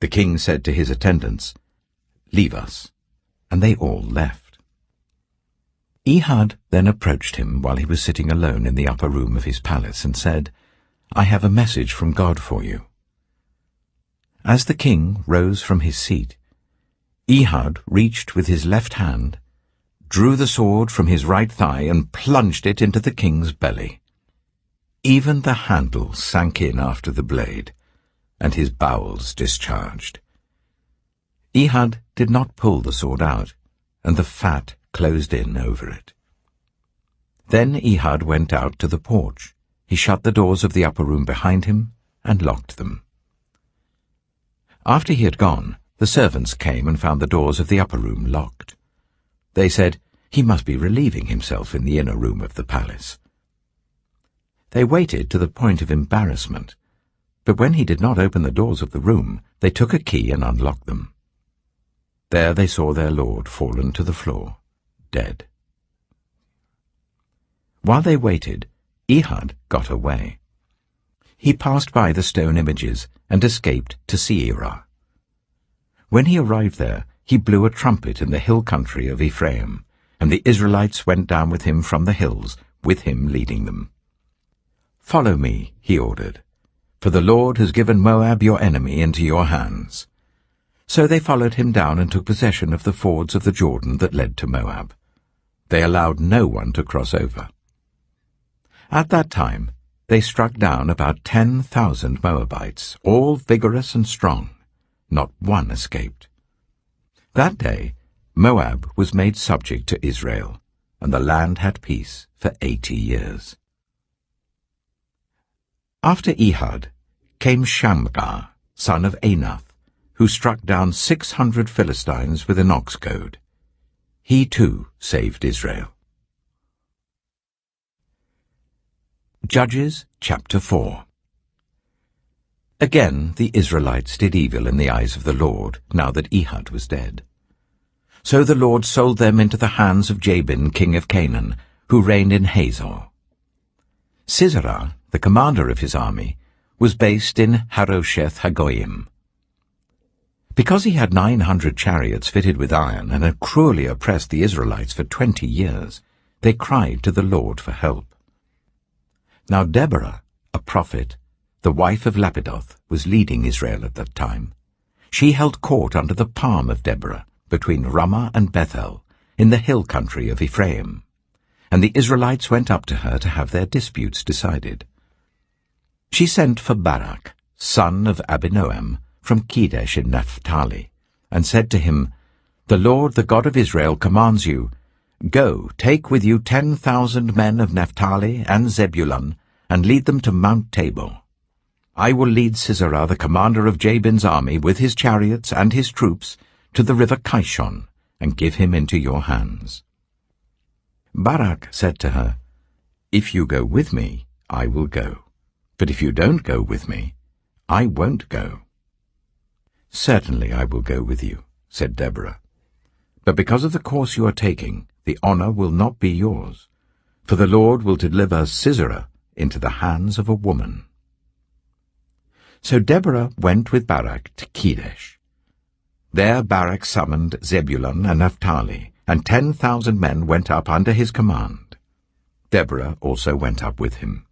[SPEAKER 1] The king said to his attendants, "Leave us," and they all left. Ehud then approached him while he was sitting alone in the upper room of his palace and said, "I have a message from God for you." As the king rose from his seat, Ehud reached with his left hand, drew the sword from his right thigh and plunged it into the king's belly. Even the handle sank in after the blade, and his bowels discharged. Ehud did not pull the sword out, and the fat closed in over it. Then Ehud went out to the porch. He shut the doors of the upper room behind him and locked them. After he had gone, the servants came and found the doors of the upper room locked. They said, "He must be relieving himself in the inner room of the palace." They waited to the point of embarrassment, but when he did not open the doors of the room, they took a key and unlocked them. There they saw their lord fallen to the floor, dead. While they waited, Ehud got away. He passed by the stone images and escaped to Seirah. When he arrived there, he blew a trumpet in the hill country of Ephraim, and the Israelites went down with him from the hills, with him leading them. "Follow me," he ordered, "for the Lord has given Moab your enemy into your hands." So they followed him down and took possession of the fords of the Jordan that led to Moab. They allowed no one to cross over. At that time they struck down about 10,000 Moabites, all vigorous and strong. Not one escaped. That day Moab was made subject to Israel, and the land had peace for 80 years. After Ehud came Shamgar, son of Anath, who struck down 600 Philistines with an ox goad. He too saved Israel. Judges chapter 4. Again the Israelites did evil in the eyes of the Lord, now that Ehud was dead. So the Lord sold them into the hands of Jabin, king of Canaan, who reigned in Hazor. Sisera, the commander of his army, was based in Harosheth Hagoyim. Because he had 900 chariots fitted with iron and had cruelly oppressed the Israelites for 20 years, they cried to the Lord for help. Now Deborah, a prophet, the wife of Lapidoth, was leading Israel at that time. She held court under the palm of Deborah, between Ramah and Bethel, in the hill country of Ephraim. And the Israelites went up to her to have their disputes decided. She sent for Barak, son of Abinoam, from Kedesh in Naphtali, and said to him, "The Lord, the God of Israel, commands you, Go, take with you 10,000 men of Naphtali and Zebulun, and lead them to Mount Tabor. I will lead Sisera, the commander of Jabin's army, with his chariots and his troops, to the river Kishon, and give him into your hands." Barak said to her, "If you go with me, I will go. But if you don't go with me, I won't go." "Certainly I will go with you," said Deborah. "But because of the course you are taking, the honor will not be yours, for the Lord will deliver Sisera into the hands of a woman." So Deborah went with Barak to Kedesh. There Barak summoned Zebulun and Naphtali, and 10,000 men went up under his command. Deborah also went up with him.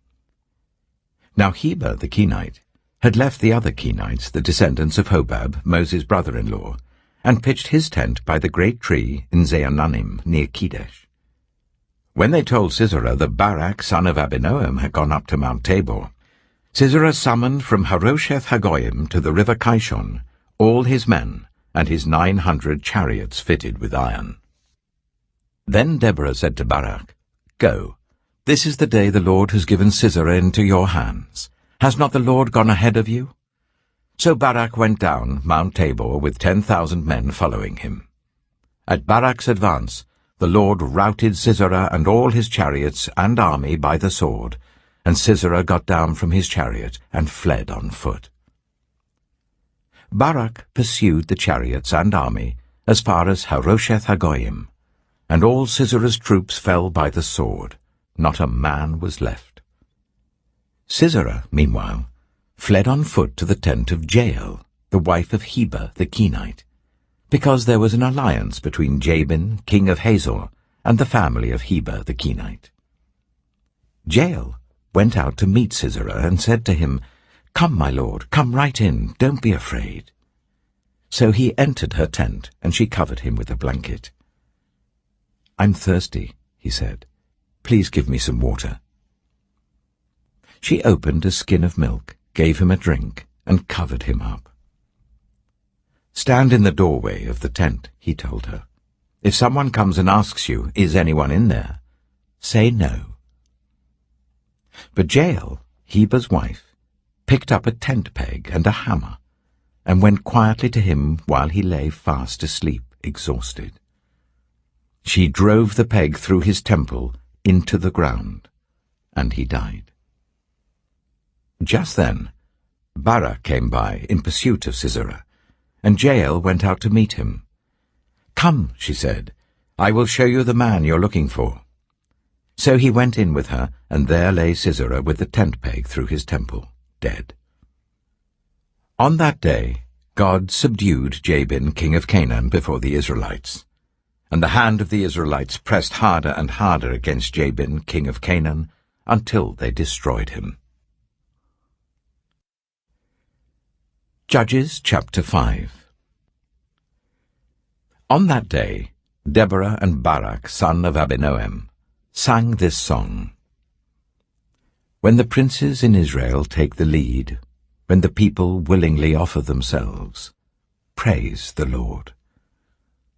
[SPEAKER 1] Now Heber the Kenite had left the other Kenites, the descendants of Hobab, Moses' brother-in-law, and pitched his tent by the great tree in Zaanannim near Kedesh. When they told Sisera that Barak, son of Abinoam, had gone up to Mount Tabor, Sisera summoned from Harosheth-Hagoyim to the river Kishon all his men and his 900 chariots fitted with iron. Then Deborah said to Barak, "Go, this is the day the Lord has given Sisera into your hands. Has not the Lord gone ahead of you?" So Barak went down Mount Tabor with 10,000 men following him. At Barak's advance, the Lord routed Sisera and all his chariots and army by the sword, and Sisera got down from his chariot and fled on foot. Barak pursued the chariots and army as far as Harosheth-Hagoyim, and all Sisera's troops fell by the sword. Not a man was left. Sisera, meanwhile, fled on foot to the tent of Jael, the wife of Heber the Kenite, because there was an alliance between Jabin, king of Hazor, and the family of Heber the Kenite. Jael went out to meet Sisera and said to him, "Come, my lord, come right in, don't be afraid." So he entered her tent, and she covered him with a blanket. "I'm thirsty," he said. "Please give me some water." She opened a skin of milk, gave him a drink, and covered him up. "Stand in the doorway of the tent," he told her. "If someone comes and asks you, 'Is anyone in there?' say no." But Jael, Heber's wife, picked up a tent peg and a hammer, and went quietly to him while he lay fast asleep, exhausted. She drove the peg through his temple into the ground, and he died. Just then, Barak came by in pursuit of Sisera, and Jael went out to meet him. "Come," she said, "I will show you the man you're looking for." So he went in with her, and there lay Sisera with the tent peg through his temple, dead. On that day God subdued Jabin, king of Canaan, before the Israelites. And the hand of the Israelites pressed harder and harder against Jabin, king of Canaan, until they destroyed him. Judges chapter 5. On that day Deborah and Barak, son of Abinoam, sang this song. When the princes in Israel take the lead, when the people willingly offer themselves, praise the Lord.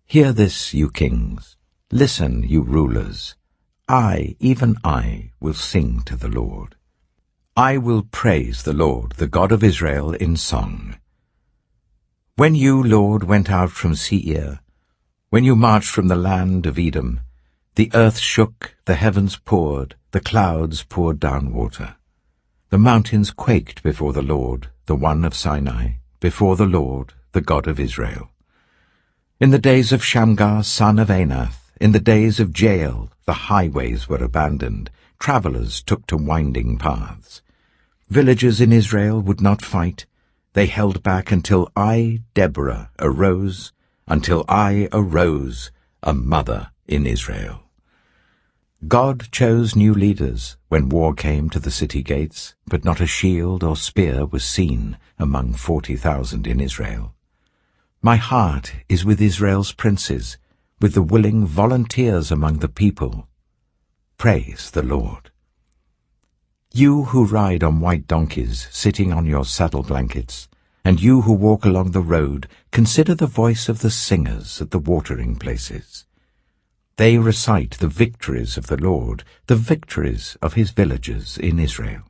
[SPEAKER 1] Hear this, you kings. Listen, you rulers. I, even I, will sing to the Lord. I will praise the Lord, the God of Israel, in song. When you, Lord, went out from Seir, when you marched from the land of Edom, the earth shook, the heavens poured, the clouds poured down water. The mountains quaked before the Lord, the one of Sinai, before the Lord, the God of Israel. In the days of Shamgar, son of Anath, in the days of Jael, the highways were abandoned, travelers took to winding paths. Villagers in Israel would not fight. They held back until I, Deborah, arose, until I arose, a mother in Israel. God chose new leaders when war came to the city gates, but not a shield or spear was seen among 40,000 in Israel. My heart is with Israel's princes, with the willing volunteers among the people. Praise the Lord. You who ride on white donkeys, sitting on your saddle blankets, and you who walk along the road, consider the voice of the singers at the watering places. They recite the victories of the Lord, the victories of his villages in Israel.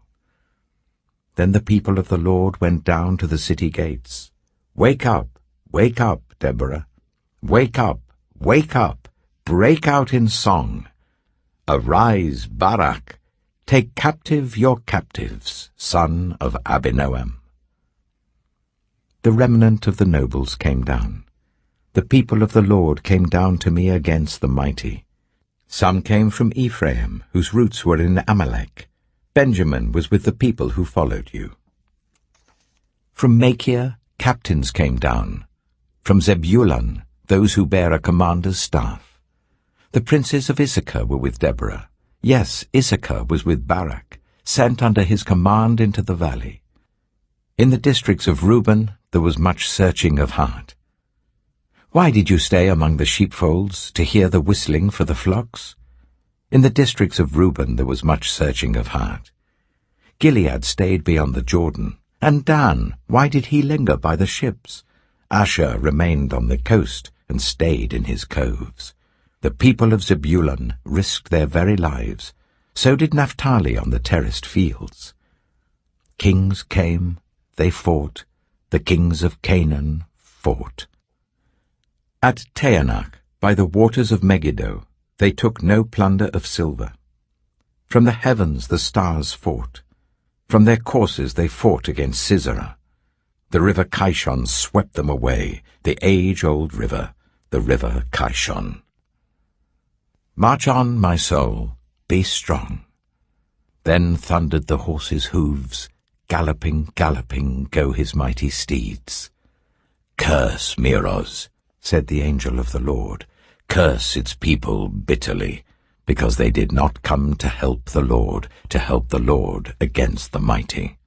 [SPEAKER 1] Then the people of the Lord went down to the city gates. Wake up, Deborah. Wake up, break out in song. Arise, Barak, take captive your captives, son of Abinoam. The remnant of the nobles came down. The people of the Lord came down to me against the mighty. Some came from Ephraim, whose roots were in Amalek. Benjamin was with the people who followed you. From Machir, captains came down. From Zebulun, those who bear a commander's staff. The princes of Issachar were with Deborah. Yes, Issachar was with Barak, sent under his command into the valley. In the districts of Reuben there was much searching of heart. Why did you stay among the sheepfolds to hear the whistling for the flocks? In the districts of Reuben there was much searching of heart. Gilead stayed beyond the Jordan. And Dan, why did he linger by the ships? Asher remained on the coast and stayed in his coves. The people of Zebulun risked their very lives. So did Naphtali on the terraced fields. Kings came, they fought. The kings of Canaan fought. At Taanach, by the waters of Megiddo, they took no plunder of silver. From the heavens the stars fought. From their courses they fought against Sisera. The river Kishon swept them away, the age-old river, the river Kishon. March on, my soul, be strong. Then thundered the horses' hooves, galloping, galloping go his mighty steeds. Curse Meroz, said the angel of the Lord, curse its people bitterly, because they did not come to help the Lord against the mighty.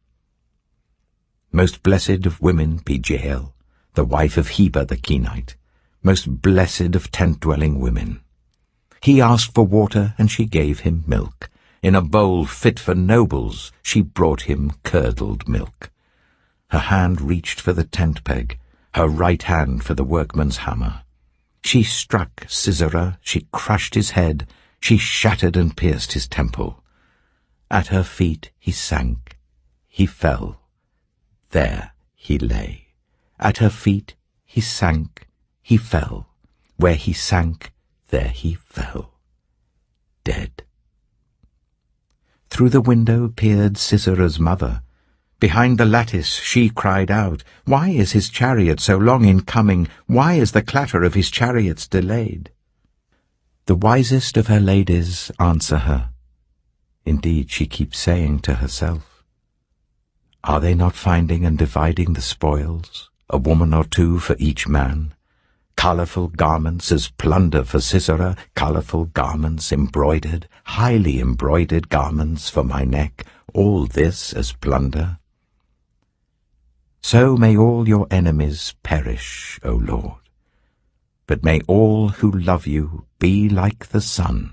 [SPEAKER 1] Most blessed of women be Jael, the wife of Heber the Kenite, most blessed of tent-dwelling women. He asked for water, and she gave him milk. In a bowl fit for nobles she brought him curdled milk. Her hand reached for the tent peg, her right hand for the workman's hammer. She struck Sisera, she crushed his head, she shattered and pierced his temple. At her feet he sank, he fell. There he lay. At her feet he sank, he fell. Where he sank, there he fell. Dead. Through the window peered Sisera's mother. Behind the lattice she cried out, "Why is his chariot so long in coming? Why is the clatter of his chariots delayed?" The wisest of her ladies answer her. Indeed, she keeps saying to herself, "Are they not finding and dividing the spoils, a woman or two for each man? Colourful garments as plunder for Sisera, colourful garments embroidered, highly embroidered garments for my neck, all this as plunder." So may all your enemies perish, O Lord, but may all who love you be like the sun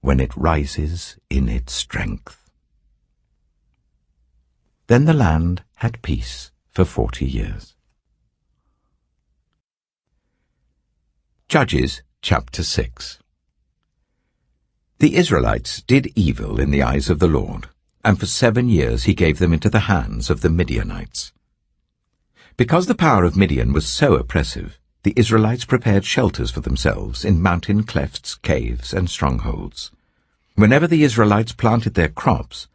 [SPEAKER 1] when it rises in its strength. Then the land had peace for 40 years. Judges chapter 6. The Israelites did evil in the eyes of the Lord, and for 7 years he gave them into the hands of the Midianites. Because the power of Midian was so oppressive, the Israelites prepared shelters for themselves in mountain clefts, caves, and strongholds. Whenever the Israelites planted their crops,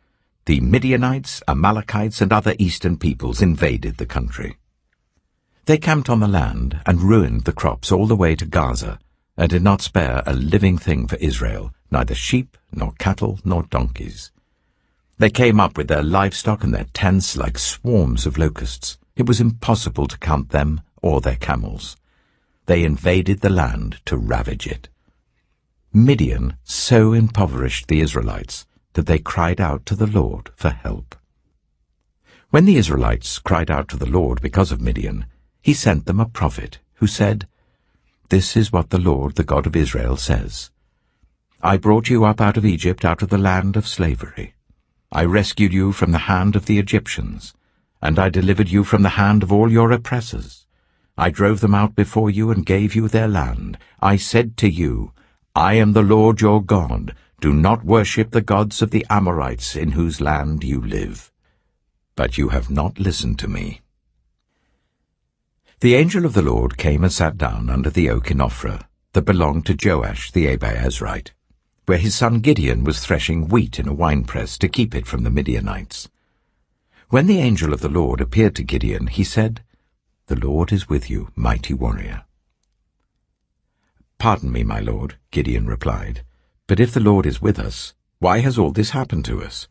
[SPEAKER 1] the Midianites, Amalekites, and other eastern peoples invaded the country. They camped on the land and ruined the crops all the way to Gaza, and did not spare a living thing for Israel, neither sheep, nor cattle, nor donkeys. They came up with their livestock and their tents like swarms of locusts. It was impossible to count them or their camels. They invaded the land to ravage it. Midian so impoverished the Israelites that they cried out to the Lord for help. When the Israelites cried out to the Lord because of Midian, he sent them a prophet who said, "This is what the Lord, the God of Israel, says. I brought you up out of Egypt, out of the land of slavery. I rescued you from the hand of the Egyptians, and I delivered you from the hand of all your oppressors. I drove them out before you and gave you their land. I said to you, I am the Lord your God. Do not worship the gods of the Amorites in whose land you live. But you have not listened to me." The angel of the Lord came and sat down under the oak in Ophrah that belonged to Joash the Abiezrite, where his son Gideon was threshing wheat in a winepress to keep it from the Midianites. When the angel of the Lord appeared to Gideon, he said, "The Lord is with you, mighty warrior." "Pardon me, my lord," Gideon replied, "but if the Lord is with us, why has all this happened to us?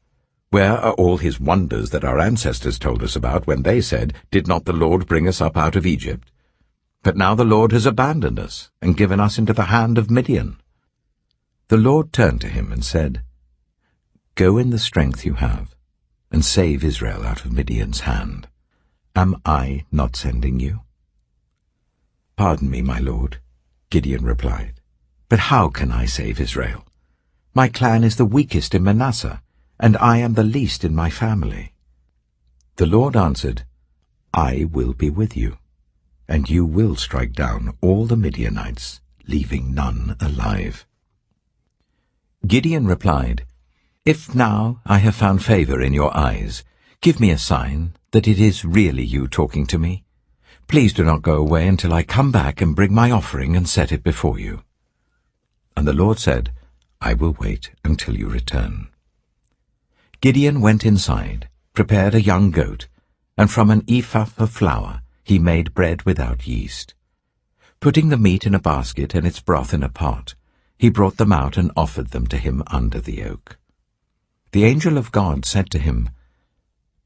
[SPEAKER 1] Where are all his wonders that our ancestors told us about when they said, 'Did not the Lord bring us up out of Egypt?' But now the Lord has abandoned us and given us into the hand of Midian." The Lord turned to him and said, "Go in the strength you have, and save Israel out of Midian's hand. Am I not sending you?" "Pardon me, my lord," Gideon replied, "but how can I save Israel? My clan is the weakest in Manasseh, and I am the least in my family." The Lord answered, "I will be with you, and you will strike down all the Midianites, leaving none alive." Gideon replied, "If now I have found favor in your eyes, give me a sign that it is really you talking to me. Please do not go away until I come back and bring my offering and set it before you." And the Lord said, "I will wait until you return." Gideon went inside, prepared a young goat, and from an ephah of flour he made bread without yeast. Putting the meat in a basket and its broth in a pot, he brought them out and offered them to him under the oak. The angel of God said to him,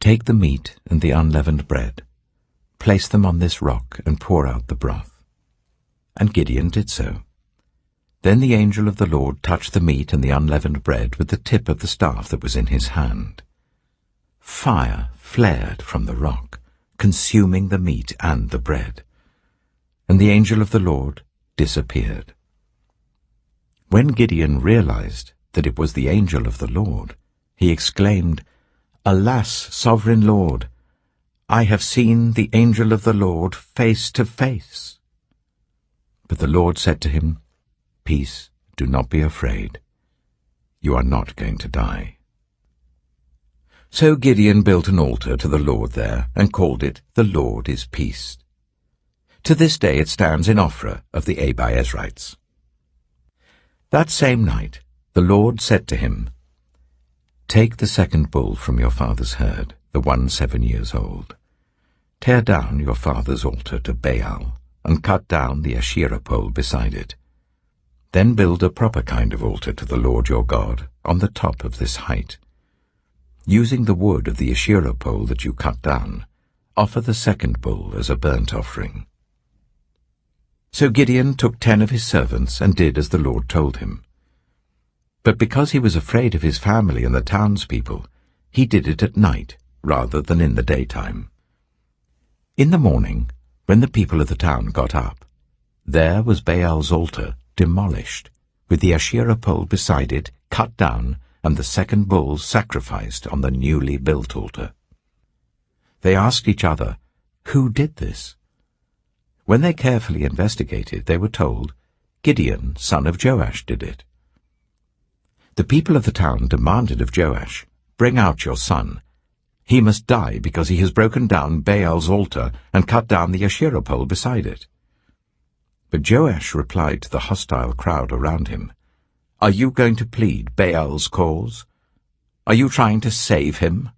[SPEAKER 1] "Take the meat and the unleavened bread, place them on this rock and pour out the broth." And Gideon did so. Then the angel of the Lord touched the meat and the unleavened bread with the tip of the staff that was in his hand. Fire flared from the rock, consuming the meat and the bread. And the angel of the Lord disappeared. When Gideon realized that it was the angel of the Lord, he exclaimed, "Alas, sovereign Lord, I have seen the angel of the Lord face to face." But the Lord said to him, "Peace, do not be afraid. You are not going to die." So Gideon built an altar to the Lord there and called it, "The Lord is Peace." To this day it stands in Ophrah of the Abiezrites. That same night the Lord said to him, "Take the second bull from your father's herd, the one 7 years old. Tear down your father's altar to Baal, and cut down the Asherah pole beside it. Then build a proper kind of altar to the Lord your God on the top of this height. Using the wood of the Asherah pole that you cut down, offer the second bull as a burnt offering." So Gideon took 10 of his servants and did as the Lord told him. But because he was afraid of his family and the townspeople, he did it at night rather than in the daytime. In the morning, when the people of the town got up, there was Baal's altar demolished, with the Asherah pole beside it cut down and the second bull sacrificed on the newly built altar. They asked each other, "Who did this?" When they carefully investigated, they were told, "Gideon, son of Joash, did it." The people of the town demanded of Joash, "Bring out your son. He must die because he has broken down Baal's altar and cut down the Asherah pole beside it." But Joash replied to the hostile crowd around him, "Are you going to plead Baal's cause? Are you trying to save him?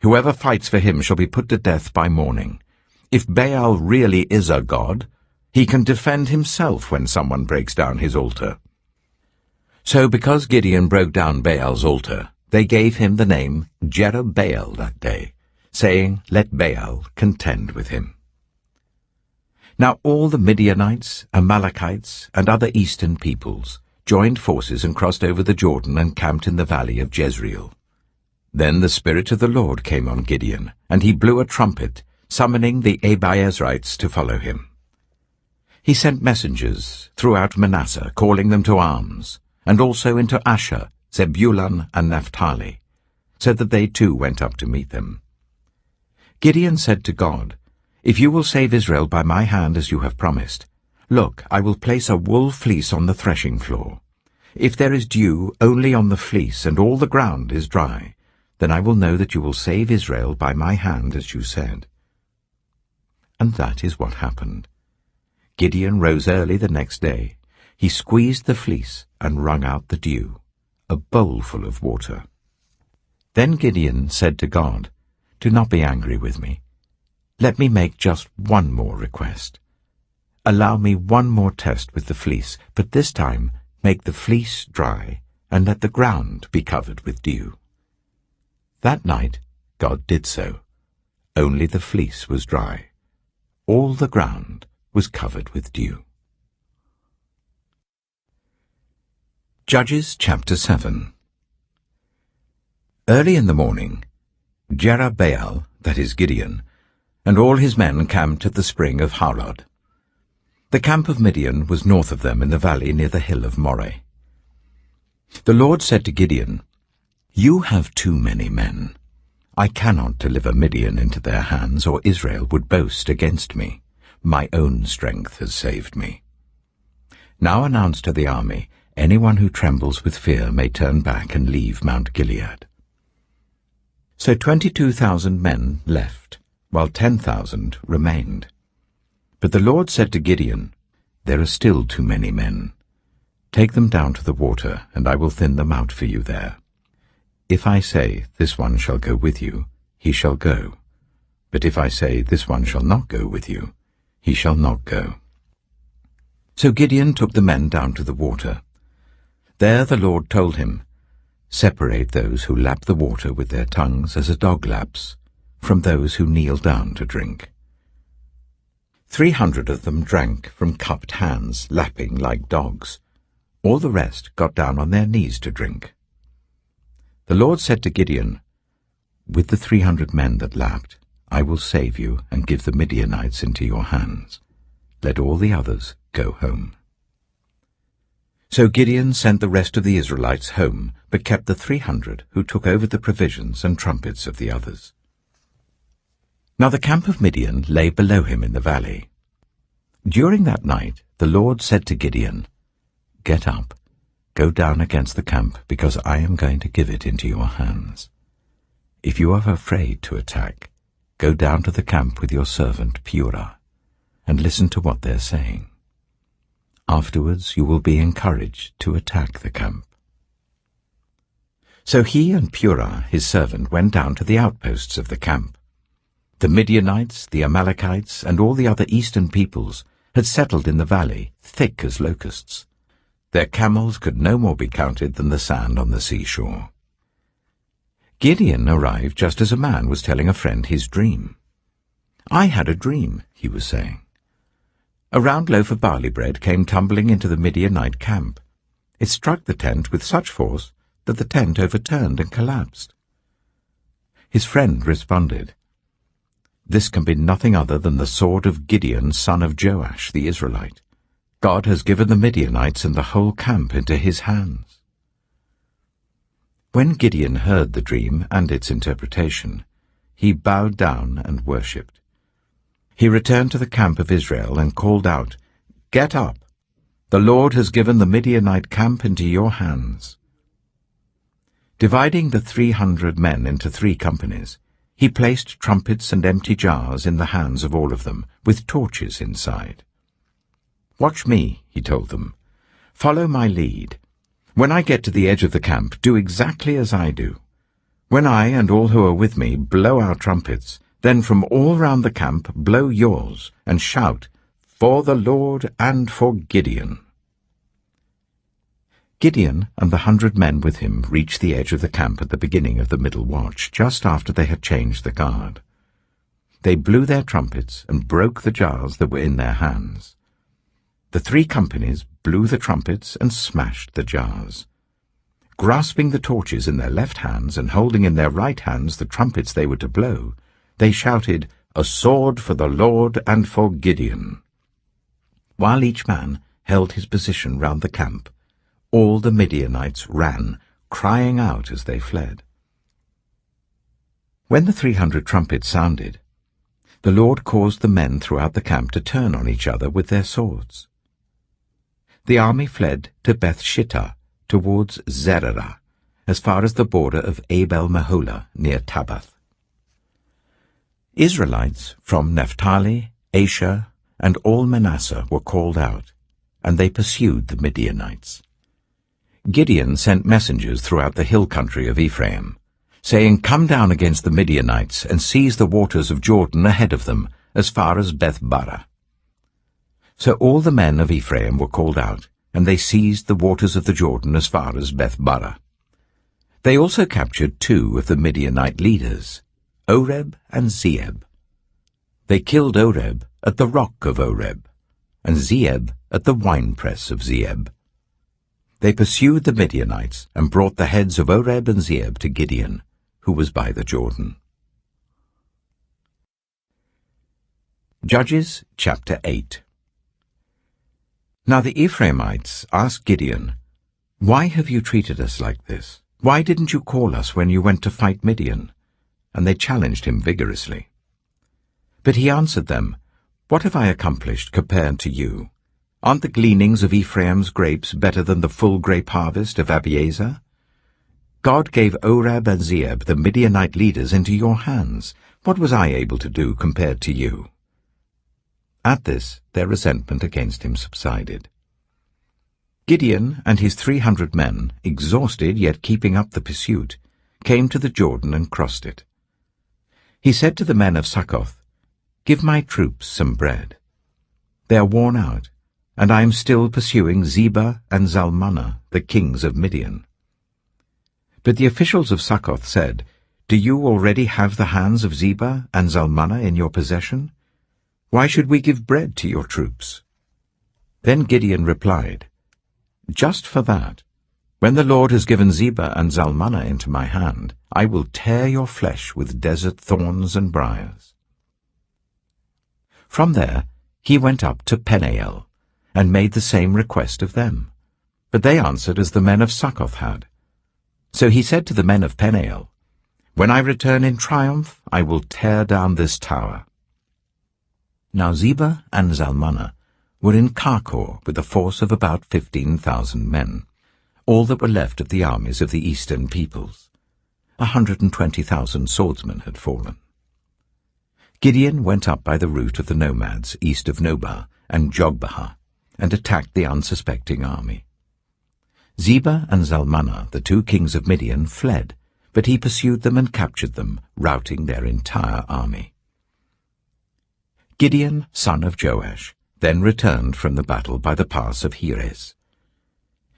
[SPEAKER 1] Whoever fights for him shall be put to death by morning. If Baal really is a god, he can defend himself when someone breaks down his altar." So because Gideon broke down Baal's altar, they gave him the name Jerubbaal that day, saying, "Let Baal contend with him." Now all the Midianites, Amalekites, and other eastern peoples joined forces and crossed over the Jordan and camped in the valley of Jezreel. Then the Spirit of the Lord came on Gideon, and he blew a trumpet, summoning the Abiezrites to follow him. He sent messengers throughout Manasseh, calling them to arms, and also into Asher, Zebulun, and Naphtali, so that they too went up to meet them. Gideon said to God, "If you will save Israel by my hand as you have promised, look, I will place a wool fleece on the threshing floor. If there is dew only on the fleece and all the ground is dry, then I will know that you will save Israel by my hand as you said." And that is what happened. Gideon rose early the next day. He squeezed the fleece and wrung out the dew, a bowlful of water. Then Gideon said to God, "Do not be angry with me. Let me make just one more request. Allow me one more test with the fleece, but this time make the fleece dry, and let the ground be covered with dew." That night God did so. Only the fleece was dry. All the ground was covered with dew. Judges chapter 7. Early in the morning, Jerubbaal, that is Gideon, and all his men camped at the spring of Harod. The camp of Midian was north of them in the valley near the hill of Moreh. The Lord said to Gideon, "You have too many men. I cannot deliver Midian into their hands, or Israel would boast against me. My own strength has saved me. Now announce to the army, anyone who trembles with fear may turn back and leave Mount Gilead." So 22,000 men left, while 10,000 remained. But the Lord said to Gideon, "There are still too many men. Take them down to the water, and I will thin them out for you there. If I say, 'This one shall go with you,' he shall go. But if I say, 'This one shall not go with you,' he shall not go." So Gideon took the men down to the water. There the Lord told him, "Separate those who lap the water with their tongues as a dog laps, from those who kneel down to drink." 300 of them drank from cupped hands, lapping like dogs. All the rest got down on their knees to drink. The Lord said to Gideon, "With the 300 men that lapped, I will save you and give the Midianites into your hands. Let all the others go home." So Gideon sent the rest of the Israelites home, but kept the 300 who took over the provisions and trumpets of the others. Now the camp of Midian lay below him in the valley. During that night the Lord said to Gideon, "Get up, go down against the camp, because I am going to give it into your hands. If you are afraid to attack, go down to the camp with your servant Purah, and listen to what they're saying. Afterwards you will be encouraged to attack the camp." So he and Purah, his servant, went down to the outposts of the camp. The Midianites, the Amalekites, and all the other eastern peoples had settled in the valley, thick as locusts. Their camels could no more be counted than the sand on the seashore. Gideon arrived just as a man was telling a friend his dream. "I had a dream," he was saying. "A round loaf of barley bread came tumbling into the Midianite camp. It struck the tent with such force that the tent overturned and collapsed." His friend responded, "This can be nothing other than the sword of Gideon, son of Joash, the Israelite. God has given the Midianites and the whole camp into his hands." When Gideon heard the dream and its interpretation, he bowed down and worshipped. He returned to the camp of Israel and called out, "Get up! The Lord has given the Midianite camp into your hands." Dividing the 300 men into 3 companies, he placed trumpets and empty jars in the hands of all of them, with torches inside. "Watch me," he told them. "Follow my lead. When I get to the edge of the camp, do exactly as I do. When I and all who are with me blow our trumpets, then from all round the camp blow yours, and shout, 'For the Lord and for Gideon.'" Gideon and the 100 men with him reached the edge of the camp at the beginning of the middle watch, just after they had changed the guard. They blew their trumpets and broke the jars that were in their hands. The 3 companies blew the trumpets and smashed the jars. Grasping the torches in their left hands and holding in their right hands the trumpets they were to blow, they shouted, "A sword for the Lord and for Gideon!" While each man held his position round the camp, all the Midianites ran, crying out as they fled. When the 300 trumpets sounded, the Lord caused the men throughout the camp to turn on each other with their swords. The army fled to Beth-shittah, towards Zererah, as far as the border of Abel-Meholah near Tabbath. Israelites from Naphtali, Asher, and all Manasseh were called out, and they pursued the Midianites. Gideon sent messengers throughout the hill country of Ephraim, saying, "Come down against the Midianites and seize the waters of Jordan ahead of them, as far as Beth-barah." So all the men of Ephraim were called out, and they seized the waters of the Jordan as far as Beth-barah. They also captured 2 of the Midianite leaders, Oreb and Zeeb. They killed Oreb at the rock of Oreb, and Zeeb at the winepress of Zeeb. They pursued the Midianites and brought the heads of Oreb and Zeeb to Gideon, who was by the Jordan. Judges chapter 8. Now the Ephraimites asked Gideon, "Why have you treated us like this? Why didn't you call us when you went to fight Midian?" And they challenged him vigorously. But he answered them, "What have I accomplished compared to you? Aren't the gleanings of Ephraim's grapes better than the full grape harvest of Abiezer? God gave Oreb and Zeeb, the Midianite leaders, into your hands. What was I able to do compared to you?" At this, their resentment against him subsided. Gideon and his 300 men, exhausted yet keeping up the pursuit, came to the Jordan and crossed it. He said to the men of Succoth, "Give my troops some bread. They are worn out, and I am still pursuing Zebah and Zalmunna, the kings of Midian." But the officials of Succoth said, "Do you already have the hands of Zebah and Zalmunna in your possession? Why should we give bread to your troops?" Then Gideon replied, "Just for that, when the Lord has given Zebah and Zalmunna into my hand, I will tear your flesh with desert thorns and briars." From there he went up to Peniel, and made the same request of them. But they answered as the men of Succoth had. So he said to the men of Peniel, "When I return in triumph, I will tear down this tower." Now Zebah and Zalmunna were in Karkor with a force of about 15,000 men, all that were left of the armies of the eastern peoples. 120,000 swordsmen had fallen. Gideon went up by the route of the nomads east of Nobah and Jogbehah, and attacked the unsuspecting army. Zebah and Zalmunna, the 2 kings of Midian, fled, but he pursued them and captured them, routing their entire army. Gideon, son of Joash, then returned from the battle by the pass of Heres.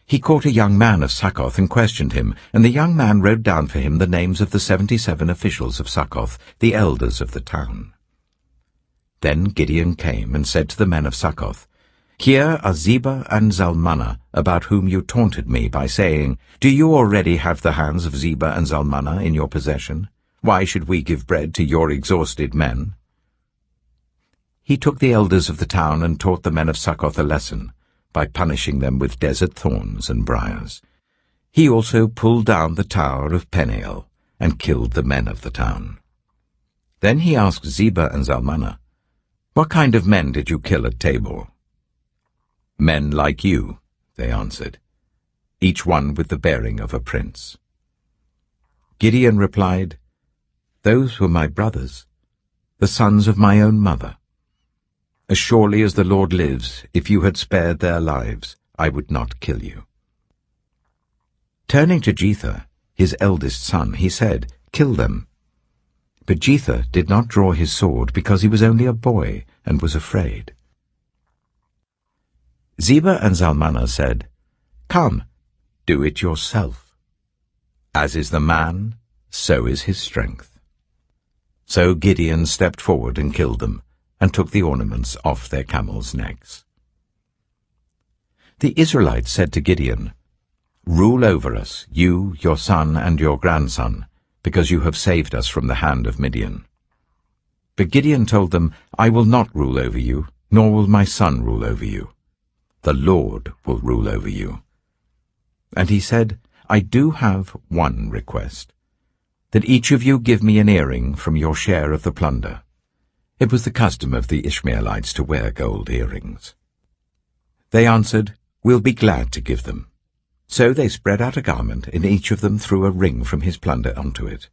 [SPEAKER 1] He caught a young man of Succoth and questioned him, and the young man wrote down for him the names of the 77 officials of Succoth, the elders of the town. Then Gideon came and said to the men of Succoth, "Here are Zebah and Zalmunna, about whom you taunted me by saying, 'Do you already have the hands of Zebah and Zalmunna in your possession? Why should we give bread to your exhausted men?'" He took the elders of the town and taught the men of Succoth a lesson, by punishing them with desert thorns and briars. He also pulled down the tower of Peniel, and killed the men of the town. Then he asked Zebah and Zalmunna, "What kind of men did you kill at Tabor?" "Men like you," they answered, each one with the bearing of a prince. Gideon replied, "Those were my brothers, the sons of my own mother. As surely as the Lord lives, if you had spared their lives, I would not kill you." Turning to Jether, his eldest son, he said, "Kill them." But Jether did not draw his sword because he was only a boy and was afraid. Zebah and Zalmunna said, "Come, do it yourself. As is the man, so is his strength." So Gideon stepped forward and killed them, and took the ornaments off their camels' necks. The Israelites said to Gideon, "Rule over us, you, your son, and your grandson, because you have saved us from the hand of Midian." But Gideon told them, "I will not rule over you, nor will my son rule over you. The Lord will rule over you." And he said, "I do have one request, that each of you give me an earring from your share of the plunder." It was the custom of the Ishmaelites to wear gold earrings. They answered, "We'll be glad to give them." So they spread out a garment, and each of them threw a ring from his plunder onto it.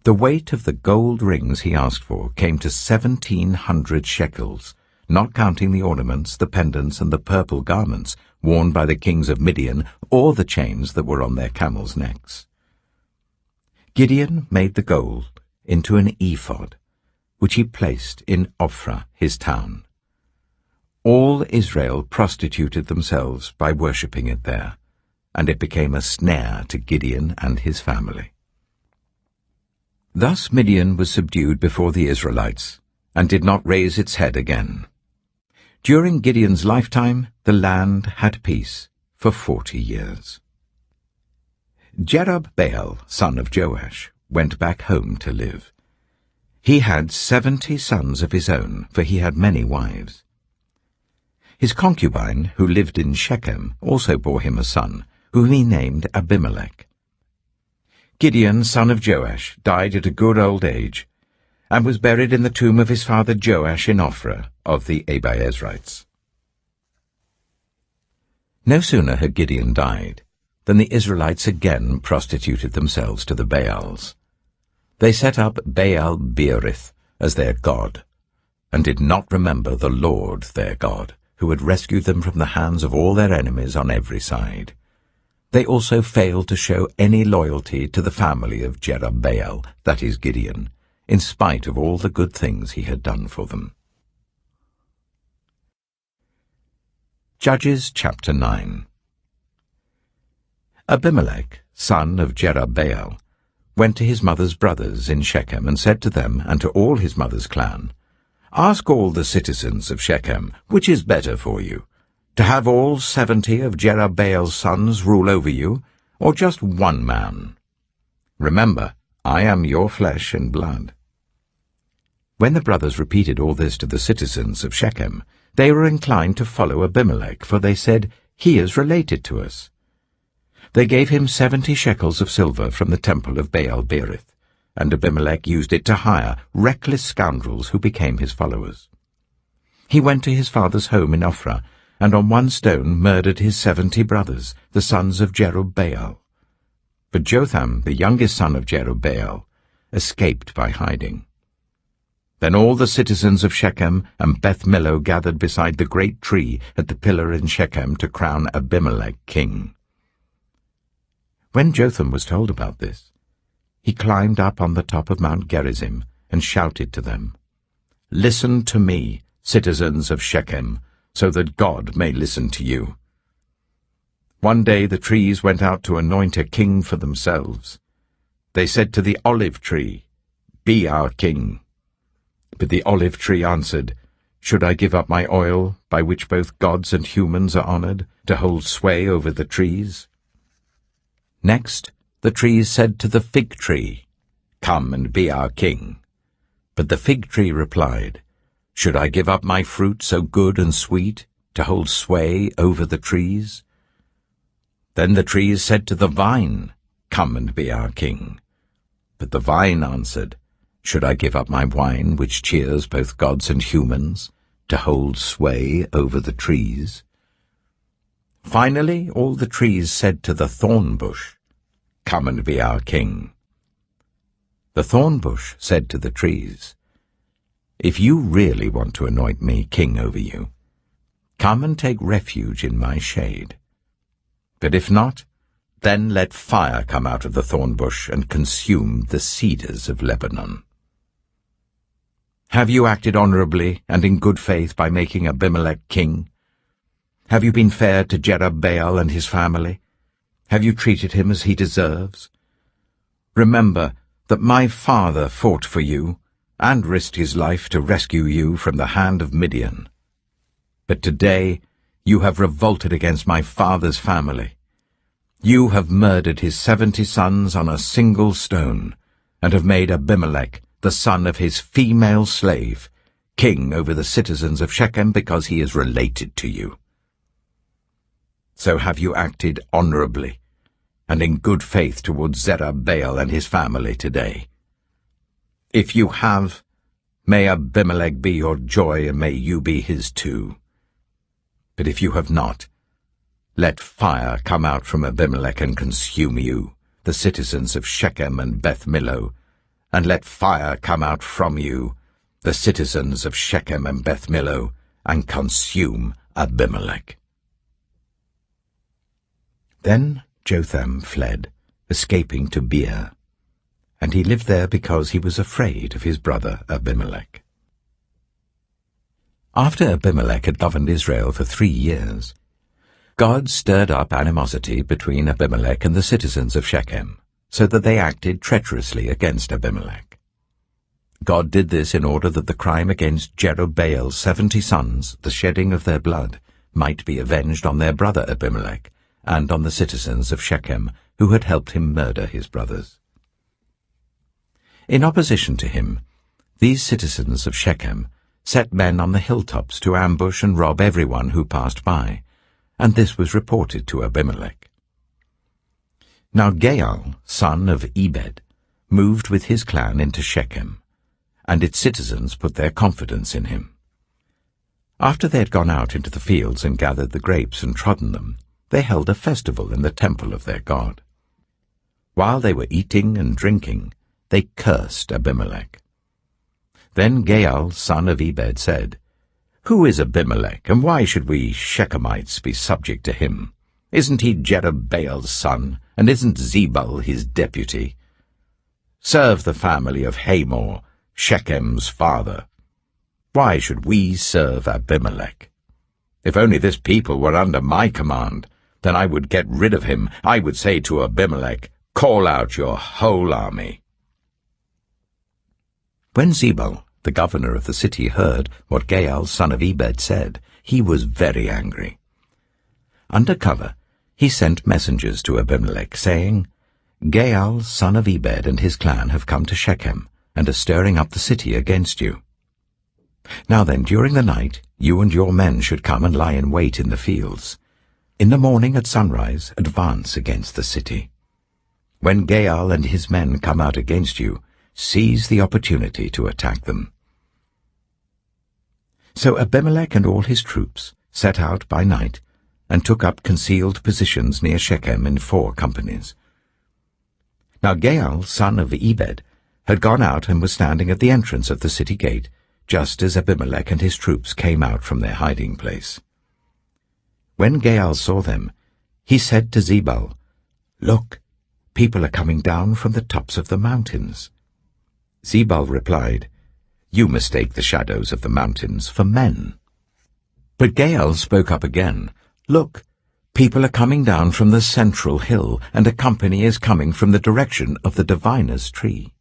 [SPEAKER 1] The weight of the gold rings he asked for came to 1,700 shekels, not counting the ornaments, the pendants, and the purple garments worn by the kings of Midian, or the chains that were on their camels' necks. Gideon made the gold into an ephod, which he placed in Ophrah, his town. All Israel prostituted themselves by worshipping it there, and it became a snare to Gideon and his family. Thus Midian was subdued before the Israelites, and did not raise its head again. During Gideon's lifetime, the land had peace for 40 years. Jerub-Baal, son of Joash, went back home to live. He had 70 sons of his own, for he had many wives. His concubine, who lived in Shechem, also bore him a son, whom he named Abimelech. Gideon, son of Joash, died at a good old age, and was buried in the tomb of his father Joash in Ophrah of the Abiezrites. No sooner had Gideon died than the Israelites again prostituted themselves to the Baals. They set up Baal-Berith as their god, and did not remember the Lord their God, who had rescued them from the hands of all their enemies on every side. They also failed to show any loyalty to the family of Jerub-Baal, that is Gideon, in spite of all the good things he had done for them. Judges chapter 9. Abimelech, son of Jerub-Baal, went to his mother's brothers in Shechem and said to them and to all his mother's clan, "Ask all the citizens of Shechem, which is better for you, to have all 70 of Jerub-Baal's sons rule over you, or just one man? Remember, I am your flesh and blood." When the brothers repeated all this to the citizens of Shechem, they were inclined to follow Abimelech, for they said, "He is related to us." They gave him 70 shekels of silver from the temple of Baal-Berith, and Abimelech used it to hire reckless scoundrels who became his followers. He went to his father's home in Ophrah, and on one stone murdered his 70 brothers, the sons of Jerub-Baal. But Jotham, the youngest son of Jerub-Baal, escaped by hiding. Then all the citizens of Shechem and Beth Millo gathered beside the great tree at the pillar in Shechem to crown Abimelech king. When Jotham was told about this, he climbed up on the top of Mount Gerizim and shouted to them, "Listen to me, citizens of Shechem, so that God may listen to you." One day the trees went out to anoint a king for themselves. They said to the olive tree, "Be our king." But the olive tree answered, "Should I give up my oil, by which both gods and humans are honored, to hold sway over the trees?" Next, the trees said to the fig tree, "Come and be our king." But the fig tree replied, "Should I give up my fruit so good and sweet, to hold sway over the trees?" Then the trees said to the vine, "Come and be our king." But the vine answered, "Should I give up my wine, which cheers both gods and humans, to hold sway over the trees?" Finally, all the trees said to the thorn bush, "Come and be our king." The thorn bush said to the trees, "If you really want to anoint me king over you, come and take refuge in my shade. But if not, then let fire come out of the thorn bush and consume the cedars of Lebanon." Have you acted honorably and in good faith by making Abimelech king? Have you been fair to Jerub-Baal and his family? Have you treated him as he deserves? Remember that my father fought for you and risked his life to rescue you from the hand of Midian. But today You have revolted against my father's family. You have murdered his 70 sons on a single stone, and have made Abimelech, the son of his female slave, king over the citizens of Shechem because he is related to you. So have you acted honorably and in good faith towards Zerubbabel and his family today. If you have, may Abimelech be your joy, and may you be his too. But if you have not, let fire come out from Abimelech and consume you, the citizens of Shechem and Beth Millo, and let fire come out from you, the citizens of Shechem and Beth Millo, and consume Abimelech. Then Jotham fled, escaping to Beer, and he lived there because he was afraid of his brother Abimelech. After Abimelech had governed Israel for 3 years, God stirred up animosity between Abimelech and the citizens of Shechem, so that they acted treacherously against Abimelech. God did this in order that the crime against Jerubbaal's 70 sons, the shedding of their blood, might be avenged on their brother Abimelech and on the citizens of Shechem who had helped him murder his brothers. In opposition to him, these citizens of Shechem set men on the hilltops to ambush and rob everyone who passed by, and this was reported to Abimelech. Now Gaal, son of Ebed, moved with his clan into Shechem, and its citizens put their confidence in him. After they had gone out into the fields and gathered the grapes and trodden them, they held a festival in the temple of their God. While they were eating and drinking, they cursed Abimelech. Then Gaal, son of Ebed, said, "Who is Abimelech, and why should we Shechemites be subject to him? Isn't he Jerubbaal's son, and isn't Zebul his deputy? Serve the family of Hamor, Shechem's father. Why should we serve Abimelech? If only this people were under my command, then I would get rid of him. I would say to Abimelech, 'Call out your whole army.'" When Zebul, the governor of the city, heard what Gaal, son of Ebed, said, he was very angry. Under cover, he sent messengers to Abimelech, saying, "Gaal, son of Ebed, and his clan have come to Shechem, and are stirring up the city against you. Now then, during the night, you and your men should come and lie in wait in the fields. In the morning at sunrise, advance against the city. When Gaal and his men come out against you, seize the opportunity to attack them." So Abimelech and all his troops set out by night and took up concealed positions near Shechem in 4 companies. Now Gaal, son of Ebed, had gone out and was standing at the entrance of the city gate, just as Abimelech and his troops came out from their hiding place. When Gaal saw them, he said to Zebul, "Look, people are coming down from the tops of the mountains." Zebul replied, "You mistake the shadows of the mountains for men." But Gaal spoke up again, "Look, people are coming down from the central hill, and a company is coming from the direction of the diviner's tree."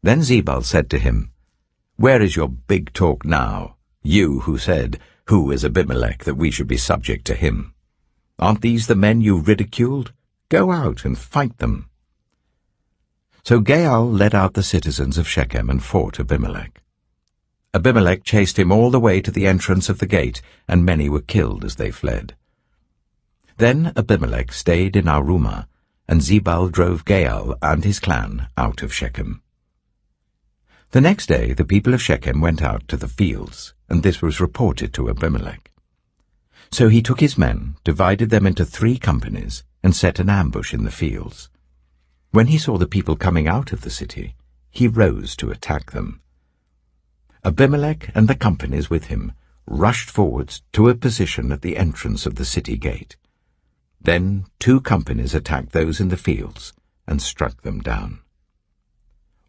[SPEAKER 1] Then Zebul said to him, "Where is your big talk now, you who said, 'Who is Abimelech, that we should be subject to him?' Aren't these the men you ridiculed? Go out and fight them." So Gaal led out the citizens of Shechem and fought Abimelech. Abimelech chased him all the way to the entrance of the gate, and many were killed as they fled. Then Abimelech stayed in Arumah, and Zebul drove Gaal and his clan out of Shechem. The next day the people of Shechem went out to the fields, and this was reported to Abimelech. So he took his men, divided them into 3 companies, and set an ambush in the fields. When he saw the people coming out of the city, he rose to attack them. Abimelech and the companies with him rushed forwards to a position at the entrance of the city gate. Then 2 companies attacked those in the fields and struck them down.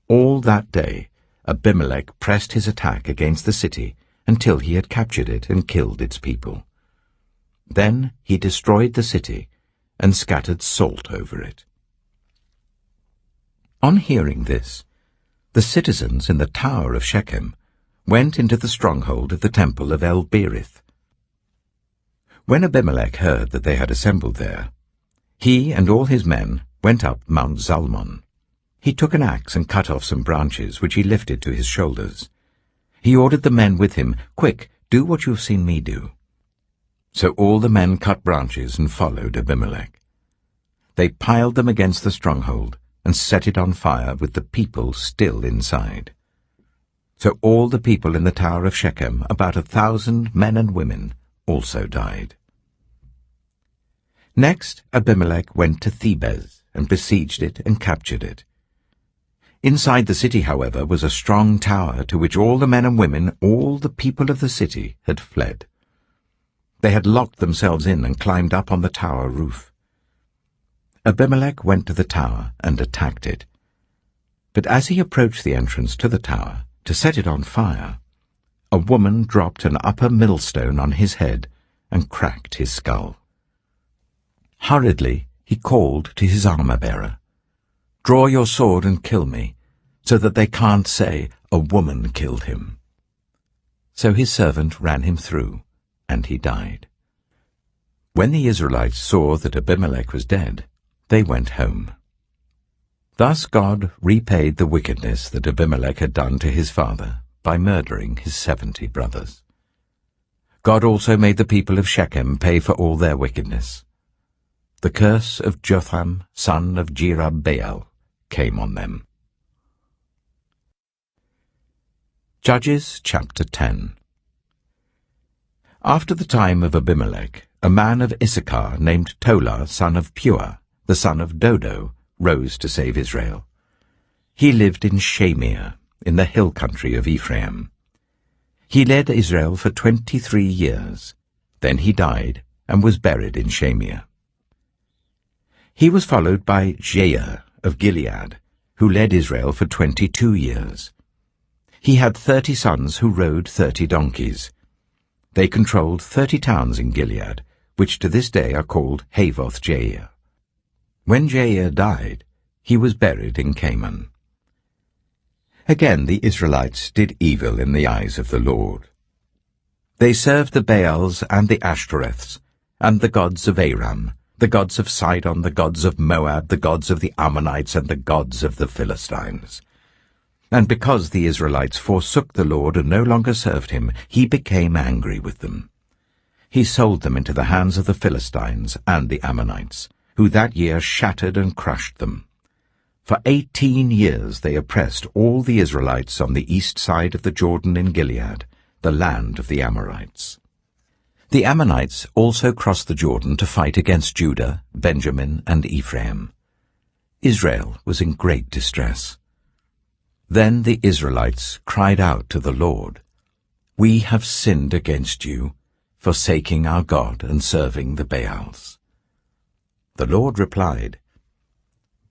[SPEAKER 1] All that day Abimelech pressed his attack against the city until he had captured it and killed its people. Then he destroyed the city and scattered salt over it. On hearing this, the citizens in the tower of Shechem went into the stronghold of the temple of El-Berith. When Abimelech heard that they had assembled there, he and all his men went up Mount Zalmon. He took an axe and cut off some branches, which he lifted to his shoulders. He ordered the men with him, "Quick, do what you have seen me do." So all the men cut branches and followed Abimelech. They piled them against the stronghold and set it on fire with the people still inside. So all the people in the tower of Shechem, about 1,000 men and women, also died. Next Abimelech went to Thebez and besieged it and captured it. Inside the city, however, was a strong tower to which all the men and women, all the people of the city, had fled. They had locked themselves in and climbed up on the tower roof. Abimelech went to the tower and attacked it. But as he approached the entrance to the tower to set it on fire, a woman dropped an upper millstone on his head and cracked his skull. Hurriedly he called to his armor-bearer, "Draw your sword and kill me, so that they can't say, 'A woman killed him.'" So his servant ran him through, and he died. When the Israelites saw that Abimelech was dead, they went home. Thus God repaid the wickedness that Abimelech had done to his father by murdering his 70 brothers. God also made the people of Shechem pay for all their wickedness. The curse of Jotham, son of Jerubbaal, came on them. Judges chapter 10. After the time of Abimelech, a man of Issachar named Tola, son of Puah, the son of Dodo, rose to save Israel. He lived in Shamir, in the hill country of Ephraim. He led Israel for 23 years. Then he died and was buried in Shamir. He was followed by Jair of Gilead, who led Israel for 22 years. He had 30 sons who rode 30 donkeys. They controlled 30 towns in Gilead, which to this day are called Havoth-Jair. When Jair died, he was buried in Canaan. Again the Israelites did evil in the eyes of the Lord. They served the Baals and the Ashtoreths, and the gods of Aram, the gods of Sidon, the gods of Moab, the gods of the Ammonites, and the gods of the Philistines. And because the Israelites forsook the Lord and no longer served him, he became angry with them. He sold them into the hands of the Philistines and the Ammonites, who that year shattered and crushed them. For 18 years they oppressed all the Israelites on the east side of the Jordan in Gilead, the land of the Amorites. The Ammonites also crossed the Jordan to fight against Judah, Benjamin, and Ephraim. Israel was in great distress. Then the Israelites cried out to the Lord, "We have sinned against you, forsaking our God and serving the Baals." The Lord replied,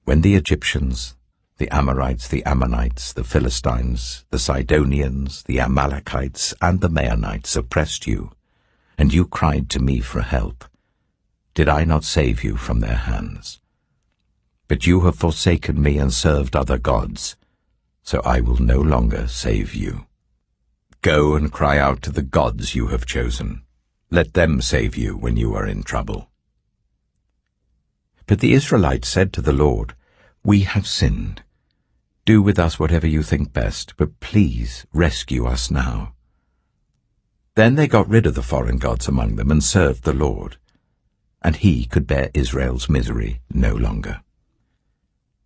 [SPEAKER 1] "When the Egyptians, the Amorites, the Ammonites, the Philistines, the Sidonians, the Amalekites, and the Maonites oppressed you, and you cried to me for help, did I not save you from their hands? But you have forsaken me and served other gods, so I will no longer save you. Go and cry out to the gods you have chosen. Let them save you when you are in trouble." But the Israelites said to the Lord, "We have sinned. Do with us whatever you think best, but please rescue us now." Then they got rid of the foreign gods among them and served the Lord, and he could bear Israel's misery no longer.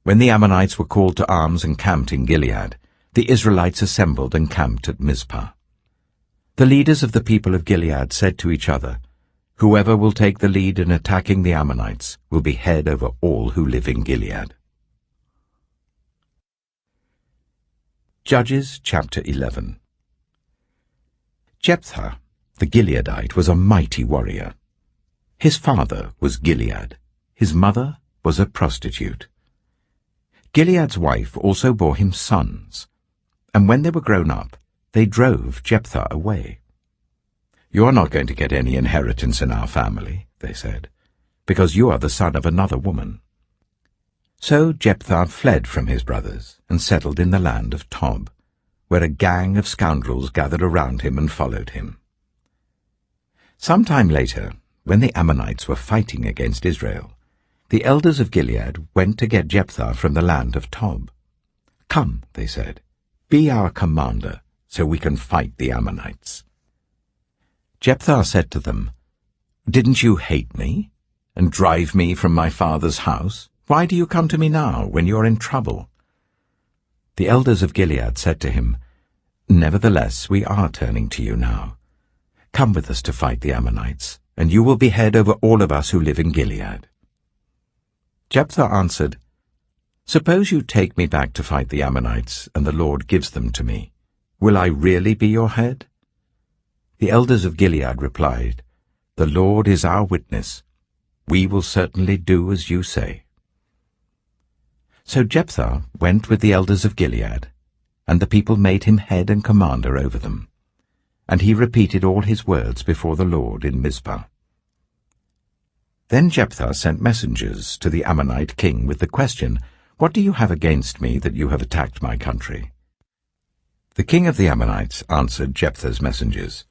[SPEAKER 1] When the Ammonites were called to arms and camped in Gilead, the Israelites assembled and camped at Mizpah. The leaders of the people of Gilead said to each other, "Whoever will take the lead in attacking the Ammonites will be head over all who live in Gilead." Judges chapter 11. Jephthah, the Gileadite, was a mighty warrior. His father was Gilead. His mother was a prostitute. Gilead's wife also bore him sons, and when they were grown up, they drove Jephthah away. "You are not going to get any inheritance in our family," they said, "because you are the son of another woman." So Jephthah fled from his brothers and settled in the land of Tob, where a gang of scoundrels gathered around him and followed him. Some time later, when the Ammonites were fighting against Israel, the elders of Gilead went to get Jephthah from the land of Tob. "Come," they said, "be our commander, so we can fight the Ammonites." Jephthah said to them, "Didn't you hate me and drive me from my father's house? Why do you come to me now when you are in trouble?" The elders of Gilead said to him, "Nevertheless, we are turning to you now. Come with us to fight the Ammonites, and you will be head over all of us who live in Gilead." Jephthah answered, "Suppose you take me back to fight the Ammonites, and the Lord gives them to me. Will I really be your head?" The elders of Gilead replied, "The Lord is our witness. We will certainly do as you say." So Jephthah went with the elders of Gilead, and the people made him head and commander over them. And he repeated all his words before the Lord in Mizpah. Then Jephthah sent messengers to the Ammonite king with the question, "What do you have against me that you have attacked my country?" The king of the Ammonites answered Jephthah's messengers,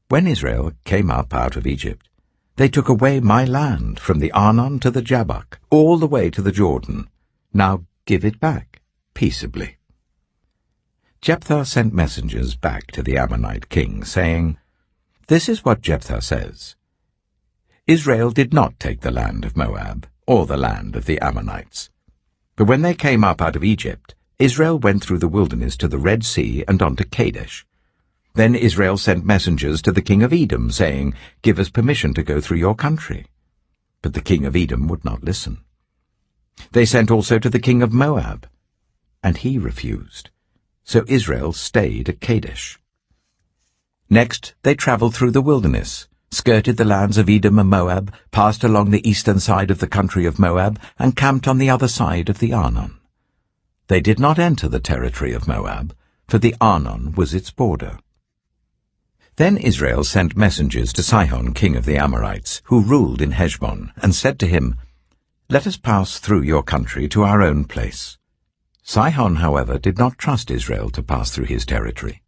[SPEAKER 1] "When Israel came up out of Egypt, they took away my land from the Arnon to the Jabbok, all the way to the Jordan. Now give it back, peaceably." Jephthah sent messengers back to the Ammonite king, saying, "This is what Jephthah says. Israel did not take the land of Moab, or the land of the Ammonites. But when they came up out of Egypt, Israel went through the wilderness to the Red Sea and on to Kadesh. Then Israel sent messengers to the king of Edom, saying, 'Give us permission to go through your country.' But the king of Edom would not listen. They sent also to the king of Moab, and he refused. So Israel stayed at Kadesh. Next they traveled through the wilderness, skirted the lands of Edom and Moab, passed along the eastern side of the country of Moab, and camped on the other side of the Arnon. They did not enter the territory of Moab, for the Arnon was its border. Then Israel sent messengers to Sihon, king of the Amorites, who ruled in Heshbon, and said to him, "Let us pass through your country to our own place." Sihon, however, did not trust Israel to pass through his territory.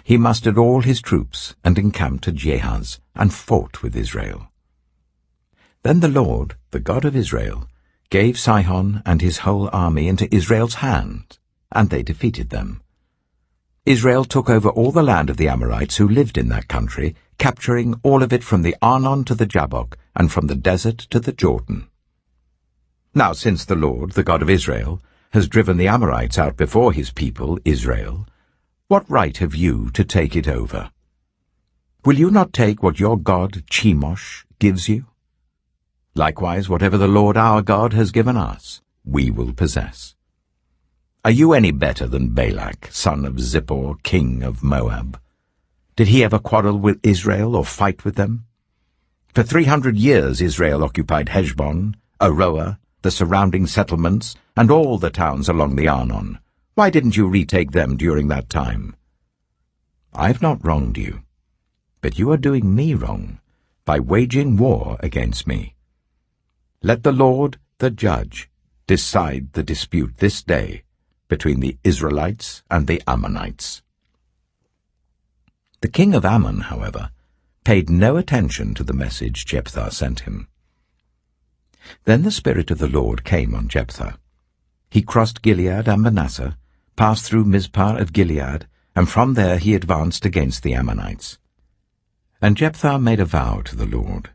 [SPEAKER 1] He mustered all his troops and encamped at Jahaz, and fought with Israel. Then the Lord, the God of Israel, gave Sihon and his whole army into Israel's hand, and they defeated them. Israel took over all the land of the Amorites who lived in that country, capturing all of it from the Arnon to the Jabbok, and from the desert to the Jordan. Now since the Lord, the God of Israel, has driven the Amorites out before his people, Israel, what right have you to take it over? Will you not take what your god Chemosh gives you? Likewise, whatever the Lord our God has given us, we will possess. Are you any better than Balak, son of Zippor, king of Moab? Did he ever quarrel with Israel or fight with them? For 300 years Israel occupied Heshbon, Aroer, the surrounding settlements, and all the towns along the Arnon. Why didn't you retake them during that time? I've not wronged you, but you are doing me wrong by waging war against me. Let the Lord, the judge, decide the dispute this day between the Israelites and the Ammonites." The king of Ammon, however, paid no attention to the message Jephthah sent him. Then the Spirit of the Lord came on Jephthah. He crossed Gilead and Manasseh, passed through Mizpah of Gilead, and from there he advanced against the Ammonites. And Jephthah made a vow to the Lord,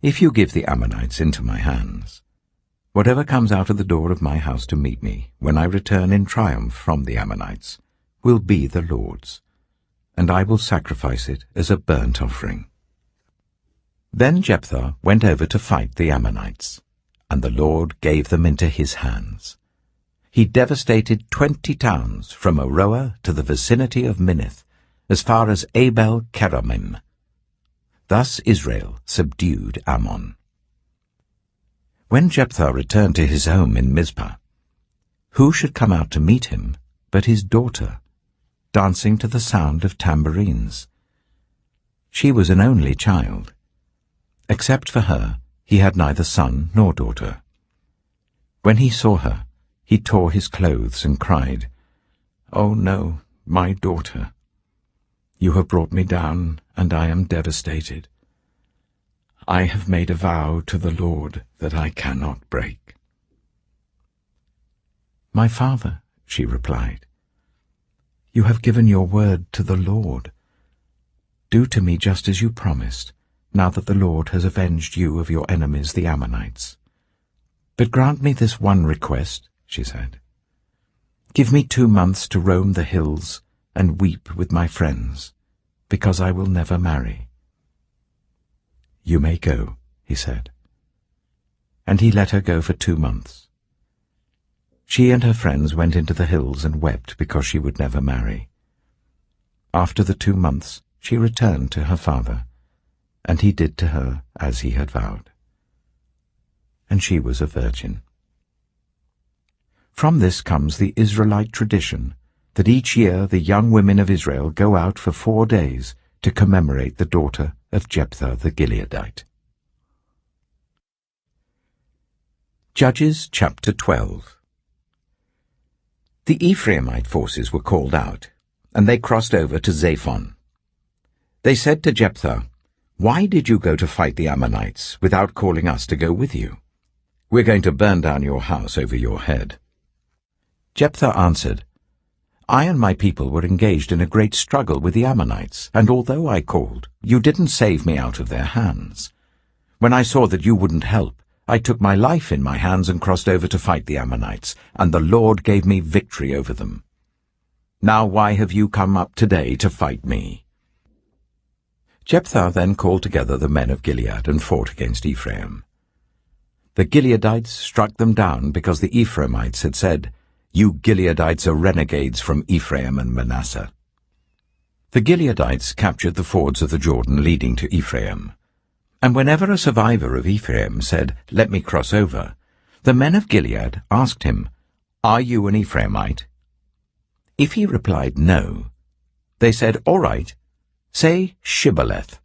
[SPEAKER 1] "If you give the Ammonites into my hands, whatever comes out of the door of my house to meet me, when I return in triumph from the Ammonites, will be the Lord's, and I will sacrifice it as a burnt offering." Then Jephthah went over to fight the Ammonites, and the Lord gave them into his hands. He devastated 20 towns from Aroer to the vicinity of Minnith, as far as Abel-keramim. Thus Israel subdued Ammon. When Jephthah returned to his home in Mizpah, who should come out to meet him but his daughter, dancing to the sound of tambourines? She was an only child. Except for her, he had neither son nor daughter. When he saw her, he tore his clothes and cried, "Oh no, my daughter! You have brought me down, and I am devastated. I have made a vow to the Lord that I cannot break." "My father," she replied, "you have given your word to the Lord. Do to me just as you promised, now that the Lord has avenged you of your enemies the Ammonites. But grant me this one request," she said. "Give me 2 months to roam the hills and weep with my friends, because I will never marry." "You may go," he said. And he let her go for 2 months. She and her friends went into the hills and wept because she would never marry. After the 2 months, she returned to her father, and he did to her as he had vowed. And she was a virgin. From this comes the Israelite tradition that each year the young women of Israel go out for 4 days to commemorate the daughter of Jephthah the Gileadite. Judges chapter 12. The Ephraimite forces were called out, and they crossed over to Zaphon. They said to Jephthah, "Why did you go to fight the Ammonites without calling us to go with you? We're going to burn down your house over your head." Jephthah answered, "I and my people were engaged in a great struggle with the Ammonites, and although I called, you didn't save me out of their hands. When I saw that you wouldn't help, I took my life in my hands and crossed over to fight the Ammonites, and the Lord gave me victory over them. Now why have you come up today to fight me?" Jephthah then called together the men of Gilead and fought against Ephraim. The Gileadites struck them down because the Ephraimites had said, "You Gileadites are renegades from Ephraim and Manasseh." The Gileadites captured the fords of the Jordan leading to Ephraim, and whenever a survivor of Ephraim said, "Let me cross over," the men of Gilead asked him, "Are you an Ephraimite?" If he replied no, they said, "All right, say Shibboleth."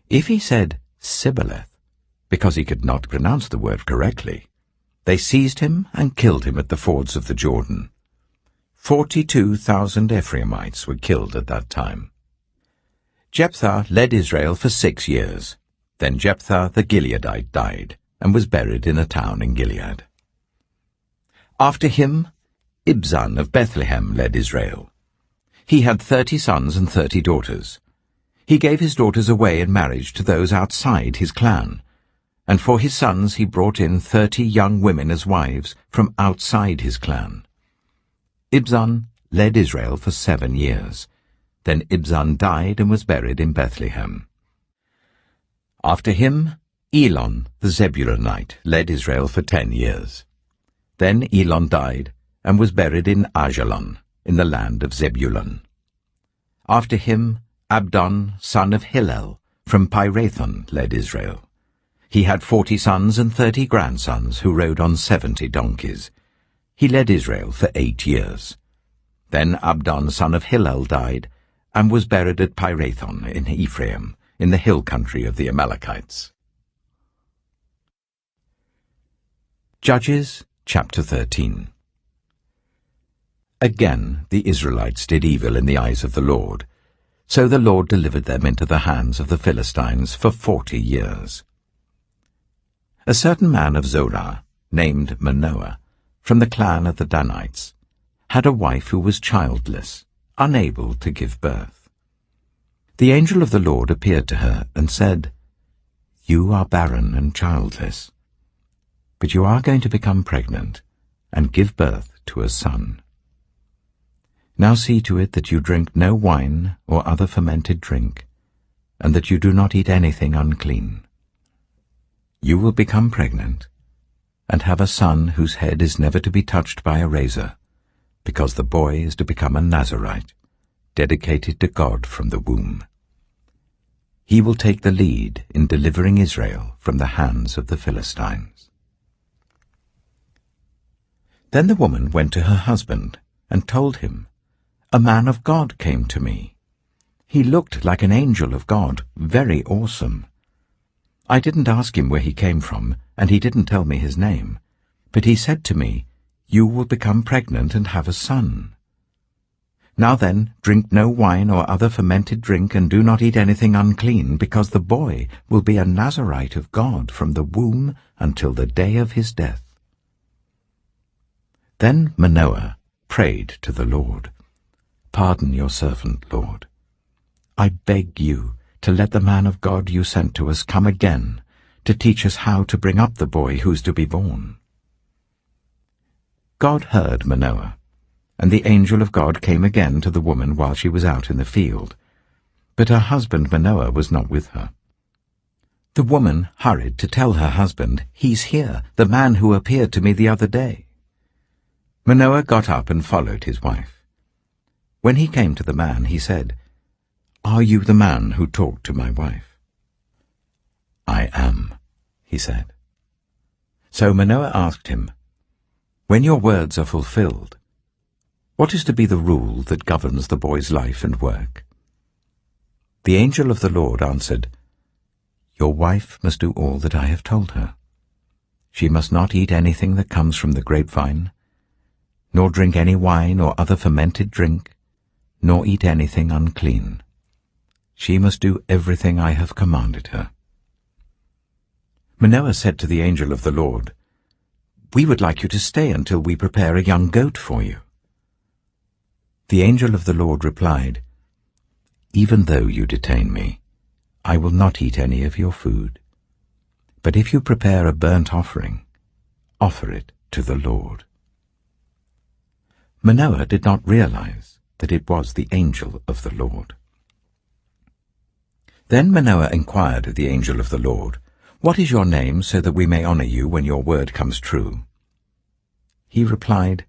[SPEAKER 1] If he said Sibboleth, because he could not pronounce the word correctly, they seized him and killed him at the fords of the Jordan. 42,000 Ephraimites were killed at that time. Jephthah led Israel for 6 years. Then Jephthah the Gileadite died, and was buried in a town in Gilead. After him, Ibzan of Bethlehem led Israel. He had 30 sons and 30 daughters. He gave his daughters away in marriage to those outside his clan, and for his sons he brought in 30 young women as wives from outside his clan. Ibzan led Israel for 7 years. Then Ibzan died and was buried in Bethlehem. After him, Elon the Zebulunite led Israel for 10 years. Then Elon died and was buried in Ajalon, in the land of Zebulun. After him, Abdon, son of Hillel, from Pirathon, led Israel. He had 40 sons and 30 grandsons who rode on 70 donkeys. He led Israel for 8 years. Then Abdon, son of Hillel, died, and was buried at Pirathon in Ephraim, in the hill country of the Amalekites. Judges chapter 13. Again the Israelites did evil in the eyes of the Lord, so the Lord delivered them into the hands of the Philistines for 40 years. A certain man of Zorah, named Manoah, from the clan of the Danites, had a wife who was childless, unable to give birth. The angel of the Lord appeared to her and said, "You are barren and childless, but you are going to become pregnant and give birth to a son. Now see to it that you drink no wine or other fermented drink, and that you do not eat anything unclean. You will become pregnant and have a son whose head is never to be touched by a razor, because the boy is to become a Nazirite, dedicated to God from the womb. He will take the lead in delivering Israel from the hands of the Philistines." Then the woman went to her husband and told him, "A man of God came to me. He looked like an angel of God, very awesome. I didn't ask him where he came from, and he didn't tell me his name, but he said to me, 'You will become pregnant and have a son.' Now then, drink no wine or other fermented drink, and do not eat anything unclean, because the boy will be a Nazarite of God from the womb until the day of his death." Then Manoah prayed to the Lord, "Pardon your servant, Lord. I beg you to let the man of God you sent to us come again to teach us how to bring up the boy who is to be born." God heard Manoah, and the angel of God came again to the woman while she was out in the field. But her husband Manoah was not with her. The woman hurried to tell her husband, "He's here, the man who appeared to me the other day." Manoah got up and followed his wife. When he came to the man, he said, "Are you the man who talked to my wife?" "I am," he said. So Manoah asked him, "When your words are fulfilled, what is to be the rule that governs the boy's life and work?" The angel of the Lord answered, "Your wife must do all that I have told her. She must not eat anything that comes from the grapevine, nor drink any wine or other fermented drink, nor eat anything unclean. She must do everything I have commanded her." Manoah said to the angel of the Lord, "We would like you to stay until we prepare a young goat for you." The angel of the Lord replied, "Even though you detain me, I will not eat any of your food. But if you prepare a burnt offering, offer it to the Lord." Manoah did not realize that it was the angel of the Lord. Then Manoah inquired of the angel of the Lord, "What is your name, so that we may honor you when your word comes true?" He replied,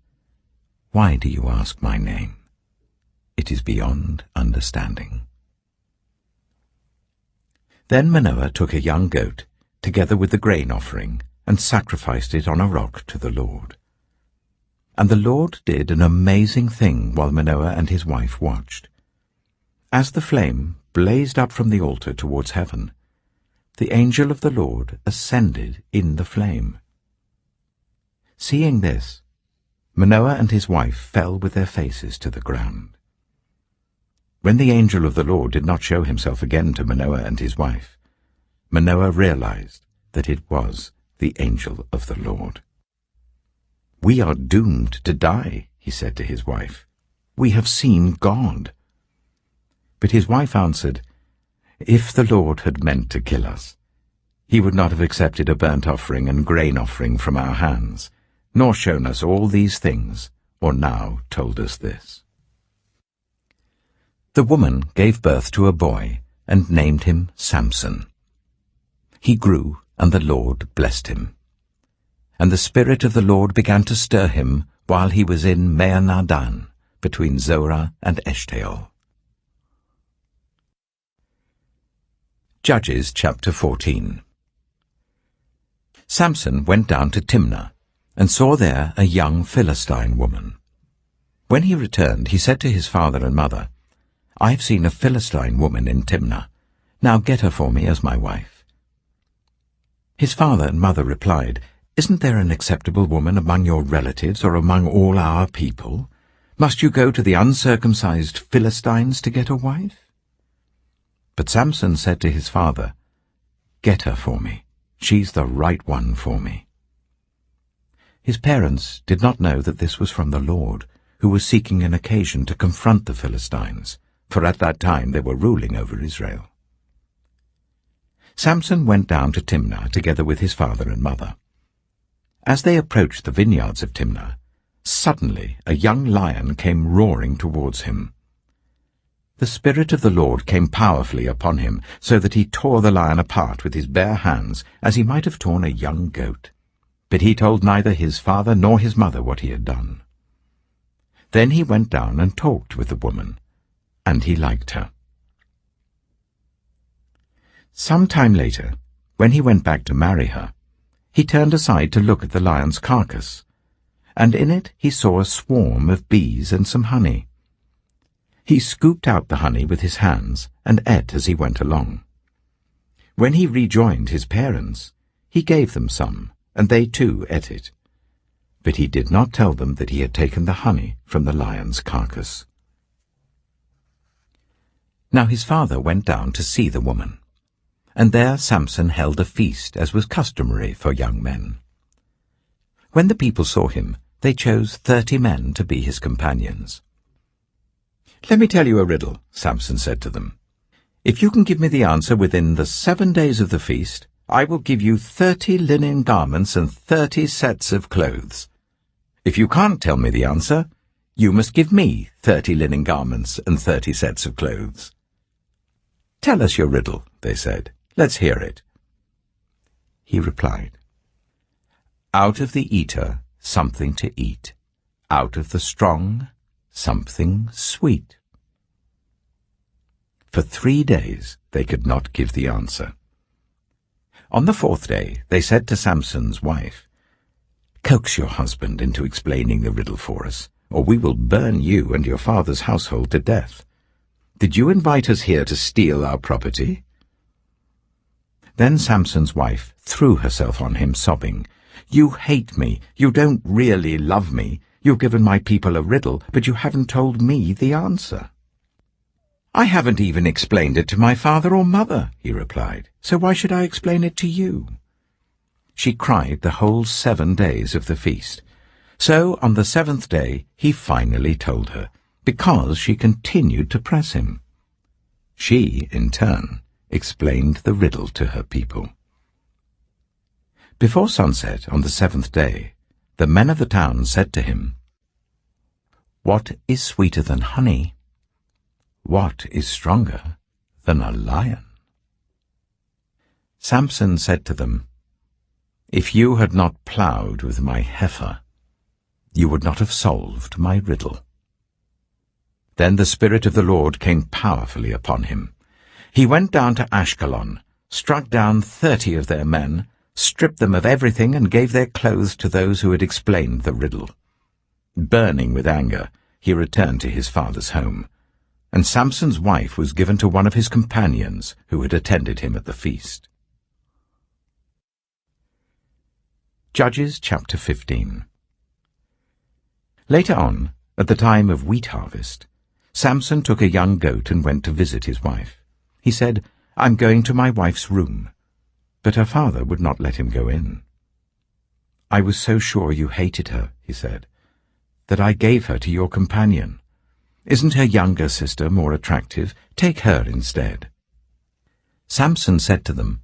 [SPEAKER 1] "Why do you ask my name? It is beyond understanding." Then Manoah took a young goat, together with the grain offering, and sacrificed it on a rock to the Lord. And the Lord did an amazing thing while Manoah and his wife watched. As the flame blazed up from the altar towards heaven, the angel of the Lord ascended in the flame. Seeing this, Manoah and his wife fell with their faces to the ground. When the angel of the Lord did not show himself again to Manoah and his wife, Manoah realized that it was the angel of the Lord. "We are doomed to die," he said to his wife. "We have seen God." But his wife answered, "If the Lord had meant to kill us, he would not have accepted a burnt offering and grain offering from our hands, nor shown us all these things, or now told us this." The woman gave birth to a boy, and named him Samson. He grew, and the Lord blessed him. And the Spirit of the Lord began to stir him while he was in Mahaneh-dan, between Zorah and Eshtaol. Judges chapter 14. Samson went down to Timnah, and saw there a young Philistine woman. When he returned, he said to his father and mother, "I have seen a Philistine woman in Timnah. Now get her for me as my wife." His father and mother replied, "Isn't there an acceptable woman among your relatives or among all our people? Must you go to the uncircumcised Philistines to get a wife?" But Samson said to his father, "Get her for me. She's the right one for me." His parents did not know that this was from the Lord, who was seeking an occasion to confront the Philistines, for at that time they were ruling over Israel. Samson went down to Timnah together with his father and mother. As they approached the vineyards of Timnah, suddenly a young lion came roaring towards him. The Spirit of the Lord came powerfully upon him, so that he tore the lion apart with his bare hands, as he might have torn a young goat. But he told neither his father nor his mother what he had done. Then he went down and talked with the woman, and he liked her. Some time later, when he went back to marry her, he turned aside to look at the lion's carcass, and in it he saw a swarm of bees and some honey. He scooped out the honey with his hands and ate as he went along. When he rejoined his parents, he gave them some, and they too ate it. But he did not tell them that he had taken the honey from the lion's carcass. Now his father went down to see the woman, and there Samson held a feast, as was customary for young men. When the people saw him, they chose 30 men to be his companions. "Let me tell you a riddle," Samson said to them. "If you can give me the answer within the 7 days of the feast, I will give you 30 linen garments and 30 sets of clothes. If you can't tell me the answer, you must give me 30 linen garments and 30 sets of clothes." "Tell us your riddle," they said. "Let's hear it." He replied, "Out of the eater, something to eat. Out of the strong, something sweet." For 3 days they could not give the answer. On the 4th day they said to Samson's wife, "Coax your husband into explaining the riddle for us, or we will burn you and your father's household to death. Did you invite us here to steal our property?" Then Samson's wife threw herself on him, sobbing, "You hate me. You don't really love me. You've given my people a riddle, but you haven't told me the answer." "I haven't even explained it to my father or mother," he replied, "so why should I explain it to you?" She cried the whole 7 days of the feast. So on the 7th day he finally told her, because she continued to press him. She, in turn, explained the riddle to her people. Before sunset on the 7th day, the men of the town said to him, "What is sweeter than honey? What is stronger than a lion?" Samson said to them, "If you had not ploughed with my heifer, you would not have solved my riddle." Then the Spirit of the Lord came powerfully upon him. He went down to Ashkelon, struck down 30 of their men, stripped them of everything, and gave their clothes to those who had explained the riddle. Burning with anger, he returned to his father's home, and Samson's wife was given to one of his companions who had attended him at the feast. Judges chapter 15. Later on, at the time of wheat harvest, Samson took a young goat and went to visit his wife. He said, "I'm going to my wife's room," but her father would not let him go in. "I was so sure you hated her," he said, "that I gave her to your companion. Isn't her younger sister more attractive? Take her instead." Samson said to them,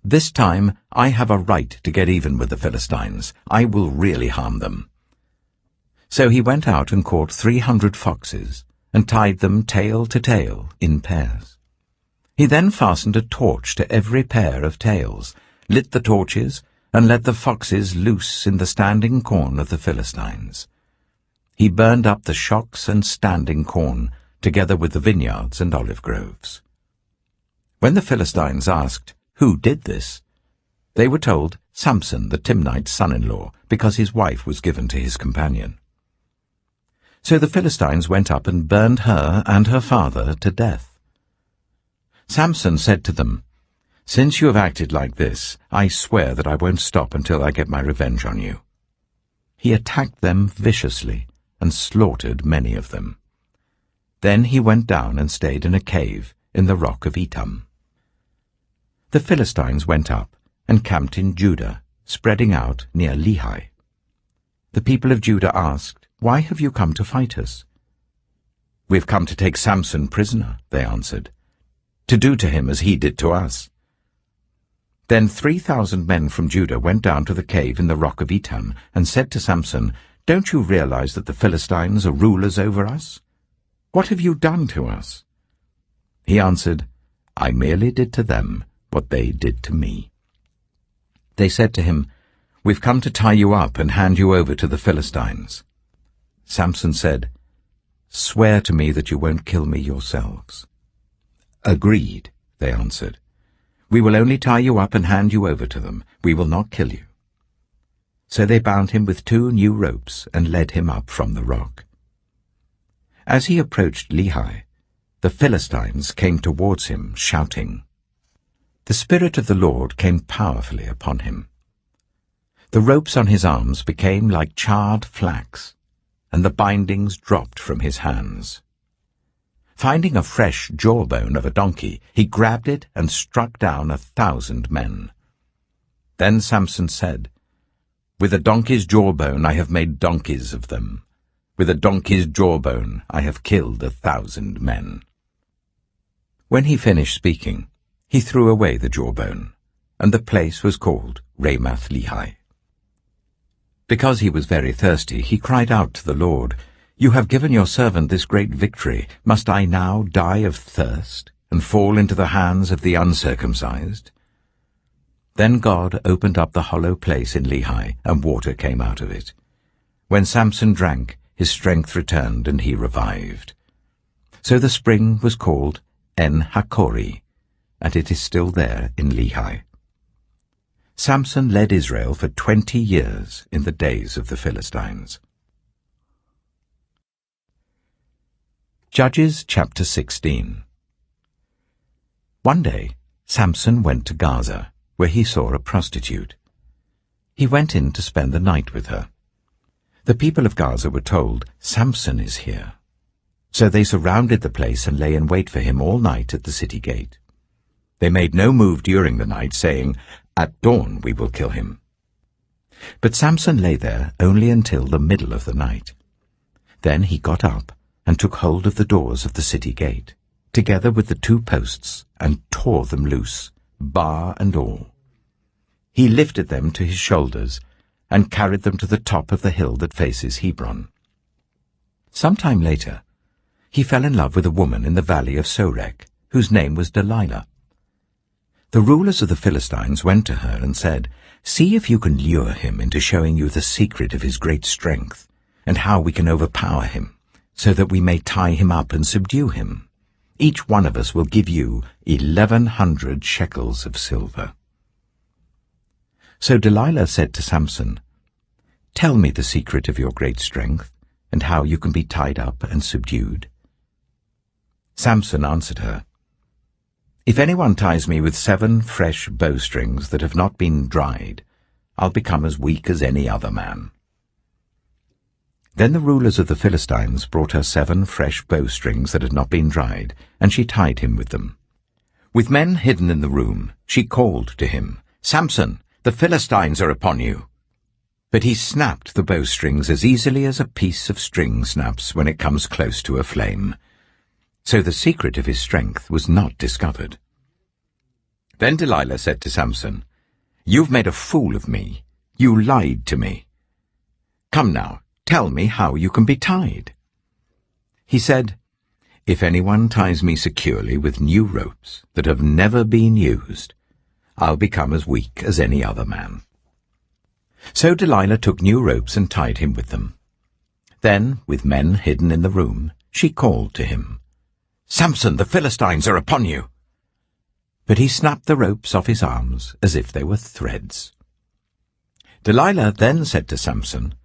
[SPEAKER 1] "This time I have a right to get even with the Philistines. I will really harm them." So he went out and caught 300 foxes and tied them tail to tail in pairs. He then fastened a torch to every pair of tails, lit the torches, and let the foxes loose in the standing corn of the Philistines. He burned up the shocks and standing corn, together with the vineyards and olive groves. When the Philistines asked, "Who did this?" they were told, "Samson, the Timnite's son-in-law, because his wife was given to his companion." So the Philistines went up and burned her and her father to death. Samson said to them, "Since you have acted like this, I swear that I won't stop until I get my revenge on you." He attacked them viciously and slaughtered many of them. Then he went down and stayed in a cave in the rock of Etam. The Philistines went up and camped in Judah, spreading out near Lehi. The people of Judah asked, "Why have you come to fight us?" "We've come to take Samson prisoner," they answered, "to do to him as he did to us." Then 3,000 men from Judah went down to the cave in the rock of Etam and said to Samson, "Don't you realize that the Philistines are rulers over us? What have you done to us?" He answered, "I merely did to them what they did to me." They said to him, "We've come to tie you up and hand you over to the Philistines." Samson said, "Swear to me that you won't kill me yourselves." "Agreed," they answered. "We will only tie you up and hand you over to them. We will not kill you." So they bound him with 2 new ropes and led him up from the rock. As he approached Lehi, the Philistines came towards him, shouting. The Spirit of the Lord came powerfully upon him. The ropes on his arms became like charred flax, and the bindings dropped from his hands. Finding a fresh jawbone of a donkey, he grabbed it and struck down 1,000 men. Then Samson said, "With a donkey's jawbone I have made donkeys of them. With a donkey's jawbone I have killed 1,000 men." When he finished speaking, he threw away the jawbone, and the place was called Ramath-Lehi. Because he was very thirsty, he cried out to the Lord, "You have given your servant this great victory. Must I now die of thirst and fall into the hands of the uncircumcised?" Then God opened up the hollow place in Lehi, and water came out of it. When Samson drank, his strength returned, and he revived. So the spring was called En-Hakkore, and it is still there in Lehi. Samson led Israel for 20 years in the days of the Philistines. Judges chapter 16. One day Samson went to Gaza, where he saw a prostitute. He went in to spend the night with her. The people of Gaza were told, "Samson is here." So they surrounded the place and lay in wait for him all night at the city gate. They made no move during the night, saying, "At dawn we will kill him." But Samson lay there only until the middle of the night. Then he got up and took hold of the doors of the city gate, together with the 2 posts, and tore them loose, bar and all. He lifted them to his shoulders and carried them to the top of the hill that faces Hebron. Some time later, he fell in love with a woman in the valley of Sorek, whose name was Delilah. The rulers of the Philistines went to her and said, "See if you can lure him into showing you the secret of his great strength, and how we can overpower him, so that we may tie him up and subdue him. Each one of us will give you 1,100 shekels of silver." So Delilah said to Samson, "Tell me the secret of your great strength, and how you can be tied up and subdued." Samson answered her, "If anyone ties me with 7 fresh bowstrings that have not been dried, I'll become as weak as any other man." Then the rulers of the Philistines brought her 7 fresh bowstrings that had not been dried, and she tied him with them. With men hidden in the room, she called to him, "Samson, the Philistines are upon you." But he snapped the bowstrings as easily as a piece of string snaps when it comes close to a flame. So the secret of his strength was not discovered. Then Delilah said to Samson, "You've made a fool of me. You lied to me. Come now, tell me how you can be tied." He said, "If anyone ties me securely with new ropes that have never been used, I'll become as weak as any other man." So Delilah took new ropes and tied him with them. Then, with men hidden in the room, she called to him, "Samson, the Philistines are upon you." But he snapped the ropes off his arms as if they were threads. Delilah then said to Samson,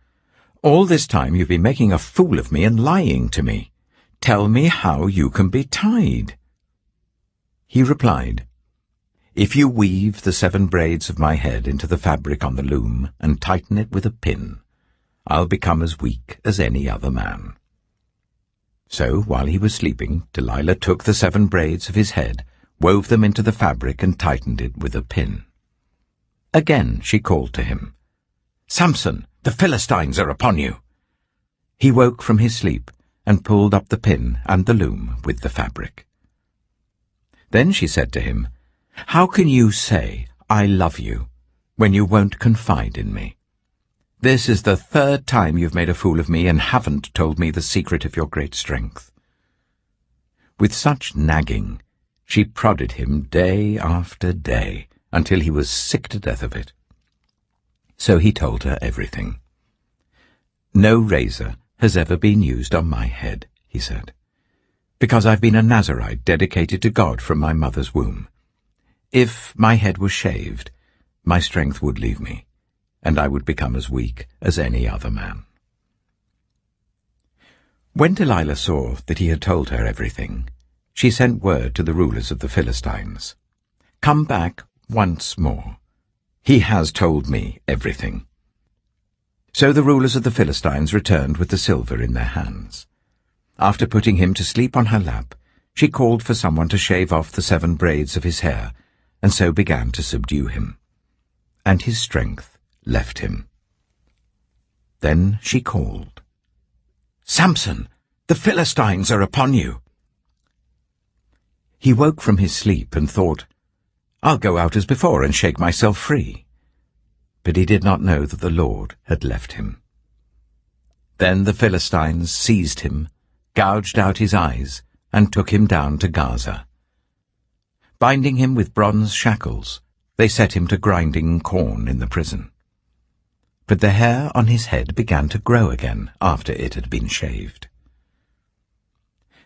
[SPEAKER 1] "All this time you've been making a fool of me and lying to me. Tell me how you can be tied." He replied, "If you weave the 7 braids of my head into the fabric on the loom and tighten it with a pin, I'll become as weak as any other man." So while he was sleeping, Delilah took the 7 braids of his head, wove them into the fabric and tightened it with a pin. Again she called to him, "Samson, the Philistines are upon you." He woke from his sleep and pulled up the pin and the loom with the fabric. Then she said to him, "How can you say, 'I love you,' when you won't confide in me? This is the 3rd time you've made a fool of me and haven't told me the secret of your great strength." With such nagging, she prodded him day after day until he was sick to death of it. So he told her everything. "No razor has ever been used on my head," he said, "because I've been a Nazirite dedicated to God from my mother's womb. If my head was shaved, my strength would leave me, and I would become as weak as any other man." When Delilah saw that he had told her everything, she sent word to the rulers of the Philistines, "Come back once more. He has told me everything." So the rulers of the Philistines returned with the silver in their hands. After putting him to sleep on her lap, she called for someone to shave off the 7 braids of his hair, and so began to subdue him. And his strength left him. Then she called, "Samson, the Philistines are upon you!" He woke from his sleep and thought, "I'll go out as before and shake myself free." But he did not know that the Lord had left him. Then the Philistines seized him, gouged out his eyes, and took him down to Gaza. Binding him with bronze shackles, they set him to grinding corn in the prison. But the hair on his head began to grow again after it had been shaved.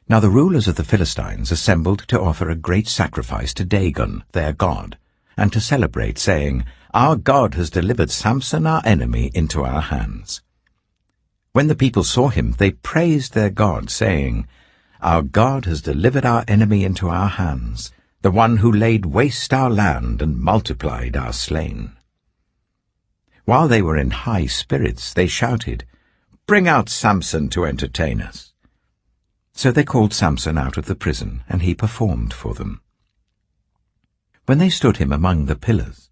[SPEAKER 1] Now the rulers of the Philistines assembled to offer a great sacrifice to Dagon, their god, and to celebrate, saying, "Our God has delivered Samson our enemy into our hands." When the people saw him, they praised their God, saying, "Our God has delivered our enemy into our hands, the one who laid waste our land and multiplied our slain." While they were in high spirits, they shouted, "Bring out Samson to entertain us." So they called Samson out of the prison, and he performed for them. When they stood him among the pillars,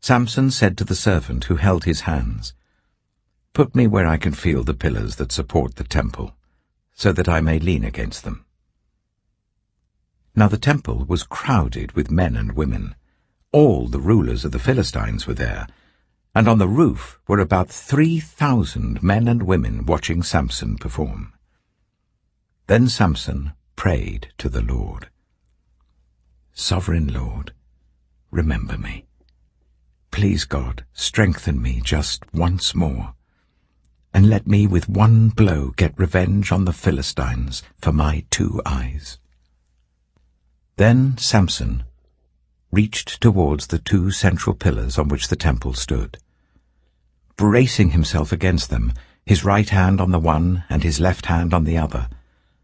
[SPEAKER 1] Samson said to the servant who held his hands, "Put me where I can feel the pillars that support the temple, so that I may lean against them." Now the temple was crowded with men and women. All the rulers of the Philistines were there, and on the roof were about 3,000 men and women watching Samson perform. Then Samson prayed to the Lord, "Sovereign Lord, remember me. Please, God, strengthen me just once more, and let me with one blow get revenge on the Philistines for my 2 eyes." Then Samson reached towards the 2 central pillars on which the temple stood. Bracing himself against them, his right hand on the one and his left hand on the other,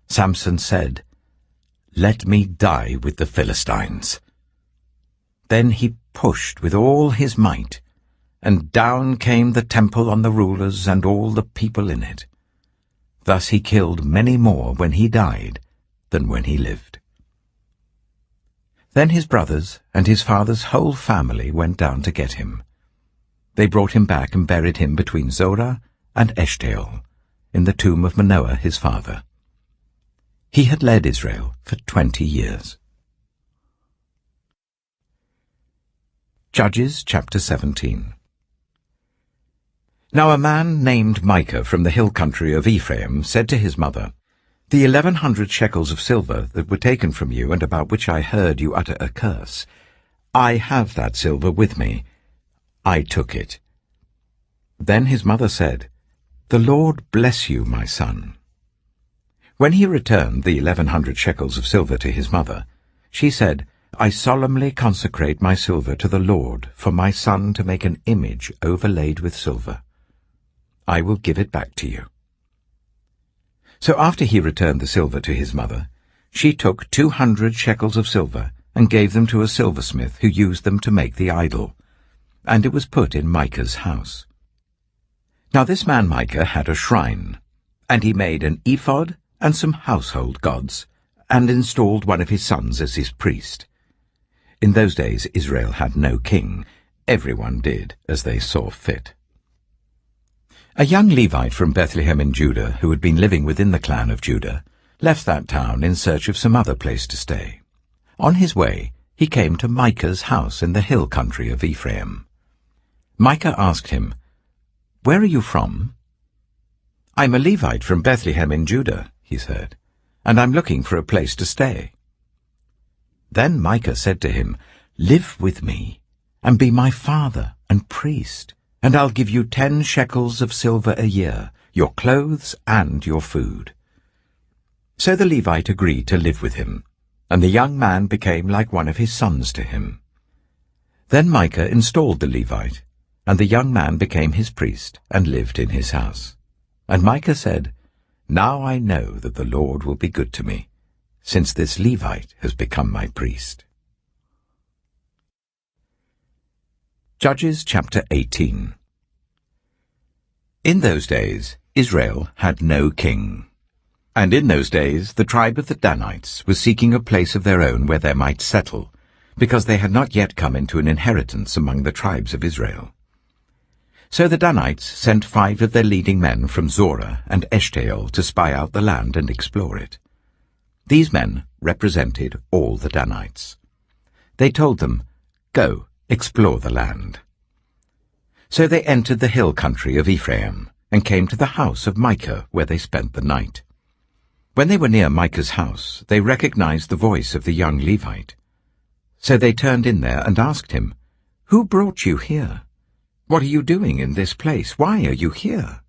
[SPEAKER 1] Samson said, "Let me die with the Philistines." Then he pushed with all his might, and down came the temple on the rulers and all the people in it. Thus he killed many more when he died than when he lived. Then his brothers and his father's whole family went down to get him. They brought him back and buried him between Zorah and Eshtaol, in the tomb of Manoah his father. He had led Israel for 20 years. Judges chapter 17. Now a man named Micah from the hill country of Ephraim said to his mother, "The 1,100 shekels of silver that were taken from you and about which I heard you utter a curse, I have that silver with me. I took it." Then his mother said, "The Lord bless you, my son." When he returned the 1,100 shekels of silver to his mother, she said, "I solemnly consecrate my silver to the Lord for my son to make an image overlaid with silver. I will give it back to you." So after he returned the silver to his mother, she took 200 shekels of silver and gave them to a silversmith who used them to make the idol, and it was put in Micah's house. Now this man Micah had a shrine, and he made an ephod and some household gods, and installed one of his sons as his priest. In those days Israel had no king. Everyone did as they saw fit. A young Levite from Bethlehem in Judah, who had been living within the clan of Judah, left that town in search of some other place to stay. On his way, he came to Micah's house in the hill country of Ephraim. Micah asked him, "Where are you from?" "I'm a Levite from Bethlehem in Judah," he said, "and I'm looking for a place to stay." Then Micah said to him, "Live with me, and be my father and priest, and I'll give you 10 shekels of silver a year, your clothes and your food." So the Levite agreed to live with him, and the young man became like one of his sons to him. Then Micah installed the Levite, and the young man became his priest and lived in his house. And Micah said, "Now I know that the Lord will be good to me, since this Levite has become my priest." Judges chapter 18. In those days Israel had no king. And in those days the tribe of the Danites was seeking a place of their own where they might settle, because they had not yet come into an inheritance among the tribes of Israel. So the Danites sent 5 of their leading men from Zorah and Eshtaol to spy out the land and explore it. These men represented all the Danites. They told them, "Go, explore the land." So they entered the hill country of Ephraim and came to the house of Micah, where they spent the night. When they were near Micah's house, they recognized the voice of the young Levite. So they turned in there and asked him, "Who brought you here? What are you doing in this place? Why are you here?"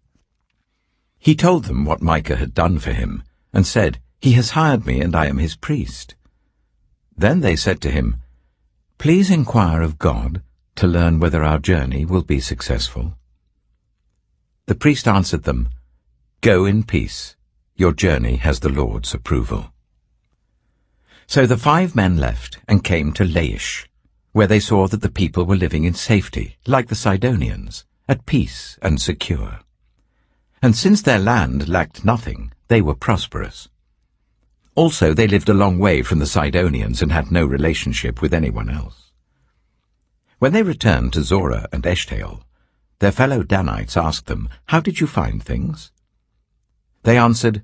[SPEAKER 1] He told them what Micah had done for him, and said, "He has hired me, and I am his priest." Then they said to him, "Please inquire of God to learn whether our journey will be successful." The priest answered them, "Go in peace. Your journey has the Lord's approval." So the 5 men left and came to Laish, where they saw that the people were living in safety, like the Sidonians, at peace and secure. And since their land lacked nothing, they were prosperous. Also they lived a long way from the Sidonians and had no relationship with anyone else. When they returned to Zorah and Eshtaol, their fellow Danites asked them, "How did you find things?" They answered,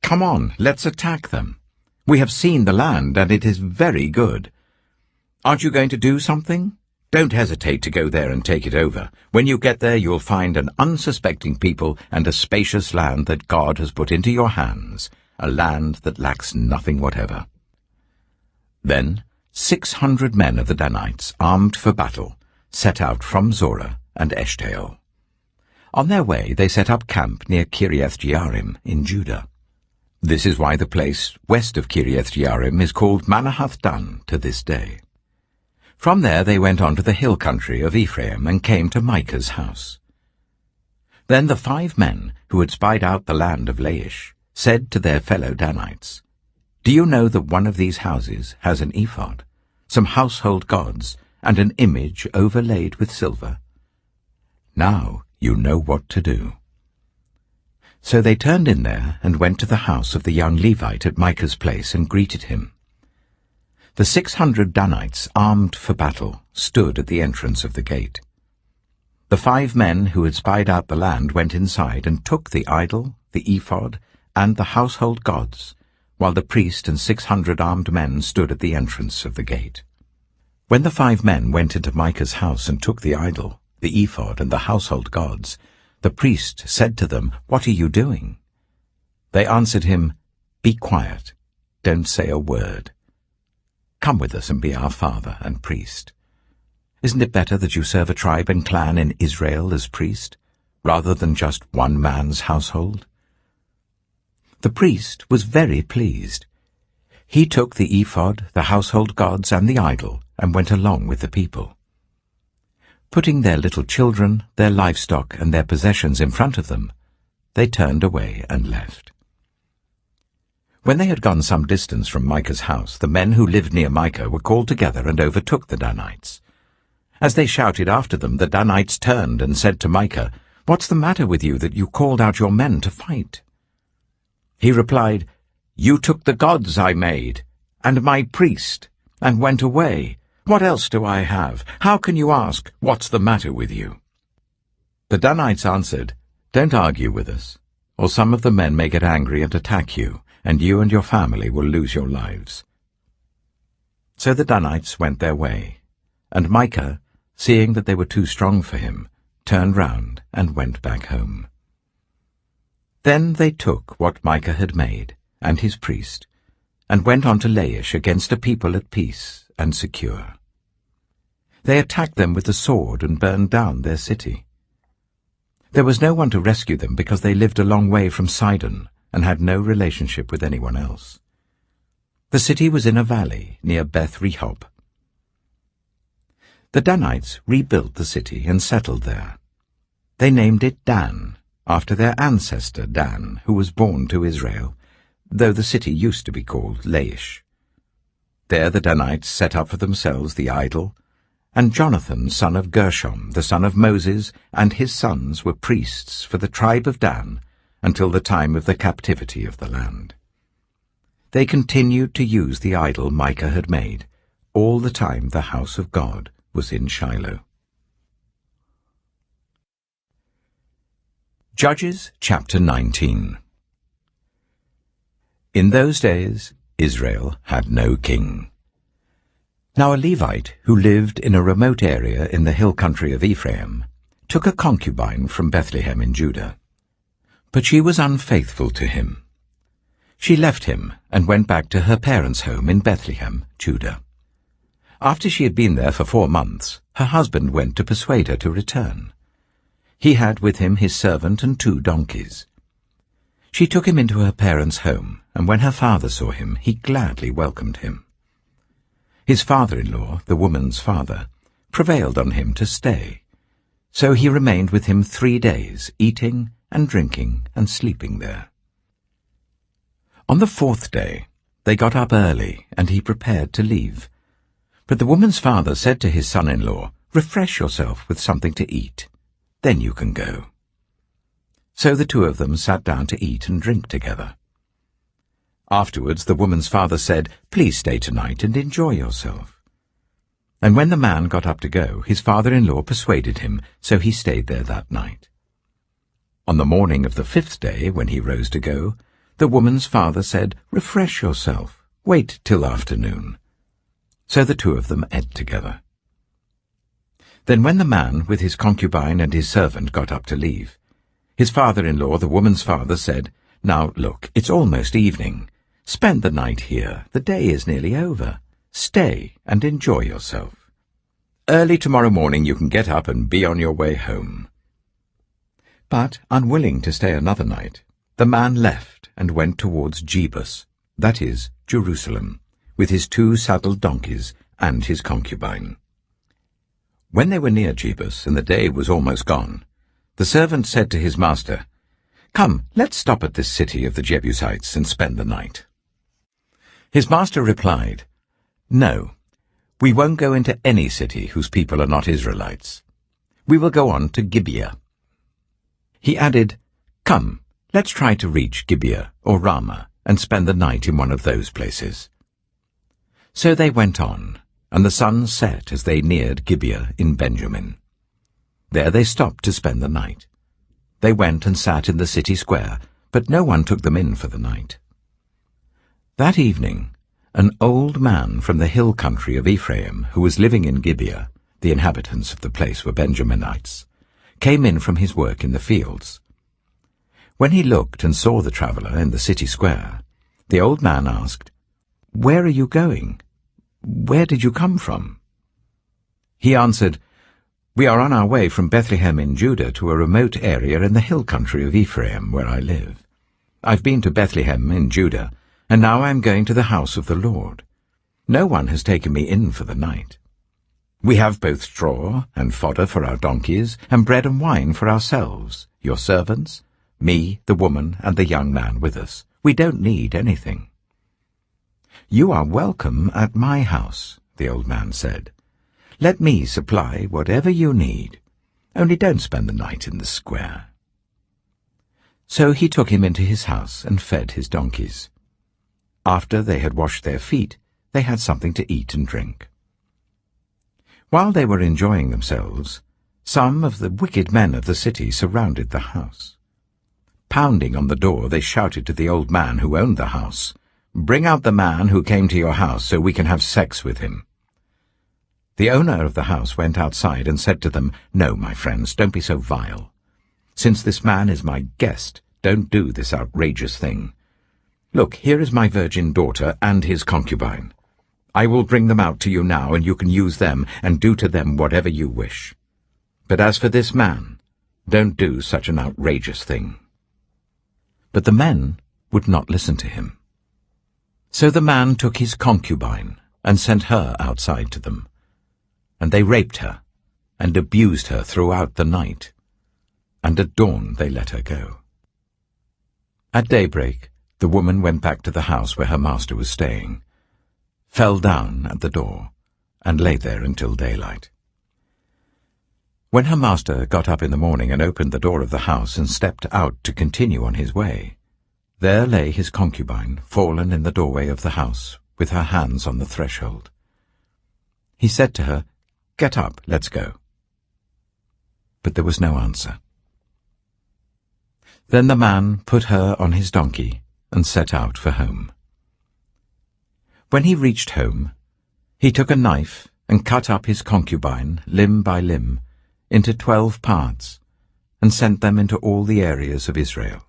[SPEAKER 1] "Come on, let's attack them. We have seen the land, and it is very good. Aren't you going to do something? Don't hesitate to go there and take it over. When you get there, you'll find an unsuspecting people and a spacious land that God has put into your hands, a land that lacks nothing whatever." Then 600 men of the Danites, armed for battle, set out from Zorah and Eshtaol. On their way they set up camp near Kiriath-Jearim in Judah. This is why the place west of Kiriath-Jearim is called Manahath-Dan to this day. From there they went on to the hill country of Ephraim and came to Micah's house. Then the 5 men who had spied out the land of Laish said to their fellow Danites, "Do you know that one of these houses has an ephod, some household gods, and an image overlaid with silver? Now you know what to do." So they turned in there and went to the house of the young Levite at Micah's place and greeted him. The 600 Danites, armed for battle, stood at the entrance of the gate. The 5 men who had spied out the land went inside and took the idol, the ephod, and the household gods, while the priest and 600 armed men stood at the entrance of the gate. When the 5 men went into Micah's house and took the idol, the ephod, and the household gods, the priest said to them, "What are you doing?" They answered him, "Be quiet, don't say a word. Come with us and be our father and priest. Isn't it better that you serve a tribe and clan in Israel as priest, rather than just one man's household?" The priest was very pleased. He took the ephod, the household gods, and the idol, and went along with the people. Putting their little children, their livestock, and their possessions in front of them, they turned away and left. When they had gone some distance from Micah's house, the men who lived near Micah were called together and overtook the Danites. As they shouted after them, the Danites turned and said to Micah, "What's the matter with you that you called out your men to fight?" He replied, "You took the gods I made, and my priest, and went away. What else do I have? How can you ask, 'What's the matter with you?'" The Danites answered, "Don't argue with us, or some of the men may get angry and attack you, and your family will lose your lives." So the Danites went their way, and Micah, seeing that they were too strong for him, turned round and went back home. Then they took what Micah had made, and his priest, and went on to Laish against a people at peace and secure. They attacked them with the sword and burned down their city. There was no one to rescue them because they lived a long way from Sidon and had no relationship with anyone else. The city was in a valley near Beth Rehob. The Danites rebuilt the city and settled there. They named it Dan, after their ancestor Dan, who was born to Israel, though the city used to be called Laish. There the Danites set up for themselves the idol, and Jonathan, son of Gershom, the son of Moses, and his sons were priests for the tribe of Dan, until the time of the captivity of the land. They continued to use the idol Micah had made, all the time the house of God was in Shiloh. Judges chapter 19. In those days Israel had no king. Now a Levite who lived in a remote area in the hill country of Ephraim took a concubine from Bethlehem in Judah. But she was unfaithful to him. She left him and went back to her parents' home in Bethlehem, Judah. After she had been there for 4 months, her husband went to persuade her to return. He had with him his servant and 2 donkeys. She took him into her parents' home, and when her father saw him, he gladly welcomed him. His father-in-law, the woman's father, prevailed on him to stay. So he remained with him 3 days, eating and drinking and sleeping there. On the 4th day they got up early, and he prepared to leave. But the woman's father said to his son-in-law, "Refresh yourself with something to eat. Then you can go." So the 2 of them sat down to eat and drink together. Afterwards the woman's father said, "Please stay tonight and enjoy yourself." And when the man got up to go, his father-in-law persuaded him, so he stayed there that night. On the morning of the 5th day, when he rose to go, the woman's father said, "Refresh yourself. Wait till afternoon." So the 2 of them ate together. Then when the man with his concubine and his servant got up to leave, his father-in-law, the woman's father, said, "Now look, it's almost evening. Spend the night here. The day is nearly over. Stay and enjoy yourself. Early tomorrow morning you can get up and be on your way home." But, unwilling to stay another night, the man left and went towards Jebus, that is, Jerusalem, with his 2 saddled donkeys and his concubine. When they were near Jebus and the day was almost gone, the servant said to his master, "Come, let's stop at this city of the Jebusites and spend the night." His master replied, "No, we won't go into any city whose people are not Israelites. We will go on to Gibeah." He added, "Come, let's try to reach Gibeah or Ramah and spend the night in one of those places." So they went on, and the sun set as they neared Gibeah in Benjamin. There they stopped to spend the night. They went and sat in the city square, but no one took them in for the night. That evening, an old man from the hill country of Ephraim, who was living in Gibeah, the inhabitants of the place were Benjaminites, came in from his work in the fields. When he looked and saw the traveller in the city square, the old man asked, "Where are you going? Where did you come from?" He answered, "We are on our way from Bethlehem in Judah to a remote area in the hill country of Ephraim, where I live. I've been to Bethlehem in Judah, and now I am going to the house of the Lord. No one has taken me in for the night. We have both straw and fodder for our donkeys, and bread and wine for ourselves, your servants, me, the woman, and the young man with us. We don't need anything." "You are welcome at my house," the old man said. "Let me supply whatever you need. Only don't spend the night in the square." So he took him into his house and fed his donkeys. After they had washed their feet, they had something to eat and drink. While they were enjoying themselves, some of the wicked men of the city surrounded the house. Pounding on the door, they shouted to the old man who owned the house, "Bring out the man who came to your house so we can have sex with him." The owner of the house went outside and said to them, "No, my friends, don't be so vile. Since this man is my guest, don't do this outrageous thing. Look, here is my virgin daughter and his concubine. I will bring them out to you now, and you can use them and do to them whatever you wish. But as for this man, don't do such an outrageous thing." But the men would not listen to him. So the man took his concubine and sent her outside to them. And they raped her and abused her throughout the night. And at dawn they let her go. At daybreak the woman went back to the house where her master was staying, fell down at the door, and lay there until daylight. When her master got up in the morning and opened the door of the house and stepped out to continue on his way, there lay his concubine, fallen in the doorway of the house, with her hands on the threshold. He said to her, "Get up, let's go." But there was no answer. Then the man put her on his donkey and set out for home. When he reached home, he took a knife and cut up his concubine, limb by limb, into 12 parts, and sent them into all the areas of Israel.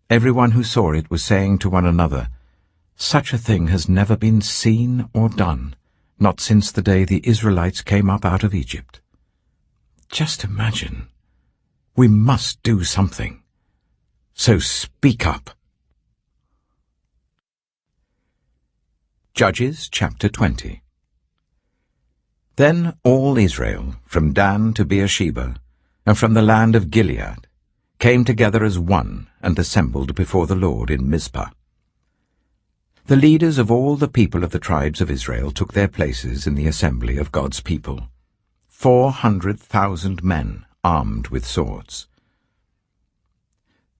[SPEAKER 1] Everyone who saw it was saying to one another, "Such a thing has never been seen or done, not since the day the Israelites came up out of Egypt." Just imagine. We must do something. So speak up. Judges chapter 20. Then all Israel, from Dan to Beersheba, and from the land of Gilead, came together as one and assembled before the Lord in Mizpah. The leaders of all the people of the tribes of Israel took their places in the assembly of God's people, 400,000 men armed with swords.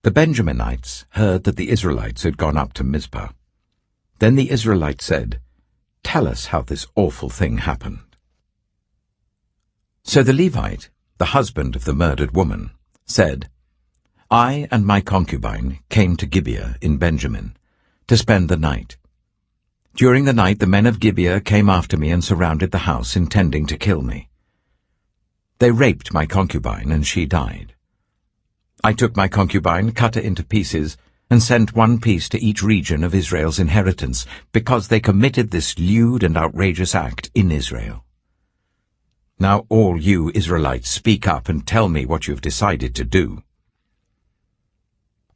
[SPEAKER 1] The Benjaminites heard that the Israelites had gone up to Mizpah. Then the Israelites said, "Tell us how this awful thing happened." So the Levite, the husband of the murdered woman, said, "I and my concubine came to Gibeah in Benjamin to spend the night. During the night the men of Gibeah came after me and surrounded the house, intending to kill me. They raped my concubine, and she died. I took my concubine, cut her into pieces, and sent one piece to each region of Israel's inheritance, because they committed this lewd and outrageous act in Israel. Now all you Israelites speak up and tell me what you have decided to do."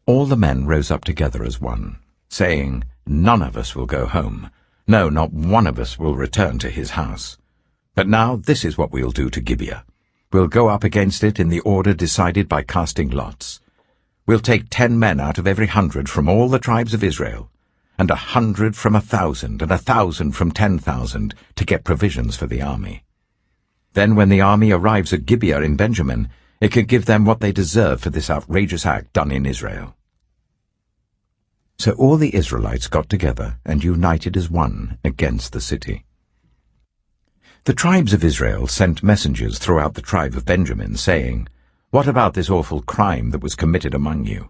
[SPEAKER 1] All the men rose up together as one, saying, "None of us will go home. No, not one of us will return to his house. But now this is what we'll do to Gibeah. We'll go up against it in the order decided by casting lots. We'll take 10 men out of every 100 from all the tribes of Israel, and 100 from 1,000, and 1,000 from 10,000, to get provisions for the army. Then when the army arrives at Gibeah in Benjamin, it can give them what they deserve for this outrageous act done in Israel." So all the Israelites got together and united as one against the city. The tribes of Israel sent messengers throughout the tribe of Benjamin, saying, "What about this awful crime that was committed among you?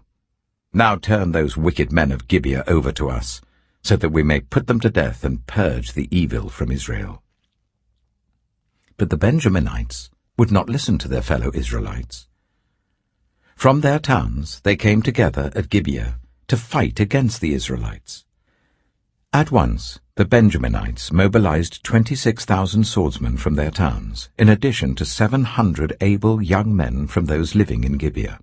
[SPEAKER 1] Now turn those wicked men of Gibeah over to us, so that we may put them to death and purge the evil from Israel." But the Benjaminites would not listen to their fellow Israelites. From their towns they came together at Gibeah to fight against the Israelites. At once the Benjaminites mobilized 26,000 swordsmen from their towns, in addition to 700 able young men from those living in Gibeah.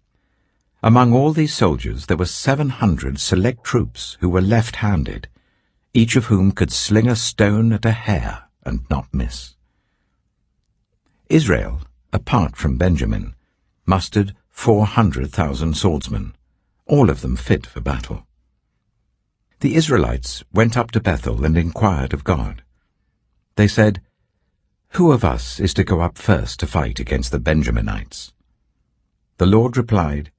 [SPEAKER 1] Among all these soldiers there were 700 select troops who were left-handed, each of whom could sling a stone at a hair and not miss. Israel, apart from Benjamin, mustered 400,000 swordsmen, all of them fit for battle. The Israelites went up to Bethel and inquired of God. They said, "Who of us is to go up first to fight against the Benjaminites?" The Lord replied,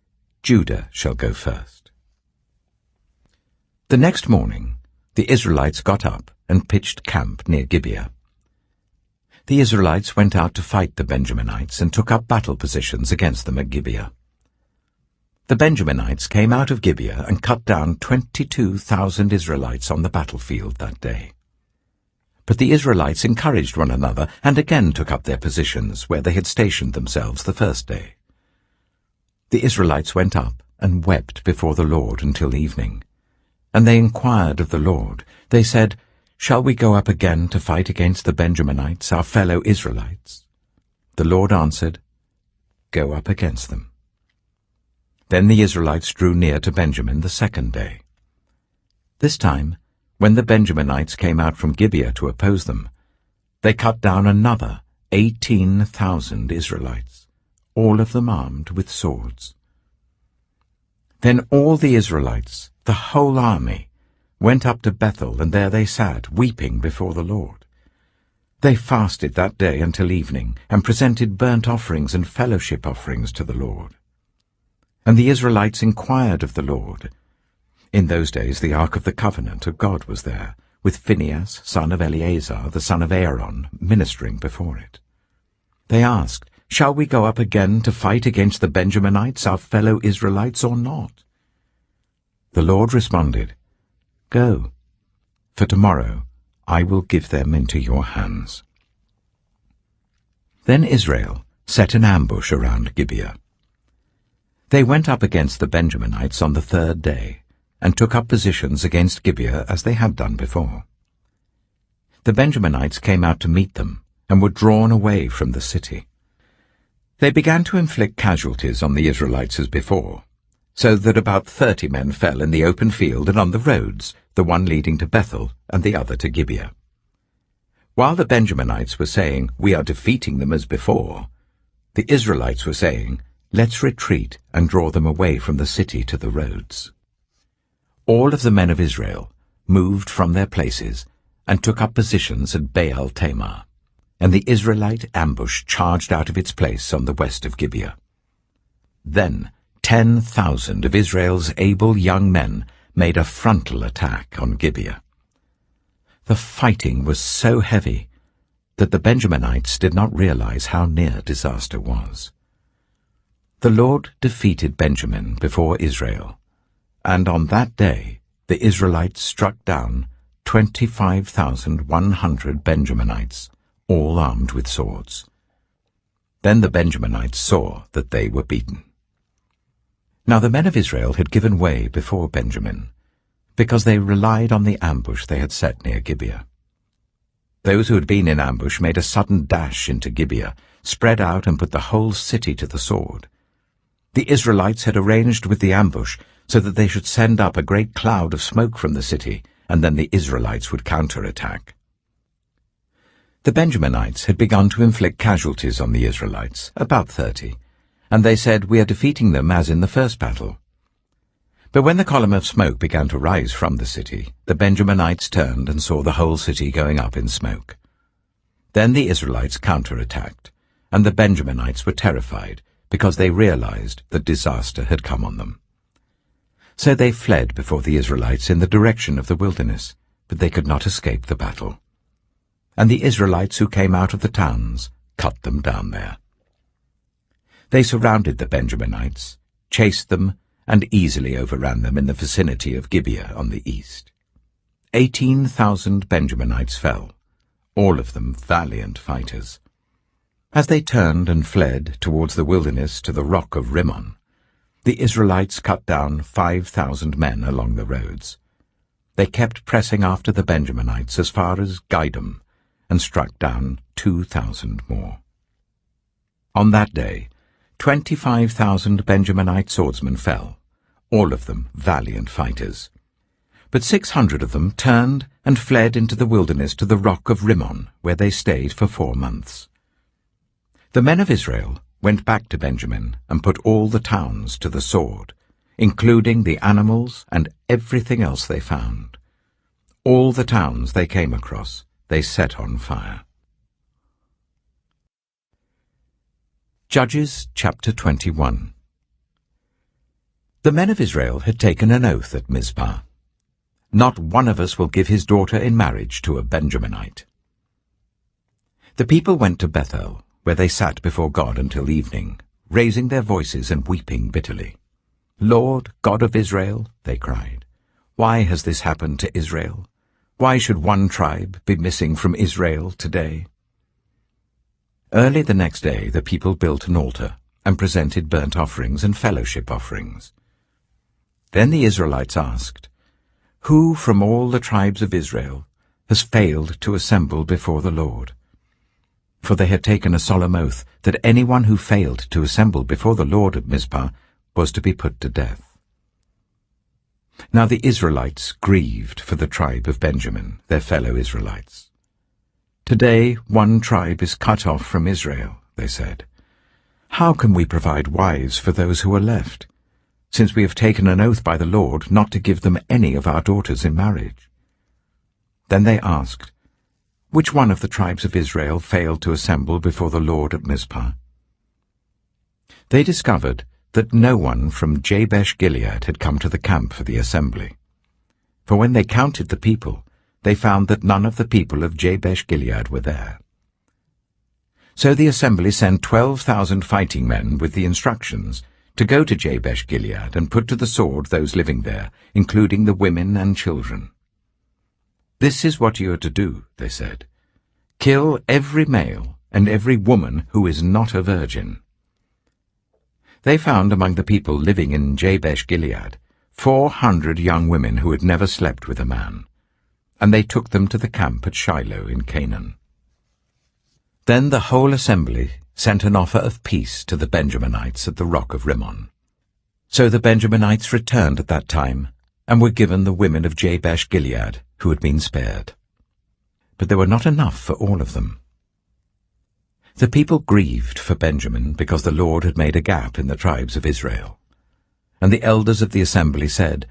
[SPEAKER 1] "Judah shall go first." The next morning the Israelites got up and pitched camp near Gibeah. The Israelites went out to fight the Benjaminites and took up battle positions against them at Gibeah. The Benjaminites came out of Gibeah and cut down 22,000 Israelites on the battlefield that day. But the Israelites encouraged one another and again took up their positions where they had stationed themselves the first day. The Israelites went up and wept before the Lord until evening. And they inquired of the Lord. They said, "Shall we go up again to fight against the Benjaminites, our fellow Israelites?" The Lord answered, "Go up against them." Then the Israelites drew near to Benjamin the second day. This time, when the Benjaminites came out from Gibeah to oppose them, they cut down another 18,000 Israelites, all of them armed with swords. Then all the Israelites, the whole army, went up to Bethel, and there they sat, weeping before the Lord. They fasted that day until evening, and presented burnt offerings and fellowship offerings to the Lord. And the Israelites inquired of the Lord. In those days the ark of the covenant of God was there, with Phinehas, son of Eleazar, the son of Aaron, ministering before it. They asked, "Shall we go up again to fight against the Benjaminites, our fellow Israelites, or not?" The Lord responded, "Go, for tomorrow I will give them into your hands." Then Israel set an ambush around Gibeah. They went up against the Benjaminites on the third day, and took up positions against Gibeah as they had done before. The Benjaminites came out to meet them, and were drawn away from the city. They began to inflict casualties on the Israelites as before, so that about 30 men fell in the open field and on the roads, the one leading to Bethel and the other to Gibeah. While the Benjaminites were saying, "We are defeating them as before," the Israelites were saying, "Let's retreat and draw them away from the city to the roads." All of the men of Israel moved from their places and took up positions at Baal Tamar, and the Israelite ambush charged out of its place on the west of Gibeah. Then 10,000 of Israel's able young men made a frontal attack on Gibeah. The fighting was so heavy that the Benjaminites did not realize how near disaster was. The Lord defeated Benjamin before Israel, and on that day the Israelites struck down 25,100 Benjaminites, all armed with swords. Then the Benjaminites saw that they were beaten. Now the men of Israel had given way before Benjamin, because they relied on the ambush they had set near Gibeah. Those who had been in ambush made a sudden dash into Gibeah, spread out and put the whole city to the sword. The Israelites had arranged with the ambush so that they should send up a great cloud of smoke from the city, and then the Israelites would counterattack. The Benjaminites had begun to inflict casualties on the Israelites, about 30, and they said, "We are defeating them as in the first battle." But when the column of smoke began to rise from the city, the Benjaminites turned and saw the whole city going up in smoke. Then the Israelites counterattacked, and the Benjaminites were terrified, because they realized that disaster had come on them. So they fled before the Israelites in the direction of the wilderness, but they could not escape the battle. And the Israelites who came out of the towns cut them down there. They surrounded the Benjaminites, chased them, and easily overran them in the vicinity of Gibeah on the east. 18,000 Benjaminites fell, all of them valiant fighters. As they turned and fled towards the wilderness to the rock of Rimmon, the Israelites cut down 5,000 men along the roads. They kept pressing after the Benjaminites as far as Gidom, and struck down 2,000 more. On that day, 25,000 Benjaminite swordsmen fell, all of them valiant fighters. But 600 of them turned and fled into the wilderness to the rock of Rimmon, where they stayed for 4 months. The men of Israel went back to Benjamin and put all the towns to the sword, including the animals and everything else they found. All the towns they came across they set on fire. Judges chapter 21. The men of Israel had taken an oath at Mizpah. "Not one of us will give his daughter in marriage to a Benjaminite." The people went to Bethel, where they sat before God until evening, raising their voices and weeping bitterly. "Lord, God of Israel," they cried, "why has this happened to Israel? Why should one tribe be missing from Israel today?" Early the next day the people built an altar and presented burnt offerings and fellowship offerings. Then the Israelites asked, "Who from all the tribes of Israel has failed to assemble before the Lord?" For they had taken a solemn oath that anyone who failed to assemble before the Lord at Mizpah was to be put to death. Now the Israelites grieved for the tribe of Benjamin, their fellow Israelites. "Today one tribe is cut off from Israel," they said. "How can we provide wives for those who are left, since we have taken an oath by the Lord not to give them any of our daughters in marriage?" Then they asked, Which one of the tribes of Israel failed to assemble before the Lord at Mizpah? They discovered that no one from Jabesh-Gilead had come to the camp for the assembly. For when they counted the people, they found that none of the people of Jabesh-Gilead were there. So the assembly sent 12,000 fighting men with the instructions to go to Jabesh-Gilead and put to the sword those living there, including the women and children. "This is what you are to do," they said. "Kill every male and every woman who is not a virgin." They found among the people living in Jabesh-Gilead 400 young women who had never slept with a man, and they took them to the camp at Shiloh in Canaan. Then the whole assembly sent an offer of peace to the Benjaminites at the rock of Rimmon. So the Benjaminites returned at that time, and were given the women of Jabesh-Gilead who had been spared. But there were not enough for all of them. The people grieved for Benjamin because the Lord had made a gap in the tribes of Israel. And the elders of the assembly said,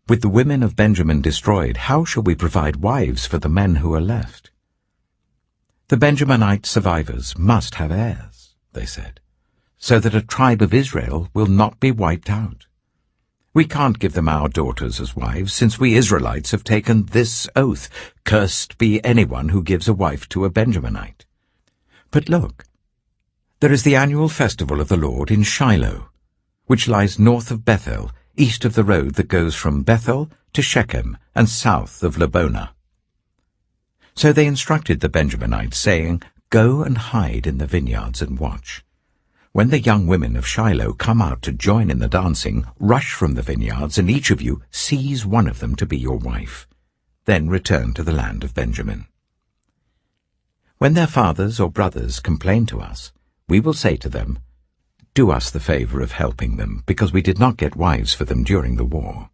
[SPEAKER 1] "With the women of Benjamin destroyed, how shall we provide wives for the men who are left?" "The Benjaminite survivors must have heirs," they said, "so that a tribe of Israel will not be wiped out. We can't give them our daughters as wives, since we Israelites have taken this oath, 'Cursed be anyone who gives a wife to a Benjaminite.' But look, there is the annual festival of the Lord in Shiloh, which lies north of Bethel, east of the road that goes from Bethel to Shechem and south of Lebonah." So they instructed the Benjaminites, saying, "Go and hide in the vineyards and watch. When the young women of Shiloh come out to join in the dancing, rush from the vineyards, and each of you seize one of them to be your wife. Then return to the land of Benjamin. When their fathers or brothers complain to us, we will say to them, 'Do us the favor of helping them, because we did not get wives for them during the war.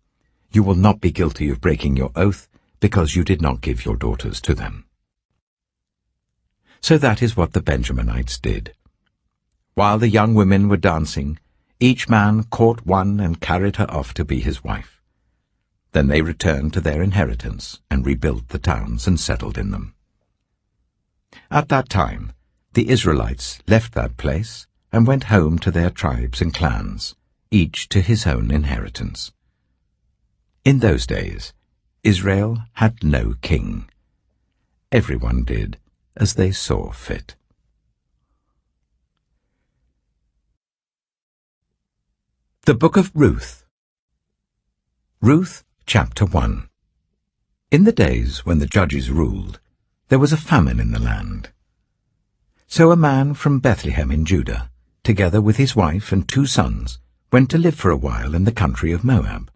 [SPEAKER 1] You will not be guilty of breaking your oath, because you did not give your daughters to them.'" So that is what the Benjaminites did. While the young women were dancing, each man caught one and carried her off to be his wife. Then they returned to their inheritance and rebuilt the towns and settled in them. At that time, the Israelites left that place and went home to their tribes and clans, each to his own inheritance. In those days, Israel had no king. Everyone did as they saw fit. The Book of Ruth. Ruth, chapter 1. In the days when the judges ruled, there was a famine in the land. So a man from Bethlehem in Judah, together with his wife and 2 sons, went to live for a while in the country of Moab.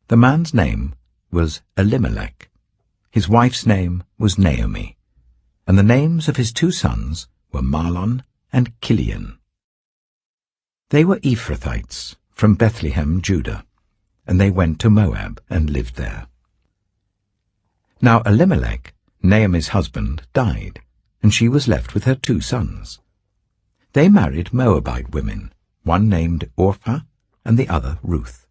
[SPEAKER 1] The man's name was Elimelech. His wife's name was Naomi, and the names of his 2 sons were Mahlon and Kilion. They were Ephrathites from Bethlehem, Judah, and they went to Moab and lived there. Now Elimelech, Naomi's husband, died, and she was left with her 2 sons. They married Moabite women, one named Orpah and the other Ruth.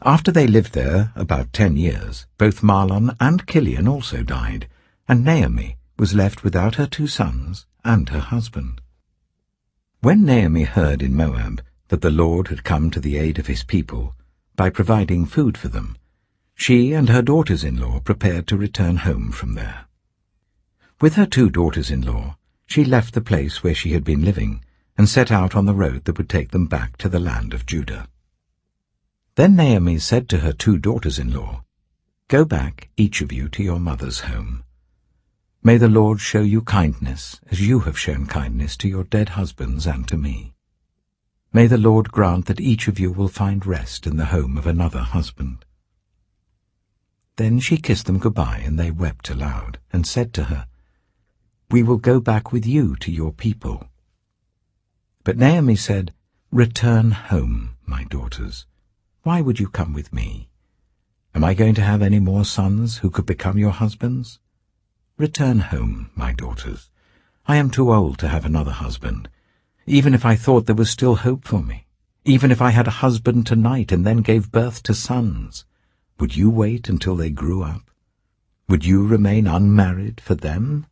[SPEAKER 1] After they lived there about 10 years, both Mahlon and Kilion also died, and Naomi was left without her 2 sons and her husband. When Naomi heard in Moab that the Lord had come to the aid of his people by providing food for them, she and her daughters-in-law prepared to return home from there. With her 2 daughters-in-law, she left the place where she had been living and set out on the road that would take them back to the land of Judah. Then Naomi said to her 2 daughters-in-law, "Go back, each of you, to your mother's home. May the Lord show you kindness, as you have shown kindness to your dead husbands and to me. May the Lord grant that each of you will find rest in the home of another husband." Then she kissed them goodbye, and they wept aloud, and said to her, "We will go back with you to your people." But Naomi said, "Return home, my daughters. Why would you come with me? Am I going to have any more sons who could become your husbands? Return home, my daughters. I am too old to have another husband. Even if I thought there was still hope for me, even if I had a husband tonight and then gave birth to sons, would you wait until they grew up? Would you remain unmarried for them?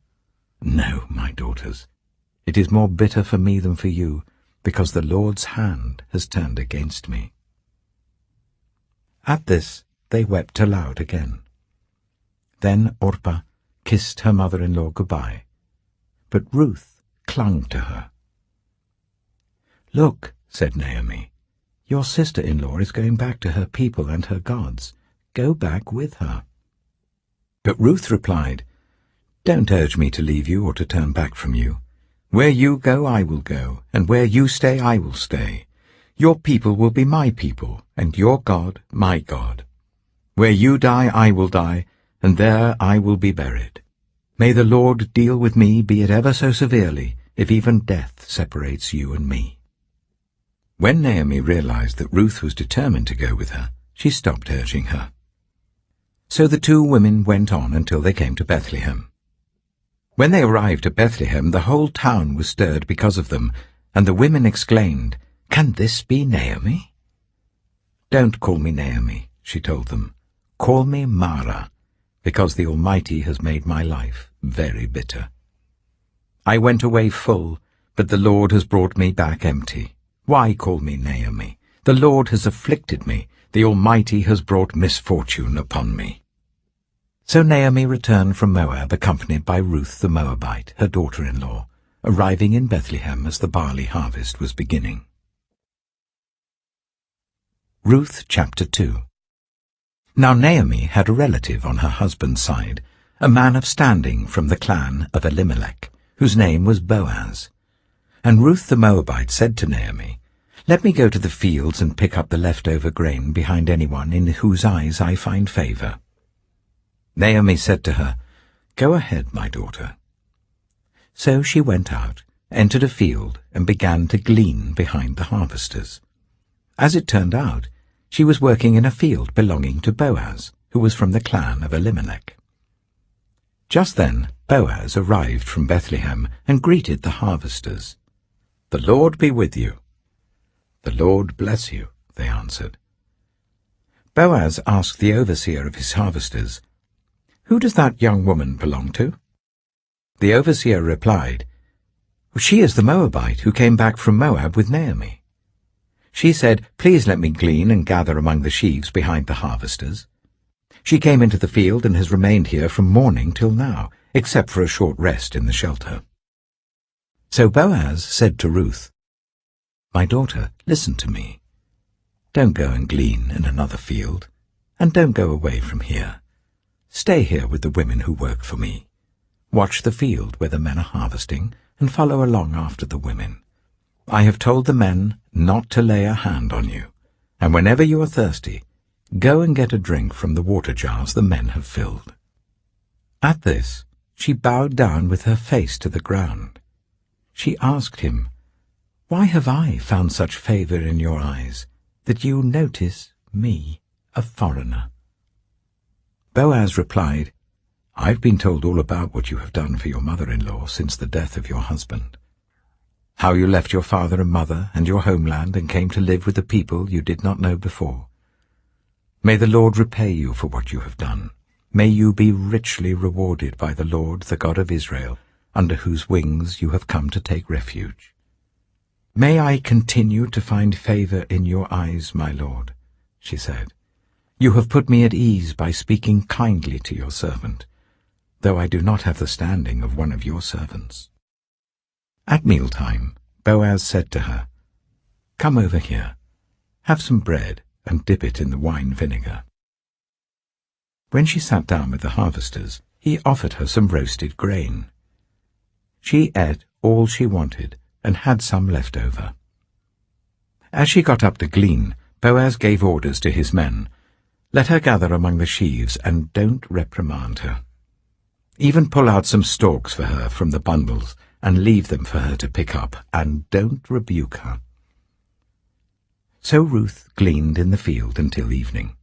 [SPEAKER 1] No, my daughters. It is more bitter for me than for you, because the Lord's hand has turned against me." At this they wept aloud again. Then Orpah kissed her mother-in-law goodbye, but Ruth clung to her. "Look," said Naomi, "your sister-in-law is going back to her people and her gods. Go back with her." But Ruth replied, "Don't urge me to leave you or to turn back from you. Where you go, I will go, and where you stay, I will stay. Your people will be my people, and your God, my God. Where you die, I will die, and there I will be buried. May the Lord deal with me, be it ever so severely, if even death separates you and me." When Naomi realized that Ruth was determined to go with her, she stopped urging her. So the two women went on until they came to Bethlehem. When they arrived at Bethlehem, the whole town was stirred because of them, and the women exclaimed, "Can this be Naomi?" "Don't call me Naomi," she told them. "Call me Mara, because the Almighty has made my life very bitter. I went away full, but the Lord has brought me back empty. Why call me Naomi? The Lord has afflicted me. The Almighty has brought misfortune upon me." So Naomi returned from Moab, accompanied by Ruth the Moabite, her daughter-in-law, arriving in Bethlehem as the barley harvest was beginning. Ruth chapter 2. Now Naomi had a relative on her husband's side, a man of standing from the clan of Elimelech, whose name was Boaz. And Ruth the Moabite said to Naomi, "Let me go to the fields and pick up the leftover grain behind anyone in whose eyes I find favor." Naomi said to her, "Go ahead, my daughter." So she went out, entered a field, and began to glean behind the harvesters. As it turned out, she was working in a field belonging to Boaz, who was from the clan of Elimelech. Just then Boaz arrived from Bethlehem and greeted the harvesters. "The Lord be with you." "The Lord bless you," they answered. Boaz asked the overseer of his harvesters, "Who does that young woman belong to?" The overseer replied, "She is the Moabite who came back from Moab with Naomi. She said, 'Please let me glean and gather among the sheaves behind the harvesters.' She came into the field and has remained here from morning till now, except for a short rest in the shelter." So Boaz said to Ruth, "My daughter, listen to me. Don't go and glean in another field, and don't go away from here. Stay here with the women who work for me. Watch the field where the men are harvesting, and follow along after the women. I have told the men not to lay a hand on you, and whenever you are thirsty, go and get a drink from the water jars the men have filled." At this, she bowed down with her face to the ground. She asked him, "Why have I found such favor in your eyes, that you notice me, a foreigner?" Boaz replied, "I've been told all about what you have done for your mother-in-law since the death of your husband. How you left your father and mother and your homeland and came to live with the people you did not know before. May the Lord repay you for what you have done. May you be richly rewarded by the Lord, the God of Israel, under whose wings you have come to take refuge. May I continue to find favor in your eyes, my Lord," she said. "You have put me at ease by speaking kindly to your servant, though I do not have the standing of one of your servants." At mealtime, Boaz said to her, "Come over here, have some bread and dip it in the wine vinegar." When she sat down with the harvesters, he offered her some roasted grain. She ate all she wanted and had some left over. As she got up to glean, Boaz gave orders to his men, "Let her gather among the sheaves, and don't reprimand her. Even pull out some stalks for her from the bundles, and leave them for her to pick up, and don't rebuke her." So Ruth gleaned in the field until evening.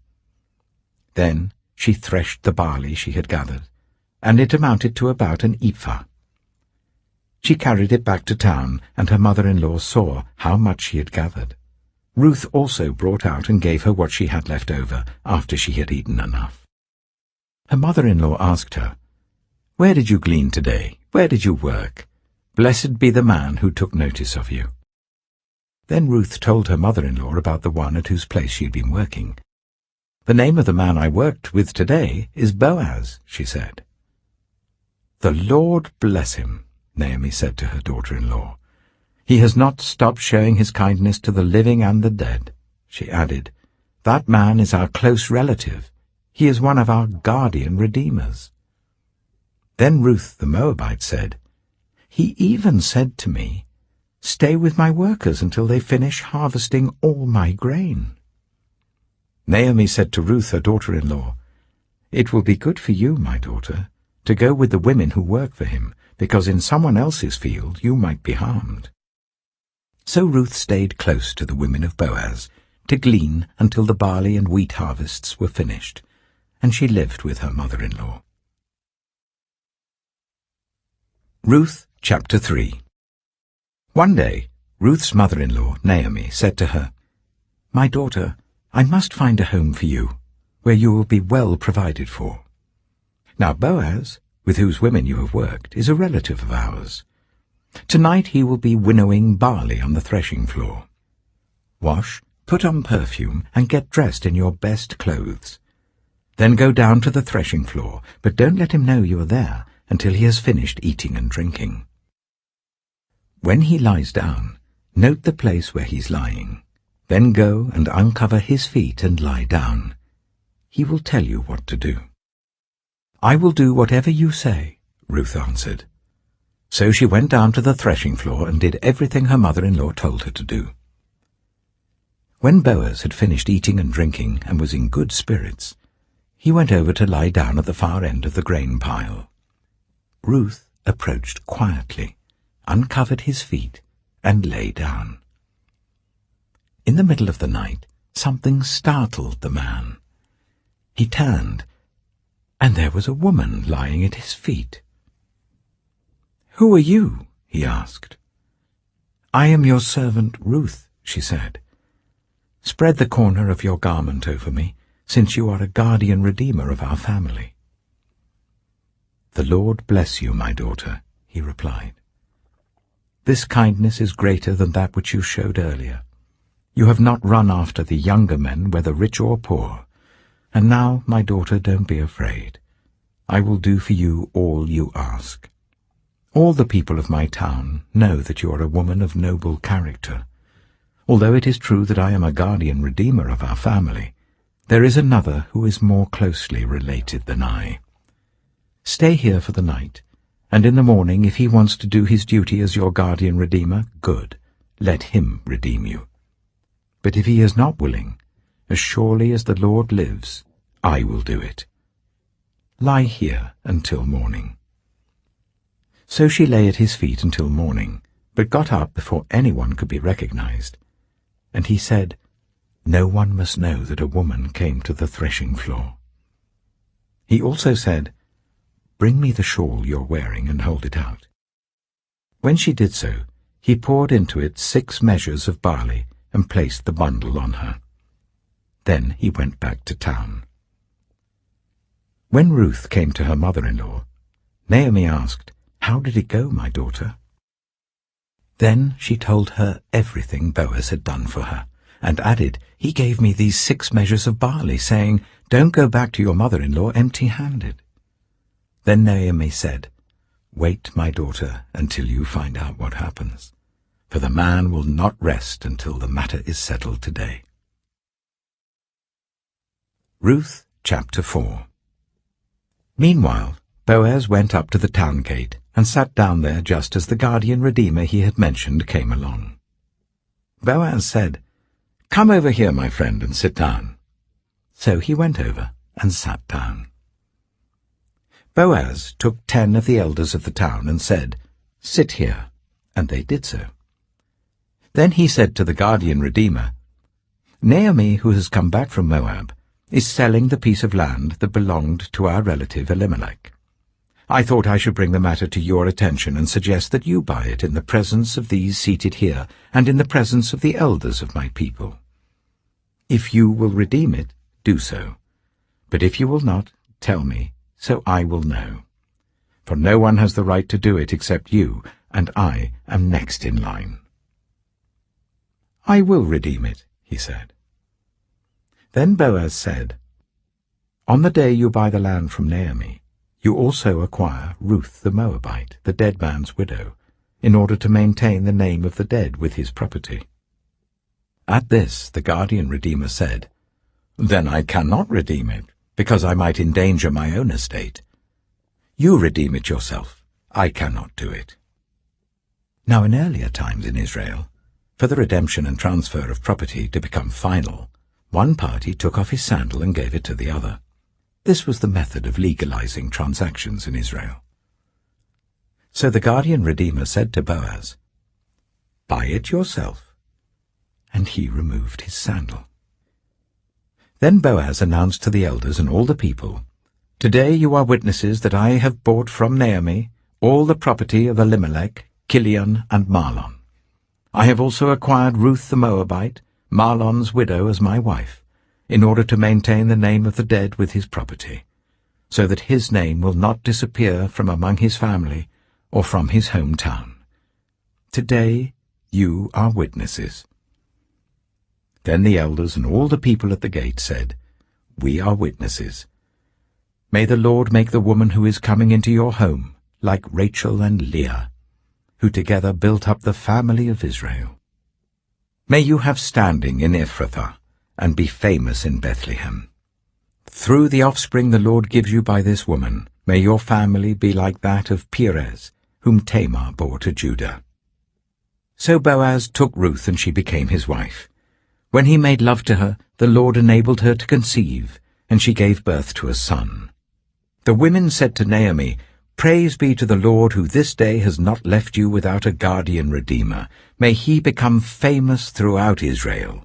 [SPEAKER 1] Then she threshed the barley she had gathered, and it amounted to about an ephah. She carried it back to town, and her mother-in-law saw how much she had gathered. Ruth also brought out and gave her what she had left over, after she had eaten enough. Her mother-in-law asked her, "Where did you glean today? Where did you work? Blessed be the man who took notice of you." Then Ruth told her mother-in-law about the one at whose place she had been working. "The name of the man I worked with today is Boaz," she said. "The Lord bless him," Naomi said to her daughter-in-law. "He has not stopped showing his kindness to the living and the dead." She added, "That man is our close relative. He is one of our guardian redeemers." Then Ruth the Moabite said, "He even said to me, 'Stay with my workers until they finish harvesting all my grain.'" Naomi said to Ruth, her daughter-in-law, "It will be good for you, my daughter, to go with the women who work for him, because in someone else's field you might be harmed." So Ruth stayed close to the women of Boaz to glean until the barley and wheat harvests were finished, and she lived with her mother-in-law. Ruth chapter 3. One day, Ruth's mother-in-law, Naomi, said to her, "My daughter, I must find a home for you, where you will be well provided for. Now Boaz, with whose women you have worked, is a relative of ours. Tonight he will be winnowing barley on the threshing floor. Wash, put on perfume, and get dressed in your best clothes. Then go down to the threshing floor, but don't let him know you are there until he has finished eating and drinking. When he lies down, note the place where he's lying. Then go and uncover his feet and lie down. He will tell you what to do." "I will do whatever you say," Ruth answered. So she went down to the threshing floor and did everything her mother-in-law told her to do. When Boaz had finished eating and drinking and was in good spirits, he went over to lie down at the far end of the grain pile. Ruth approached quietly, uncovered his feet, and lay down. In the middle of the night, something startled the man. He turned, and there was a woman lying at his feet. "Who are you?" he asked. "I am your servant Ruth," she said. "Spread the corner of your garment over me, since you are a guardian redeemer of our family." "The Lord bless you, my daughter," he replied. "This kindness is greater than that which you showed earlier. You have not run after the younger men, whether rich or poor. And now, my daughter, don't be afraid. I will do for you all you ask. All the people of my town know that you are a woman of noble character. Although it is true that I am a guardian redeemer of our family, there is another who is more closely related than I. Stay here for the night, and in the morning, if he wants to do his duty as your guardian redeemer, good, let him redeem you. But if he is not willing, as surely as the Lord lives, I will do it. Lie here until morning." So she lay at his feet until morning, but got up before anyone could be recognized. And he said, "No one must know that a woman came to the threshing floor." He also said, "Bring me the shawl you're wearing and hold it out." When she did so, he poured into it 6 measures of barley and placed the bundle on her. Then he went back to town. When Ruth came to her mother-in-law, Naomi asked, "How did it go, my daughter?" Then she told her everything Boaz had done for her, and added, "He gave me these 6 measures of barley, saying, 'Don't go back to your mother-in-law empty-handed.'" Then Naomi said, "Wait, my daughter, until you find out what happens, for the man will not rest until the matter is settled today." Ruth chapter 4. Meanwhile, Boaz went up to the town gate and sat down there just as the guardian redeemer he had mentioned came along. Boaz said, "Come over here, my friend, and sit down." So he went over and sat down. Boaz took 10 of the elders of the town and said, "Sit here," and they did so. Then he said to the guardian redeemer, "Naomi, who has come back from Moab, is selling the piece of land that belonged to our relative Elimelech. I thought I should bring the matter to your attention and suggest that you buy it in the presence of these seated here and in the presence of the elders of my people. If you will redeem it, do so. But if you will not, tell me, so I will know. For no one has the right to do it except you, and I am next in line." "I will redeem it," he said. Then Boaz said, "On the day you buy the land from Naomi, you also acquire Ruth the Moabite, the dead man's widow, in order to maintain the name of the dead with his property." At this the guardian redeemer said, "Then I cannot redeem it, because I might endanger my own estate. You redeem it yourself. I cannot do it." Now in earlier times in Israel, for the redemption and transfer of property to become final, one party took off his sandal and gave it to the other. This was the method of legalizing transactions in Israel. So the guardian redeemer said to Boaz, "Buy it yourself." And he removed his sandal. Then Boaz announced to the elders and all the people, "Today you are witnesses that I have bought from Naomi all the property of Elimelech, Kilion, and Mahlon. I have also acquired Ruth the Moabite, Mahlon's widow, as my wife, in order to maintain the name of the dead with his property, so that his name will not disappear from among his family or from his hometown. Today you are witnesses." Then the elders and all the people at the gate said, "We are witnesses. May the Lord make the woman who is coming into your home like Rachel and Leah, who together built up the family of Israel. May you have standing in Ephrathah, and be famous in Bethlehem. Through the offspring the Lord gives you by this woman, may your family be like that of Perez, whom Tamar bore to Judah." So Boaz took Ruth, and she became his wife. When he made love to her, the Lord enabled her to conceive, and she gave birth to a son. The women said to Naomi, "Praise be to the Lord, who this day has not left you without a guardian redeemer. May he become famous throughout Israel.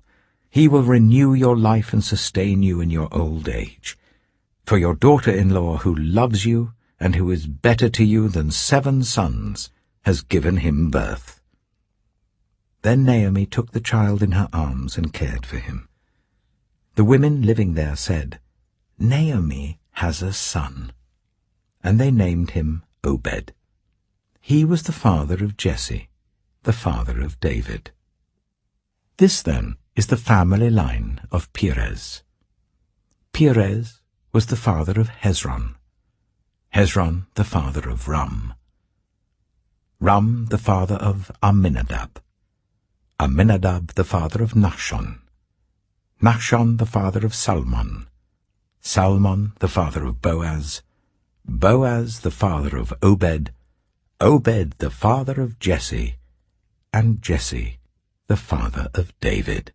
[SPEAKER 1] He will renew your life and sustain you in your old age. For your daughter-in-law, who loves you and who is better to you than 7 sons, has given him birth." Then Naomi took the child in her arms and cared for him. The women living there said, "Naomi has a son." And they named him Obed. He was the father of Jesse, the father of David. This, then, is the family line of Perez. Perez was the father of Hezron. Hezron the father of Ram. Ram the father of Amminadab. Amminadab the father of Nahshon. Nahshon the father of Salmon. Salmon the father of Boaz. Boaz the father of Obed. Obed the father of Jesse. And Jesse the father of David.